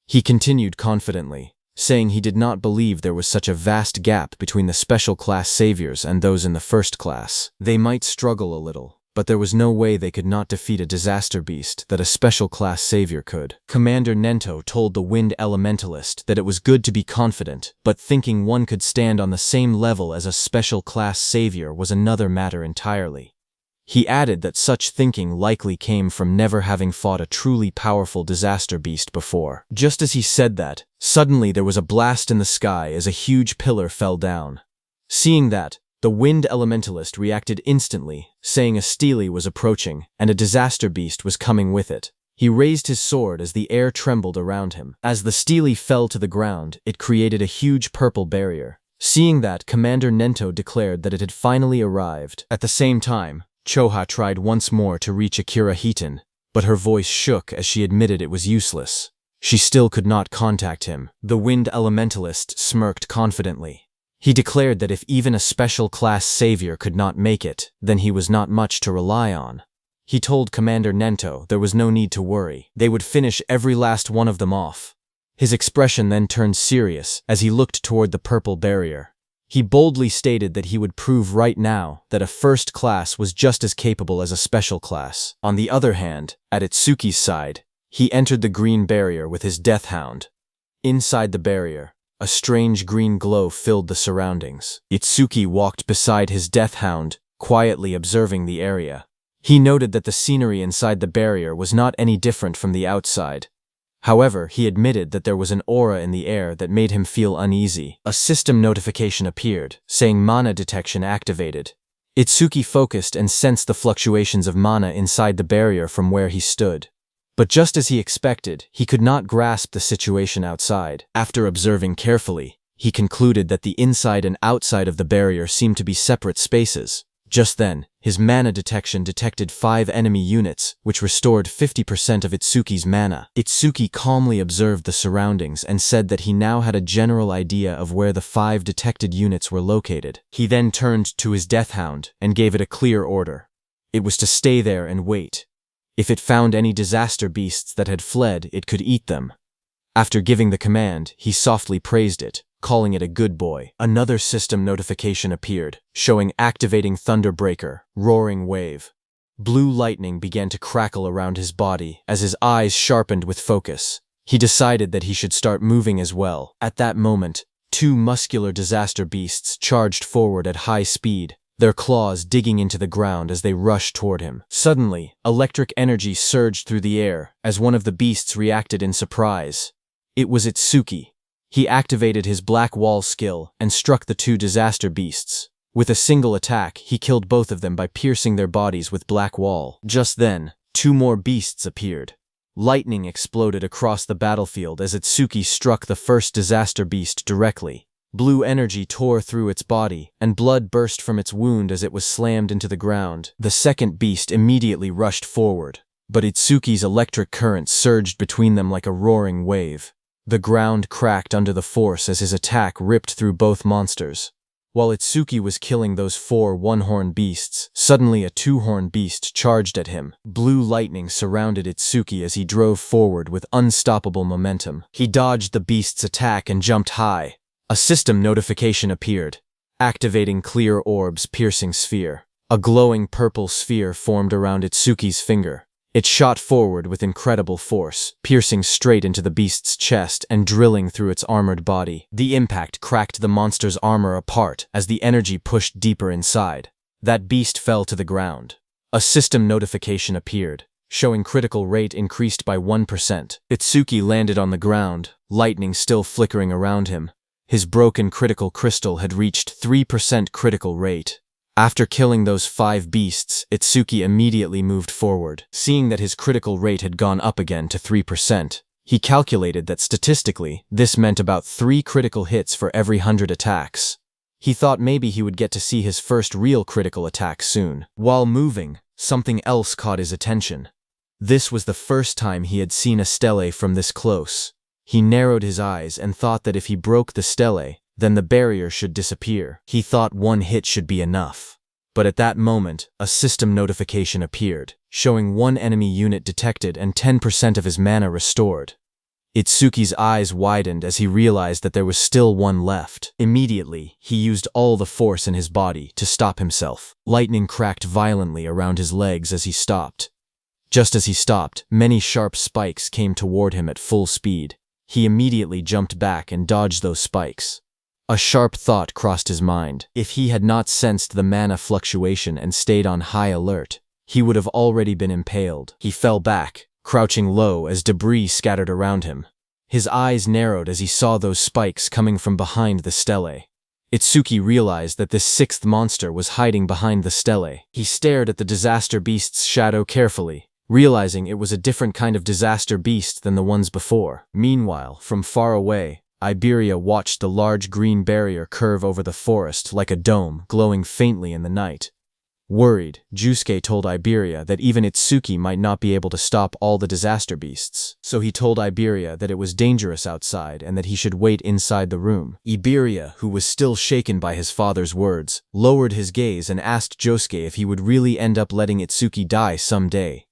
He continued confidently, saying he did not believe there was such a vast gap between the special class saviors and those in the first class. They might struggle a little, but there was no way they could not defeat a disaster beast that a special class savior could. Commander Nento told the Wind Elementalist that it was good to be confident, but thinking one could stand on the same level as a special class savior was another matter entirely. He added that such thinking likely came from never having fought a truly powerful disaster beast before. Just as he said that, suddenly there was a blast in the sky as a huge pillar fell down. Seeing that, the Wind Elementalist reacted instantly, saying a stele was approaching, and a disaster beast was coming with it. He raised his sword as the air trembled around him. As the stele fell to the ground, it created a huge purple barrier. Seeing that, Commander Nento declared that it had finally arrived. At the same time, Choha tried once more to reach Akira Hiton, but her voice shook as she admitted it was useless. She still could not contact him. The Wind Elementalist smirked confidently. He declared that if even a special class savior could not make it, then he was not much to rely on. He told Commander Nento there was no need to worry. They would finish every last one of them off. His expression then turned serious as he looked toward the purple barrier. He boldly stated that he would prove right now that a first class was just as capable as a special class. On the other hand, at Itsuki's side, he entered the green barrier with his Death Hound. Inside the barrier, A strange green glow filled the surroundings. Itsuki walked beside his death hound, quietly observing the area. He noted that the scenery inside the barrier was not any different from the outside. However, he admitted that there was an aura in the air that made him feel uneasy. A system notification appeared, saying mana detection activated. Itsuki focused and sensed the fluctuations of mana inside the barrier from where he stood. But just as he expected, he could not grasp the situation outside. After observing carefully, he concluded that the inside and outside of the barrier seemed to be separate spaces. Just then, his mana detection detected 5 enemy units, which restored 50% of Itsuki's mana. Itsuki calmly observed the surroundings and said that he now had a general idea of where the 5 detected units were located. He then turned to his death hound and gave it a clear order. It was to stay there and wait. If it found any disaster beasts that had fled, it could eat them. After giving the command, he softly praised it, calling it a good boy. Another system notification appeared, showing activating Thunderbreaker, roaring wave. Blue lightning began to crackle around his body as his eyes sharpened with focus. He decided that he should start moving as well. At that moment, 2 muscular disaster beasts charged forward at high speed, their claws digging into the ground as they rushed toward him. Suddenly, electric energy surged through the air as one of the beasts reacted in surprise. It was Itsuki. He activated his Black Wall skill and struck the 2 disaster beasts. With a single attack, he killed both of them by piercing their bodies with Black Wall. Just then, 2 more beasts appeared. Lightning exploded across the battlefield as Itsuki struck the first disaster beast directly. Blue energy tore through its body, and blood burst from its wound as it was slammed into the ground. The second beast immediately rushed forward, but Itsuki's electric current surged between them like a roaring wave. The ground cracked under the force as his attack ripped through both monsters. While Itsuki was killing those 4 one-horn beasts, suddenly a 2-horn beast charged at him. Blue lightning surrounded Itsuki as he drove forward with unstoppable momentum. He dodged the beast's attack and jumped high. A system notification appeared, activating clear orbs piercing sphere. A glowing purple sphere formed around Itsuki's finger. It shot forward with incredible force, piercing straight into the beast's chest and drilling through its armored body. The impact cracked the monster's armor apart as the energy pushed deeper inside. That beast fell to the ground. A system notification appeared, showing critical rate increased by 1%. Itsuki landed on the ground, lightning still flickering around him. His broken critical crystal had reached 3% critical rate. After killing those 5 beasts, Itsuki immediately moved forward. Seeing that his critical rate had gone up again to 3%, he calculated that statistically, this meant about 3 critical hits for every 100 attacks. He thought maybe he would get to see his first real critical attack soon. While moving, something else caught his attention. This was the first time he had seen a stele from this close. He narrowed his eyes and thought that if he broke the stele, then the barrier should disappear. He thought 1 hit should be enough. But at that moment, a system notification appeared, showing 1 enemy unit detected and 10% of his mana restored. Itsuki's eyes widened as he realized that there was still 1 left. Immediately, he used all the force in his body to stop himself. Lightning cracked violently around his legs as he stopped. Just as he stopped, many sharp spikes came toward him at full speed. He immediately jumped back and dodged those spikes. A sharp thought crossed his mind. If he had not sensed the mana fluctuation and stayed on high alert, he would have already been impaled. He fell back, crouching low as debris scattered around him. His eyes narrowed as he saw those spikes coming from behind the stele. Itsuki realized that this 6th monster was hiding behind the stele. He stared at the disaster beast's shadow carefully, realizing it was a different kind of disaster beast than the ones before. Meanwhile, from far away, Iberia watched the large green barrier curve over the forest like a dome, glowing faintly in the night. Worried, Jusuke told Iberia that even Itsuki might not be able to stop all the disaster beasts, so he told Iberia that it was dangerous outside and that he should wait inside the room. Iberia, who was still shaken by his father's words, lowered his gaze and asked Josuke if he would really end up letting Itsuki die someday.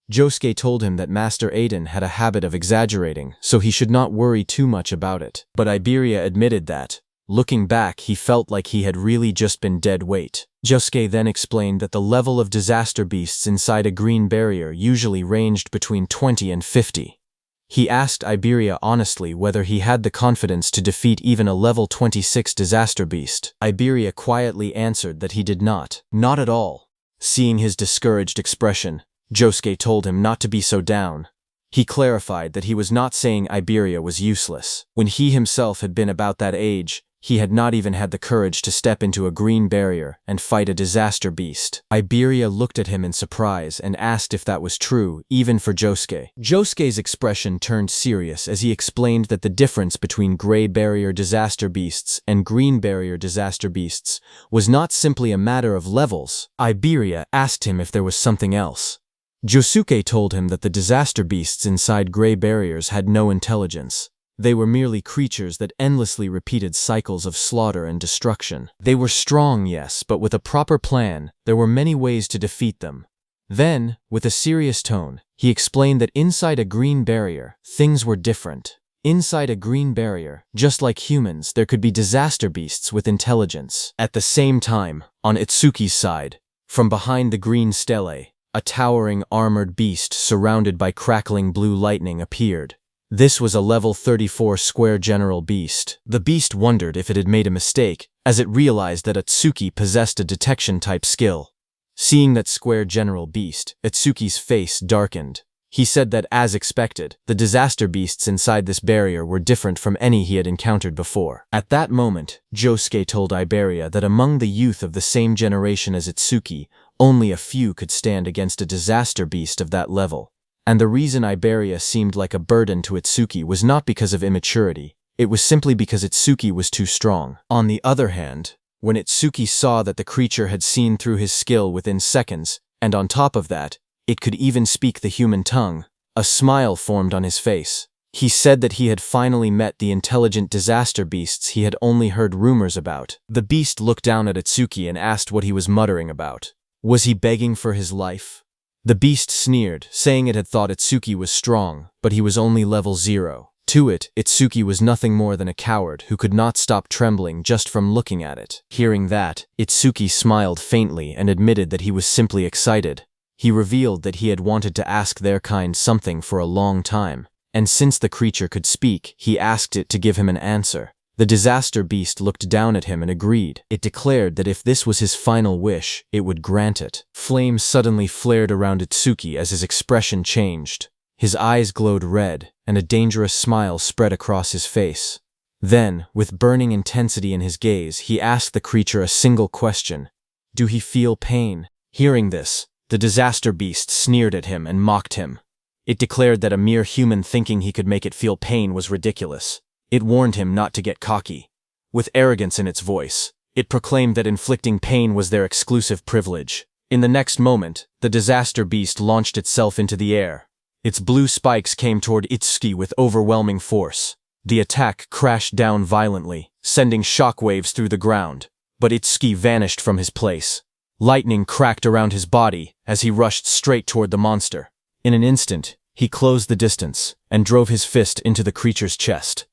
Josuke told him that Master Aiden had a habit of exaggerating, so he should not worry too much about it. But Iberia admitted that, looking back, he felt like he had really just been dead weight. Josuke then explained that the level of disaster beasts inside a green barrier usually ranged between 20 and 50. He asked Iberia honestly whether he had the confidence to defeat even a level 26 disaster beast. Iberia quietly answered that he did not. Not at all. Seeing his discouraged expression, Josuke told him not to be so down. He clarified that he was not saying Iberia was useless. When he himself had been about that age, he had not even had the courage to step into a green barrier and fight a disaster beast. Iberia looked at him in surprise and asked if that was true, even for Josuke. Josuke's expression turned serious as he explained that the difference between gray barrier disaster beasts and green barrier disaster beasts was not simply a matter of levels. Iberia asked him if there was something else. Josuke told him that the disaster beasts inside gray barriers had no intelligence. They were merely creatures that endlessly repeated cycles of slaughter and destruction. They were strong, yes, but with a proper plan, there were many ways to defeat them. Then, with a serious tone, he explained that inside a green barrier, things were different. Inside a green barrier, just like humans, there could be disaster beasts with intelligence. At the same time, on Itsuki's side, from behind the green stele, a towering armored beast surrounded by crackling blue lightning appeared. This was a level 34 square general beast. The beast wondered if it had made a mistake, as it realized that Itsuki possessed a detection-type skill. Seeing that square general beast, Itsuki's face darkened. He said that, as expected, the disaster beasts inside this barrier were different from any he had encountered before. At that moment, Josuke told Iberia that among the youth of the same generation as Itsuki, only a few could stand against a disaster beast of that level. And the reason Iberia seemed like a burden to Itsuki was not because of immaturity, it was simply because Itsuki was too strong. On the other hand, when Itsuki saw that the creature had seen through his skill within seconds, and on top of that, it could even speak the human tongue, a smile formed on his face. He said that he had finally met the intelligent disaster beasts he had only heard rumors about. The beast looked down at Itsuki and asked what he was muttering about. Was he begging for his life? The beast sneered, saying it had thought Itsuki was strong, but he was only level 0. To it, Itsuki was nothing more than a coward who could not stop trembling just from looking at it. Hearing that, Itsuki smiled faintly and admitted that he was simply excited. He revealed that he had wanted to ask their kind something for a long time, and since the creature could speak, he asked it to give him an answer. The disaster beast looked down at him and agreed. It declared that if this was his final wish, it would grant it. Flames suddenly flared around Itsuki as his expression changed. His eyes glowed red, and a dangerous smile spread across his face. Then, with burning intensity in his gaze, he asked the creature a single question. Do he feel pain? Hearing this, the disaster beast sneered at him and mocked him. It declared that a mere human thinking he could make it feel pain was ridiculous. It warned him not to get cocky. With arrogance in its voice, it proclaimed that inflicting pain was their exclusive privilege. In the next moment, the disaster beast launched itself into the air. Its blue spikes came toward Itsuki with overwhelming force. The attack crashed down violently, sending shockwaves through the ground, but Itsuki vanished from his place. Lightning cracked around his body as he rushed straight toward the monster. In an instant, he closed the distance and drove his fist into the creature's chest.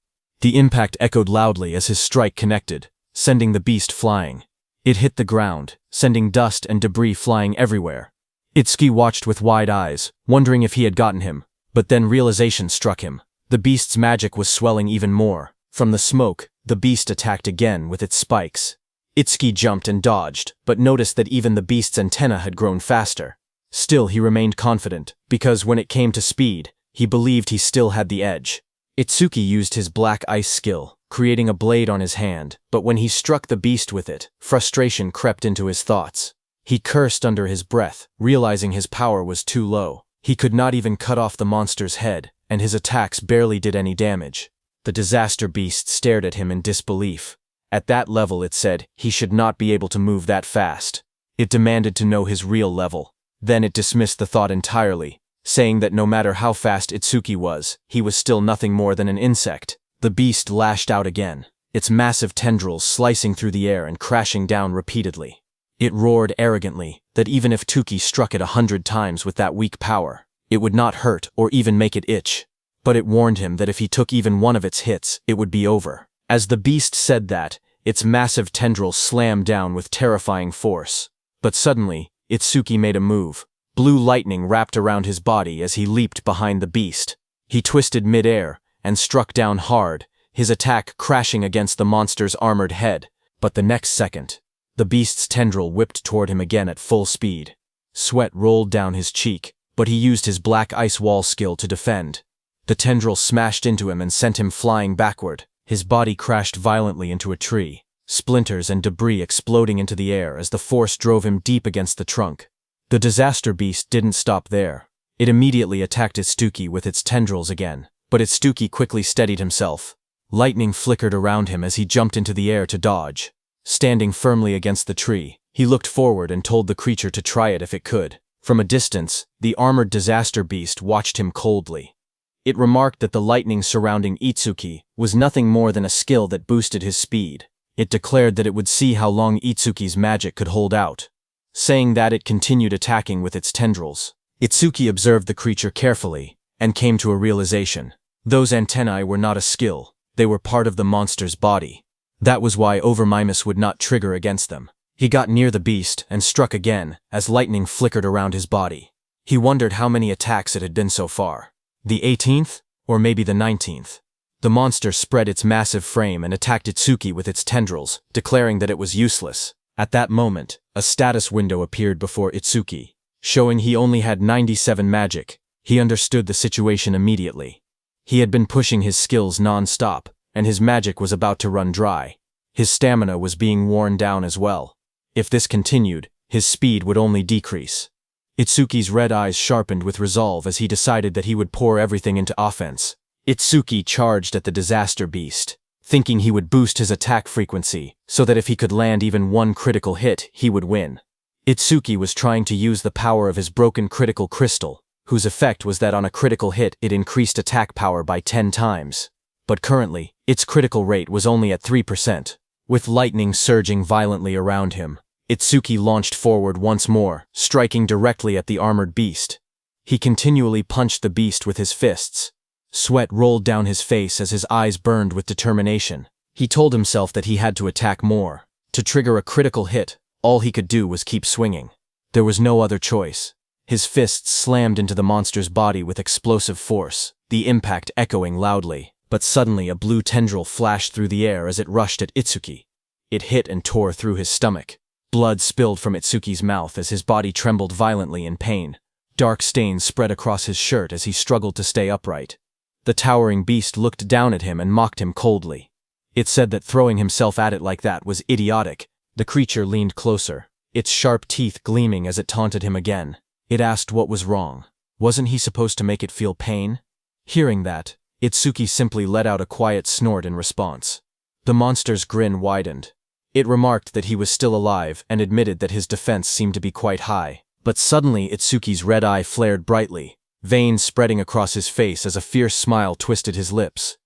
The impact echoed loudly as his strike connected, sending the beast flying. It hit the ground, sending dust and debris flying everywhere. Itsuki watched with wide eyes, wondering if he had gotten him, but then realization struck him. The beast's magic was swelling even more. From the smoke, the beast attacked again with its spikes. Itsuki jumped and dodged, but noticed that even the beast's antenna had grown faster. Still, he remained confident, because when it came to speed, he believed he still had the edge. Itsuki used his black ice skill, creating a blade on his hand, but when he struck the beast with it, frustration crept into his thoughts. He cursed under his breath, realizing his power was too low. He could not even cut off the monster's head, and his attacks barely did any damage. The disaster beast stared at him in disbelief. At that level, it said, he should not be able to move that fast. It demanded to know his real level. Then it dismissed the thought entirely, saying that no matter how fast Itsuki was, he was still nothing more than an insect. The beast lashed out again, its massive tendrils slicing through the air and crashing down repeatedly. It roared arrogantly that even if Tuki struck it 100 times with that weak power, it would not hurt or even make it itch. But it warned him that if he took even one of its hits, it would be over. As the beast said that, its massive tendrils slammed down with terrifying force. But suddenly, Itsuki made a move. Blue lightning wrapped around his body as he leaped behind the beast. He twisted mid-air and struck down hard, his attack crashing against the monster's armored head, but the next second, the beast's tendril whipped toward him again at full speed. Sweat rolled down his cheek, but he used his black ice wall skill to defend. The tendril smashed into him and sent him flying backward. His body crashed violently into a tree, splinters and debris exploding into the air as the force drove him deep against the trunk. The disaster beast didn't stop there. It immediately attacked Itsuki with its tendrils again, but Itsuki quickly steadied himself. Lightning flickered around him as he jumped into the air to dodge. Standing firmly against the tree, he looked forward and told the creature to try it if it could. From a distance, the armored disaster beast watched him coldly. It remarked that the lightning surrounding Itsuki was nothing more than a skill that boosted his speed. It declared that it would see how long Itsuki's magic could hold out. Saying that, it continued attacking with its tendrils. Itsuki observed the creature carefully and came to a realization. Those antennae were not a skill, they were part of the monster's body. That was why Overmimus would not trigger against them. He got near the beast and struck again as lightning flickered around his body. He wondered how many attacks it had been so far. The 18th? Or maybe the 19th? The monster spread its massive frame and attacked Itsuki with its tendrils, declaring that it was useless. At that moment, a status window appeared before Itsuki, showing he only had 97 magic. He understood the situation immediately. He had been pushing his skills non-stop, and his magic was about to run dry. His stamina was being worn down as well. If this continued, his speed would only decrease. Itsuki's red eyes sharpened with resolve as he decided that he would pour everything into offense. Itsuki charged at the disaster beast, thinking he would boost his attack frequency so that if he could land even one critical hit, he would win. Itsuki was trying to use the power of his broken critical crystal, whose effect was that on a critical hit it increased attack power by 10 times. But currently, its critical rate was only at 3%. With lightning surging violently around him, Itsuki launched forward once more, striking directly at the armored beast. He continually punched the beast with his fists. Sweat rolled down his face as his eyes burned with determination. He told himself that he had to attack more. To trigger a critical hit, all he could do was keep swinging. There was no other choice. His fists slammed into the monster's body with explosive force, the impact echoing loudly. But suddenly a blue tendril flashed through the air as it rushed at Itsuki. It hit and tore through his stomach. Blood spilled from Itsuki's mouth as his body trembled violently in pain. Dark stains spread across his shirt as he struggled to stay upright. The towering beast looked down at him and mocked him coldly. It said that throwing himself at it like that was idiotic. The creature leaned closer, its sharp teeth gleaming as it taunted him again. It asked what was wrong. Wasn't he supposed to make it feel pain? Hearing that, Itsuki simply let out a quiet snort in response. The monster's grin widened. It remarked that he was still alive and admitted that his defense seemed to be quite high. But suddenly Itsuki's red eye flared brightly, veins spreading across his face as a fierce smile twisted his lips.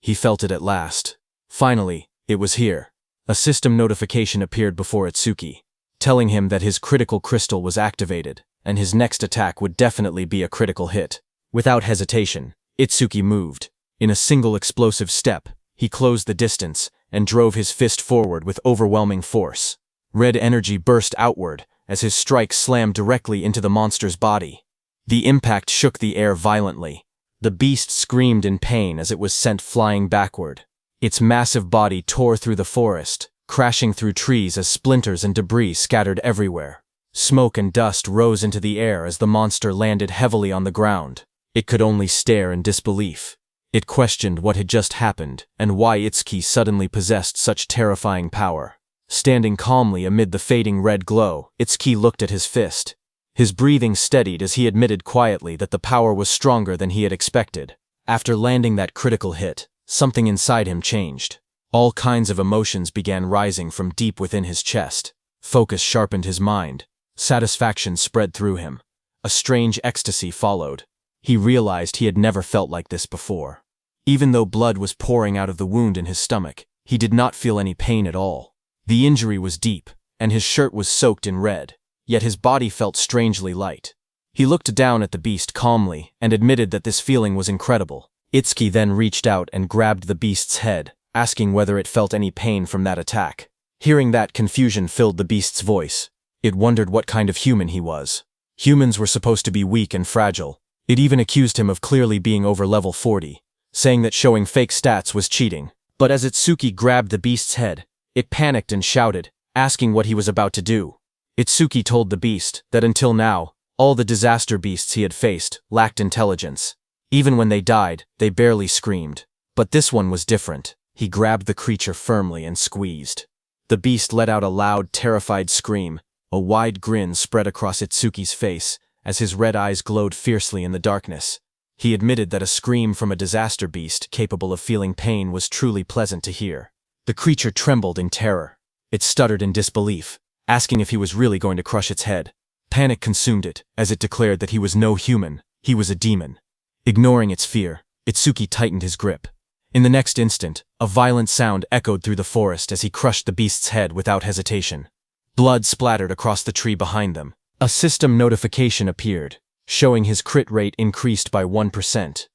He felt it at last. Finally, it was here. A system notification appeared before Itsuki, telling him that his critical crystal was activated, and his next attack would definitely be a critical hit. Without hesitation, Itsuki moved. In a single explosive step, he closed the distance and drove his fist forward with overwhelming force. Red energy burst outward as his strike slammed directly into the monster's body. The impact shook the air violently. The beast screamed in pain as it was sent flying backward. Its massive body tore through the forest, crashing through trees as splinters and debris scattered everywhere. Smoke and dust rose into the air as the monster landed heavily on the ground. It could only stare in disbelief. It questioned what had just happened and why Itsuki suddenly possessed such terrifying power. Standing calmly amid the fading red glow, Itsuki looked at his fist. His breathing steadied as he admitted quietly that the power was stronger than he had expected. After landing that critical hit, something inside him changed. All kinds of emotions began rising from deep within his chest. Focus sharpened his mind. Satisfaction spread through him. A strange ecstasy followed. He realized he had never felt like this before. Even though blood was pouring out of the wound in his stomach, he did not feel any pain at all. The injury was deep, and his shirt was soaked in red, yet his body felt strangely light. He looked down at the beast calmly and admitted that this feeling was incredible. Itsuki then reached out and grabbed the beast's head, asking whether it felt any pain from that attack. Hearing that, confusion filled the beast's voice. It wondered what kind of human he was. Humans were supposed to be weak and fragile, It even accused him of clearly being over level 40, saying that showing fake stats was cheating. But as Itsuki grabbed the beast's head, it panicked and shouted, asking what he was about to do. Itsuki told the beast that until now, all the disaster beasts he had faced lacked intelligence. Even when they died, they barely screamed. But this one was different. He grabbed the creature firmly and squeezed. The beast let out a loud, terrified scream. A wide grin spread across Itsuki's face as his red eyes glowed fiercely in the darkness. He admitted that a scream from a disaster beast capable of feeling pain was truly pleasant to hear. The creature trembled in terror. It stuttered in disbelief, asking if he was really going to crush its head. Panic consumed it as it declared that he was no human, he was a demon. Ignoring its fear, Itsuki tightened his grip. In the next instant, a violent sound echoed through the forest as he crushed the beast's head without hesitation. Blood splattered across the tree behind them. A system notification appeared, showing his crit rate increased by 1%.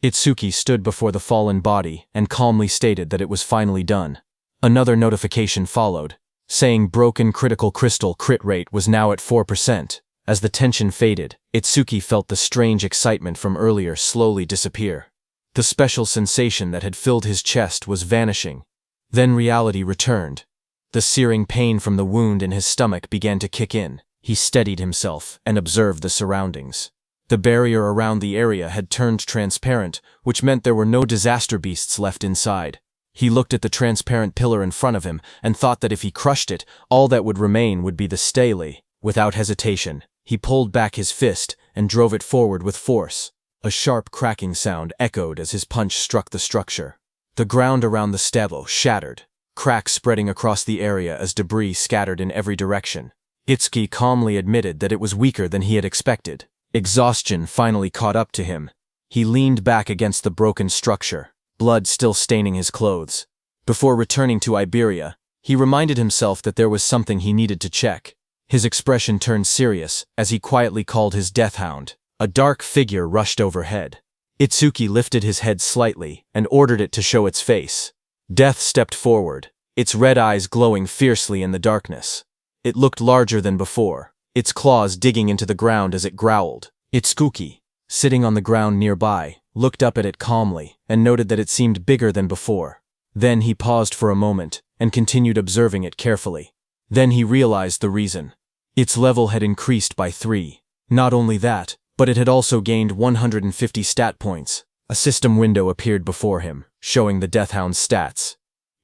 Itsuki stood before the fallen body and calmly stated that it was finally done. Another notification followed, saying broken critical crystal crit rate was now at 4%. As the tension faded, Itsuki felt the strange excitement from earlier slowly disappear. The special sensation that had filled his chest was vanishing. Then reality returned. The searing pain from the wound in his stomach began to kick in. He steadied himself and observed the surroundings. The barrier around the area had turned transparent, which meant there were no disaster beasts left inside. He looked at the transparent pillar in front of him and thought that if he crushed it, all that would remain would be the stele. Without hesitation, he pulled back his fist and drove it forward with force. A sharp cracking sound echoed as his punch struck the structure. The ground around the stele shattered, cracks spreading across the area as debris scattered in every direction. Itsuki calmly admitted that it was weaker than he had expected. Exhaustion finally caught up to him. He leaned back against the broken structure, blood still staining his clothes. Before returning to Iberia, he reminded himself that there was something he needed to check. His expression turned serious as he quietly called his death hound. A dark figure rushed overhead. Itsuki lifted his head slightly and ordered it to show its face. Death stepped forward, its red eyes glowing fiercely in the darkness. It looked larger than before, its claws digging into the ground as it growled. Itsuki, sitting on the ground nearby, looked up at it calmly and noted that it seemed bigger than before. Then he paused for a moment and continued observing it carefully. Then he realized the reason. Its level had increased by 3. Not only that, but it had also gained 150 stat points. A system window appeared before him, showing the Deathhound's stats.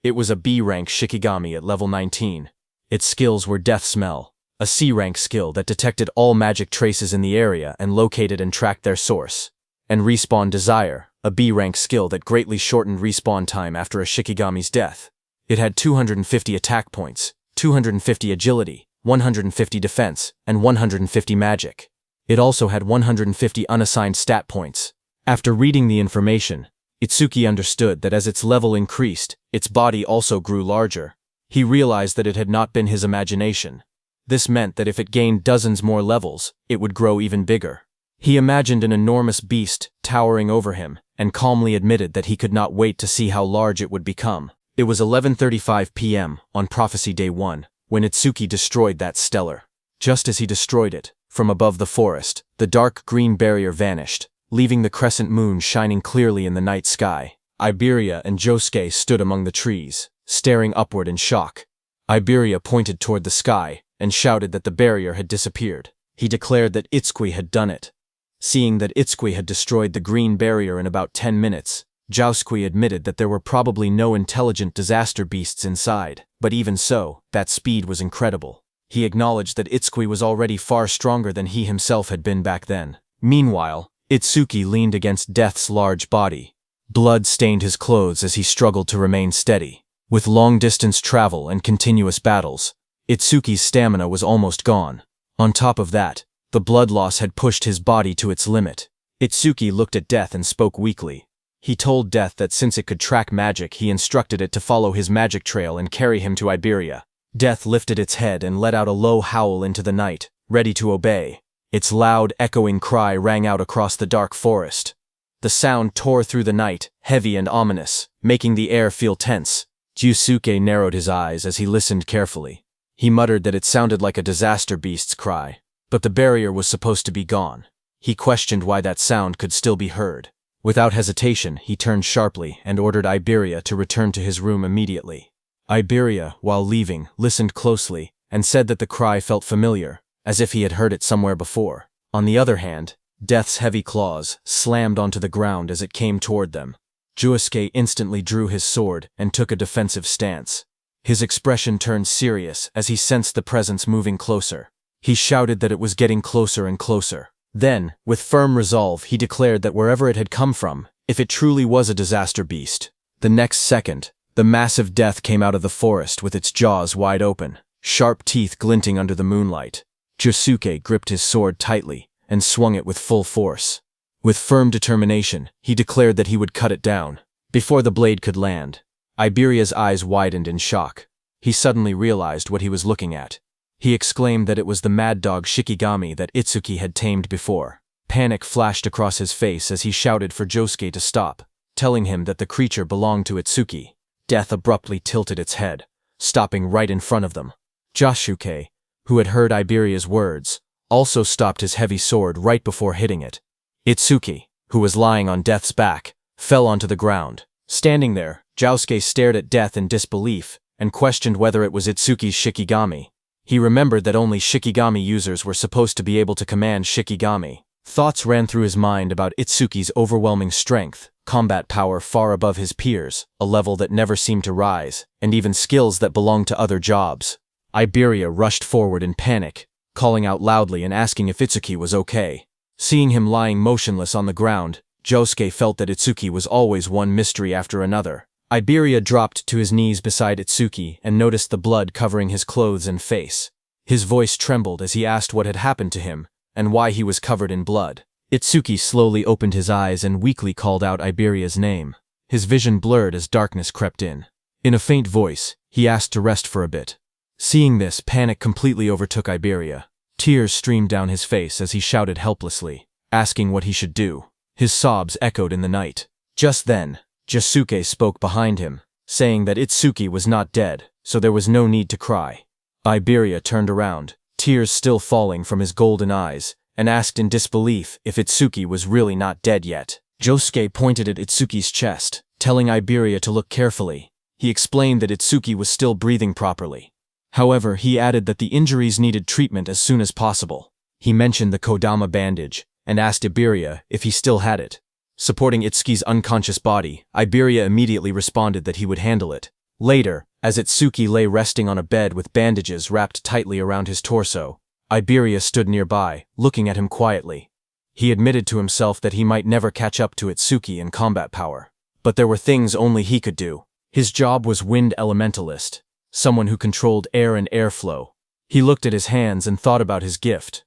It was a B-rank Shikigami at level 19. Its skills were Death Smell, a C-rank skill that detected all magic traces in the area and located and tracked their source. And Respawn Desire, a B-rank skill that greatly shortened respawn time after a Shikigami's death. It had 250 attack points, 250 agility, 150 defense, and 150 magic. It also had 150 unassigned stat points. After reading the information, Itsuki understood that as its level increased, its body also grew larger. He realized that it had not been his imagination. This meant that if it gained dozens more levels, it would grow even bigger. He imagined an enormous beast towering over him and calmly admitted that he could not wait to see how large it would become. It was 11:35 p.m. on Prophecy Day 1 when Itsuki destroyed that stellar. Just as he destroyed it, from above the forest, the dark green barrier vanished, leaving the crescent moon shining clearly in the night sky. Iberia and Josuke stood among the trees, staring upward in shock. Iberia pointed toward the sky and shouted that the barrier had disappeared. He declared that Itsuki had done it. Seeing that Itsuki had destroyed the green barrier in about 10 minutes, Josuke admitted that there were probably no intelligent disaster beasts inside, but even so, that speed was incredible. He acknowledged that Itsuki was already far stronger than he himself had been back then. Meanwhile, Itsuki leaned against Death's large body. Blood stained his clothes as he struggled to remain steady. With long-distance travel and continuous battles, Itsuki's stamina was almost gone. On top of that, the blood loss had pushed his body to its limit. Itsuki looked at Death and spoke weakly. He told Death that since it could track magic, he instructed it to follow his magic trail and carry him to Iberia. Death lifted its head and let out a low howl into the night, ready to obey. Its loud, echoing cry rang out across the dark forest. The sound tore through the night, heavy and ominous, making the air feel tense. Josuke narrowed his eyes as he listened carefully. He muttered that it sounded like a disaster beast's cry, but the barrier was supposed to be gone. He questioned why that sound could still be heard. Without hesitation, he turned sharply and ordered Iberia to return to his room immediately. Iberia, while leaving, listened closely and said that the cry felt familiar, as if he had heard it somewhere before. On the other hand, Death's heavy claws slammed onto the ground as it came toward them. Josuke instantly drew his sword and took a defensive stance. His expression turned serious as he sensed the presence moving closer. He shouted that it was getting closer and closer. Then, with firm resolve, he declared that wherever it had come from, if it truly was a disaster beast. The next second, the massive Death came out of the forest with its jaws wide open, sharp teeth glinting under the moonlight. Josuke gripped his sword tightly and swung it with full force. With firm determination, he declared that he would cut it down. Before the blade could land, Iberia's eyes widened in shock. He suddenly realized what he was looking at. He exclaimed that it was the mad dog Shikigami that Itsuki had tamed before. Panic flashed across his face as he shouted for Josuke to stop, telling him that the creature belonged to Itsuki. Death abruptly tilted its head, stopping right in front of them. Josuke, who had heard Iberia's words, also stopped his heavy sword right before hitting it. Itsuki, who was lying on Death's back, fell onto the ground. Standing there, Josuke stared at Death in disbelief and questioned whether it was Itsuki's Shikigami. He remembered that only Shikigami users were supposed to be able to command Shikigami. Thoughts ran through his mind about Itsuki's overwhelming strength, combat power far above his peers, a level that never seemed to rise, and even skills that belonged to other jobs. Iberia rushed forward in panic, calling out loudly and asking if Itsuki was okay. Seeing him lying motionless on the ground, Josuke felt that Itsuki was always one mystery after another. Iberia dropped to his knees beside Itsuki and noticed the blood covering his clothes and face. His voice trembled as he asked what had happened to him and why he was covered in blood. Itsuki slowly opened his eyes and weakly called out Iberia's name. His vision blurred as darkness crept in. In a faint voice, he asked to rest for a bit. Seeing this, panic completely overtook Iberia. Tears streamed down his face as he shouted helplessly, asking what he should do. His sobs echoed in the night. Just then, Josuke spoke behind him, saying that Itsuki was not dead, so there was no need to cry. Iberia turned around, tears still falling from his golden eyes, and asked in disbelief if Itsuki was really not dead yet. Josuke pointed at Itsuki's chest, telling Iberia to look carefully. He explained that Itsuki was still breathing properly. However, he added that the injuries needed treatment as soon as possible. He mentioned the Kodama bandage, and asked Iberia if he still had it. Supporting Itsuki's unconscious body, Iberia immediately responded that he would handle it. Later, as Itsuki lay resting on a bed with bandages wrapped tightly around his torso, Iberia stood nearby, looking at him quietly. He admitted to himself that he might never catch up to Itsuki in combat power. But there were things only he could do. His job was Wind Elementalist, someone who controlled air and airflow. He looked at his hands and thought about his gift.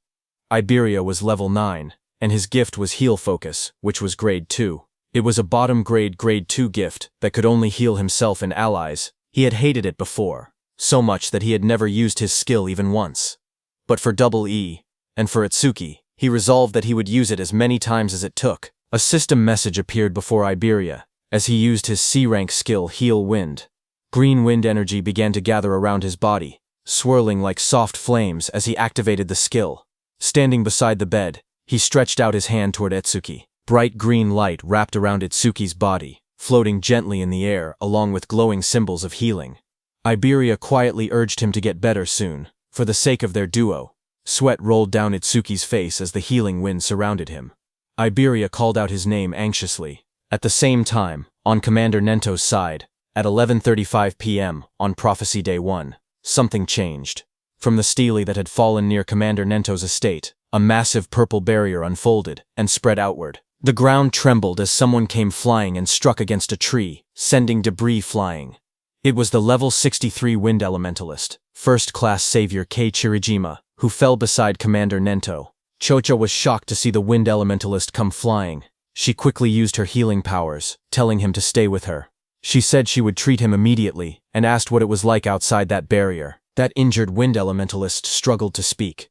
Iberia was level 9, and his gift was Heal Focus, which was grade 2. It was a bottom grade 2 gift that could only heal himself and allies. He had hated it before, so much that he had never used his skill even once. But for Double E, and for Itsuki, he resolved that he would use it as many times as it took. A system message appeared before Iberia, as he used his C-rank skill Heal Wind. Green wind energy began to gather around his body, swirling like soft flames as he activated the skill. Standing beside the bed, he stretched out his hand toward Itsuki. Bright green light wrapped around Itsuki's body, floating gently in the air along with glowing symbols of healing. Iberia quietly urged him to get better soon, for the sake of their duo. Sweat rolled down Itsuki's face as the healing wind surrounded him. Iberia called out his name anxiously. At the same time, on Commander Nento's side, at 11:35 p.m. on Prophecy Day 1, something changed. From the stele that had fallen near Commander Nento's estate, a massive purple barrier unfolded and spread outward. The ground trembled as someone came flying and struck against a tree, sending debris flying. It was the level 63 Wind Elementalist, first-class savior Kei Chirijima, who fell beside Commander Nento. Chocho was shocked to see the Wind Elementalist come flying. She quickly used her healing powers, telling him to stay with her. She said she would treat him immediately and asked what it was like outside that barrier. That injured Wind Elementalist struggled to speak.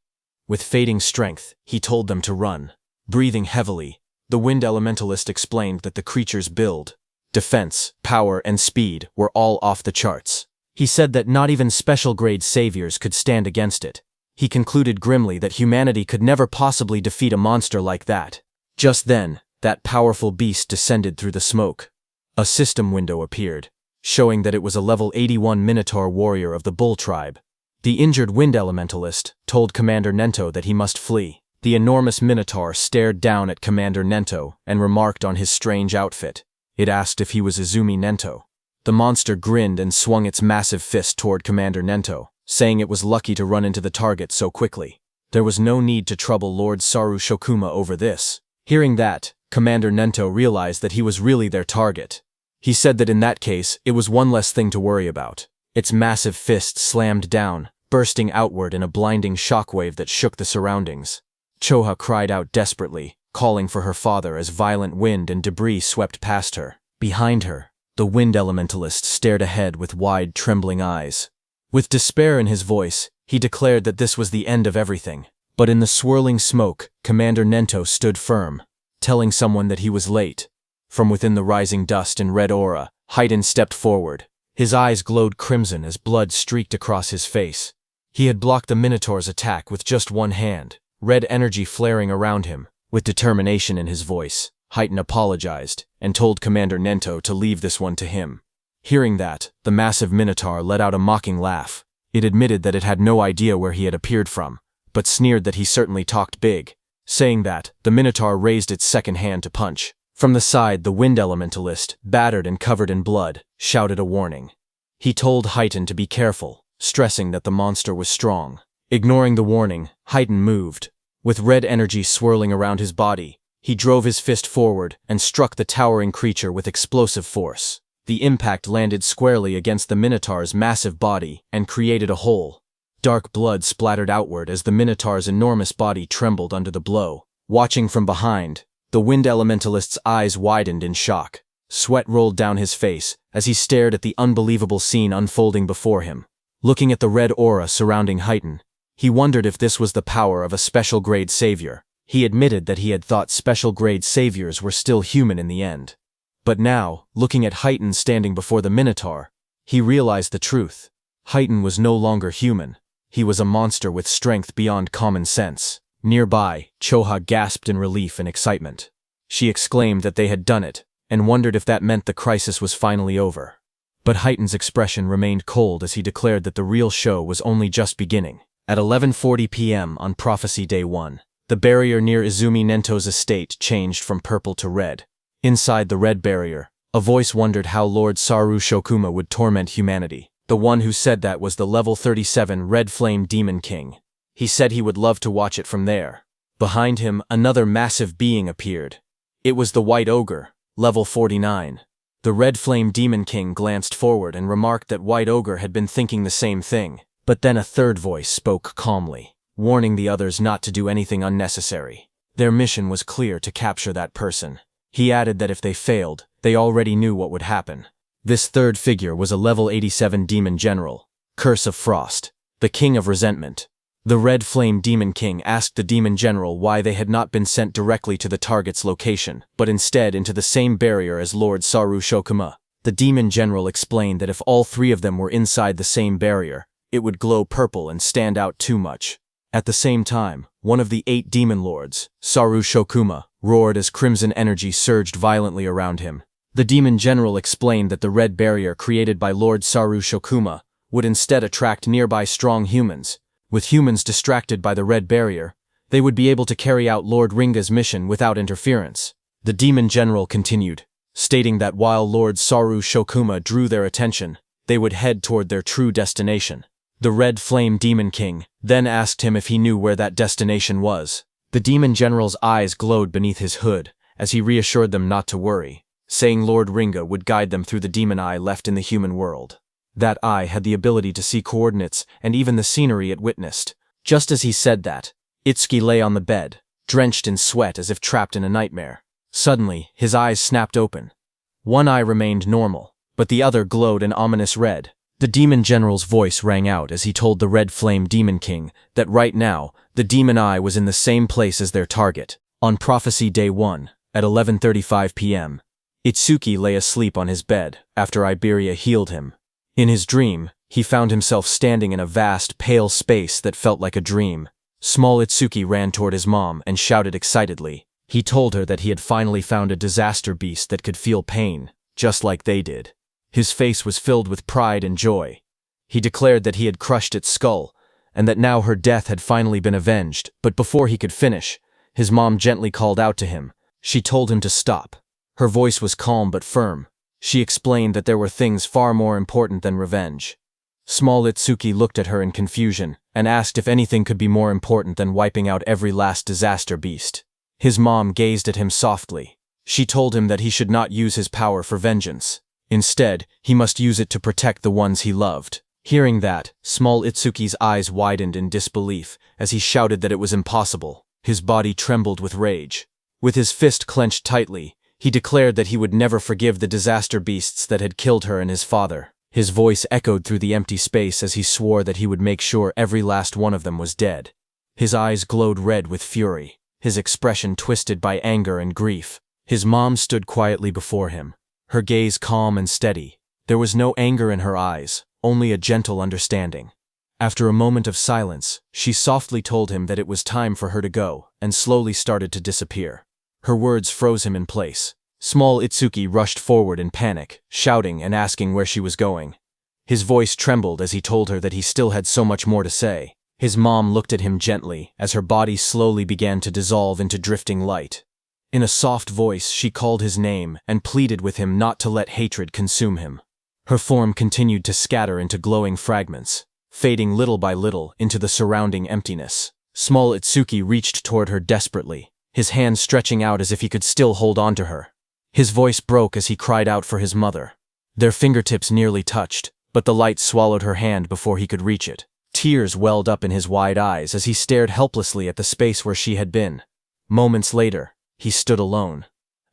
With fading strength, he told them to run. Breathing heavily, the Wind Elementalist explained that the creature's build, defense, power, and speed were all off the charts. He said that not even special-grade saviors could stand against it. He concluded grimly that humanity could never possibly defeat a monster like that. Just then, that powerful beast descended through the smoke. A system window appeared, showing that it was a level 81 Minotaur warrior of the Bull tribe. The injured Wind Elementalist told Commander Nento that he must flee. The enormous Minotaur stared down at Commander Nento and remarked on his strange outfit. It asked if he was Izumi Nento. The monster grinned and swung its massive fist toward Commander Nento, saying it was lucky to run into the target so quickly. There was no need to trouble Lord Saru Shokuma over this. Hearing that, Commander Nento realized that he was really their target. He said that in that case, it was one less thing to worry about. Its massive fist slammed down, bursting outward in a blinding shockwave that shook the surroundings. Choha cried out desperately, calling for her father as violent wind and debris swept past her. Behind her, the Wind Elementalist stared ahead with wide, trembling eyes. With despair in his voice, he declared that this was the end of everything. But in the swirling smoke, Commander Nento stood firm, telling someone that he was late. From within the rising dust and red aura, Haydn stepped forward. His eyes glowed crimson as blood streaked across his face. He had blocked the Minotaur's attack with just one hand, red energy flaring around him. With determination in his voice, Haydn apologized and told Commander Nento to leave this one to him. Hearing that, the massive Minotaur let out a mocking laugh. It admitted that it had no idea where he had appeared from, but sneered that he certainly talked big. Saying that, the Minotaur raised its second hand to punch. From the side, the Wind Elementalist, battered and covered in blood, shouted a warning. He told Haydn to be careful, stressing that the monster was strong. Ignoring the warning, Haydn moved. With red energy swirling around his body, he drove his fist forward and struck the towering creature with explosive force. The impact landed squarely against the Minotaur's massive body and created a hole. Dark blood splattered outward as the Minotaur's enormous body trembled under the blow. Watching from behind, the Wind Elementalist's eyes widened in shock. Sweat rolled down his face as he stared at the unbelievable scene unfolding before him. Looking at the red aura surrounding Haydn, he wondered if this was the power of a special-grade savior. He admitted that he had thought special-grade saviors were still human in the end. But now, looking at Haydn standing before the Minotaur, he realized the truth. Haydn was no longer human. He was a monster with strength beyond common sense. Nearby, Choha gasped in relief and excitement. She exclaimed that they had done it, and wondered if that meant the crisis was finally over. But Haydn's expression remained cold as he declared that the real show was only just beginning. At 11:40 p.m. on Prophecy Day 1, the barrier near Izumi Nento's estate changed from purple to red. Inside the red barrier, a voice wondered how Lord Saru Shokuma would torment humanity. The one who said that was the level 37 Red Flame Demon King. He said he would love to watch it from there. Behind him, another massive being appeared. It was the White Ogre, level 49. The Red Flame Demon King glanced forward and remarked that White Ogre had been thinking the same thing. But then a third voice spoke calmly, warning the others not to do anything unnecessary. Their mission was clear: to capture that person. He added that if they failed, they already knew what would happen. This third figure was a level 87 Demon General, Curse of Frost, the King of Resentment. The Red Flame Demon King asked the Demon General why they had not been sent directly to the target's location, but instead into the same barrier as Lord Saru Shokuma. The Demon General explained that if all three of them were inside the same barrier, it would glow purple and stand out too much. At the same time, one of the 8 Demon Lords, Saru Shokuma, roared as crimson energy surged violently around him. The Demon General explained that the red barrier created by Lord Saru Shokuma would instead attract nearby strong humans. With humans distracted by the red barrier, they would be able to carry out Lord Ringa's mission without interference. The Demon General continued, stating that while Lord Saru Shokuma drew their attention, they would head toward their true destination. The Red Flame Demon King then asked him if he knew where that destination was. The Demon General's eyes glowed beneath his hood as he reassured them not to worry, saying Lord Ringa would guide them through the demon eye left in the human world. That eye had the ability to see coordinates and even the scenery it witnessed. Just as he said that, Itsuki lay on the bed, drenched in sweat as if trapped in a nightmare. Suddenly, his eyes snapped open. One eye remained normal, but the other glowed an ominous red. The Demon General's voice rang out as he told the Red Flame Demon King that right now, the demon eye was in the same place as their target. On Prophecy Day 1, at 11:35 p.m., Itsuki lay asleep on his bed after Iberia healed him. In his dream, He found himself standing in a vast, pale space that felt like a dream. Small Itsuki ran toward his mom and shouted excitedly. He told her that he had finally found a disaster beast that could feel pain, just like they did. His face was filled with pride and joy. He declared that he had crushed its skull, and that now her death had finally been avenged, but before he could finish, his mom gently called out to him. She told him to stop. Her voice was calm but firm. She explained that there were things far more important than revenge. Small Itsuki looked at her in confusion and asked if anything could be more important than wiping out every last disaster beast. His mom gazed at him softly. She told him that he should not use his power for vengeance. Instead, he must use it to protect the ones he loved. Hearing that, Small Itsuki's eyes widened in disbelief as he shouted that it was impossible. His body trembled with rage. With his fist clenched tightly, he declared that he would never forgive the disaster beasts that had killed her and his father. His voice echoed through the empty space as he swore that he would make sure every last one of them was dead. His eyes glowed red with fury, his expression twisted by anger and grief. His mom stood quietly before him, her gaze calm and steady. There was no anger in her eyes, only a gentle understanding. After a moment of silence, she softly told him that it was time for her to go, and slowly started to disappear. Her words froze him in place. Small Itsuki rushed forward in panic, shouting and asking where she was going. His voice trembled as he told her that he still had so much more to say. His mom looked at him gently as her body slowly began to dissolve into drifting light. In a soft voice, she called his name and pleaded with him not to let hatred consume him. Her form continued to scatter into glowing fragments, fading little by little into the surrounding emptiness. Small Itsuki reached toward her desperately, his hand stretching out as if he could still hold on to her. His voice broke as he cried out for his mother. Their fingertips nearly touched, but the light swallowed her hand before he could reach it. Tears welled up in his wide eyes as he stared helplessly at the space where she had been. Moments later, he stood alone.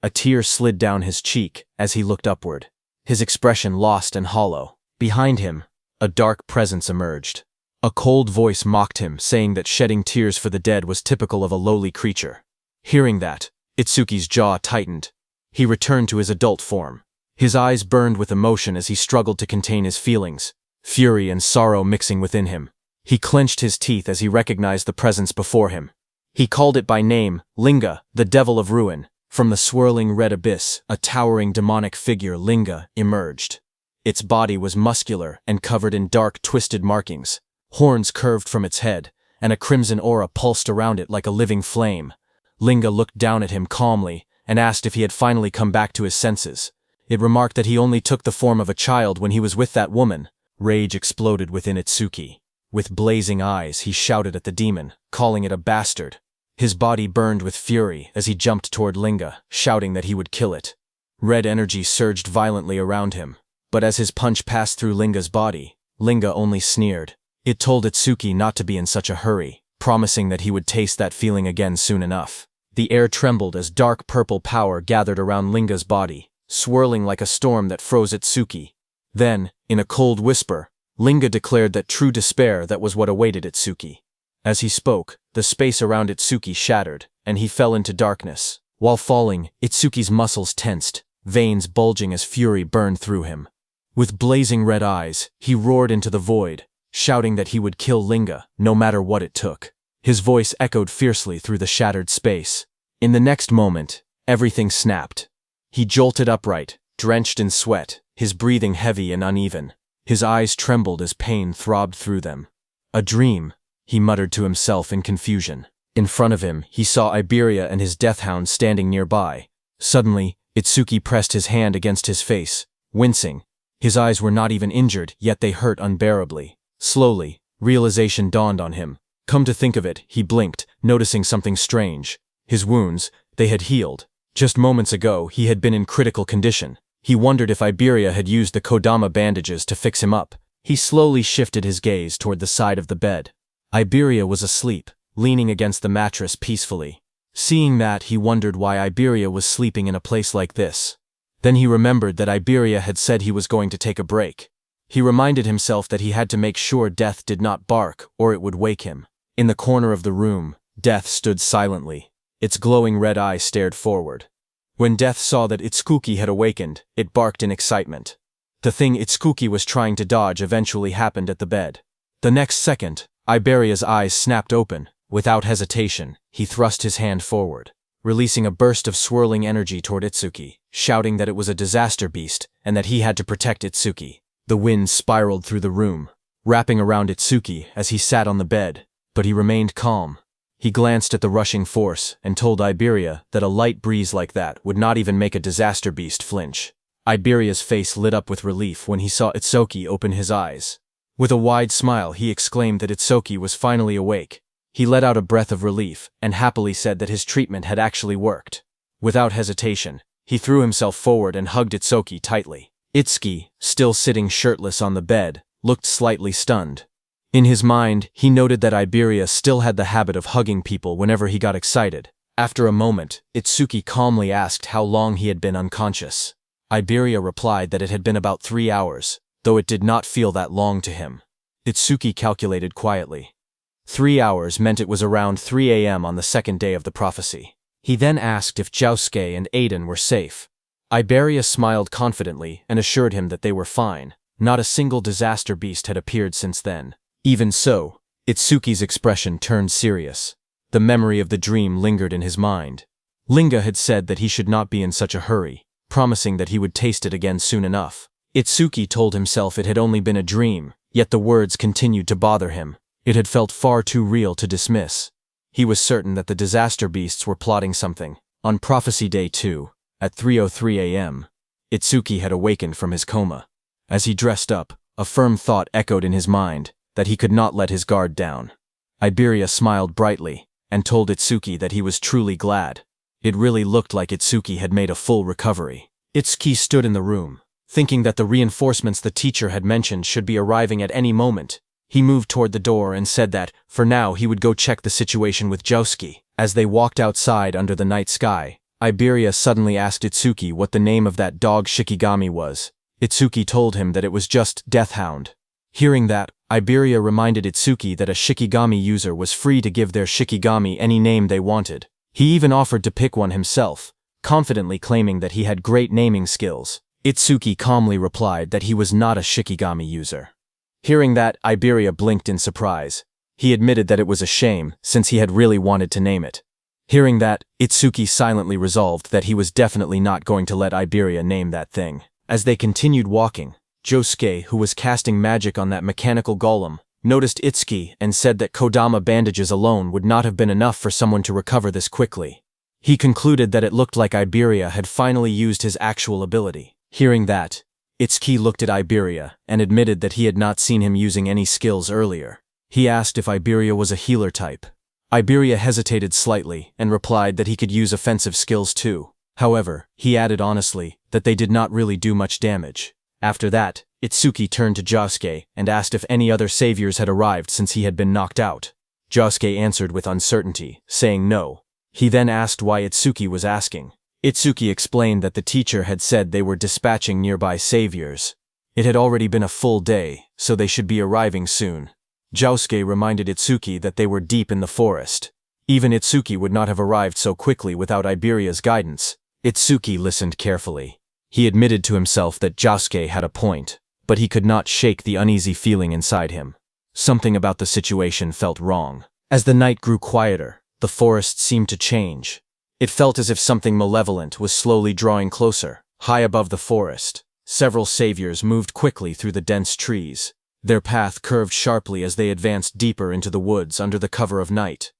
A tear slid down his cheek as he looked upward, his expression lost and hollow. Behind him, a dark presence emerged. A cold voice mocked him, saying that shedding tears for the dead was typical of a lowly creature. Hearing that, Itsuki's jaw tightened. He returned to his adult form. His eyes burned with emotion as he struggled to contain his feelings, fury and sorrow mixing within him. He clenched his teeth as he recognized the presence before him. He called it by name, Linga, the devil of ruin. From the swirling red abyss, a towering demonic figure, Linga, emerged. Its body was muscular and covered in dark, twisted markings. Horns curved from its head, and a crimson aura pulsed around it like a living flame. Linga looked down at him calmly and asked if he had finally come back to his senses. It remarked that he only took the form of a child when he was with that woman. Rage exploded within Itsuki. With blazing eyes, he shouted at the demon, calling it a bastard. His body burned with fury as he jumped toward Linga, shouting that he would kill it. Red energy surged violently around him, but as his punch passed through Linga's body, Linga only sneered. It told Itsuki not to be in such a hurry, promising that he would taste that feeling again soon enough. The air trembled as dark purple power gathered around Linga's body, swirling like a storm that froze Itsuki. Then, in a cold whisper, Linga declared that true despair that was what awaited Itsuki. As he spoke, the space around Itsuki shattered, and he fell into darkness. While falling, Itsuki's muscles tensed, veins bulging as fury burned through him. With blazing red eyes, he roared into the void, shouting that he would kill Linga, no matter what it took. His voice echoed fiercely through the shattered space. In the next moment, everything snapped. He jolted upright, drenched in sweat, his breathing heavy and uneven. His eyes trembled as pain throbbed through them. A dream, he muttered to himself in confusion. In front of him, he saw Iberia and his deathhound standing nearby. Suddenly, Itsuki pressed his hand against his face, wincing. His eyes were not even injured, yet they hurt unbearably. Slowly, realization dawned on him. Come to think of it, he blinked, noticing something strange. His wounds, they had healed. Just moments ago, he had been in critical condition. He wondered if Iberia had used the Kodama bandages to fix him up. He slowly shifted his gaze toward the side of the bed. Iberia was asleep, leaning against the mattress peacefully. Seeing that, he wondered why Iberia was sleeping in a place like this. Then he remembered that Iberia had said he was going to take a break. He reminded himself that he had to make sure Death did not bark, or it would wake him. In the corner of the room, Death stood silently. Its glowing red eye stared forward. When Death saw that Itsuki had awakened, it barked in excitement. The thing Itsuki was trying to dodge eventually happened at the bed. The next second, Iberia's eyes snapped open. Without hesitation, he thrust his hand forward, releasing a burst of swirling energy toward Itsuki, shouting that it was a disaster beast and that he had to protect Itsuki. The wind spiraled through the room, wrapping around Itsuki as he sat on the bed, but he remained calm. He glanced at the rushing force and told Iberia that a light breeze like that would not even make a disaster beast flinch. Iberia's face lit up with relief when he saw Itsuki open his eyes. With a wide smile, he exclaimed that Itsuki was finally awake. He let out a breath of relief and happily said that his treatment had actually worked. Without hesitation, he threw himself forward and hugged Itsuki tightly. Itsuki, still sitting shirtless on the bed, looked slightly stunned. In his mind, he noted that Iberia still had the habit of hugging people whenever he got excited. After a moment, Itsuki calmly asked how long he had been unconscious. Iberia replied that it had been about 3 hours, though it did not feel that long to him. Itsuki calculated quietly. 3 hours meant it was around 3 a.m. on the second day of the prophecy. He then asked if Josuke and Aiden were safe. Iberia smiled confidently and assured him that they were fine. Not a single disaster beast had appeared since then. Even so, Itsuki's expression turned serious. The memory of the dream lingered in his mind. Linga had said that he should not be in such a hurry, promising that he would taste it again soon enough. Itsuki told himself it had only been a dream, yet the words continued to bother him. It had felt far too real to dismiss. He was certain that the disaster beasts were plotting something. On Prophecy Day 2, at 3:03 a.m., Itsuki had awakened from his coma. As he dressed up, a firm thought echoed in his mind, that he could not let his guard down. Iberia smiled brightly, and told Itsuki that he was truly glad. It really looked like Itsuki had made a full recovery. Itsuki stood in the room, thinking that the reinforcements the teacher had mentioned should be arriving at any moment. He moved toward the door and said that, for now, he would go check the situation with Josuke. As they walked outside under the night sky, Iberia suddenly asked Itsuki what the name of that dog Shikigami was. Itsuki told him that it was just Deathhound. Hearing that, Iberia reminded Itsuki that a Shikigami user was free to give their Shikigami any name they wanted. He even offered to pick one himself, confidently claiming that he had great naming skills. Itsuki calmly replied that he was not a Shikigami user. Hearing that, Iberia blinked in surprise. He admitted that it was a shame, since he had really wanted to name it. Hearing that, Itsuki silently resolved that he was definitely not going to let Iberia name that thing. As they continued walking, Josuke, who was casting magic on that mechanical golem, noticed Itsuki and said that Kodama bandages alone would not have been enough for someone to recover this quickly. He concluded that it looked like Iberia had finally used his actual ability. Hearing that, Itsuki looked at Iberia and admitted that he had not seen him using any skills earlier. He asked if Iberia was a healer type. Iberia hesitated slightly and replied that he could use offensive skills too. However, he added honestly that they did not really do much damage. After that, Itsuki turned to Josuke and asked if any other saviors had arrived since he had been knocked out. Josuke answered with uncertainty, saying no. He then asked why Itsuki was asking. Itsuki explained that the teacher had said they were dispatching nearby saviors. It had already been a full day, so they should be arriving soon. Josuke reminded Itsuki that they were deep in the forest. Even Itsuki would not have arrived so quickly without Iberia's guidance. Itsuki listened carefully. He admitted to himself that Josuke had a point, but he could not shake the uneasy feeling inside him. Something about the situation felt wrong. As the night grew quieter, the forest seemed to change. It felt as if something malevolent was slowly drawing closer. High above the forest, several saviors moved quickly through the dense trees. Their path curved sharply as they advanced deeper into the woods under the cover of night.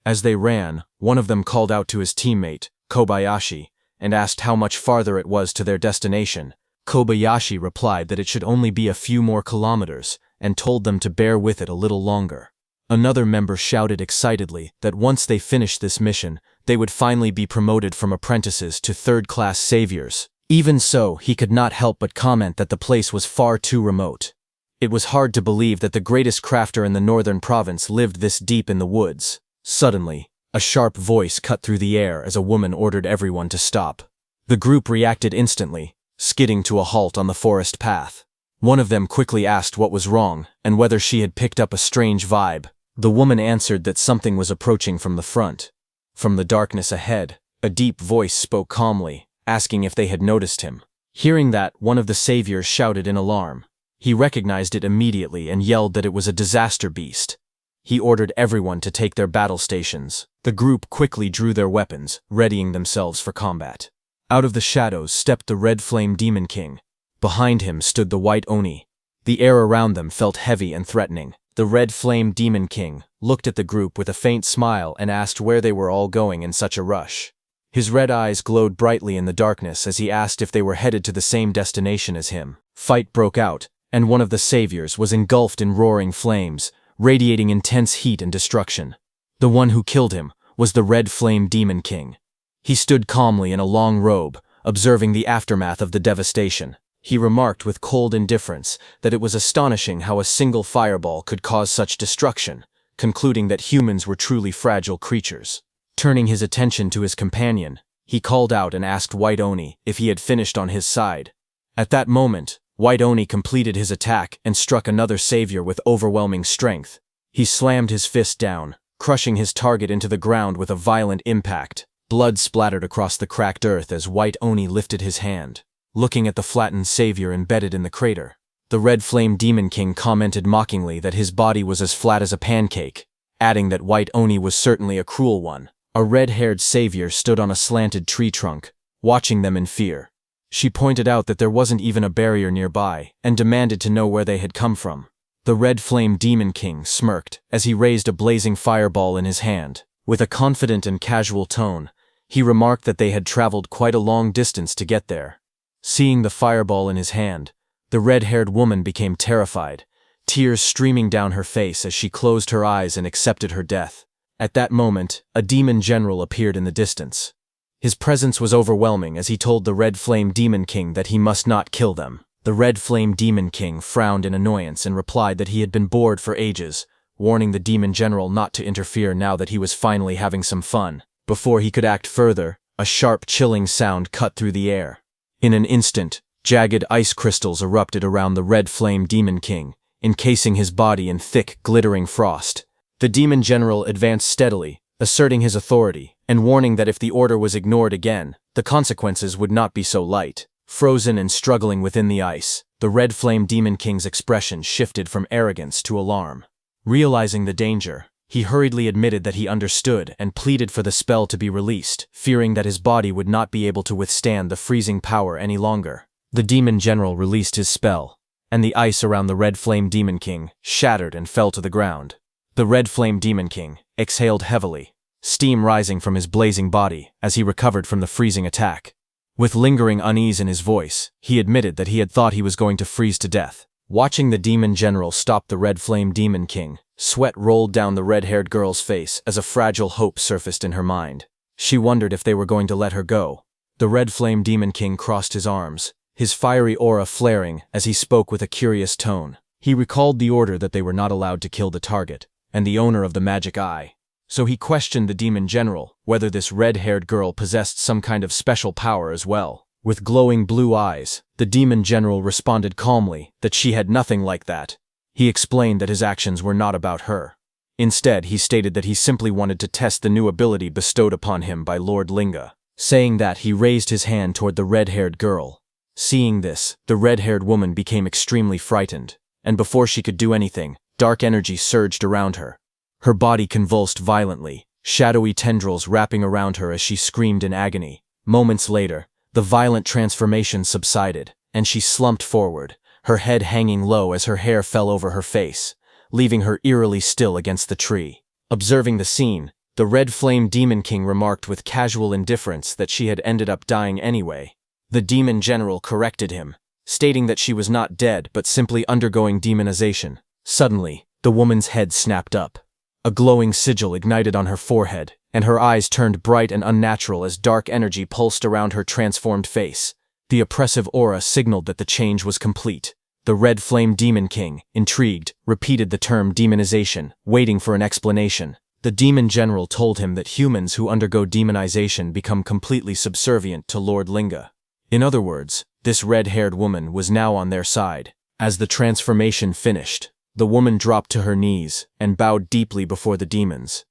As they ran, one of them called out to his teammate, Kobayashi, and asked how much farther it was to their destination. Kobayashi replied that it should only be a few more kilometers, and told them to bear with it a little longer. Another member shouted excitedly that once they finished this mission, they would finally be promoted from apprentices to third-class saviors. Even so, he could not help but comment that the place was far too remote. It was hard to believe that the greatest crafter in the northern province lived this deep in the woods. Suddenly, a sharp voice cut through the air as a woman ordered everyone to stop. The group reacted instantly, skidding to a halt on the forest path. One of them quickly asked what was wrong and whether she had picked up a strange vibe. The woman answered that something was approaching from the front. From the darkness ahead, a deep voice spoke calmly, asking if they had noticed him. Hearing that, one of the saviors shouted in alarm. He recognized it immediately and yelled that it was a disaster beast. He ordered everyone to take their battle stations. The group quickly drew their weapons, readying themselves for combat. Out of the shadows stepped the Red Flame Demon King. Behind him stood the White Oni. The air around them felt heavy and threatening. The Red Flame Demon King looked at the group with a faint smile and asked where they were all going in such a rush. His red eyes glowed brightly in the darkness as he asked if they were headed to the same destination as him. Fight broke out, and one of the saviors was engulfed in roaring flames, radiating intense heat and destruction. The one who killed him was the Red Flame Demon King. He stood calmly in a long robe, observing the aftermath of the devastation. He remarked with cold indifference that it was astonishing how a single fireball could cause such destruction, concluding that humans were truly fragile creatures. Turning his attention to his companion, he called out and asked White Oni if he had finished on his side. At that moment, White Oni completed his attack and struck another savior with overwhelming strength. He slammed his fist down, crushing his target into the ground with a violent impact. Blood splattered across the cracked earth as White Oni lifted his hand, looking at the flattened savior embedded in the crater. The Red Flame Demon King commented mockingly that his body was as flat as a pancake, adding that White Oni was certainly a cruel one. A red-haired savior stood on a slanted tree trunk, watching them in fear. She pointed out that there wasn't even a barrier nearby, and demanded to know where they had come from. The Red Flame Demon King smirked as he raised a blazing fireball in his hand. With a confident and casual tone, he remarked that they had traveled quite a long distance to get there. Seeing the fireball in his hand, the red-haired woman became terrified, tears streaming down her face as she closed her eyes and accepted her death. At that moment, a demon general appeared in the distance. His presence was overwhelming as he told the Red Flame Demon King that he must not kill them. The Red Flame Demon King frowned in annoyance and replied that he had been bored for ages, warning the demon general not to interfere now that he was finally having some fun. Before he could act further, a sharp, chilling sound cut through the air. In an instant, jagged ice crystals erupted around the Red Flame Demon King, encasing his body in thick, glittering frost. The demon general advanced steadily, asserting his authority, and warning that if the order was ignored again, the consequences would not be so light. Frozen and struggling within the ice, the Red Flame Demon King's expression shifted from arrogance to alarm. Realizing the danger, he hurriedly admitted that he understood and pleaded for the spell to be released, fearing that his body would not be able to withstand the freezing power any longer. The demon general released his spell, and the ice around the Red Flame Demon King shattered and fell to the ground. The Red Flame Demon King exhaled heavily, steam rising from his blazing body as he recovered from the freezing attack. With lingering unease in his voice, he admitted that he had thought he was going to freeze to death. Watching the demon general stop the Red Flame Demon King, sweat rolled down the red-haired girl's face as a fragile hope surfaced in her mind. She wondered if they were going to let her go. The Red Flame Demon King crossed his arms, his fiery aura flaring as he spoke with a curious tone. He recalled the order that they were not allowed to kill the target, and the owner of the magic eye. So he questioned the demon general whether this red-haired girl possessed some kind of special power as well. With glowing blue eyes, the demon general responded calmly that she had nothing like that. He explained that his actions were not about her. Instead, he stated that he simply wanted to test the new ability bestowed upon him by Lord Linga. Saying that, he raised his hand toward the red-haired girl. Seeing this, the red-haired woman became extremely frightened, and before she could do anything, dark energy surged around her. Her body convulsed violently, shadowy tendrils wrapping around her as she screamed in agony. Moments later, the violent transformation subsided, and she slumped forward, her head hanging low as her hair fell over her face, leaving her eerily still against the tree. Observing the scene, the Red Flame Demon King remarked with casual indifference that she had ended up dying anyway. The demon general corrected him, stating that she was not dead but simply undergoing demonization. Suddenly, the woman's head snapped up. A glowing sigil ignited on her forehead, and her eyes turned bright and unnatural as dark energy pulsed around her transformed face. The oppressive aura signaled that the change was complete. The Red Flame Demon King, intrigued, repeated the term demonization, waiting for an explanation. The demon general told him that humans who undergo demonization become completely subservient to Lord Linga. In other words, this red-haired woman was now on their side. As the transformation finished, the woman dropped to her knees and bowed deeply before the demons.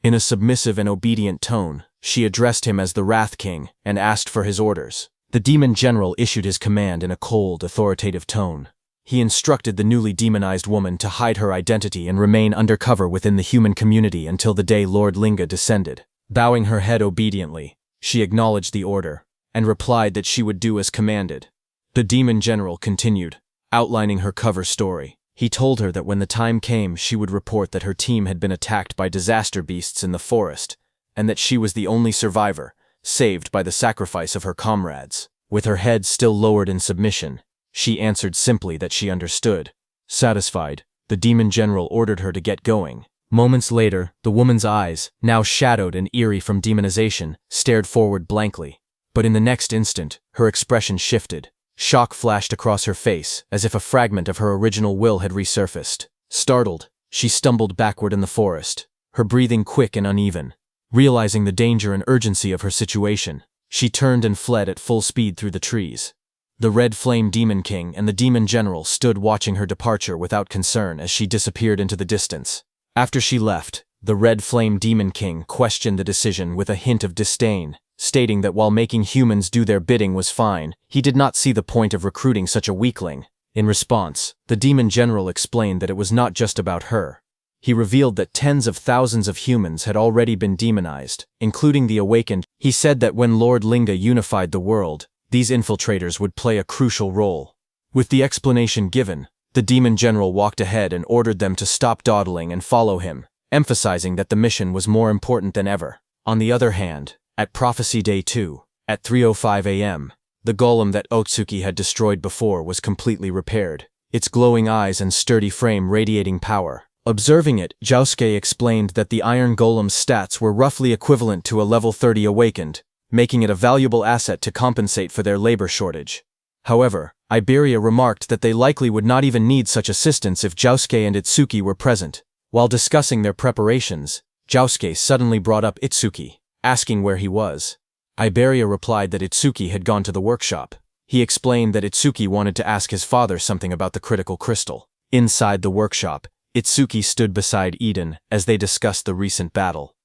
In a submissive and obedient tone, she addressed him as the Wrath King and asked for his orders. The demon general issued his command in a cold, authoritative tone. He instructed the newly demonized woman to hide her identity and remain undercover within the human community until the day Lord Linga descended. Bowing her head obediently, she acknowledged the order, and replied that she would do as commanded. The demon general continued, outlining her cover story. He told her that when the time came, she would report that her team had been attacked by disaster beasts in the forest, and that she was the only survivor, saved by the sacrifice of her comrades. With her head still lowered in submission, she answered simply that she understood. Satisfied, the demon general ordered her to get going. Moments later, the woman's eyes, now shadowed and eerie from demonization, stared forward blankly. But in the next instant, her expression shifted. Shock flashed across her face, as if a fragment of her original will had resurfaced. Startled, she stumbled backward in the forest, her breathing quick and uneven. Realizing the danger and urgency of her situation, she turned and fled at full speed through the trees. The Red Flame Demon King and the Demon General stood watching her departure without concern as she disappeared into the distance. After she left, the Red Flame Demon King questioned the decision with a hint of disdain, stating that while making humans do their bidding was fine, he did not see the point of recruiting such a weakling. In response, the Demon General explained that it was not just about her. He revealed that tens of thousands of humans had already been demonized, including the awakened. He said that when Lord Linga unified the world, these infiltrators would play a crucial role. With the explanation given, the Demon General walked ahead and ordered them to stop dawdling and follow him, emphasizing that the mission was more important than ever. On the other hand, at Prophecy Day 2, at 3:05 a.m., the golem that Otsuki had destroyed before was completely repaired, its glowing eyes and sturdy frame radiating power. Observing it, Josuke explained that the Iron Golem's stats were roughly equivalent to a level 30 awakened, making it a valuable asset to compensate for their labor shortage. However, Iberia remarked that they likely would not even need such assistance if Josuke and Itsuki were present. While discussing their preparations, Josuke suddenly brought up Itsuki, asking where he was. Iberia replied that Itsuki had gone to the workshop. He explained that Itsuki wanted to ask his father something about the critical crystal. Inside the workshop, Itsuki stood beside Eden as they discussed the recent battle.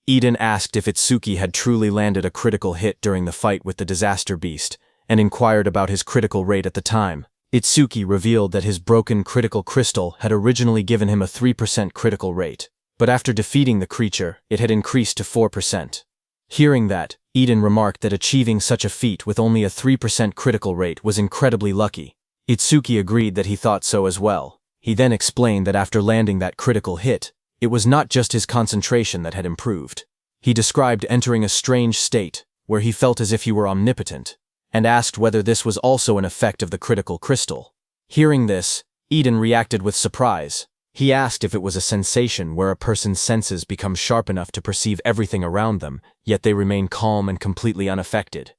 Eden asked if Itsuki had truly landed a critical hit during the fight with the disaster beast, and inquired about his critical rate at the time. Itsuki revealed that his broken critical crystal had originally given him a 3% critical rate, but after defeating the creature, it had increased to 4%. Hearing that, Eden remarked that achieving such a feat with only a 3% critical rate was incredibly lucky. Itsuki agreed that he thought so as well. He then explained that after landing that critical hit, it was not just his concentration that had improved. He described entering a strange state, where he felt as if he were omnipotent, and asked whether this was also an effect of the critical crystal. Hearing this, Eden reacted with surprise. He asked if it was a sensation where a person's senses become sharp enough to perceive everything around them, yet they remain calm and completely unaffected.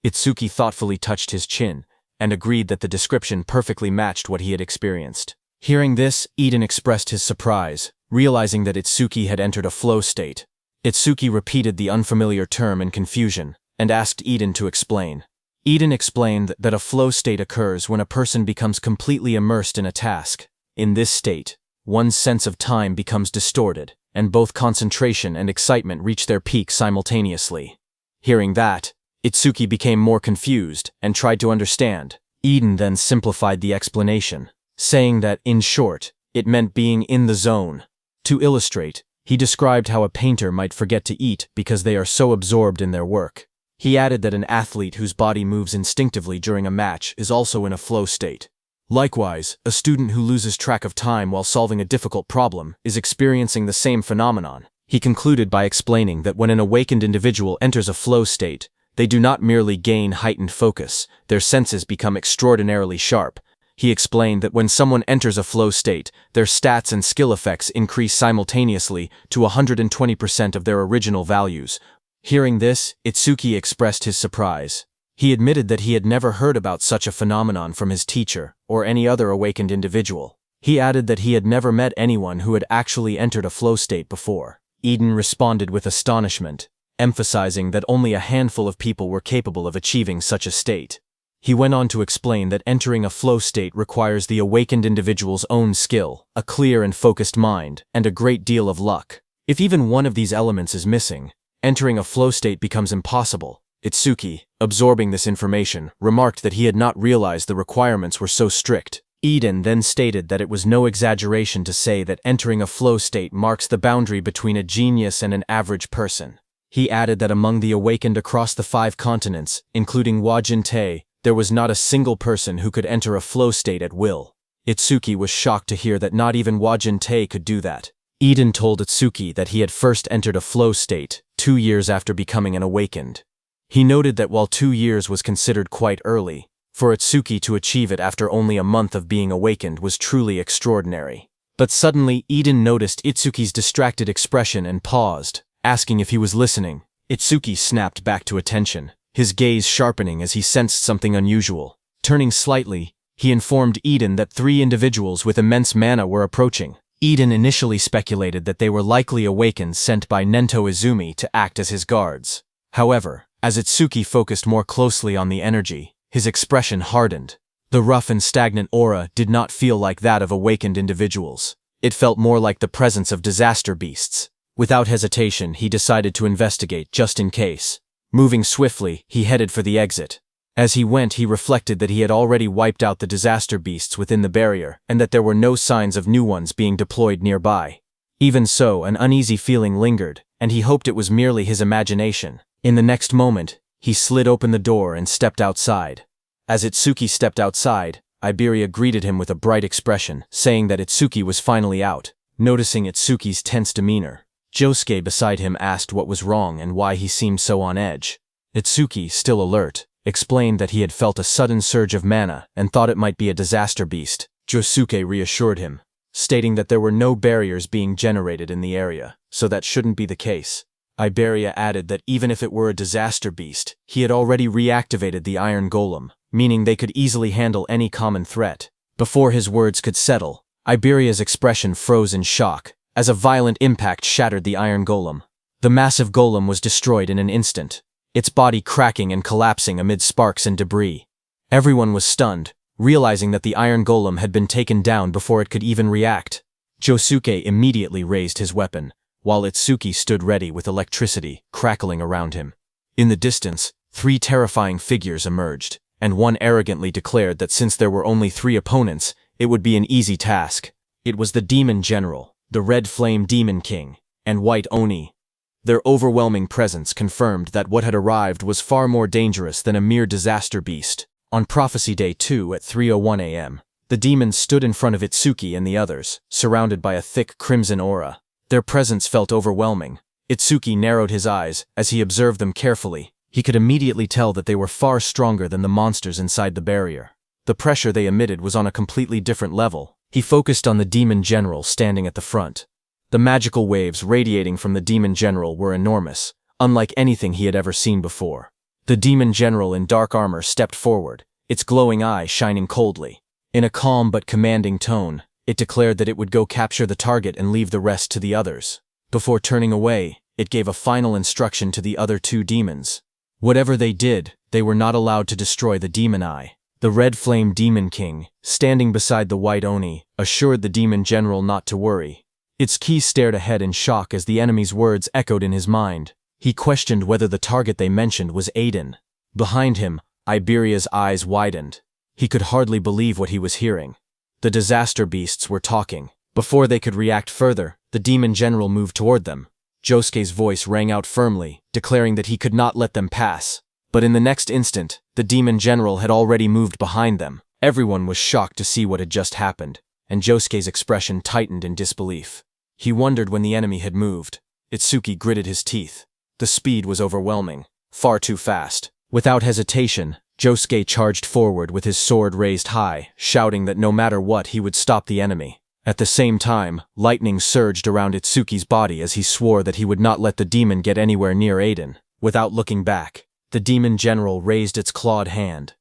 Itsuki thoughtfully touched his chin, and agreed that the description perfectly matched what he had experienced. Hearing this, Eden expressed his surprise, realizing that Itsuki had entered a flow state. Itsuki repeated the unfamiliar term in confusion, and asked Eden to explain. Eden explained that a flow state occurs when a person becomes completely immersed in a task. In this state, one's sense of time becomes distorted, and both concentration and excitement reach their peak simultaneously. Hearing that, Itsuki became more confused and tried to understand. Eden then simplified the explanation, saying that, in short, it meant being in the zone. To illustrate, he described how a painter might forget to eat because they are so absorbed in their work. He added that an athlete whose body moves instinctively during a match is also in a flow state. Likewise, a student who loses track of time while solving a difficult problem is experiencing the same phenomenon. He concluded by explaining that when an awakened individual enters a flow state, they do not merely gain heightened focus, their senses become extraordinarily sharp. He explained that when someone enters a flow state, their stats and skill effects increase simultaneously to 120% of their original values. Hearing this, Itsuki expressed his surprise. He admitted that he had never heard about such a phenomenon from his teacher or any other awakened individual. He added that he had never met anyone who had actually entered a flow state before. Eden responded with astonishment, emphasizing that only a handful of people were capable of achieving such a state. He went on to explain that entering a flow state requires the awakened individual's own skill, a clear and focused mind, and a great deal of luck. If even one of these elements is missing, entering a flow state becomes impossible. Itsuki, absorbing this information, remarked that he had not realized the requirements were so strict. Eden then stated that it was no exaggeration to say that entering a flow state marks the boundary between a genius and an average person. He added that among the awakened across the 5 continents, including Wajin-Te, there was not a single person who could enter a flow state at will. Itsuki was shocked to hear that not even Wajin-Te could do that. Eden told Itsuki that he had first entered a flow state 2 years after becoming an awakened. He noted that while 2 years was considered quite early, for Itsuki to achieve it after only a month of being awakened was truly extraordinary. But suddenly Eden noticed Itsuki's distracted expression and paused, asking if he was listening. Itsuki snapped back to attention, his gaze sharpening as he sensed something unusual. Turning slightly, he informed Eden that 3 individuals with immense mana were approaching. Eden initially speculated that they were likely awakened sent by Nento Izumi to act as his guards. However, as Itsuki focused more closely on the energy, his expression hardened. The rough and stagnant aura did not feel like that of awakened individuals. It felt more like the presence of disaster beasts. Without hesitation, he decided to investigate just in case. Moving swiftly, he headed for the exit. As he went, he reflected that he had already wiped out the disaster beasts within the barrier, and that there were no signs of new ones being deployed nearby. Even so, an uneasy feeling lingered, and he hoped it was merely his imagination. In the next moment, he slid open the door and stepped outside. As Itsuki stepped outside, Iberia greeted him with a bright expression, saying that Itsuki was finally out. Noticing Itsuki's tense demeanor, Josuke beside him asked what was wrong and why he seemed so on edge. Itsuki, still alert, explained that he had felt a sudden surge of mana and thought it might be a disaster beast. Josuke reassured him, stating that there were no barriers being generated in the area, so that shouldn't be the case. Iberia added that even if it were a disaster beast, he had already reactivated the Iron Golem, meaning they could easily handle any common threat. Before his words could settle, Iberia's expression froze in shock, as a violent impact shattered the Iron Golem. The massive golem was destroyed in an instant, its body cracking and collapsing amid sparks and debris. Everyone was stunned, realizing that the Iron Golem had been taken down before it could even react. Josuke immediately raised his weapon, while Itsuki stood ready with electricity crackling around him. In the distance, 3 terrifying figures emerged, and one arrogantly declared that since there were only 3 opponents, it would be an easy task. It was the Demon General, the Red Flame Demon King, and White Oni. Their overwhelming presence confirmed that what had arrived was far more dangerous than a mere disaster beast. On Prophecy Day 2 at 3:01 a.m., the demons stood in front of Itsuki and the others, surrounded by a thick crimson aura. Their presence felt overwhelming. Itsuki narrowed his eyes as he observed them carefully. He could immediately tell that they were far stronger than the monsters inside the barrier. The pressure they emitted was on a completely different level. He focused on the Demon General standing at the front. The magical waves radiating from the Demon General were enormous, unlike anything he had ever seen before. The Demon General in dark armor stepped forward, its glowing eye shining coldly. In a calm but commanding tone, it declared that it would go capture the target and leave the rest to the others. Before turning away, it gave a final instruction to the other 2 demons. Whatever they did, they were not allowed to destroy the Demon Eye. The Red Flame Demon King, standing beside the White Oni, assured the Demon General not to worry. Itsuki stared ahead in shock as the enemy's words echoed in his mind. He questioned whether the target they mentioned was Aiden. Behind him, Iberia's eyes widened. He could hardly believe what he was hearing. The disaster beasts were talking. Before they could react further, the Demon General moved toward them. Josuke's voice rang out firmly, declaring that he could not let them pass. But in the next instant, the Demon General had already moved behind them. Everyone was shocked to see what had just happened, and Josuke's expression tightened in disbelief. He wondered when the enemy had moved. Itsuki gritted his teeth. The speed was overwhelming, far too fast. Without hesitation, Josuke charged forward with his sword raised high, shouting that no matter what he would stop the enemy. At the same time, lightning surged around Itsuki's body as he swore that he would not let the demon get anywhere near Aiden. Without looking back, the Demon General raised its clawed hand.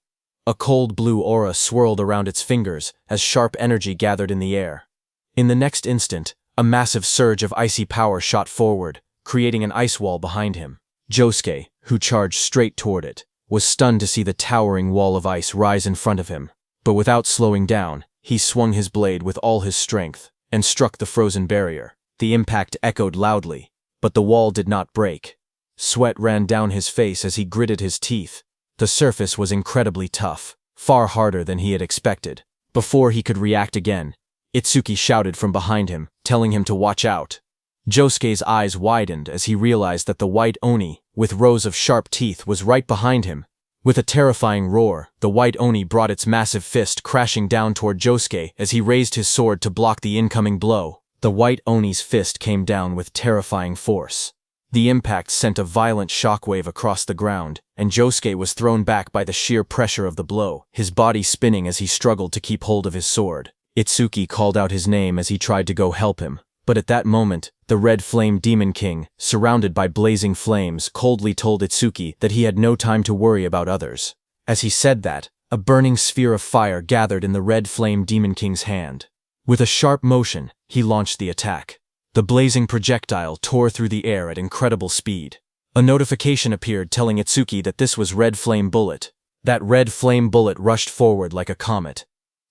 A cold blue aura swirled around its fingers as sharp energy gathered in the air. In the next instant, a massive surge of icy power shot forward, creating an ice wall behind him. Josuke, who charged straight toward it, was stunned to see the towering wall of ice rise in front of him. But without slowing down, he swung his blade with all his strength and struck the frozen barrier. The impact echoed loudly, but the wall did not break. Sweat ran down his face as he gritted his teeth. The surface was incredibly tough, far harder than he had expected. Before he could react again, Itsuki shouted from behind him, telling him to watch out. Josuke's eyes widened as he realized that the white Oni, with rows of sharp teeth, was right behind him. With a terrifying roar, the white Oni brought its massive fist crashing down toward Josuke as he raised his sword to block the incoming blow. The white Oni's fist came down with terrifying force. The impact sent a violent shockwave across the ground, and Josuke was thrown back by the sheer pressure of the blow, his body spinning as he struggled to keep hold of his sword. Itsuki called out his name as he tried to go help him, but at that moment, the Red Flame Demon King, surrounded by blazing flames, coldly told Itsuki that he had no time to worry about others. As he said that, a burning sphere of fire gathered in the Red Flame Demon King's hand. With a sharp motion, he launched the attack. The blazing projectile tore through the air at incredible speed. A notification appeared telling Itsuki that this was Red Flame Bullet. That Red Flame Bullet rushed forward like a comet.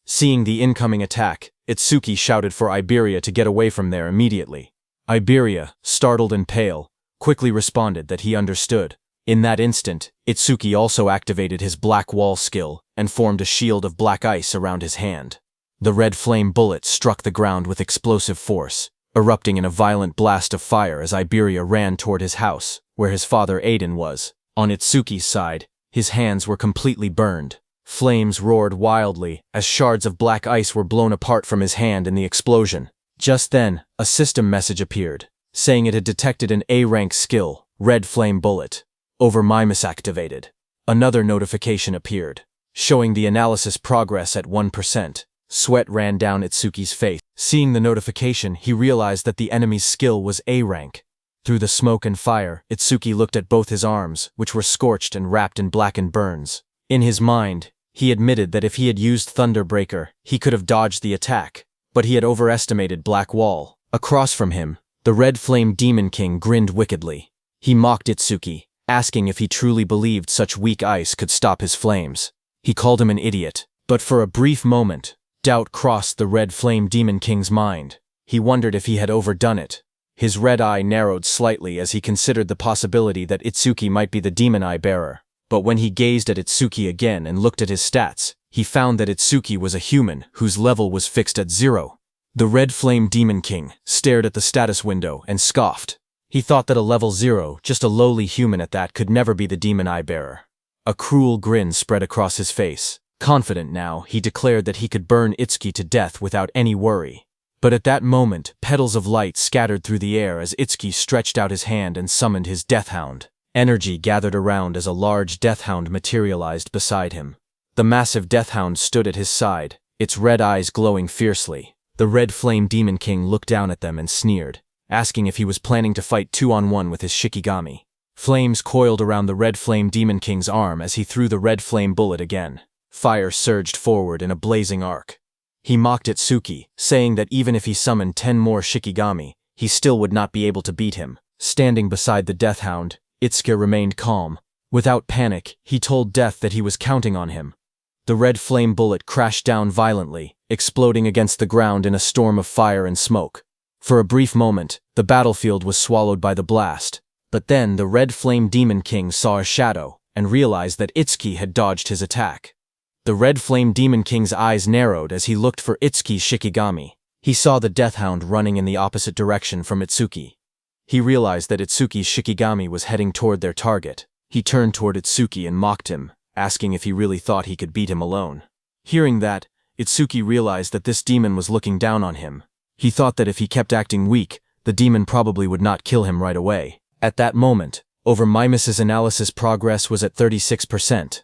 Seeing the incoming attack, Itsuki shouted for Iberia to get away from there immediately. Iberia, startled and pale, quickly responded that he understood. In that instant, Itsuki also activated his Black Wall skill and formed a shield of black ice around his hand. The Red Flame Bullet struck the ground with explosive force, erupting in a violent blast of fire as Iberia ran toward his house, where his father Aiden was. On Itsuki's side, his hands were completely burned. Flames roared wildly as shards of black ice were blown apart from his hand in the explosion. Just then, a system message appeared, saying it had detected an A-rank skill, Red Flame Bullet. Overmimus activated. Another notification appeared, showing the analysis progress at 1%. Sweat ran down Itsuki's face. Seeing the notification, he realized that the enemy's skill was A-rank. Through the smoke and fire, Itsuki looked at both his arms, which were scorched and wrapped in blackened burns. In his mind, he admitted that if he had used Thunderbreaker, he could have dodged the attack, but he had overestimated Black Wall. Across from him, the Red Flame Demon King grinned wickedly. He mocked Itsuki, asking if he truly believed such weak ice could stop his flames. He called him an idiot, but for a brief moment, doubt crossed the Red Flame Demon King's mind. He wondered if he had overdone it. His red eye narrowed slightly as he considered the possibility that Itsuki might be the Demon Eye Bearer. But when he gazed at Itsuki again and looked at his stats, he found that Itsuki was a human whose level was fixed at 0. The Red Flame Demon King stared at the status window and scoffed. He thought that a level 0, just a lowly human at that, could never be the Demon Eye Bearer. A cruel grin spread across his face. Confident now, he declared that he could burn Itsuki to death without any worry. But at that moment, petals of light scattered through the air as Itsuki stretched out his hand and summoned his Deathhound. Energy gathered around as a large Deathhound materialized beside him. The massive Deathhound stood at his side, its red eyes glowing fiercely. The Red Flame Demon King looked down at them and sneered, asking if he was planning to fight 2-on-1 with his Shikigami. Flames coiled around the Red Flame Demon King's arm as he threw the Red Flame Bullet again. Fire surged forward in a blazing arc. He mocked Itsuki, saying that even if he summoned 10 more Shikigami, he still would not be able to beat him. Standing beside the Deathhound, Itsuki remained calm. Without panic, he told Death that he was counting on him. The Red Flame Bullet crashed down violently, exploding against the ground in a storm of fire and smoke. For a brief moment, the battlefield was swallowed by the blast. But then the Red Flame Demon King saw a shadow and realized that Itsuki had dodged his attack. The Red Flame Demon King's eyes narrowed as he looked for Itsuki's Shikigami. He saw the Deathhound running in the opposite direction from Itsuki. He realized that Itsuki's Shikigami was heading toward their target. He turned toward Itsuki and mocked him, asking if he really thought he could beat him alone. Hearing that, Itsuki realized that this demon was looking down on him. He thought that if he kept acting weak, the demon probably would not kill him right away. At that moment, Overmimus's analysis progress was at 36%.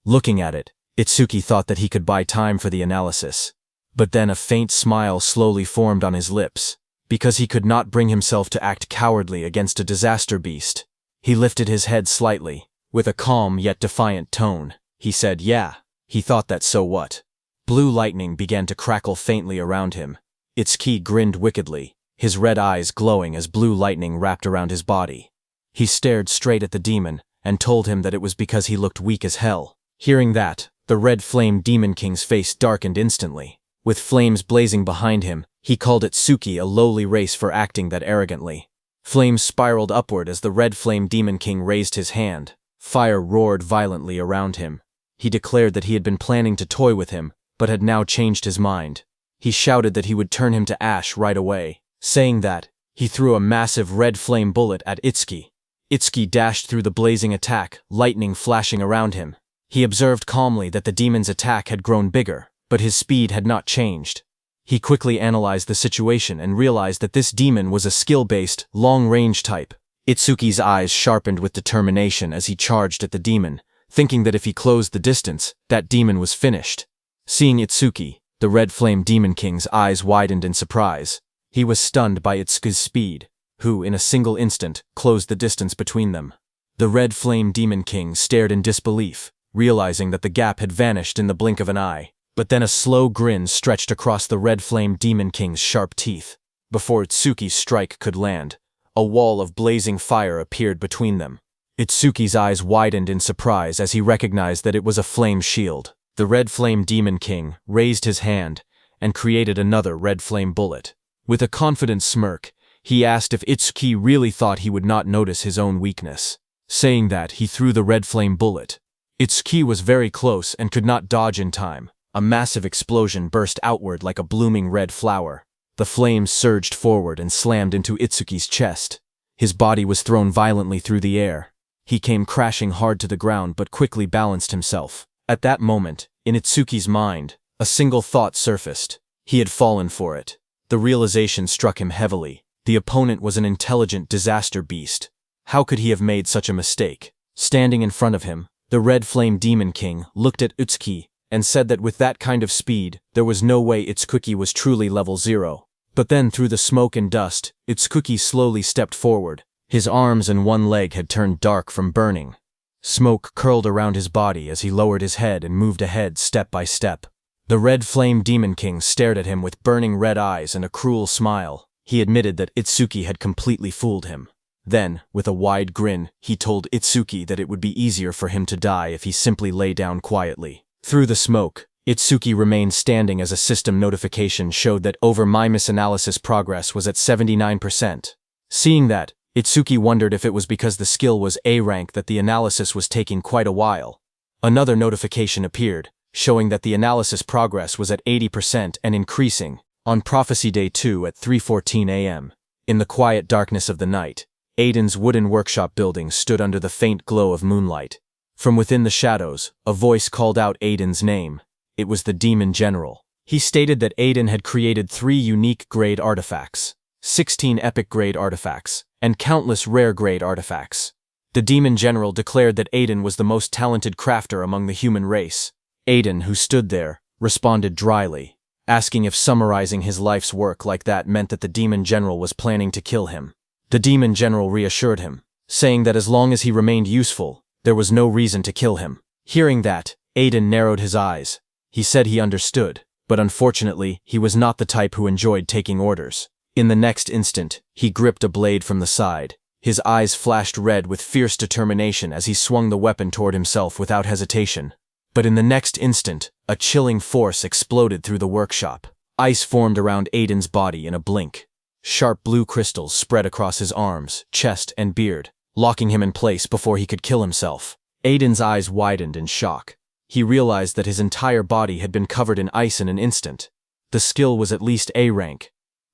Looking at it, Itsuki thought that he could buy time for the analysis. But then a faint smile slowly formed on his lips, because he could not bring himself to act cowardly against a disaster beast. He lifted his head slightly. With a calm yet defiant tone, he said, "Yeah." He thought that so what? Blue lightning began to crackle faintly around him. Itsuki grinned wickedly, his red eyes glowing as blue lightning wrapped around his body. He stared straight at the demon and told him that it was because he looked weak as hell. Hearing that, the Red Flame Demon King's face darkened instantly. With flames blazing behind him, he called Itsuki a lowly race for acting that arrogantly. Flames spiraled upward as the Red Flame Demon King raised his hand. Fire roared violently around him. He declared that he had been planning to toy with him, but had now changed his mind. He shouted that he would turn him to ash right away. Saying that, he threw a massive red flame bullet at Itsuki. Itsuki dashed through the blazing attack, lightning flashing around him. He observed calmly that the demon's attack had grown bigger, but his speed had not changed. He quickly analyzed the situation and realized that this demon was a skill-based, long-range type. Itsuki's eyes sharpened with determination as he charged at the demon, thinking that if he closed the distance, that demon was finished. Seeing Itsuki, the Red Flame Demon King's eyes widened in surprise. He was stunned by Itsuki's speed, who, in a single instant, closed the distance between them. The Red Flame Demon King stared in disbelief, realizing that the gap had vanished in the blink of an eye. But then a slow grin stretched across the Red Flame Demon King's sharp teeth. Before Itsuki's strike could land, a wall of blazing fire appeared between them. Itsuki's eyes widened in surprise as he recognized that it was a flame shield. The Red Flame Demon King raised his hand and created another red flame bullet. With a confident smirk, he asked if Itsuki really thought he would not notice his own weakness. Saying that, he threw the red flame bullet. Itsuki was very close and could not dodge in time. A massive explosion burst outward like a blooming red flower. The flames surged forward and slammed into Itsuki's chest. His body was thrown violently through the air. He came crashing hard to the ground but quickly balanced himself. At that moment, in Itsuki's mind, a single thought surfaced. He had fallen for it. The realization struck him heavily. The opponent was an intelligent disaster beast. How could he have made such a mistake? Standing in front of him, the Red Flame Demon King looked at Itsuki and said that with that kind of speed, there was no way Itsuki was truly level 0. But then through the smoke and dust, Itsuki slowly stepped forward. His arms and one leg had turned dark from burning. Smoke curled around his body as he lowered his head and moved ahead step by step. The Red Flame Demon King stared at him with burning red eyes and a cruel smile. He admitted that Itsuki had completely fooled him. Then, with a wide grin, he told Itsuki that it would be easier for him to die if he simply lay down quietly. Through the smoke, Itsuki remained standing as a system notification showed that my misanalysis progress was at 79%. Seeing that, Itsuki wondered if it was because the skill was A rank that the analysis was taking quite a while. Another notification appeared, showing that the analysis progress was at 80% and increasing, on Prophecy Day 2 at 3:14 a.m. In the quiet darkness of the night, Aiden's wooden workshop building stood under the faint glow of moonlight. From within the shadows, a voice called out Aiden's name. It was the Demon General. He stated that Aiden had created 3 unique grade artifacts, 16 epic grade artifacts, and countless rare grade artifacts. The Demon General declared that Aiden was the most talented crafter among the human race. Aiden, who stood there, responded dryly, asking if summarizing his life's work like that meant that the Demon General was planning to kill him. The Demon General reassured him, saying that as long as he remained useful, there was no reason to kill him. Hearing that, Aiden narrowed his eyes. He said he understood, but unfortunately, he was not the type who enjoyed taking orders. In the next instant, he gripped a blade from the side. His eyes flashed red with fierce determination as he swung the weapon toward himself without hesitation. But in the next instant, a chilling force exploded through the workshop. Ice formed around Aiden's body in a blink. Sharp blue crystals spread across his arms, chest, and beard, locking him in place before he could kill himself. Aiden's eyes widened in shock. He realized that his entire body had been covered in ice in an instant. The skill was at least A rank.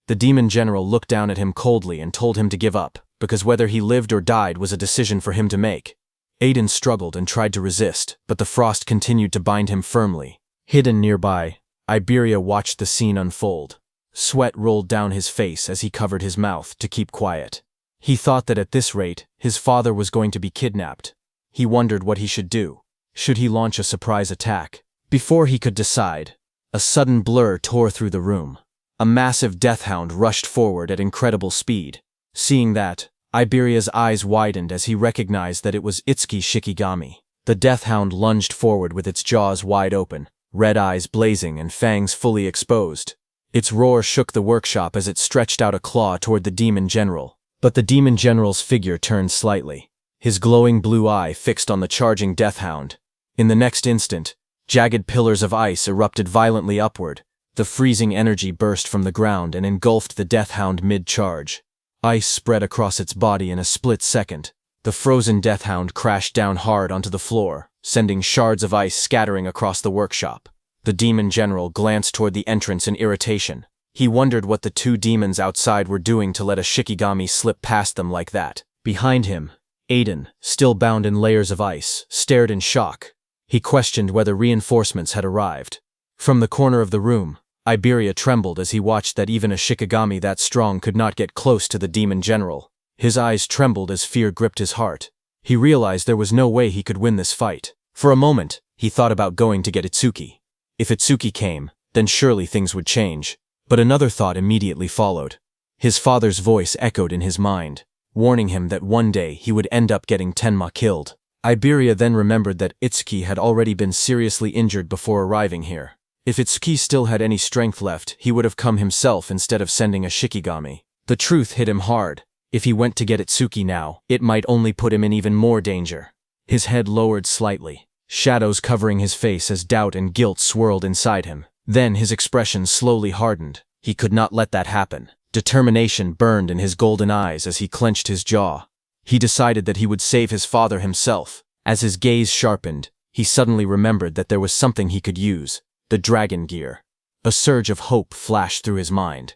The Demon General looked down at him coldly and told him to give up, because whether he lived or died was a decision for him to make. Aiden struggled and tried to resist, but the frost continued to bind him firmly. Hidden nearby, Iberia watched the scene unfold. Sweat rolled down his face as he covered his mouth to keep quiet. He thought that at this rate, his father was going to be kidnapped. He wondered what he should do. Should he launch a surprise attack? Before he could decide, a sudden blur tore through the room. A massive death hound rushed forward at incredible speed. Seeing that, Iberia's eyes widened as he recognized that it was Itsuki Shikigami. The death hound lunged forward with its jaws wide open, red eyes blazing and fangs fully exposed. Its roar shook the workshop as it stretched out a claw toward the Demon General. But the Demon General's figure turned slightly, his glowing blue eye fixed on the charging death hound. In the next instant, jagged pillars of ice erupted violently upward. The freezing energy burst from the ground and engulfed the death hound mid-charge. Ice spread across its body in a split second. The frozen deathhound crashed down hard onto the floor, sending shards of ice scattering across the workshop. The demon general glanced toward the entrance in irritation. He wondered what the two demons outside were doing to let a Shikigami slip past them like that. Behind him, Aiden, still bound in layers of ice, stared in shock. He questioned whether reinforcements had arrived. From the corner of the room, Iberia trembled as he watched that even a Shikigami that strong could not get close to the demon general. His eyes trembled as fear gripped his heart. He realized there was no way he could win this fight. For a moment, he thought about going to get Itsuki. If Itsuki came, then surely things would change. But another thought immediately followed. His father's voice echoed in his mind, warning him that one day he would end up getting Tenma killed. Iberia then remembered that Itsuki had already been seriously injured before arriving here. If Itsuki still had any strength left, he would have come himself instead of sending a Shikigami. The truth hit him hard. If he went to get Itsuki now, it might only put him in even more danger. His head lowered slightly, shadows covering his face as doubt and guilt swirled inside him. Then his expression slowly hardened. He could not let that happen. Determination burned in his golden eyes as he clenched his jaw. He decided that he would save his father himself. As his gaze sharpened, he suddenly remembered that there was something he could use. The dragon gear. A surge of hope flashed through his mind.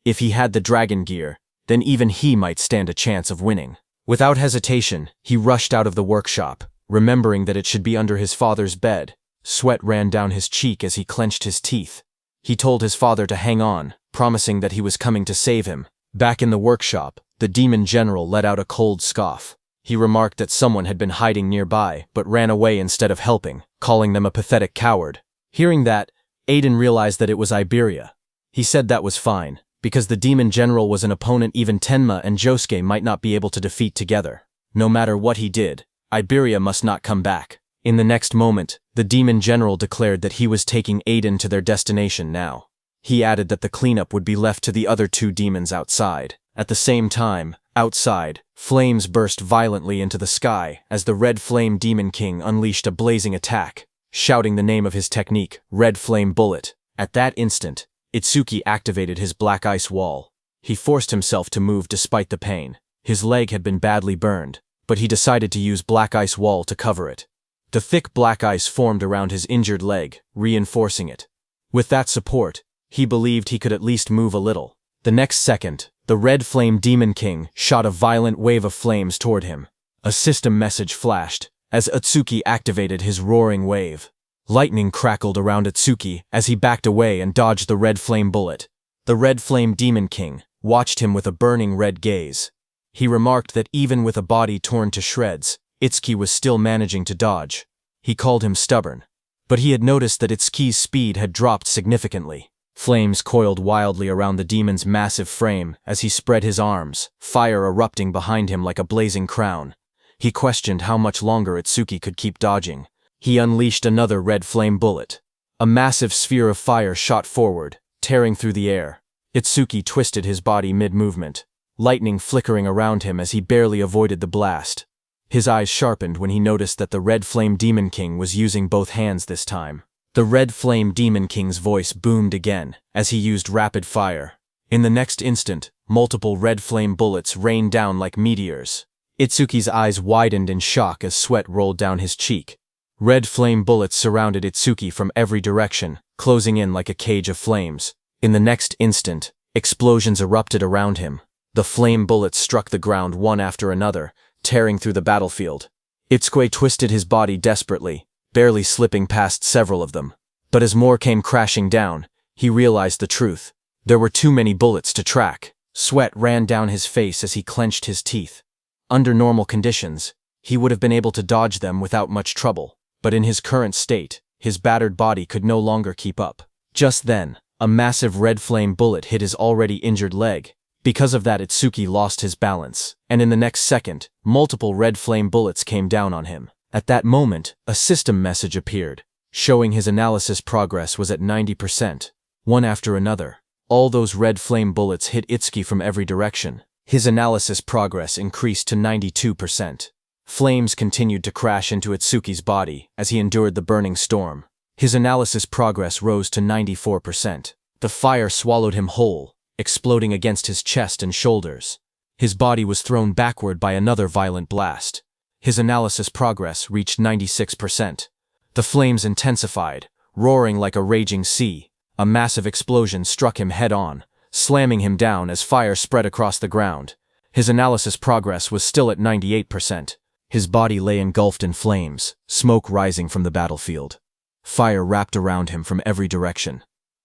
If he had the dragon gear, then even he might stand a chance of winning. Without hesitation, he rushed out of the workshop, remembering that it should be under his father's bed. Sweat ran down his cheek as he clenched his teeth. He told his father to hang on, promising that he was coming to save him. Back in the workshop, the demon general let out a cold scoff. He remarked that someone had been hiding nearby, but ran away instead of helping, calling them a pathetic coward. Hearing that, Aiden realized that it was Iberia. He said that was fine, because the demon general was an opponent even Tenma and Josuke might not be able to defeat together. No matter what he did, Iberia must not come back. In the next moment, the demon general declared that he was taking Aiden to their destination now. He added that the cleanup would be left to the other two demons outside. At the same time, outside, flames burst violently into the sky as the Red Flame Demon King unleashed a blazing attack, shouting the name of his technique, Red Flame Bullet. At that instant, Itsuki activated his black ice wall. He forced himself to move despite the pain. His leg had been badly burned, but he decided to use black ice wall to cover it. The thick black ice formed around his injured leg, reinforcing it. With that support, he believed he could at least move a little. The next second, the Red Flame Demon King shot a violent wave of flames toward him. A system message flashed as Itsuki activated his roaring wave. Lightning crackled around Itsuki as he backed away and dodged the Red Flame bullet. The Red Flame Demon King watched him with a burning red gaze. He remarked that even with a body torn to shreds, Itsuki was still managing to dodge. He called him stubborn. But he had noticed that Itsuki's speed had dropped significantly. Flames coiled wildly around the demon's massive frame as he spread his arms, fire erupting behind him like a blazing crown. He questioned how much longer Itsuki could keep dodging. He unleashed another red flame bullet. A massive sphere of fire shot forward, tearing through the air. Itsuki twisted his body mid-movement, lightning flickering around him as he barely avoided the blast. His eyes sharpened when he noticed that the Red Flame Demon King was using both hands this time. The Red Flame Demon King's voice boomed again as he used rapid fire. In the next instant, multiple red flame bullets rained down like meteors. Itsuki's eyes widened in shock as sweat rolled down his cheek. Red flame bullets surrounded Itsuki from every direction, closing in like a cage of flames. In the next instant, explosions erupted around him. The flame bullets struck the ground one after another, tearing through the battlefield. Itsuki twisted his body desperately, barely slipping past several of them. But as more came crashing down, he realized the truth. There were too many bullets to track. Sweat ran down his face as he clenched his teeth. Under normal conditions, he would have been able to dodge them without much trouble. But in his current state, his battered body could no longer keep up. Just then, a massive red flame bullet hit his already injured leg. Because of that, Itsuki lost his balance, and in the next second, multiple red flame bullets came down on him. At that moment, a system message appeared, showing his analysis progress was at 90%. One after another, all those red flame bullets hit Itsuki from every direction. His analysis progress increased to 92%. Flames continued to crash into Itsuki's body as he endured the burning storm. His analysis progress rose to 94%. The fire swallowed him whole, exploding against his chest and shoulders. His body was thrown backward by another violent blast. His analysis progress reached 96%. The flames intensified, roaring like a raging sea. A massive explosion struck him head-on, slamming him down as fire spread across the ground. His analysis progress was still at 98%. His body lay engulfed in flames, smoke rising from the battlefield. Fire wrapped around him from every direction.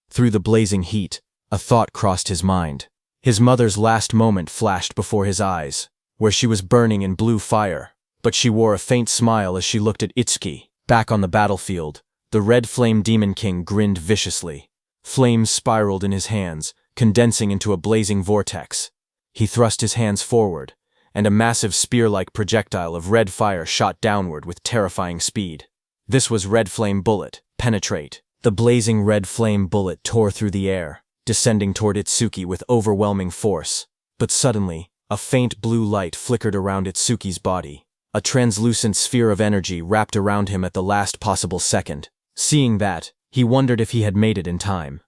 Through the blazing heat, a thought crossed his mind. His mother's last moment flashed before his eyes, where she was burning in blue fire, but she wore a faint smile as she looked at Itsuki. Back on the battlefield, the red flame demon king grinned viciously. Flames spiraled in his hands, condensing into a blazing vortex. He thrust his hands forward, and a massive spear-like projectile of red fire shot downward with terrifying speed. This was Red Flame Bullet, Penetrate. The blazing red flame bullet tore through the air, descending toward Itsuki with overwhelming force. But suddenly, a faint blue light flickered around Itsuki's body. A translucent sphere of energy wrapped around him at the last possible second. Seeing that, he wondered if he had made it in time.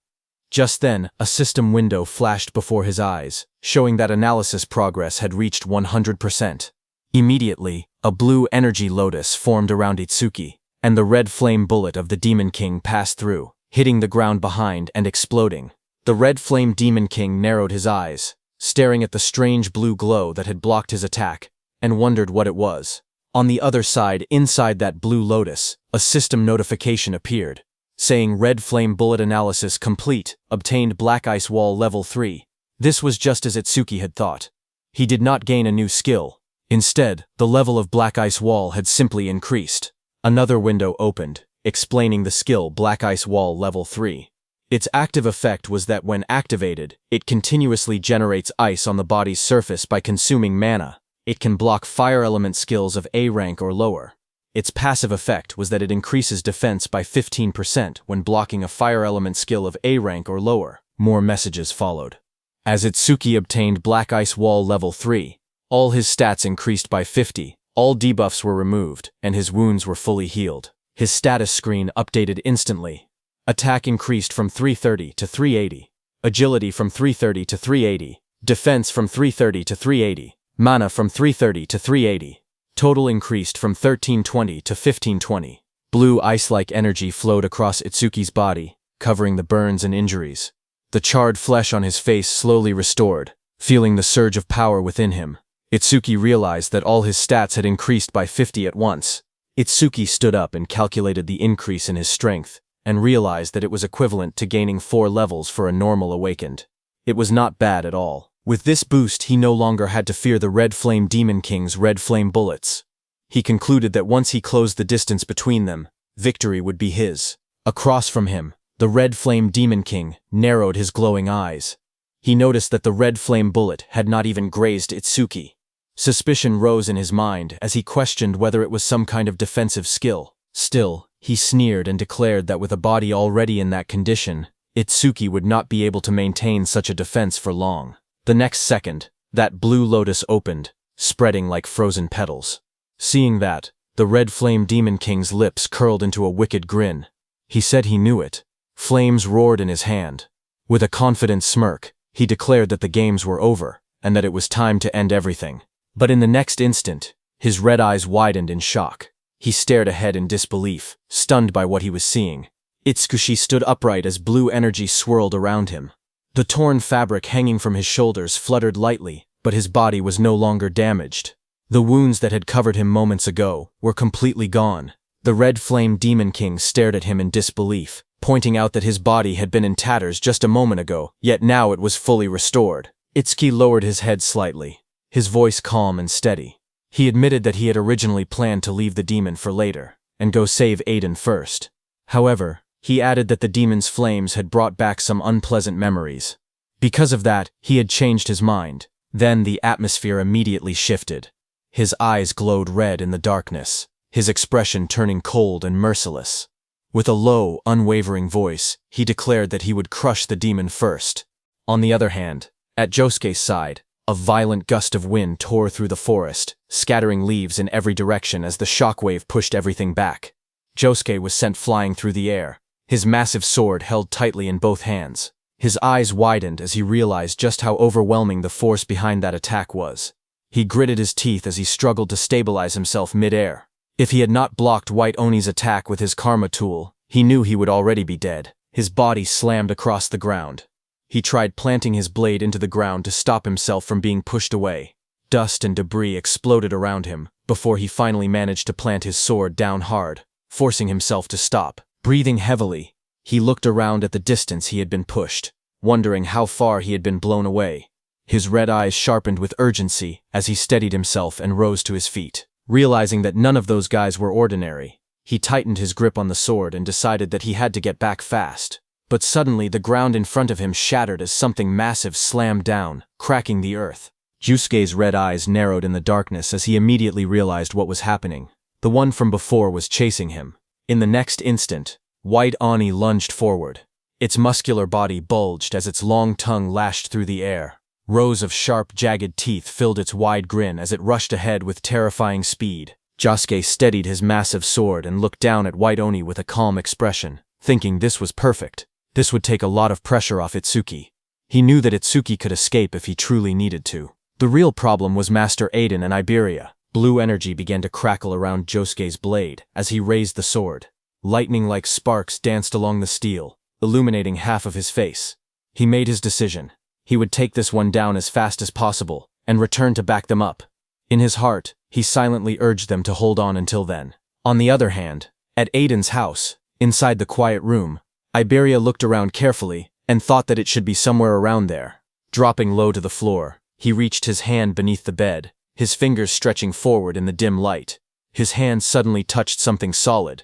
Just then, a system window flashed before his eyes, showing that analysis progress had reached 100%. Immediately, a blue energy lotus formed around Itsuki, and the red flame bullet of the Demon King passed through, hitting the ground behind and exploding. The red flame Demon King narrowed his eyes, staring at the strange blue glow that had blocked his attack, and wondered what it was. On the other side, inside that blue lotus, a system notification appeared, saying Red Flame Bullet Analysis Complete, obtained Black Ice Wall Level 3. This was just as Itsuki had thought. He did not gain a new skill. Instead, the level of Black Ice Wall had simply increased. Another window opened, explaining the skill Black Ice Wall Level 3. Its active effect was that when activated, it continuously generates ice on the body's surface by consuming mana. It can block fire element skills of A rank or lower. Its passive effect was that it increases defense by 15% when blocking a fire element skill of A rank or lower. More messages followed. As Itsuki obtained Black Ice Wall Level 3, all his stats increased by 50, all debuffs were removed, and his wounds were fully healed. His status screen updated instantly. Attack increased from 330 to 380. Agility from 330 to 380. Defense from 330 to 380. Mana from 330 to 380. Total increased from 1320 to 1520. Blue ice-like energy flowed across Itsuki's body, covering the burns and injuries. The charred flesh on his face slowly restored, feeling the surge of power within him. Itsuki realized that all his stats had increased by 50 at once. Itsuki stood up and calculated the increase in his strength, and realized that it was equivalent to gaining 4 levels for a normal awakened. It was not bad at all. With this boost, he no longer had to fear the Red Flame Demon King's red flame bullets. He concluded that once he closed the distance between them, victory would be his. Across from him, the Red Flame Demon King narrowed his glowing eyes. He noticed that the red flame bullet had not even grazed Itsuki. Suspicion rose in his mind as he questioned whether it was some kind of defensive skill. Still, he sneered and declared that with a body already in that condition, Itsuki would not be able to maintain such a defense for long. The next second, that blue lotus opened, spreading like frozen petals. Seeing that, the Red Flame Demon King's lips curled into a wicked grin. He said he knew it. Flames roared in his hand. With a confident smirk, he declared that the games were over, and that it was time to end everything. But in the next instant, his red eyes widened in shock. He stared ahead in disbelief, stunned by what he was seeing. Itsuki stood upright as blue energy swirled around him. The torn fabric hanging from his shoulders fluttered lightly, but his body was no longer damaged. The wounds that had covered him moments ago were completely gone. The Red Flame Demon King stared at him in disbelief, pointing out that his body had been in tatters just a moment ago, yet now it was fully restored. Itsuki lowered his head slightly, his voice calm and steady. He admitted that he had originally planned to leave the demon for later, and go save Aiden first. However, he added that the demon's flames had brought back some unpleasant memories. Because of that, he had changed his mind. Then the atmosphere immediately shifted. His eyes glowed red in the darkness, his expression turning cold and merciless. With a low, unwavering voice, he declared that he would crush the demon first. On the other hand, at Josuke's side, a violent gust of wind tore through the forest, scattering leaves in every direction as the shockwave pushed everything back. Josuke was sent flying through the air, his massive sword held tightly in both hands. His eyes widened as he realized just how overwhelming the force behind that attack was. He gritted his teeth as he struggled to stabilize himself mid-air. If he had not blocked White Oni's attack with his karma tool, he knew he would already be dead. His body slammed across the ground. He tried planting his blade into the ground to stop himself from being pushed away. Dust and debris exploded around him before he finally managed to plant his sword down hard, forcing himself to stop. Breathing heavily, he looked around at the distance he had been pushed, wondering how far he had been blown away. His red eyes sharpened with urgency as he steadied himself and rose to his feet. Realizing that none of those guys were ordinary, he tightened his grip on the sword and decided that he had to get back fast. But suddenly the ground in front of him shattered as something massive slammed down, cracking the earth. Yusuke's red eyes narrowed in the darkness as he immediately realized what was happening. The one from before was chasing him. In the next instant, White Oni lunged forward. Its muscular body bulged as its long tongue lashed through the air. Rows of sharp, jagged teeth filled its wide grin as it rushed ahead with terrifying speed. Josuke steadied his massive sword and looked down at White Oni with a calm expression, thinking this was perfect. This would take a lot of pressure off Itsuki. He knew that Itsuki could escape if he truly needed to. The real problem was Master Aiden and Iberia. Blue energy began to crackle around Josuke's blade as he raised the sword. Lightning-like sparks danced along the steel, illuminating half of his face. He made his decision. He would take this one down as fast as possible and return to back them up. In his heart, he silently urged them to hold on until then. On the other hand, at Aiden's house, inside the quiet room, Iberia looked around carefully and thought that it should be somewhere around there. Dropping low to the floor, he reached his hand beneath the bed, his fingers stretching forward in the dim light. His hand suddenly touched something solid.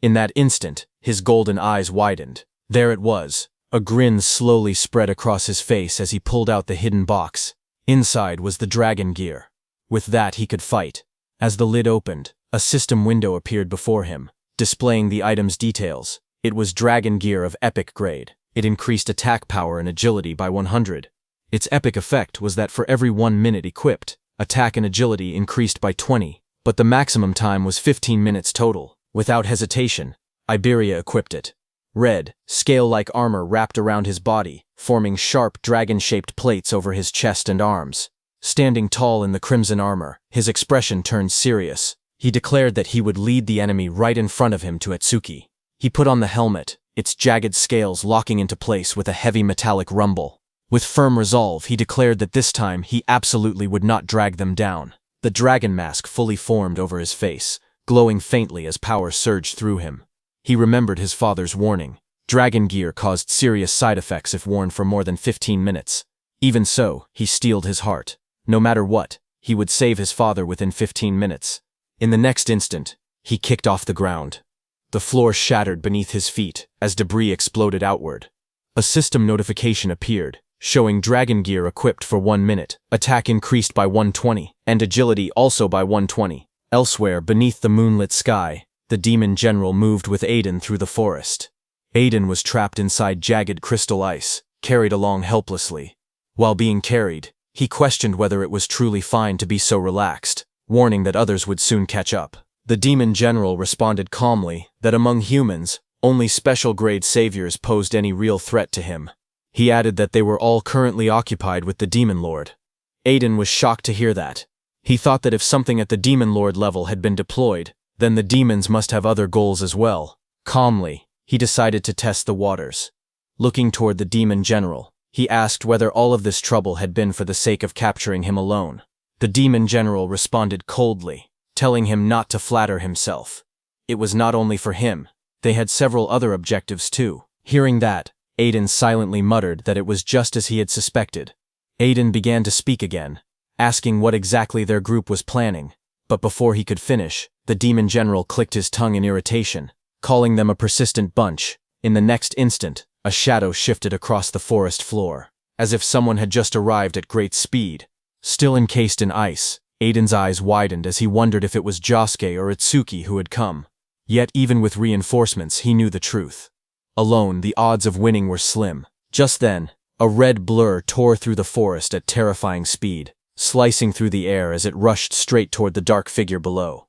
In that instant, his golden eyes widened. There it was. A grin slowly spread across his face as he pulled out the hidden box. Inside was the dragon gear. With that he could fight. As the lid opened, a system window appeared before him, displaying the item's details. It was dragon gear of epic grade. It increased attack power and agility by 100. Its epic effect was that for every 1 minute equipped, attack and agility increased by 20, but the maximum time was 15 minutes total. Without hesitation, Iberia equipped it. Red, scale-like armor wrapped around his body, forming sharp, dragon-shaped plates over his chest and arms. Standing tall in the crimson armor, his expression turned serious. He declared that he would lead the enemy right in front of him to Itsuki. He put on the helmet, its jagged scales locking into place with a heavy metallic rumble. With firm resolve, he declared that this time he absolutely would not drag them down. The dragon mask fully formed over his face, glowing faintly as power surged through him. He remembered his father's warning. Dragon gear caused serious side effects if worn for more than 15 minutes. Even so, he steeled his heart. No matter what, he would save his father within 15 minutes. In the next instant, he kicked off the ground. The floor shattered beneath his feet as debris exploded outward. A system notification appeared, showing dragon gear equipped for 1 minute, attack increased by 120, and agility also by 120. Elsewhere, beneath the moonlit sky, the demon general moved with Aiden through the forest. Aiden was trapped inside jagged crystal ice, carried along helplessly. While being carried, he questioned whether it was truly fine to be so relaxed, warning that others would soon catch up. The demon general responded calmly that among humans, only special-grade saviors posed any real threat to him. He added that they were all currently occupied with the demon lord. Aiden was shocked to hear that. He thought that if something at the demon lord level had been deployed, then the demons must have other goals as well. Calmly, he decided to test the waters. Looking toward the demon general, he asked whether all of this trouble had been for the sake of capturing him alone. The demon general responded coldly, telling him not to flatter himself. It was not only for him. They had several other objectives too. Hearing that, Aiden silently muttered that it was just as he had suspected. Aiden began to speak again, asking what exactly their group was planning, but before he could finish, the demon general clicked his tongue in irritation, calling them a persistent bunch. In the next instant, a shadow shifted across the forest floor, as if someone had just arrived at great speed. Still encased in ice, Aiden's eyes widened as he wondered if it was Josuke or Itsuki who had come. Yet even with reinforcements, he knew the truth. Alone, the odds of winning were slim. Just then, a red blur tore through the forest at terrifying speed, slicing through the air as it rushed straight toward the dark figure below.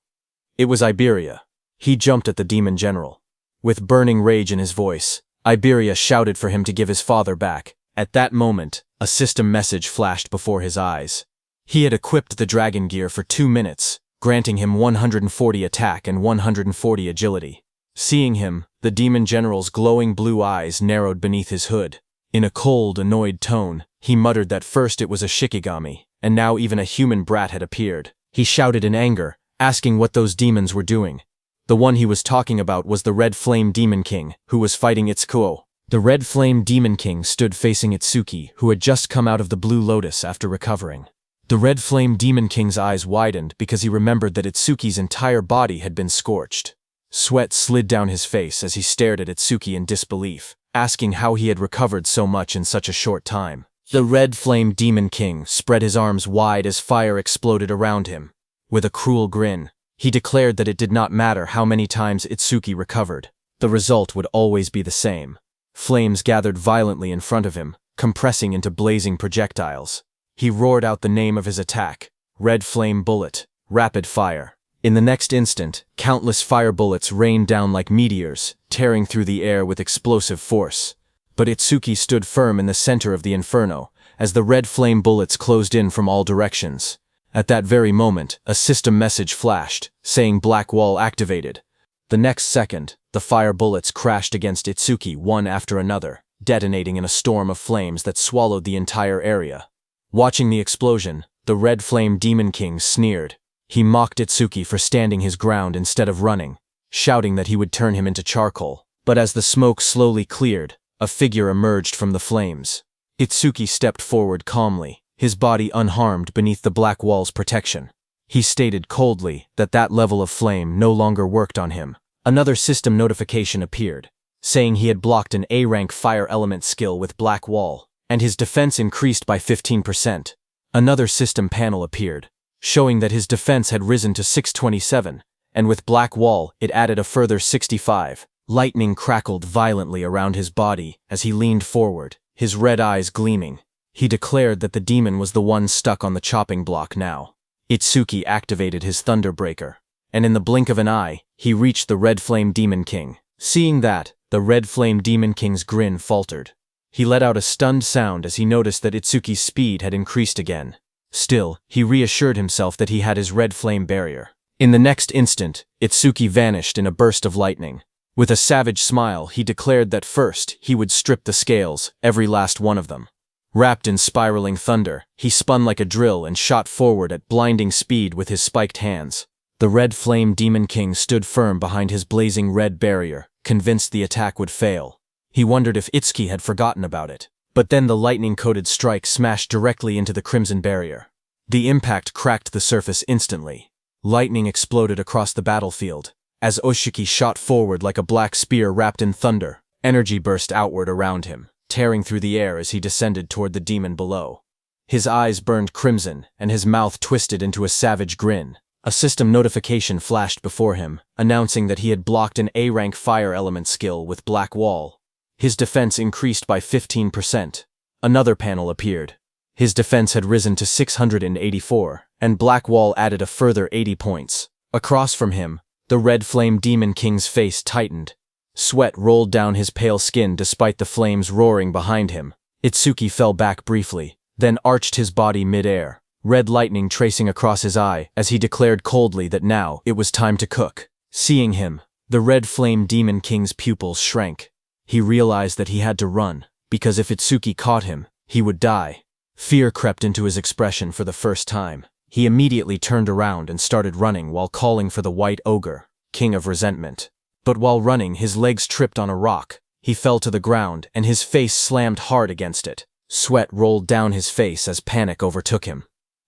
It was Iberia. He jumped at the demon general. With burning rage in his voice, Iberia shouted for him to give his father back. At that moment, a system message flashed before his eyes. He had equipped the dragon gear for 2 minutes, granting him 140 attack and 140 agility. Seeing him, the demon general's glowing blue eyes narrowed beneath his hood. In a cold, annoyed tone, he muttered that first it was a Shikigami, and now even a human brat had appeared. He shouted in anger, asking what those demons were doing. The one he was talking about was the Red Flame Demon King, who was fighting Itsukuo. The Red Flame Demon King stood facing Itsuki, who had just come out of the Blue Lotus after recovering. The Red Flame Demon King's eyes widened because he remembered that Itsuki's entire body had been scorched. Sweat slid down his face as he stared at Itsuki in disbelief, asking how he had recovered so much in such a short time. The Red Flame Demon King spread his arms wide as fire exploded around him. With a cruel grin, he declared that it did not matter how many times Itsuki recovered. The result would always be the same. Flames gathered violently in front of him, compressing into blazing projectiles. He roared out the name of his attack, Red Flame Bullet, Rapid Fire. In the next instant, countless fire bullets rained down like meteors, tearing through the air with explosive force. But Itsuki stood firm in the center of the inferno, as the red flame bullets closed in from all directions. At that very moment, a system message flashed, saying Black Wall activated. The next second, the fire bullets crashed against Itsuki one after another, detonating in a storm of flames that swallowed the entire area. Watching the explosion, the Red Flame Demon King sneered. He mocked Itsuki for standing his ground instead of running, shouting that he would turn him into charcoal. But as the smoke slowly cleared, a figure emerged from the flames. Itsuki stepped forward calmly, his body unharmed beneath the Black Wall's protection. He stated coldly that that level of flame no longer worked on him. Another system notification appeared, saying he had blocked an A-rank fire element skill with Black Wall, and his defense increased by 15%. Another system panel appeared, showing that his defense had risen to 627, and with Black Wall it added a further 65. Lightning crackled violently around his body as he leaned forward, his red eyes gleaming. He declared that the demon was the one stuck on the chopping block now. Itsuki activated his Thunderbreaker, and in the blink of an eye, he reached the Red Flame Demon King. Seeing that, the Red Flame Demon King's grin faltered. He let out a stunned sound as he noticed that Itsuki's speed had increased again. Still, he reassured himself that he had his red flame barrier. In the next instant, Itsuki vanished in a burst of lightning. With a savage smile, he declared that first, he would strip the scales, every last one of them. Wrapped in spiraling thunder, he spun like a drill and shot forward at blinding speed with his spiked hands. The Red Flame Demon King stood firm behind his blazing red barrier, convinced the attack would fail. He wondered if Itsuki had forgotten about it. But then the lightning-coated strike smashed directly into the crimson barrier. The impact cracked the surface instantly. Lightning exploded across the battlefield. As Oshiki shot forward like a black spear wrapped in thunder, energy burst outward around him, tearing through the air as he descended toward the demon below. His eyes burned crimson, and his mouth twisted into a savage grin. A system notification flashed before him, announcing that he had blocked an A-rank fire element skill with Black Wall. His defense increased by 15%. Another panel appeared. His defense had risen to 684, and Black Wall added a further 80 points. Across from him, the Red Flame Demon King's face tightened. Sweat rolled down his pale skin despite the flames roaring behind him. Itsuki fell back briefly, then arched his body mid-air, red lightning tracing across his eye as he declared coldly that now it was time to cook. Seeing him, the Red Flame Demon King's pupils shrank. He realized that he had to run, because if Itsuki caught him, he would die. Fear crept into his expression for the first time. He immediately turned around and started running while calling for the White Ogre, King of Resentment. But while running, his legs tripped on a rock. He fell to the ground, and his face slammed hard against it. Sweat rolled down his face as panic overtook him.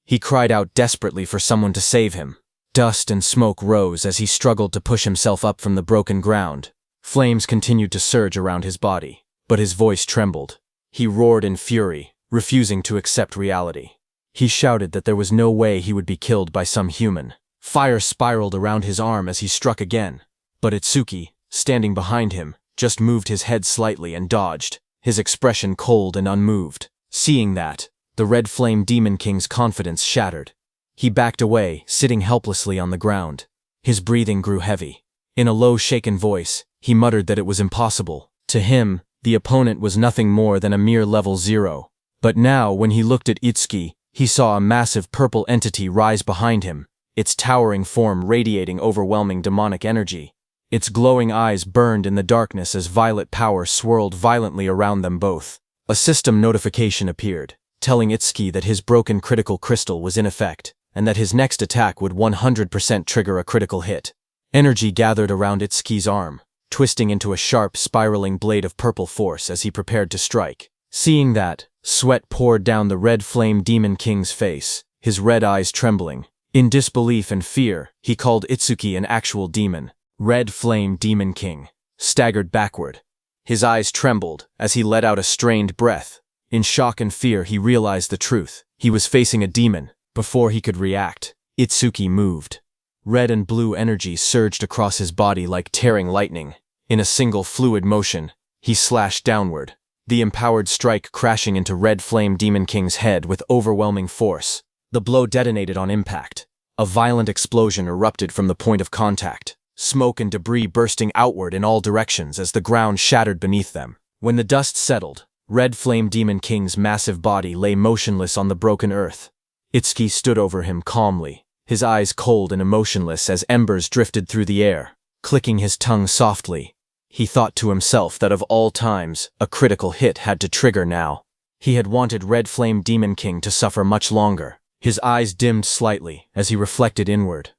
He cried out desperately for someone to save him. Dust and smoke rose as he struggled to push himself up from the broken ground. Flames continued to surge around his body, but his voice trembled. He roared in fury, refusing to accept reality. He shouted that there was no way he would be killed by some human. Fire spiraled around his arm as he struck again. But Itsuki, standing behind him, just moved his head slightly and dodged, his expression cold and unmoved. Seeing that, the Red Flame Demon King's confidence shattered. He backed away, sitting helplessly on the ground. His breathing grew heavy. In a low, shaken voice, he muttered that it was impossible. To him, the opponent was nothing more than a mere level 0. But now, when he looked at Itsuki, he saw a massive purple entity rise behind him, its towering form radiating overwhelming demonic energy. Its glowing eyes burned in the darkness as violet power swirled violently around them both. A system notification appeared, telling Itsuki that his broken critical crystal was in effect, and that his next attack would 100% trigger a critical hit. Energy gathered around Itsuki's arm, twisting into a sharp, spiraling blade of purple force as he prepared to strike. Seeing that, sweat poured down the red flame demon king's face, his red eyes trembling. In disbelief and fear, he called Itsuki an actual demon. Red flame demon king staggered backward. His eyes trembled as he let out a strained breath. In shock and fear, he realized the truth. He was facing a demon. Before he could react, Itsuki moved. Red and blue energy surged across his body like tearing lightning. In a single fluid motion, he slashed downward, the empowered strike crashing into Red Flame Demon King's head with overwhelming force. The blow detonated on impact. A violent explosion erupted from the point of contact, smoke and debris bursting outward in all directions as the ground shattered beneath them. When the dust settled, Red Flame Demon King's massive body lay motionless on the broken earth. Itsuki stood over him calmly, his eyes cold and emotionless as embers drifted through the air. Clicking his tongue softly, he thought to himself that of all times, a critical hit had to trigger now. He had wanted Red Flame Demon King to suffer much longer. His eyes dimmed slightly as he reflected inward.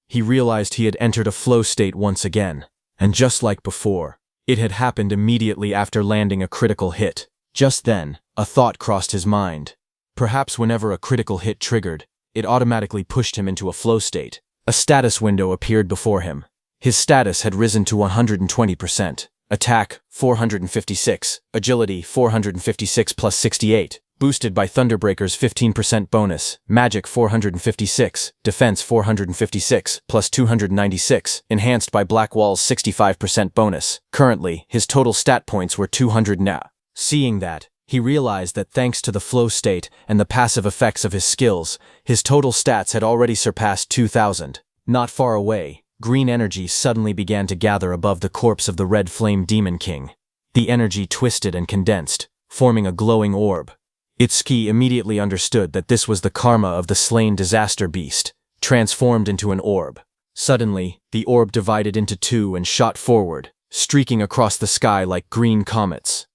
He realized he had entered a flow state once again, and just like before, it had happened immediately after landing a critical hit. Just then, a thought crossed his mind. Perhaps whenever a critical hit triggered, it automatically pushed him into a flow state. A status window appeared before him. His status had risen to 120%. Attack, 456. Agility, 456 plus 68. Boosted by Thunderbreaker's 15% bonus. Magic, 456. Defense, 456 plus 296. Enhanced by Blackwall's 65% bonus. Currently, his total stat points were 200 now. Seeing that, he realized that thanks to the flow state and the passive effects of his skills, his total stats had already surpassed 2,000. Not far away, green energy suddenly began to gather above the corpse of the Red Flame Demon King. The energy twisted and condensed, forming a glowing orb. Itsuki immediately understood that this was the karma of the slain disaster beast, transformed into an orb. Suddenly, the orb divided into two and shot forward, streaking across the sky like green comets.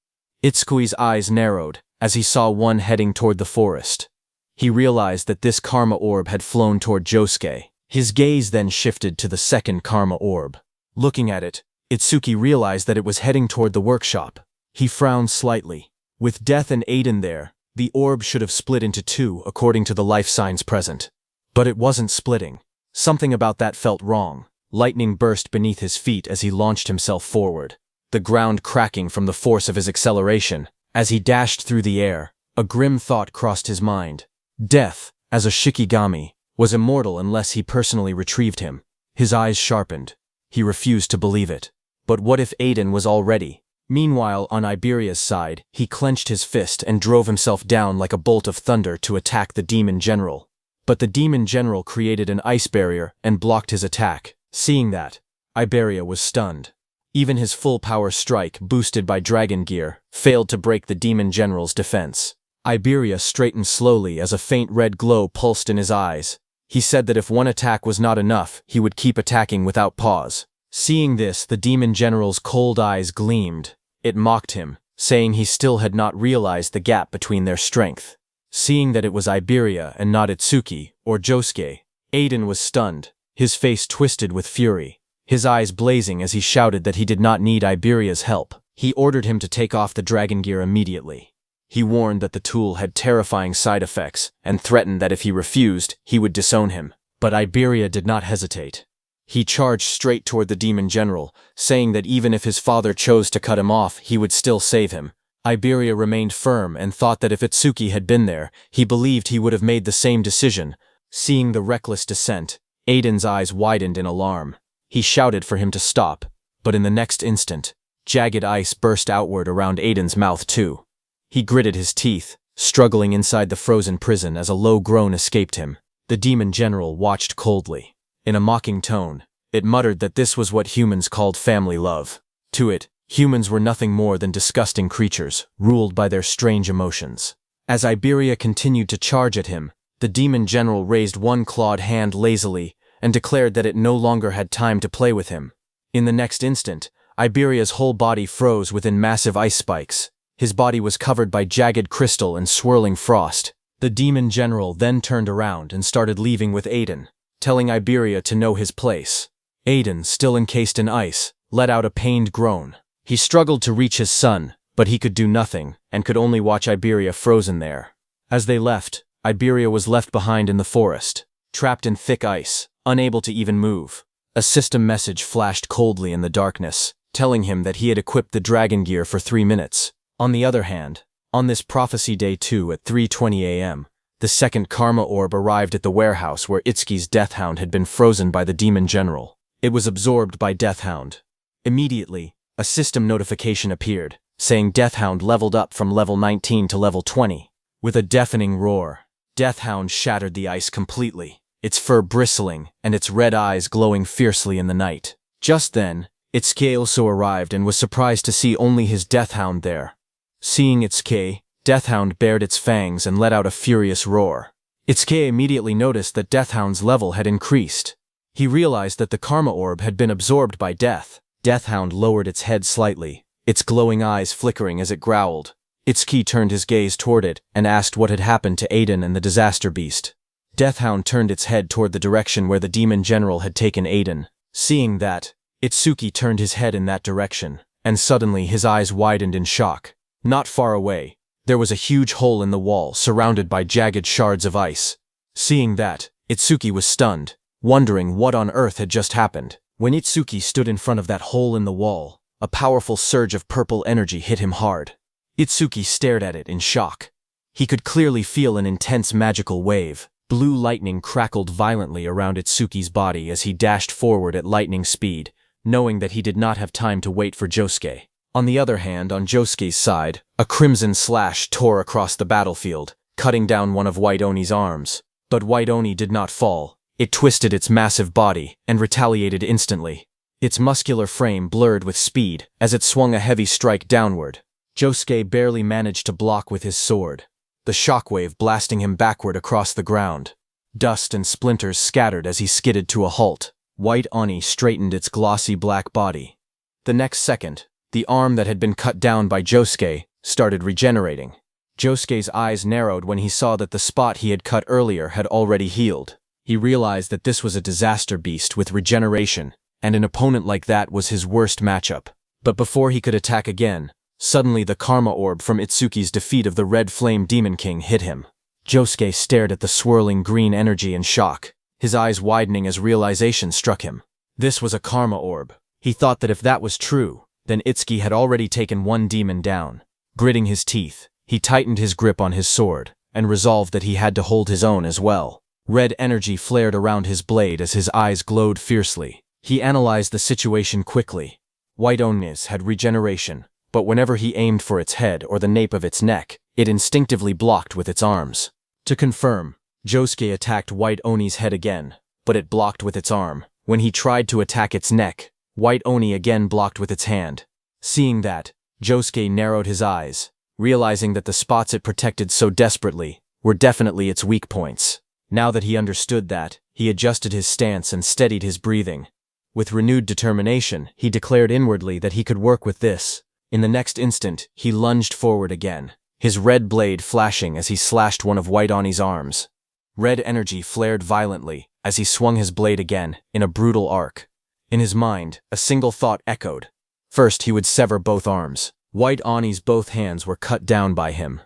Itsuki's eyes narrowed as he saw one heading toward the forest. He realized that this karma orb had flown toward Josuke. His gaze then shifted to the second karma orb. Looking at it, Itsuki realized that it was heading toward the workshop. He frowned slightly. With Death and Aiden there, the orb should have split into two according to the life signs present. But it wasn't splitting. Something about that felt wrong. Lightning burst beneath his feet as he launched himself forward, the ground cracking from the force of his acceleration. As he dashed through the air, a grim thought crossed his mind. Death, as a Shikigami, was immortal unless he personally retrieved him. His eyes sharpened. He refused to believe it. But what if Aiden was already? Meanwhile, on Iberia's side, he clenched his fist and drove himself down like a bolt of thunder to attack the Demon General. But the Demon General created an ice barrier and blocked his attack. Seeing that, Iberia was stunned. Even his full power strike, boosted by Dragon Gear, failed to break the Demon General's defense. Iberia straightened slowly as a faint red glow pulsed in his eyes. He said that if one attack was not enough, he would keep attacking without pause. Seeing this, the Demon General's cold eyes gleamed. It mocked him, saying he still had not realized the gap between their strength. Seeing that it was Iberia and not Itsuki or Josuke, Aiden was stunned, his face twisted with fury, his eyes blazing as he shouted that he did not need Iberia's help. He ordered him to take off the Dragon Gear immediately. He warned that the tool had terrifying side effects and threatened that if he refused, he would disown him. But Iberia did not hesitate. He charged straight toward the Demon General, saying that even if his father chose to cut him off, he would still save him. Iberia remained firm and thought that if Itsuki had been there, he believed he would have made the same decision. Seeing the reckless descent, Aiden's eyes widened in alarm. He shouted for him to stop, but in the next instant, jagged ice burst outward around Aiden's mouth too. He gritted his teeth, struggling inside the frozen prison as a low groan escaped him. The Demon General watched coldly. In a mocking tone, it muttered that this was what humans called family love. To it, Humans were nothing more than disgusting creatures, ruled by their strange emotions. As Iberia continued to charge at him, the demon general raised one clawed hand lazily and declared that it no longer had time to play with him. In the next instant, Iberia's whole body froze within massive ice spikes. His body was covered by jagged crystal and swirling frost. The demon general then turned around and started leaving with Aiden, telling Iberia to know his place. Aiden, still encased in ice, let out a pained groan. He struggled to reach his son, but he could do nothing and could only watch Iberia frozen there. As they left, Iberia was left behind in the forest, trapped in thick ice, unable to even move. A system message flashed coldly in the darkness, telling him that he had equipped the dragon gear for 3 minutes. On the other hand, on this prophecy day 2 at 3:20 a.m., the second karma orb arrived at the warehouse where Itsuki's Deathhound had been frozen by the demon general. It was absorbed by Deathhound. Immediately, a system notification appeared, saying Deathhound leveled up from level 19 to level 20. With a deafening roar, Deathhound shattered the ice completely, its fur bristling and its red eyes glowing fiercely in the night. Just then, Itsuki also arrived and was surprised to see only his Deathhound there. Seeing Itsuki, Deathhound bared its fangs and let out a furious roar. Itsuki immediately noticed that Deathhound's level had increased. He realized that the karma orb had been absorbed by Death. Deathhound lowered its head slightly, its glowing eyes flickering as it growled. Itsuki turned his gaze toward it and asked what had happened to Aiden and the disaster beast. Deathhound turned its head toward the direction where the demon general had taken Aiden. Seeing that, Itsuki turned his head in that direction, and suddenly his eyes widened in shock. Not far away, there was a huge hole in the wall surrounded by jagged shards of ice. Seeing that, Itsuki was stunned, wondering what on earth had just happened. When Itsuki stood in front of that hole in the wall, a powerful surge of purple energy hit him hard. Itsuki stared at it in shock. He could clearly feel an intense magical wave. Blue lightning crackled violently around Itsuki's body as he dashed forward at lightning speed, knowing that he did not have time to wait for Josuke. On the other hand, on Josuke's side, a crimson slash tore across the battlefield, cutting down one of White Oni's arms. But White Oni did not fall. It twisted its massive body and retaliated instantly. Its muscular frame blurred with speed as it swung a heavy strike downward. Josuke barely managed to block with his sword, the shockwave blasting him backward across the ground. Dust and splinters scattered as he skidded to a halt. White Oni straightened its glossy black body. The next second, the arm that had been cut down by Josuke started regenerating. Josuke's eyes narrowed when he saw that the spot he had cut earlier had already healed. He realized that this was a disaster beast with regeneration, and an opponent like that was his worst matchup. But before he could attack again, suddenly the karma orb from Itsuki's defeat of the Red Flame Demon King hit him. Josuke stared at the swirling green energy in shock, his eyes widening as realization struck him. This was a karma orb. He thought that if that was true, then Itsuki had already taken one demon down. Gritting his teeth, he tightened his grip on his sword, and resolved that he had to hold his own as well. Red energy flared around his blade as his eyes glowed fiercely. He analyzed the situation quickly. White Oni's had regeneration, but whenever he aimed for its head or the nape of its neck, it instinctively blocked with its arms. To confirm, Josuke attacked White Oni's head again, but it blocked with its arm. When he tried to attack its neck, White Oni again blocked with its hand. Seeing that, Josuke narrowed his eyes, realizing that the spots it protected so desperately were definitely its weak points. Now that he understood that, he adjusted his stance and steadied his breathing. With renewed determination, he declared inwardly that he could work with this. In the next instant, he lunged forward again, his red blade flashing as he slashed one of White Oni's arms. Red energy flared violently as he swung his blade again, in a brutal arc. In his mind, a single thought echoed. First, he would sever both arms. White Oni's both hands were cut down by him.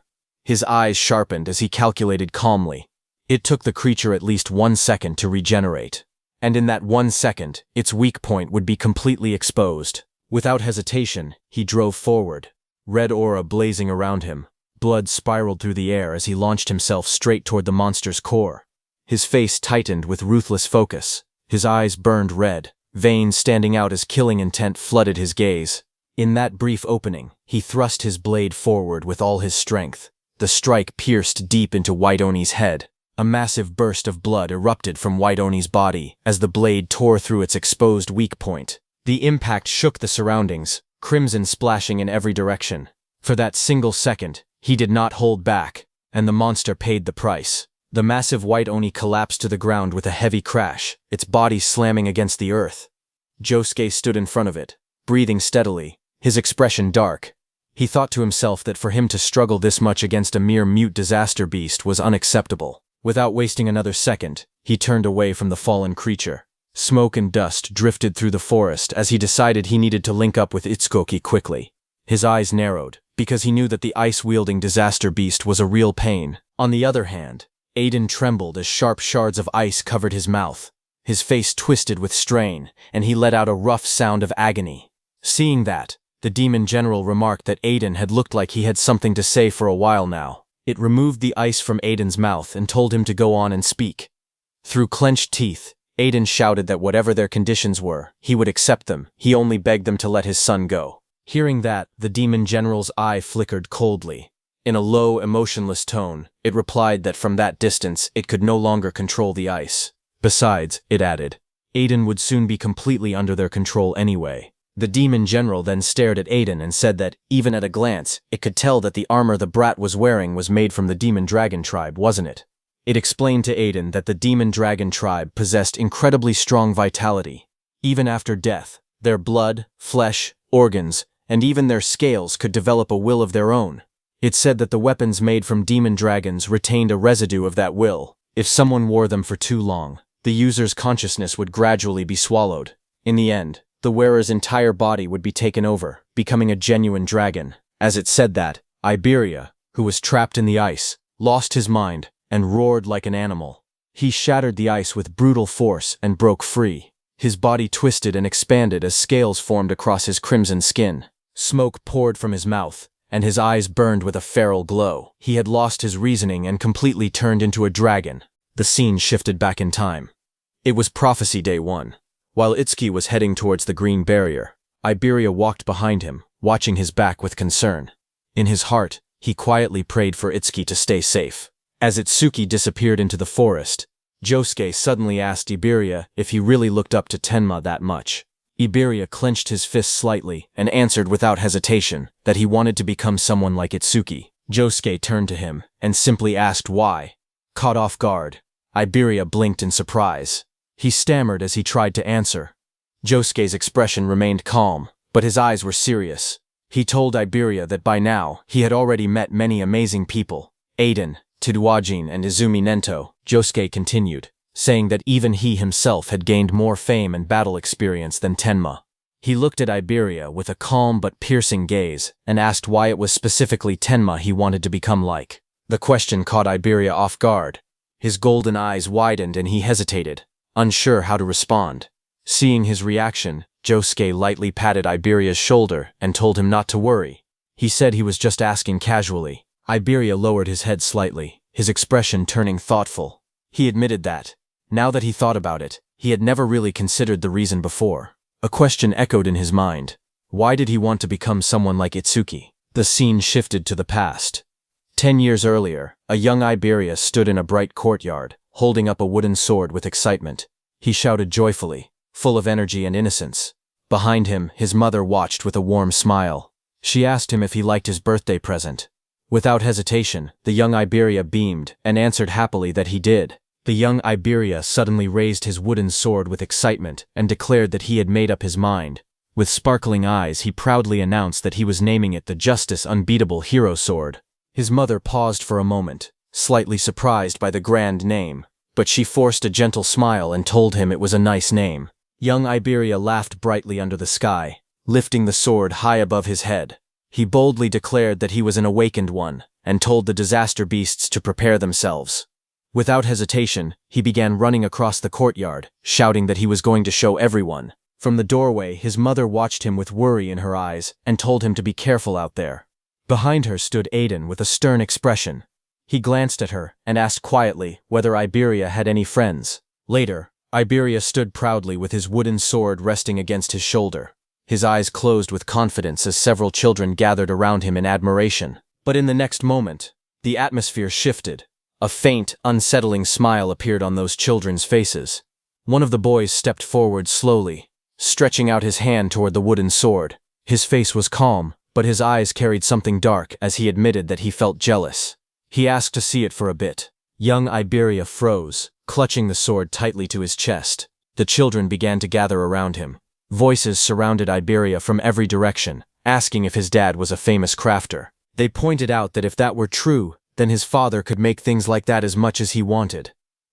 His eyes sharpened as he calculated calmly. It took the creature at least 1 second to regenerate. And in that 1 second, its weak point would be completely exposed. Without hesitation, he drove forward, red aura blazing around him. Blood spiraled through the air as he launched himself straight toward the monster's core. His face tightened with ruthless focus. His eyes burned red, veins standing out as killing intent flooded his gaze. In that brief opening, he thrust his blade forward with all his strength. The strike pierced deep into White Oni's head. A massive burst of blood erupted from White Oni's body as the blade tore through its exposed weak point. The impact shook the surroundings, crimson splashing in every direction. For that single second, he did not hold back, and the monster paid the price. The massive white Oni collapsed to the ground with a heavy crash, its body slamming against the earth. Josuke stood in front of it, breathing steadily, his expression dark. He thought to himself that for him to struggle this much against a mere mute disaster beast was unacceptable. Without wasting another second, he turned away from the fallen creature. Smoke and dust drifted through the forest as he decided he needed to link up with Itsukoki quickly. His eyes narrowed, because he knew that the ice-wielding disaster beast was a real pain. On the other hand, Aiden trembled as sharp shards of ice covered his mouth. His face twisted with strain, and he let out a rough sound of agony. Seeing that, the demon general remarked that Aiden had looked like he had something to say for a while now. It removed the ice from Aiden's mouth and told him to go on and speak. Through clenched teeth, Aiden shouted that whatever their conditions were, he would accept them. He only begged them to let his son go. Hearing that, the demon general's eye flickered coldly. In a low, emotionless tone, it replied that from that distance it could no longer control the ice. Besides, it added, Aiden would soon be completely under their control anyway. The demon general then stared at Aiden and said that, even at a glance, it could tell that the armor the brat was wearing was made from the demon dragon tribe, wasn't it? It explained to Aiden that the demon dragon tribe possessed incredibly strong vitality. Even after death, their blood, flesh, organs, and even their scales could develop a will of their own. It said that the weapons made from demon dragons retained a residue of that will. If someone wore them for too long, the user's consciousness would gradually be swallowed. In the end, the wearer's entire body would be taken over, becoming a genuine dragon. As it said that, Iberia, who was trapped in the ice, lost his mind and roared like an animal. He shattered the ice with brutal force and broke free. His body twisted and expanded as scales formed across his crimson skin. Smoke poured from his mouth, and his eyes burned with a feral glow. He had lost his reasoning and completely turned into a dragon. The scene shifted back in time. It was Prophecy Day 1. While Itsuki was heading towards the green barrier, Iberia walked behind him, watching his back with concern. In his heart, he quietly prayed for Itsuki to stay safe. As Itsuki disappeared into the forest, Josuke suddenly asked Iberia if he really looked up to Tenma that much. Iberia clenched his fist slightly and answered without hesitation that he wanted to become someone like Itsuki. Josuke turned to him and simply asked why. Caught off guard, Iberia blinked in surprise. He stammered as he tried to answer. Josuke's expression remained calm, but his eyes were serious. He told Iberia that by now he had already met many amazing people. Aiden, Tidwajin, and Izumi Nento. Josuke continued, saying that even he himself had gained more fame and battle experience than Tenma. He looked at Iberia with a calm but piercing gaze and asked why it was specifically Tenma he wanted to become like. The question caught Iberia off guard. His golden eyes widened and he hesitated, unsure how to respond. Seeing his reaction, Josuke lightly patted Iberia's shoulder and told him not to worry. He said he was just asking casually. Iberia lowered his head slightly, his expression turning thoughtful. He admitted that, now that he thought about it, he had never really considered the reason before. A question echoed in his mind. Why did he want to become someone like Itsuki? The scene shifted to the past. 10 years earlier, a young Iberia stood in a bright courtyard, holding up a wooden sword with excitement. He shouted joyfully, full of energy and innocence. Behind him, his mother watched with a warm smile. She asked him if he liked his birthday present. Without hesitation, the young Iberia beamed and answered happily that he did. The young Iberia suddenly raised his wooden sword with excitement and declared that he had made up his mind. With sparkling eyes, he proudly announced that he was naming it the Justice Unbeatable Hero Sword. His mother paused for a moment, slightly surprised by the grand name, but she forced a gentle smile and told him it was a nice name. Young Iberia laughed brightly under the sky, lifting the sword high above his head. He boldly declared that he was an awakened one, and told the disaster beasts to prepare themselves. Without hesitation, he began running across the courtyard, shouting that he was going to show everyone. From the doorway, his mother watched him with worry in her eyes and told him to be careful out there. Behind her stood Aiden with a stern expression. He glanced at her and asked quietly whether Iberia had any friends. Later, Iberia stood proudly with his wooden sword resting against his shoulder. His eyes closed with confidence as several children gathered around him in admiration. But in the next moment, the atmosphere shifted. A faint, unsettling smile appeared on those children's faces. One of the boys stepped forward slowly, stretching out his hand toward the wooden sword. His face was calm, but his eyes carried something dark as he admitted that he felt jealous. He asked to see it for a bit. Young Iberia froze, clutching the sword tightly to his chest. The children began to gather around him. Voices surrounded Iberia from every direction, asking if his dad was a famous crafter. They pointed out that if that were true, then his father could make things like that as much as he wanted.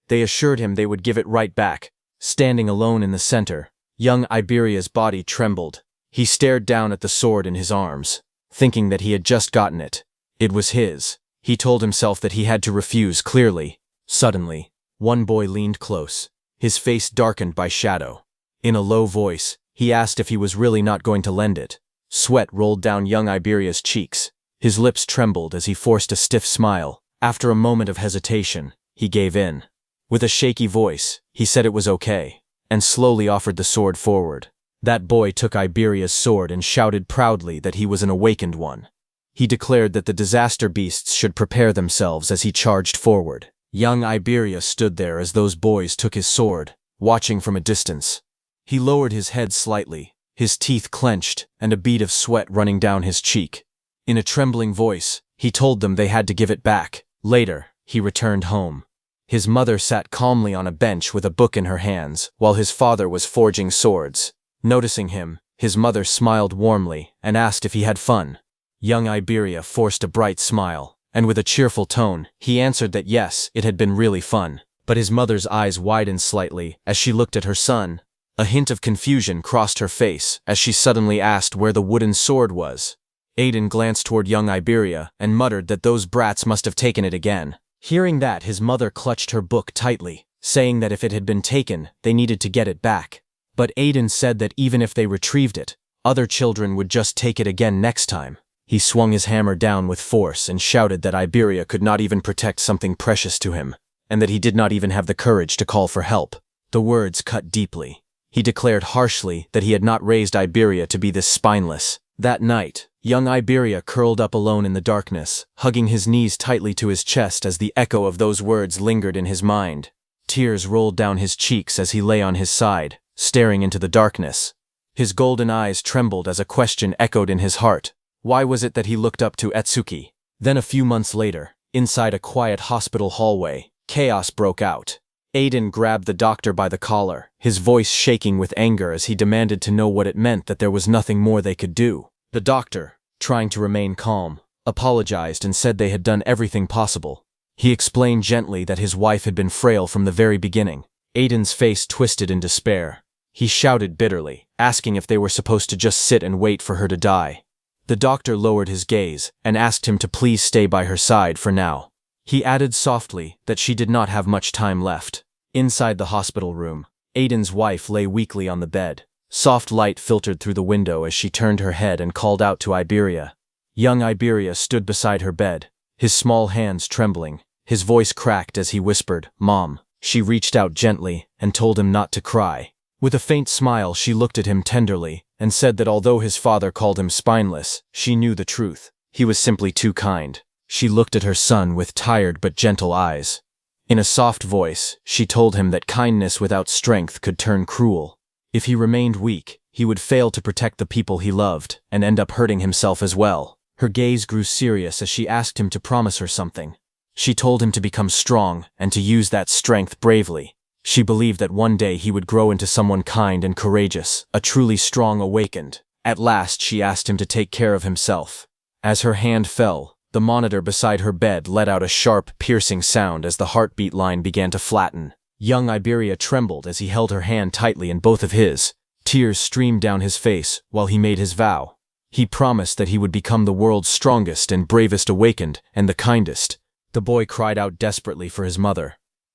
They assured him they would give it right back. Standing alone in the center, young Iberia's body trembled. He stared down at the sword in his arms, thinking that he had just gotten it. It was his. He told himself that he had to refuse clearly. Suddenly, one boy leaned close, his face darkened by shadow. In a low voice, he asked if he was really not going to lend it. Sweat rolled down young Iberia's cheeks. His lips trembled as he forced a stiff smile. After a moment of hesitation, he gave in. With a shaky voice, he said it was okay, and slowly offered the sword forward. That boy took Iberia's sword and shouted proudly that he was an awakened one. He declared that the disaster beasts should prepare themselves as he charged forward. Young Iberia stood there as those boys took his sword, watching from a distance. He lowered his head slightly, his teeth clenched, and a bead of sweat running down his cheek. In a trembling voice, he told them they had to give it back. Later, he returned home. His mother sat calmly on a bench with a book in her hands, while his father was forging swords. Noticing him, his mother smiled warmly and asked if he had fun. Young Iberia forced a bright smile, and with a cheerful tone, he answered that yes, it had been really fun. But his mother's eyes widened slightly as she looked at her son. A hint of confusion crossed her face as she suddenly asked where the wooden sword was. Aiden glanced toward young Iberia and muttered that those brats must have taken it again. Hearing that, his mother clutched her book tightly, saying that if it had been taken, they needed to get it back. But Aiden said that even if they retrieved it, other children would just take it again next time. He swung his hammer down with force and shouted that Iberia could not even protect something precious to him, and that he did not even have the courage to call for help. The words cut deeply. He declared harshly that he had not raised Iberia to be this spineless. That night, young Iberia curled up alone in the darkness, hugging his knees tightly to his chest as the echo of those words lingered in his mind. Tears rolled down his cheeks as he lay on his side, staring into the darkness. His golden eyes trembled as a question echoed in his heart. Why was it that he looked up to Etsuki? Then a few months later, inside a quiet hospital hallway, chaos broke out. Aiden grabbed the doctor by the collar, his voice shaking with anger as he demanded to know what it meant that there was nothing more they could do. The doctor, trying to remain calm, apologized and said they had done everything possible. He explained gently that his wife had been frail from the very beginning. Aiden's face twisted in despair. He shouted bitterly, asking if they were supposed to just sit and wait for her to die. The doctor lowered his gaze and asked him to please stay by her side for now. He added softly that she did not have much time left. Inside the hospital room, Aiden's wife lay weakly on the bed. Soft light filtered through the window as she turned her head and called out to Iberia. Young Iberia stood beside her bed, his small hands trembling. His voice cracked as he whispered, "Mom." She reached out gently and told him not to cry. With a faint smile, she looked at him tenderly and said that although his father called him spineless, she knew the truth. He was simply too kind. She looked at her son with tired but gentle eyes. In a soft voice, she told him that kindness without strength could turn cruel. If he remained weak, he would fail to protect the people he loved and end up hurting himself as well. Her gaze grew serious as she asked him to promise her something. She told him to become strong and to use that strength bravely. She believed that one day he would grow into someone kind and courageous, a truly strong awakened. At last, she asked him to take care of himself. As her hand fell, the monitor beside her bed let out a sharp, piercing sound as the heartbeat line began to flatten. Young Iberia trembled as he held her hand tightly in both of his. Tears streamed down his face while he made his vow. He promised that he would become the world's strongest and bravest awakened and the kindest. The boy cried out desperately for his mother.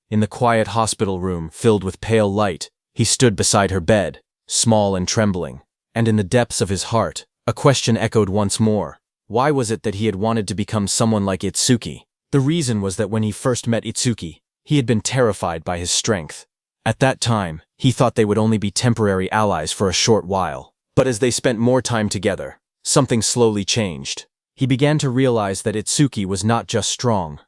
In the quiet hospital room filled with pale light, he stood beside her bed, small and trembling. And in the depths of his heart, a question echoed once more. Why was it that he had wanted to become someone like Itsuki? The reason was that when he first met Itsuki, he had been terrified by his strength. At that time, he thought they would only be temporary allies for a short while. But as they spent more time together, something slowly changed. He began to realize that Itsuki was not just strong.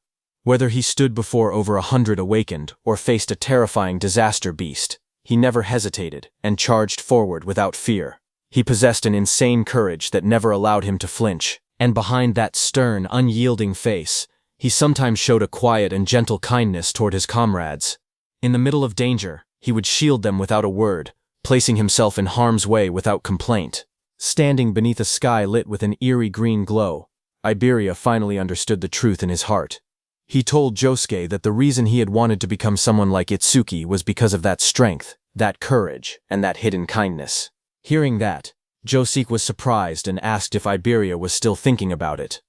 Whether he stood before over 100 awakened or faced a terrifying disaster beast, he never hesitated and charged forward without fear. He possessed an insane courage that never allowed him to flinch, and behind that stern, unyielding face, he sometimes showed a quiet and gentle kindness toward his comrades. In the middle of danger, he would shield them without a word, placing himself in harm's way without complaint. Standing beneath a sky lit with an eerie green glow, Iberia finally understood the truth in his heart. He told Josuke that the reason he had wanted to become someone like Itsuki was because of that strength, that courage, and that hidden kindness. Hearing that, Josuke was surprised and asked if Iberia was still thinking about it.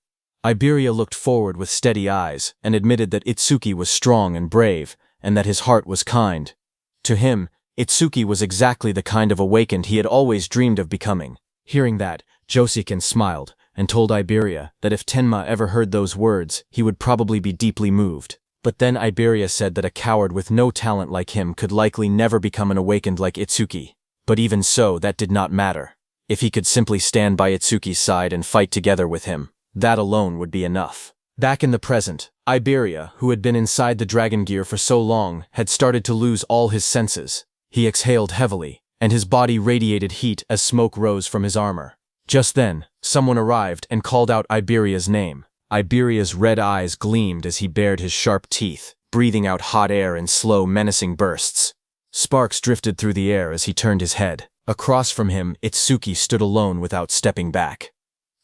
Iberia looked forward with steady eyes and admitted that Itsuki was strong and brave, and that his heart was kind. To him, Itsuki was exactly the kind of awakened he had always dreamed of becoming. Hearing that, Josuke smiled and told Iberia that if Tenma ever heard those words, he would probably be deeply moved. But then Iberia said that a coward with no talent like him could likely never become an awakened like Itsuki. But even so, that did not matter. If he could simply stand by Itsuki's side and fight together with him, that alone would be enough. Back in the present, Iberia, who had been inside the dragon gear for so long, had started to lose all his senses. He exhaled heavily, and his body radiated heat as smoke rose from his armor. Just then, someone arrived and called out Iberia's name. Iberia's red eyes gleamed as he bared his sharp teeth, breathing out hot air in slow, menacing bursts. Sparks drifted through the air as he turned his head. Across from him, Itsuki stood alone without stepping back.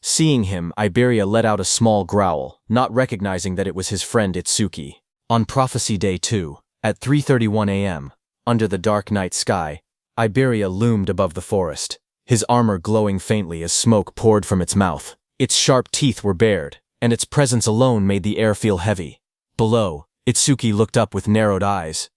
Seeing him, Iberia let out a small growl, not recognizing that it was his friend Itsuki. On Prophecy Day 2, at 3:31 a.m., under the dark night sky, Iberia loomed above the forest, his armor glowing faintly as smoke poured from its mouth. Its sharp teeth were bared, and its presence alone made the air feel heavy. Below, Itsuki looked up with narrowed eyes.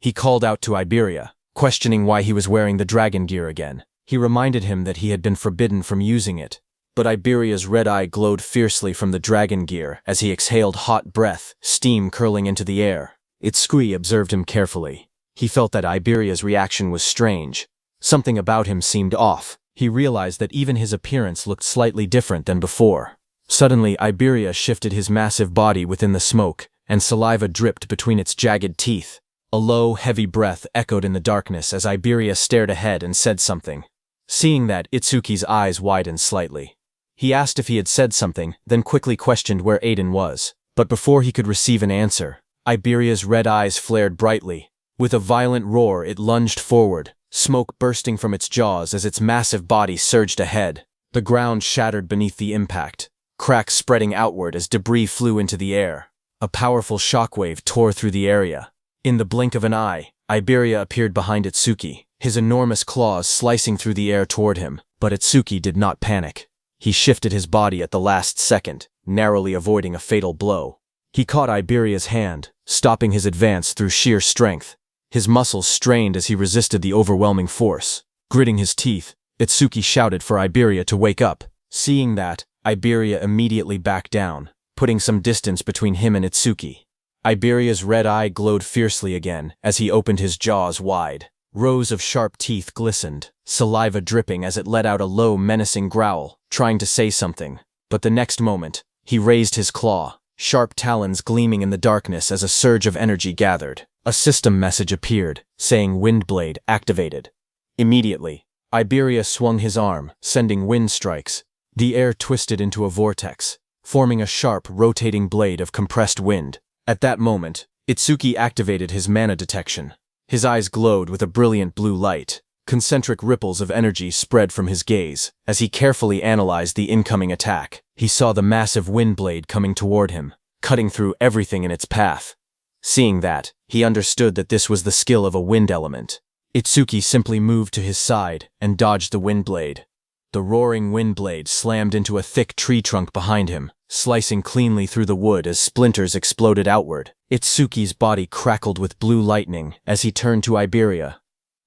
He called out to Iberia, questioning why he was wearing the dragon gear again. He reminded him that he had been forbidden from using it. But Iberia's red eye glowed fiercely from the dragon gear as he exhaled hot breath, steam curling into the air. Itsuki observed him carefully. He felt that Iberia's reaction was strange. Something about him seemed off. He realized that even his appearance looked slightly different than before. Suddenly, Iberia shifted his massive body within the smoke, and saliva dripped between its jagged teeth. A low, heavy breath echoed in the darkness as Iberia stared ahead and said something. Seeing that, Itsuki's eyes widened slightly. He asked if he had said something, then quickly questioned where Aiden was. But before he could receive an answer, Iberia's red eyes flared brightly. With a violent roar, it lunged forward, smoke bursting from its jaws as its massive body surged ahead. The ground shattered beneath the impact, cracks spreading outward as debris flew into the air. A powerful shockwave tore through the area. In the blink of an eye, Iberia appeared behind Itsuki, his enormous claws slicing through the air toward him. But Itsuki did not panic. He shifted his body at the last second, narrowly avoiding a fatal blow. He caught Iberia's hand, stopping his advance through sheer strength. His muscles strained as he resisted the overwhelming force. Gritting his teeth, Itsuki shouted for Iberia to wake up. Seeing that, Iberia immediately backed down, putting some distance between him and Itsuki. Iberia's red eye glowed fiercely again as he opened his jaws wide. Rows of sharp teeth glistened, saliva dripping as it let out a low, menacing growl, trying to say something. But the next moment, he raised his claw, sharp talons gleaming in the darkness as a surge of energy gathered. A system message appeared, saying Windblade activated. Immediately, Iberia swung his arm, sending wind strikes. The air twisted into a vortex, forming a sharp, rotating blade of compressed wind. At that moment, Itsuki activated his mana detection. His eyes glowed with a brilliant blue light. Concentric ripples of energy spread from his gaze. As he carefully analyzed the incoming attack, he saw the massive wind blade coming toward him, cutting through everything in its path. Seeing that, he understood that this was the skill of a wind element. Itsuki simply moved to his side and dodged the wind blade. The roaring wind blade slammed into a thick tree trunk behind him, slicing cleanly through the wood as splinters exploded outward. Itsuki's body crackled with blue lightning as he turned to Iberia.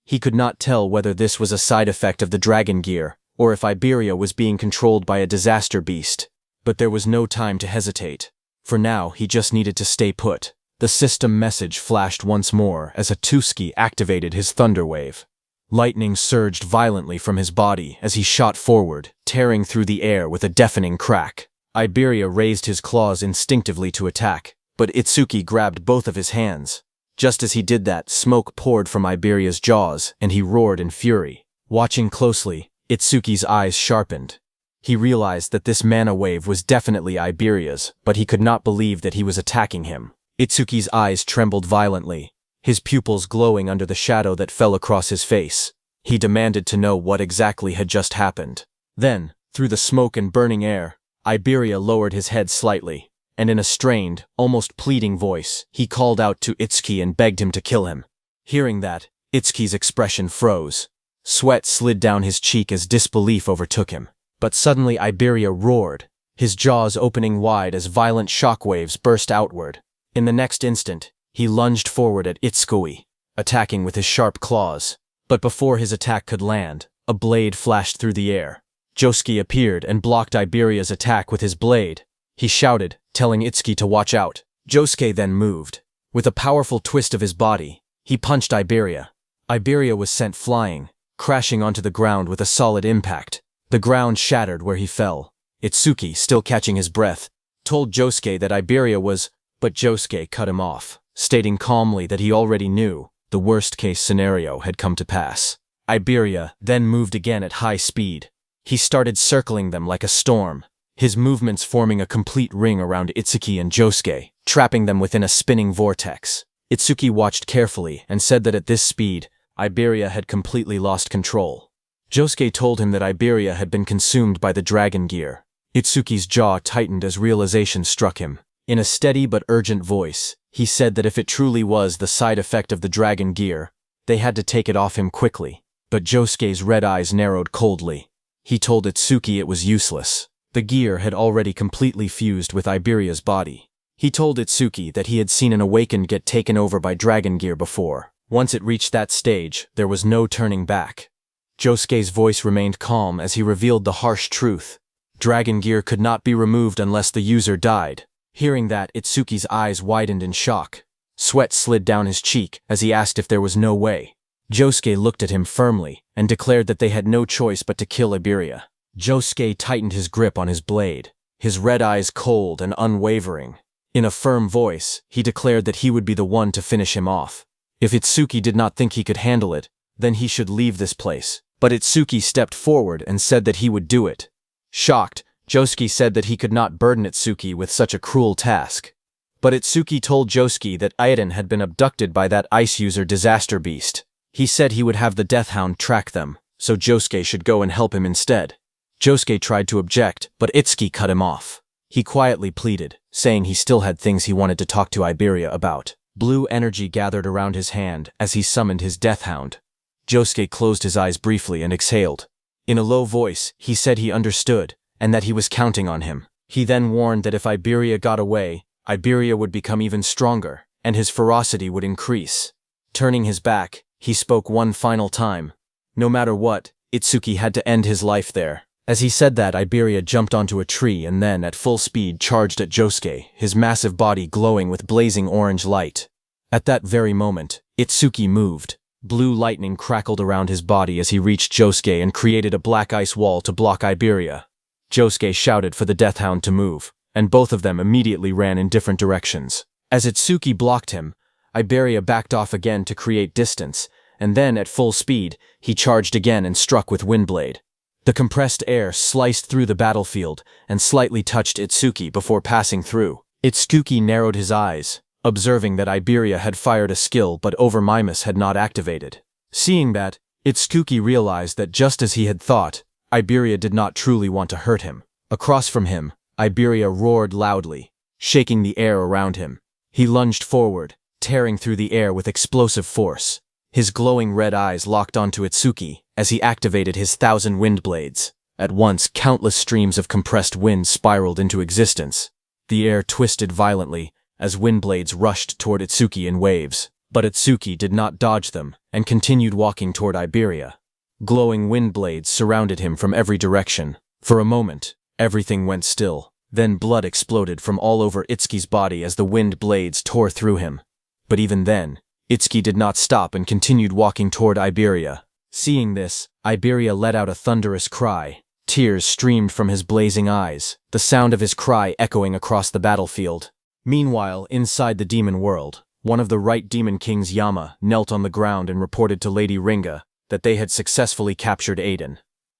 He could not tell whether this was a side effect of the dragon gear, or if Iberia was being controlled by a disaster beast. But there was no time to hesitate. For now, he just needed to stay put. The system message flashed once more as Itsuki activated his thunder wave. Lightning surged violently from his body as he shot forward, tearing through the air with a deafening crack. Iberia raised his claws instinctively to attack, but Itsuki grabbed both of his hands. Just as he did that, smoke poured from Iberia's jaws, and he roared in fury. Watching closely, Itsuki's eyes sharpened. He realized that this mana wave was definitely Iberia's, but he could not believe that he was attacking him. Itsuki's eyes trembled violently, his pupils glowing under the shadow that fell across his face. He demanded to know what exactly had just happened. Then, through the smoke and burning air, Iberia lowered his head slightly, and in a strained, almost pleading voice, he called out to Itsuki and begged him to kill him. Hearing that, Itsuki's expression froze. Sweat slid down his cheek as disbelief overtook him. But suddenly Iberia roared, his jaws opening wide as violent shockwaves burst outward. In the next instant, he lunged forward at Itsuki, attacking with his sharp claws. But before his attack could land, a blade flashed through the air. Josuke appeared and blocked Iberia's attack with his blade. He shouted, telling Itsuki to watch out. Josuke then moved. With a powerful twist of his body, he punched Iberia. Iberia was sent flying, crashing onto the ground with a solid impact. The ground shattered where he fell. Itsuki, still catching his breath, told Josuke that Iberia was, but Josuke cut him off, stating calmly that he already knew the worst-case scenario had come to pass. Iberia then moved again at high speed. He started circling them like a storm, his movements forming a complete ring around Itsuki and Josuke, trapping them within a spinning vortex. Itsuki watched carefully and said that at this speed, Iberia had completely lost control. Josuke told him that Iberia had been consumed by the dragon gear. Itsuki's jaw tightened as realization struck him. In a steady but urgent voice, he said that if it truly was the side effect of the dragon gear, they had to take it off him quickly. But Josuke's red eyes narrowed coldly. He told Itsuki it was useless. The gear had already completely fused with Iberia's body. He told Itsuki that he had seen an awakened get taken over by dragon gear before. Once it reached that stage, there was no turning back. Josuke's voice remained calm as he revealed the harsh truth. Dragon gear could not be removed unless the user died. Hearing that, Itsuki's eyes widened in shock. Sweat slid down his cheek as he asked if there was no way. Josuke looked at him firmly and declared that they had no choice but to kill Iberia. Josuke tightened his grip on his blade, his red eyes cold and unwavering. In a firm voice, he declared that he would be the one to finish him off. If Itsuki did not think he could handle it, then he should leave this place. But Itsuki stepped forward and said that he would do it. Shocked, Josuke said that he could not burden Itsuki with such a cruel task. But Itsuki told Josuke that Aiden had been abducted by that ice user disaster beast. He said he would have the Death Hound track them, so Josuke should go and help him instead. Josuke tried to object, but Itsuki cut him off. He quietly pleaded, saying he still had things he wanted to talk to Iberia about. Blue energy gathered around his hand as he summoned his Death Hound. Josuke closed his eyes briefly and exhaled. In a low voice, he said he understood, and that he was counting on him. He then warned that if Iberia got away, Iberia would become even stronger, and his ferocity would increase. Turning his back, he spoke one final time. No matter what, Itsuki had to end his life there. As he said that, Iberia jumped onto a tree and then, at full speed, charged at Josuke, his massive body glowing with blazing orange light. At that very moment, Itsuki moved. Blue lightning crackled around his body as he reached Josuke and created a black ice wall to block Iberia. Josuke shouted for the Death Hound to move, and both of them immediately ran in different directions. As Itsuki blocked him, Iberia backed off again to create distance, and then, at full speed, he charged again and struck with Windblade. The compressed air sliced through the battlefield and slightly touched Itsuki before passing through. Itsuki narrowed his eyes, observing that Iberia had fired a skill but Overmimus had not activated. Seeing that, Itsuki realized that just as he had thought, Iberia did not truly want to hurt him. Across from him, Iberia roared loudly, shaking the air around him. He lunged forward, tearing through the air with explosive force. His glowing red eyes locked onto Itsuki as he activated his 1,000 wind blades. At once, countless streams of compressed wind spiraled into existence. The air twisted violently as wind blades rushed toward Itsuki in waves. But Itsuki did not dodge them and continued walking toward Iberia. Glowing wind blades surrounded him from every direction. For a moment, everything went still. Then blood exploded from all over Itsuki's body as the wind blades tore through him. But even then, Itsuki did not stop and continued walking toward Iberia. Seeing this, Iberia let out a thunderous cry. Tears streamed from his blazing eyes, the sound of his cry echoing across the battlefield. Meanwhile, inside the demon world, one of the Right Demon Kings, Yama, knelt on the ground and reported to Lady Ringa that they had successfully captured Aiden.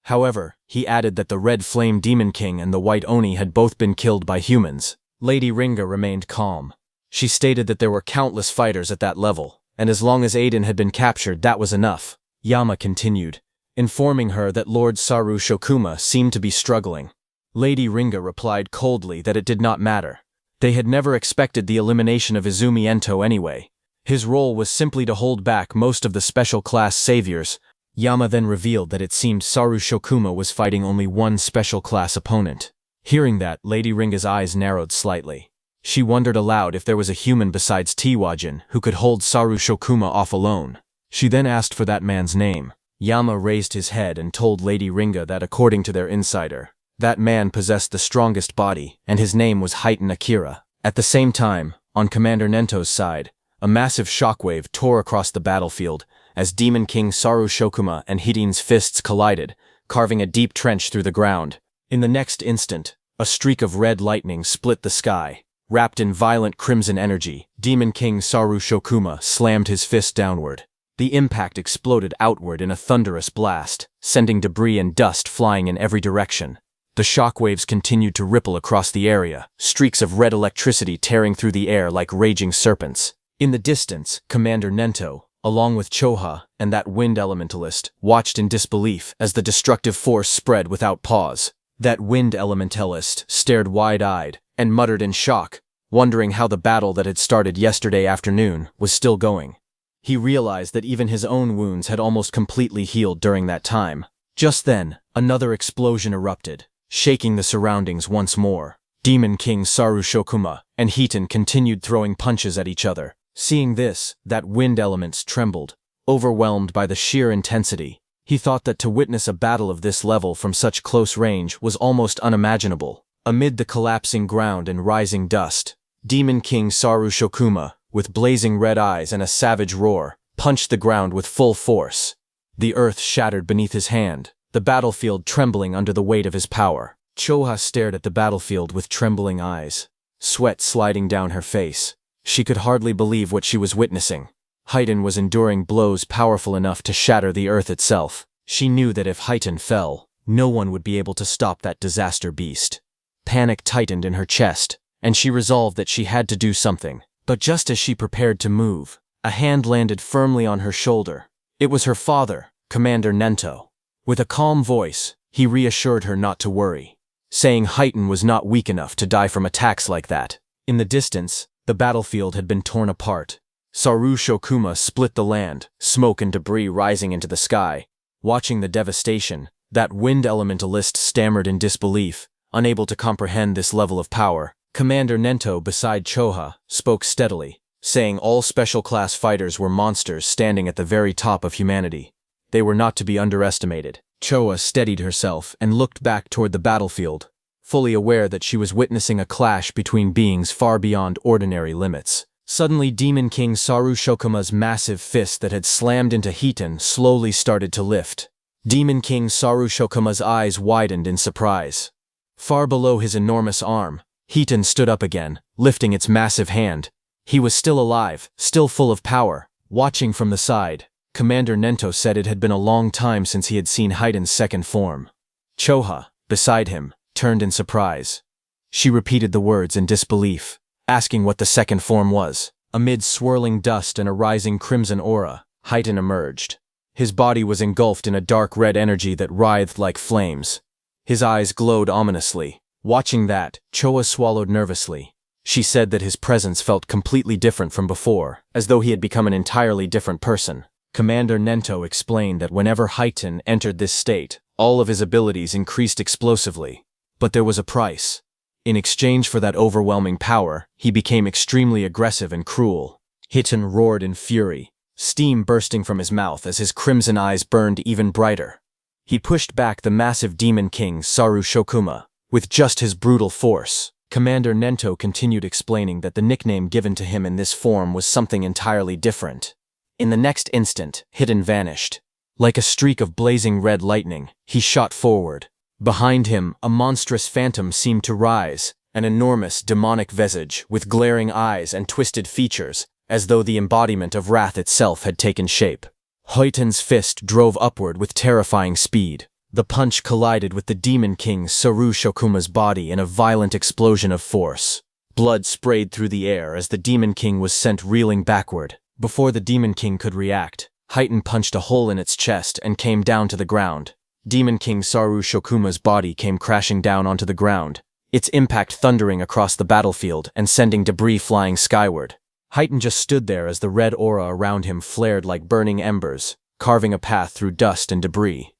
However, he added that the Red Flame Demon King and the White Oni had both been killed by humans. Lady Ringa remained calm. She stated that there were countless fighters at that level, and as long as Aiden had been captured, that was enough. Yama continued, informing her that Lord Saru Shokuma seemed to be struggling. Lady Ringa replied coldly that it did not matter. They had never expected the elimination of Izumi Ento anyway. His role was simply to hold back most of the special class saviors. Yama then revealed that it seemed Saru Shokuma was fighting only one special class opponent. Hearing that, Lady Ringa's eyes narrowed slightly. She wondered aloud if there was a human besides Tiwajin who could hold Saru Shokuma off alone. She then asked for that man's name. Yama raised his head and told Lady Ringa that according to their insider, that man possessed the strongest body, and his name was Heitan Akira. At the same time, on Commander Nento's side, a massive shockwave tore across the battlefield as Demon King Saru Shokuma and Hiden's fists collided, carving a deep trench through the ground. In the next instant, a streak of red lightning split the sky. Wrapped in violent crimson energy, Demon King Saru Shokuma slammed his fist downward. The impact exploded outward in a thunderous blast, sending debris and dust flying in every direction. The shockwaves continued to ripple across the area, streaks of red electricity tearing through the air like raging serpents. In the distance, Commander Nento, along with Choha and that wind elementalist, watched in disbelief as the destructive force spread without pause. That wind elementalist stared wide-eyed and muttered in shock, wondering how the battle that had started yesterday afternoon was still going. He realized that even his own wounds had almost completely healed during that time. Just then, another explosion erupted, shaking the surroundings once more. Demon King Saru Shokuma and Hiten continued throwing punches at each other. Seeing this, that wind elements trembled, overwhelmed by the sheer intensity. He thought that to witness a battle of this level from such close range was almost unimaginable. Amid the collapsing ground and rising dust, Demon King Saru Shokuma, with blazing red eyes and a savage roar, punched the ground with full force. The earth shattered beneath his hand, the battlefield trembling under the weight of his power. Choha stared at the battlefield with trembling eyes, sweat sliding down her face. She could hardly believe what she was witnessing. Haiten was enduring blows powerful enough to shatter the earth itself. She knew that if Haiten fell, no one would be able to stop that disaster beast. Panic tightened in her chest, and she resolved that she had to do something. But just as she prepared to move, a hand landed firmly on her shoulder. It was her father, Commander Nento. With a calm voice, he reassured her not to worry, saying Haiten was not weak enough to die from attacks like that. In the distance, the battlefield had been torn apart. Saru Shokuma split the land, smoke and debris rising into the sky. Watching the devastation, that wind elementalist stammered in disbelief, unable to comprehend this level of power. Commander Nento beside Choha spoke steadily, saying all special class fighters were monsters standing at the very top of humanity. They were not to be underestimated. Choha steadied herself and looked back toward the battlefield, fully aware that she was witnessing a clash between beings far beyond ordinary limits. Suddenly, Demon King Saru Shokuma's massive fist that had slammed into Hiten slowly started to lift. Demon King Saru Shokuma's eyes widened in surprise. Far below his enormous arm, Hiten stood up again, lifting its massive hand. He was still alive, still full of power. Watching from the side, Commander Nento said it had been a long time since he had seen Haiten's second form. Choha, beside him, turned in surprise. She repeated the words in disbelief, asking what the second form was. Amid swirling dust and a rising crimson aura, Haiten emerged. His body was engulfed in a dark red energy that writhed like flames. His eyes glowed ominously. Watching that, Choa swallowed nervously. She said that his presence felt completely different from before, as though he had become an entirely different person. Commander Nento explained that whenever Haiten entered this state, all of his abilities increased explosively. But there was a price. In exchange for that overwhelming power, he became extremely aggressive and cruel. Hiten roared in fury, steam bursting from his mouth as his crimson eyes burned even brighter. He pushed back the massive Demon King Saru Shokuma with just his brutal force. Commander Nento continued explaining that the nickname given to him in this form was something entirely different. In the next instant, Hiten vanished. Like a streak of blazing red lightning, he shot forward. Behind him, a monstrous phantom seemed to rise, an enormous demonic visage with glaring eyes and twisted features, as though the embodiment of wrath itself had taken shape. Haiten's fist drove upward with terrifying speed. The punch collided with the Demon King Saru Shokuma's body in a violent explosion of force. Blood sprayed through the air as the Demon King was sent reeling backward. Before the Demon King could react, Heighten punched a hole in its chest and came down to the ground. Demon King Saru Shokuma's body came crashing down onto the ground, its impact thundering across the battlefield and sending debris flying skyward. Heighten just stood there as the red aura around him flared like burning embers, carving a path through dust and debris.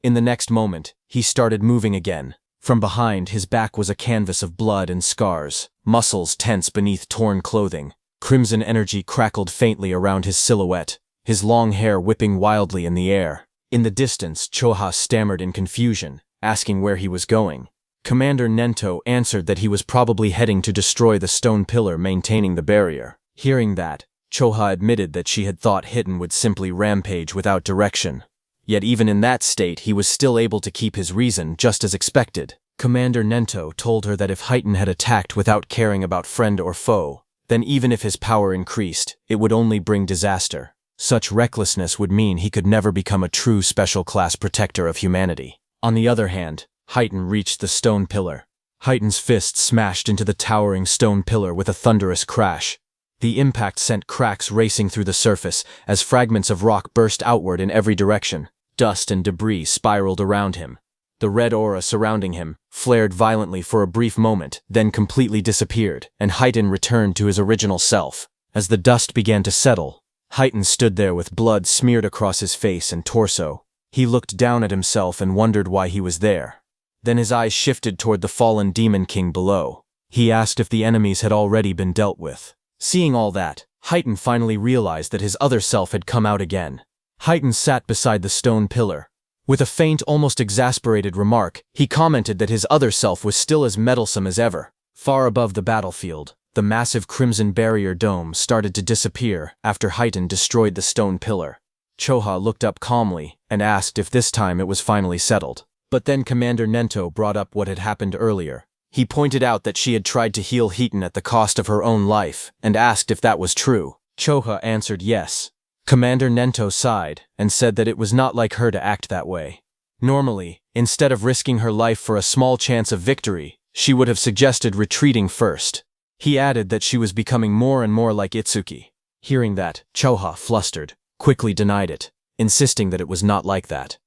In the next moment, he started moving again. From behind, his back was a canvas of blood and scars, muscles tense beneath torn clothing. Crimson energy crackled faintly around his silhouette, his long hair whipping wildly in the air. In the distance, Choha stammered in confusion, asking where he was going. Commander Nento answered that he was probably heading to destroy the stone pillar maintaining the barrier. Hearing that, Choha admitted that she had thought Hitten would simply rampage without direction. Yet even in that state, he was still able to keep his reason just as expected. Commander Nento told her that if Heighten had attacked without caring about friend or foe, then even if his power increased, it would only bring disaster. Such recklessness would mean he could never become a true special-class protector of humanity. On the other hand, Heighten reached the stone pillar. Heighten's fist smashed into the towering stone pillar with a thunderous crash. The impact sent cracks racing through the surface as fragments of rock burst outward in every direction. Dust and debris spiraled around him. The red aura surrounding him flared violently for a brief moment, then completely disappeared, and Heighten returned to his original self. As the dust began to settle, Heighten stood there with blood smeared across his face and torso. He looked down at himself and wondered why he was there. Then his eyes shifted toward the fallen Demon King below. He asked if the enemies had already been dealt with. Seeing all that, Heighten finally realized that his other self had come out again. Heighten sat beside the stone pillar. With a faint, almost exasperated remark, he commented that his other self was still as meddlesome as ever. Far above the battlefield, the massive crimson barrier dome started to disappear after Heighten destroyed the stone pillar. Choha looked up calmly and asked if this time it was finally settled. But then Commander Nento brought up what had happened earlier. He pointed out that she had tried to heal Heighten at the cost of her own life and asked if that was true. Choha answered yes. Commander Nento sighed and said that it was not like her to act that way. Normally, instead of risking her life for a small chance of victory, she would have suggested retreating first. He added that she was becoming more and more like Itsuki. Hearing that, Choha, flustered, quickly denied it, insisting that it was not like that.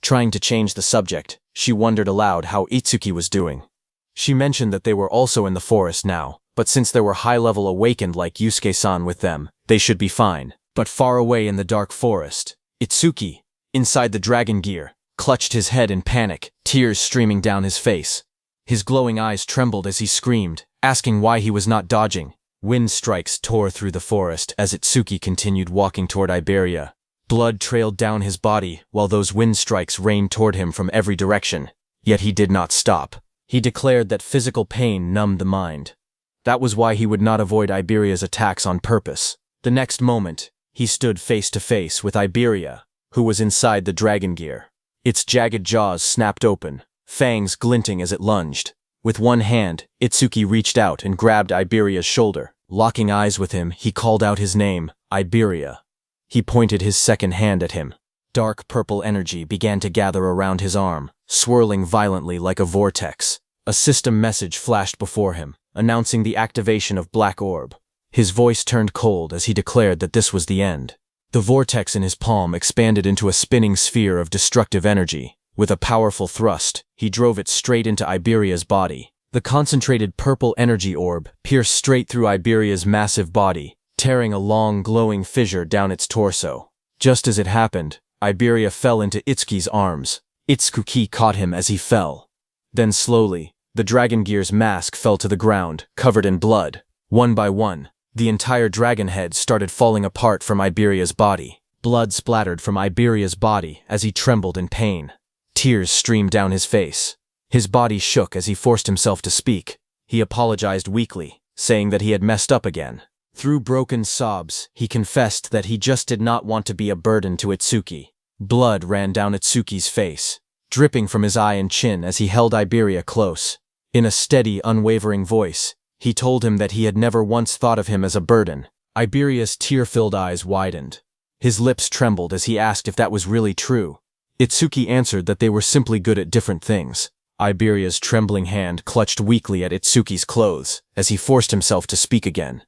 Trying to change the subject, she wondered aloud how Itsuki was doing. She mentioned that they were also in the forest now, but since there were high-level awakened like Yusuke-san with them, they should be fine. But far away in the dark forest, Itsuki, inside the dragon gear, clutched his head in panic, tears streaming down his face. His glowing eyes trembled as he screamed, asking why he was not dodging. Wind strikes tore through the forest as Itsuki continued walking toward Iberia. Blood trailed down his body while those wind strikes rained toward him from every direction. Yet he did not stop. He declared that physical pain numbed the mind. That was why he would not avoid Iberia's attacks on purpose. The next moment, he stood face to face with Iberia, who was inside the dragon gear. Its jagged jaws snapped open, fangs glinting as it lunged. With one hand, Itsuki reached out and grabbed Iberia's shoulder. Locking eyes with him, he called out his name, Iberia. He pointed his second hand at him. Dark purple energy began to gather around his arm, swirling violently like a vortex. A system message flashed before him, announcing the activation of Black Orb. His voice turned cold as he declared that this was the end. The vortex in his palm expanded into a spinning sphere of destructive energy. With a powerful thrust, he drove it straight into Iberia's body. The concentrated purple energy orb pierced straight through Iberia's massive body, tearing a long, glowing fissure down its torso. Just as it happened, Iberia fell into Itsuki's arms. Itsuki caught him as he fell. Then slowly, the dragon gear's mask fell to the ground, covered in blood. One by one, the entire dragon head started falling apart from Iberia's body. Blood splattered from Iberia's body as he trembled in pain. Tears streamed down his face. His body shook as he forced himself to speak. He apologized weakly, saying that he had messed up again. Through broken sobs, he confessed that he just did not want to be a burden to Itsuki. Blood ran down Itsuki's face, dripping from his eye and chin as he held Iberia close. In a steady, unwavering voice, he told him that he had never once thought of him as a burden. Iberia's tear-filled eyes widened. His lips trembled as he asked if that was really true. Itsuki answered that they were simply good at different things. Iberia's trembling hand clutched weakly at Itsuki's clothes as he forced himself to speak again.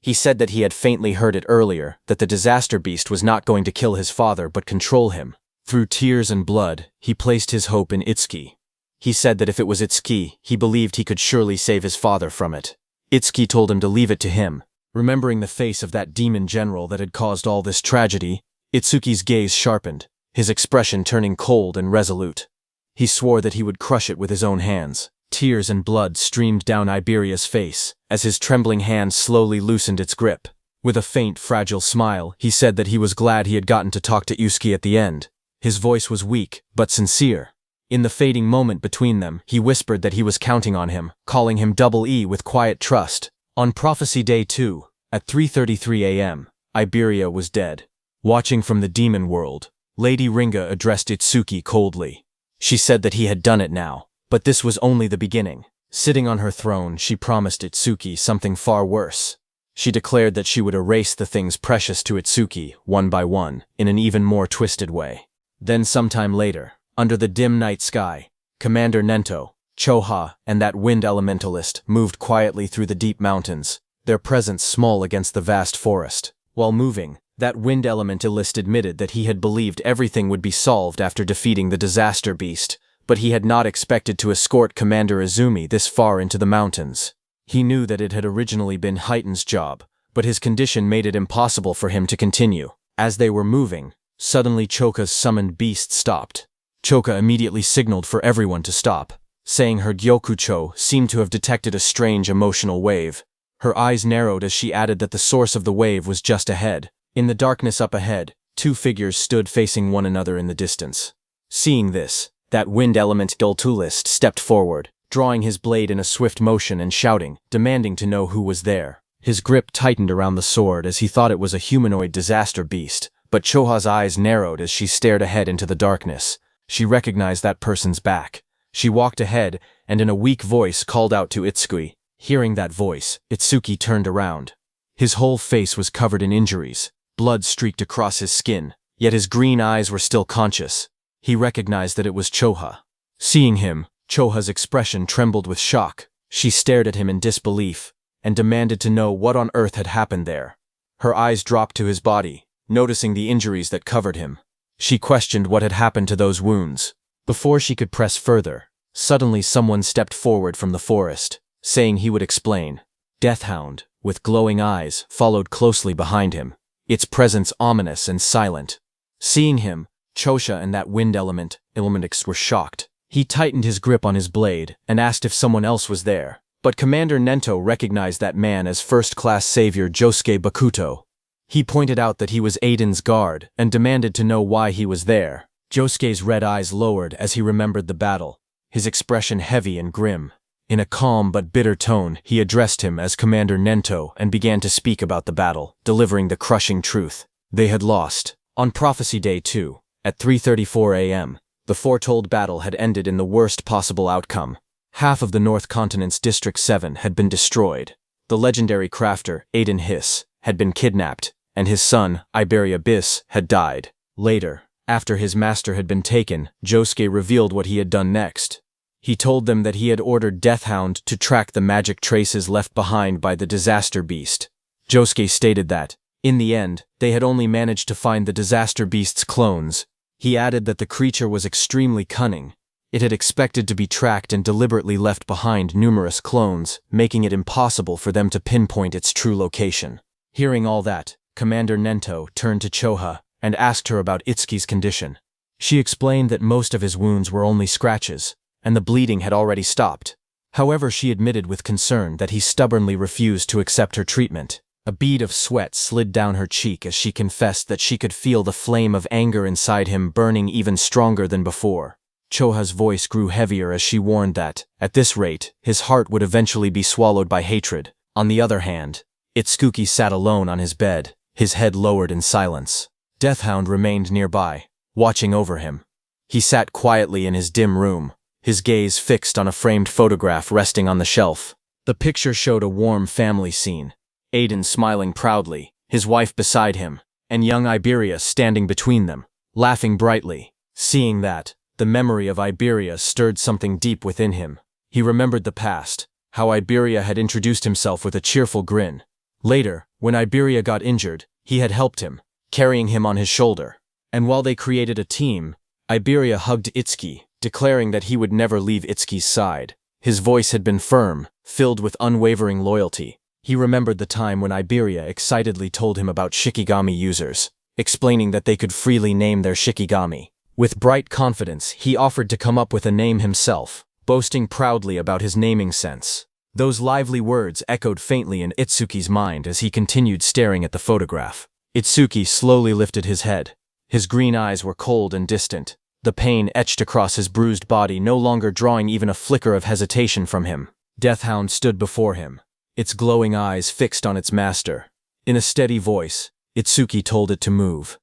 He said that he had faintly heard it earlier, that the disaster beast was not going to kill his father but control him. Through tears and blood, he placed his hope in Itsuki. He said that if it was Itsuki, he believed he could surely save his father from it. Itsuki told him to leave it to him. Remembering the face of that demon general that had caused all this tragedy, Itsuki's gaze sharpened, his expression turning cold and resolute. He swore that he would crush it with his own hands. Tears and blood streamed down Iberia's face as his trembling hand slowly loosened its grip. With a faint, fragile smile, he said that he was glad he had gotten to talk to Itsuki at the end. His voice was weak, but sincere. In the fading moment between them, he whispered that he was counting on him, calling him Double E with quiet trust. On Prophecy Day 2, at 3:33 a.m., Iberia was dead. Watching from the demon world, Lady Ringa addressed Itsuki coldly. She said that he had done it now, but this was only the beginning. Sitting on her throne, she promised Itsuki something far worse. She declared that she would erase the things precious to Itsuki, one by one, in an even more twisted way. Then sometime later, under the dim night sky, Commander Nento, Choha, and that wind elementalist moved quietly through the deep mountains, their presence small against the vast forest. While moving, that wind elementalist admitted that he had believed everything would be solved after defeating the disaster beast, but he had not expected to escort Commander Izumi this far into the mountains. He knew that it had originally been Heighten's job, but his condition made it impossible for him to continue. As they were moving, suddenly Choka's summoned beast stopped. Choka immediately signaled for everyone to stop, saying her Gyokucho seemed to have detected a strange emotional wave. Her eyes narrowed as she added that the source of the wave was just ahead. In the darkness up ahead, two figures stood facing one another in the distance. Seeing this, that wind element duelist stepped forward, drawing his blade in a swift motion and shouting, demanding to know who was there. His grip tightened around the sword as he thought it was a humanoid disaster beast, but Choha's eyes narrowed as she stared ahead into the darkness. She recognized that person's back. She walked ahead and in a weak voice called out to Itsuki. Hearing that voice, Itsuki turned around. His whole face was covered in injuries. Blood streaked across his skin, yet his green eyes were still conscious. He recognized that it was Choha. Seeing him, Choha's expression trembled with shock. She stared at him in disbelief and demanded to know what on earth had happened there. Her eyes dropped to his body, noticing the injuries that covered him. She questioned what had happened to those wounds. Before she could press further, suddenly someone stepped forward from the forest, saying he would explain. Deathhound, with glowing eyes, followed closely behind him, its presence ominous and silent. Seeing him, Chosha and that wind elementix were shocked. He tightened his grip on his blade and asked if someone else was there, but Commander Nento recognized that man as first-class savior Josuke Bakuto. He pointed out that he was Aiden's guard and demanded to know why he was there. Josuke's red eyes lowered as he remembered the battle, his expression heavy and grim. In a calm but bitter tone, he addressed him as Commander Nento and began to speak about the battle, delivering the crushing truth. They had lost. On Prophecy Day 2, at 3:34 a.m., the foretold battle had ended in the worst possible outcome. Half of the North Continent's District 7 had been destroyed. The legendary crafter, Aiden Hiss, had been kidnapped, and his son, Iberia Biss, had died. Later, after his master had been taken, Josuke revealed what he had done next. He told them that he had ordered Deathhound to track the magic traces left behind by the disaster beast. Josuke stated that, in the end, they had only managed to find the disaster beast's clones. He added that the creature was extremely cunning. It had expected to be tracked and deliberately left behind numerous clones, making it impossible for them to pinpoint its true location. Hearing all that, Commander Nento turned to Choha and asked her about Itsuki's condition. She explained that most of his wounds were only scratches, and the bleeding had already stopped. However, she admitted with concern that he stubbornly refused to accept her treatment. A bead of sweat slid down her cheek as she confessed that she could feel the flame of anger inside him burning even stronger than before. Choha's voice grew heavier as she warned that, at this rate, his heart would eventually be swallowed by hatred. On the other hand, Itsuki sat alone on his bed, his head lowered in silence. Deathhound remained nearby, watching over him. He sat quietly in his dim room, his gaze fixed on a framed photograph resting on the shelf. The picture showed a warm family scene. Aiden smiling proudly, his wife beside him, and young Iberia standing between them, laughing brightly. Seeing that, the memory of Iberia stirred something deep within him. He remembered the past, how Iberia had introduced himself with a cheerful grin. Later, when Iberia got injured, he had helped him, carrying him on his shoulder. And while they created a team, Iberia hugged Itsuki, declaring that he would never leave Itsuki's side. His voice had been firm, filled with unwavering loyalty. He remembered the time when Iberia excitedly told him about Shikigami users, explaining that they could freely name their Shikigami. With bright confidence, he offered to come up with a name himself, boasting proudly about his naming sense. Those lively words echoed faintly in Itsuki's mind as he continued staring at the photograph. Itsuki slowly lifted his head. His green eyes were cold and distant, the pain etched across his bruised body no longer drawing even a flicker of hesitation from him. Deathhound stood before him, its glowing eyes fixed on its master. In a steady voice, Itsuki told it to move.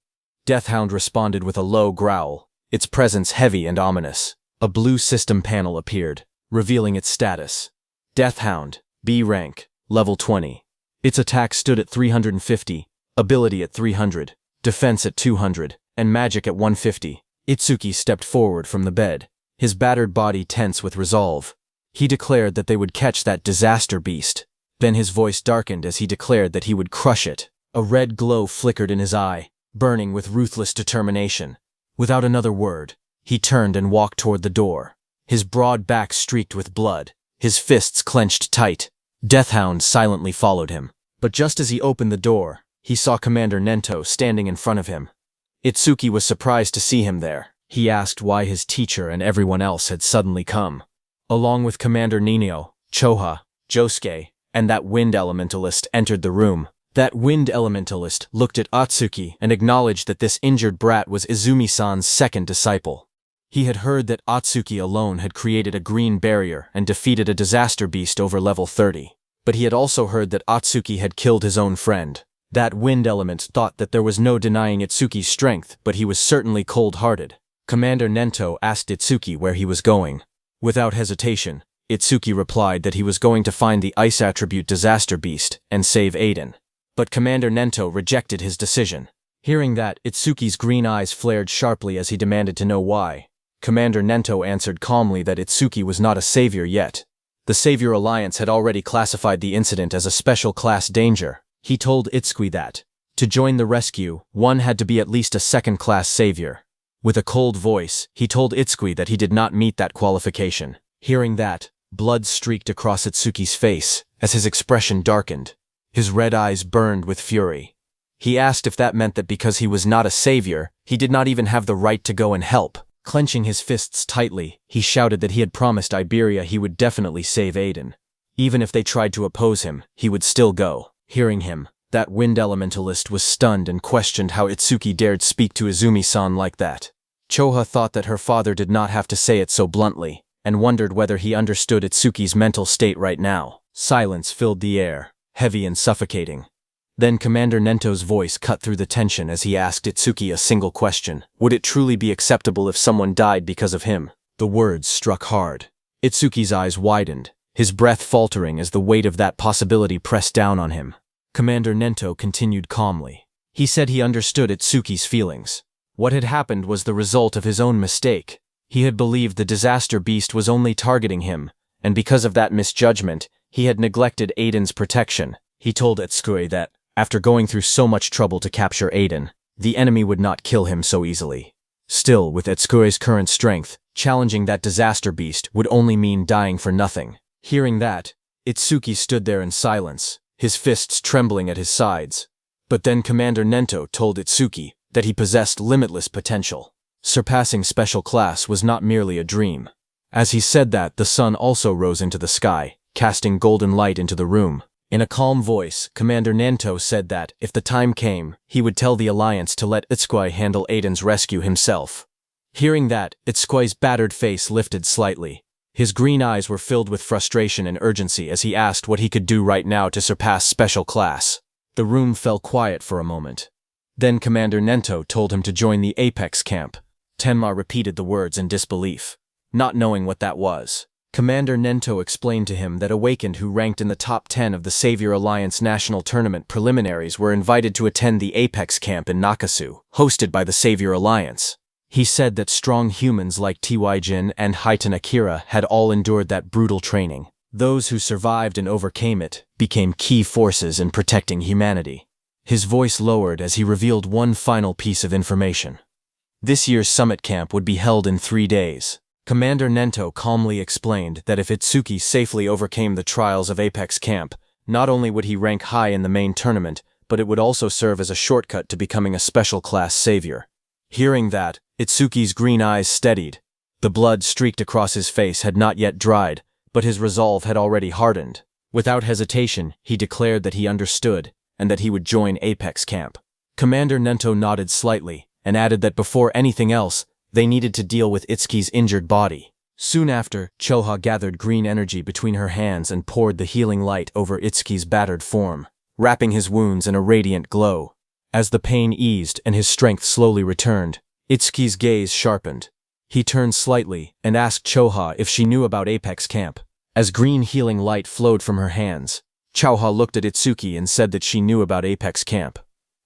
Deathhound responded with a low growl, its presence heavy and ominous. A blue system panel appeared, revealing its status. Deathhound, B rank, level 20. Its attack stood at 350, ability at 300, defense at 200, and magic at 150. Itsuki stepped forward from the bed, his battered body tense with resolve. He declared that they would catch that disaster beast. Then his voice darkened as he declared that he would crush it. A red glow flickered in his eye, burning with ruthless determination. Without another word, he turned and walked toward the door, his broad back streaked with blood, his fists clenched tight. Deathhound silently followed him. But just as he opened the door, he saw Commander Nento standing in front of him. Itsuki was surprised to see him there. He asked why his teacher and everyone else had suddenly come. Along with Commander Ninio, Choha, Josuke, and that wind elementalist entered the room. That wind elementalist looked at Atsuki and acknowledged that this injured brat was Izumi-san's second disciple. He had heard that Atsuki alone had created a green barrier and defeated a disaster beast over level 30. But he had also heard that Atsuki had killed his own friend. That wind element thought that there was no denying Itsuki's strength, but he was certainly cold-hearted. Commander Nento asked Itsuki where he was going. Without hesitation, Itsuki replied that he was going to find the ice attribute disaster beast and save Aiden. But Commander Nento rejected his decision. Hearing that, Itsuki's green eyes flared sharply as he demanded to know why. Commander Nento answered calmly that Itsuki was not a savior yet. The Savior Alliance had already classified the incident as a special class danger. He told Itsuki that, to join the rescue, one had to be at least a second-class savior. With a cold voice, he told Itsuki that he did not meet that qualification. Hearing that, blood streaked across Itsuki's face as his expression darkened. His red eyes burned with fury. He asked if that meant that because he was not a savior, he did not even have the right to go and help. Clenching his fists tightly, he shouted that he had promised Iberia he would definitely save Aiden. Even if they tried to oppose him, he would still go. Hearing him, that wind elementalist was stunned and questioned how Itsuki dared speak to Izumi-san like that. Choha thought that her father did not have to say it so bluntly, and wondered whether he understood Itsuki's mental state right now. Silence filled the air, heavy and suffocating. Then Commander Nento's voice cut through the tension as he asked Itsuki a single question. Would it truly be acceptable if someone died because of him? The words struck hard. Itsuki's eyes widened, his breath faltering as the weight of that possibility pressed down on him. Commander Nento continued calmly. He said he understood Itsuki's feelings. What had happened was the result of his own mistake. He had believed the disaster beast was only targeting him, and because of that misjudgment, he had neglected Aiden's protection. He told Itsuki that, after going through so much trouble to capture Aiden, the enemy would not kill him so easily. Still, with Itsuki's current strength, challenging that disaster beast would only mean dying for nothing. Hearing that, Itsuki stood there in silence, his fists trembling at his sides. But then Commander Nento told Itsuki that he possessed limitless potential. Surpassing special class was not merely a dream. As he said that, the sun also rose into the sky, casting golden light into the room. In a calm voice, Commander Nento said that, if the time came, he would tell the Alliance to let Itsuki handle Aiden's rescue himself. Hearing that, Itsuki's battered face lifted slightly. His green eyes were filled with frustration and urgency as he asked what he could do right now to surpass special class. The room fell quiet for a moment. Then Commander Nento told him to join the Apex camp. Tenma repeated the words in disbelief, not knowing what that was. Commander Nento explained to him that Awakened who ranked in the top 10 of the Savior Alliance National Tournament preliminaries were invited to attend the Apex camp in Nakasu, hosted by the Savior Alliance. He said that strong humans like T.Y. and Hitan Akira had all endured that brutal training. Those who survived and overcame it became key forces in protecting humanity. His voice lowered as he revealed one final piece of information. This year's summit camp would be held in 3 days. Commander Nento calmly explained that if Itsuki safely overcame the trials of Apex Camp, not only would he rank high in the main tournament, but it would also serve as a shortcut to becoming a special class savior. Hearing that, Itsuki's green eyes steadied. The blood streaked across his face had not yet dried, but his resolve had already hardened. Without hesitation, he declared that he understood, and that he would join Apex Camp. Commander Nento nodded slightly, and added that before anything else, they needed to deal with Itsuki's injured body. Soon after, Choha gathered green energy between her hands and poured the healing light over Itsuki's battered form, wrapping his wounds in a radiant glow. As the pain eased and his strength slowly returned, Itsuki's gaze sharpened. He turned slightly and asked Choha if she knew about Apex Camp. As green healing light flowed from her hands, Choha looked at Itsuki and said that she knew about Apex Camp.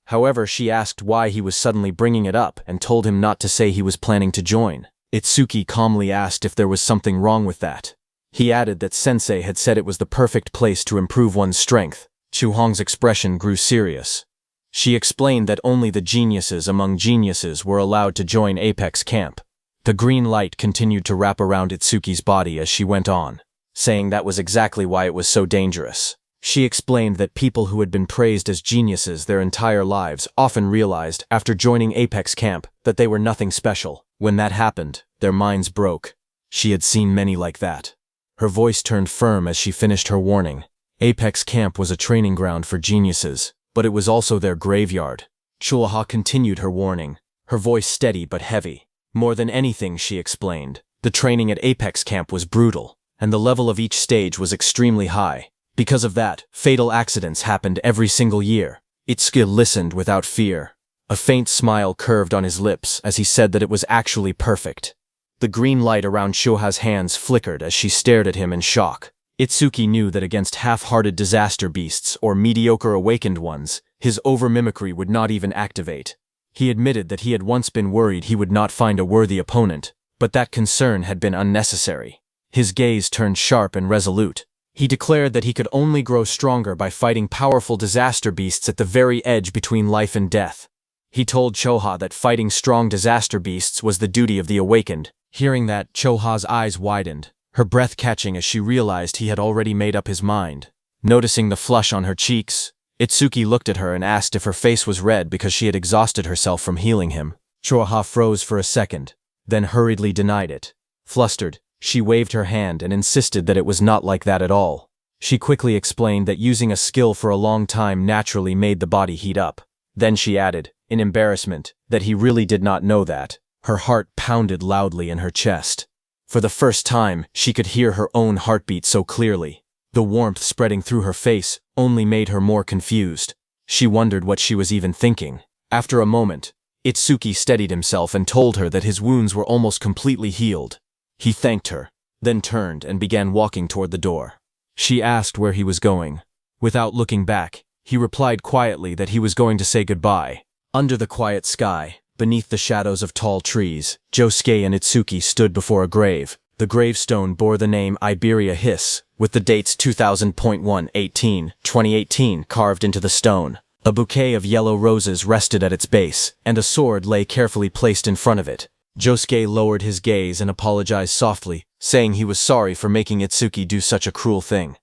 However, she asked why he was suddenly bringing it up and told him not to say he was planning to join. Itsuki calmly asked if there was something wrong with that. He added that Sensei had said it was the perfect place to improve one's strength. Chu Hong's expression grew serious. She explained that only the geniuses among geniuses were allowed to join Apex Camp. The green light continued to wrap around Itsuki's body as she went on, saying that was exactly why it was so dangerous. She explained that people who had been praised as geniuses their entire lives often realized, after joining Apex Camp, that they were nothing special. When that happened, their minds broke. She had seen many like that. Her voice turned firm as she finished her warning. Apex Camp was a training ground for geniuses, but it was also their graveyard. Chulaha continued her warning, her voice steady but heavy. More than anything, she explained, the training at Apex Camp was brutal, and the level of each stage was extremely high. Because of that, fatal accidents happened every single year. Itsuki listened without fear. A faint smile curved on his lips as he said that it was actually perfect. The green light around Shoha's hands flickered as she stared at him in shock. Itsuki knew that against half-hearted disaster beasts or mediocre awakened ones, his over-mimicry would not even activate. He admitted that he had once been worried he would not find a worthy opponent, but that concern had been unnecessary. His gaze turned sharp and resolute. He declared that he could only grow stronger by fighting powerful disaster beasts at the very edge between life and death. He told Choha that fighting strong disaster beasts was the duty of the awakened. Hearing that, Choha's eyes widened, her breath catching as she realized he had already made up his mind. Noticing the flush on her cheeks, Itsuki looked at her and asked if her face was red because she had exhausted herself from healing him. Choha froze for a second, then hurriedly denied it. Flustered, she waved her hand and insisted that it was not like that at all. She quickly explained that using a skill for a long time naturally made the body heat up. Then she added, in embarrassment, that he really did not know that. Her heart pounded loudly in her chest. For the first time, she could hear her own heartbeat so clearly. The warmth spreading through her face only made her more confused. She wondered what she was even thinking. After a moment, Itsuki steadied himself and told her that his wounds were almost completely healed. He thanked her, then turned and began walking toward the door. She asked where he was going. Without looking back, he replied quietly that he was going to say goodbye. Under the quiet sky, beneath the shadows of tall trees, Josuke and Itsuki stood before a grave. The gravestone bore the name Iberia Hiss, with the dates 2000.118-2018 carved into the stone. A bouquet of yellow roses rested at its base, and a sword lay carefully placed in front of it. Josuke lowered his gaze and apologized softly, saying he was sorry for making Itsuki do such a cruel thing.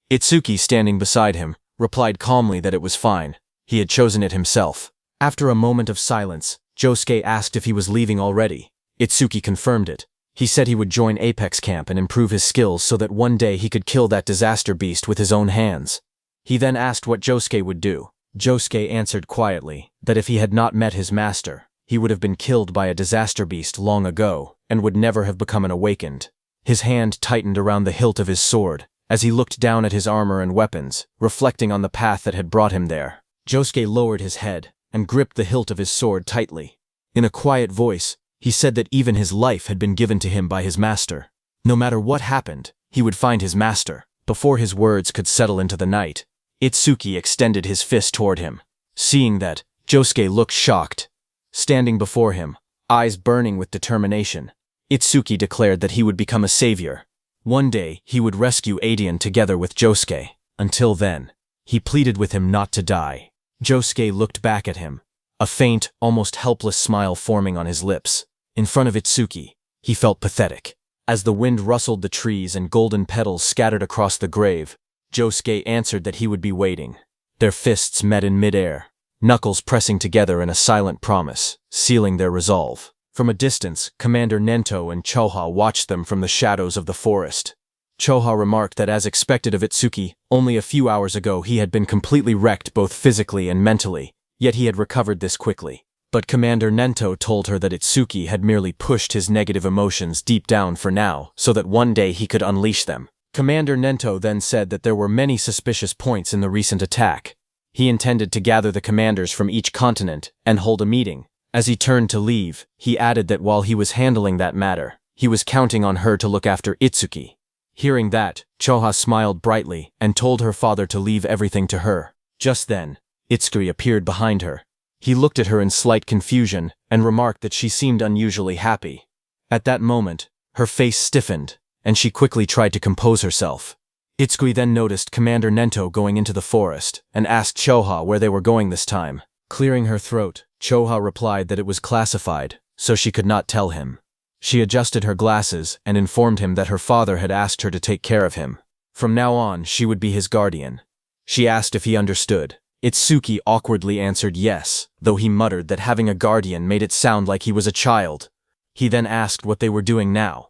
Itsuki, standing beside him, replied calmly that it was fine. He had chosen it himself. After a moment of silence, Josuke asked if he was leaving already. Itsuki confirmed it. He said he would join Apex Camp and improve his skills so that one day he could kill that disaster beast with his own hands. He then asked what Josuke would do. Josuke answered quietly that if he had not met his master, he would have been killed by a disaster beast long ago and would never have become an awakened. His hand tightened around the hilt of his sword as he looked down at his armor and weapons, reflecting on the path that had brought him there. Josuke lowered his head and gripped the hilt of his sword tightly. In a quiet voice, he said that even his life had been given to him by his master. No matter what happened, he would find his master. Before his words could settle into the night, Itsuki extended his fist toward him. Seeing that, Josuke looked shocked. Standing before him, eyes burning with determination. Itsuki declared that he would become a savior. One day, he would rescue Adian together with Josuke. Until then, he pleaded with him not to die. Josuke looked back at him, a faint, almost helpless smile forming on his lips. In front of Itsuki, he felt pathetic. As the wind rustled the trees and golden petals scattered across the grave, Josuke answered that he would be waiting. Their fists met in midair, knuckles pressing together in a silent promise, sealing their resolve. From a distance, Commander Nento and Choha watched them from the shadows of the forest. Choha remarked that as expected of Itsuki, only a few hours ago he had been completely wrecked both physically and mentally, yet he had recovered this quickly. But Commander Nento told her that Itsuki had merely pushed his negative emotions deep down for now, so that one day he could unleash them. Commander Nento then said that there were many suspicious points in the recent attack. He intended to gather the commanders from each continent and hold a meeting. As he turned to leave, he added that while he was handling that matter, he was counting on her to look after Itsuki. Hearing that, Choha smiled brightly and told her father to leave everything to her. Just then, Itsuki appeared behind her. He looked at her in slight confusion and remarked that she seemed unusually happy. At that moment, her face stiffened, and she quickly tried to compose herself. Itsuki then noticed Commander Nento going into the forest and asked Choha where they were going this time. Clearing her throat, Choha replied that it was classified, so she could not tell him. She adjusted her glasses and informed him that her father had asked her to take care of him. From now on, she would be his guardian. She asked if he understood. Itsuki awkwardly answered yes, though he muttered that having a guardian made it sound like he was a child. He then asked what they were doing now.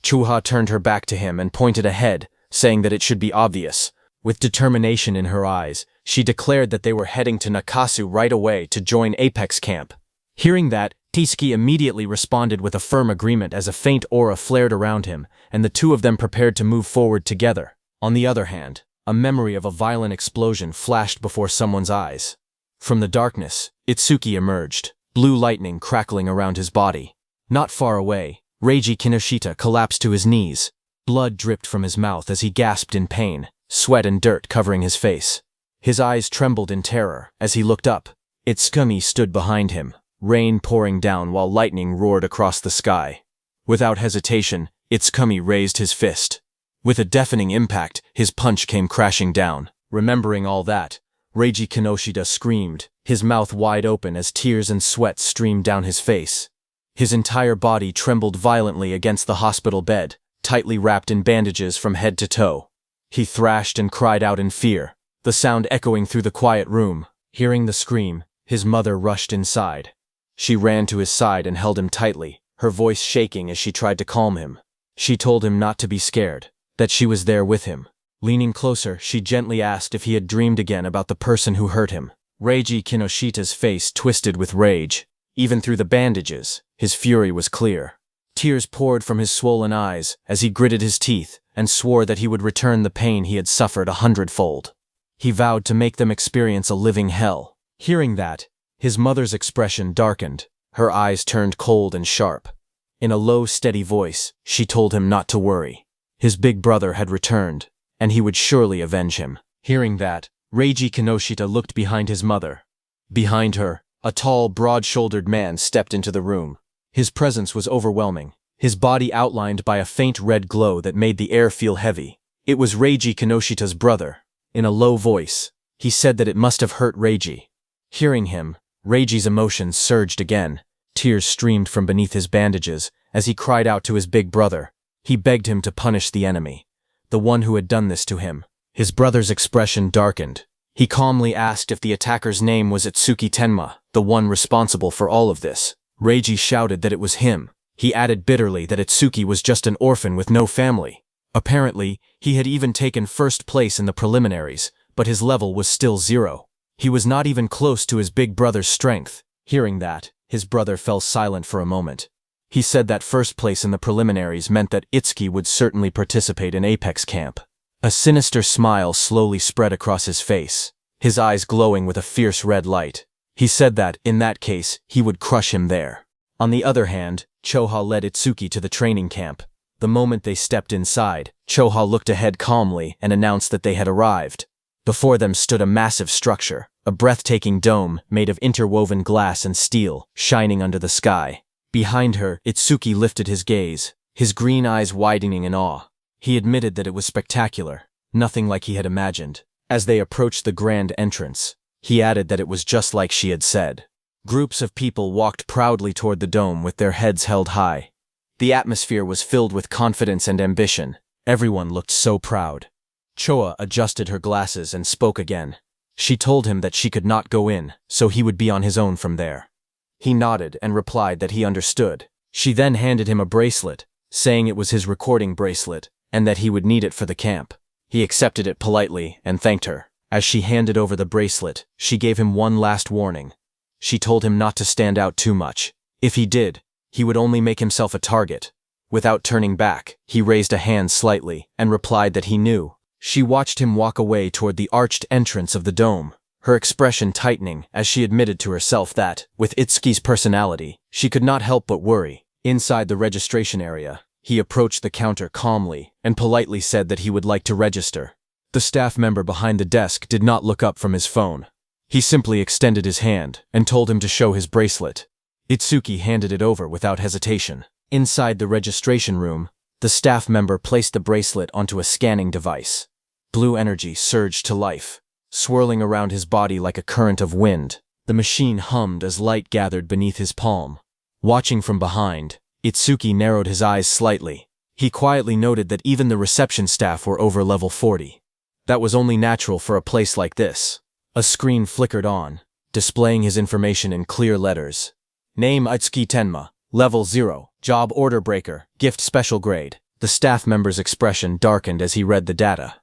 Choha turned her back to him and pointed ahead, saying that it should be obvious. With determination in her eyes, she declared that they were heading to Nakasu right away to join Apex Camp. Hearing that, Itsuki immediately responded with a firm agreement as a faint aura flared around him, and the two of them prepared to move forward together. On the other hand, a memory of a violent explosion flashed before someone's eyes. From the darkness, Itsuki emerged, blue lightning crackling around his body. Not far away, Reiji Kinoshita collapsed to his knees. Blood dripped from his mouth as he gasped in pain, sweat and dirt covering his face. His eyes trembled in terror as he looked up. Itsuki stood behind him, rain pouring down while lightning roared across the sky. Without hesitation, Itsuki raised his fist. With a deafening impact, his punch came crashing down. Remembering all that, Reiji Kinoshita screamed, his mouth wide open as tears and sweat streamed down his face. His entire body trembled violently against the hospital bed, tightly wrapped in bandages from head to toe. He thrashed and cried out in fear, the sound echoing through the quiet room. Hearing the scream, his mother rushed inside. She ran to his side and held him tightly, her voice shaking as she tried to calm him. She told him not to be scared, that she was there with him. Leaning closer, she gently asked if he had dreamed again about the person who hurt him. Reiji Kinoshita's face twisted with rage. Even through the bandages, his fury was clear. Tears poured from his swollen eyes as he gritted his teeth and swore that he would return the pain he had suffered 100-fold. He vowed to make them experience a living hell. Hearing that, his mother's expression darkened, her eyes turned cold and sharp. In a low, steady voice, she told him not to worry. His big brother had returned, and he would surely avenge him. Hearing that, Reiji Kinoshita looked behind his mother. Behind her, a tall, broad-shouldered man stepped into the room. His presence was overwhelming, his body outlined by a faint red glow that made the air feel heavy. It was Reiji Kinoshita's brother. In a low voice, he said that it must have hurt Reiji. Hearing him, Reiji's emotions surged again. Tears streamed from beneath his bandages as he cried out to his big brother. He begged him to punish the enemy, the one who had done this to him. His brother's expression darkened. He calmly asked if the attacker's name was Itsuki Tenma, the one responsible for all of this. Reiji shouted that it was him. He added bitterly that Itsuki was just an orphan with no family. Apparently, he had even taken first place in the preliminaries, but his level was still 0. He was not even close to his big brother's strength. Hearing that, his brother fell silent for a moment. He said that first place in the preliminaries meant that Itsuki would certainly participate in Apex Camp. A sinister smile slowly spread across his face, his eyes glowing with a fierce red light. He said that, in that case, he would crush him there. On the other hand, Choha led Itsuki to the training camp. The moment they stepped inside, Choha looked ahead calmly and announced that they had arrived. Before them stood a massive structure, a breathtaking dome made of interwoven glass and steel, shining under the sky. Behind her, Itsuki lifted his gaze, his green eyes widening in awe. He admitted that it was spectacular, nothing like he had imagined. As they approached the grand entrance, he added that it was just like she had said. Groups of people walked proudly toward the dome with their heads held high. The atmosphere was filled with confidence and ambition. Everyone looked so proud. Choa adjusted her glasses and spoke again. She told him that she could not go in, so he would be on his own from there. He nodded and replied that he understood. She then handed him a bracelet, saying it was his recording bracelet, and that he would need it for the camp. He accepted it politely and thanked her. As she handed over the bracelet, she gave him one last warning. She told him not to stand out too much. If he did, he would only make himself a target. Without turning back, he raised a hand slightly and replied that he knew. She watched him walk away toward the arched entrance of the dome, her expression tightening as she admitted to herself that, with Itsuki's personality, she could not help but worry. Inside the registration area, he approached the counter calmly and politely said that he would like to register. The staff member behind the desk did not look up from his phone. He simply extended his hand and told him to show his bracelet. Itsuki handed it over without hesitation. Inside the registration room, the staff member placed the bracelet onto a scanning device. Blue energy surged to life, swirling around his body like a current of wind. The machine hummed as light gathered beneath his palm. Watching from behind, Itsuki narrowed his eyes slightly. He quietly noted that even the reception staff were over level 40. That was only natural for a place like this. A screen flickered on, displaying his information in clear letters. Name Itsuki Tenma, Level 0, Job Order Breaker, Gift Special Grade. The staff member's expression darkened as he read the data.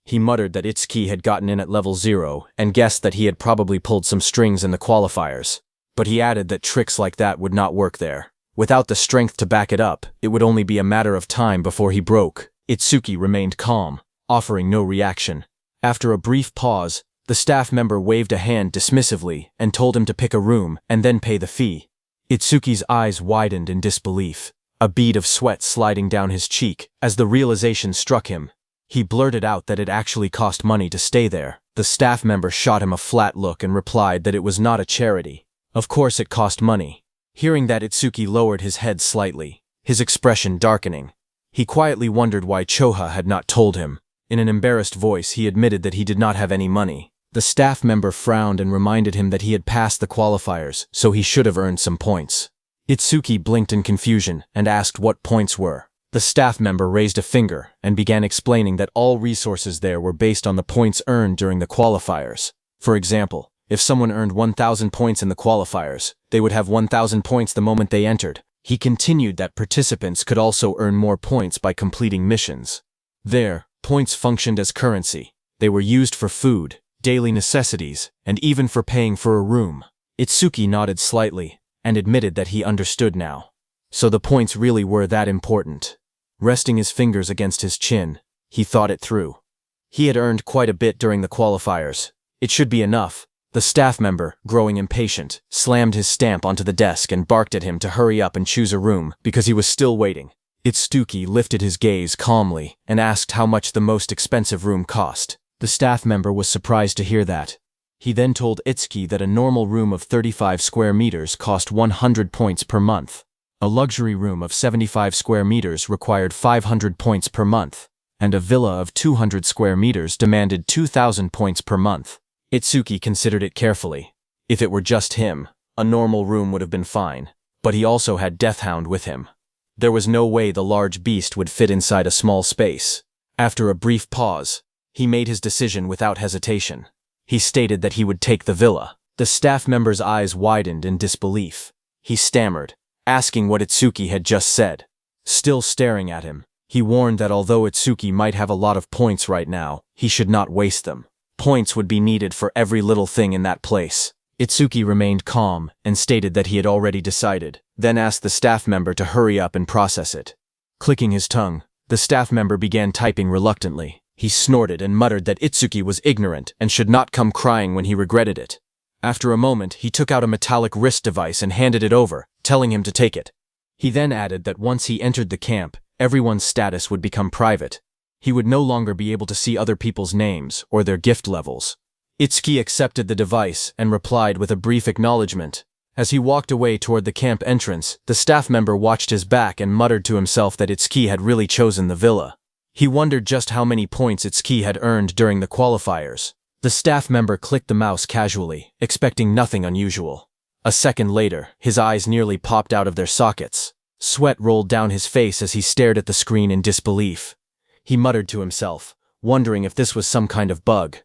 He muttered that Itsuki had gotten in at level 0 and guessed that he had probably pulled some strings in the qualifiers. But he added that tricks like that would not work there. Without the strength to back it up, it would only be a matter of time before he broke. Itsuki remained calm, offering no reaction. After a brief pause, the staff member waved a hand dismissively and told him to pick a room and then pay the fee. Itsuki's eyes widened in disbelief, a bead of sweat sliding down his cheek as the realization struck him. He blurted out that it actually cost money to stay there. The staff member shot him a flat look and replied that it was not a charity. Of course it cost money. Hearing that, Itsuki lowered his head slightly, his expression darkening. He quietly wondered why Choha had not told him. In an embarrassed voice, he admitted that he did not have any money. The staff member frowned and reminded him that he had passed the qualifiers, so he should have earned some points. Itsuki blinked in confusion and asked what points were. The staff member raised a finger and began explaining that all resources there were based on the points earned during the qualifiers. For example, if someone earned 1,000 points in the qualifiers, they would have 1,000 points the moment they entered. He continued that participants could also earn more points by completing missions. There, points functioned as currency. They were used for food, daily necessities, and even for paying for a room. Itsuki nodded slightly and admitted that he understood now. So the points really were that important. Resting his fingers against his chin, he thought it through. He had earned quite a bit during the qualifiers. It should be enough. The staff member, growing impatient, slammed his stamp onto the desk and barked at him to hurry up and choose a room because he was still waiting. Itsuki lifted his gaze calmly and asked how much the most expensive room cost. The staff member was surprised to hear that. He then told Itsuki that a normal room of 35 square meters cost 100 points per month. A luxury room of 75 square meters required 500 points per month, and a villa of 200 square meters demanded 2,000 points per month. Itsuki considered it carefully. If it were just him, a normal room would have been fine, but he also had Deathhound with him. There was no way the large beast would fit inside a small space. After a brief pause, he made his decision without hesitation. He stated that he would take the villa. The staff member's eyes widened in disbelief. He stammered, asking what Itsuki had just said. Still staring at him, he warned that although Itsuki might have a lot of points right now, he should not waste them. Points would be needed for every little thing in that place. Itsuki remained calm and stated that he had already decided, then asked the staff member to hurry up and process it. Clicking his tongue, the staff member began typing reluctantly. He snorted and muttered that Itsuki was ignorant and should not come crying when he regretted it. After a moment, he took out a metallic wrist device and handed it over, telling him to take it. He then added that once he entered the camp, everyone's status would become private. He would no longer be able to see other people's names or their gift levels. Itsuki accepted the device and replied with a brief acknowledgement, As he walked away toward the camp entrance, the staff member watched his back and muttered to himself that Itsuki had really chosen the villa. He wondered just how many points Itsuki had earned during the qualifiers. The staff member clicked the mouse casually, expecting nothing unusual. A second later, his eyes nearly popped out of their sockets. Sweat rolled down his face as he stared at the screen in disbelief. He muttered to himself, wondering if this was some kind of bug.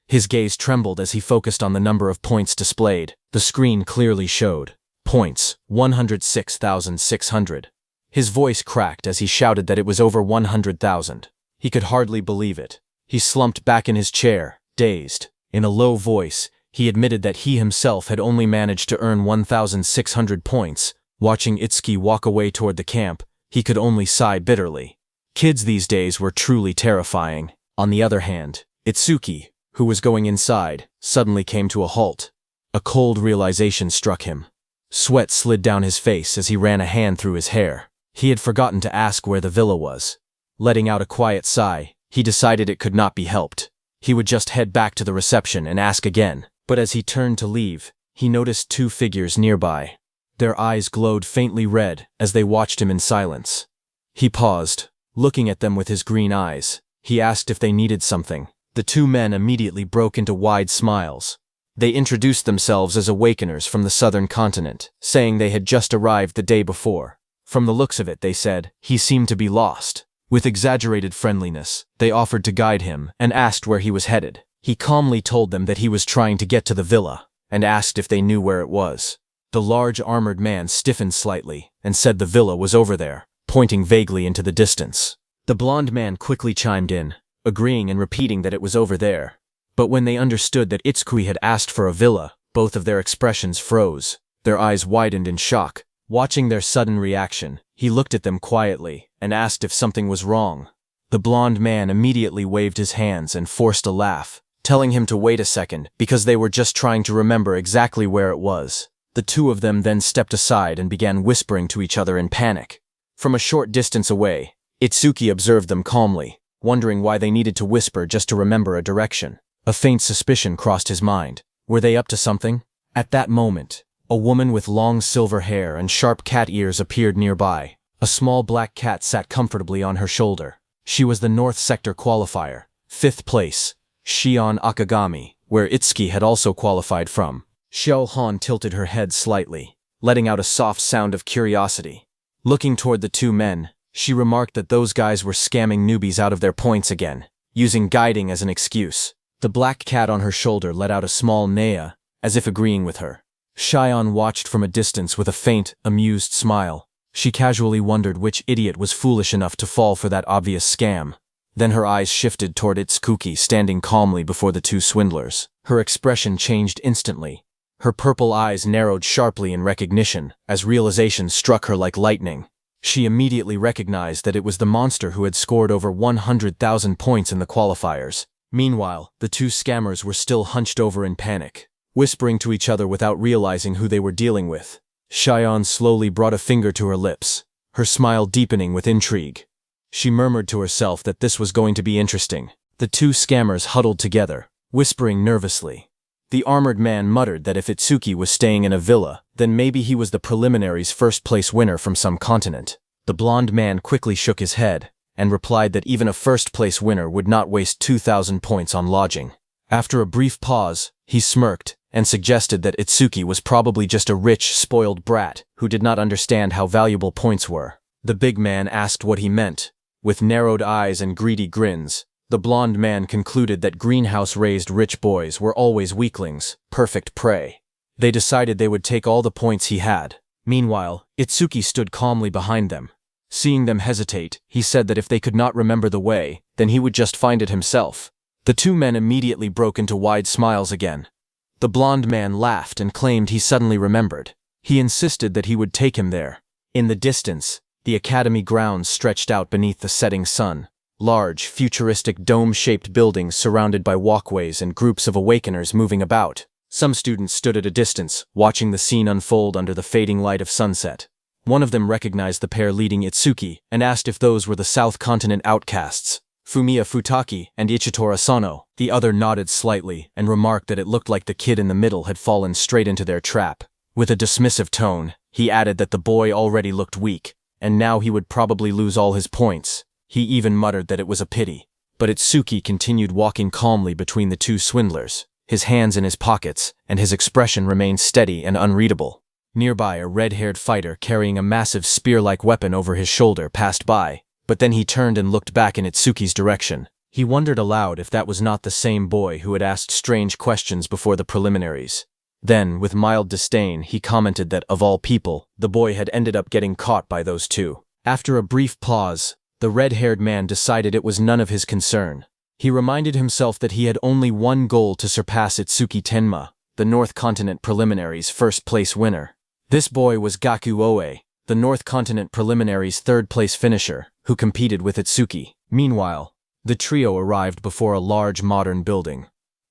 His gaze trembled as he focused on the number of points displayed. The screen clearly showed points, 106,600. His voice cracked as he shouted that it was over 100,000. He could hardly believe it. He slumped back in his chair, dazed. In a low voice, he admitted that he himself had only managed to earn 1,600 points. Watching Itsuki walk away toward the camp, he could only sigh bitterly. Kids these days were truly terrifying. On the other hand, Itsuki, who was going inside, suddenly came to a halt. A cold realization struck him. Sweat slid down his face as he ran a hand through his hair. He had forgotten to ask where the villa was. Letting out a quiet sigh, he decided it could not be helped. He would just head back to the reception and ask again. But as he turned to leave, he noticed two figures nearby. Their eyes glowed faintly red as they watched him in silence. He paused, looking at them with his green eyes. He asked if they needed something. The two men immediately broke into wide smiles. They introduced themselves as awakeners from the southern continent, saying they had just arrived the day before. From the looks of it, they said, he seemed to be lost. With exaggerated friendliness, they offered to guide him and asked where he was headed. He calmly told them that he was trying to get to the villa, and asked if they knew where it was. The large armored man stiffened slightly and said the villa was over there, pointing vaguely into the distance. The blonde man quickly chimed in, agreeing and repeating that it was over there. But when they understood that Itsuki had asked for a villa, both of their expressions froze. Their eyes widened in shock. Watching their sudden reaction, he looked at them quietly and asked if something was wrong. The blonde man immediately waved his hands and forced a laugh, telling him to wait a second because they were just trying to remember exactly where it was. The two of them then stepped aside and began whispering to each other in panic. From a short distance away, Itsuki observed them calmly, wondering why they needed to whisper just to remember a direction. A faint suspicion crossed his mind. Were they up to something? At that moment, a woman with long silver hair and sharp cat ears appeared nearby. A small black cat sat comfortably on her shoulder. She was the North Sector qualifier, 5th place, Shion Akagami, where Itsuki had also qualified from. Xiao Han tilted her head slightly, letting out a soft sound of curiosity. Looking toward the two men, she remarked that those guys were scamming newbies out of their points again, using guiding as an excuse. The black cat on her shoulder let out a small neigh, as if agreeing with her. Xian watched from a distance with a faint, amused smile. She casually wondered which idiot was foolish enough to fall for that obvious scam. Then her eyes shifted toward Itsuki standing calmly before the two swindlers. Her expression changed instantly. Her purple eyes narrowed sharply in recognition, as realization struck her like lightning. She immediately recognized that it was the monster who had scored over 100,000 points in the qualifiers. Meanwhile, the two scammers were still hunched over in panic, whispering to each other without realizing who they were dealing with. Xian slowly brought a finger to her lips, her smile deepening with intrigue. She murmured to herself that this was going to be interesting. The two scammers huddled together, whispering nervously. The armored man muttered that if Itsuki was staying in a villa, then maybe he was the preliminaries' first-place winner from some continent. The blonde man quickly shook his head, and replied that even a first-place winner would not waste 2,000 points on lodging. After a brief pause, he smirked, and suggested that Itsuki was probably just a rich, spoiled brat who did not understand how valuable points were. The big man asked what he meant. With narrowed eyes and greedy grins, the blonde man concluded that greenhouse-raised rich boys were always weaklings, perfect prey. They decided they would take all the points he had. Meanwhile, Itsuki stood calmly behind them. Seeing them hesitate, he said that if they could not remember the way, then he would just find it himself. The two men immediately broke into wide smiles again. The blonde man laughed and claimed he suddenly remembered. He insisted that he would take him there. In the distance, the academy grounds stretched out beneath the setting sun. Large, futuristic dome-shaped buildings surrounded by walkways and groups of awakeners moving about. Some students stood at a distance, watching the scene unfold under the fading light of sunset. One of them recognized the pair leading Itsuki and asked if those were the South Continent outcasts, Fumiya Futaki and Ichitora Asano. The other nodded slightly and remarked that it looked like the kid in the middle had fallen straight into their trap. With a dismissive tone, he added that the boy already looked weak, and now he would probably lose all his points. He even muttered that it was a pity. But Itsuki continued walking calmly between the two swindlers, his hands in his pockets, and his expression remained steady and unreadable. Nearby, a red-haired fighter carrying a massive spear-like weapon over his shoulder passed by, but then he turned and looked back in Itsuki's direction. He wondered aloud if that was not the same boy who had asked strange questions before the preliminaries. Then, with mild disdain, he commented that, of all people, the boy had ended up getting caught by those two. After a brief pause, the red-haired man decided it was none of his concern. He reminded himself that he had only one goal to surpass Itsuki Tenma, the North Continent Preliminaries' first-place winner. This boy was Gaku Oe, the North Continent Preliminaries' third-place finisher, who competed with Itsuki. Meanwhile, the trio arrived before a large modern building.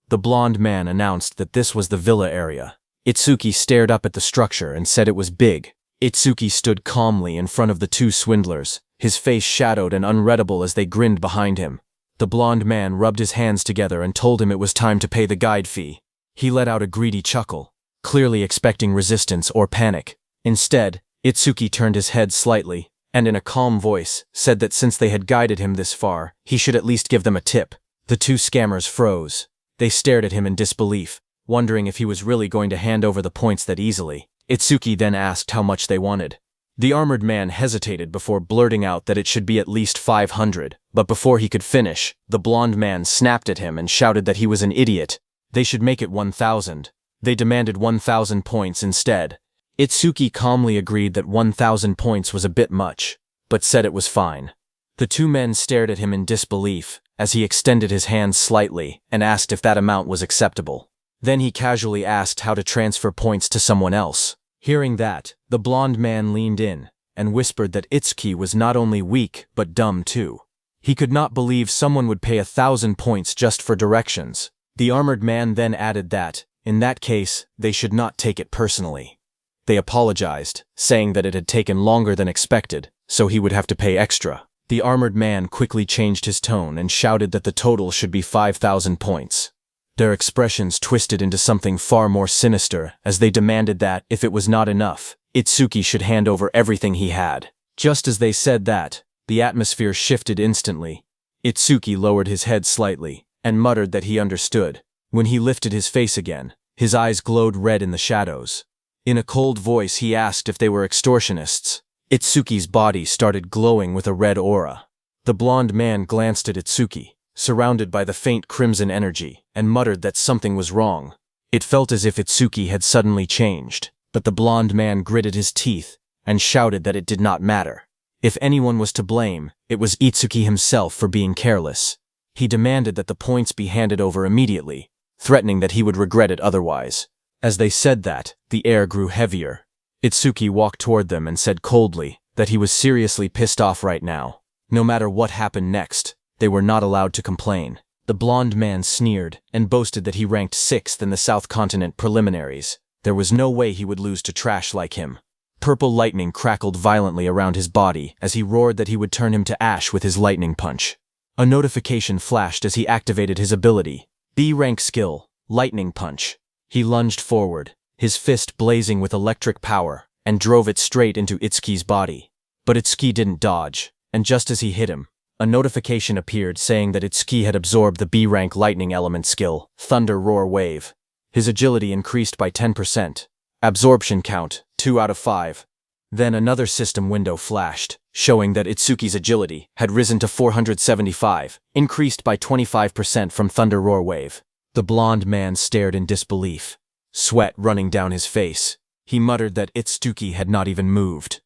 The blonde man announced that this was the villa area. Itsuki stared up at the structure and said it was big. Itsuki stood calmly in front of the two swindlers, his face shadowed and unreadable as they grinned behind him. The blonde man rubbed his hands together and told him it was time to pay the guide fee. He let out a greedy chuckle, clearly expecting resistance or panic. Instead, Itsuki turned his head slightly, and in a calm voice, said that since they had guided him this far, he should at least give them a tip. The two scammers froze. They stared at him in disbelief, wondering if he was really going to hand over the points that easily. Itsuki then asked how much they wanted. The armored man hesitated before blurting out that it should be at least 500, but before he could finish, the blonde man snapped at him and shouted that he was an idiot. They should make it 1,000. They demanded 1,000 points instead. Itsuki calmly agreed that 1,000 points was a bit much, but said it was fine. The two men stared at him in disbelief, as he extended his hand slightly and asked if that amount was acceptable. Then he casually asked how to transfer points to someone else. Hearing that, the blonde man leaned in and whispered that Itsuki was not only weak but dumb too. He could not believe someone would pay 1,000 points just for directions. The armored man then added that, in that case, they should not take it personally. They apologized, saying that it had taken longer than expected, so he would have to pay extra. The armored man quickly changed his tone and shouted that the total should be 5,000 points. Their expressions twisted into something far more sinister as they demanded that, if it was not enough, Itsuki should hand over everything he had. Just as they said that, the atmosphere shifted instantly. Itsuki lowered his head slightly and muttered that he understood. When he lifted his face again, his eyes glowed red in the shadows. In a cold voice, he asked if they were extortionists. Itsuki's body started glowing with a red aura. The blonde man glanced at Itsuki, surrounded by the faint crimson energy, and muttered that something was wrong. It felt as if Itsuki had suddenly changed, but the blonde man gritted his teeth and shouted that it did not matter. If anyone was to blame, it was Itsuki himself for being careless. He demanded that the points be handed over immediately, threatening that he would regret it otherwise. As they said that, the air grew heavier. Itsuki walked toward them and said coldly that he was seriously pissed off right now. No matter what happened next, they were not allowed to complain. The blonde man sneered and boasted that he ranked 6th in the South Continent preliminaries. There was no way he would lose to trash like him. Purple lightning crackled violently around his body as he roared that he would turn him to ash with his lightning punch. A notification flashed as he activated his ability. B-rank skill, Lightning Punch. He lunged forward, his fist blazing with electric power, and drove it straight into Itsuki's body. But Itsuki didn't dodge, and just as he hit him, a notification appeared saying that Itsuki had absorbed the B-rank lightning element skill, Thunder Roar Wave. His agility increased by 10%. Absorption count, 2 out of 5. Then another system window flashed, showing that Itsuki's agility had risen to 475, increased by 25% from Thunder Roar Wave. The blonde man stared in disbelief, sweat running down his face. He muttered that Itsuki had not even moved.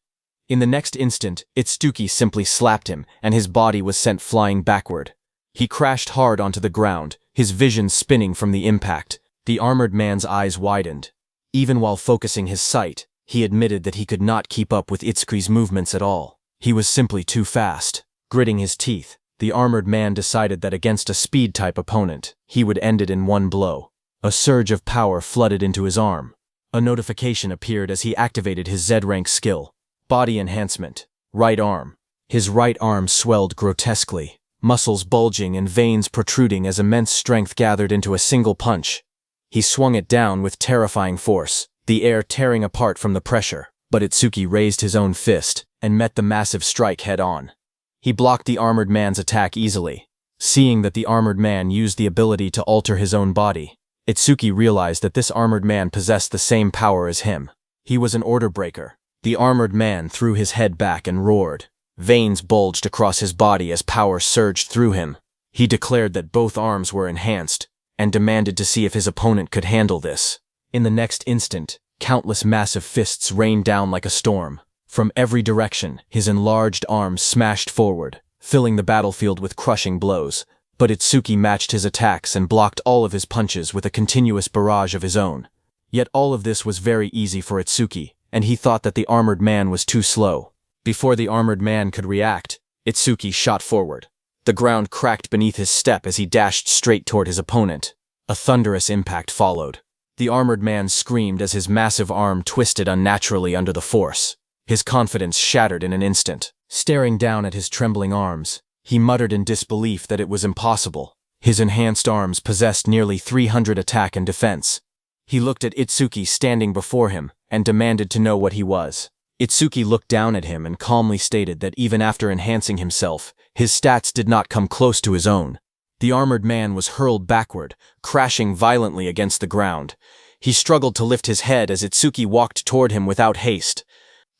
In the next instant, Itsuki simply slapped him, and his body was sent flying backward. He crashed hard onto the ground, his vision spinning from the impact. The armored man's eyes widened. Even while focusing his sight, he admitted that he could not keep up with Itsuki's movements at all. He was simply too fast. Gritting his teeth, the armored man decided that against a speed-type opponent, he would end it in one blow. A surge of power flooded into his arm. A notification appeared as he activated his Z-rank skill, Body Enhancement, Right Arm. His right arm swelled grotesquely, muscles bulging and veins protruding as immense strength gathered into a single punch. He swung it down with terrifying force. the air tearing apart from the pressure, but Itsuki raised his own fist and met the massive strike head-on. He blocked the armored man's attack easily. Seeing that the armored man used the ability to alter his own body, Itsuki realized that this armored man possessed the same power as him. He was an order breaker. The armored man threw his head back and roared. Veins bulged across his body as power surged through him. He declared that both arms were enhanced, and demanded to see if his opponent could handle this. In the next instant, countless massive fists rained down like a storm. From every direction, his enlarged arms smashed forward, filling the battlefield with crushing blows. But Itsuki matched his attacks and blocked all of his punches with a continuous barrage of his own. Yet all of this was very easy for Itsuki, and he thought that the armored man was too slow. Before the armored man could react, Itsuki shot forward. The ground cracked beneath his step as he dashed straight toward his opponent. A thunderous impact followed. The armored man screamed as his massive arm twisted unnaturally under the force. His confidence shattered in an instant. Staring down at his trembling arms, he muttered in disbelief that it was impossible. His enhanced arms possessed nearly 300 attack and defense. He looked at Itsuki standing before him and demanded to know what he was. Itsuki looked down at him and calmly stated that even after enhancing himself, his stats did not come close to his own. The armored man was hurled backward, crashing violently against the ground. He struggled to lift his head as Itsuki walked toward him without haste.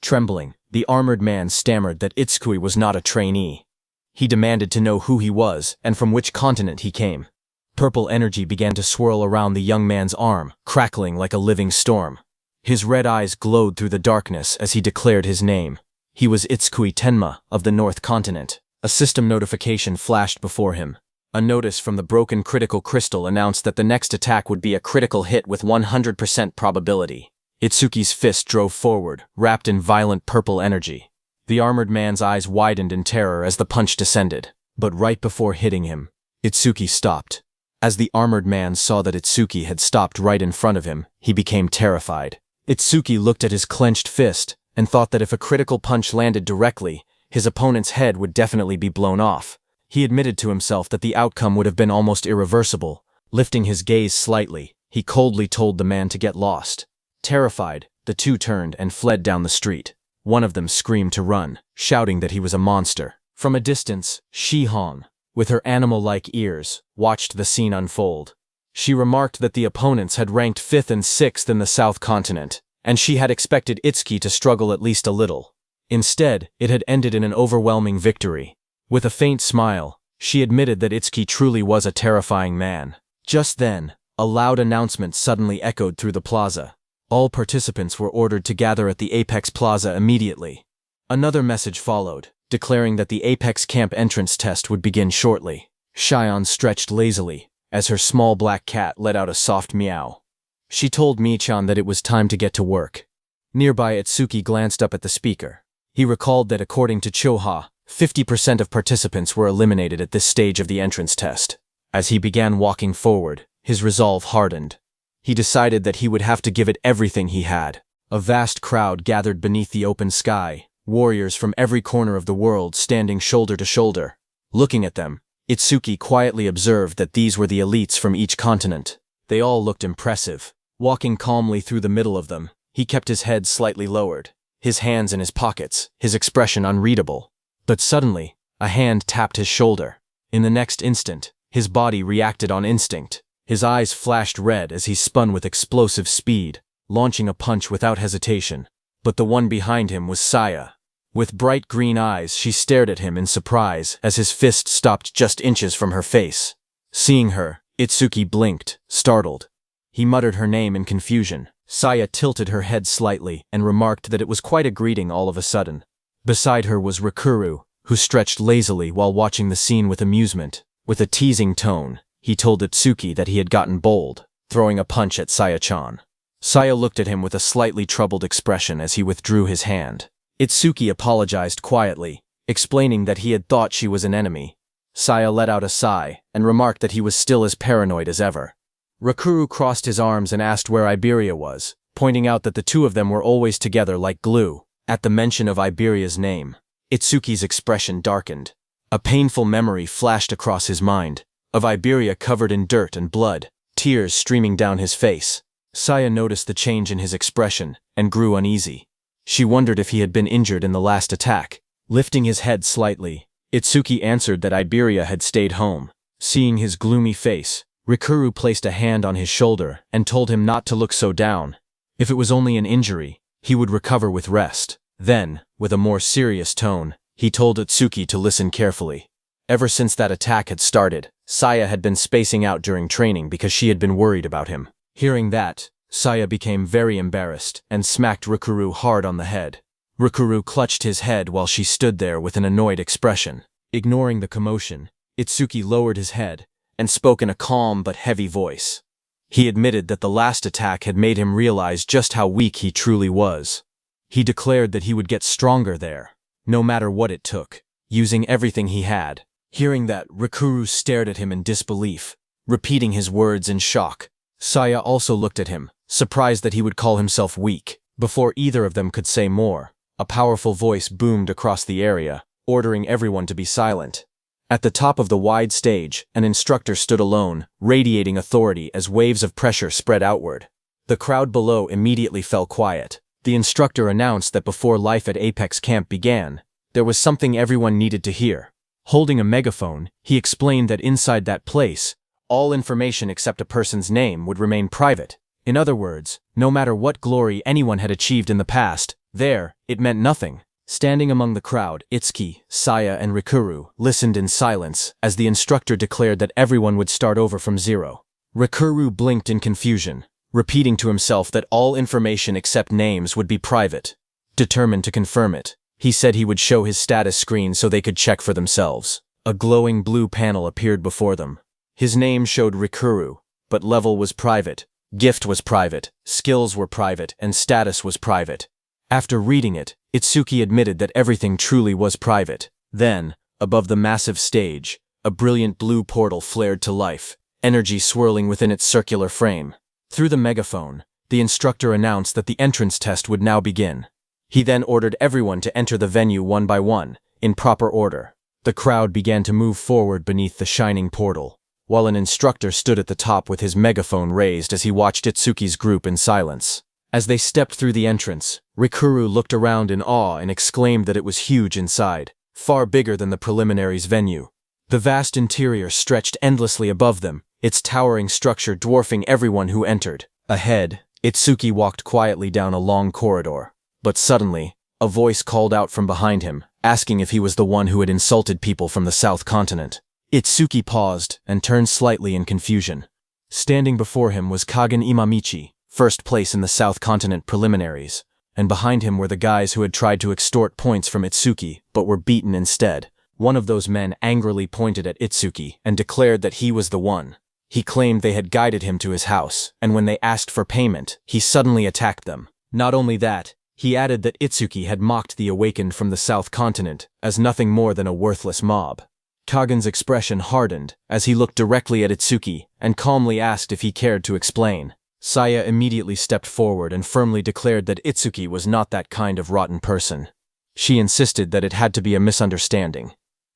Trembling, the armored man stammered that Itsuki was not a trainee. He demanded to know who he was and from which continent he came. Purple energy began to swirl around the young man's arm, crackling like a living storm. His red eyes glowed through the darkness as he declared his name. He was Itsuki Tenma of the North Continent. A system notification flashed before him. A notice from the broken critical crystal announced that the next attack would be a critical hit with 100% probability. Itsuki's fist drove forward, wrapped in violent purple energy. The armored man's eyes widened in terror as the punch descended. But right before hitting him, Itsuki stopped. As the armored man saw that Itsuki had stopped right in front of him, he became terrified. Itsuki looked at his clenched fist and thought that if a critical punch landed directly, his opponent's head would definitely be blown off. He admitted to himself that the outcome would have been almost irreversible. Lifting his gaze slightly, he coldly told the man to get lost. Terrified, the two turned and fled down the street. One of them screamed to run, shouting that he was a monster. From a distance, Shi-hong, with her animal-like ears, watched the scene unfold. She remarked that the opponents had ranked 5th and 6th in the South Continent, and she had expected Itsuki to struggle at least a little. Instead, it had ended in an overwhelming victory. With a faint smile, she admitted that Itsuki truly was a terrifying man. Just then, a loud announcement suddenly echoed through the plaza. All participants were ordered to gather at the Apex Plaza immediately. Another message followed, declaring that the Apex Camp entrance test would begin shortly. Shion stretched lazily, as her small black cat let out a soft meow. She told Michan that it was time to get to work. Nearby, Itsuki glanced up at the speaker. He recalled that according to Choha, 50% of participants were eliminated at this stage of the entrance test. As he began walking forward, his resolve hardened. He decided that he would have to give it everything he had. A vast crowd gathered beneath the open sky, warriors from every corner of the world standing shoulder to shoulder. Looking at them, Itsuki quietly observed that these were the elites from each continent. They all looked impressive. Walking calmly through the middle of them, he kept his head slightly lowered, his hands in his pockets, his expression unreadable. But suddenly, a hand tapped his shoulder. In the next instant, his body reacted on instinct. His eyes flashed red as he spun with explosive speed, launching a punch without hesitation. But the one behind him was Saya. With bright green eyes, she stared at him in surprise as his fist stopped just inches from her face. Seeing her, Itsuki blinked, startled. He muttered her name in confusion. Saya tilted her head slightly and remarked that it was quite a greeting all of a sudden. Beside her was Rikuru, who stretched lazily while watching the scene with amusement. With a teasing tone, he told Itsuki that he had gotten bold, throwing a punch at Saya-chan. Saya looked at him with a slightly troubled expression as he withdrew his hand. Itsuki apologized quietly, explaining that he had thought she was an enemy. Saya let out a sigh and remarked that he was still as paranoid as ever. Rikuru crossed his arms and asked where Iberia was, pointing out that the two of them were always together like glue. At the mention of Iberia's name, Itsuki's expression darkened. A painful memory flashed across his mind, of Iberia covered in dirt and blood, tears streaming down his face. Saya noticed the change in his expression and grew uneasy. She wondered if he had been injured in the last attack. Lifting his head slightly, Itsuki answered that Iberia had stayed home. Seeing his gloomy face, Rikuru placed a hand on his shoulder and told him not to look so down. If it was only an injury, he would recover with rest. Then, with a more serious tone, he told Itsuki to listen carefully. Ever since that attack had started, Saya had been spacing out during training because she had been worried about him. Hearing that, Saya became very embarrassed and smacked Rikuru hard on the head. Rikuru clutched his head while she stood there with an annoyed expression. Ignoring the commotion, Itsuki lowered his head and spoke in a calm but heavy voice. He admitted that the last attack had made him realize just how weak he truly was. He declared that he would get stronger there, no matter what it took, using everything he had. Hearing that, Rikuru stared at him in disbelief, repeating his words in shock. Saya also looked at him, surprised that he would call himself weak. Before either of them could say more, a powerful voice boomed across the area, ordering everyone to be silent. At the top of the wide stage, an instructor stood alone, radiating authority as waves of pressure spread outward. The crowd below immediately fell quiet. The instructor announced that before life at Apex Camp began, there was something everyone needed to hear. Holding a megaphone, he explained that inside that place, all information except a person's name would remain private. In other words, no matter what glory anyone had achieved in the past, it meant nothing. Standing among the crowd, Itsuki, Saya, and Rikuru listened in silence as the instructor declared that everyone would start over from zero. Rikuru blinked in confusion, repeating to himself that all information except names would be private. Determined to confirm it, he said he would show his status screen so they could check for themselves. A glowing blue panel appeared before them. His name showed Rikuru, but level was private, gift was private, skills were private, and status was private. After reading it, Itsuki admitted that everything truly was private. Then, above the massive stage, a brilliant blue portal flared to life, energy swirling within its circular frame. Through the megaphone, the instructor announced that the entrance test would now begin. He then ordered everyone to enter the venue one by one, in proper order. The crowd began to move forward beneath the shining portal, while an instructor stood at the top with his megaphone raised as he watched Itsuki's group in silence. As they stepped through the entrance, Rikuru looked around in awe and exclaimed that it was huge inside, far bigger than the preliminaries venue. The vast interior stretched endlessly above them, its towering structure dwarfing everyone who entered. Ahead, Itsuki walked quietly down a long corridor. But suddenly, a voice called out from behind him, asking if he was the one who had insulted people from the South Continent. Itsuki paused and turned slightly in confusion. Standing before him was Kagen Imamichi, first place in the South Continent preliminaries, and behind him were the guys who had tried to extort points from Itsuki but were beaten instead. One of those men angrily pointed at Itsuki and declared that he was the one. He claimed they had guided him to his house, and when they asked for payment, he suddenly attacked them. Not only that, he added that Itsuki had mocked the awakened from the South Continent as nothing more than a worthless mob. Kagen's expression hardened as he looked directly at Itsuki and calmly asked if he cared to explain. Saya immediately stepped forward and firmly declared that Itsuki was not that kind of rotten person. She insisted that it had to be a misunderstanding.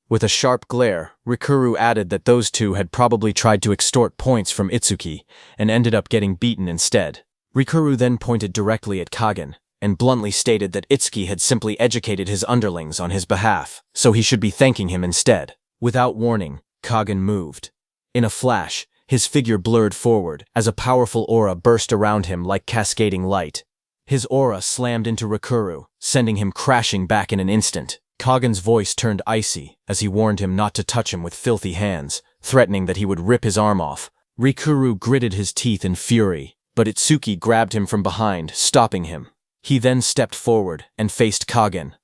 With a sharp glare, Rikuru added that those two had probably tried to extort points from Itsuki and ended up getting beaten instead. Rikuru then pointed directly at Kagen and bluntly stated that Itsuki had simply educated his underlings on his behalf, so he should be thanking him instead. Without warning, Kagen moved. In a flash, his figure blurred forward as a powerful aura burst around him like cascading light. His aura slammed into Rikuru, sending him crashing back in an instant. Kagen's voice turned icy as he warned him not to touch him with filthy hands, threatening that he would rip his arm off. Rikuru gritted his teeth in fury, but Itsuki grabbed him from behind, stopping him. He then stepped forward and faced Kagen.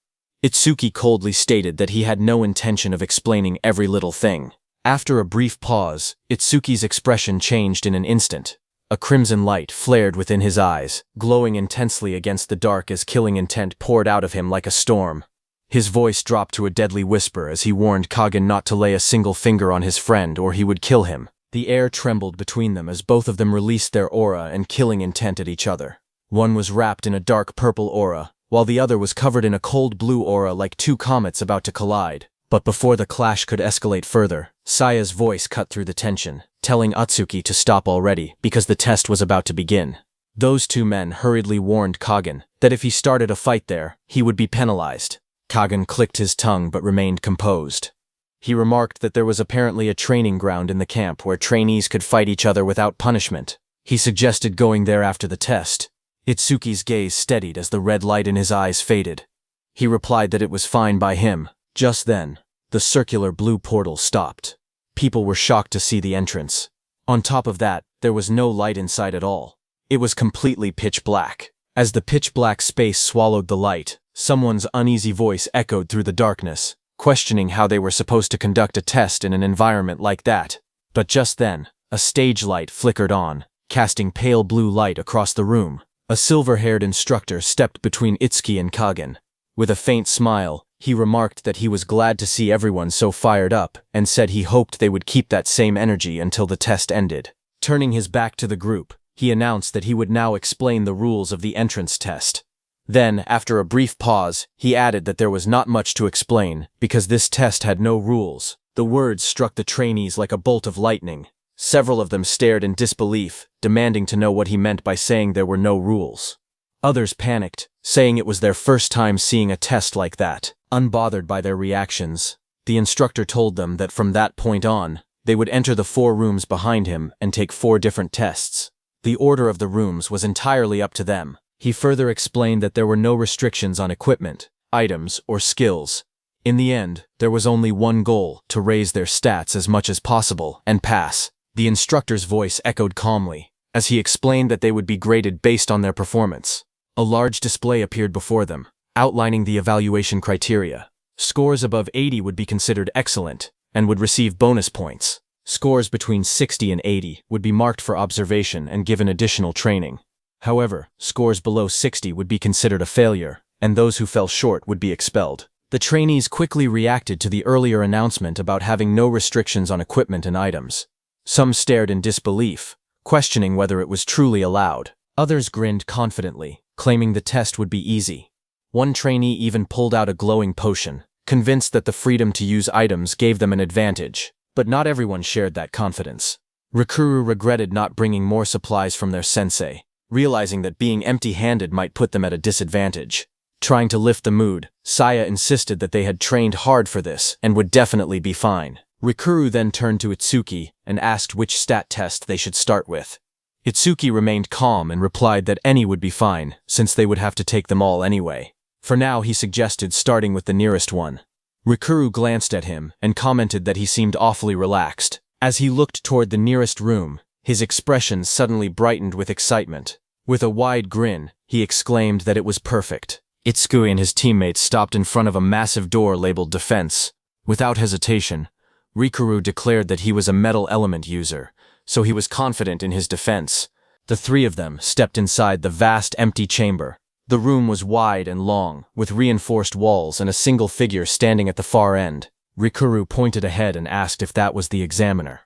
Itsuki coldly stated that he had no intention of explaining every little thing. After a brief pause, Itsuki's expression changed in an instant. A crimson light flared within his eyes, glowing intensely against the dark as killing intent poured out of him like a storm. His voice dropped to a deadly whisper as he warned Kagen not to lay a single finger on his friend or he would kill him. The air trembled between them as both of them released their aura and killing intent at each other. One was wrapped in a dark purple aura, while the other was covered in a cold blue aura like two comets about to collide. But before the clash could escalate further, Saya's voice cut through the tension, telling Atsuki to stop already because the test was about to begin. Those two men hurriedly warned Kagan that if he started a fight there, he would be penalized. Kagan clicked his tongue but remained composed. He remarked that there was apparently a training ground in the camp where trainees could fight each other without punishment. He suggested going there after the test. Itsuki's gaze steadied as the red light in his eyes faded. He replied that it was fine by him. Just then, the circular blue portal stopped. People were shocked to see the entrance. On top of that, there was no light inside at all. It was completely pitch black. As the pitch black space swallowed the light, someone's uneasy voice echoed through the darkness, questioning how they were supposed to conduct a test in an environment like that. But just then, a stage light flickered on, casting pale blue light across the room. A silver-haired instructor stepped between Itsuki and Kagan. With a faint smile, he remarked that he was glad to see everyone so fired up and said he hoped they would keep that same energy until the test ended. Turning his back to the group, he announced that he would now explain the rules of the entrance test. Then, after a brief pause, he added that there was not much to explain because this test had no rules. The words struck the trainees like a bolt of lightning. Several of them stared in disbelief, demanding to know what he meant by saying there were no rules. Others panicked, saying it was their first time seeing a test like that. Unbothered by their reactions, the instructor told them that from that point on, they would enter the 4 rooms behind him and take 4 different tests. The order of the rooms was entirely up to them. He further explained that there were no restrictions on equipment, items, or skills. In the end, there was only one goal: to raise their stats as much as possible and pass. The instructor's voice echoed calmly, as he explained that they would be graded based on their performance. A large display appeared before them, outlining the evaluation criteria. Scores above 80 would be considered excellent and would receive bonus points. Scores between 60 and 80 would be marked for observation and given additional training. However, scores below 60 would be considered a failure, and those who fell short would be expelled. The trainees quickly reacted to the earlier announcement about having no restrictions on equipment and items. Some stared in disbelief, questioning whether it was truly allowed. Others grinned confidently, claiming the test would be easy. One trainee even pulled out a glowing potion, convinced that the freedom to use items gave them an advantage. But not everyone shared that confidence. Rikuru regretted not bringing more supplies from their sensei, realizing that being empty-handed might put them at a disadvantage. Trying to lift the mood, Saya insisted that they had trained hard for this and would definitely be fine. Rikuru then turned to Itsuki and asked which stat test they should start with. Itsuki remained calm and replied that any would be fine, since they would have to take them all anyway. For now, he suggested starting with the nearest one. Rikuru glanced at him and commented that he seemed awfully relaxed. As he looked toward the nearest room, his expression suddenly brightened with excitement. With a wide grin, he exclaimed that it was perfect. Itsuki and his teammates stopped in front of a massive door labeled Defense. Without hesitation, Rikuru declared that he was a metal element user, so he was confident in his defense. The 3 of them stepped inside the vast empty chamber. The room was wide and long, with reinforced walls and a single figure standing at the far end. Rikuru pointed ahead and asked if that was the examiner.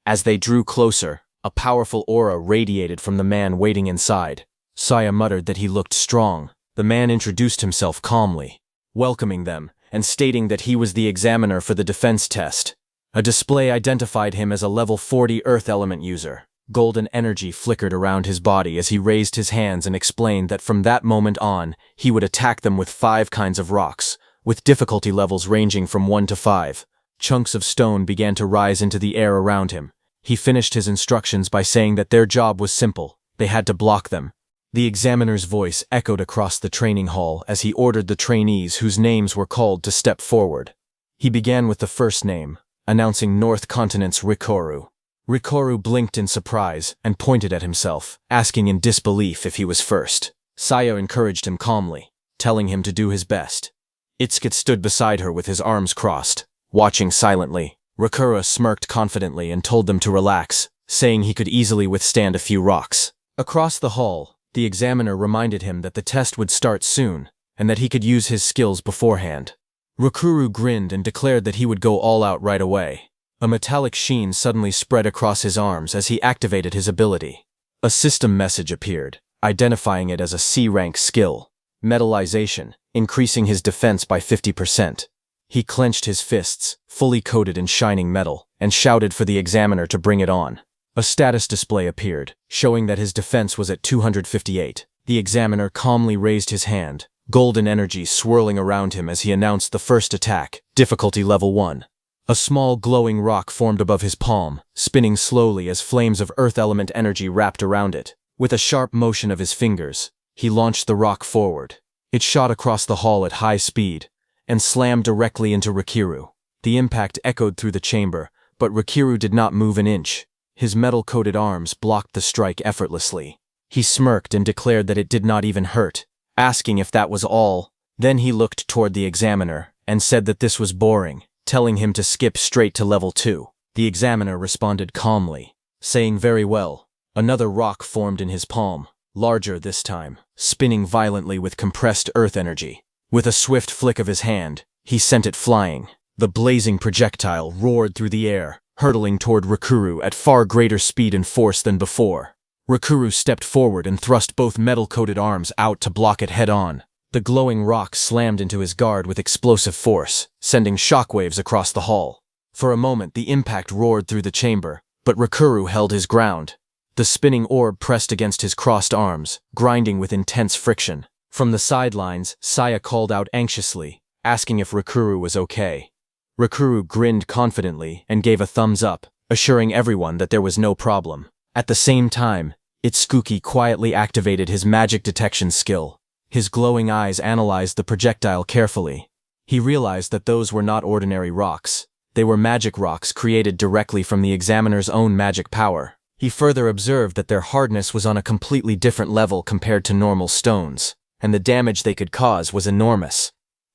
As they drew closer, a powerful aura radiated from the man waiting inside. Saya muttered that he looked strong. The man introduced himself calmly, welcoming them and stating that he was the examiner for the defense test. A display identified him as a level 40 earth element user. Golden energy flickered around his body as he raised his hands and explained that from that moment on, he would attack them with 5 kinds of rocks, with difficulty levels ranging from 1 to 5. Chunks of stone began to rise into the air around him. He finished his instructions by saying that their job was simple: they had to block them. The examiner's voice echoed across the training hall as he ordered the trainees whose names were called to step forward. He began with the first name, announcing North Continent's Rikuru. Rikuru blinked in surprise and pointed at himself, asking in disbelief if he was first. Saya encouraged him calmly, telling him to do his best. Itsuki stood beside her with his arms crossed, watching silently. Rikuru smirked confidently and told them to relax, saying he could easily withstand a few rocks. Across the hall, the examiner reminded him that the test would start soon, and that he could use his skills beforehand. Rikuru grinned and declared that he would go all out right away. A metallic sheen suddenly spread across his arms as he activated his ability. A system message appeared, identifying it as a C-rank skill, Metallization, increasing his defense by 50%. He clenched his fists, fully coated in shining metal, and shouted for the examiner to bring it on. A status display appeared, showing that his defense was at 258. The examiner calmly raised his hand, golden energy swirling around him as he announced the first attack, difficulty level 1. A small glowing rock formed above his palm, spinning slowly as flames of earth element energy wrapped around it. With a sharp motion of his fingers, he launched the rock forward. It shot across the hall at high speed and slammed directly into Rikiru. The impact echoed through the chamber, but Rikiru did not move an inch. His metal-coated arms blocked the strike effortlessly. He smirked and declared that it did not even hurt, asking if that was all. Then he looked toward the examiner and said that this was boring, telling him to skip straight to level 2. The examiner responded calmly, saying very well. Another rock formed in his palm, larger this time, spinning violently with compressed earth energy. With a swift flick of his hand, he sent it flying. The blazing projectile roared through the air, hurtling toward Rikiru at far greater speed and force than before. Rikiru stepped forward and thrust both metal-coated arms out to block it head-on. The glowing rock slammed into his guard with explosive force, sending shockwaves across the hall. For a moment the impact roared through the chamber, but Rikiru held his ground. The spinning orb pressed against his crossed arms, grinding with intense friction. From the sidelines, Saya called out anxiously, asking if Rikiru was okay. Rikiru grinned confidently and gave a thumbs up, assuring everyone that there was no problem. At the same time, Itsuki quietly activated his magic detection skill. His glowing eyes analyzed the projectile carefully. He realized that those were not ordinary rocks. They were magic rocks created directly from the examiner's own magic power. He further observed that their hardness was on a completely different level compared to normal stones, and the damage they could cause was enormous.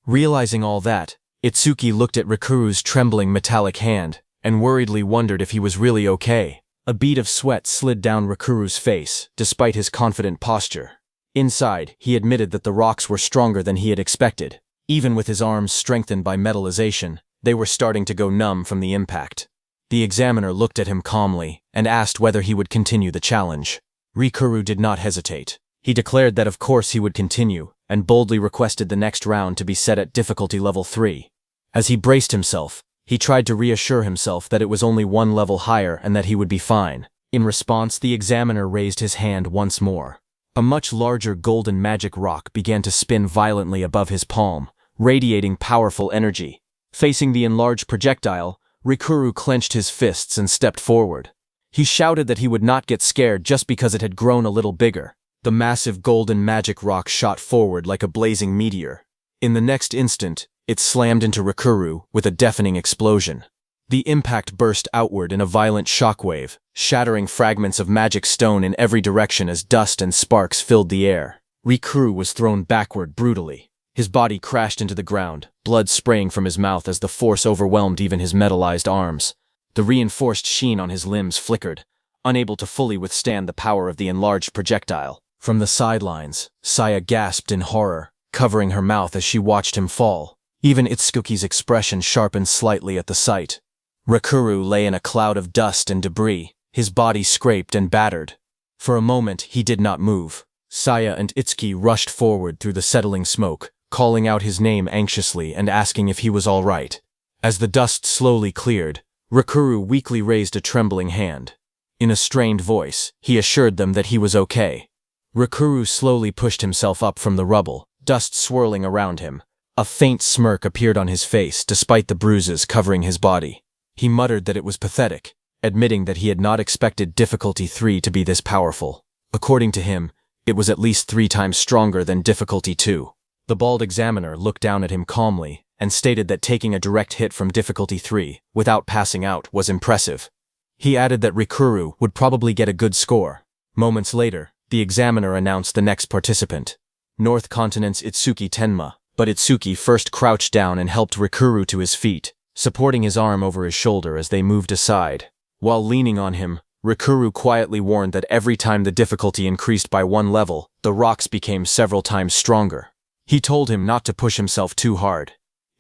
Realizing all that, Itsuki looked at Rikuru's trembling metallic hand and worriedly wondered if he was really okay. A bead of sweat slid down Rikuru's face, despite his confident posture. Inside, he admitted that the rocks were stronger than he had expected. Even with his arms strengthened by metallization, they were starting to go numb from the impact. The examiner looked at him calmly and asked whether he would continue the challenge. Rikuru did not hesitate. He declared that of course he would continue, and boldly requested the next round to be set at difficulty level 3. As he braced himself, he tried to reassure himself that it was only one level higher and that he would be fine. In response, the examiner raised his hand once more. A much larger golden magic rock began to spin violently above his palm, radiating powerful energy. Facing the enlarged projectile, Rikuru clenched his fists and stepped forward. He shouted that he would not get scared just because it had grown a little bigger. The massive golden magic rock shot forward like a blazing meteor. In the next instant, it slammed into Rikuru with a deafening explosion. The impact burst outward in a violent shockwave, shattering fragments of magic stone in every direction as dust and sparks filled the air. Rikuru was thrown backward brutally. His body crashed into the ground, blood spraying from his mouth as the force overwhelmed even his metallized arms. The reinforced sheen on his limbs flickered, unable to fully withstand the power of the enlarged projectile. From the sidelines, Saya gasped in horror, covering her mouth as she watched him fall. Even Itsuki's expression sharpened slightly at the sight. Rikuru lay in a cloud of dust and debris, his body scraped and battered. For a moment, he did not move. Saya and Itsuki rushed forward through the settling smoke, calling out his name anxiously and asking if he was all right. As the dust slowly cleared, Rikuru weakly raised a trembling hand. In a strained voice, he assured them that he was okay. Rikuru slowly pushed himself up from the rubble, dust swirling around him. A faint smirk appeared on his face despite the bruises covering his body. He muttered that it was pathetic, admitting that he had not expected difficulty 3 to be this powerful. According to him, it was at least 3 times stronger than difficulty 2. The bald examiner looked down at him calmly and stated that taking a direct hit from difficulty 3 without passing out was impressive. He added that Rikuru would probably get a good score. Moments later, the examiner announced the next participant, North Continent's Itsuki Tenma, but Itsuki first crouched down and helped Rikuru to his feet, supporting his arm over his shoulder as they moved aside. While leaning on him, Rikuru quietly warned that every time the difficulty increased by 1 level, the rocks became several times stronger. He told him not to push himself too hard.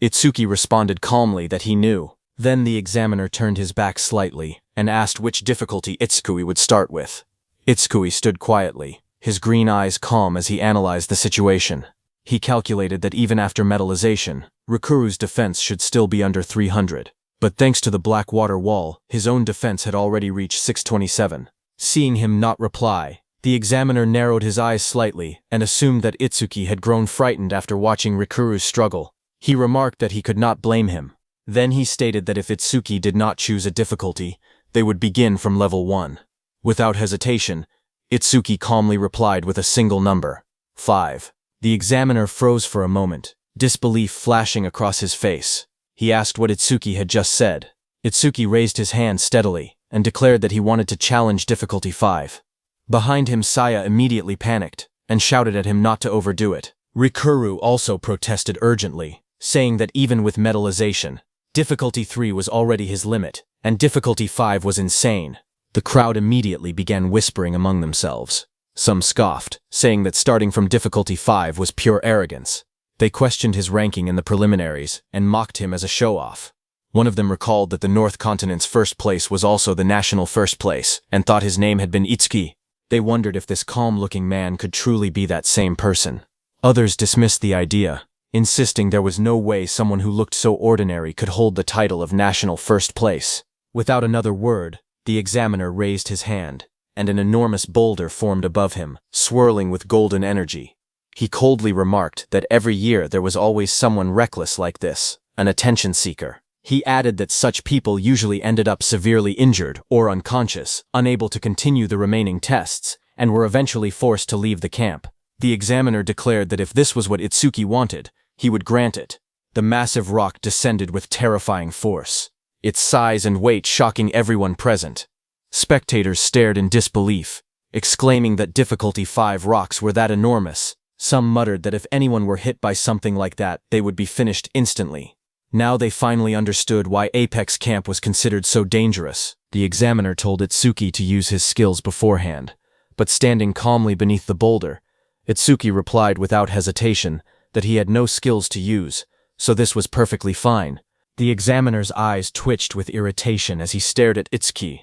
Itsuki responded calmly that he knew. Then the examiner turned his back slightly and asked which difficulty Itsuki would start with. Itsuki stood quietly, his green eyes calm as he analyzed the situation. He calculated that even after metallization, Rikuru's defense should still be under 300. But thanks to the black water wall, his own defense had already reached 627. Seeing him not reply, the examiner narrowed his eyes slightly and assumed that Itsuki had grown frightened after watching Rikuru's struggle. He remarked that he could not blame him. Then he stated that if Itsuki did not choose a difficulty, they would begin from level 1. Without hesitation, Itsuki calmly replied with a single number, 5. The examiner froze for a moment, disbelief flashing across his face. He asked what Itsuki had just said. Itsuki raised his hand steadily and declared that he wanted to challenge difficulty 5. Behind him, Saya immediately panicked and shouted at him not to overdo it. Rikuru also protested urgently, saying that even with metallization, difficulty 3 was already his limit, and difficulty 5 was insane. The crowd immediately began whispering among themselves. Some scoffed, saying that starting from difficulty 5 was pure arrogance. They questioned his ranking in the preliminaries and mocked him as a show-off. One of them recalled that the North Continent's first place was also the national first place, and thought his name had been Itsuki. They wondered if this calm-looking man could truly be that same person. Others dismissed the idea, insisting there was no way someone who looked so ordinary could hold the title of national first place. Without another word, the examiner raised his hand, and an enormous boulder formed above him, swirling with golden energy. He coldly remarked that every year there was always someone reckless like this, an attention seeker. He added that such people usually ended up severely injured or unconscious, unable to continue the remaining tests, and were eventually forced to leave the camp. The examiner declared that if this was what Itsuki wanted, he would grant it. The massive rock descended with terrifying force, its size and weight shocking everyone present. Spectators stared in disbelief, exclaiming that difficulty 5 rocks were that enormous. Some muttered that if anyone were hit by something like that, they would be finished instantly. Now they finally understood why Apex Camp was considered so dangerous. The examiner told Itsuki to use his skills beforehand, but standing calmly beneath the boulder, Itsuki replied without hesitation that he had no skills to use, so this was perfectly fine. The examiner's eyes twitched with irritation as he stared at Itsuki.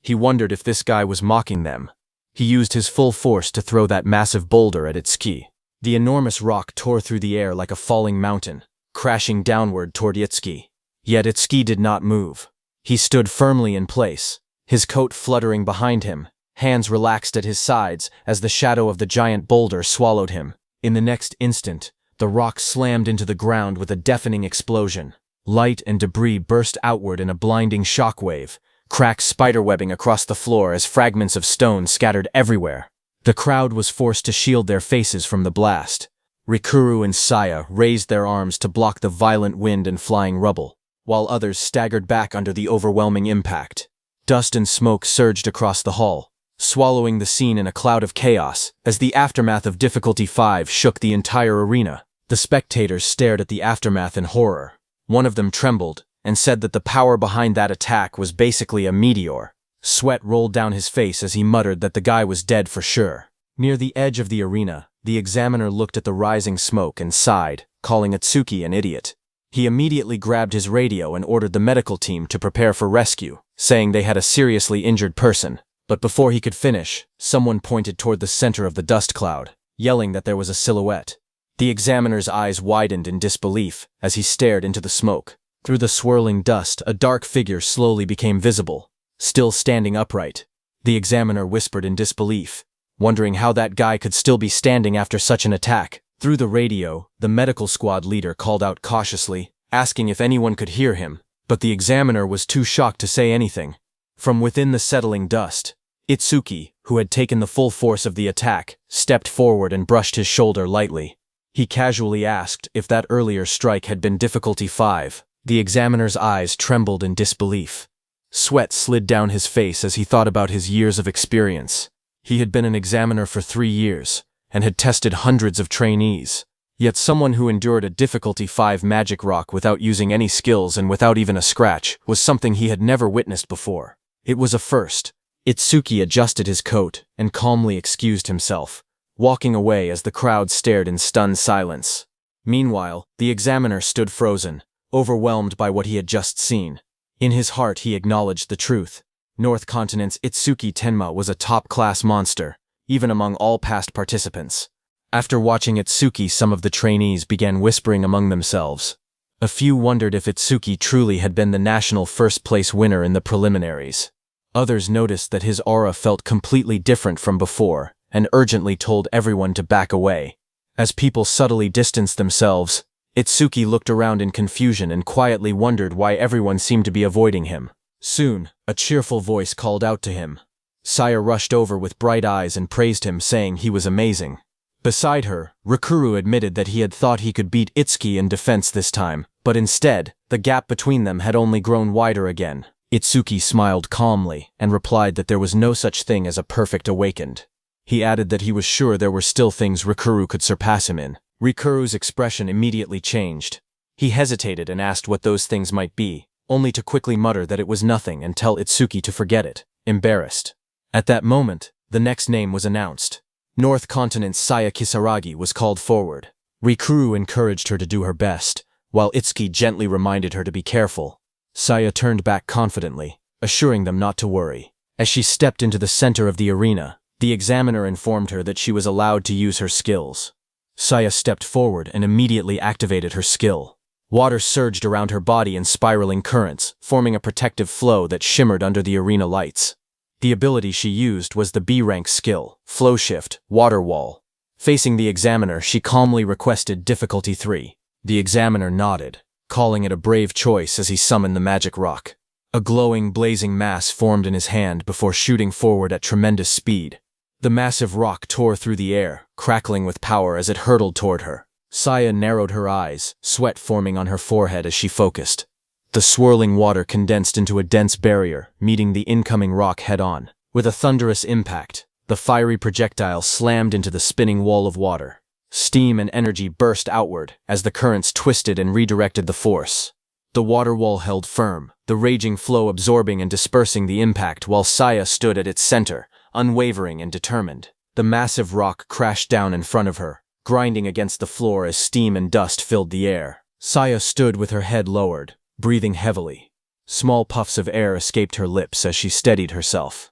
He wondered if this guy was mocking them. He used his full force to throw that massive boulder at Itsuki. The enormous rock tore through the air like a falling mountain, crashing downward toward Itsuki. Yet Itsuki did not move. He stood firmly in place, his coat fluttering behind him, hands relaxed at his sides as the shadow of the giant boulder swallowed him. In the next instant, the rock slammed into the ground with a deafening explosion. Light and debris burst outward in a blinding shockwave, cracks spiderwebbing across the floor as fragments of stone scattered everywhere. The crowd was forced to shield their faces from the blast. Rikuru and Saya raised their arms to block the violent wind and flying rubble, while others staggered back under the overwhelming impact. Dust and smoke surged across the hall, swallowing the scene in a cloud of chaos as the aftermath of difficulty 5 shook the entire arena. The spectators stared at the aftermath in horror. One of them trembled and said that the power behind that attack was basically a meteor. Sweat rolled down his face as he muttered that the guy was dead for sure. Near the edge of the arena, the examiner looked at the rising smoke and sighed, calling Itsuki an idiot. He immediately grabbed his radio and ordered the medical team to prepare for rescue, saying they had a seriously injured person. But before he could finish, someone pointed toward the center of the dust cloud, yelling that there was a silhouette. The examiner's eyes widened in disbelief as he stared into the smoke. Through the swirling dust, a dark figure slowly became visible, still standing upright. The examiner whispered in disbelief, wondering how that guy could still be standing after such an attack. Through the radio, the medical squad leader called out cautiously, asking if anyone could hear him, but the examiner was too shocked to say anything. From within the settling dust, Itsuki, who had taken the full force of the attack, stepped forward and brushed his shoulder lightly. He casually asked if that earlier strike had been difficulty 5. The examiner's eyes trembled in disbelief. Sweat slid down his face as he thought about his years of experience. He had been an examiner for 3 years, and had tested hundreds of trainees. Yet someone who endured a difficulty 5 magic rock without using any skills and without even a scratch was something he had never witnessed before. It was a first. Itsuki adjusted his coat and calmly excused himself, walking away as the crowd stared in stunned silence. Meanwhile, the examiner stood frozen, overwhelmed by what he had just seen. In his heart he acknowledged the truth. North Continent's Itsuki Tenma was a top-class monster, even among all past participants. After watching Itsuki, some of the trainees began whispering among themselves. A few wondered if Itsuki truly had been the national first-place winner in the preliminaries. Others noticed that his aura felt completely different from before, and urgently told everyone to back away. As people subtly distanced themselves, Itsuki looked around in confusion and quietly wondered why everyone seemed to be avoiding him. Soon, a cheerful voice called out to him. Saya rushed over with bright eyes and praised him, saying he was amazing. Beside her, Rikuru admitted that he had thought he could beat Itsuki in defense this time, but instead, the gap between them had only grown wider again. Itsuki smiled calmly and replied that there was no such thing as a perfect awakened. He added that he was sure there were still things Rikuru could surpass him in. Rikuru's expression immediately changed. He hesitated and asked what those things might be, only to quickly mutter that it was nothing and tell Itsuki to forget it, embarrassed. At that moment, the next name was announced. North Continent's Saya Kisaragi was called forward. Rikuru encouraged her to do her best, while Itsuki gently reminded her to be careful. Saya turned back confidently, assuring them not to worry. As she stepped into the center of the arena, the examiner informed her that she was allowed to use her skills. Saya stepped forward and immediately activated her skill. Water surged around her body in spiraling currents, forming a protective flow that shimmered under the arena lights. The ability she used was the B-rank skill, Flow Shift, Water Wall. Facing the examiner, she calmly requested difficulty 3. The examiner nodded, calling it a brave choice as he summoned the magic rock. A glowing, blazing mass formed in his hand before shooting forward at tremendous speed. The massive rock tore through the air, crackling with power as it hurtled toward her. Saya narrowed her eyes, sweat forming on her forehead as she focused. The swirling water condensed into a dense barrier, meeting the incoming rock head-on. With a thunderous impact, the fiery projectile slammed into the spinning wall of water. Steam and energy burst outward as the currents twisted and redirected the force. The water wall held firm, the raging flow absorbing and dispersing the impact while Saya stood at its center, unwavering and determined. The massive rock crashed down in front of her, grinding against the floor as steam and dust filled the air. Saya stood with her head lowered, breathing heavily. Small puffs of air escaped her lips as she steadied herself.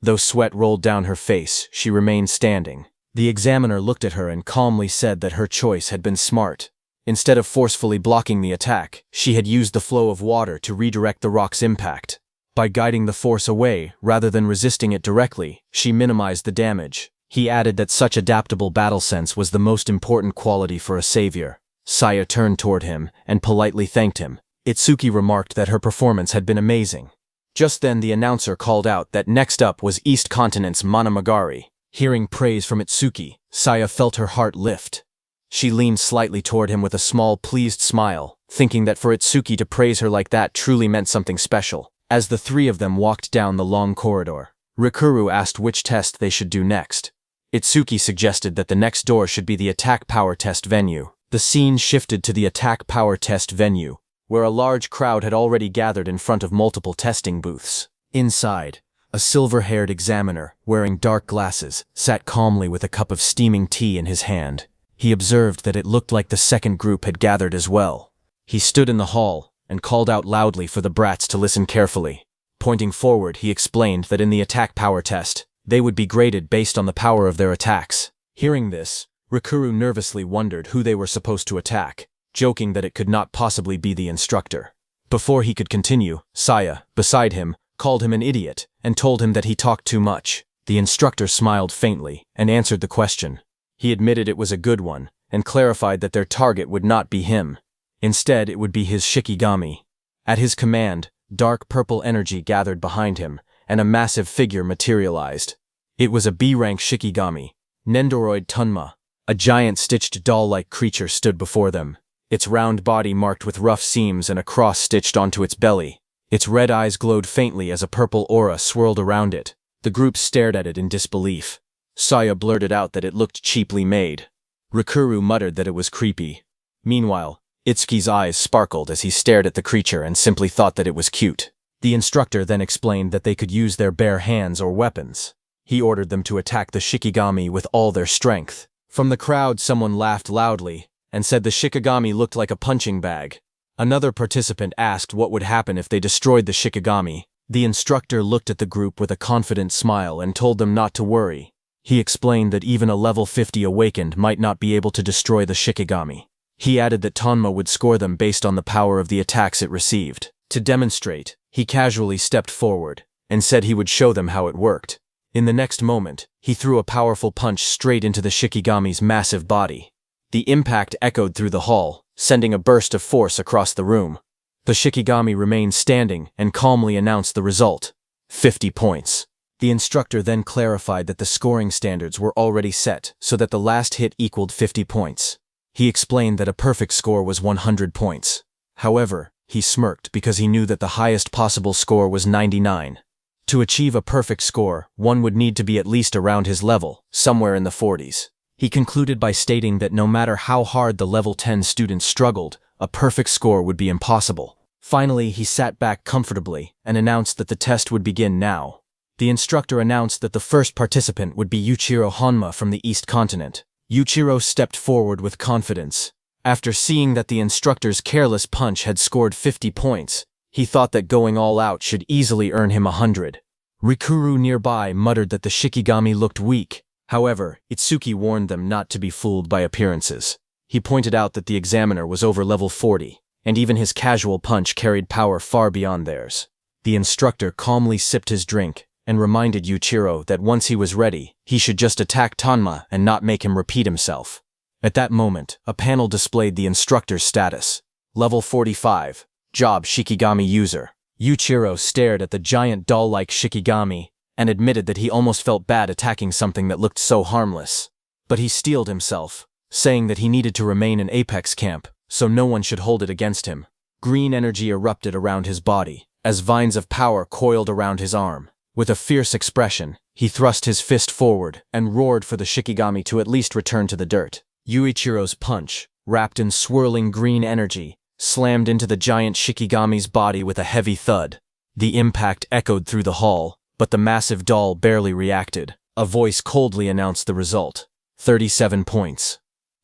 Though sweat rolled down her face, she remained standing. The examiner looked at her and calmly said that her choice had been smart. Instead of forcefully blocking the attack, she had used the flow of water to redirect the rock's impact. By guiding the force away, rather than resisting it directly, she minimized the damage. He added that such adaptable battle sense was the most important quality for a savior. Saya turned toward him and politely thanked him. Itsuki remarked that her performance had been amazing. Just then the announcer called out that next up was East Continent's Manamagari. Hearing praise from Itsuki, Saya felt her heart lift. She leaned slightly toward him with a small, pleased smile, thinking that for Itsuki to praise her like that truly meant something special. As the three of them walked down the long corridor, Rikuru asked which test they should do next. Itsuki suggested that the next door should be the attack power test venue. The scene shifted to the attack power test venue, where a large crowd had already gathered in front of multiple testing booths. Inside, a silver-haired examiner, wearing dark glasses, sat calmly with a cup of steaming tea in his hand. He observed that it looked like the second group had gathered as well. He stood in the hall and called out loudly for the brats to listen carefully. Pointing forward, he explained that in the attack power test, they would be graded based on the power of their attacks. Hearing this, Rikuru nervously wondered who they were supposed to attack, joking that it could not possibly be the instructor. Before he could continue, Saya, beside him, called him an idiot and told him that he talked too much. The instructor smiled faintly and answered the question. He admitted it was a good one and clarified that their target would not be him. Instead, it would be his Shikigami. At his command, dark purple energy gathered behind him, and a massive figure materialized. It was a B-rank Shikigami, Nendoroid Tunma. A giant stitched doll-like creature stood before them, its round body marked with rough seams and a cross stitched onto its belly. Its red eyes glowed faintly as a purple aura swirled around it. The group stared at it in disbelief. Saya blurted out that it looked cheaply made. Rikuru muttered that it was creepy. Meanwhile, Itsuki's eyes sparkled as he stared at the creature and simply thought that it was cute. The instructor then explained that they could use their bare hands or weapons. He ordered them to attack the Shikigami with all their strength. From the crowd, someone laughed loudly and said the Shikigami looked like a punching bag. Another participant asked what would happen if they destroyed the Shikigami. The instructor looked at the group with a confident smile and told them not to worry. He explained that even a level 50 awakened might not be able to destroy the Shikigami. He added that Tonma would score them based on the power of the attacks it received. To demonstrate, he casually stepped forward and said he would show them how it worked. In the next moment, he threw a powerful punch straight into the Shikigami's massive body. The impact echoed through the hall, sending a burst of force across the room. The Shikigami remained standing and calmly announced the result: 50 points. The instructor then clarified that the scoring standards were already set so that the last hit equaled 50 points. He explained that a perfect score was 100 points. However, he smirked because he knew that the highest possible score was 99. To achieve a perfect score, one would need to be at least around his level, somewhere in the 40s. He concluded by stating that no matter how hard the level 10 students struggled, a perfect score would be impossible. Finally, he sat back comfortably and announced that the test would begin now. The instructor announced that the first participant would be Yuichiro Honma from the East Continent. Yuichiro stepped forward with confidence. After seeing that the instructor's careless punch had scored 50 points, he thought that going all out should easily earn him 100. Rikuru nearby muttered that the Shikigami looked weak. However, Itsuki warned them not to be fooled by appearances. He pointed out that the examiner was over level 40, and even his casual punch carried power far beyond theirs. The instructor calmly sipped his drink and reminded Yuichiro that once he was ready, he should just attack Tonma and not make him repeat himself. At that moment, a panel displayed the instructor's status. Level 45. Job Shikigami User. Yuichiro stared at the giant doll-like Shikigami and admitted that he almost felt bad attacking something that looked so harmless. But he steeled himself, saying that he needed to remain in Apex Camp, so no one should hold it against him. Green energy erupted around his body, as vines of power coiled around his arm. With a fierce expression, he thrust his fist forward and roared for the Shikigami to at least return to the dirt. Yuichiro's punch, wrapped in swirling green energy, slammed into the giant Shikigami's body with a heavy thud. The impact echoed through the hall, but the massive doll barely reacted. A voice coldly announced the result: 37 points.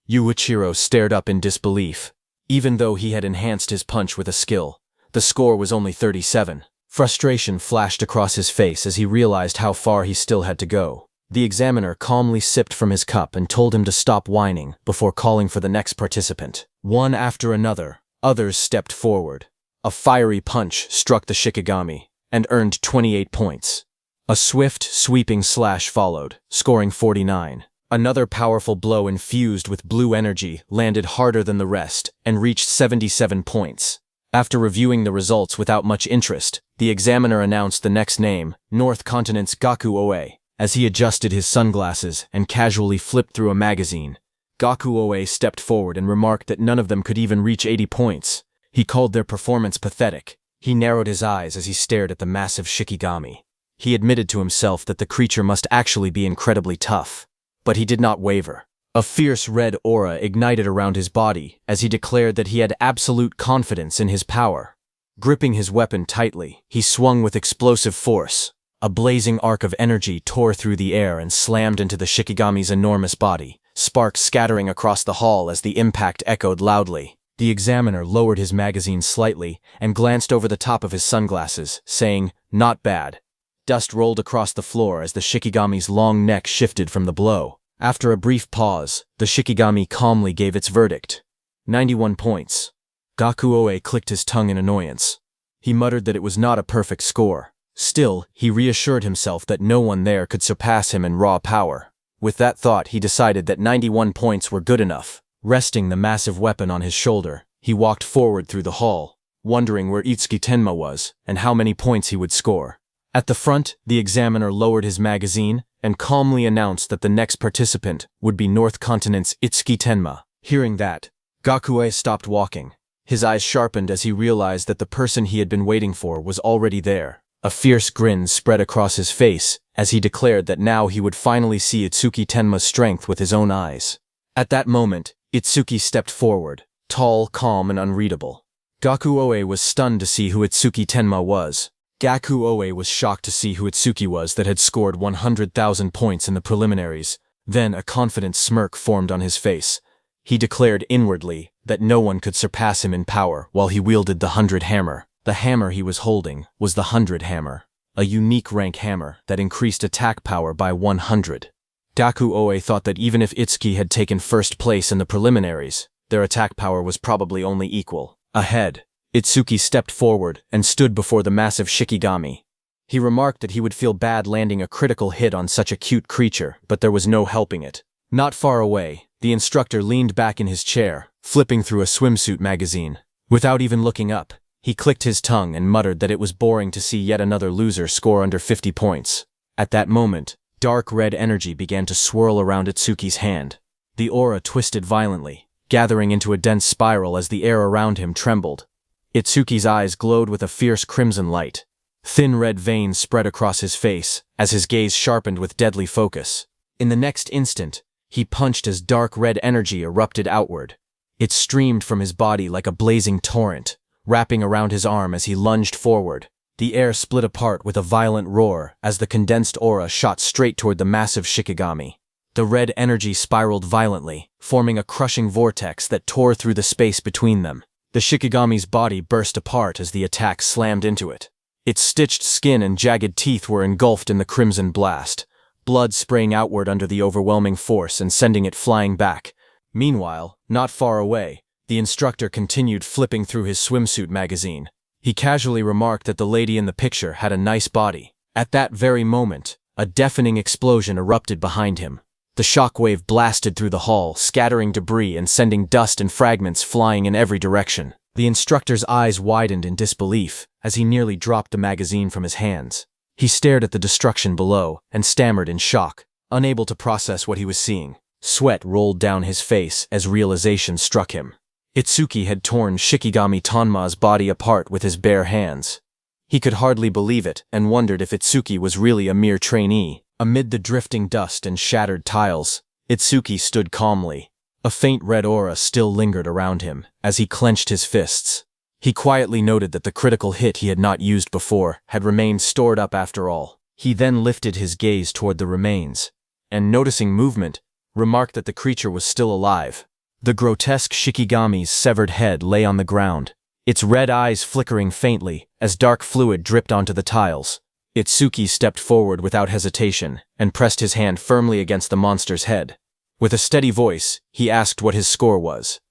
Yuichiro stared up in disbelief. Even though he had enhanced his punch with a skill, the score was only 37. Frustration flashed across his face as he realized how far he still had to go. The examiner calmly sipped from his cup and told him to stop whining before calling for the next participant. One after another, others stepped forward. A fiery punch struck the Shikigami and earned 28 points. A swift, sweeping slash followed, scoring 49. Another powerful blow infused with blue energy landed harder than the rest and reached 77 points. After reviewing the results without much interest, the examiner announced the next name, North Continent's Gaku Oe. As he adjusted his sunglasses and casually flipped through a magazine, Gaku Oe stepped forward and remarked that none of them could even reach 80 points. He called their performance pathetic. He narrowed his eyes as he stared at the massive Shikigami. He admitted to himself that the creature must actually be incredibly tough. But he did not waver. A fierce red aura ignited around his body as he declared that he had absolute confidence in his power. Gripping his weapon tightly, he swung with explosive force. A blazing arc of energy tore through the air and slammed into the Shikigami's enormous body, sparks scattering across the hall as the impact echoed loudly. The examiner lowered his magazine slightly and glanced over the top of his sunglasses, saying, "Not bad." Dust rolled across the floor as the Shikigami's long neck shifted from the blow. After a brief pause, the Shikigami calmly gave its verdict: 91 points. Gaku Oe clicked his tongue in annoyance. He muttered that it was not a perfect score. Still, he reassured himself that no one there could surpass him in raw power. With that thought, he decided that 91 points were good enough. Resting the massive weapon on his shoulder, he walked forward through the hall, wondering where Itsuki Tenma was and how many points he would score. At the front, the examiner lowered his magazine and calmly announced that the next participant would be North Continent's Itsuki Tenma. Hearing that, Gaku stopped walking. His eyes sharpened as he realized that the person he had been waiting for was already there. A fierce grin spread across his face as he declared that now he would finally see Itsuki Tenma's strength with his own eyes. At that moment, Itsuki stepped forward, tall, calm, and unreadable. Gaku Oe was stunned to see who Itsuki Tenma was. Gaku Oe was shocked to see who Itsuki was that had scored 100,000 points in the preliminaries. Then a confident smirk formed on his face. He declared inwardly that no one could surpass him in power while he wielded the 100 hammer. The hammer he was holding was the 100 hammer, a unique rank hammer that increased attack power by 100. Gaku Oe thought that even if Itsuki had taken first place in the preliminaries, their attack power was probably only equal. Ahead, Itsuki stepped forward and stood before the massive Shikigami. He remarked that he would feel bad landing a critical hit on such a cute creature, but there was no helping it. Not far away, the instructor leaned back in his chair, flipping through a swimsuit magazine. Without even looking up, he clicked his tongue and muttered that it was boring to see yet another loser score under 50 points. At that moment, dark red energy began to swirl around Itsuki's hand. The aura twisted violently, gathering into a dense spiral as the air around him trembled. Itsuki's eyes glowed with a fierce crimson light. Thin red veins spread across his face as his gaze sharpened with deadly focus. In the next instant, he punched as dark red energy erupted outward. It streamed from his body like a blazing torrent, wrapping around his arm as he lunged forward. The air split apart with a violent roar as the condensed aura shot straight toward the massive Shikigami. The red energy spiraled violently, forming a crushing vortex that tore through the space between them. The Shikigami's body burst apart as the attack slammed into it. Its stitched skin and jagged teeth were engulfed in the crimson blast, blood spraying outward under the overwhelming force and sending it flying back. Meanwhile, not far away, the instructor continued flipping through his swimsuit magazine. He casually remarked that the lady in the picture had a nice body. At that very moment, a deafening explosion erupted behind him. The shockwave blasted through the hall, scattering debris and sending dust and fragments flying in every direction. The instructor's eyes widened in disbelief as he nearly dropped the magazine from his hands. He stared at the destruction below and stammered in shock, unable to process what he was seeing. Sweat rolled down his face as realization struck him. Itsuki had torn Shikigami Tonma's body apart with his bare hands. He could hardly believe it and wondered if Itsuki was really a mere trainee. Amid the drifting dust and shattered tiles, Itsuki stood calmly. A faint red aura still lingered around him as he clenched his fists. He quietly noted that the critical hit he had not used before had remained stored up after all. He then lifted his gaze toward the remains, and noticing movement, remarked that the creature was still alive. The grotesque Shikigami's severed head lay on the ground, its red eyes flickering faintly as dark fluid dripped onto the tiles. Itsuki stepped forward without hesitation and pressed his hand firmly against the monster's head. With a steady voice, he asked what his score was.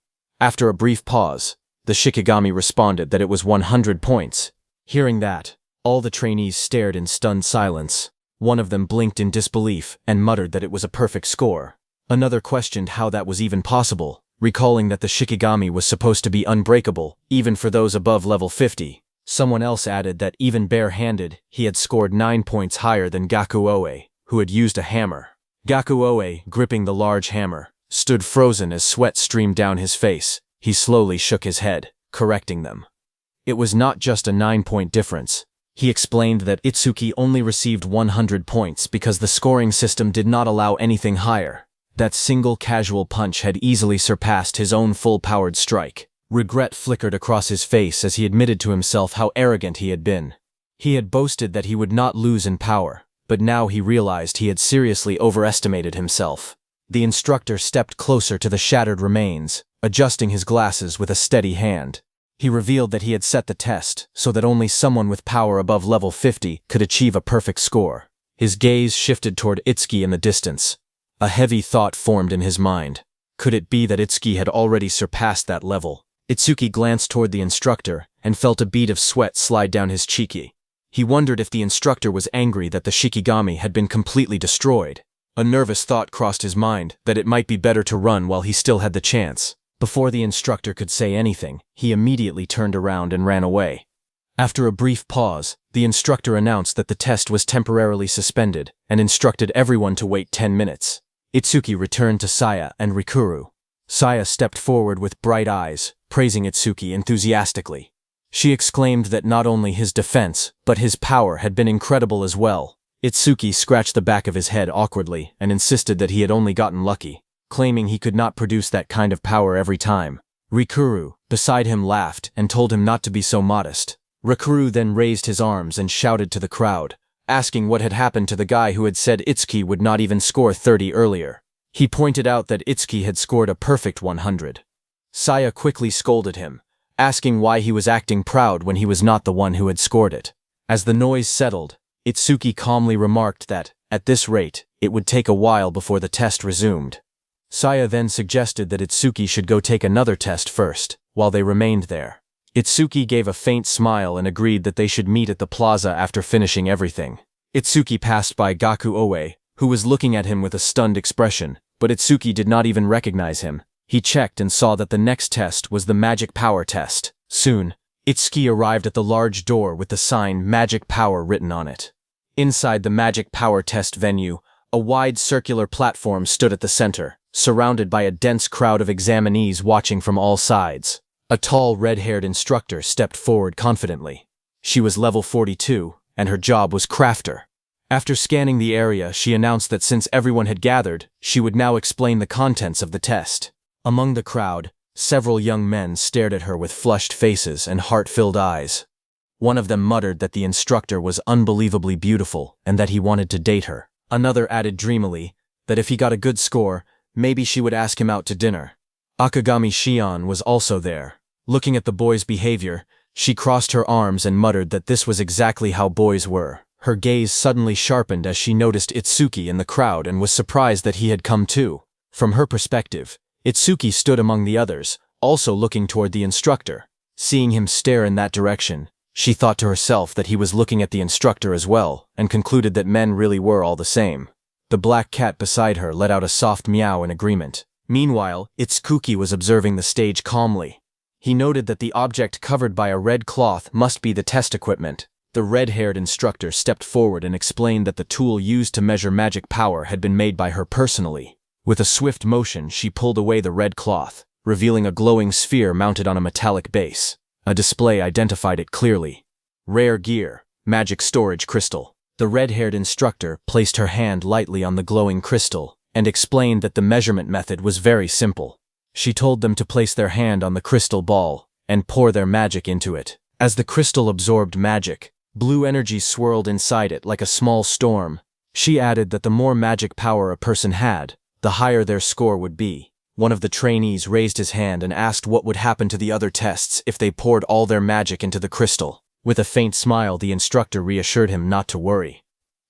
After a brief pause, the Shikigami responded that it was 100 points. Hearing that, all the trainees stared in stunned silence. One of them blinked in disbelief and muttered that it was a perfect score. Another questioned how that was even possible, recalling that the Shikigami was supposed to be unbreakable, even for those above level 50. Someone else added that even bare-handed, he had scored 9 points higher than Gakuoe, who had used a hammer. Gakuoe, gripping the large hammer, stood frozen as sweat streamed down his face. He slowly shook his head, correcting them. It was not just a 9-point difference. He explained that Itsuki only received 100 points because the scoring system did not allow anything higher. That single casual punch had easily surpassed his own full-powered strike. Regret flickered across his face as he admitted to himself how arrogant he had been. He had boasted that he would not lose in power, but now he realized he had seriously overestimated himself. The instructor stepped closer to the shattered remains, adjusting his glasses with a steady hand. He revealed that he had set the test so that only someone with power above level 50 could achieve a perfect score. His gaze shifted toward Itsuki in the distance. A heavy thought formed in his mind. Could it be that Itsuki had already surpassed that level? Itsuki glanced toward the instructor and felt a bead of sweat slide down his cheek. He wondered if the instructor was angry that the Shikigami had been completely destroyed. A nervous thought crossed his mind that it might be better to run while he still had the chance. Before the instructor could say anything, he immediately turned around and ran away. After a brief pause, the instructor announced that the test was temporarily suspended and instructed everyone to wait 10 minutes. Itsuki returned to Saya and Rikuru. Saya stepped forward with bright eyes, praising Itsuki enthusiastically. She exclaimed that not only his defense, but his power had been incredible as well. Itsuki scratched the back of his head awkwardly and insisted that he had only gotten lucky, claiming he could not produce that kind of power every time. Rikuru, beside him, laughed and told him not to be so modest. Rikuru then raised his arms and shouted to the crowd, asking what had happened to the guy who had said Itsuki would not even score 30 earlier. He pointed out that Itsuki had scored a perfect 100. Saya quickly scolded him, asking why he was acting proud when he was not the one who had scored it. As the noise settled, Itsuki calmly remarked that, at this rate, it would take a while before the test resumed. Saya then suggested that Itsuki should go take another test first, while they remained there. Itsuki gave a faint smile and agreed that they should meet at the plaza after finishing everything. Itsuki passed by Gaku Oe, who was looking at him with a stunned expression, but Itsuki did not even recognize him. He checked and saw that the next test was the magic power test. Soon, Itsuki arrived at the large door with the sign Magic Power written on it. Inside the magic power test venue, a wide circular platform stood at the center, surrounded by a dense crowd of examinees watching from all sides. A tall, red-haired instructor stepped forward confidently. She was level 42, and her job was crafter. After scanning the area, she announced that since everyone had gathered, she would now explain the contents of the test. Among the crowd, several young men stared at her with flushed faces and heart-filled eyes. One of them muttered that the instructor was unbelievably beautiful and that he wanted to date her. Another added dreamily that if he got a good score, maybe she would ask him out to dinner. Akagami Shion was also there. Looking at the boy's behavior, she crossed her arms and muttered that this was exactly how boys were. Her gaze suddenly sharpened as she noticed Itsuki in the crowd and was surprised that he had come too. From her perspective, Itsuki stood among the others, also looking toward the instructor. Seeing him stare in that direction, she thought to herself that he was looking at the instructor as well, and concluded that men really were all the same. The black cat beside her let out a soft meow in agreement. Meanwhile, Itsuki was observing the stage calmly. He noted that the object covered by a red cloth must be the test equipment. The red-haired instructor stepped forward and explained that the tool used to measure magic power had been made by her personally. With a swift motion, she pulled away the red cloth, revealing a glowing sphere mounted on a metallic base. A display identified it clearly. Rare gear, magic storage crystal. The red-haired instructor placed her hand lightly on the glowing crystal and explained that the measurement method was very simple. She told them to place their hand on the crystal ball and pour their magic into it. As the crystal absorbed magic, blue energy swirled inside it like a small storm. She added that the more magic power a person had, the higher their score would be. One of the trainees raised his hand and asked what would happen to the other tests if they poured all their magic into the crystal. With a faint smile, the instructor reassured him not to worry.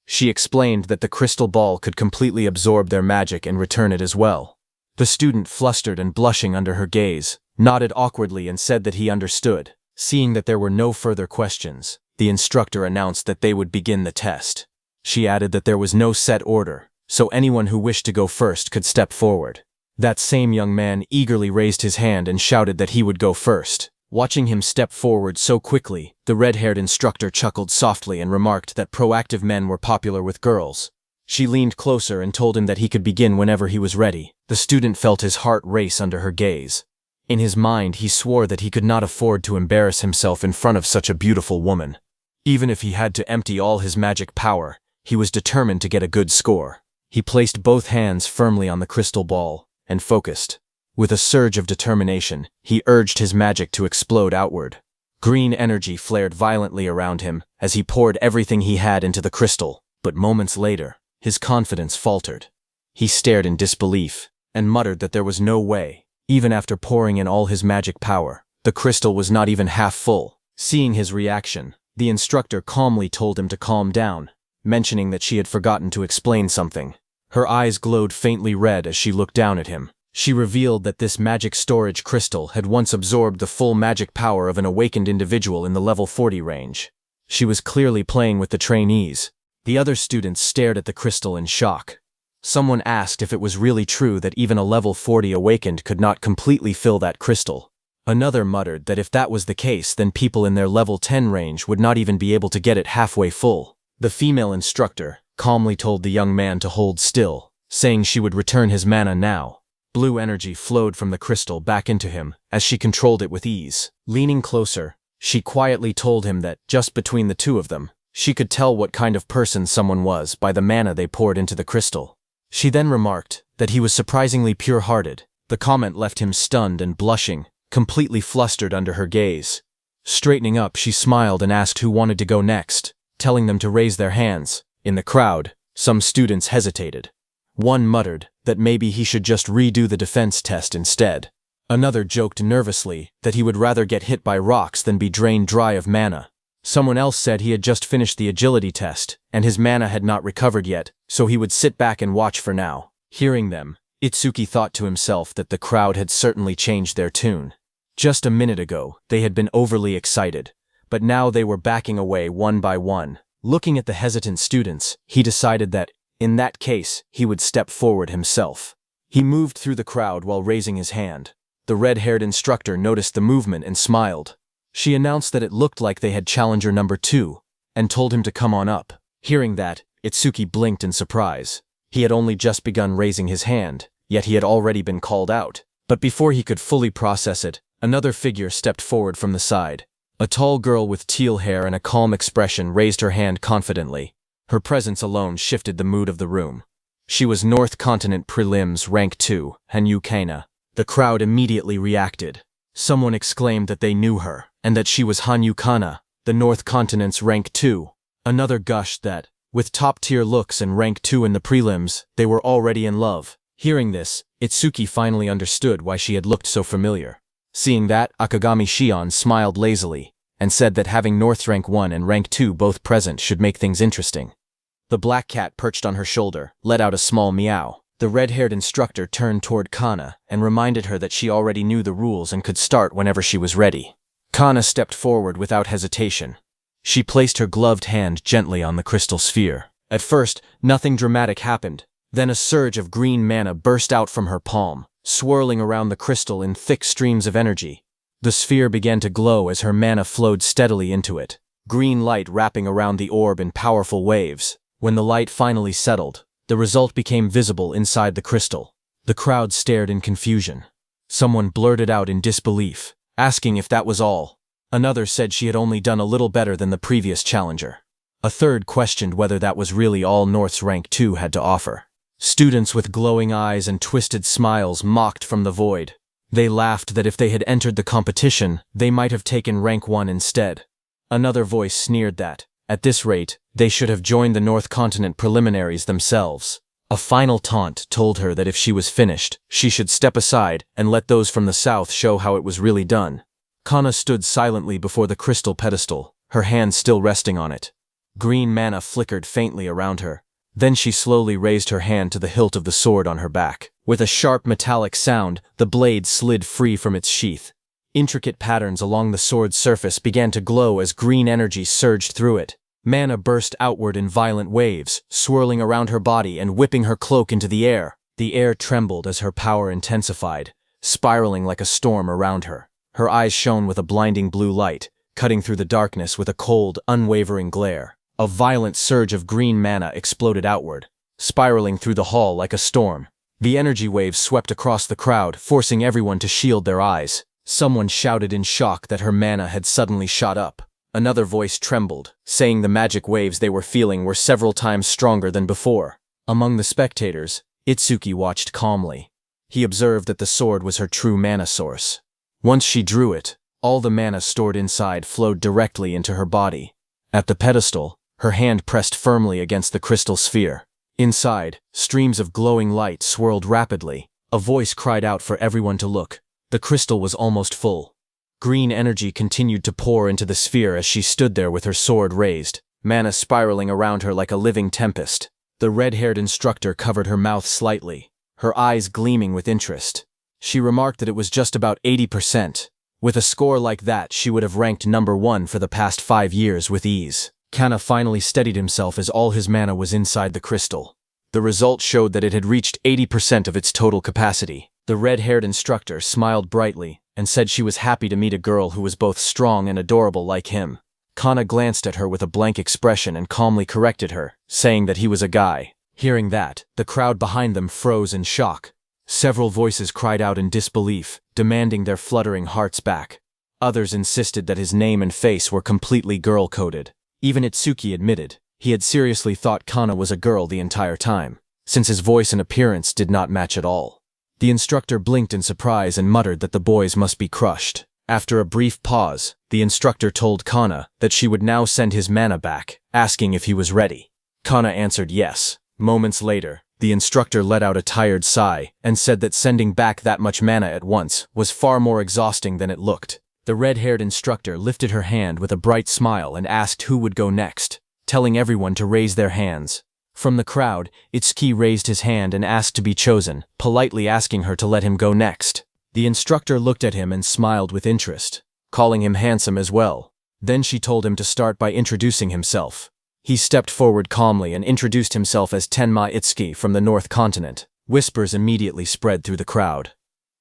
She explained that the crystal ball could completely absorb their magic and return it as well. The student, flustered and blushing under her gaze, nodded awkwardly and said that he understood. Seeing that there were no further questions, the instructor announced that they would begin the test. She added that there was no set order, so anyone who wished to go first could step forward. That same young man eagerly raised his hand and shouted that he would go first. Watching him step forward so quickly, the red-haired instructor chuckled softly and remarked that proactive men were popular with girls. She leaned closer and told him that he could begin whenever he was ready. The student felt his heart race under her gaze. In his mind, he swore that he could not afford to embarrass himself in front of such a beautiful woman. Even if he had to empty all his magic power, he was determined to get a good score. He placed both hands firmly on the crystal ball and focused. With a surge of determination, he urged his magic to explode outward. Green energy flared violently around him as he poured everything he had into the crystal, but moments later, his confidence faltered. He stared in disbelief and muttered that there was no way. Even after pouring in all his magic power, the crystal was not even half full. Seeing his reaction, the instructor calmly told him to calm down, mentioning that she had forgotten to explain something. Her eyes glowed faintly red as she looked down at him. She revealed that this magic storage crystal had once absorbed the full magic power of an awakened individual in the level 40 range. She was clearly playing with the trainees. The other students stared at the crystal in shock. Someone asked if it was really true that even a level 40 awakened could not completely fill that crystal. Another muttered that if that was the case, then people in their level 10 range would not even be able to get it halfway full. The female instructor calmly told the young man to hold still, saying she would return his mana now. Blue energy flowed from the crystal back into him as she controlled it with ease. Leaning closer, she quietly told him that, just between the two of them, she could tell what kind of person someone was by the mana they poured into the crystal. She then remarked that he was surprisingly pure-hearted. The comment left him stunned and blushing, completely flustered under her gaze. Straightening up, she smiled and asked who wanted to go next, telling them to raise their hands. In the crowd, some students hesitated. One muttered that maybe he should just redo the defense test instead. Another joked nervously that he would rather get hit by rocks than be drained dry of mana. Someone else said he had just finished the agility test, and his mana had not recovered yet, so he would sit back and watch for now. Hearing them, Itsuki thought to himself that the crowd had certainly changed their tune. Just a minute ago, they had been overly excited, but now they were backing away one by one. Looking at the hesitant students, he decided that, in that case, he would step forward himself. He moved through the crowd while raising his hand. The red-haired instructor noticed the movement and smiled. She announced that it looked like they had challenger number 2, and told him to come on up. Hearing that, Itsuki blinked in surprise. He had only just begun raising his hand, yet he had already been called out. But before he could fully process it, another figure stepped forward from the side. A tall girl with teal hair and a calm expression raised her hand confidently. Her presence alone shifted the mood of the room. She was North Continent Prelims Rank 2, Hanyu Kana. The crowd immediately reacted. Someone exclaimed that they knew her, and that she was Hanyu Kana, the North Continent's Rank 2. Another gushed that, with top-tier looks and Rank 2 in the prelims, they were already in love. Hearing this, Itsuki finally understood why she had looked so familiar. Seeing that, Akagami Shion smiled lazily, and said that having North's Rank 1 and Rank 2 both present should make things interesting. The black cat perched on her shoulder, let out a small meow. The red-haired instructor turned toward Kana and reminded her that she already knew the rules and could start whenever she was ready. Kana stepped forward without hesitation. She placed her gloved hand gently on the crystal sphere. At first, nothing dramatic happened. Then a surge of green mana burst out from her palm, swirling around the crystal in thick streams of energy. The sphere began to glow as her mana flowed steadily into it, green light wrapping around the orb in powerful waves. When the light finally settled, the result became visible inside the crystal. The crowd stared in confusion. Someone blurted out in disbelief, asking if that was all. Another said she had only done a little better than the previous challenger. A third questioned whether that was really all North's Rank 2 had to offer. Students with glowing eyes and twisted smiles mocked from the void. They laughed that if they had entered the competition, they might have taken Rank 1 instead. Another voice sneered that, at this rate, they should have joined the North Continent preliminaries themselves. A final taunt told her that if she was finished, she should step aside and let those from the south show how it was really done. Kana stood silently before the crystal pedestal, her hand still resting on it. Green mana flickered faintly around her. Then she slowly raised her hand to the hilt of the sword on her back. With a sharp metallic sound, the blade slid free from its sheath. Intricate patterns along the sword's surface began to glow as green energy surged through it. Mana burst outward in violent waves, swirling around her body and whipping her cloak into the air. The air trembled as her power intensified, spiraling like a storm around her. Her eyes shone with a blinding blue light, cutting through the darkness with a cold, unwavering glare. A violent surge of green mana exploded outward, spiraling through the hall like a storm. The energy waves swept across the crowd, forcing everyone to shield their eyes. Someone shouted in shock that her mana had suddenly shot up. Another voice trembled, saying the magic waves they were feeling were several times stronger than before. Among the spectators, Itsuki watched calmly. He observed that the sword was her true mana source. Once she drew it, all the mana stored inside flowed directly into her body. At the pedestal, her hand pressed firmly against the crystal sphere. Inside, streams of glowing light swirled rapidly. A voice cried out for everyone to look. The crystal was almost full. Green energy continued to pour into the sphere as she stood there with her sword raised, mana spiraling around her like a living tempest. The red-haired instructor covered her mouth slightly, her eyes gleaming with interest. She remarked that it was just about 80%. With a score like that, she would have ranked number 1 for the past 5 years with ease. Kana finally steadied himself as all his mana was inside the crystal. The result showed that it had reached 80% of its total capacity. The red-haired instructor smiled brightly and said she was happy to meet a girl who was both strong and adorable like him. Kana glanced at her with a blank expression and calmly corrected her, saying that he was a guy. Hearing that, the crowd behind them froze in shock. Several voices cried out in disbelief, demanding their fluttering hearts back. Others insisted that his name and face were completely girl-coded. Even Itsuki admitted he had seriously thought Kana was a girl the entire time, since his voice and appearance did not match at all. The instructor blinked in surprise and muttered that the boys must be crushed. After a brief pause, the instructor told Kana that she would now send his mana back, asking if he was ready. Kana answered yes. Moments later, the instructor let out a tired sigh and said that sending back that much mana at once was far more exhausting than it looked. The red-haired instructor lifted her hand with a bright smile and asked who would go next, telling everyone to raise their hands. From the crowd, Itsuki raised his hand and asked to be chosen, politely asking her to let him go next. The instructor looked at him and smiled with interest, calling him handsome as well. Then she told him to start by introducing himself. He stepped forward calmly and introduced himself as Tenma Itsuki from the North Continent. Whispers immediately spread through the crowd.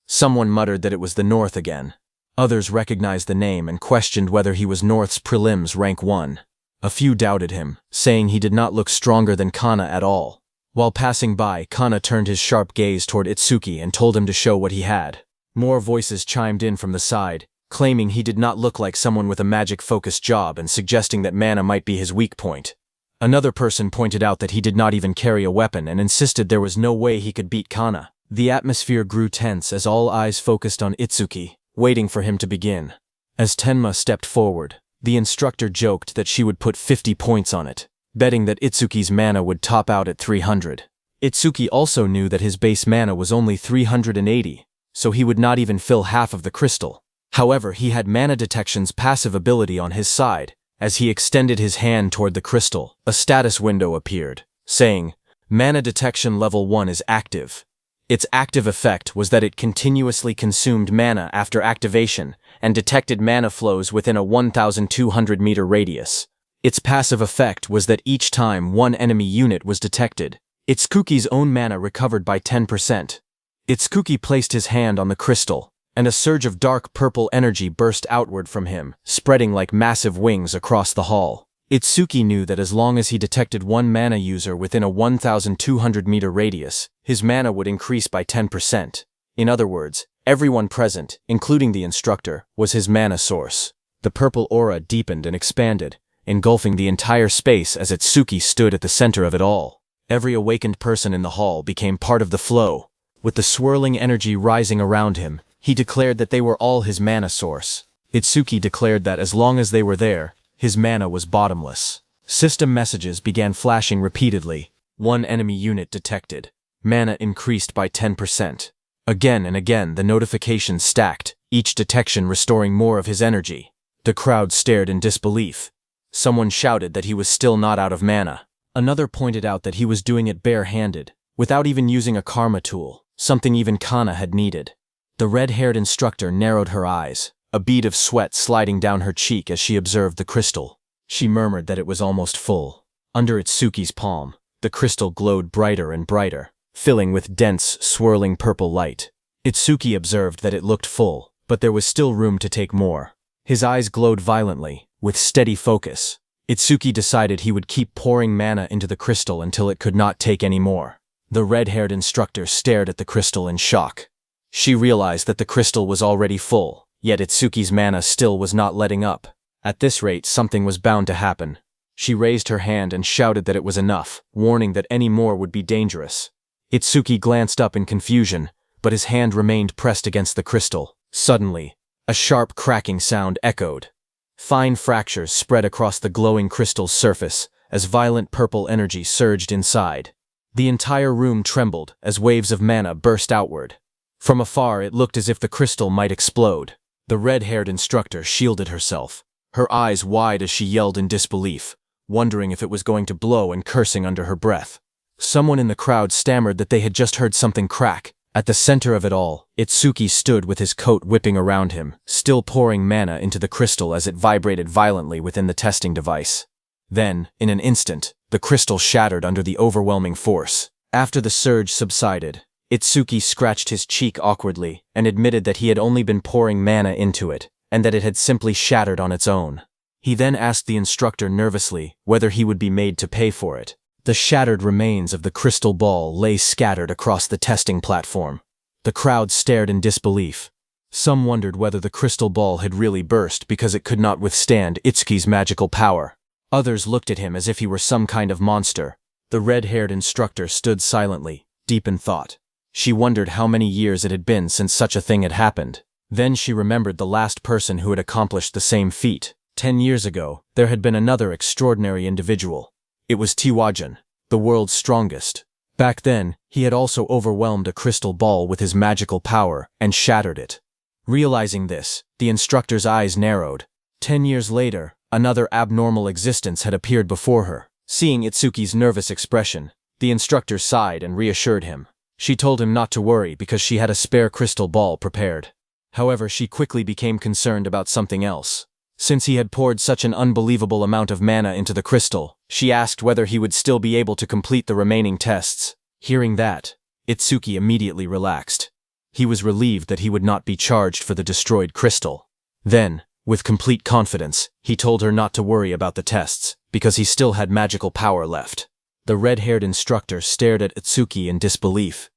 Someone muttered that it was the North again. Others recognized the name and questioned whether he was North's prelims rank 1. A few doubted him, saying he did not look stronger than Kana at all. While passing by, Kana turned his sharp gaze toward Itsuki and told him to show what he had. More voices chimed in from the side, claiming he did not look like someone with a magic-focused job and suggesting that mana might be his weak point. Another person pointed out that he did not even carry a weapon and insisted there was no way he could beat Kana. The atmosphere grew tense as all eyes focused on Itsuki, waiting for him to begin. As Tenma stepped forward, the instructor joked that she would put 50 points on it, betting that Itsuki's mana would top out at 300. Itsuki also knew that his base mana was only 380, so he would not even fill half of the crystal. However, he had Mana Detection's passive ability on his side. As he extended his hand toward the crystal, a status window appeared, saying, "Mana Detection Level 1 is active." Its active effect was that it continuously consumed mana after activation and detected mana flows within a 1,200-meter radius. Its passive effect was that each time one enemy unit was detected, Itsuki's own mana recovered by 10%. Itsuki placed his hand on the crystal, and a surge of dark purple energy burst outward from him, spreading like massive wings across the hall. Itsuki knew that as long as he detected one mana user within a 1,200-meter radius, his mana would increase by 10%. In other words, everyone present, including the instructor, was his mana source. The purple aura deepened and expanded, engulfing the entire space as Itsuki stood at the center of it all. Every awakened person in the hall became part of the flow. With the swirling energy rising around him, he declared that they were all his mana source. Itsuki declared that as long as they were there, his mana was bottomless. System messages began flashing repeatedly. One enemy unit detected. Mana increased by 10%. Again and again the notifications stacked, each detection restoring more of his energy. The crowd stared in disbelief. Someone shouted that he was still not out of mana. Another pointed out that he was doing it bare-handed, without even using a karma tool, something even Kana had needed. The red-haired instructor narrowed her eyes, a bead of sweat sliding down her cheek as she observed the crystal. She murmured that it was almost full. Under Itsuki's palm, the crystal glowed brighter and brighter, filling with dense, swirling purple light. Itsuki observed that it looked full, but there was still room to take more. His eyes glowed violently, with steady focus. Itsuki decided he would keep pouring mana into the crystal until it could not take any more. The red-haired instructor stared at the crystal in shock. She realized that the crystal was already full, yet Itsuki's mana still was not letting up. At this rate, something was bound to happen. She raised her hand and shouted that it was enough, warning that any more would be dangerous. Itsuki glanced up in confusion, but his hand remained pressed against the crystal. Suddenly, a sharp cracking sound echoed. Fine fractures spread across the glowing crystal's surface as violent purple energy surged inside. The entire room trembled as waves of mana burst outward. From afar, it looked as if the crystal might explode. The red-haired instructor shielded herself, her eyes wide as she yelled in disbelief, wondering if it was going to blow and cursing under her breath. Someone in the crowd stammered that they had just heard something crack. At the center of it all, Itsuki stood with his coat whipping around him, still pouring mana into the crystal as it vibrated violently within the testing device. Then, in an instant, the crystal shattered under the overwhelming force. After the surge subsided, Itsuki scratched his cheek awkwardly and admitted that he had only been pouring mana into it, and that it had simply shattered on its own. He then asked the instructor nervously whether he would be made to pay for it. The shattered remains of the crystal ball lay scattered across the testing platform. The crowd stared in disbelief. Some wondered whether the crystal ball had really burst because it could not withstand Itsuki's magical power. Others looked at him as if he were some kind of monster. The red-haired instructor stood silently, deep in thought. She wondered how many years it had been since such a thing had happened. Then she remembered the last person who had accomplished the same feat. 10 years ago, there had been another extraordinary individual. It was Tiwajan, the world's strongest. Back then, he had also overwhelmed a crystal ball with his magical power and shattered it. Realizing this, the instructor's eyes narrowed. 10 years later, another abnormal existence had appeared before her, Seeing Itsuki's nervous expression, the instructor sighed and reassured him. She told him not to worry because she had a spare crystal ball prepared. However, she quickly became concerned about something else. Since he had poured such an unbelievable amount of mana into the crystal, she asked whether he would still be able to complete the remaining tests. Hearing that, Itsuki immediately relaxed. He was relieved that he would not be charged for the destroyed crystal. Then, with complete confidence, he told her not to worry about the tests, because he still had magical power left. The red-haired instructor stared at Itsuki in disbelief.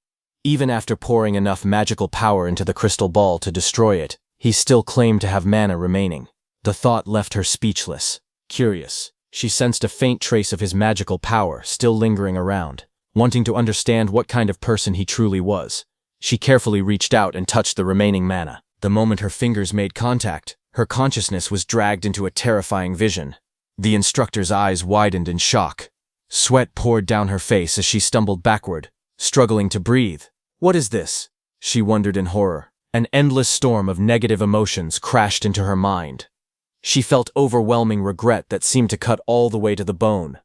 Even after pouring enough magical power into the crystal ball to destroy it, he still claimed to have mana remaining. The thought left her speechless. Curious, she sensed a faint trace of his magical power still lingering around. Wanting to understand what kind of person he truly was, she carefully reached out and touched the remaining mana. The moment her fingers made contact, her consciousness was dragged into a terrifying vision. The instructor's eyes widened in shock. Sweat poured down her face as she stumbled backward, struggling to breathe. What is this? She wondered in horror. An endless storm of negative emotions crashed into her mind. She felt overwhelming regret that seemed to cut all the way to the bone.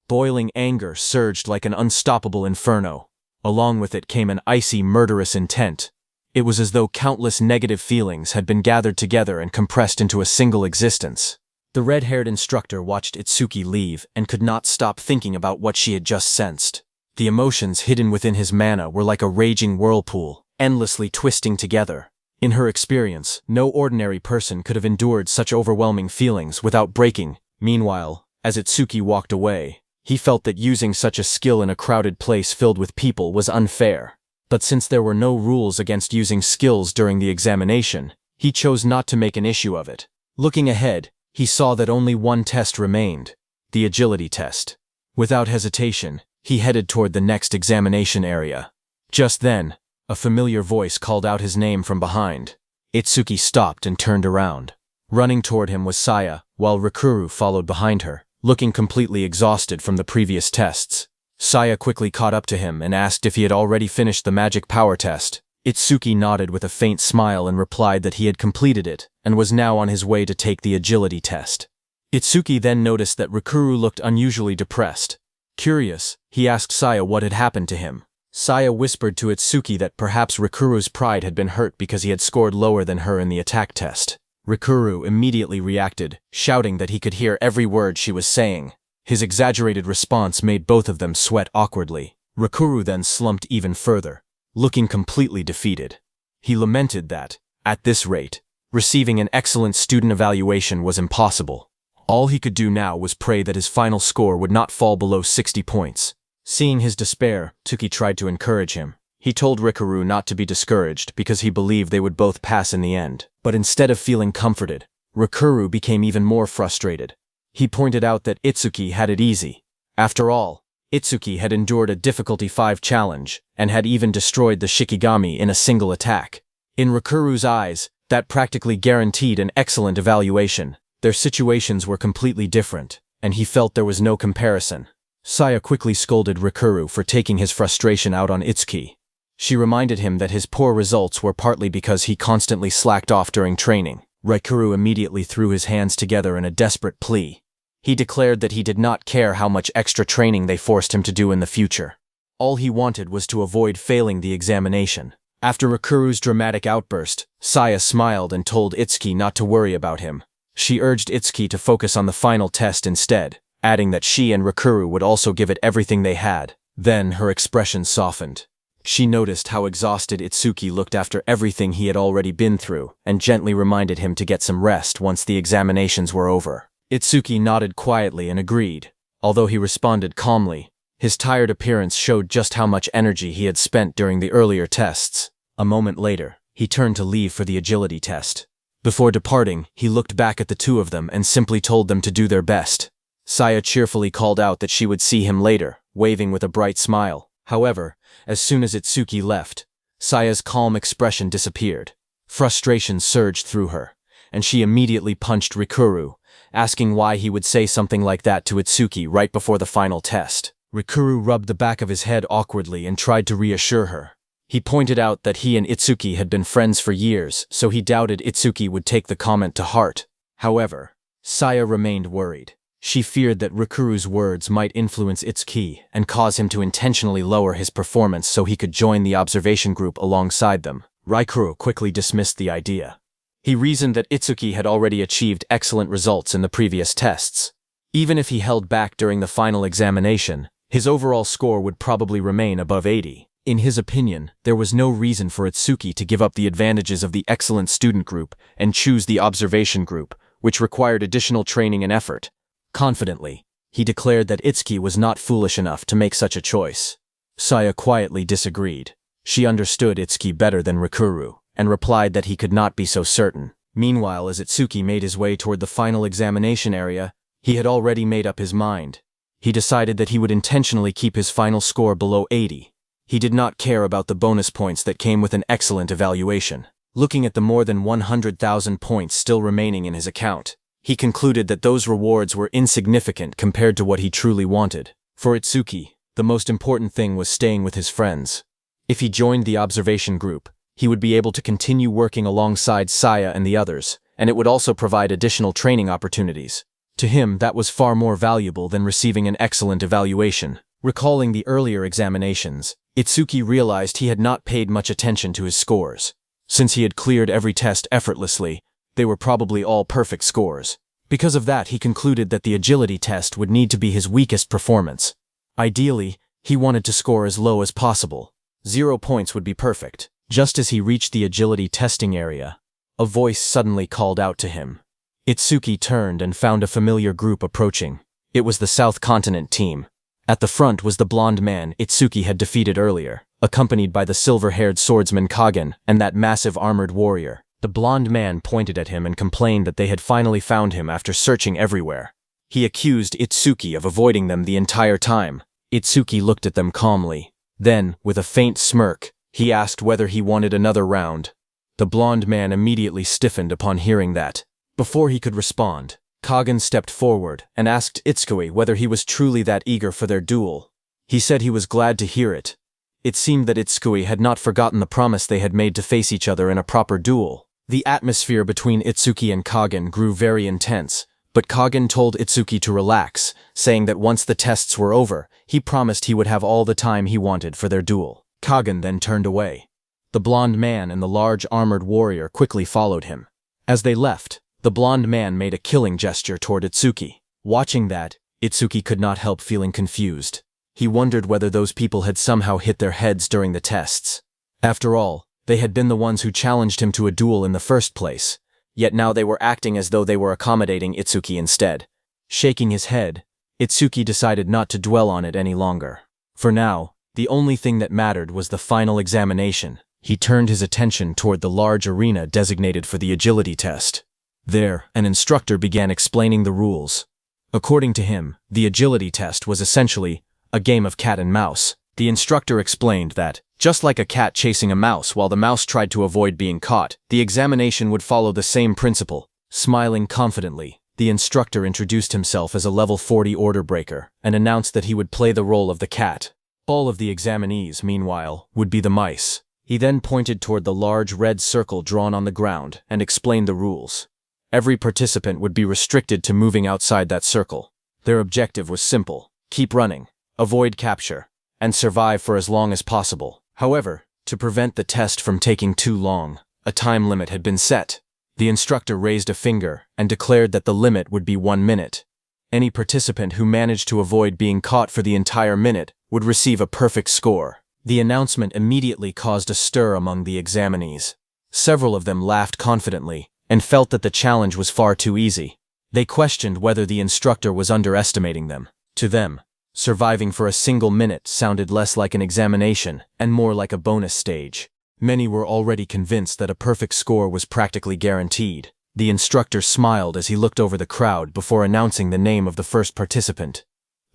Boiling anger surged like an unstoppable inferno. Along with it came an icy, murderous intent. It was as though countless negative feelings had been gathered together and compressed into a single existence. The red-haired instructor watched Itsuki leave and could not stop thinking about what she had just sensed. The emotions hidden within his mana were like a raging whirlpool, endlessly twisting together. In her experience, no ordinary person could have endured such overwhelming feelings without breaking. Meanwhile, as Itsuki walked away, he felt that using such a skill in a crowded place filled with people was unfair. But since there were no rules against using skills during the examination, he chose not to make an issue of it. Looking ahead, he saw that only one test remained, the agility test. Without hesitation, he headed toward the next examination area. Just then, a familiar voice called out his name from behind. Itsuki stopped and turned around. Running toward him was Saya, while Rikuru followed behind her, looking completely exhausted from the previous tests. Saya quickly caught up to him and asked if he had already finished the magic power test. Itsuki nodded with a faint smile and replied that he had completed it and was now on his way to take the agility test. Itsuki then noticed that Rikuru looked unusually depressed. Curious, he asked Saya what had happened to him. Saya whispered to Itsuki that perhaps Rikuru's pride had been hurt because he had scored lower than her in the attack test. Rikuru immediately reacted, shouting that he could hear every word she was saying. His exaggerated response made both of them sweat awkwardly. Rikuru then slumped even further, looking completely defeated. He lamented that, at this rate, receiving an excellent student evaluation was impossible. All he could do now was pray that his final score would not fall below 60 points. Seeing his despair, Tuki tried to encourage him. He told Rikuru not to be discouraged because he believed they would both pass in the end. But instead of feeling comforted, Rikuru became even more frustrated. He pointed out that Itsuki had it easy. After all, Itsuki had endured a difficulty 5 challenge and had even destroyed the Shikigami in a single attack. In Rikuru's eyes, that practically guaranteed an excellent evaluation. Their situations were completely different, and he felt there was no comparison. Saya quickly scolded Rikuru for taking his frustration out on Itsuki. She reminded him that his poor results were partly because he constantly slacked off during training. Rikuru immediately threw his hands together in a desperate plea. He declared that he did not care how much extra training they forced him to do in the future. All he wanted was to avoid failing the examination. After Rikuru's dramatic outburst, Saya smiled and told Itsuki not to worry about him. She urged Itsuki to focus on the final test instead, adding that she and Rikuru would also give it everything they had. Then her expression softened. She noticed how exhausted Itsuki looked after everything he had already been through, and gently reminded him to get some rest once the examinations were over. Itsuki nodded quietly and agreed. Although he responded calmly, his tired appearance showed just how much energy he had spent during the earlier tests. A moment later, he turned to leave for the agility test. Before departing, he looked back at the two of them and simply told them to do their best. Saya cheerfully called out that she would see him later, waving with a bright smile. However, as soon as Itsuki left, Saya's calm expression disappeared. Frustration surged through her, and she immediately punched Rikuru, asking why he would say something like that to Itsuki right before the final test. Rikuru rubbed the back of his head awkwardly and tried to reassure her. He pointed out that he and Itsuki had been friends for years, so he doubted Itsuki would take the comment to heart. However, Saya remained worried. She feared that Rikuru's words might influence Itsuki and cause him to intentionally lower his performance so he could join the observation group alongside them. Rikuru quickly dismissed the idea. He reasoned that Itsuki had already achieved excellent results in the previous tests. Even if he held back during the final examination, his overall score would probably remain above 80. In his opinion, there was no reason for Itsuki to give up the advantages of the excellent student group and choose the observation group, which required additional training and effort. Confidently, he declared that Itsuki was not foolish enough to make such a choice. Saya quietly disagreed. She understood Itsuki better than Rikuru, and replied that he could not be so certain. Meanwhile, as Itsuki made his way toward the final examination area, he had already made up his mind. He decided that he would intentionally keep his final score below 80. He did not care about the bonus points that came with an excellent evaluation. Looking at the more than 100,000 points still remaining in his account, he concluded that those rewards were insignificant compared to what he truly wanted. For Itsuki, the most important thing was staying with his friends. If he joined the observation group, he would be able to continue working alongside Saya and the others, and it would also provide additional training opportunities. To him, that was far more valuable than receiving an excellent evaluation. Recalling the earlier examinations, Itsuki realized he had not paid much attention to his scores. Since he had cleared every test effortlessly, they were probably all perfect scores. Because of that, he concluded that the agility test would need to be his weakest performance. Ideally, he wanted to score as low as possible. 0 points would be perfect. Just as he reached the agility testing area, a voice suddenly called out to him. Itsuki turned and found a familiar group approaching. It was the South Continent team. At the front was the blonde man Itsuki had defeated earlier, accompanied by the silver-haired swordsman Kagen and that massive armored warrior. The blonde man pointed at him and complained that they had finally found him after searching everywhere. He accused Itsuki of avoiding them the entire time. Itsuki looked at them calmly. Then, with a faint smirk, he asked whether he wanted another round. The blonde man immediately stiffened upon hearing that. Before he could respond, Kagen stepped forward and asked Itsuki whether he was truly that eager for their duel. He said he was glad to hear it. It seemed that Itsuki had not forgotten the promise they had made to face each other in a proper duel. The atmosphere between Itsuki and Kagen grew very intense, but Kagen told Itsuki to relax, saying that once the tests were over, he promised he would have all the time he wanted for their duel. Kagen then turned away. The blonde man and the large armored warrior quickly followed him. As they left, the blonde man made a killing gesture toward Itsuki. Watching that, Itsuki could not help feeling confused. He wondered whether those people had somehow hit their heads during the tests. After all, they had been the ones who challenged him to a duel in the first place, yet now they were acting as though they were accommodating Itsuki instead. Shaking his head, Itsuki decided not to dwell on it any longer. For now, the only thing that mattered was the final examination. He turned his attention toward the large arena designated for the agility test. There, an instructor began explaining the rules. According to him, the agility test was essentially a game of cat and mouse. The instructor explained that, just like a cat chasing a mouse while the mouse tried to avoid being caught, the examination would follow the same principle. Smiling confidently, the instructor introduced himself as a level 40 order breaker and announced that he would play the role of the cat. All of the examinees, meanwhile, would be the mice. He then pointed toward the large red circle drawn on the ground and explained the rules. Every participant would be restricted to moving outside that circle. Their objective was simple: keep running, avoid capture, and survive for as long as possible. However, to prevent the test from taking too long, a time limit had been set. The instructor raised a finger and declared that the limit would be 1 minute. Any participant who managed to avoid being caught for the entire minute would receive a perfect score. The announcement immediately caused a stir among the examinees. Several of them laughed confidently and felt that the challenge was far too easy. They questioned whether the instructor was underestimating them. To them, surviving for a single minute sounded less like an examination and more like a bonus stage. Many were already convinced that a perfect score was practically guaranteed. The instructor smiled as he looked over the crowd before announcing the name of the first participant.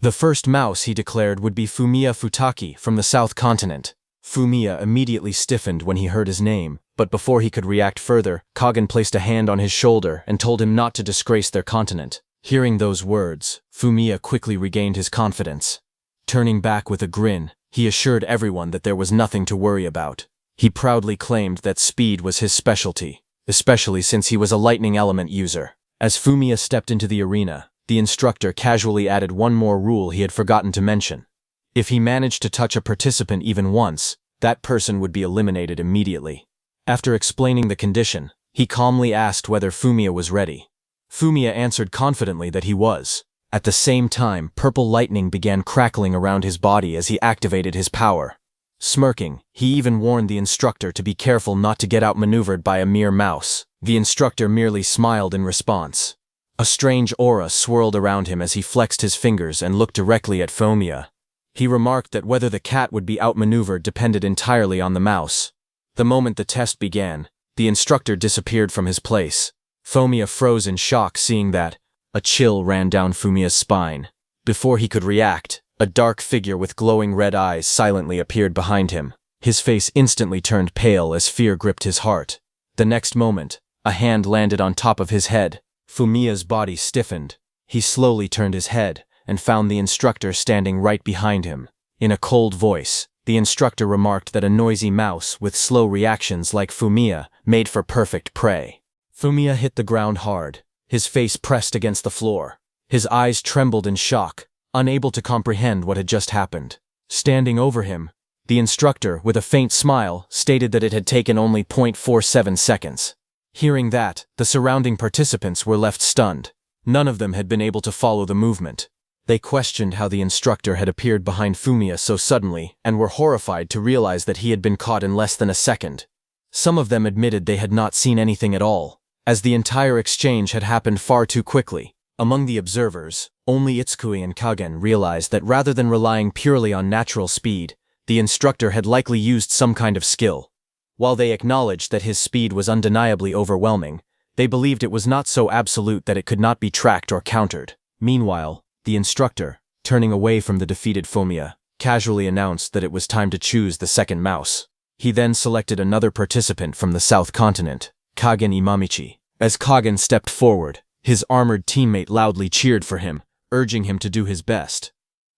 The first mouse, he declared, would be Fumiya Futaki from the South Continent. Fumiya immediately stiffened when he heard his name, but before he could react further, Kagen placed a hand on his shoulder and told him not to disgrace their continent. Hearing those words, Fumiya quickly regained his confidence. Turning back with a grin, he assured everyone that there was nothing to worry about. He proudly claimed that speed was his specialty, especially since he was a lightning element user. As Fumiya stepped into the arena, the instructor casually added one more rule he had forgotten to mention. If he managed to touch a participant even once, that person would be eliminated immediately. After explaining the condition, he calmly asked whether Fumiya was ready. Fumiya answered confidently that he was. At the same time, purple lightning began crackling around his body as he activated his power. Smirking, he even warned the instructor to be careful not to get outmaneuvered by a mere mouse. The instructor merely smiled in response. A strange aura swirled around him as he flexed his fingers and looked directly at Fumiya. He remarked that whether the cat would be outmaneuvered depended entirely on the mouse. The moment the test began, the instructor disappeared from his place. Fumiya froze in shock seeing that. A chill ran down Fumiya's spine. Before he could react, a dark figure with glowing red eyes silently appeared behind him. His face instantly turned pale as fear gripped his heart. The next moment, a hand landed on top of his head. Fumiya's body stiffened. He slowly turned his head and found the instructor standing right behind him. In a cold voice, the instructor remarked that a noisy mouse with slow reactions like Fumiya made for perfect prey. Fumiya hit the ground hard, his face pressed against the floor. His eyes trembled in shock, unable to comprehend what had just happened. Standing over him, the instructor, with a faint smile, stated that it had taken only 0.47 seconds. Hearing that, the surrounding participants were left stunned. None of them had been able to follow the movement. They questioned how the instructor had appeared behind Fumiya so suddenly and were horrified to realize that he had been caught in less than a second. Some of them admitted they had not seen anything at all, as the entire exchange had happened far too quickly. Among the observers, only Itsukui and Kagen realized that rather than relying purely on natural speed, the instructor had likely used some kind of skill. While they acknowledged that his speed was undeniably overwhelming, they believed it was not so absolute that it could not be tracked or countered. Meanwhile, the instructor, turning away from the defeated Fumiya, casually announced that it was time to choose the second mouse. He then selected another participant from the South Continent, Kagen Imamichi. As Kagen stepped forward, his armored teammate loudly cheered for him, urging him to do his best.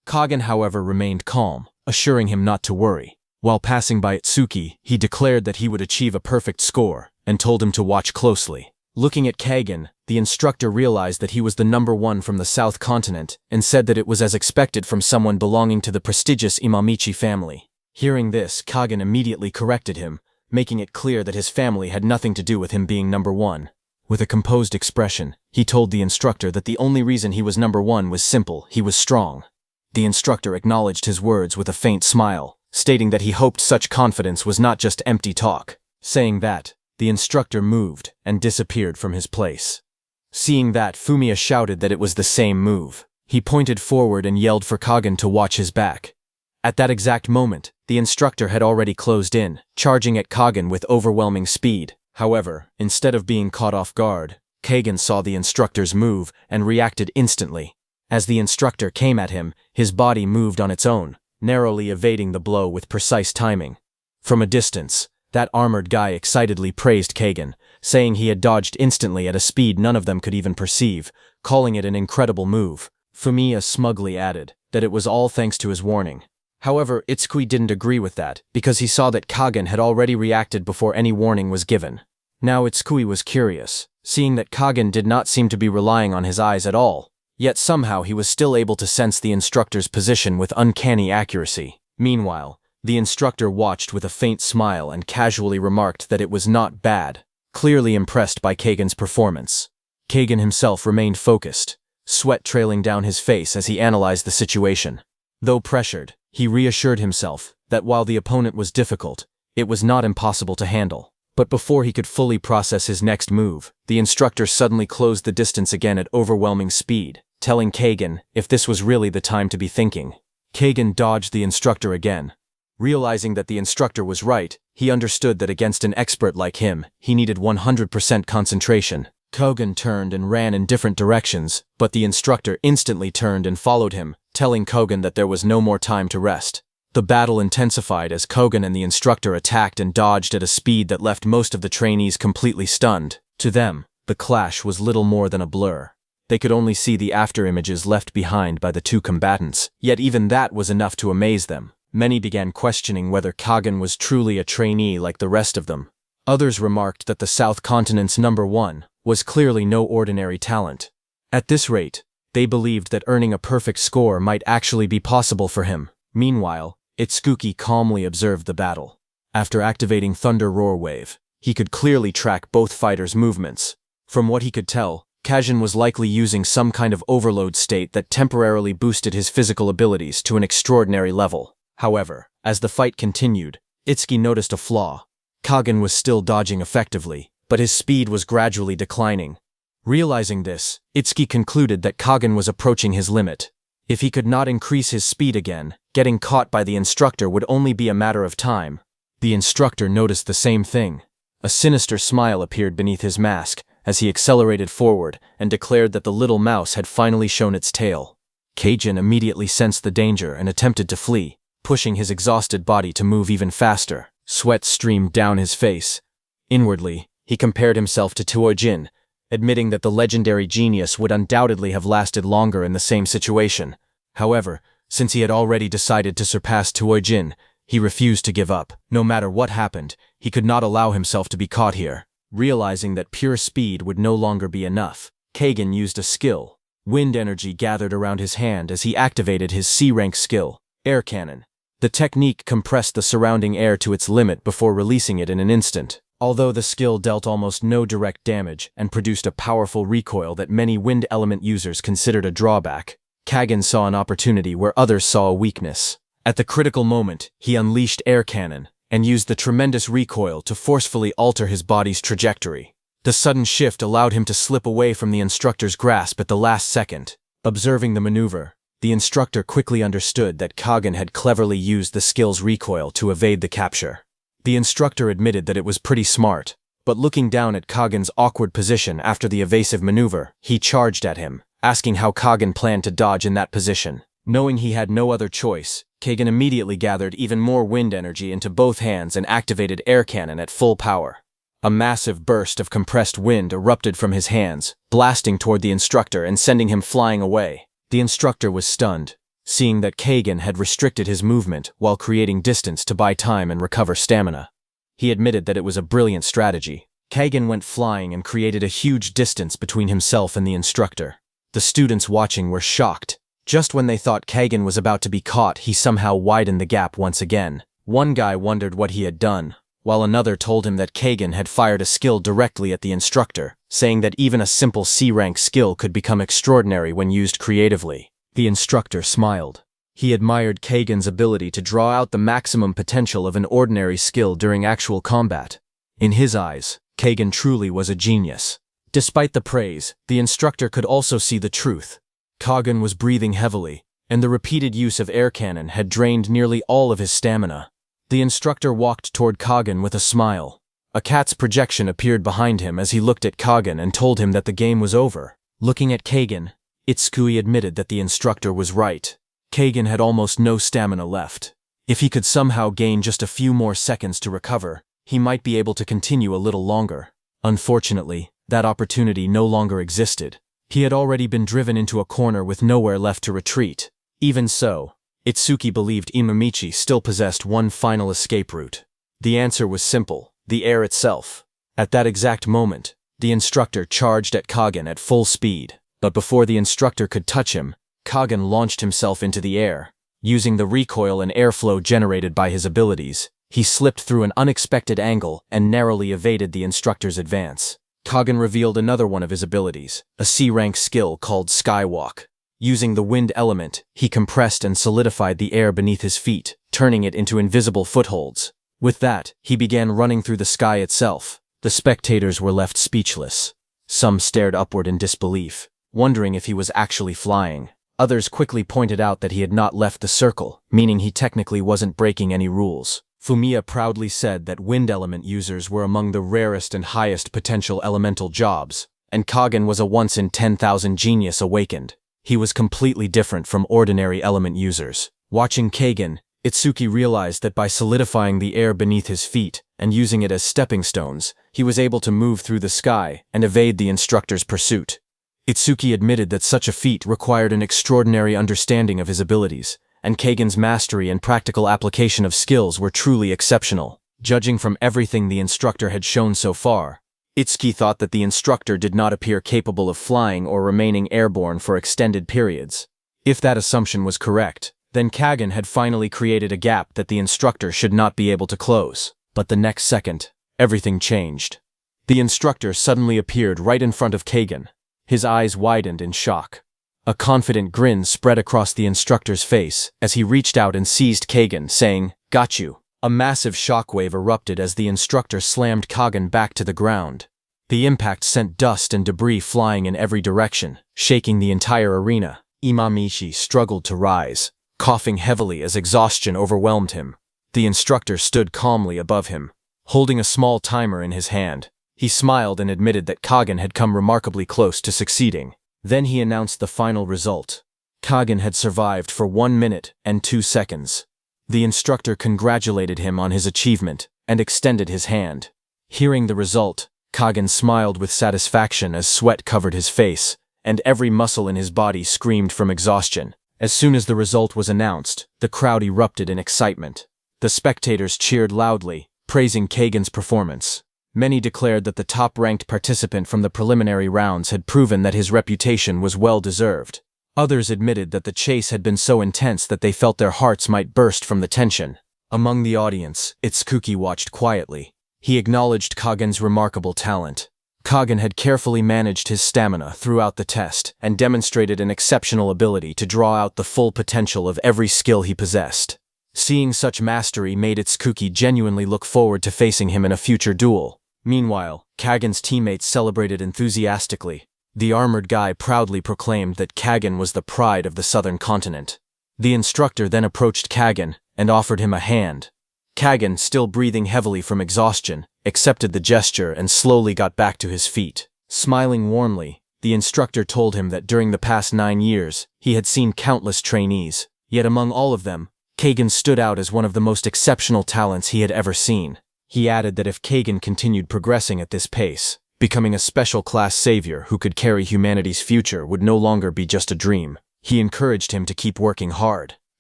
Kagen, however, remained calm, assuring him not to worry. While passing by Itsuki, he declared that he would achieve a perfect score, and told him to watch closely. Looking at Kagen, the instructor realized that he was the number one from the South Continent, and said that it was as expected from someone belonging to the prestigious Imamichi family. Hearing this, Kagen immediately corrected him, making it clear that his family had nothing to do with him being number one. With a composed expression, he told the instructor that the only reason he was number one was simple: he was strong. The instructor acknowledged his words with a faint smile, stating that he hoped such confidence was not just empty talk. Saying that, the instructor moved and disappeared from his place. Seeing that, Fumiya shouted that it was the same move. He pointed forward and yelled for Kagen to watch his back. At that exact moment, the instructor had already closed in, charging at Kagen with overwhelming speed. However, instead of being caught off guard, Kagen saw the instructor's move and reacted instantly. As the instructor came at him, his body moved on its own, narrowly evading the blow with precise timing. From a distance, that armored guy excitedly praised Kagen, saying he had dodged instantly at a speed none of them could even perceive, calling it an incredible move. Fumiya smugly added that it was all thanks to his warning. However, Itsukui didn't agree with that, because he saw that Kagen had already reacted before any warning was given. Now Itsukui was curious, seeing that Kagen did not seem to be relying on his eyes at all, yet somehow he was still able to sense the instructor's position with uncanny accuracy. Meanwhile, the instructor watched with a faint smile and casually remarked that it was not bad, clearly impressed by Kagen's performance. Kagen himself remained focused, sweat trailing down his face as he analyzed the situation. Though pressured, he reassured himself that while the opponent was difficult, it was not impossible to handle. But before he could fully process his next move, the instructor suddenly closed the distance again at overwhelming speed, telling Kagen if this was really the time to be thinking. Kagen dodged the instructor again. Realizing that the instructor was right, he understood that against an expert like him, he needed 100% concentration. Kagen turned and ran in different directions, but the instructor instantly turned and followed him, telling Kagen that there was no more time to rest. The battle intensified as Kagen and the instructor attacked and dodged at a speed that left most of the trainees completely stunned. To them, the clash was little more than a blur. They could only see the afterimages left behind by the two combatants, yet even that was enough to amaze them. Many began questioning whether Kagen was truly a trainee like the rest of them. Others remarked that the South Continent's number one was clearly no ordinary talent. At this rate, They believed that earning a perfect score might actually be possible for him. Meanwhile, Itsuki calmly observed the battle. After activating Thunder Roar Wave, he could clearly track both fighters' movements. From what he could tell, Kajin was likely using some kind of overload state that temporarily boosted his physical abilities to an extraordinary level. However, as the fight continued, Itsuki noticed a flaw. Kagin was still dodging effectively, but his speed was gradually declining. Realizing this, Itsuki concluded that Kagin was approaching his limit. If he could not increase his speed again, getting caught by the instructor would only be a matter of time. The instructor noticed the same thing. A sinister smile appeared beneath his mask as he accelerated forward and declared that the little mouse had finally shown its tail. Kagin immediately sensed the danger and attempted to flee, pushing his exhausted body to move even faster. Sweat streamed down his face. Inwardly, he compared himself to Tuojin, admitting that the legendary genius would undoubtedly have lasted longer in the same situation. However, since he had already decided to surpass Tuojin, he refused to give up. No matter what happened, he could not allow himself to be caught here. Realizing that pure speed would no longer be enough, Kagin used a skill. Wind energy gathered around his hand as he activated his C-rank skill, Air Cannon. The technique compressed the surrounding air to its limit before releasing it in an instant. Although the skill dealt almost no direct damage and produced a powerful recoil that many wind element users considered a drawback, Kagin saw an opportunity where others saw a weakness. At the critical moment, he unleashed Air Cannon and used the tremendous recoil to forcefully alter his body's trajectory. The sudden shift allowed him to slip away from the instructor's grasp at the last second. Observing the maneuver, the instructor quickly understood that Kagin had cleverly used the skill's recoil to evade the capture. The instructor admitted that it was pretty smart, but looking down at Kagin's awkward position after the evasive maneuver, he charged at him, asking how Kagin planned to dodge in that position. Knowing he had no other choice, Kagin immediately gathered even more wind energy into both hands and activated Air Cannon at full power. A massive burst of compressed wind erupted from his hands, blasting toward the instructor and sending him flying away. The instructor was stunned, seeing that Kagin had restricted his movement while creating distance to buy time and recover stamina. He admitted that it was a brilliant strategy. Kagin went flying and created a huge distance between himself and the instructor. The students watching were shocked. Just when they thought Kagin was about to be caught, he somehow widened the gap once again. One guy wondered what he had done, while another told him that Kagin had fired a skill directly at the instructor, saying that even a simple C-rank skill could become extraordinary when used creatively. The instructor smiled. He admired Kagin's ability to draw out the maximum potential of an ordinary skill during actual combat. In his eyes, Kagin truly was a genius. Despite the praise, the instructor could also see the truth. Kagin was breathing heavily, and the repeated use of Air Cannon had drained nearly all of his stamina. The instructor walked toward Kagin with a smile. A cat's projection appeared behind him as he looked at Kagin and told him that the game was over. Looking at Kagin, Itsukui admitted that the instructor was right. Kagin had almost no stamina left. If he could somehow gain just a few more seconds to recover, he might be able to continue a little longer. Unfortunately, that opportunity no longer existed. He had already been driven into a corner with nowhere left to retreat. Even so, Itsuki believed Imamichi still possessed one final escape route. The answer was simple: the air itself. At that exact moment, the instructor charged at Kagin at full speed, but before the instructor could touch him, Kagin launched himself into the air. Using the recoil and airflow generated by his abilities, he slipped through an unexpected angle and narrowly evaded the instructor's advance. Kagin revealed another one of his abilities, a C-rank skill called Skywalk. Using the wind element, he compressed and solidified the air beneath his feet, turning it into invisible footholds. With that, he began running through the sky itself. The spectators were left speechless. Some stared upward in disbelief, wondering if he was actually flying. Others quickly pointed out that he had not left the circle, meaning he technically wasn't breaking any rules. Fumiya proudly said that wind element users were among the rarest and highest potential elemental jobs, and Kagin was a once-in-10,000 genius awakened. He was completely different from ordinary element users. Watching Kagin, Itsuki realized that by solidifying the air beneath his feet and using it as stepping stones, he was able to move through the sky and evade the instructor's pursuit. Itsuki admitted that such a feat required an extraordinary understanding of his abilities, and Kagin's mastery and practical application of skills were truly exceptional. Judging from everything the instructor had shown so far, Itsuki thought that the instructor did not appear capable of flying or remaining airborne for extended periods. If that assumption was correct, then Kagan had finally created a gap that the instructor should not be able to close. But the next second, everything changed. The instructor suddenly appeared right in front of Kagan. His eyes widened in shock. A confident grin spread across the instructor's face as he reached out and seized Kagan, saying, "Got you." A massive shockwave erupted as the instructor slammed Kagan back to the ground. The impact sent dust and debris flying in every direction, shaking the entire arena. Imamishi struggled to rise, coughing heavily as exhaustion overwhelmed him. The instructor stood calmly above him, holding a small timer in his hand. He smiled and admitted that Kagan had come remarkably close to succeeding. Then he announced the final result. Kagan had survived for 1 minute and 2 seconds. The instructor congratulated him on his achievement and extended his hand. Hearing the result, Kagan smiled with satisfaction as sweat covered his face, and every muscle in his body screamed from exhaustion. As soon as the result was announced, the crowd erupted in excitement. The spectators cheered loudly, praising Kagan's performance. Many declared that the top-ranked participant from the preliminary rounds had proven that his reputation was well-deserved. Others admitted that the chase had been so intense that they felt their hearts might burst from the tension. Among the audience, Itsuki watched quietly. He acknowledged Kagan's remarkable talent. Kagan had carefully managed his stamina throughout the test and demonstrated an exceptional ability to draw out the full potential of every skill he possessed. Seeing such mastery made Itsuki genuinely look forward to facing him in a future duel. Meanwhile, Kagan's teammates celebrated enthusiastically. The armored guy proudly proclaimed that Kagan was the pride of the southern continent. The instructor then approached Kagan and offered him a hand. Kagan, still breathing heavily from exhaustion, accepted the gesture and slowly got back to his feet. Smiling warmly, the instructor told him that during the past 9 years, he had seen countless trainees, yet among all of them, Kagan stood out as one of the most exceptional talents he had ever seen. He added that if Kagan continued progressing at this pace, becoming a special-class savior who could carry humanity's future would no longer be just a dream. He encouraged him to keep working hard.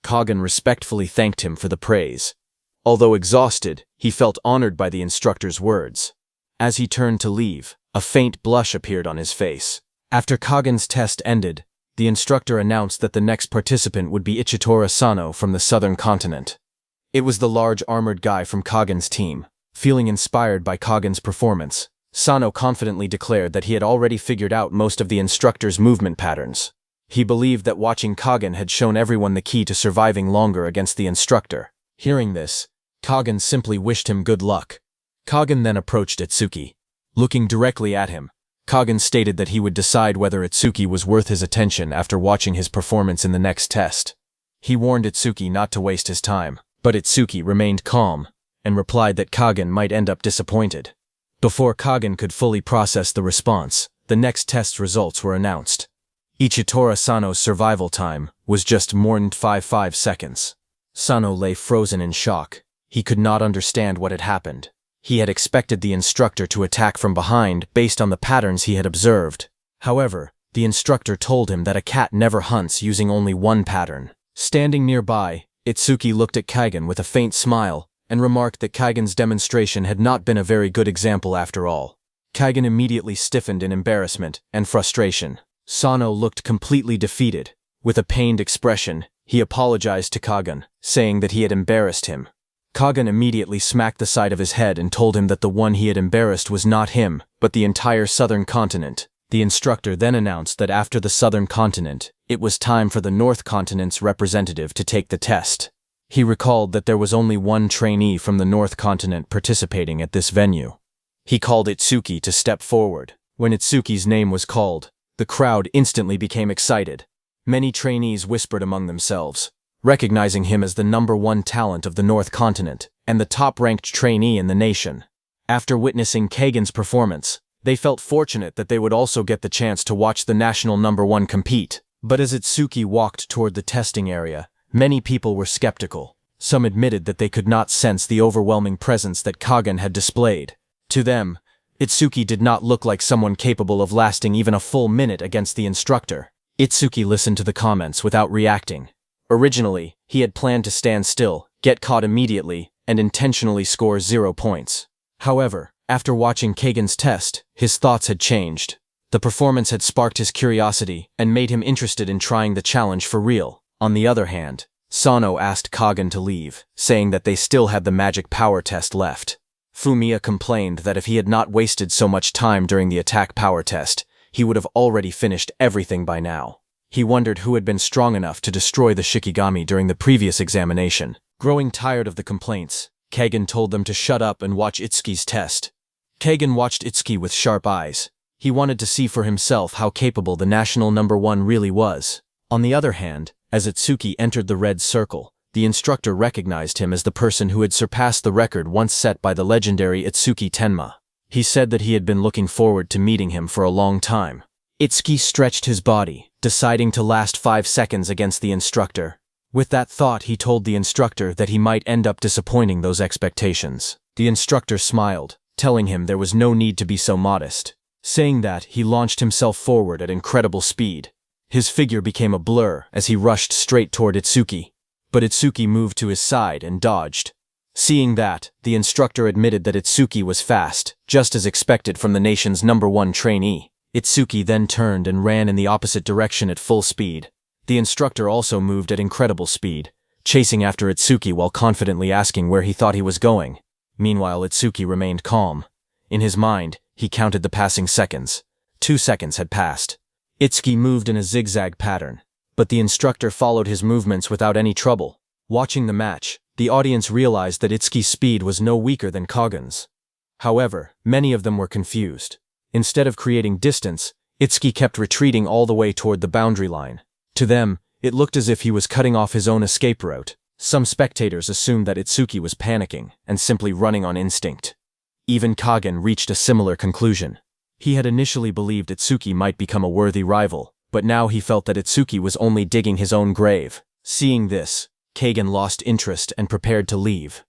Kagan respectfully thanked him for the praise. Although exhausted, he felt honored by the instructor's words. As he turned to leave, a faint blush appeared on his face. After Kagan's test ended, the instructor announced that the next participant would be Ichitora Sano from the southern continent. It was the large armored guy from Kagan's team. Feeling inspired by Kagan's performance, Sano confidently declared that he had already figured out most of the instructor's movement patterns. He believed that watching Kagan had shown everyone the key to surviving longer against the instructor. Hearing this, Kagan simply wished him good luck. Kagan then approached Itsuki. Looking directly at him, Kagan stated that he would decide whether Itsuki was worth his attention after watching his performance in the next test. He warned Itsuki not to waste his time, but Itsuki remained calm and replied that Kagan might end up disappointed. Before Kagan could fully process the response, the next test's results were announced. Ichitora Sano's survival time was just more than 5 seconds. Sano lay frozen in shock. He could not understand what had happened. He had expected the instructor to attack from behind based on the patterns he had observed. However, the instructor told him that a cat never hunts using only one pattern. Standing nearby, Itsuki looked at Kagan with a faint smile and remarked that Kagan's demonstration had not been a very good example after all. Kagan immediately stiffened in embarrassment and frustration. Sano looked completely defeated. With a pained expression, he apologized to Kagan, saying that he had embarrassed him. Kagan immediately smacked the side of his head and told him that the one he had embarrassed was not him, but the entire southern continent. The instructor then announced that after the southern continent, it was time for the north continent's representative to take the test. He recalled that there was only one trainee from the north continent participating at this venue. He called Itsuki to step forward. When Itsuki's name was called, the crowd instantly became excited. Many trainees whispered among themselves, recognizing him as the #1 talent of the North Continent and the top-ranked trainee in the nation. After witnessing Kagan's performance, they felt fortunate that they would also get the chance to watch the national #1 compete. But as Itsuki walked toward the testing area, many people were skeptical. Some admitted that they could not sense the overwhelming presence that Kagan had displayed. To them, Itsuki did not look like someone capable of lasting even a full minute against the instructor. Itsuki listened to the comments without reacting. Originally, he had planned to stand still, get caught immediately, and intentionally score 0 points. However, After watching Kagan's test, his thoughts had changed. The performance had sparked his curiosity and made him interested in trying the challenge for real. On the other hand, Sano asked Kagan to leave, saying that they still had the magic power test left. Fumiya complained that if he had not wasted so much time during the attack power test, he would have already finished everything by now. He wondered who had been strong enough to destroy the Shikigami during the previous examination. Growing tired of the complaints, Kagan told them to shut up and watch Itsuki's test. Kagan watched Itsuki with sharp eyes. He wanted to see for himself how capable the national #1 really was. On the other hand, as Itsuki entered the red circle, the instructor recognized him as the person who had surpassed the record once set by the legendary Itsuki Tenma. He said that he had been looking forward to meeting him for a long time. Itsuki stretched his body, deciding to last 5 seconds against the instructor. With that thought, he told the instructor that he might end up disappointing those expectations. The instructor smiled, telling him there was no need to be so modest. Saying that, he launched himself forward at incredible speed. His figure became a blur as he rushed straight toward Itsuki. But Itsuki moved to his side and dodged. Seeing that, the instructor admitted that Itsuki was fast, just as expected from the nation's #1 trainee. Itsuki then turned and ran in the opposite direction at full speed. The instructor also moved at incredible speed, chasing after Itsuki while confidently asking where he thought he was going. Meanwhile, Itsuki remained calm. In his mind, he counted the passing seconds. 2 seconds had passed. Itsuki moved in a zigzag pattern, but the instructor followed his movements without any trouble. Watching the match, the audience realized that Itsuki's speed was no weaker than Kagan's. However, many of them were confused. Instead of creating distance, Itsuki kept retreating all the way toward the boundary line. To them, it looked as if he was cutting off his own escape route. Some spectators assumed that Itsuki was panicking and simply running on instinct. Even Kagan reached a similar conclusion. He had initially believed Itsuki might become a worthy rival, but now he felt that Itsuki was only digging his own grave. Seeing this, Kagan lost interest and prepared to leave.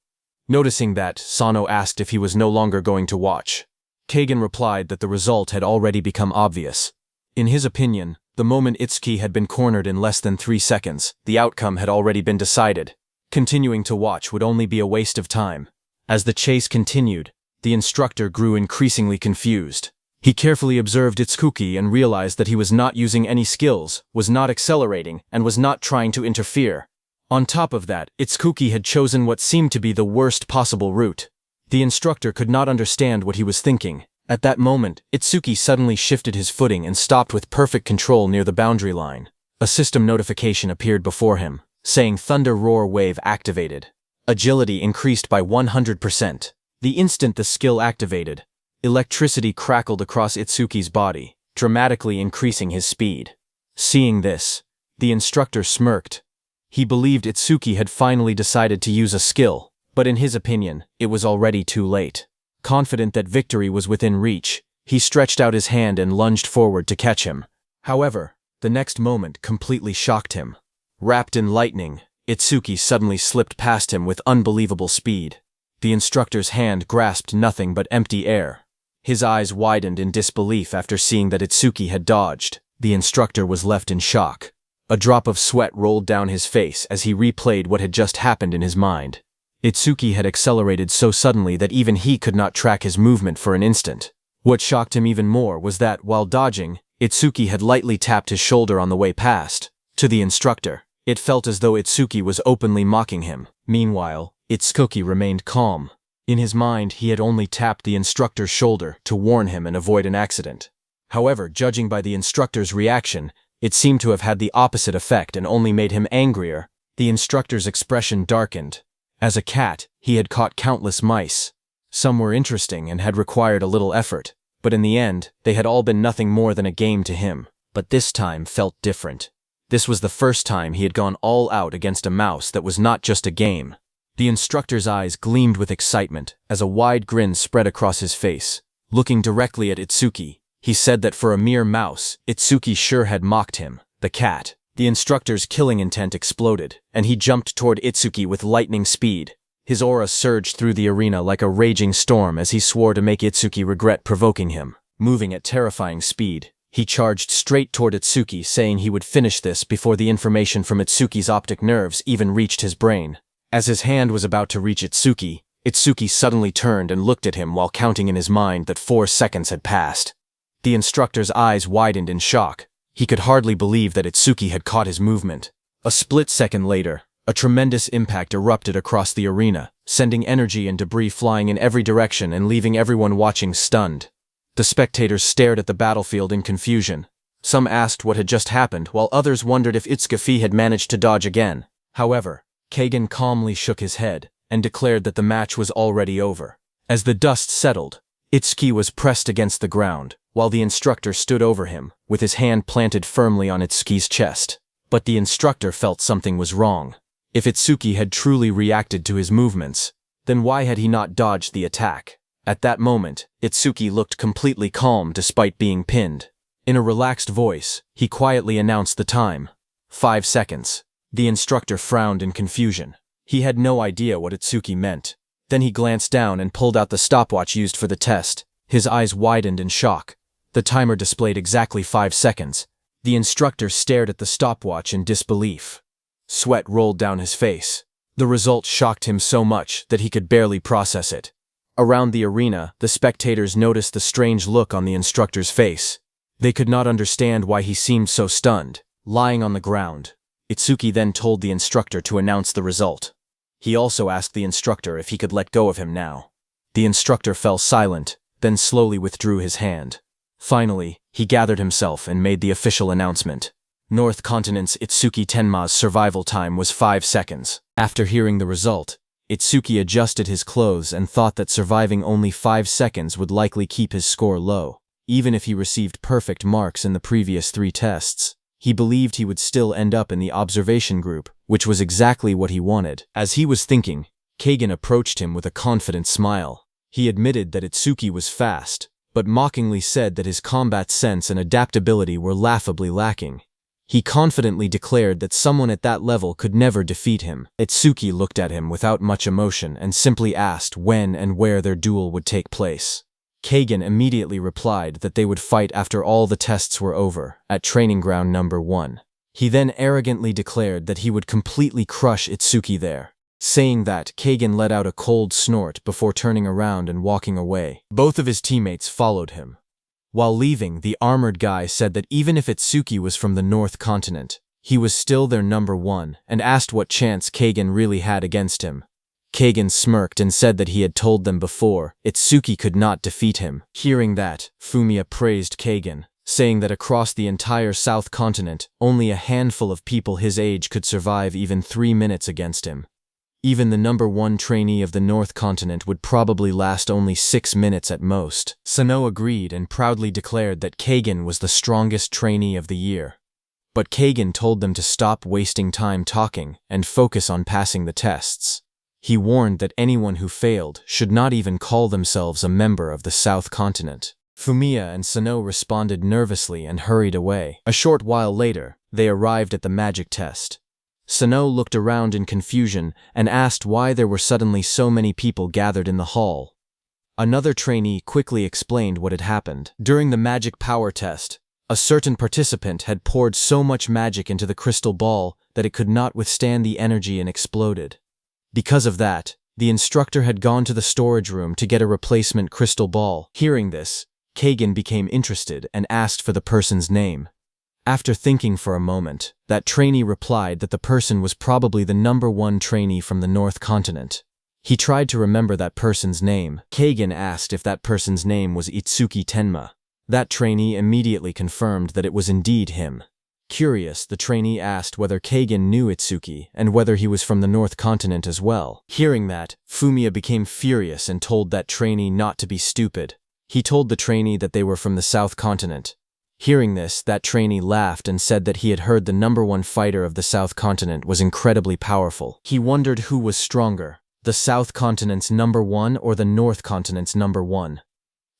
Noticing that, Sano asked if he was no longer going to watch. Kagan replied that the result had already become obvious. In his opinion, the moment Itsuki had been cornered in less than 3 seconds, the outcome had already been decided. Continuing to watch would only be a waste of time. As the chase continued, the instructor grew increasingly confused. He carefully observed Itsuki and realized that he was not using any skills, was not accelerating, and was not trying to interfere. On top of that, Itsuki had chosen what seemed to be the worst possible route. The instructor could not understand what he was thinking. At that moment, Itsuki suddenly shifted his footing and stopped with perfect control near the boundary line. A system notification appeared before him, saying Thunder Roar Wave activated. Agility increased by 100%. The instant the skill activated, electricity crackled across Itsuki's body, dramatically increasing his speed. Seeing this, the instructor smirked. He believed Itsuki had finally decided to use a skill, but in his opinion, it was already too late. Confident that victory was within reach, he stretched out his hand and lunged forward to catch him. However, the next moment completely shocked him. Wrapped in lightning, Itsuki suddenly slipped past him with unbelievable speed. The instructor's hand grasped nothing but empty air. His eyes widened in disbelief after seeing that Itsuki had dodged. The instructor was left in shock. A drop of sweat rolled down his face as he replayed what had just happened in his mind. Itsuki had accelerated so suddenly that even he could not track his movement for an instant. What shocked him even more was that, while dodging, Itsuki had lightly tapped his shoulder on the way past. To the instructor, it felt as though Itsuki was openly mocking him. Meanwhile, Itsuki remained calm. In his mind, he had only tapped the instructor's shoulder to warn him and avoid an accident. However, judging by the instructor's reaction, it seemed to have had the opposite effect and only made him angrier. The instructor's expression darkened. As a cat, he had caught countless mice. Some were interesting and had required a little effort, but in the end, they had all been nothing more than a game to him. But this time felt different. This was the first time he had gone all out against a mouse that was not just a game. The instructor's eyes gleamed with excitement as a wide grin spread across his face. Looking directly at Itsuki, he said that for a mere mouse, Itsuki sure had mocked him, the cat. The instructor's killing intent exploded, and he jumped toward Itsuki with lightning speed. His aura surged through the arena like a raging storm as he swore to make Itsuki regret provoking him. Moving at terrifying speed, he charged straight toward Itsuki, saying he would finish this before the information from Itsuki's optic nerves even reached his brain. As his hand was about to reach Itsuki, Itsuki suddenly turned and looked at him while counting in his mind that 4 seconds had passed. The instructor's eyes widened in shock. He could hardly believe that Itsuki had caught his movement. A split second later, a tremendous impact erupted across the arena, sending energy and debris flying in every direction and leaving everyone watching stunned. The spectators stared at the battlefield in confusion. Some asked what had just happened, while others wondered if Itsuki had managed to dodge again. However, Kagan calmly shook his head and declared that the match was already over. As the dust settled, Itsuki was pressed against the ground, while the instructor stood over him, with his hand planted firmly on Itsuki's chest. But the instructor felt something was wrong. If Itsuki had truly reacted to his movements, then why had he not dodged the attack? At that moment, Itsuki looked completely calm despite being pinned. In a relaxed voice, he quietly announced the time. 5 seconds. The instructor frowned in confusion. He had no idea what Itsuki meant. Then he glanced down and pulled out the stopwatch used for the test. His eyes widened in shock. The timer displayed exactly 5 seconds. The instructor stared at the stopwatch in disbelief. Sweat rolled down his face. The result shocked him so much that he could barely process it. Around the arena, the spectators noticed the strange look on the instructor's face. They could not understand why he seemed so stunned. Lying on the ground, Itsuki then told the instructor to announce the result. He also asked the instructor if he could let go of him now. The instructor fell silent, then slowly withdrew his hand. Finally, he gathered himself and made the official announcement. North Continent's Itsuki Tenma's survival time was 5 seconds. After hearing the result, Itsuki adjusted his clothes and thought that surviving only 5 seconds would likely keep his score low. Even if he received perfect marks in the previous 3 tests, he believed he would still end up in the observation group, which was exactly what he wanted. As he was thinking, Kagan approached him with a confident smile. He admitted that Itsuki was fast, but mockingly said that his combat sense and adaptability were laughably lacking. He confidently declared that someone at that level could never defeat him. Itsuki looked at him without much emotion and simply asked when and where their duel would take place. Kagan immediately replied that they would fight after all the tests were over, at training ground number 1. He then arrogantly declared that he would completely crush Itsuki there. Saying that, Kagan let out a cold snort before turning around and walking away. Both of his teammates followed him. While leaving, the armored guy said that even if Itsuki was from the North Continent, he was still their number 1 and asked what chance Kagan really had against him. Kagan smirked and said that he had told them before, Itsuki could not defeat him. Hearing that, Fumiya praised Kagan, saying that across the entire South Continent, only a handful of people his age could survive even 3 minutes against him. Even the number 1 trainee of the North Continent would probably last only 6 minutes at most. Sano agreed and proudly declared that Kagan was the strongest trainee of the year. But Kagan told them to stop wasting time talking and focus on passing the tests. He warned that anyone who failed should not even call themselves a member of the South Continent. Fumiya and Sano responded nervously and hurried away. A short while later, they arrived at the magic test. Sano looked around in confusion and asked why there were suddenly so many people gathered in the hall. Another trainee quickly explained what had happened. During the magic power test, a certain participant had poured so much magic into the crystal ball that it could not withstand the energy and exploded. Because of that, the instructor had gone to the storage room to get a replacement crystal ball. Hearing this, Kagan became interested and asked for the person's name. After thinking for a moment, that trainee replied that the person was probably the number 1 trainee from the North Continent. He tried to remember that person's name. Kagan asked if that person's name was Itsuki Tenma. That trainee immediately confirmed that it was indeed him. Curious, the trainee asked whether Kagan knew Itsuki and whether he was from the North Continent as well. Hearing that, Fumiya became furious and told that trainee not to be stupid. He told the trainee that they were from the South Continent. Hearing this, that trainee laughed and said that he had heard the number 1 fighter of the South Continent was incredibly powerful. He wondered who was stronger, the South Continent's number 1 or the North Continent's number 1.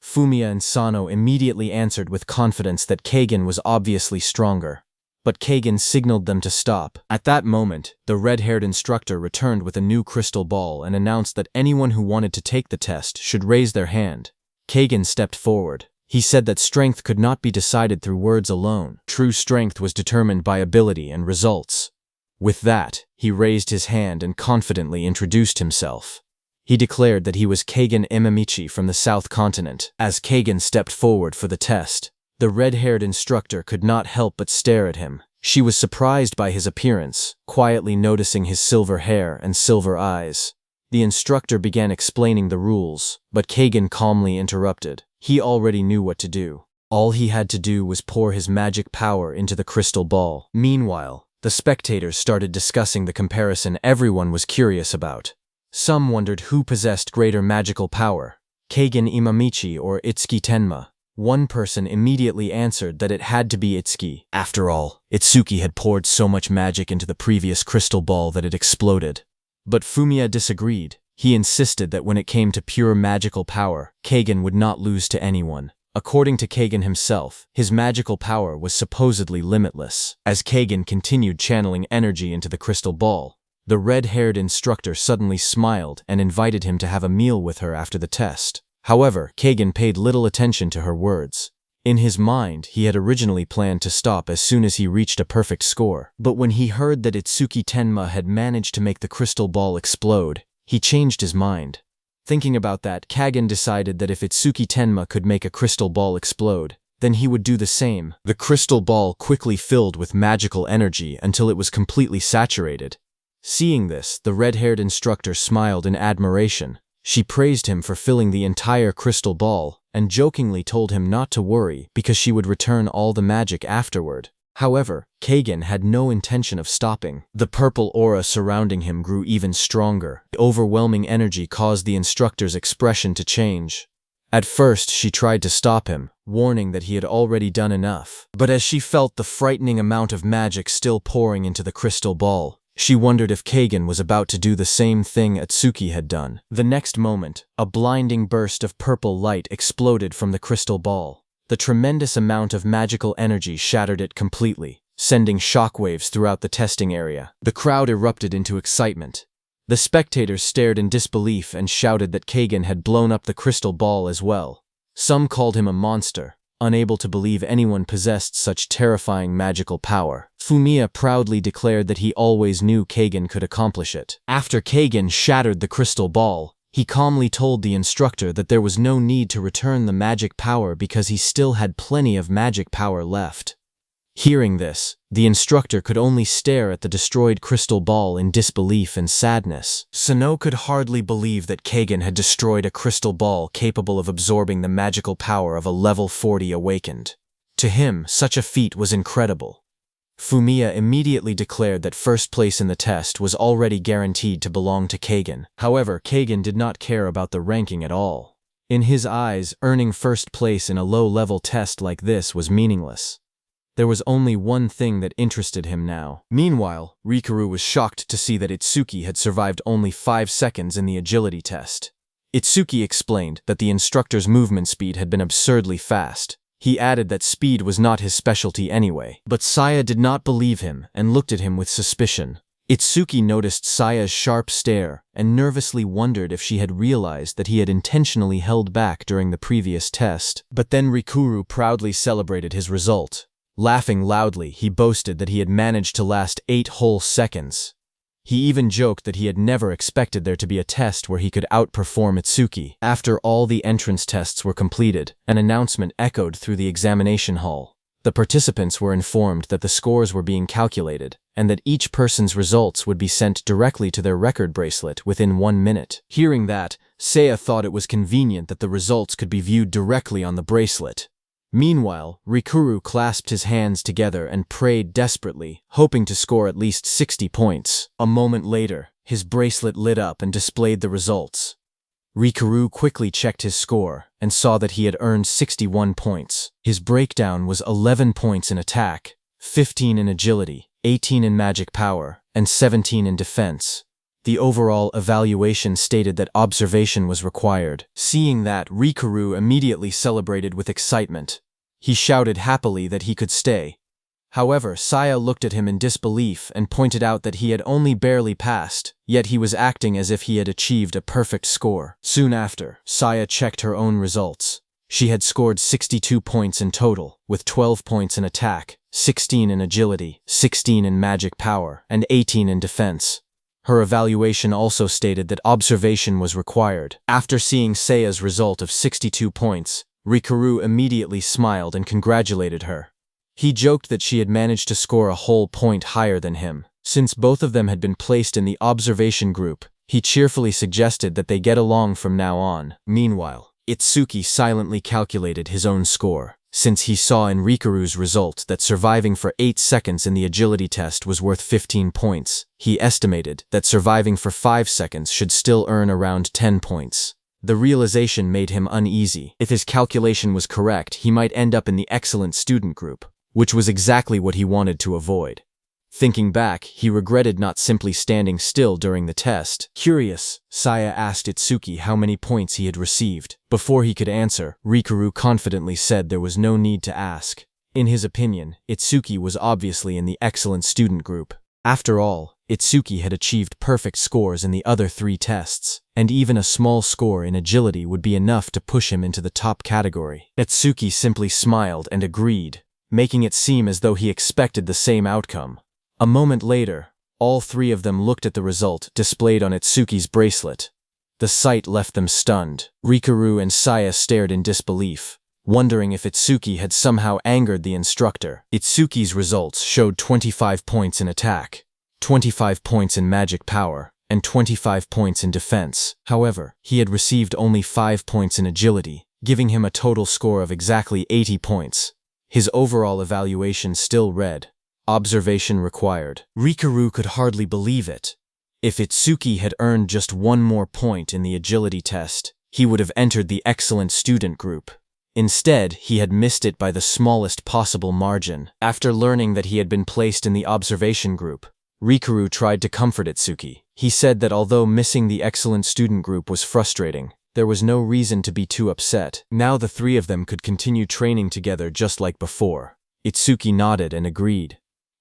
Fumiya and Sano immediately answered with confidence that Kagan was obviously stronger. But Kagan signaled them to stop. At that moment, the red-haired instructor returned with a new crystal ball and announced that anyone who wanted to take the test should raise their hand. Kagan stepped forward. He said that strength could not be decided through words alone. True strength was determined by ability and results. With that, he raised his hand and confidently introduced himself. He declared that he was Keigen Imamichi from the South Continent. As Keigen stepped forward for the test, the red-haired instructor could not help but stare at him. She was surprised by his appearance, quietly noticing his silver hair and silver eyes. The instructor began explaining the rules, but Keigen calmly interrupted. He already knew what to do. All he had to do was pour his magic power into the crystal ball. Meanwhile, the spectators started discussing the comparison everyone was curious about. Some wondered who possessed greater magical power, Keigen Imamichi or Itsuki Tenma. One person immediately answered that it had to be Itsuki. After all, Itsuki had poured so much magic into the previous crystal ball that it exploded. But Fumiya disagreed. He insisted that when it came to pure magical power, Keigen would not lose to anyone. According to Keigen himself, his magical power was supposedly limitless. As Keigen continued channeling energy into the crystal ball, the red-haired instructor suddenly smiled and invited him to have a meal with her after the test. However, Keigen paid little attention to her words. In his mind, he had originally planned to stop as soon as he reached a perfect score. But when he heard that Itsuki Tenma had managed to make the crystal ball explode, he changed his mind. Thinking about that, Keigen decided that if Itsuki Tenma could make a crystal ball explode, then he would do the same. The crystal ball quickly filled with magical energy until it was completely saturated. Seeing this, the red-haired instructor smiled in admiration. She praised him for filling the entire crystal ball and jokingly told him not to worry because she would return all the magic afterward. However, Keigen had no intention of stopping. The purple aura surrounding him grew even stronger. The overwhelming energy caused the instructor's expression to change. At first, she tried to stop him, warning that he had already done enough. But as she felt the frightening amount of magic still pouring into the crystal ball, she wondered if Keigen was about to do the same thing Itsuki had done. The next moment, a blinding burst of purple light exploded from the crystal ball. The tremendous amount of magical energy shattered it completely, sending shockwaves throughout the testing area. The crowd erupted into excitement. The spectators stared in disbelief and shouted that Keigen had blown up the crystal ball as well. Some called him a monster, unable to believe anyone possessed such terrifying magical power. Fumiya proudly declared that he always knew Keigen could accomplish it. After Keigen shattered the crystal ball, he calmly told the instructor that there was no need to return the magic power because he still had plenty of magic power left. Hearing this, the instructor could only stare at the destroyed crystal ball in disbelief and sadness. Sano could hardly believe that Keigen had destroyed a crystal ball capable of absorbing the magical power of a level 40 awakened. To him, such a feat was incredible. Fumiya immediately declared that first place in the test was already guaranteed to belong to Keigen. However, Keigen did not care about the ranking at all. In his eyes, earning first place in a low-level test like this was meaningless. There was only one thing that interested him now. Meanwhile, Rikuru was shocked to see that Itsuki had survived only 5 seconds in the agility test. Itsuki explained that the instructor's movement speed had been absurdly fast. He added that speed was not his specialty anyway. But Saya did not believe him and looked at him with suspicion. Itsuki noticed Saya's sharp stare and nervously wondered if she had realized that he had intentionally held back during the previous test. But then Rikuru proudly celebrated his result. Laughing loudly, he boasted that he had managed to last 8 whole seconds. He even joked that he had never expected there to be a test where he could outperform Itsuki. After all the entrance tests were completed, an announcement echoed through the examination hall. The participants were informed that the scores were being calculated, and that each person's results would be sent directly to their record bracelet within 1 minute. Hearing that, Seiya thought it was convenient that the results could be viewed directly on the bracelet. Meanwhile, Rikuru clasped his hands together and prayed desperately, hoping to score at least 60 points. A moment later, his bracelet lit up and displayed the results. Rikuru quickly checked his score and saw that he had earned 61 points. His breakdown was 11 points in attack, 15 in agility, 18 in magic power, and 17 in defense. The overall evaluation stated that observation was required. Seeing that, Rikuru immediately celebrated with excitement. He shouted happily that he could stay. However, Saya looked at him in disbelief and pointed out that he had only barely passed, yet he was acting as if he had achieved a perfect score. Soon after, Saya checked her own results. She had scored 62 points in total, with 12 points in attack, 16 in agility, 16 in magic power, and 18 in defense. Her evaluation also stated that observation was required. After seeing Seiya's result of 62 points, Rikuru immediately smiled and congratulated her. He joked that she had managed to score a whole point higher than him. Since both of them had been placed in the observation group, he cheerfully suggested that they get along from now on. Meanwhile, Itsuki silently calculated his own score. Since he saw in Rikuru's result that surviving for 8 seconds in the agility test was worth 15 points, he estimated that surviving for 5 seconds should still earn around 10 points. The realization made him uneasy. If his calculation was correct, he might end up in the excellent student group, which was exactly what he wanted to avoid. Thinking back, he regretted not simply standing still during the test. Curious, Saya asked Itsuki how many points he had received. Before he could answer, Rikuru confidently said there was no need to ask. In his opinion, Itsuki was obviously in the excellent student group. After all, Itsuki had achieved perfect scores in the other 3 tests, and even a small score in agility would be enough to push him into the top category. Itsuki simply smiled and agreed, making it seem as though he expected the same outcome. A moment later, all 3 of them looked at the result displayed on Itsuki's bracelet. The sight left them stunned. Rikuru and Saya stared in disbelief, wondering if Itsuki had somehow angered the instructor. Itsuki's results showed 25 points in attack, 25 points in magic power, and 25 points in defense. However, he had received only 5 points in agility, giving him a total score of exactly 80 points. His overall evaluation still read, "Observation required." Rikuru could hardly believe it. If Itsuki had earned just 1 more point in the agility test, he would have entered the excellent student group. Instead, he had missed it by the smallest possible margin. After learning that he had been placed in the observation group, Rikuru tried to comfort Itsuki. He said that although missing the excellent student group was frustrating, there was no reason to be too upset. Now the 3 of them could continue training together just like before. Itsuki nodded and agreed.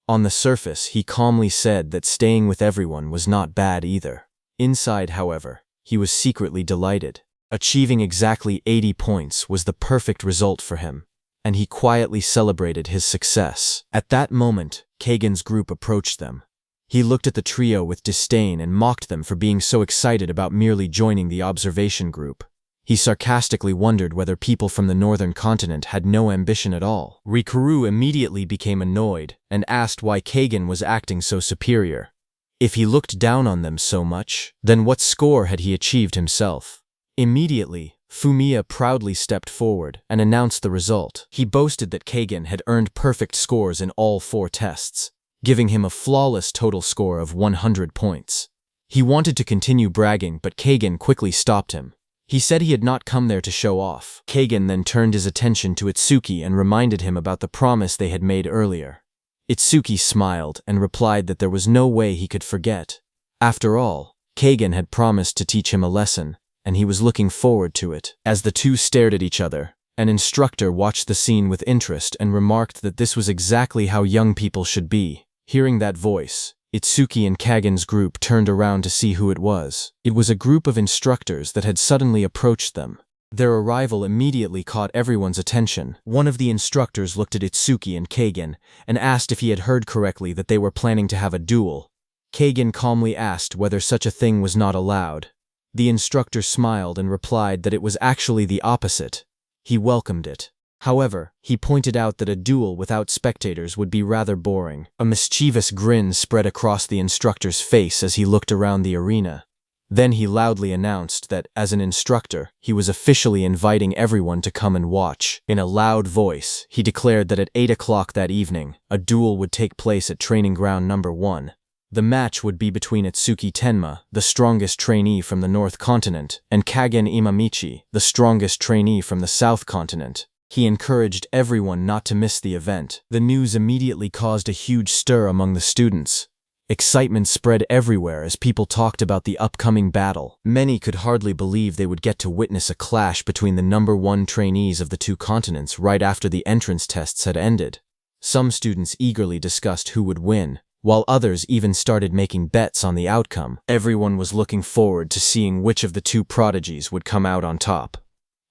On the surface, he calmly said that staying with everyone was not bad either. Inside, however, he was secretly delighted. Achieving exactly 80 points was the perfect result for him, and he quietly celebrated his success. At that moment, Kagan's group approached them. He looked at the trio with disdain and mocked them for being so excited about merely joining the observation group. He sarcastically wondered whether people from the northern continent had no ambition at all. Rikuru immediately became annoyed and asked why Kagan was acting so superior. If he looked down on them so much, then what score had he achieved himself? Immediately, Fumiya proudly stepped forward and announced the result. He boasted that Kagan had earned perfect scores in all 4 tests, giving him a flawless total score of 100 points. He wanted to continue bragging, but Kagan quickly stopped him. He said he had not come there to show off. Kagan then turned his attention to Itsuki and reminded him about the promise they had made earlier. Itsuki smiled and replied that there was no way he could forget. After all, Kagan had promised to teach him a lesson, and he was looking forward to it. As the 2 stared at each other, an instructor watched the scene with interest and remarked that this was exactly how young people should be. Hearing that voice, Itsuki and Kagan's group turned around to see who it was. It was a group of instructors that had suddenly approached them. Their arrival immediately caught everyone's attention. One of the instructors looked at Itsuki and Kagan and asked if he had heard correctly that they were planning to have a duel. Kagan calmly asked whether such a thing was not allowed. The instructor smiled and replied that it was actually the opposite. He welcomed it. However, he pointed out that a duel without spectators would be rather boring. A mischievous grin spread across the instructor's face as he looked around the arena. Then he loudly announced that, as an instructor, he was officially inviting everyone to come and watch. In a loud voice, he declared that at 8 o'clock that evening, a duel would take place at training ground number 1. The match would be between Itsuki Tenma, the strongest trainee from the North Continent, and Kagen Imamichi, the strongest trainee from the South Continent. He encouraged everyone not to miss the event. The news immediately caused a huge stir among the students. Excitement spread everywhere as people talked about the upcoming battle. Many could hardly believe they would get to witness a clash between the number 1 trainees of the 2 continents right after the entrance tests had ended. Some students eagerly discussed who would win, while others even started making bets on the outcome. Everyone was looking forward to seeing which of the 2 prodigies would come out on top.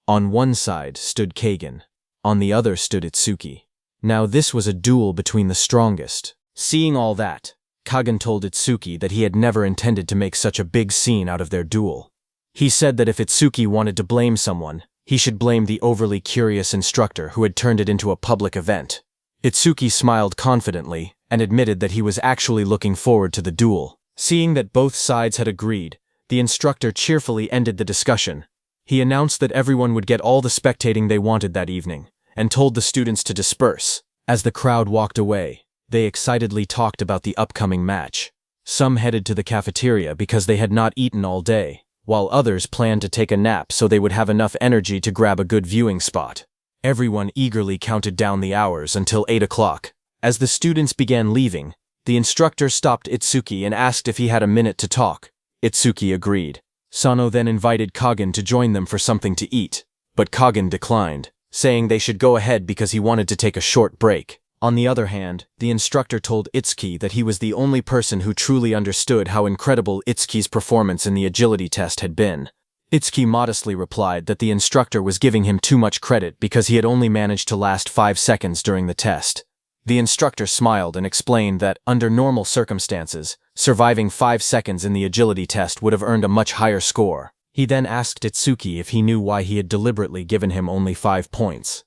On one side stood Kagan. On the other stood Itsuki. Now this was a duel between the strongest. Seeing all that, Kagen told Itsuki that he had never intended to make such a big scene out of their duel. He said that if Itsuki wanted to blame someone, he should blame the overly curious instructor who had turned it into a public event. Itsuki smiled confidently and admitted that he was actually looking forward to the duel. Seeing that both sides had agreed, the instructor cheerfully ended the discussion. He announced that everyone would get all the spectating they wanted that evening, and told the students to disperse. As the crowd walked away, they excitedly talked about the upcoming match. Some headed to the cafeteria because they had not eaten all day, while others planned to take a nap so they would have enough energy to grab a good viewing spot. Everyone eagerly counted down the hours until 8 o'clock. As the students began leaving, the instructor stopped Itsuki and asked if he had a minute to talk. Itsuki agreed. Sano then invited Kagen to join them for something to eat, but Kagen declined, saying they should go ahead because he wanted to take a short break. On the other hand, the instructor told Itsuki that he was the only person who truly understood how incredible Itsuki's performance in the agility test had been. Itsuki modestly replied that the instructor was giving him too much credit because he had only managed to last 5 seconds during the test. The instructor smiled and explained that, under normal circumstances, surviving 5 seconds in the agility test would have earned a much higher score. He then asked Itsuki if he knew why he had deliberately given him only 5 points.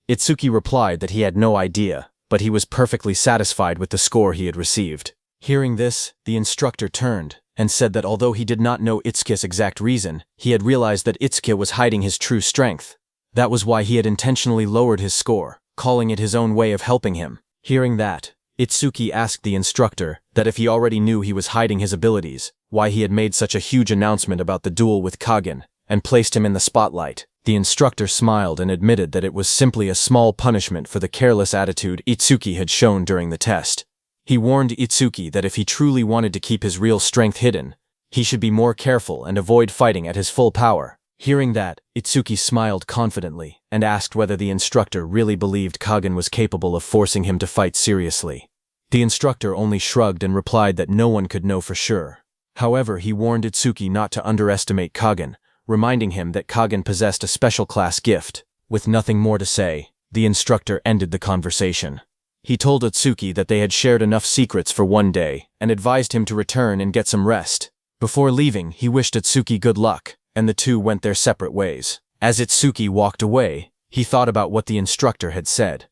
Itsuki replied that he had no idea, but he was perfectly satisfied with the score he had received. Hearing this, the instructor turned and said that although he did not know Itsuki's exact reason, he had realized that Itsuki was hiding his true strength. That was why he had intentionally lowered his score, calling it his own way of helping him. Hearing that, Itsuki asked the instructor that if he already knew he was hiding his abilities, why he had made such a huge announcement about the duel with Kagen, and placed him in the spotlight. The instructor smiled and admitted that it was simply a small punishment for the careless attitude Itsuki had shown during the test. He warned Itsuki that if he truly wanted to keep his real strength hidden, he should be more careful and avoid fighting at his full power. Hearing that, Itsuki smiled confidently and asked whether the instructor really believed Kagen was capable of forcing him to fight seriously. The instructor only shrugged and replied that no one could know for sure. However, he warned Itsuki not to underestimate Kagen, reminding him that Kagen possessed a special class gift. With nothing more to say, the instructor ended the conversation. He told Itsuki that they had shared enough secrets for one day and advised him to return and get some rest. Before leaving, he wished Itsuki good luck, and the two went their separate ways. As Itsuki walked away, he thought about what the instructor had said.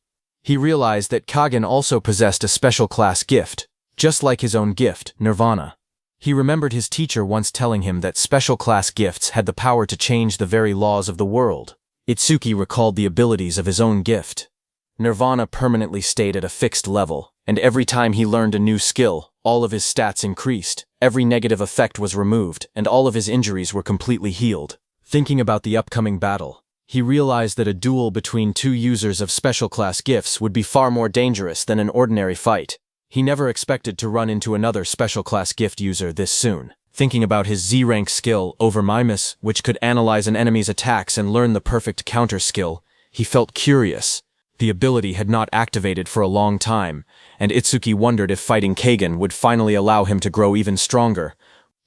He realized that Kagen also possessed a special class gift, just like his own gift, Nirvana. He remembered his teacher once telling him that special class gifts had the power to change the very laws of the world. Itsuki recalled the abilities of his own gift. Nirvana permanently stayed at a fixed level, and every time he learned a new skill, all of his stats increased, every negative effect was removed, and all of his injuries were completely healed. Thinking about the upcoming battle, he realized that a duel between two users of special class gifts would be far more dangerous than an ordinary fight. He never expected to run into another special class gift user this soon. Thinking about his Z-rank skill, Over Mimus, which could analyze an enemy's attacks and learn the perfect counter skill, he felt curious. The ability had not activated for a long time, and Itsuki wondered if fighting Kagen would finally allow him to grow even stronger.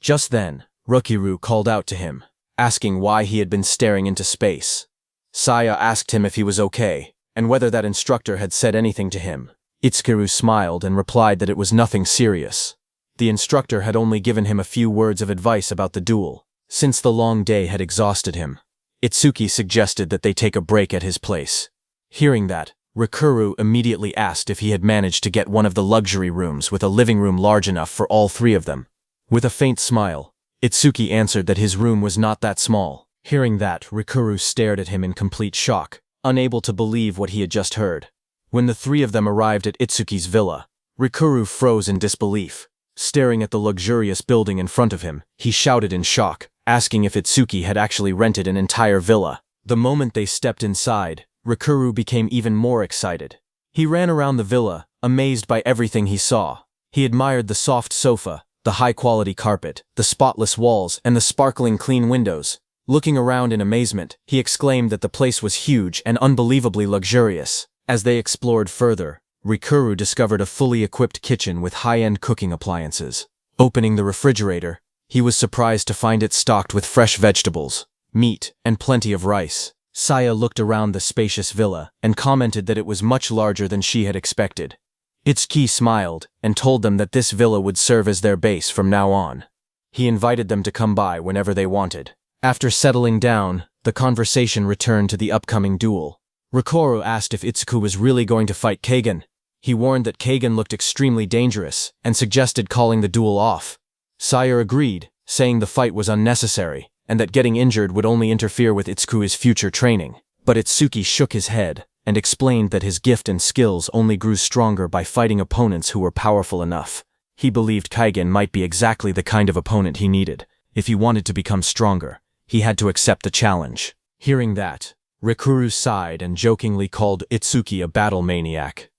Just then, Rukiru called out to him, asking why he had been staring into space. Saya asked him if he was okay, and whether that instructor had said anything to him. Itsuki smiled and replied that it was nothing serious. The instructor had only given him a few words of advice about the duel, since the long day had exhausted him. Itsuki suggested that they take a break at his place. Hearing that, Rikuru immediately asked if he had managed to get one of the luxury rooms with a living room large enough for all three of them. With a faint smile, Itsuki answered that his room was not that small. Hearing that, Rikuru stared at him in complete shock, unable to believe what he had just heard. When the three of them arrived at Itsuki's villa, Rikuru froze in disbelief. Staring at the luxurious building in front of him, he shouted in shock, asking if Itsuki had actually rented an entire villa. The moment they stepped inside, Rikuru became even more excited. He ran around the villa, amazed by everything he saw. He admired the soft sofa, the high-quality carpet, the spotless walls, and the sparkling clean windows. Looking around in amazement, he exclaimed that the place was huge and unbelievably luxurious. As they explored further, Rikuru discovered a fully equipped kitchen with high-end cooking appliances. Opening the refrigerator, he was surprised to find it stocked with fresh vegetables, meat, and plenty of rice. Saya looked around the spacious villa and commented that it was much larger than she had expected. Itsuki smiled and told them that this villa would serve as their base from now on. He invited them to come by whenever they wanted. After settling down, the conversation returned to the upcoming duel. Rikoru asked if Itsuki was really going to fight Kagen. He warned that Kagen looked extremely dangerous and suggested calling the duel off. Saya agreed, saying the fight was unnecessary and that getting injured would only interfere with Itsuki's future training. But Itsuki shook his head and explained that his gift and skills only grew stronger by fighting opponents who were powerful enough. He believed Kagen might be exactly the kind of opponent he needed. If he wanted to become stronger, he had to accept the challenge. Hearing that, Rikuru sighed and jokingly called Itsuki a battle maniac.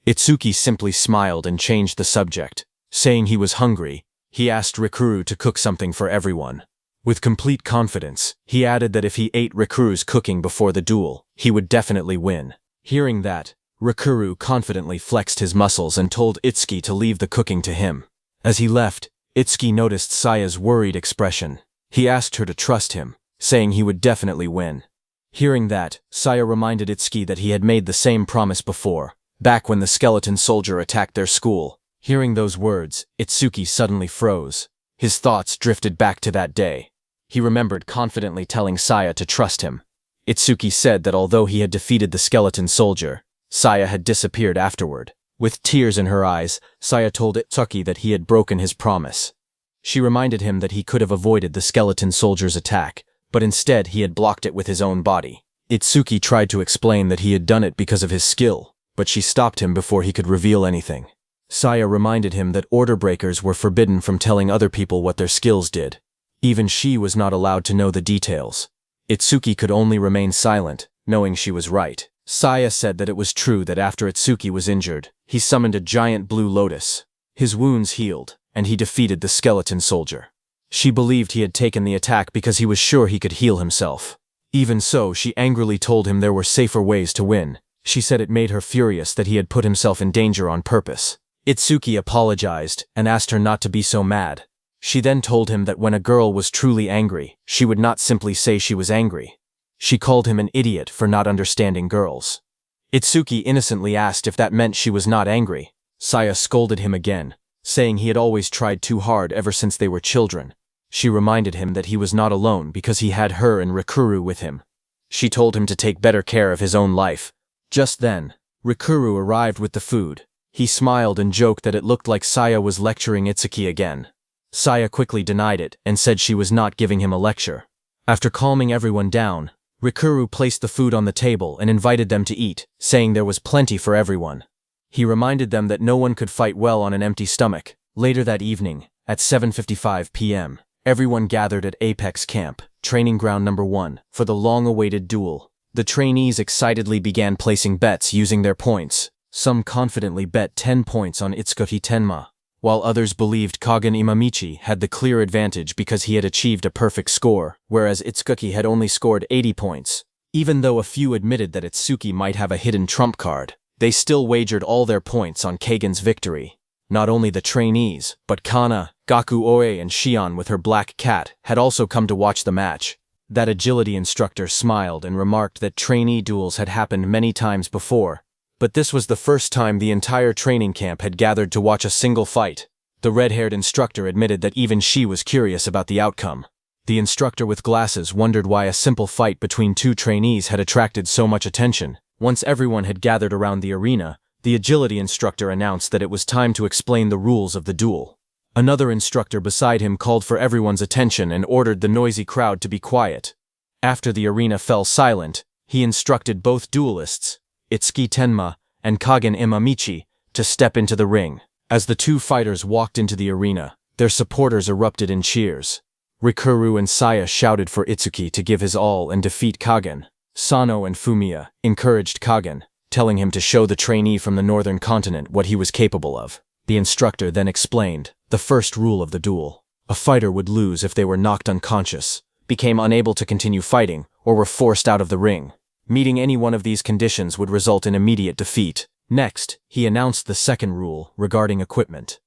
Itsuki simply smiled and changed the subject. Saying he was hungry, he asked Rikuru to cook something for everyone. With complete confidence, he added that if he ate Rikuru's cooking before the duel, he would definitely win. Hearing that, Rikuru confidently flexed his muscles and told Itsuki to leave the cooking to him. As he left, Itsuki noticed Saya's worried expression. He asked her to trust him, saying he would definitely win. Hearing that, Saya reminded Itsuki that he had made the same promise before, back when the skeleton soldier attacked their school. Hearing those words, Itsuki suddenly froze. His thoughts drifted back to that day. He remembered confidently telling Saya to trust him. Itsuki said that although he had defeated the skeleton soldier, Saya had disappeared afterward. With tears in her eyes, Saya told Itsuki that he had broken his promise. She reminded him that he could have avoided the skeleton soldier's attack, but instead he had blocked it with his own body. Itsuki tried to explain that he had done it because of his skill, but she stopped him before he could reveal anything. Saya reminded him that order breakers were forbidden from telling other people what their skills did. Even she was not allowed to know the details. Itsuki could only remain silent, knowing she was right. Saya said that it was true that after Itsuki was injured, he summoned a giant blue lotus. His wounds healed, and he defeated the skeleton soldier. She believed he had taken the attack because he was sure he could heal himself. Even so, she angrily told him there were safer ways to win. She said it made her furious that he had put himself in danger on purpose. Itsuki apologized and asked her not to be so mad. She then told him that when a girl was truly angry, she would not simply say she was angry. She called him an idiot for not understanding girls. Itsuki innocently asked if that meant she was not angry. Saya scolded him again, saying he had always tried too hard ever since they were children. She reminded him that he was not alone because he had her and Rikuru with him. She told him to take better care of his own life. Just then, Rikuru arrived with the food. He smiled and joked that it looked like Saya was lecturing Itsuki again. Saya quickly denied it and said she was not giving him a lecture. After calming everyone down, Rikuru placed the food on the table and invited them to eat, saying there was plenty for everyone. He reminded them that no one could fight well on an empty stomach. Later that evening, at 7:55 p.m., everyone gathered at Apex Camp, Training Ground Number 1, for the long-awaited duel. The trainees excitedly began placing bets using their points. Some confidently bet 10 points on Itsuki Tenma, while others believed Kagen Imamichi had the clear advantage because he had achieved a perfect score, whereas Itsuki had only scored 80 points. Even though a few admitted that Itsuki might have a hidden trump card, they still wagered all their points on Kagen's victory. Not only the trainees, but Kana, Gaku Oe and Shion with her black cat had also come to watch the match. That agility instructor smiled and remarked that trainee duels had happened many times before, but this was the first time the entire training camp had gathered to watch a single fight. The red-haired instructor admitted that even she was curious about the outcome. The instructor with glasses wondered why a simple fight between two trainees had attracted so much attention. Once everyone had gathered around the arena, the agility instructor announced that it was time to explain the rules of the duel. Another instructor beside him called for everyone's attention and ordered the noisy crowd to be quiet. After the arena fell silent, he instructed both duelists, Itsuki Tenma and Kagen Imamichi, to step into the ring. As the two fighters walked into the arena, their supporters erupted in cheers. Rikuru and Saya shouted for Itsuki to give his all and defeat Kagen. Sano and Fumiya encouraged Kagen, telling him to show the trainee from the northern continent what he was capable of. The instructor then explained the first rule of the duel. A fighter would lose if they were knocked unconscious, became unable to continue fighting, or were forced out of the ring. Meeting any one of these conditions would result in immediate defeat. Next, he announced the second rule regarding equipment.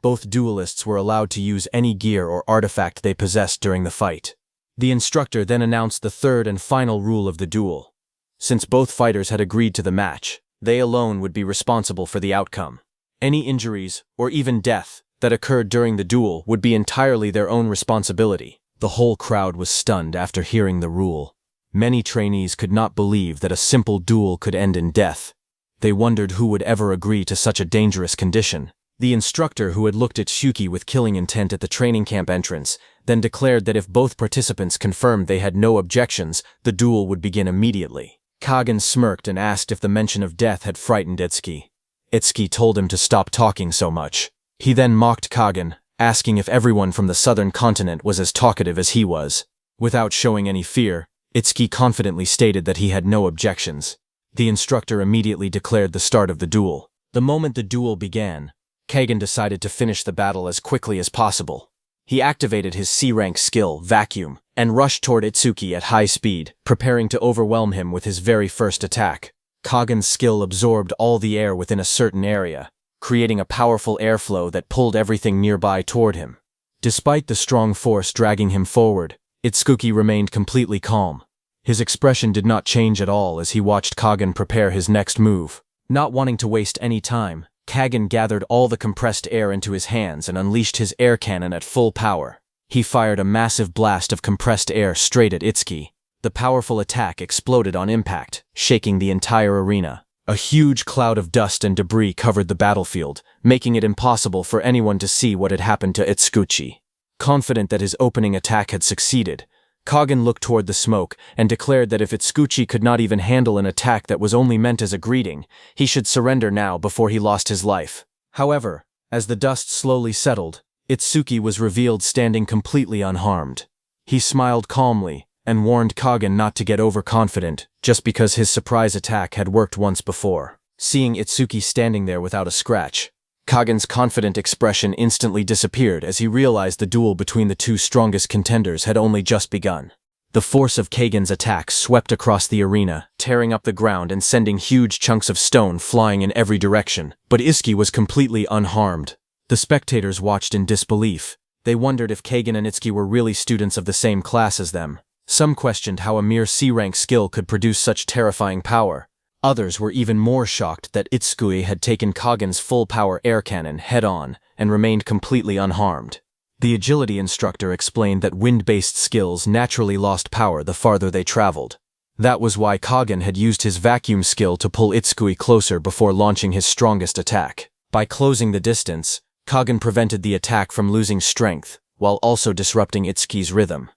Both duelists were allowed to use any gear or artifact they possessed during the fight. The instructor then announced the third and final rule of the duel. Since both fighters had agreed to the match, they alone would be responsible for the outcome. Any injuries, or even death, that occurred during the duel would be entirely their own responsibility. The whole crowd was stunned after hearing the rule. Many trainees could not believe that a simple duel could end in death. They wondered who would ever agree to such a dangerous condition. The instructor, who had looked at Shuki with killing intent at the training camp entrance, then declared that if both participants confirmed they had no objections, the duel would begin immediately. Kagen smirked and asked if the mention of death had frightened Itsuki. Itsuki told him to stop talking so much. He then mocked Kagen, asking if everyone from the southern continent was as talkative as he was. Without showing any fear, Itsuki confidently stated that he had no objections. The instructor immediately declared the start of the duel. The moment the duel began, Kagen decided to finish the battle as quickly as possible. He activated his C-rank skill, Vacuum, and rushed toward Itsuki at high speed, preparing to overwhelm him with his very first attack. Kagen's skill absorbed all the air within a certain area, creating a powerful airflow that pulled everything nearby toward him. Despite the strong force dragging him forward, Itsuki remained completely calm. His expression did not change at all as he watched Kagen prepare his next move. Not wanting to waste any time, Kagen gathered all the compressed air into his hands and unleashed his air cannon at full power. He fired a massive blast of compressed air straight at Itsuki. The powerful attack exploded on impact, shaking the entire arena. A huge cloud of dust and debris covered the battlefield, making it impossible for anyone to see what had happened to Itsuki. Confident that his opening attack had succeeded, Kagen looked toward the smoke and declared that if Itsuki could not even handle an attack that was only meant as a greeting, he should surrender now before he lost his life. However, as the dust slowly settled, Itsuki was revealed standing completely unharmed. He smiled calmly and warned Kagen not to get overconfident just because his surprise attack had worked once before. Seeing Itsuki standing there without a scratch, Kagen's confident expression instantly disappeared as he realized the duel between the two strongest contenders had only just begun. The force of Kagen's attack swept across the arena, tearing up the ground and sending huge chunks of stone flying in every direction, but Itsuki was completely unharmed. The spectators watched in disbelief. They wondered if Kagen and Itsuki were really students of the same class as them. Some questioned how a mere C-rank skill could produce such terrifying power. Others were even more shocked that Itsuki had taken Kagen's full-power air cannon head-on and remained completely unharmed. The agility instructor explained that wind-based skills naturally lost power the farther they traveled. That was why Kagen had used his vacuum skill to pull Itsuki closer before launching his strongest attack. By closing the distance, Kagen prevented the attack from losing strength, while also disrupting Itsuki's rhythm.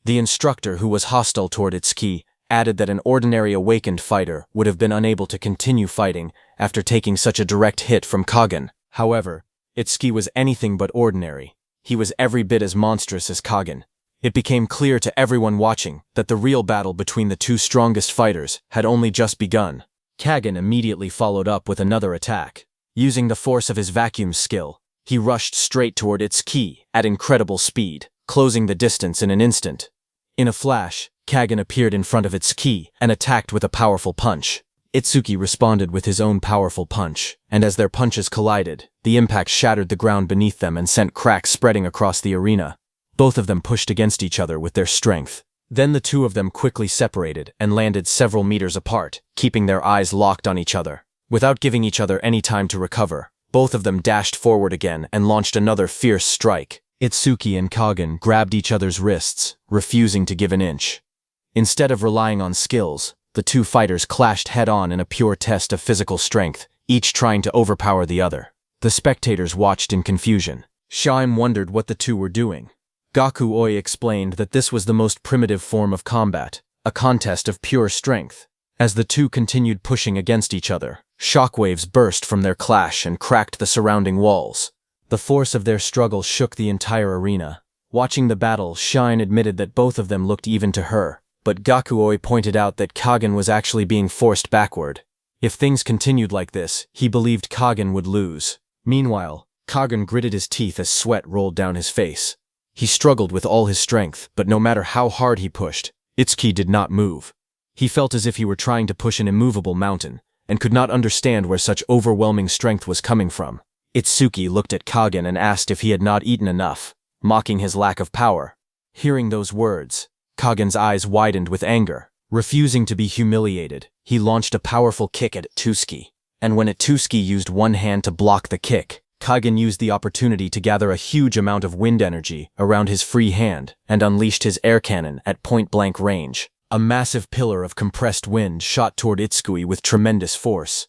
The instructor, who was hostile toward Itsuki, added that an ordinary awakened fighter would have been unable to continue fighting after taking such a direct hit from Kagen. However, Itsuki was anything but ordinary. He was every bit as monstrous as Kagen. It became clear to everyone watching that the real battle between the two strongest fighters had only just begun. Kagen immediately followed up with another attack. Using the force of his vacuum skill, he rushed straight toward Itsuki at incredible speed, closing the distance in an instant. In a flash, Kagen appeared in front of Itsuki and attacked with a powerful punch. Itsuki responded with his own powerful punch, and as their punches collided, the impact shattered the ground beneath them and sent cracks spreading across the arena. Both of them pushed against each other with their strength. Then the two of them quickly separated and landed several meters apart, keeping their eyes locked on each other. Without giving each other any time to recover, both of them dashed forward again and launched another fierce strike. Itsuki and Kagen grabbed each other's wrists, refusing to give an inch. Instead of relying on skills, the two fighters clashed head-on in a pure test of physical strength, each trying to overpower the other. The spectators watched in confusion. Shaim wondered what the two were doing. Gaku-oi explained that this was the most primitive form of combat, a contest of pure strength. As the two continued pushing against each other, shockwaves burst from their clash and cracked the surrounding walls. The force of their struggle shook the entire arena. Watching the battle, Shine admitted that both of them looked even to her, but Gaku-oi pointed out that Kagen was actually being forced backward. If things continued like this, he believed Kagen would lose. Meanwhile, Kagen gritted his teeth as sweat rolled down his face. He struggled with all his strength, but no matter how hard he pushed, Itsuki did not move. He felt as if he were trying to push an immovable mountain, and could not understand where such overwhelming strength was coming from. Itsuki looked at Kagen and asked if he had not eaten enough, mocking his lack of power. Hearing those words, Kagen's eyes widened with anger. Refusing to be humiliated, he launched a powerful kick at Itsuki. and when Itsuki used one hand to block the kick, Kagen used the opportunity to gather a huge amount of wind energy around his free hand and unleashed his air cannon at point-blank range. A massive pillar of compressed wind shot toward Itsuki with tremendous force.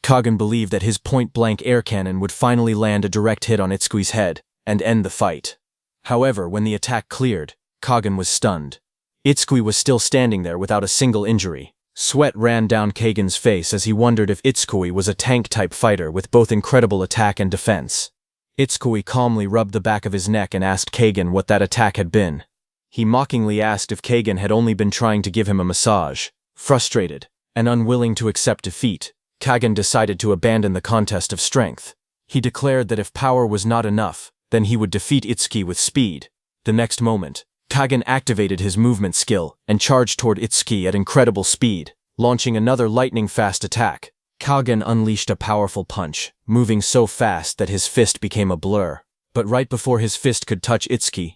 Kagen believed that his point-blank air cannon would finally land a direct hit on Itsuki's head and end the fight. However, when the attack cleared, Kagen was stunned. Itsuki was still standing there without a single injury. Sweat ran down Kagen's face as he wondered if Itsuki was a tank-type fighter with both incredible attack and defense. Itsuki calmly rubbed the back of his neck and asked Kagen what that attack had been. He mockingly asked if Kagen had only been trying to give him a massage. Frustrated and unwilling to accept defeat, Kagen decided to abandon the contest of strength. He declared that if power was not enough, then he would defeat Itsuki with speed. The next moment, Kagen activated his movement skill and charged toward Itsuki at incredible speed, launching another lightning-fast attack. Kagen unleashed a powerful punch, moving so fast that his fist became a blur. But right before his fist could touch Itsuki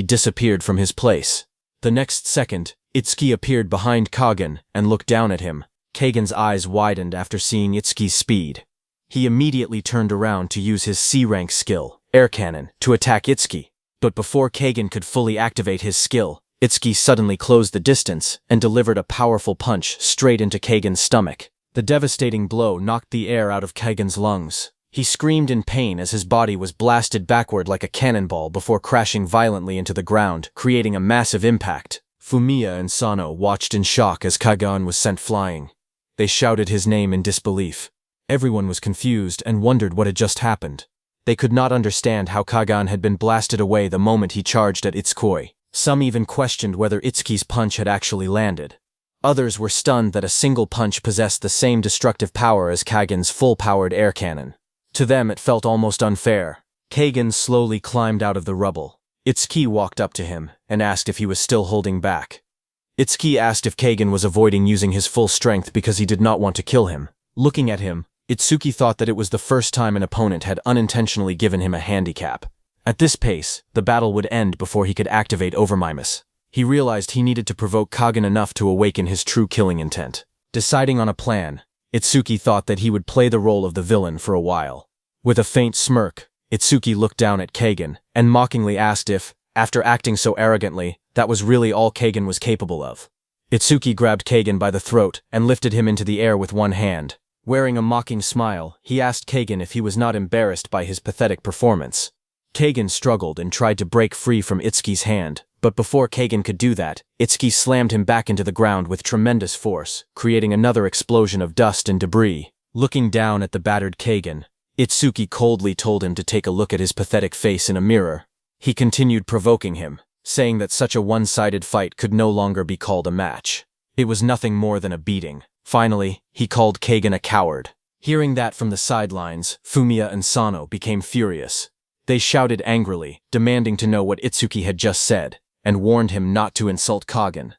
disappeared from his place. The next second, Itsuki appeared behind Kagen and looked down at him. Kagen's eyes widened after seeing Itsuki's speed. He immediately turned around to use his C-rank skill, air cannon, to attack Itsuki. But before Kagen could fully activate his skill, Itsuki suddenly closed the distance and delivered a powerful punch straight into Kagen's stomach. The devastating blow knocked the air out of Kagen's lungs. He screamed in pain as his body was blasted backward like a cannonball before crashing violently into the ground, creating a massive impact. Fumiya and Sano watched in shock as Kagen was sent flying. They shouted his name in disbelief. Everyone was confused and wondered what had just happened. They could not understand how Kagen had been blasted away the moment he charged at Itsuki. Some even questioned whether Itsuki's punch had actually landed. Others were stunned that a single punch possessed the same destructive power as Kagen's full-powered air cannon. To them it felt almost unfair. Kagen slowly climbed out of the rubble. Itsuki walked up to him and asked if he was still holding back. Itsuki asked if Kagen was avoiding using his full strength because he did not want to kill him. Looking at him, Itsuki thought that it was the first time an opponent had unintentionally given him a handicap. At this pace, the battle would end before he could activate Overmimus. He realized he needed to provoke Kagen enough to awaken his true killing intent. Deciding on a plan, Itsuki thought that he would play the role of the villain for a while. With a faint smirk, Itsuki looked down at Kagen and mockingly asked if, after acting so arrogantly, that was really all Kagen was capable of. Itsuki grabbed Kagen by the throat and lifted him into the air with one hand. Wearing a mocking smile, he asked Kagen if he was not embarrassed by his pathetic performance. Kagen struggled and tried to break free from Itsuki's hand, but before Kagen could do that, Itsuki slammed him back into the ground with tremendous force, creating another explosion of dust and debris. Looking down at the battered Kagen, Itsuki coldly told him to take a look at his pathetic face in a mirror. He continued provoking him, saying that such a one-sided fight could no longer be called a match. It was nothing more than a beating. Finally, he called Kagen a coward. Hearing that from the sidelines, Fumiya and Sano became furious. They shouted angrily, demanding to know what Itsuki had just said, and warned him not to insult Kagen.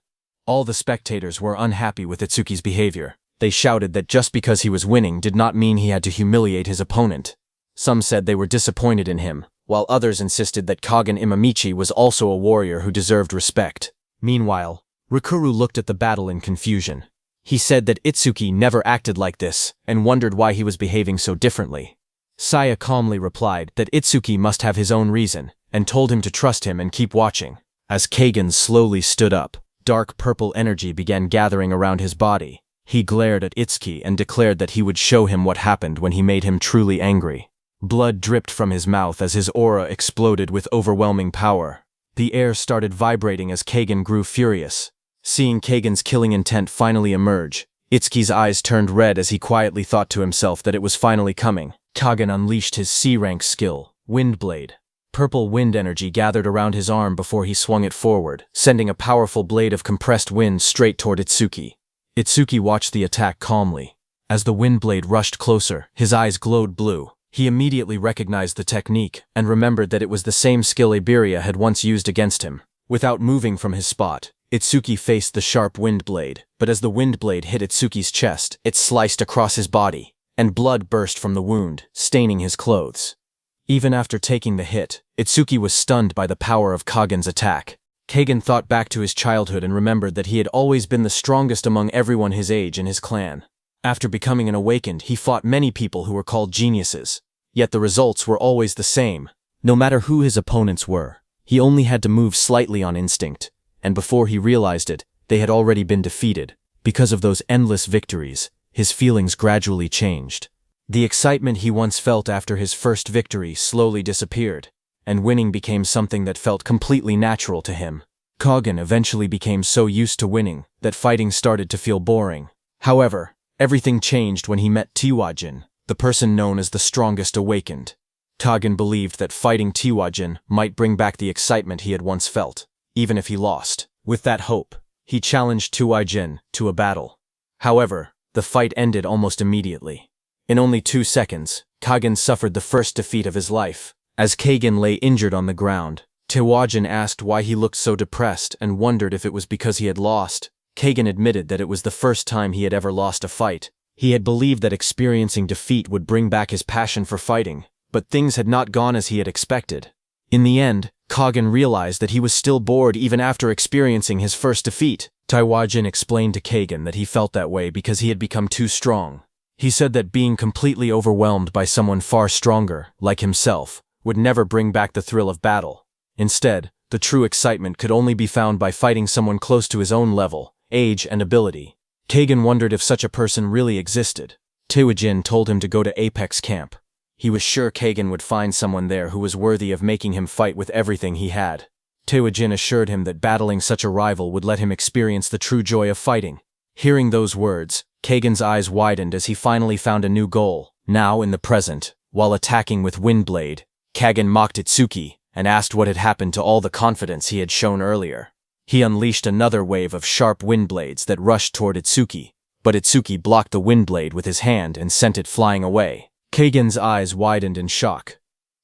All the spectators were unhappy with Itsuki's behavior. They shouted that just because he was winning did not mean he had to humiliate his opponent. Some said they were disappointed in him, while others insisted that Kagen Imamichi was also a warrior who deserved respect. Meanwhile, Rikuru looked at the battle in confusion. He said that Itsuki never acted like this and wondered why he was behaving so differently. Saya calmly replied that Itsuki must have his own reason and told him to trust him and keep watching. As Kagen slowly stood up, dark purple energy began gathering around his body. He glared at Itsuki and declared that he would show him what happened when he made him truly angry. Blood dripped from his mouth as his aura exploded with overwhelming power. The air started vibrating as Kagen grew furious. Seeing Kagen's killing intent finally emerge, Itsuki's eyes turned red as he quietly thought to himself that it was finally coming. Kagen unleashed his C-rank skill, Wind Blade. Purple wind energy gathered around his arm before he swung it forward, sending a powerful blade of compressed wind straight toward Itsuki. Itsuki watched the attack calmly. As the wind blade rushed closer, his eyes glowed blue. He immediately recognized the technique and remembered that it was the same skill Iberia had once used against him. Without moving from his spot, Itsuki faced the sharp wind blade, but as the wind blade hit Itsuki's chest, it sliced across his body, and blood burst from the wound, staining his clothes. Even after taking the hit, Itsuki was stunned by the power of Kagen's attack. Kagen thought back to his childhood and remembered that he had always been the strongest among everyone his age in his clan. After becoming an awakened, he fought many people who were called geniuses. Yet the results were always the same. No matter who his opponents were, he only had to move slightly on instinct, and before he realized it, they had already been defeated. Because of those endless victories, his feelings gradually changed. The excitement he once felt after his first victory slowly disappeared, and winning became something that felt completely natural to him. Kaghan eventually became so used to winning that fighting started to feel boring. However, everything changed when he met Tiwajin, the person known as the strongest awakened. Kaghan believed that fighting Tiwajin might bring back the excitement he had once felt, even if he lost. With that hope, he challenged Tiwajin to a battle. However, the fight ended almost immediately. In only 2 seconds, Kaghan suffered the first defeat of his life. As Kaghan lay injured on the ground, Tiwajin asked why he looked so depressed and wondered if it was because he had lost. Kaghan admitted that it was the first time he had ever lost a fight. He had believed that experiencing defeat would bring back his passion for fighting, but things had not gone as he had expected. In the end, Kaghan realized that he was still bored even after experiencing his first defeat. Tiwajin explained to Kaghan that he felt that way because he had become too strong. He said that being completely overwhelmed by someone far stronger, like himself, would never bring back the thrill of battle. Instead, the true excitement could only be found by fighting someone close to his own level, age, and ability. Kaghan wondered if such a person really existed. Tiwajin told him to go to Apex Camp. He was sure Kaghan would find someone there who was worthy of making him fight with everything he had. Tiwajin assured him that battling such a rival would let him experience the true joy of fighting. Hearing those words, Kaghan's eyes widened as he finally found a new goal. Now, in the present, while attacking with Windblade, Kaghan mocked Itsuki and asked what had happened to all the confidence he had shown earlier. He unleashed another wave of sharp windblades that rushed toward Itsuki, but Itsuki blocked the windblade with his hand and sent it flying away. Kaghan's eyes widened in shock.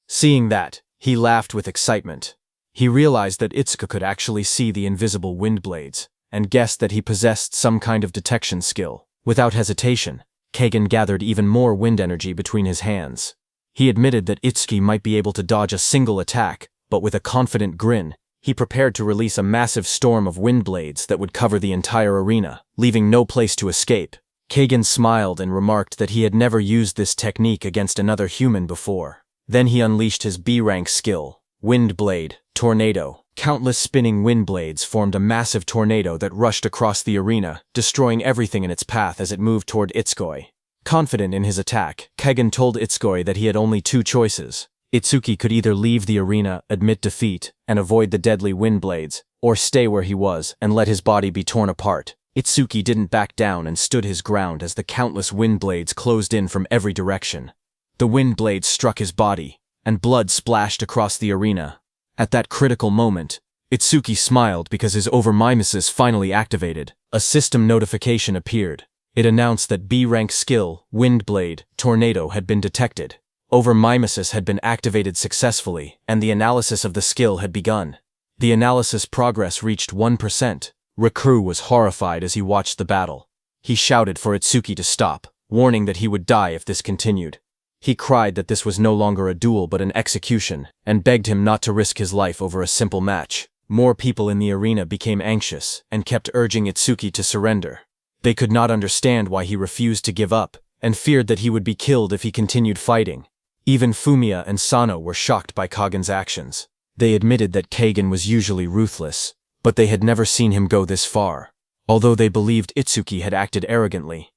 Seeing that, he laughed with excitement. He realized that Itsuki could actually see the invisible windblades, and guessed that he possessed some kind of detection skill. Without hesitation, Kaghan gathered even more wind energy between his hands. He admitted that Itsuki might be able to dodge a single attack, but with a confident grin, he prepared to release a massive storm of wind blades that would cover the entire arena, leaving no place to escape. Kaghan smiled and remarked that he had never used this technique against another human before. Then he unleashed his B-rank skill, Wind Blade, Tornado. Countless spinning wind blades formed a massive tornado that rushed across the arena, destroying everything in its path as it moved toward Itsuki. Confident in his attack, Kaghan told Itsuki that he had only 2 choices. Itsuki could either leave the arena, admit defeat, and avoid the deadly wind blades, or stay where he was and let his body be torn apart. Itsuki didn't back down and stood his ground as the countless wind blades closed in from every direction. The wind blades struck his body, and blood splashed across the arena. At that critical moment, Itsuki smiled because his overmimesis finally activated. A system notification appeared. It announced that B-rank skill, Wind Blade, Tornado had been detected. Overmimesis had been activated successfully, and the analysis of the skill had begun. The analysis progress reached 1%. Rikuru was horrified as he watched the battle. He shouted for Itsuki to stop, warning that he would die if this continued. He cried that this was no longer a duel but an execution, and begged him not to risk his life over a simple match. More people in the arena became anxious and kept urging Itsuki to surrender. They could not understand why he refused to give up, and feared that he would be killed if he continued fighting. Even Fumiya and Sano were shocked by Kaghan's actions. They admitted that Kaghan was usually ruthless, but they had never seen him go this far. Although they believed Itsuki had acted arrogantly,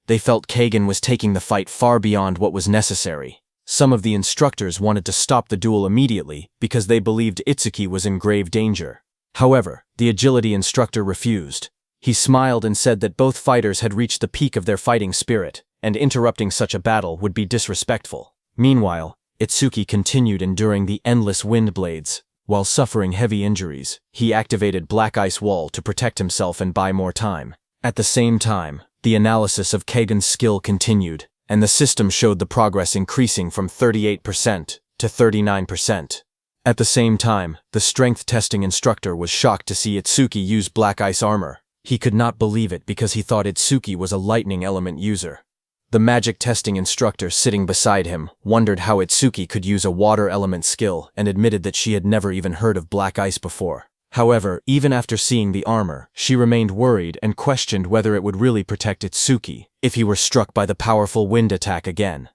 they felt Kaghan was taking the fight far beyond what was necessary. Some of the instructors wanted to stop the duel immediately because they believed Itsuki was in grave danger. However, the agility instructor refused. He smiled and said that both fighters had reached the peak of their fighting spirit, and interrupting such a battle would be disrespectful. Meanwhile, Itsuki continued enduring the endless wind blades. While suffering heavy injuries, he activated Black Ice Wall to protect himself and buy more time. At the same time, the analysis of Kaghan's skill continued, and the system showed the progress increasing from 38% to 39%. At the same time, the strength testing instructor was shocked to see Itsuki use Black Ice armor. He could not believe it because he thought Itsuki was a lightning element user. The magic testing instructor sitting beside him wondered how Itsuki could use a water element skill and admitted that she had never even heard of Black Ice before. However, even after seeing the armor, she remained worried and questioned whether it would really protect Itsuki if he were struck by the powerful wind attack again.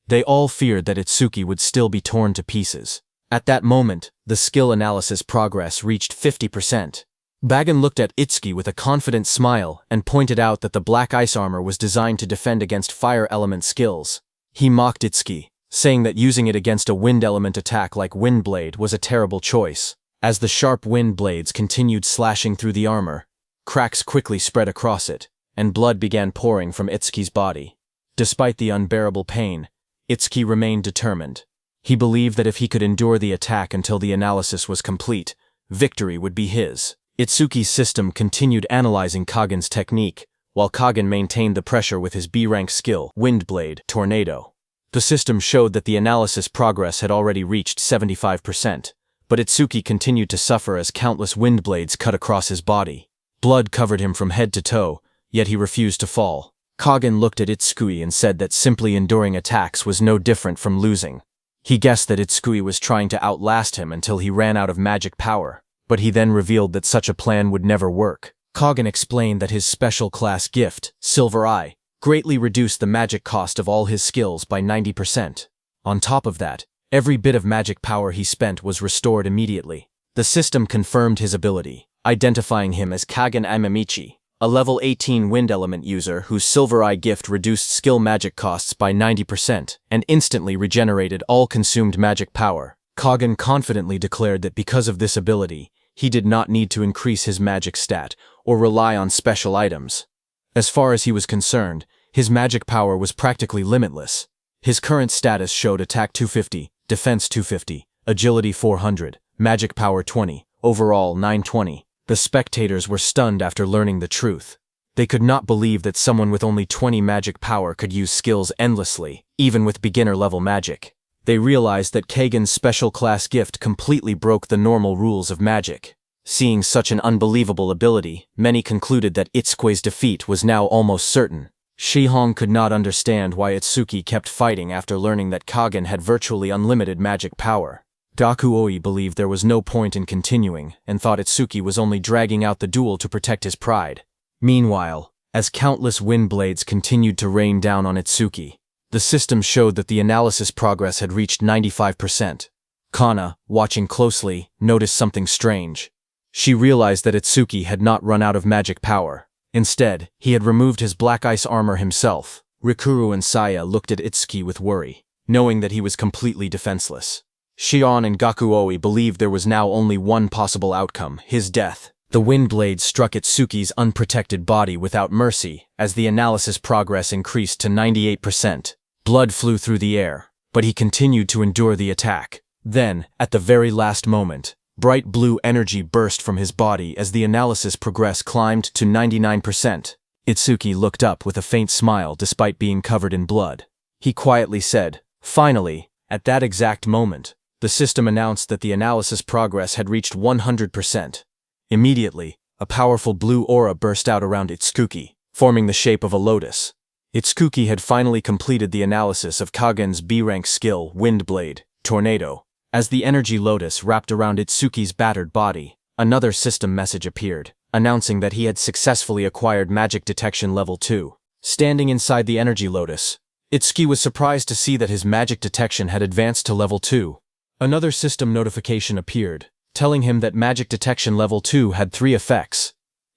They all feared that Itsuki would still be torn to pieces. At that moment, the skill analysis progress reached 50%. Bagan looked at Itsuki with a confident smile and pointed out that the black ice armor was designed to defend against fire element skills. He mocked Itsuki, saying that using it against a wind element attack like Wind Blade was a terrible choice. As the sharp wind blades continued slashing through the armor, cracks quickly spread across it, and blood began pouring from Itsuki's body. Despite the unbearable pain, Itsuki remained determined. He believed that if he could endure the attack until the analysis was complete, victory would be his. Itsuki's system continued analyzing Kagen's technique, while Kagen maintained the pressure with his B-rank skill, Wind Blade, Tornado. The system showed that the analysis progress had already reached 75%. But Itsuki continued to suffer as countless wind blades cut across his body. Blood covered him from head to toe, yet he refused to fall. Kagen looked at Itsuki and said that simply enduring attacks was no different from losing. He guessed that Itsuki was trying to outlast him until he ran out of magic power, but he then revealed that such a plan would never work. Kagen explained that his special class gift, Silver Eye, greatly reduced the magic cost of all his skills by 90%. On top of that, every bit of magic power he spent was restored immediately. The system confirmed his ability, identifying him as Kagen Amamichi, a level 18 wind element user whose Silver Eye gift reduced skill magic costs by 90% and instantly regenerated all consumed magic power. Kagen confidently declared that because of this ability, he did not need to increase his magic stat or rely on special items. As far as he was concerned, his magic power was practically limitless. His current status showed attack 250, defense 250, agility 400, magic power 20, overall 920. The spectators were stunned after learning the truth. They could not believe that someone with only 20 magic power could use skills endlessly, even with beginner-level magic. They realized that Kagen's special class gift completely broke the normal rules of magic. Seeing such an unbelievable ability, many concluded that Itsuki's defeat was now almost certain. Shihong could not understand why Itsuki kept fighting after learning that Kagen had virtually unlimited magic power. Gakuoi believed there was no point in continuing and thought Itsuki was only dragging out the duel to protect his pride. Meanwhile, as countless wind blades continued to rain down on Itsuki, the system showed that the analysis progress had reached 95%. Kana, watching closely, noticed something strange. She realized that Itsuki had not run out of magic power. Instead, he had removed his black ice armor himself. Rikuru and Saya looked at Itsuki with worry, knowing that he was completely defenseless. Shion and Gakuoi believed there was now only one possible outcome, his death. The wind blade struck Itsuki's unprotected body without mercy as the analysis progress increased to 98%. Blood flew through the air, but he continued to endure the attack. Then, at the very last moment, bright blue energy burst from his body as the analysis progress climbed to 99%. Itsuki looked up with a faint smile despite being covered in blood. He quietly said, "Finally." At that exact moment, the system announced that the analysis progress had reached 100%. Immediately, a powerful blue aura burst out around Itsuki, forming the shape of a lotus. Itsuki had finally completed the analysis of Kagen's B-rank skill, Wind Blade, Tornado. As the energy lotus wrapped around Itsuki's battered body, another system message appeared, announcing that he had successfully acquired Magic Detection Level 2. Standing inside the energy lotus, Itsuki was surprised to see that his magic detection had advanced to Level 2. Another system notification appeared, telling him that Magic Detection Level 2 had 3 effects.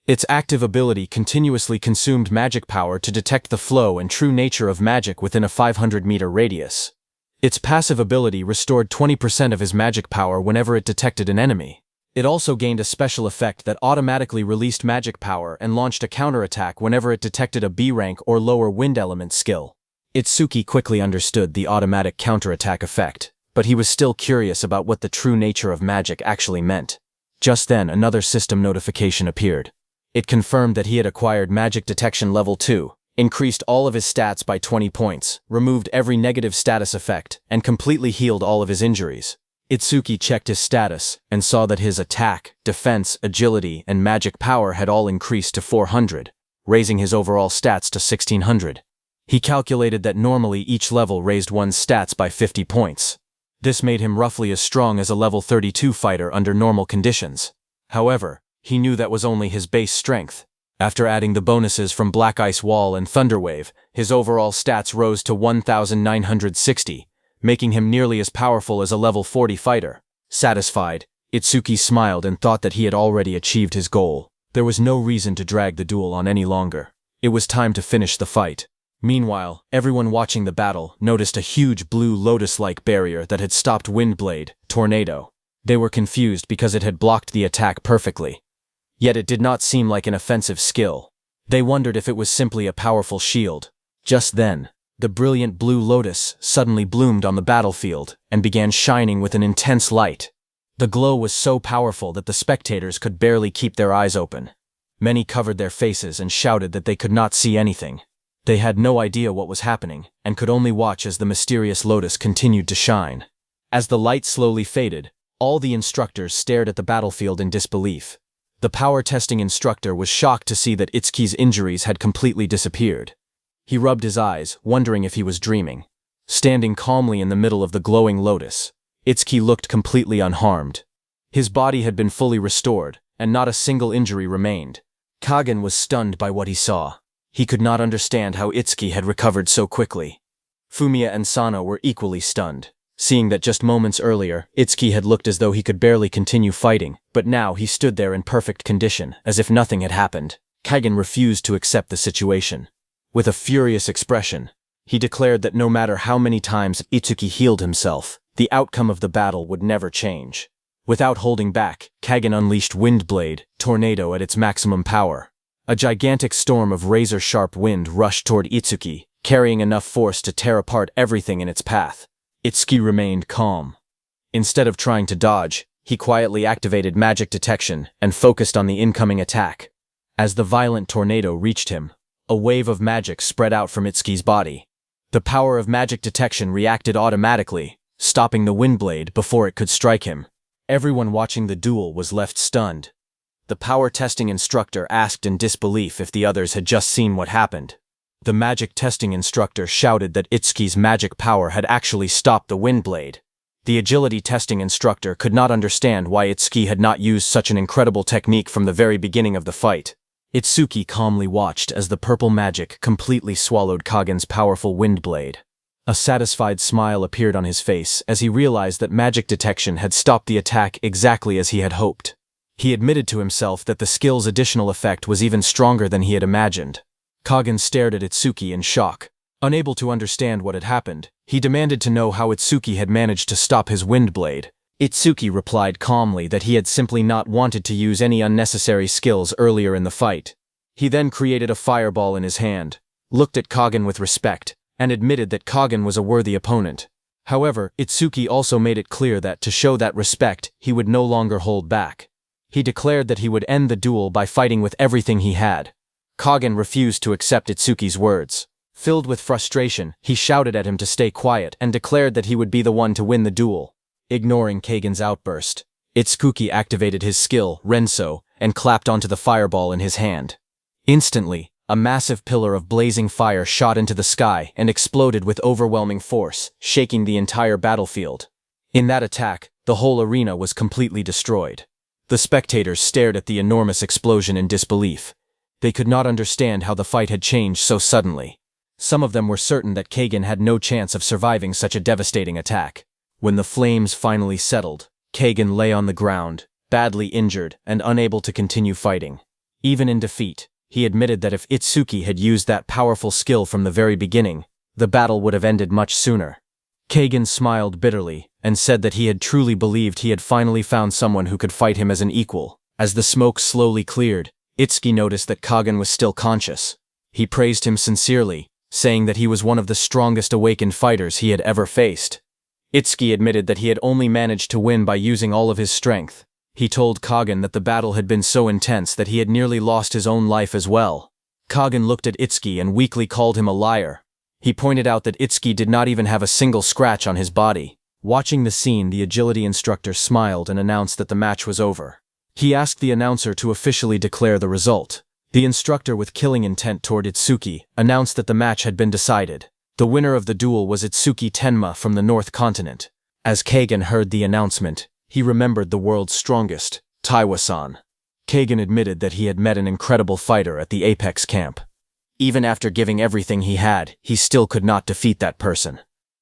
Its active ability continuously consumed magic power to detect the flow and true nature of magic within a 500-meter radius. Its passive ability restored 20% of his magic power whenever it detected an enemy. It also gained a special effect that automatically released magic power and launched a counterattack whenever it detected a B-rank or lower wind element skill. Itsuki quickly understood the automatic counterattack effect, but he was still curious about what the true nature of magic actually meant. Just then, another system notification appeared. It confirmed that he had acquired Magic Detection Level 2, increased all of his stats by 20 points, removed every negative status effect, and completely healed all of his injuries. Itsuki checked his status and saw that his attack, defense, agility, and magic power had all increased to 400, raising his overall stats to 1600. He calculated that normally each level raised one's stats by 50 points. This made him roughly as strong as a level 32 fighter under normal conditions. However, he knew that was only his base strength. After adding the bonuses from Black Ice Wall and Thunderwave, his overall stats rose to 1,960, making him nearly as powerful as a level 40 fighter. Satisfied, Itsuki smiled and thought that he had already achieved his goal. There was no reason to drag the duel on any longer. It was time to finish the fight. Meanwhile, everyone watching the battle noticed a huge blue lotus-like barrier that had stopped Windblade, Tornado. They were confused because it had blocked the attack perfectly. Yet it did not seem like an offensive skill. They wondered if it was simply a powerful shield. Just then, the brilliant blue lotus suddenly bloomed on the battlefield and began shining with an intense light. The glow was so powerful that the spectators could barely keep their eyes open. Many covered their faces and shouted that they could not see anything. They had no idea what was happening and could only watch as the mysterious lotus continued to shine. As the light slowly faded, all the instructors stared at the battlefield in disbelief. The power testing instructor was shocked to see that Itsuki's injuries had completely disappeared. He rubbed his eyes, wondering if he was dreaming. Standing calmly in the middle of the glowing lotus, Itsuki looked completely unharmed. His body had been fully restored, and not a single injury remained. Kagen was stunned by what he saw. He could not understand how Itsuki had recovered so quickly. Fumiya and Sano were equally stunned, seeing that just moments earlier, Itsuki had looked as though he could barely continue fighting, but now he stood there in perfect condition, as if nothing had happened. Kagen refused to accept the situation. With a furious expression, he declared that no matter how many times Itsuki healed himself, the outcome of the battle would never change. Without holding back, Kagen unleashed Windblade, Tornado at its maximum power. A gigantic storm of razor-sharp wind rushed toward Itsuki, carrying enough force to tear apart everything in its path. Itsuki remained calm. Instead of trying to dodge, he quietly activated magic detection and focused on the incoming attack. As the violent tornado reached him, a wave of magic spread out from Itsuki's body. The power of magic detection reacted automatically, stopping the Windblade before it could strike him. Everyone watching the duel was left stunned. The power testing instructor asked in disbelief if the others had just seen what happened. The magic testing instructor shouted that Itsuki's magic power had actually stopped the Windblade. The agility testing instructor could not understand why Itsuki had not used such an incredible technique from the very beginning of the fight. Itsuki calmly watched as the purple magic completely swallowed Kagen's powerful Windblade. A satisfied smile appeared on his face as he realized that magic detection had stopped the attack exactly as he had hoped. He admitted to himself that the skill's additional effect was even stronger than he had imagined. Kagen stared at Itsuki in shock. Unable to understand what had happened, he demanded to know how Itsuki had managed to stop his Windblade. Itsuki replied calmly that he had simply not wanted to use any unnecessary skills earlier in the fight. He then created a fireball in his hand, looked at Kagen with respect, and admitted that Kagen was a worthy opponent. However, Itsuki also made it clear that to show that respect, he would no longer hold back. He declared that he would end the duel by fighting with everything he had. Kagen refused to accept Itsuki's words. Filled with frustration, he shouted at him to stay quiet and declared that he would be the one to win the duel. Ignoring Kagen's outburst, Itsuki activated his skill, Renso, and clapped onto the fireball in his hand. Instantly, a massive pillar of blazing fire shot into the sky and exploded with overwhelming force, shaking the entire battlefield. In that attack, the whole arena was completely destroyed. The spectators stared at the enormous explosion in disbelief. They could not understand how the fight had changed so suddenly. Some of them were certain that Kagen had no chance of surviving such a devastating attack. When the flames finally settled, Kagen lay on the ground, badly injured and unable to continue fighting. Even in defeat, he admitted that if Itsuki had used that powerful skill from the very beginning, the battle would have ended much sooner. Kagen smiled bitterly and said that he had truly believed he had finally found someone who could fight him as an equal. As the smoke slowly cleared, Itsuki noticed that Kagen was still conscious. He praised him sincerely, saying that he was one of the strongest awakened fighters he had ever faced. Itsuki admitted that he had only managed to win by using all of his strength. He told Kagen that the battle had been so intense that he had nearly lost his own life as well. Kagen looked at Itsuki and weakly called him a liar. He pointed out that Itsuki did not even have a single scratch on his body. Watching the scene, the agility instructor smiled and announced that the match was over. He asked the announcer to officially declare the result. The instructor, with killing intent toward Itsuki, announced that the match had been decided. The winner of the duel was Itsuki Tenma from the North Continent. As Kagen heard the announcement, he remembered the world's strongest, Taiwa-san. Kagan admitted that he had met an incredible fighter at the Apex camp. Even after giving everything he had, he still could not defeat that person.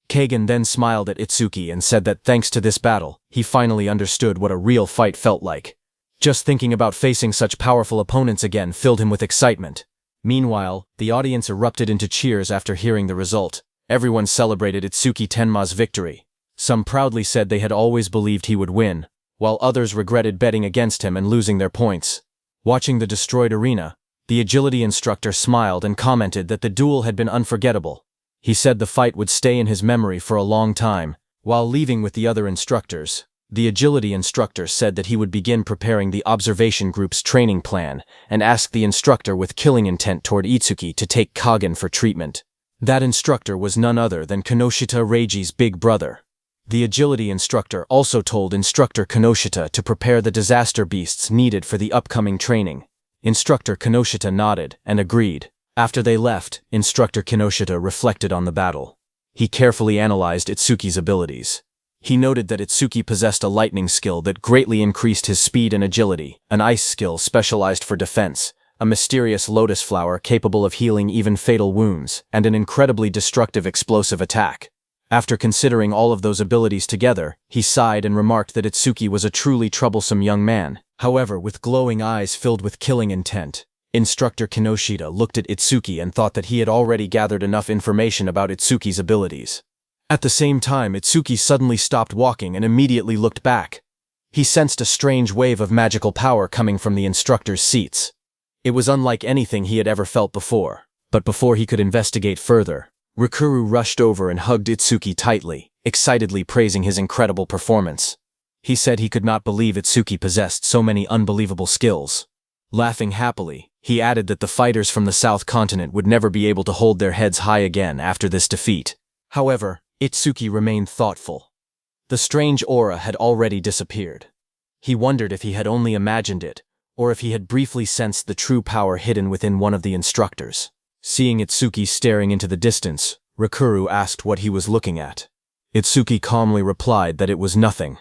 Kagan then smiled at Itsuki and said that thanks to this battle, he finally understood what a real fight felt like. Just thinking about facing such powerful opponents again filled him with excitement. Meanwhile, the audience erupted into cheers after hearing the result. Everyone celebrated Itsuki Tenma's victory. Some proudly said they had always believed he would win, while others regretted betting against him and losing their points. Watching the destroyed arena, the agility instructor smiled and commented that the duel had been unforgettable. He said the fight would stay in his memory for a long time. While leaving with the other instructors, the agility instructor said that he would begin preparing the observation group's training plan and asked the instructor with killing intent toward Itsuki to take Kagen for treatment. That instructor was none other than Kinoshita Reiji's big brother. The agility instructor also told Instructor Kinoshita to prepare the disaster beasts needed for the upcoming training. Instructor Kinoshita nodded and agreed. After they left, Instructor Kinoshita reflected on the battle. He carefully analyzed Itsuki's abilities. He noted that Itsuki possessed a lightning skill that greatly increased his speed and agility, an ice skill specialized for defense, a mysterious lotus flower capable of healing even fatal wounds, and an incredibly destructive explosive attack. After considering all of those abilities together, he sighed and remarked that Itsuki was a truly troublesome young man. However, with glowing eyes filled with killing intent, Instructor Kinoshita looked at Itsuki and thought that he had already gathered enough information about Itsuki's abilities. At the same time, Itsuki suddenly stopped walking and immediately looked back. He sensed a strange wave of magical power coming from the instructor's seats. It was unlike anything he had ever felt before. But before he could investigate further, Rikuru rushed over and hugged Itsuki tightly, excitedly praising his incredible performance. He said he could not believe Itsuki possessed so many unbelievable skills. Laughing happily, he added that the fighters from the South Continent would never be able to hold their heads high again after this defeat. However, Itsuki remained thoughtful. The strange aura had already disappeared. He wondered if he had only imagined it, or if he had briefly sensed the true power hidden within one of the instructors. Seeing Itsuki staring into the distance, Rikuru asked what he was looking at. Itsuki calmly replied that it was nothing.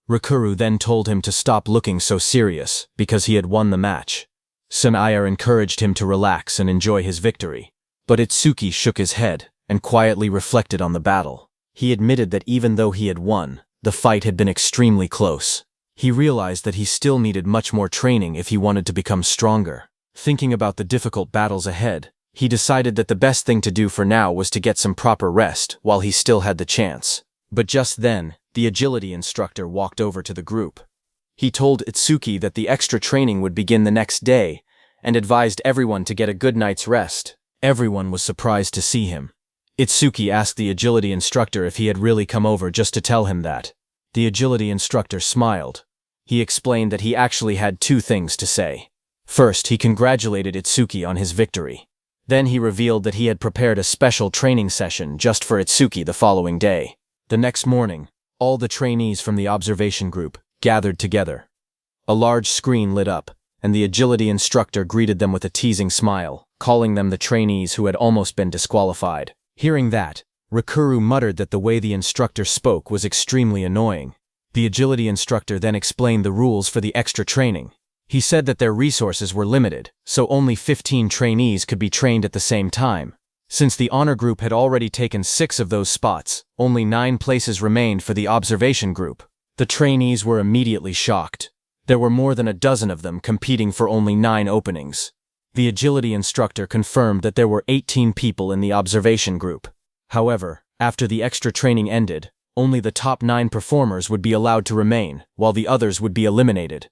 Rikuru then told him to stop looking so serious, because he had won the match. Sunaya encouraged him to relax and enjoy his victory. But Itsuki shook his head and quietly reflected on the battle. He admitted that even though he had won, the fight had been extremely close. He realized that he still needed much more training if he wanted to become stronger. Thinking about the difficult battles ahead, he decided that the best thing to do for now was to get some proper rest while he still had the chance. But just then, the agility instructor walked over to the group. He told Itsuki that the extra training would begin the next day and advised everyone to get a good night's rest. Everyone was surprised to see him. Itsuki asked the agility instructor if he had really come over just to tell him that. The agility instructor smiled. He explained that he actually had two things to say. First, he congratulated Itsuki on his victory. Then he revealed that he had prepared a special training session just for Itsuki the following day. The next morning, all the trainees from the observation group gathered together. A large screen lit up, and the agility instructor greeted them with a teasing smile, calling them the trainees who had almost been disqualified. Hearing that, Rikuru muttered that the way the instructor spoke was extremely annoying. The agility instructor then explained the rules for the extra training. He said that their resources were limited, so only 15 trainees could be trained at the same time. Since the honor group had already taken 6 of those spots, only 9 places remained for the observation group. The trainees were immediately shocked. There were more than a dozen of them competing for only 9 openings. The agility instructor confirmed that there were 18 people in the observation group. However, after the extra training ended, only the top 9 performers would be allowed to remain, while the others would be eliminated.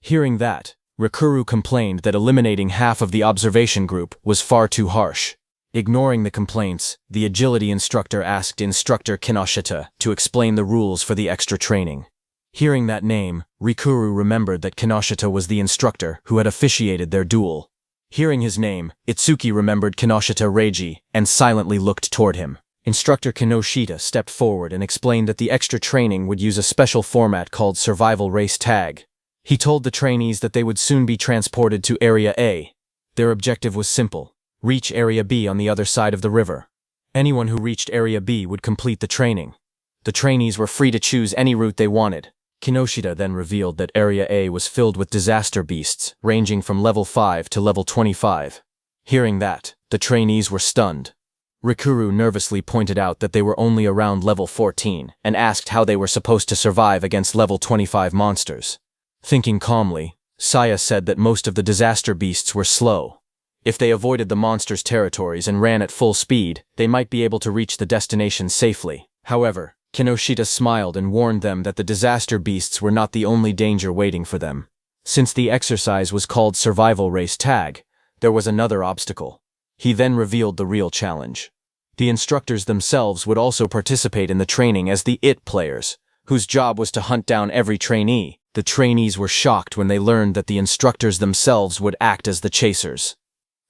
Hearing that, Rikuru complained that eliminating half of the observation group was far too harsh. Ignoring the complaints, the agility instructor asked Instructor Kinoshita to explain the rules for the extra training. Hearing that name, Rikuru remembered that Kinoshita was the instructor who had officiated their duel. Hearing his name, Itsuki remembered Kinoshita Reiji and silently looked toward him. Instructor Kinoshita stepped forward and explained that the extra training would use a special format called Survival Race Tag. He told the trainees that they would soon be transported to Area A. Their objective was simple: reach Area B on the other side of the river. Anyone who reached Area B would complete the training. The trainees were free to choose any route they wanted. Kinoshita then revealed that Area A was filled with disaster beasts, ranging from level 5 to level 25. Hearing that, the trainees were stunned. Rikuru nervously pointed out that they were only around level 14 and asked how they were supposed to survive against level 25 monsters. Thinking calmly, Saya said that most of the disaster beasts were slow. If they avoided the monsters' territories and ran at full speed, they might be able to reach the destination safely. However, Kinoshita smiled and warned them that the disaster beasts were not the only danger waiting for them. Since the exercise was called Survival Race Tag, there was another obstacle. He then revealed the real challenge. The instructors themselves would also participate in the training as the IT players, whose job was to hunt down every trainee. The trainees were shocked when they learned that the instructors themselves would act as the chasers.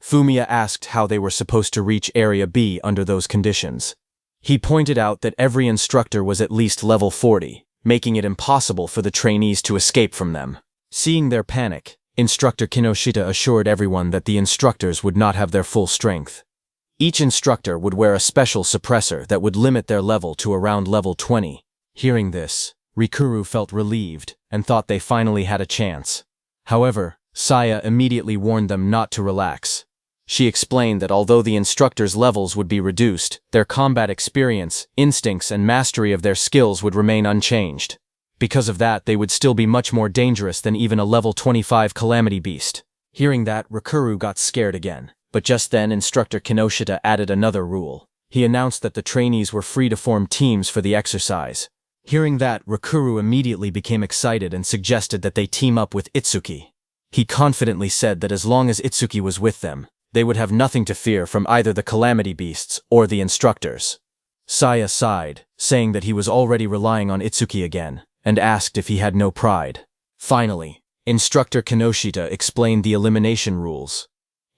Fumiya asked how they were supposed to reach Area B under those conditions. He pointed out that every instructor was at least level 40, making it impossible for the trainees to escape from them. Seeing their panic, Instructor Kinoshita assured everyone that the instructors would not have their full strength. Each instructor would wear a special suppressor that would limit their level to around level 20. Hearing this, Rikuru felt relieved and thought they finally had a chance. However, Saya immediately warned them not to relax. She explained that although the instructors' levels would be reduced, their combat experience, instincts, and mastery of their skills would remain unchanged. Because of that, they would still be much more dangerous than even a level 25 calamity beast. Hearing that, Rikuru got scared again. But just then, Instructor Kinoshita added another rule. He announced that the trainees were free to form teams for the exercise. Hearing that, Rikuru immediately became excited and suggested that they team up with Itsuki. He confidently said that as long as Itsuki was with them, they would have nothing to fear from either the calamity beasts or the instructors. Saya sighed, saying that he was already relying on Itsuki again, and asked if he had no pride. Finally, Instructor Kinoshita explained the elimination rules.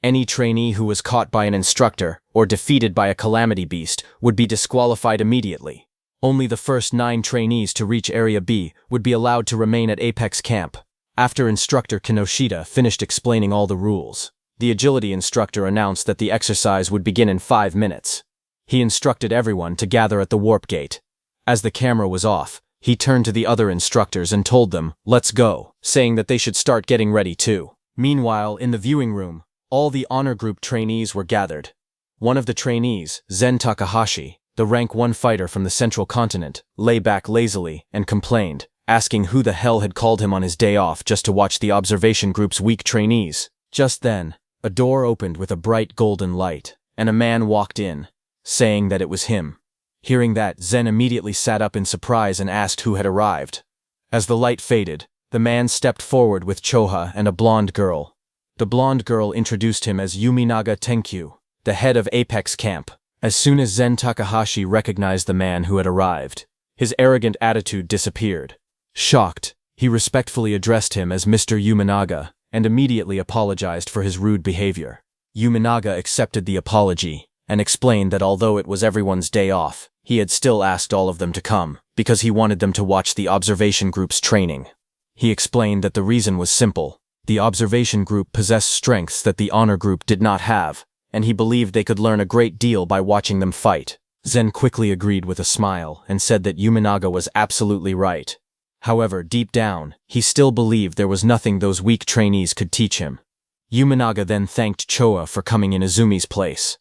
Any trainee who was caught by an instructor or defeated by a calamity beast would be disqualified immediately. Only the first 9 trainees to reach Area B would be allowed to remain at Apex Camp. After Instructor Kinoshita finished explaining all the rules, the agility instructor announced that the exercise would begin in 5 minutes. He instructed everyone to gather at the warp gate. As the camera was off, he turned to the other instructors and told them, "Let's go," saying that they should start getting ready too. Meanwhile, in the viewing room, all the honor group trainees were gathered. One of the trainees, Zen Takahashi, the rank 1 fighter from the central continent, lay back lazily and complained, asking who the hell had called him on his day off just to watch the observation group's weak trainees. Just then, a door opened with a bright golden light, and a man walked in, saying that it was him. Hearing that, Zen immediately sat up in surprise and asked who had arrived. As the light faded, the man stepped forward with Choha and a blonde girl. The blonde girl introduced him as Yuminaga Tenkyu, the head of Apex Camp. As soon as Zen Takahashi recognized the man who had arrived, his arrogant attitude disappeared. Shocked, he respectfully addressed him as Mr. Yuminaga, and immediately apologized for his rude behavior. Yuminaga accepted the apology, and explained that although it was everyone's day off, he had still asked all of them to come, because he wanted them to watch the observation group's training. He explained that the reason was simple. The observation group possessed strengths that the honor group did not have, and he believed they could learn a great deal by watching them fight. Zen quickly agreed with a smile and said that Yuminaga was absolutely right. However, deep down, he still believed there was nothing those weak trainees could teach him. Yuminaga then thanked Choa for coming in Izumi's place.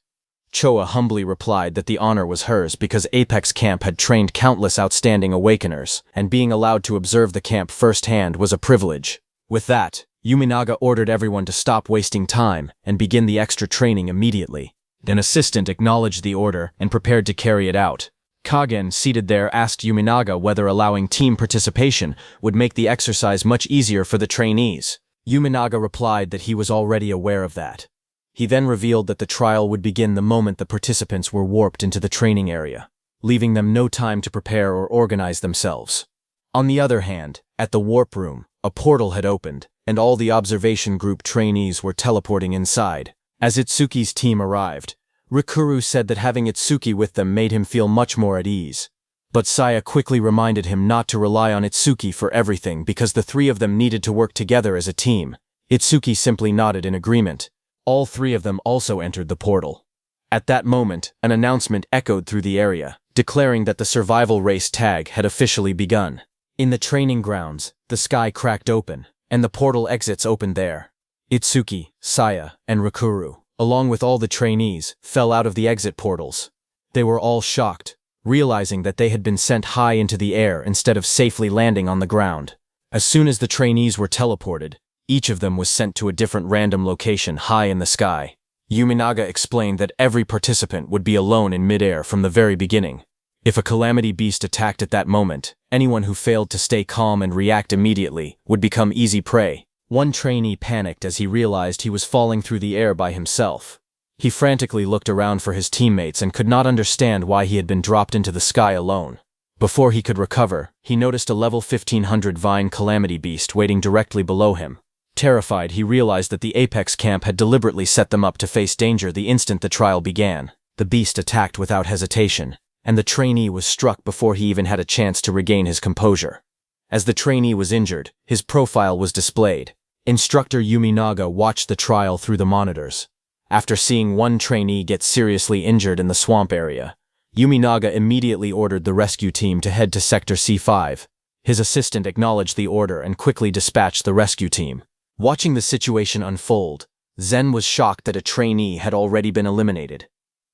Choa humbly replied that the honor was hers because Apex Camp had trained countless outstanding awakeners, and being allowed to observe the camp firsthand was a privilege. With that, Yuminaga ordered everyone to stop wasting time and begin the extra training immediately. An assistant acknowledged the order and prepared to carry it out. Kagen, seated there, asked Yuminaga whether allowing team participation would make the exercise much easier for the trainees. Yuminaga replied that he was already aware of that. He then revealed that the trial would begin the moment the participants were warped into the training area, leaving them no time to prepare or organize themselves. On the other hand, at the warp room, a portal had opened, and all the observation group trainees were teleporting inside. As Itsuki's team arrived, Rikuru said that having Itsuki with them made him feel much more at ease. But Saya quickly reminded him not to rely on Itsuki for everything because the 3 of them needed to work together as a team. Itsuki simply nodded in agreement. All 3 of them also entered the portal. At that moment, an announcement echoed through the area, declaring that the survival race tag had officially begun. In the training grounds, the sky cracked open, and the portal exits opened there. Itsuki, Saya, and Rikuru, along with all the trainees, fell out of the exit portals. They were all shocked, realizing that they had been sent high into the air instead of safely landing on the ground. As soon as the trainees were teleported, each of them was sent to a different random location high in the sky. Yuminaga explained that every participant would be alone in midair from the very beginning. If a calamity beast attacked at that moment, anyone who failed to stay calm and react immediately would become easy prey. One trainee panicked as he realized he was falling through the air by himself. He frantically looked around for his teammates and could not understand why he had been dropped into the sky alone. Before he could recover, he noticed a level 1500 Vine calamity beast waiting directly below him. Terrified, he realized that the Apex camp had deliberately set them up to face danger the instant the trial began. The beast attacked without hesitation, and the trainee was struck before he even had a chance to regain his composure. As the trainee was injured, his profile was displayed. Instructor Yuminaga watched the trial through the monitors. After seeing one trainee get seriously injured in the swamp area, Yuminaga immediately ordered the rescue team to head to Sector C5. His assistant acknowledged the order and quickly dispatched the rescue team. Watching the situation unfold, Zen was shocked that a trainee had already been eliminated.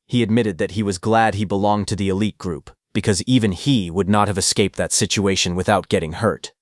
He admitted that he was glad he belonged to the elite group, because even he would not have escaped that situation without getting hurt.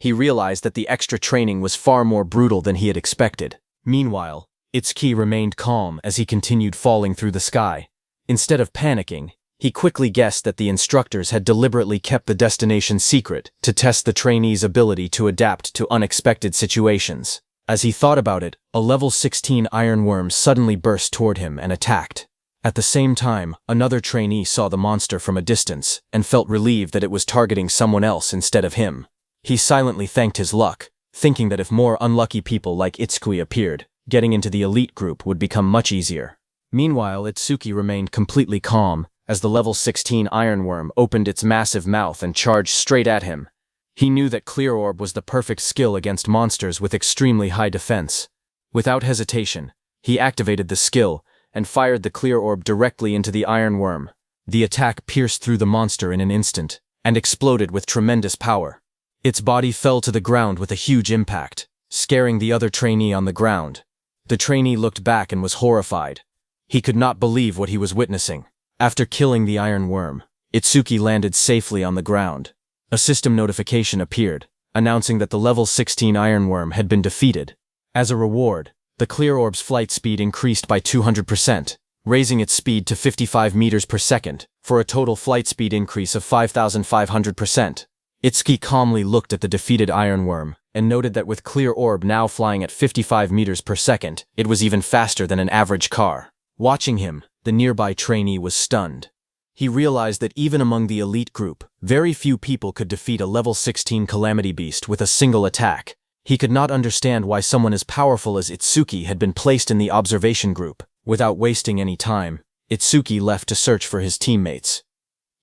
He realized that the extra training was far more brutal than he had expected. Meanwhile, Itsuki remained calm as he continued falling through the sky. Instead of panicking, he quickly guessed that the instructors had deliberately kept the destination secret to test the trainee's ability to adapt to unexpected situations. As he thought about it, a level 16 ironworm suddenly burst toward him and attacked. At the same time, another trainee saw the monster from a distance and felt relieved that it was targeting someone else instead of him. He silently thanked his luck, thinking that if more unlucky people like Itsuki appeared, getting into the elite group would become much easier. Meanwhile, Itsuki remained completely calm as the level 16 ironworm opened its massive mouth and charged straight at him. He knew that Clear Orb was the perfect skill against monsters with extremely high defense. Without hesitation, he activated the skill and fired the Clear Orb directly into the ironworm. The attack pierced through the monster in an instant and exploded with tremendous power. Its body fell to the ground with a huge impact, scaring the other trainee on the ground. The trainee looked back and was horrified. He could not believe what he was witnessing. After killing the ironworm, Itsuki landed safely on the ground. A system notification appeared, announcing that the level 16 ironworm had been defeated. As a reward, the Clear Orb's flight speed increased by 200%, raising its speed to 55 meters per second, for a total flight speed increase of 5,500%. Itsuki calmly looked at the defeated ironworm and noted that with Clear Orb now flying at 55 meters per second, it was even faster than an average car. Watching him, the nearby trainee was stunned. He realized that even among the elite group, very few people could defeat a level 16 calamity beast with a single attack. He could not understand why someone as powerful as Itsuki had been placed in the observation group. Without wasting any time, Itsuki left to search for his teammates.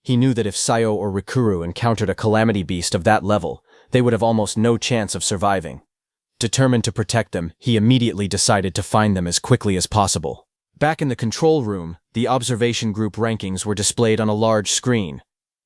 He knew that if Sayo or Rikuru encountered a calamity beast of that level, they would have almost no chance of surviving. Determined to protect them, he immediately decided to find them as quickly as possible. Back in the control room, the observation group rankings were displayed on a large screen.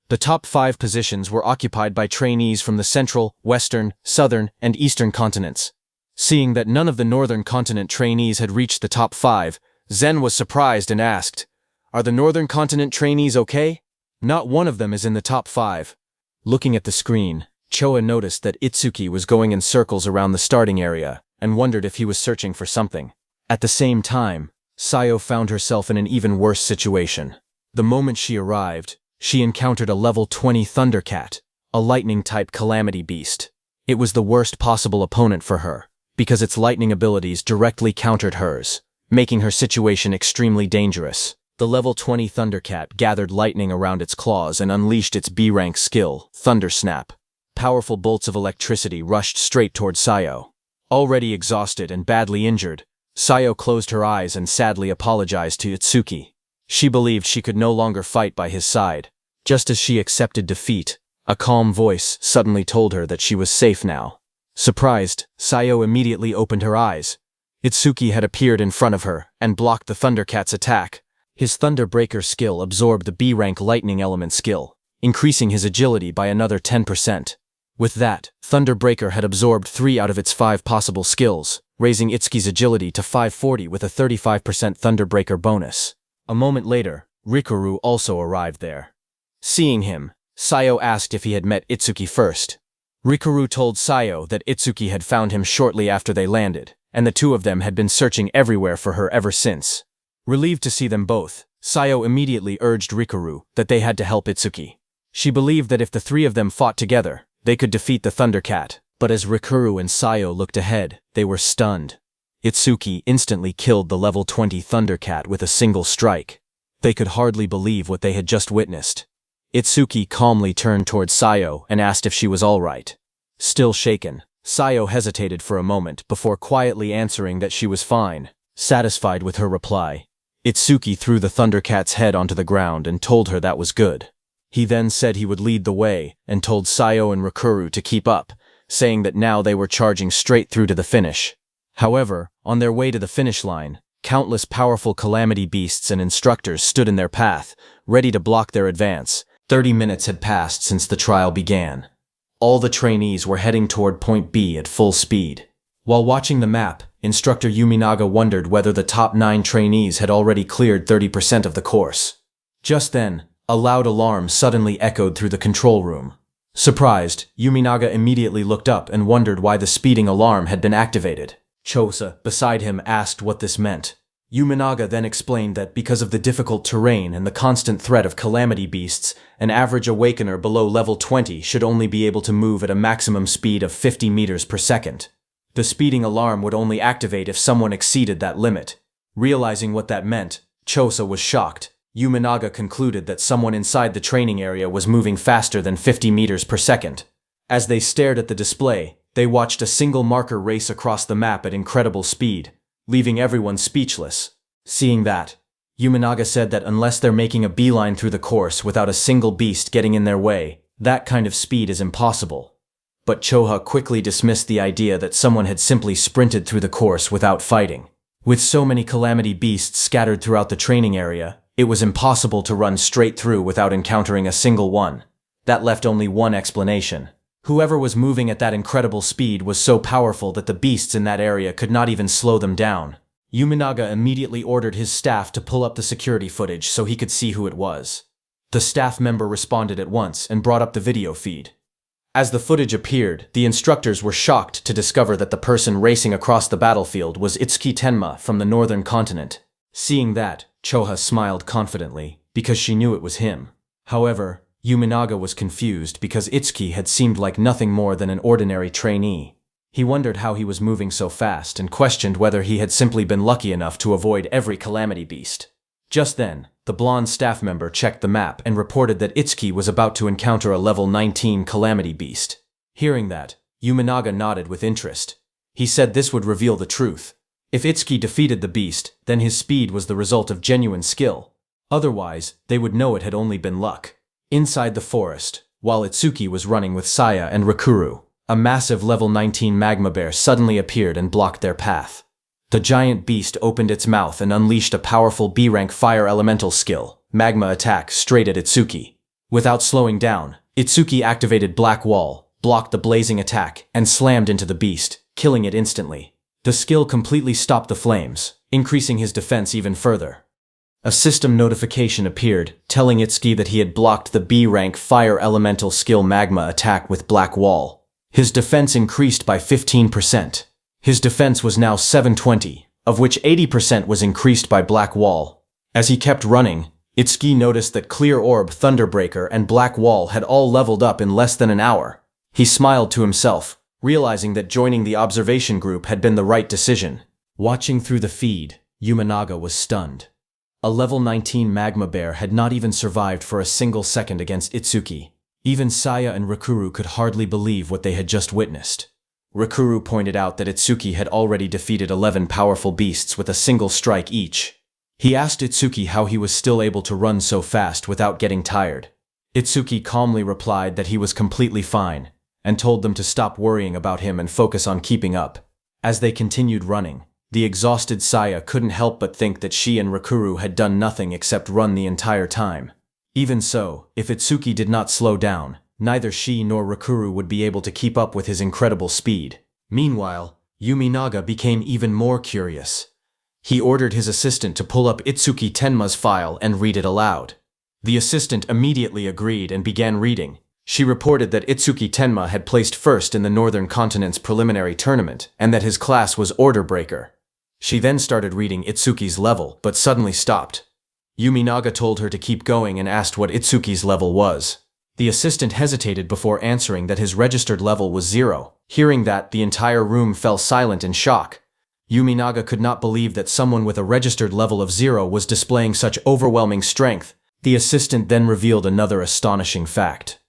The top 5 positions were occupied by trainees from the central, western, southern, and eastern continents. Seeing that none of the northern continent trainees had reached the top 5, Zen was surprised and asked, "Are the northern continent trainees okay? Not one of them is in the top 5. Looking at the screen, Choa noticed that Itsuki was going in circles around the starting area and wondered if he was searching for something. At the same time, Sayo found herself in an even worse situation. The moment she arrived, she encountered a level 20 Thundercat, a lightning-type calamity beast. It was the worst possible opponent for her, because its lightning abilities directly countered hers, making her situation extremely dangerous. The level 20 Thundercat gathered lightning around its claws and unleashed its B-rank skill, Thunder Snap. Powerful bolts of electricity rushed straight toward Sayo. Already exhausted and badly injured, Sayo closed her eyes and sadly apologized to Itsuki. She believed she could no longer fight by his side. Just as she accepted defeat, a calm voice suddenly told her that she was safe now. Surprised, Sayo immediately opened her eyes. Itsuki had appeared in front of her and blocked the Thundercat's attack. His Thunderbreaker skill absorbed the B-rank lightning element skill, increasing his agility by another 10%. With that, Thunderbreaker had absorbed 3 out of its 5 possible skills, raising Itsuki's agility to 540 with a 35% Thunderbreaker bonus. A moment later, Rikuru also arrived there. Seeing him, Sayo asked if he had met Itsuki first. Rikuru told Sayo that Itsuki had found him shortly after they landed, and the two of them had been searching everywhere for her ever since. Relieved to see them both, Sayo immediately urged Rikuru that they had to help Itsuki. She believed that if the 3 of them fought together, they could defeat the Thundercat, but as Rikuru and Sayo looked ahead, they were stunned. Itsuki instantly killed the level 20 Thundercat with a single strike. They could hardly believe what they had just witnessed. Itsuki calmly turned towards Sayo and asked if she was all right. Still shaken, Sayo hesitated for a moment before quietly answering that she was fine. Satisfied with her reply, Itsuki threw the Thundercat's head onto the ground and told her that was good. He then said he would lead the way and told Sayo and Rikuru to keep up, saying that now they were charging straight through to the finish. However, on their way to the finish line, countless powerful calamity beasts and instructors stood in their path, ready to block their advance. 30 minutes had passed since the trial began. All the trainees were heading toward Point B at full speed. While watching the map, Instructor Yuminaga wondered whether the top 9 trainees had already cleared 30% of the course. Just then, a loud alarm suddenly echoed through the control room. Surprised, Yuminaga immediately looked up and wondered why the speeding alarm had been activated. Chosa, beside him, asked what this meant. Yuminaga then explained that because of the difficult terrain and the constant threat of calamity beasts, an average awakener below level 20 should only be able to move at a maximum speed of 50 meters per second. The speeding alarm would only activate if someone exceeded that limit. Realizing what that meant, Chosa was shocked. Yuminaga concluded that someone inside the training area was moving faster than 50 meters per second. As they stared at the display, they watched a single marker race across the map at incredible speed, leaving everyone speechless. Seeing that, Yuminaga said that unless they're making a beeline through the course without a single beast getting in their way, that kind of speed is impossible. But Choha quickly dismissed the idea that someone had simply sprinted through the course without fighting. With so many calamity beasts scattered throughout the training area, it was impossible to run straight through without encountering a single one. That left only one explanation. Whoever was moving at that incredible speed was so powerful that the beasts in that area could not even slow them down. Yuminaga immediately ordered his staff to pull up the security footage so he could see who it was. The staff member responded at once and brought up the video feed. As the footage appeared, the instructors were shocked to discover that the person racing across the battlefield was Itsuki Tenma from the northern continent. Seeing that, Choha smiled confidently, because she knew it was him. However, Yuminaga was confused because Itsuki had seemed like nothing more than an ordinary trainee. He wondered how he was moving so fast and questioned whether he had simply been lucky enough to avoid every calamity beast. Just then, the blonde staff member checked the map and reported that Itsuki was about to encounter a level 19 calamity beast. Hearing that, Yuminaga nodded with interest. He said this would reveal the truth. If Itsuki defeated the beast, then his speed was the result of genuine skill. Otherwise, they would know it had only been luck. Inside the forest, while Itsuki was running with Saya and Rikuru, a massive level 19 magma bear suddenly appeared and blocked their path. The giant beast opened its mouth and unleashed a powerful B-rank fire elemental skill, Magma Attack, straight at Itsuki. Without slowing down, Itsuki activated Black Wall, blocked the blazing attack, and slammed into the beast, killing it instantly. The skill completely stopped the flames, increasing his defense even further. A system notification appeared, telling Itsuki that he had blocked the B-rank fire elemental skill Magma Attack with Black Wall. His defense increased by 15%. His defense was now 720, of which 80% was increased by Black Wall. As he kept running, Itsuki noticed that Clear Orb, Thunderbreaker, and Black Wall had all leveled up in less than an hour. He smiled to himself, realizing that joining the observation group had been the right decision. Watching through the feed, Yuminaga was stunned. A level 19 magma bear had not even survived for a single second against Itsuki. Even Saya and Rikuru could hardly believe what they had just witnessed. Rikuru pointed out that Itsuki had already defeated 11 powerful beasts with a single strike each. He asked Itsuki how he was still able to run so fast without getting tired. Itsuki calmly replied that he was completely fine, and told them to stop worrying about him and focus on keeping up. As they continued running, the exhausted Saya couldn't help but think that she and Rikuru had done nothing except run the entire time. Even so, if Itsuki did not slow down, neither she nor Rikuru would be able to keep up with his incredible speed. Meanwhile, Yuminaga became even more curious. He ordered his assistant to pull up Itsuki Tenma's file and read it aloud. The assistant immediately agreed and began reading. She reported that Itsuki Tenma had placed first in the Northern Continent's preliminary tournament and that his class was Order Breaker. She then started reading Itsuki's level, but suddenly stopped. Yuminaga told her to keep going and asked what Itsuki's level was. The assistant hesitated before answering that his registered level was 0. Hearing that, the entire room fell silent in shock. Yuminaga could not believe that someone with a registered level of 0 was displaying such overwhelming strength. The assistant then revealed another astonishing fact.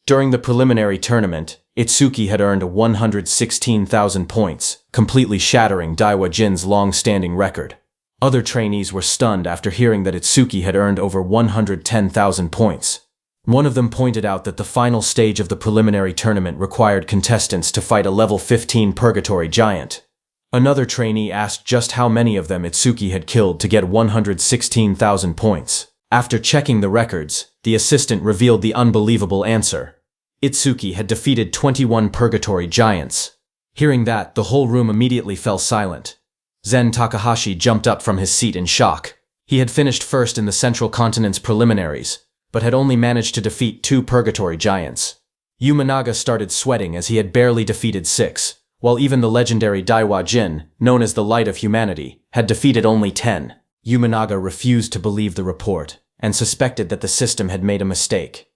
During the preliminary tournament, Itsuki had earned 116,000 points, completely shattering Daiwa Jin's long-standing record. Other trainees were stunned after hearing that Itsuki had earned over 110,000 points. One of them pointed out that the final stage of the preliminary tournament required contestants to fight a level 15 Purgatory Giant. Another trainee asked just how many of them Itsuki had killed to get 116,000 points. After checking the records, the assistant revealed the unbelievable answer. Itsuki had defeated 21 Purgatory Giants. Hearing that, the whole room immediately fell silent. Zen Takahashi jumped up from his seat in shock. He had finished first in the Central Continent's preliminaries, but had only managed to defeat 2 Purgatory Giants. Yuminaga started sweating as he had barely defeated 6, while even the legendary Daiwa Jin, known as the Light of Humanity, had defeated only 10. Yuminaga refused to believe the report, and suspected that the system had made a mistake.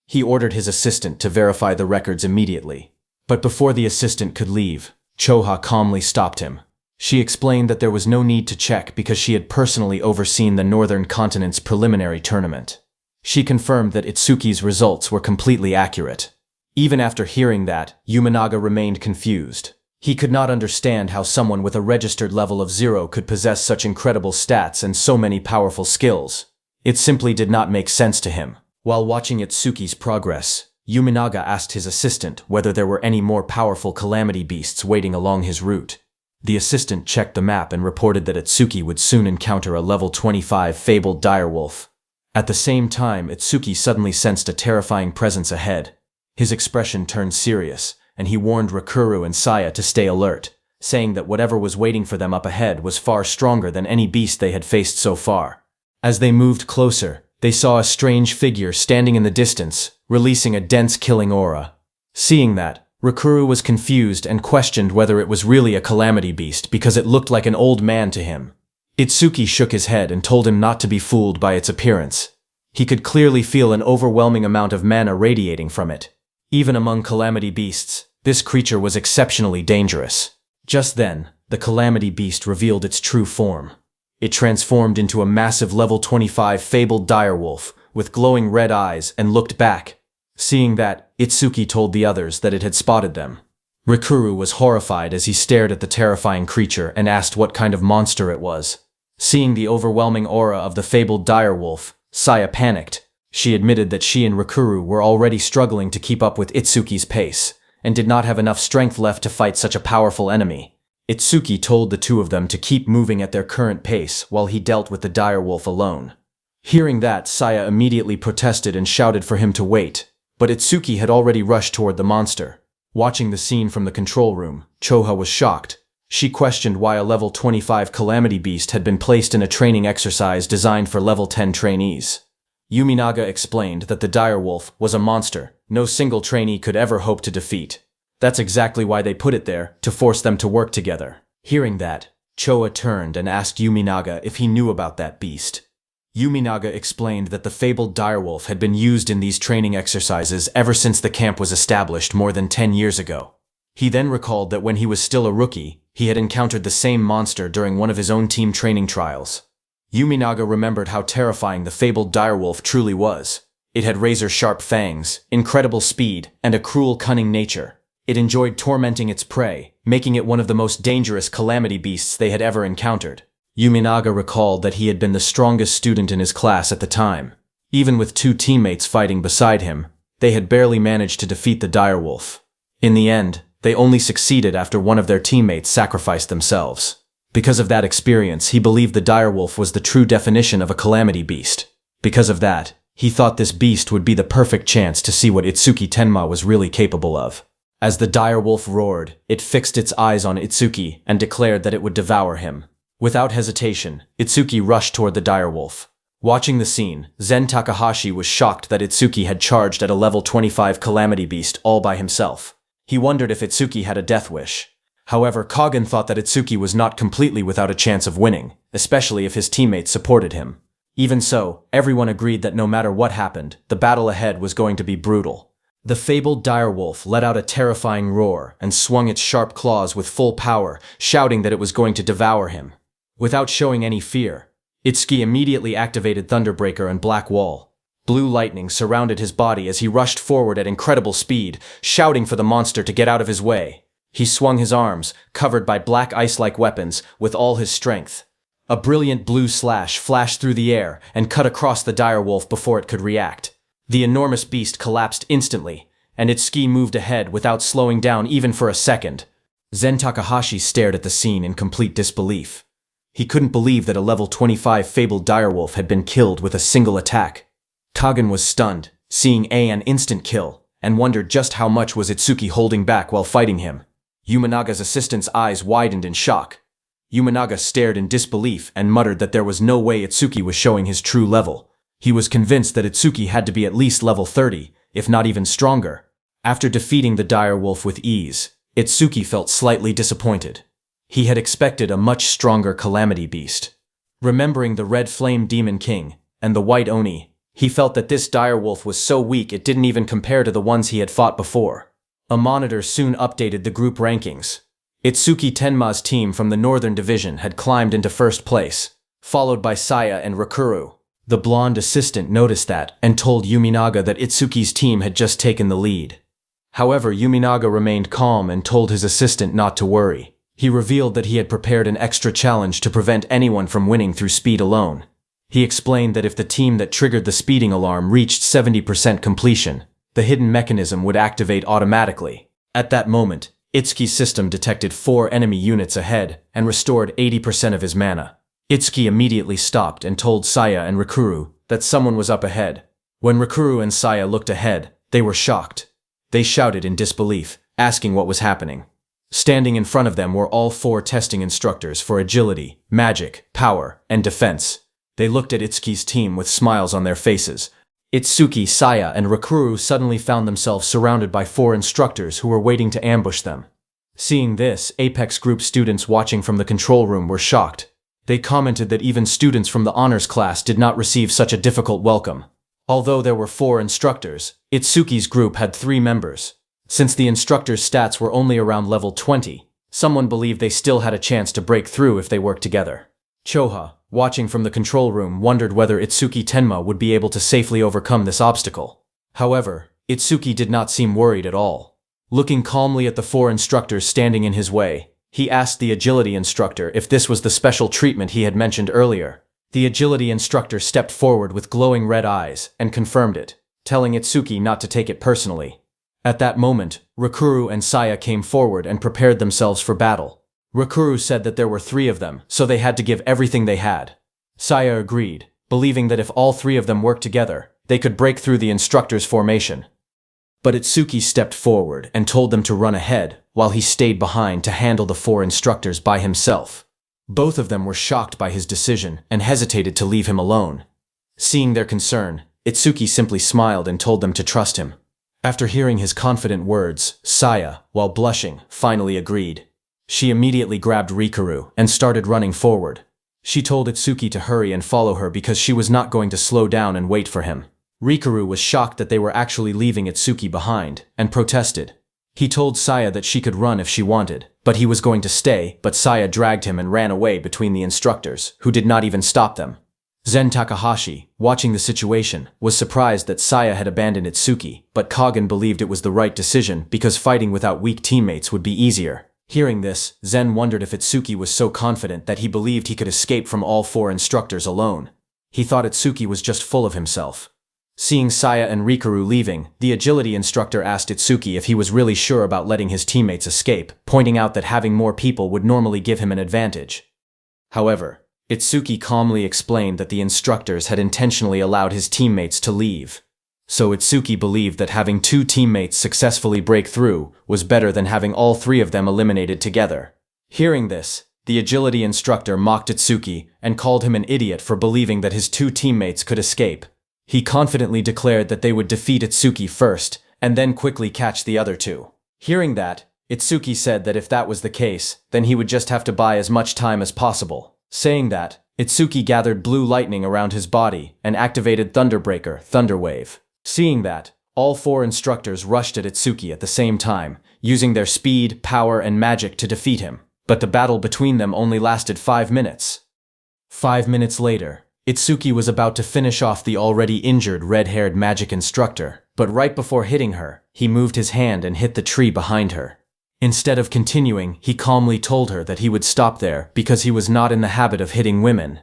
He ordered his assistant to verify the records immediately. But before the assistant could leave, Choha calmly stopped him. She explained that there was no need to check because she had personally overseen the Northern Continent's preliminary tournament. She confirmed that Itsuki's results were completely accurate. Even after hearing that, Yuminaga remained confused. He could not understand how someone with a registered level of 0 could possess such incredible stats and so many powerful skills. It simply did not make sense to him. While watching Itsuki's progress, Yuminaga asked his assistant whether there were any more powerful calamity beasts waiting along his route. The assistant checked the map and reported that Itsuki would soon encounter a level 25 fabled direwolf. At the same time, Itsuki suddenly sensed a terrifying presence ahead. His expression turned serious, and he warned Rikuru and Saya to stay alert, saying that whatever was waiting for them up ahead was far stronger than any beast they had faced so far. As they moved closer, they saw a strange figure standing in the distance, releasing a dense killing aura. Seeing that, Rikuru was confused and questioned whether it was really a calamity beast because it looked like an old man to him. Itsuki shook his head and told him not to be fooled by its appearance. He could clearly feel an overwhelming amount of mana radiating from it. Even among calamity beasts, this creature was exceptionally dangerous. Just then, the calamity beast revealed its true form. It transformed into a massive level 25 fabled direwolf with glowing red eyes and looked back. Seeing that, Itsuki told the others that it had spotted them. Rikuru was horrified as he stared at the terrifying creature and asked what kind of monster it was. Seeing the overwhelming aura of the fabled direwolf, Saya panicked. She admitted that she and Rikuru were already struggling to keep up with Itsuki's pace, and did not have enough strength left to fight such a powerful enemy. Itsuki told the two of them to keep moving at their current pace while he dealt with the direwolf alone. Hearing that, Saya immediately protested and shouted for him to wait, but Itsuki had already rushed toward the monster. Watching the scene from the control room, Choha was shocked. She questioned why a level 25 calamity beast had been placed in a training exercise designed for level 10 trainees. Yuminaga explained that the direwolf was a monster no single trainee could ever hope to defeat. That's exactly why they put it there, to force them to work together. Hearing that, Choa turned and asked Yuminaga if he knew about that beast. Yuminaga explained that the fabled direwolf had been used in these training exercises ever since the camp was established more than 10 years ago. He then recalled that when he was still a rookie, he had encountered the same monster during one of his own team training trials. Yuminaga remembered how terrifying the fabled direwolf truly was. It had razor-sharp fangs, incredible speed, and a cruel, cunning nature. It enjoyed tormenting its prey, making it one of the most dangerous calamity beasts they had ever encountered. Yuminaga recalled that he had been the strongest student in his class at the time. Even with 2 teammates fighting beside him, they had barely managed to defeat the direwolf. In the end, they only succeeded after one of their teammates sacrificed themselves. Because of that experience, he believed the direwolf was the true definition of a calamity beast. Because of that, He thought this beast would be the perfect chance to see what Itsuki Tenma was really capable of. As the direwolf roared, it fixed its eyes on Itsuki and declared that it would devour him. Without hesitation, Itsuki rushed toward the direwolf. Watching the scene, Zen Takahashi was shocked that Itsuki had charged at a level 25 Calamity Beast all by himself. He wondered if Itsuki had a death wish. However, Kagen thought that Itsuki was not completely without a chance of winning, especially if his teammates supported him. Even so, everyone agreed that no matter what happened, the battle ahead was going to be brutal. The fabled direwolf let out a terrifying roar and swung its sharp claws with full power, shouting that it was going to devour him. Without showing any fear, Itsuki immediately activated Thunderbreaker and Black Wall. Blue lightning surrounded his body as he rushed forward at incredible speed, shouting for the monster to get out of his way. He swung his arms, covered by black ice-like weapons, with all his strength. A brilliant blue slash flashed through the air and cut across the direwolf before it could react. The enormous beast collapsed instantly, and Itsuki moved ahead without slowing down even for a second. Zen Takahashi stared at the scene in complete disbelief. He couldn't believe that a level 25 fabled direwolf had been killed with a single attack. Kagen was stunned, seeing an instant kill, and wondered just how much was Itsuki holding back while fighting him. Yumanaga's assistant's eyes widened in shock. Yumanaga stared in disbelief and muttered that there was no way Itsuki was showing his true level. He was convinced that Itsuki had to be at least level 30, if not even stronger. After defeating the direwolf with ease, Itsuki felt slightly disappointed. He had expected a much stronger Calamity Beast. Remembering the Red Flame Demon King and the White Oni, he felt that this direwolf was so weak it didn't even compare to the ones he had fought before. A monitor soon updated the group rankings. Itsuki Tenma's team from the Northern Division had climbed into first place, followed by Saya and Rakuru. The blonde assistant noticed that and told Yuminaga that Itsuki's team had just taken the lead. However, Yuminaga remained calm and told his assistant not to worry. He revealed that he had prepared an extra challenge to prevent anyone from winning through speed alone. He explained that if the team that triggered the speeding alarm reached 70% completion, the hidden mechanism would activate automatically. At that moment, Itsuki's system detected 4 enemy units ahead and restored 80% of his mana. Itsuki immediately stopped and told Saya and Rakuru that someone was up ahead. When Rakuru and Saya looked ahead, they were shocked. They shouted in disbelief, asking what was happening. Standing in front of them were all 4 testing instructors for agility, magic, power, and defense. They looked at Itsuki's team with smiles on their faces. Itsuki, Saya, and Rakuru suddenly found themselves surrounded by 4 instructors who were waiting to ambush them. Seeing this, Apex Group students watching from the control room were shocked. They commented that even students from the honors class did not receive such a difficult welcome. Although there were 4 instructors, Itsuki's group had 3 members. Since the instructors' stats were only around level 20, someone believed they still had a chance to break through if they worked together. Choha, watching from the control room, wondered whether Itsuki Tenma would be able to safely overcome this obstacle. However, Itsuki did not seem worried at all. Looking calmly at the 4 instructors standing in his way, he asked the agility instructor if this was the special treatment he had mentioned earlier. The agility instructor stepped forward with glowing red eyes and confirmed it, telling Itsuki not to take it personally. At that moment, Rakuru and Saya came forward and prepared themselves for battle. Rakuru said that there were 3 of them, so they had to give everything they had. Saya agreed, believing that if all 3 of them worked together, they could break through the instructor's formation. But Itsuki stepped forward and told them to run ahead, while he stayed behind to handle the 4 instructors by himself. Both of them were shocked by his decision and hesitated to leave him alone. Seeing their concern, Itsuki simply smiled and told them to trust him. After hearing his confident words, Saya, while blushing, finally agreed. She immediately grabbed Rikuru and started running forward. She told Itsuki to hurry and follow her because she was not going to slow down and wait for him. Rikuru was shocked that they were actually leaving Itsuki behind, and protested. He told Saya that she could run if she wanted, but he was going to stay, but Saya dragged him and ran away between the instructors, who did not even stop them. Zen Takahashi, watching the situation, was surprised that Saya had abandoned Itsuki, but Kagen believed it was the right decision because fighting without weak teammates would be easier. Hearing this, Zen wondered if Itsuki was so confident that he believed he could escape from all 4 instructors alone. He thought Itsuki was just full of himself. Seeing Saya and Rikuru leaving, the agility instructor asked Itsuki if he was really sure about letting his teammates escape, pointing out that having more people would normally give him an advantage. However, Itsuki calmly explained that the instructors had intentionally allowed his teammates to leave. So Itsuki believed that having 2 teammates successfully break through was better than having all 3 of them eliminated together. Hearing this, the agility instructor mocked Itsuki and called him an idiot for believing that his 2 teammates could escape. He confidently declared that they would defeat Itsuki first and then quickly catch the other 2. Hearing that, Itsuki said that if that was the case, then he would just have to buy as much time as possible. Saying that, Itsuki gathered blue lightning around his body and activated Thunderbreaker, Thunderwave. Seeing that, all 4 instructors rushed at Itsuki at the same time, using their speed, power, and magic to defeat him. But the battle between them only lasted 5 minutes. 5 minutes later, Itsuki was about to finish off the already injured red-haired magic instructor, but right before hitting her, he moved his hand and hit the tree behind her. Instead of continuing, he calmly told her that he would stop there because he was not in the habit of hitting women.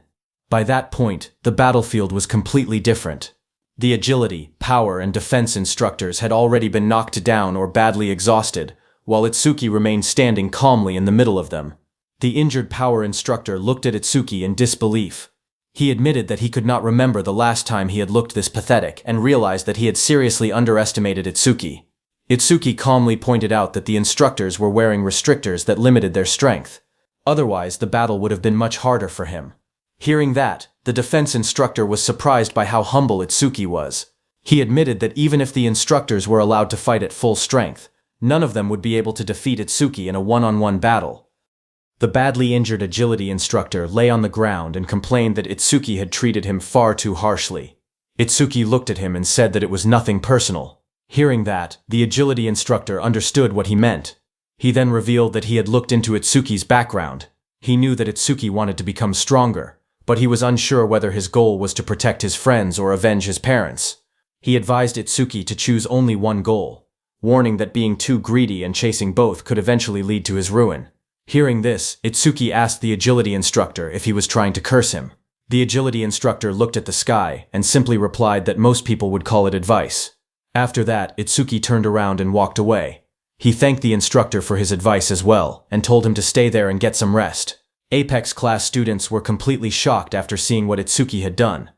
By that point, the battlefield was completely different. The agility, power, and defense instructors had already been knocked down or badly exhausted, while Itsuki remained standing calmly in the middle of them. The injured power instructor looked at Itsuki in disbelief. He admitted that he could not remember the last time he had looked this pathetic and realized that he had seriously underestimated Itsuki. Itsuki calmly pointed out that the instructors were wearing restrictors that limited their strength. Otherwise, the battle would have been much harder for him. Hearing that, the defense instructor was surprised by how humble Itsuki was. He admitted that even if the instructors were allowed to fight at full strength, none of them would be able to defeat Itsuki in a one-on-one battle. The badly injured agility instructor lay on the ground and complained that Itsuki had treated him far too harshly. Itsuki looked at him and said that it was nothing personal. Hearing that, the agility instructor understood what he meant. He then revealed that he had looked into Itsuki's background. He knew that Itsuki wanted to become stronger, but he was unsure whether his goal was to protect his friends or avenge his parents. He advised Itsuki to choose only one goal, warning that being too greedy and chasing both could eventually lead to his ruin. Hearing this, Itsuki asked the agility instructor if he was trying to curse him. The agility instructor looked at the sky and simply replied that most people would call it advice. After that, Itsuki turned around and walked away. He thanked the instructor for his advice as well and told him to stay there and get some rest. Apex class students were completely shocked after seeing what Itsuki had done.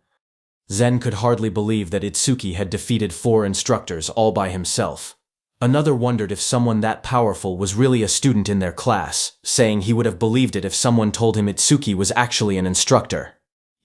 Zen could hardly believe that Itsuki had defeated 4 instructors all by himself. Another wondered if someone that powerful was really a student in their class, saying he would have believed it if someone told him Itsuki was actually an instructor.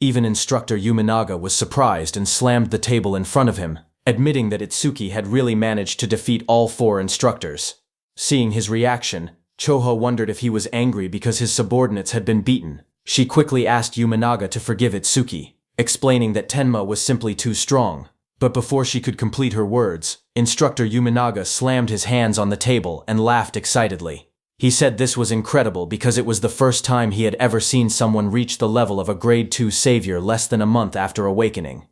Even instructor Yuminaga was surprised and slammed the table in front of him, admitting that Itsuki had really managed to defeat all 4 instructors. Seeing his reaction, Choho wondered if he was angry because his subordinates had been beaten. She quickly asked Yuminaga to forgive Itsuki, explaining that Tenma was simply too strong. But before she could complete her words, Instructor Yuminaga slammed his hands on the table and laughed excitedly. He said this was incredible because it was the first time he had ever seen someone reach the level of a Grade 2 savior less than a month after awakening.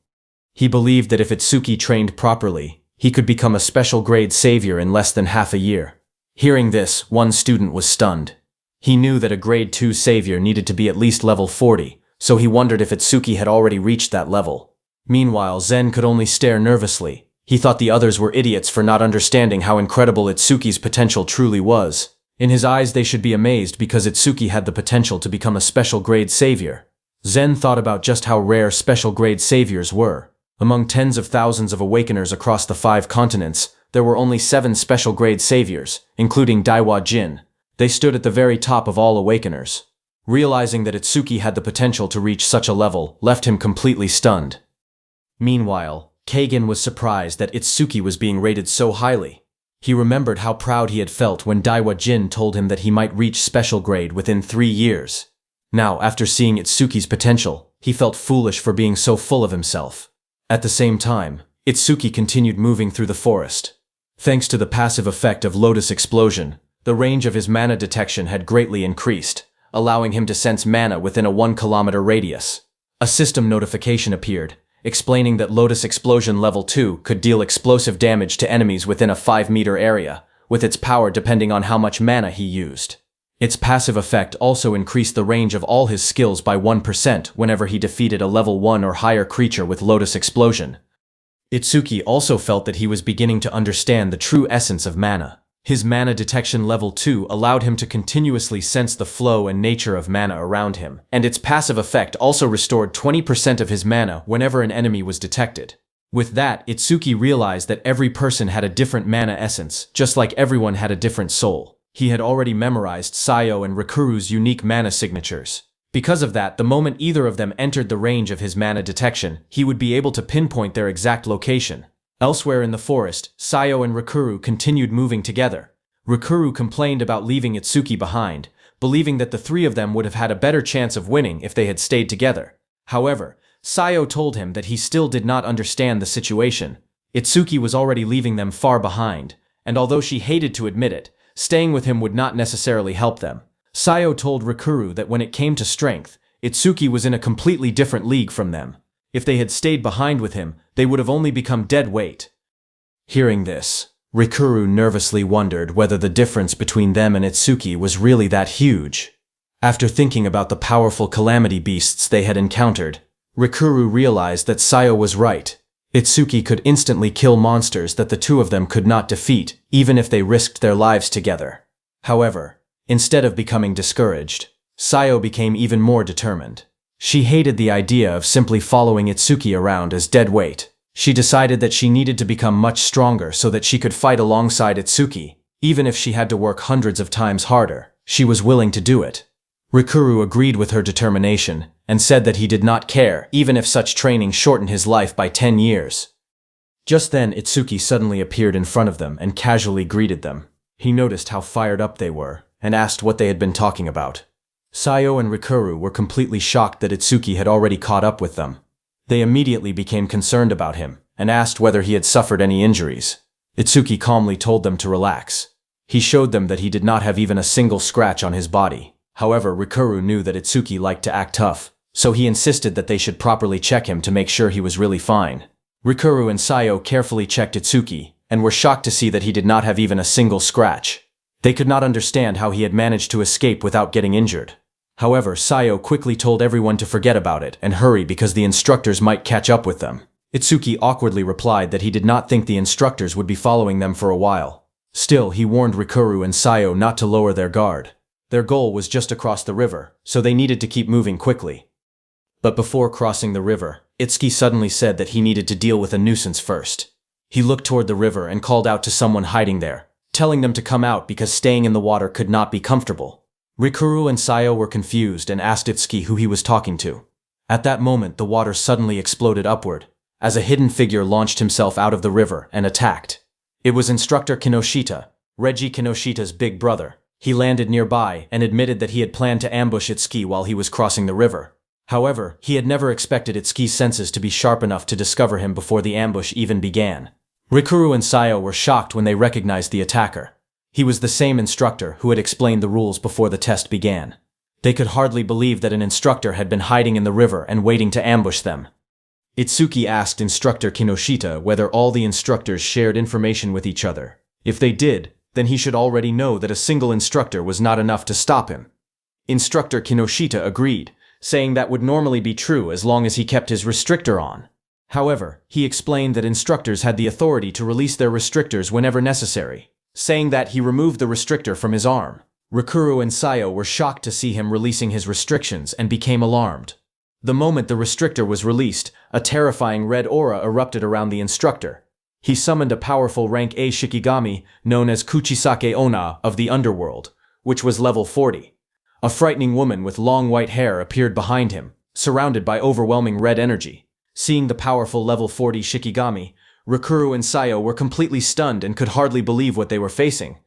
He believed that if Itsuki trained properly, he could become a special grade savior in less than half a year. Hearing this, one student was stunned. He knew that a Grade 2 savior needed to be at least level 40, so he wondered if Itsuki had already reached that level. Meanwhile, Zen could only stare nervously. He thought the others were idiots for not understanding how incredible Itsuki's potential truly was. In his eyes, they should be amazed because Itsuki had the potential to become a special grade savior. Zen thought about just how rare special grade saviors were. Among tens of thousands of awakeners across the 5 continents, there were only 7 special grade saviors, including Daiwa Jin. They stood at the very top of all awakeners. Realizing that Itsuki had the potential to reach such a level left him completely stunned. Meanwhile, Kagen was surprised that Itsuki was being rated so highly. He remembered how proud he had felt when Daiwa Jin told him that he might reach special grade within 3 years. Now, after seeing Itsuki's potential, he felt foolish for being so full of himself. At the same time, Itsuki continued moving through the forest. Thanks to the passive effect of Lotus Explosion, the range of his mana detection had greatly increased, allowing him to sense mana within a 1-kilometer radius. A system notification appeared, explaining that Lotus Explosion Level 2 could deal explosive damage to enemies within a 5-meter area, with its power depending on how much mana he used. Its passive effect also increased the range of all his skills by 1% whenever he defeated a level 1 or higher creature with Lotus Explosion. Itsuki also felt that he was beginning to understand the true essence of mana. His mana detection level 2 allowed him to continuously sense the flow and nature of mana around him, and its passive effect also restored 20% of his mana whenever an enemy was detected. With that, Itsuki realized that every person had a different mana essence, just like everyone had a different soul. He had already memorized Sayo and Rikuru's unique mana signatures. Because of that, the moment either of them entered the range of his mana detection, he would be able to pinpoint their exact location. Elsewhere in the forest, Sayo and Rikuru continued moving together. Rikuru complained about leaving Itsuki behind, believing that the three of them would have had a better chance of winning if they had stayed together. However, Sayo told him that he still did not understand the situation. Itsuki was already leaving them far behind, and although she hated to admit it, staying with him would not necessarily help them. Sayo told Rikuru that when it came to strength, Itsuki was in a completely different league from them. If they had stayed behind with him, they would have only become dead weight. Hearing this, Rikuru nervously wondered whether the difference between them and Itsuki was really that huge. After thinking about the powerful calamity beasts they had encountered, Rikuru realized that Sayo was right. Itsuki could instantly kill monsters that the two of them could not defeat, even if they risked their lives together. However, instead of becoming discouraged, Sayo became even more determined. She hated the idea of simply following Itsuki around as dead weight. She decided that she needed to become much stronger so that she could fight alongside Itsuki. Even if she had to work hundreds of times harder, she was willing to do it. Rikuru agreed with her determination and said that he did not care, even if such training shortened his life by 10 years. Just then, Itsuki suddenly appeared in front of them and casually greeted them. He noticed how fired up they were and asked what they had been talking about. Sayo and Rikuru were completely shocked that Itsuki had already caught up with them. They immediately became concerned about him and asked whether he had suffered any injuries. Itsuki calmly told them to relax. He showed them that he did not have even a single scratch on his body. However, Rikuru knew that Itsuki liked to act tough, so he insisted that they should properly check him to make sure he was really fine. Rikuru and Sayo carefully checked Itsuki and were shocked to see that he did not have even a single scratch. They could not understand how he had managed to escape without getting injured. However, Sayo quickly told everyone to forget about it and hurry because the instructors might catch up with them. Itsuki awkwardly replied that he did not think the instructors would be following them for a while. Still, he warned Rikuru and Sayo not to lower their guard. Their goal was just across the river, so they needed to keep moving quickly. But before crossing the river, Itsuki suddenly said that he needed to deal with a nuisance first. He looked toward the river and called out to someone hiding there, telling them to come out because staying in the water could not be comfortable. Rikuru and Sayo were confused and asked Itsuki who he was talking to. At that moment, the water suddenly exploded upward, as a hidden figure launched himself out of the river and attacked. It was Instructor Kinoshita, Reggie Kinoshita's big brother. He landed nearby and admitted that he had planned to ambush Itsuki while he was crossing the river. However, he had never expected Itsuki's senses to be sharp enough to discover him before the ambush even began. Rikuru and Sayo were shocked when they recognized the attacker. He was the same instructor who had explained the rules before the test began. They could hardly believe that an instructor had been hiding in the river and waiting to ambush them. Itsuki asked Instructor Kinoshita whether all the instructors shared information with each other. If they did, then he should already know that a single instructor was not enough to stop him. Instructor Kinoshita agreed, saying that would normally be true as long as he kept his restrictor on. However, he explained that instructors had the authority to release their restrictors whenever necessary, saying that he removed the restrictor from his arm. Rikuru and Sayo were shocked to see him releasing his restrictions and became alarmed. The moment the restrictor was released, a terrifying red aura erupted around the instructor. He summoned a powerful rank A Shikigami known as Kuchisake Onna of the underworld, which was level 40. A frightening woman with long white hair appeared behind him, surrounded by overwhelming red energy. Seeing the powerful level 40 Shikigami, Rikuru and Sayo were completely stunned and could hardly believe what they were facing.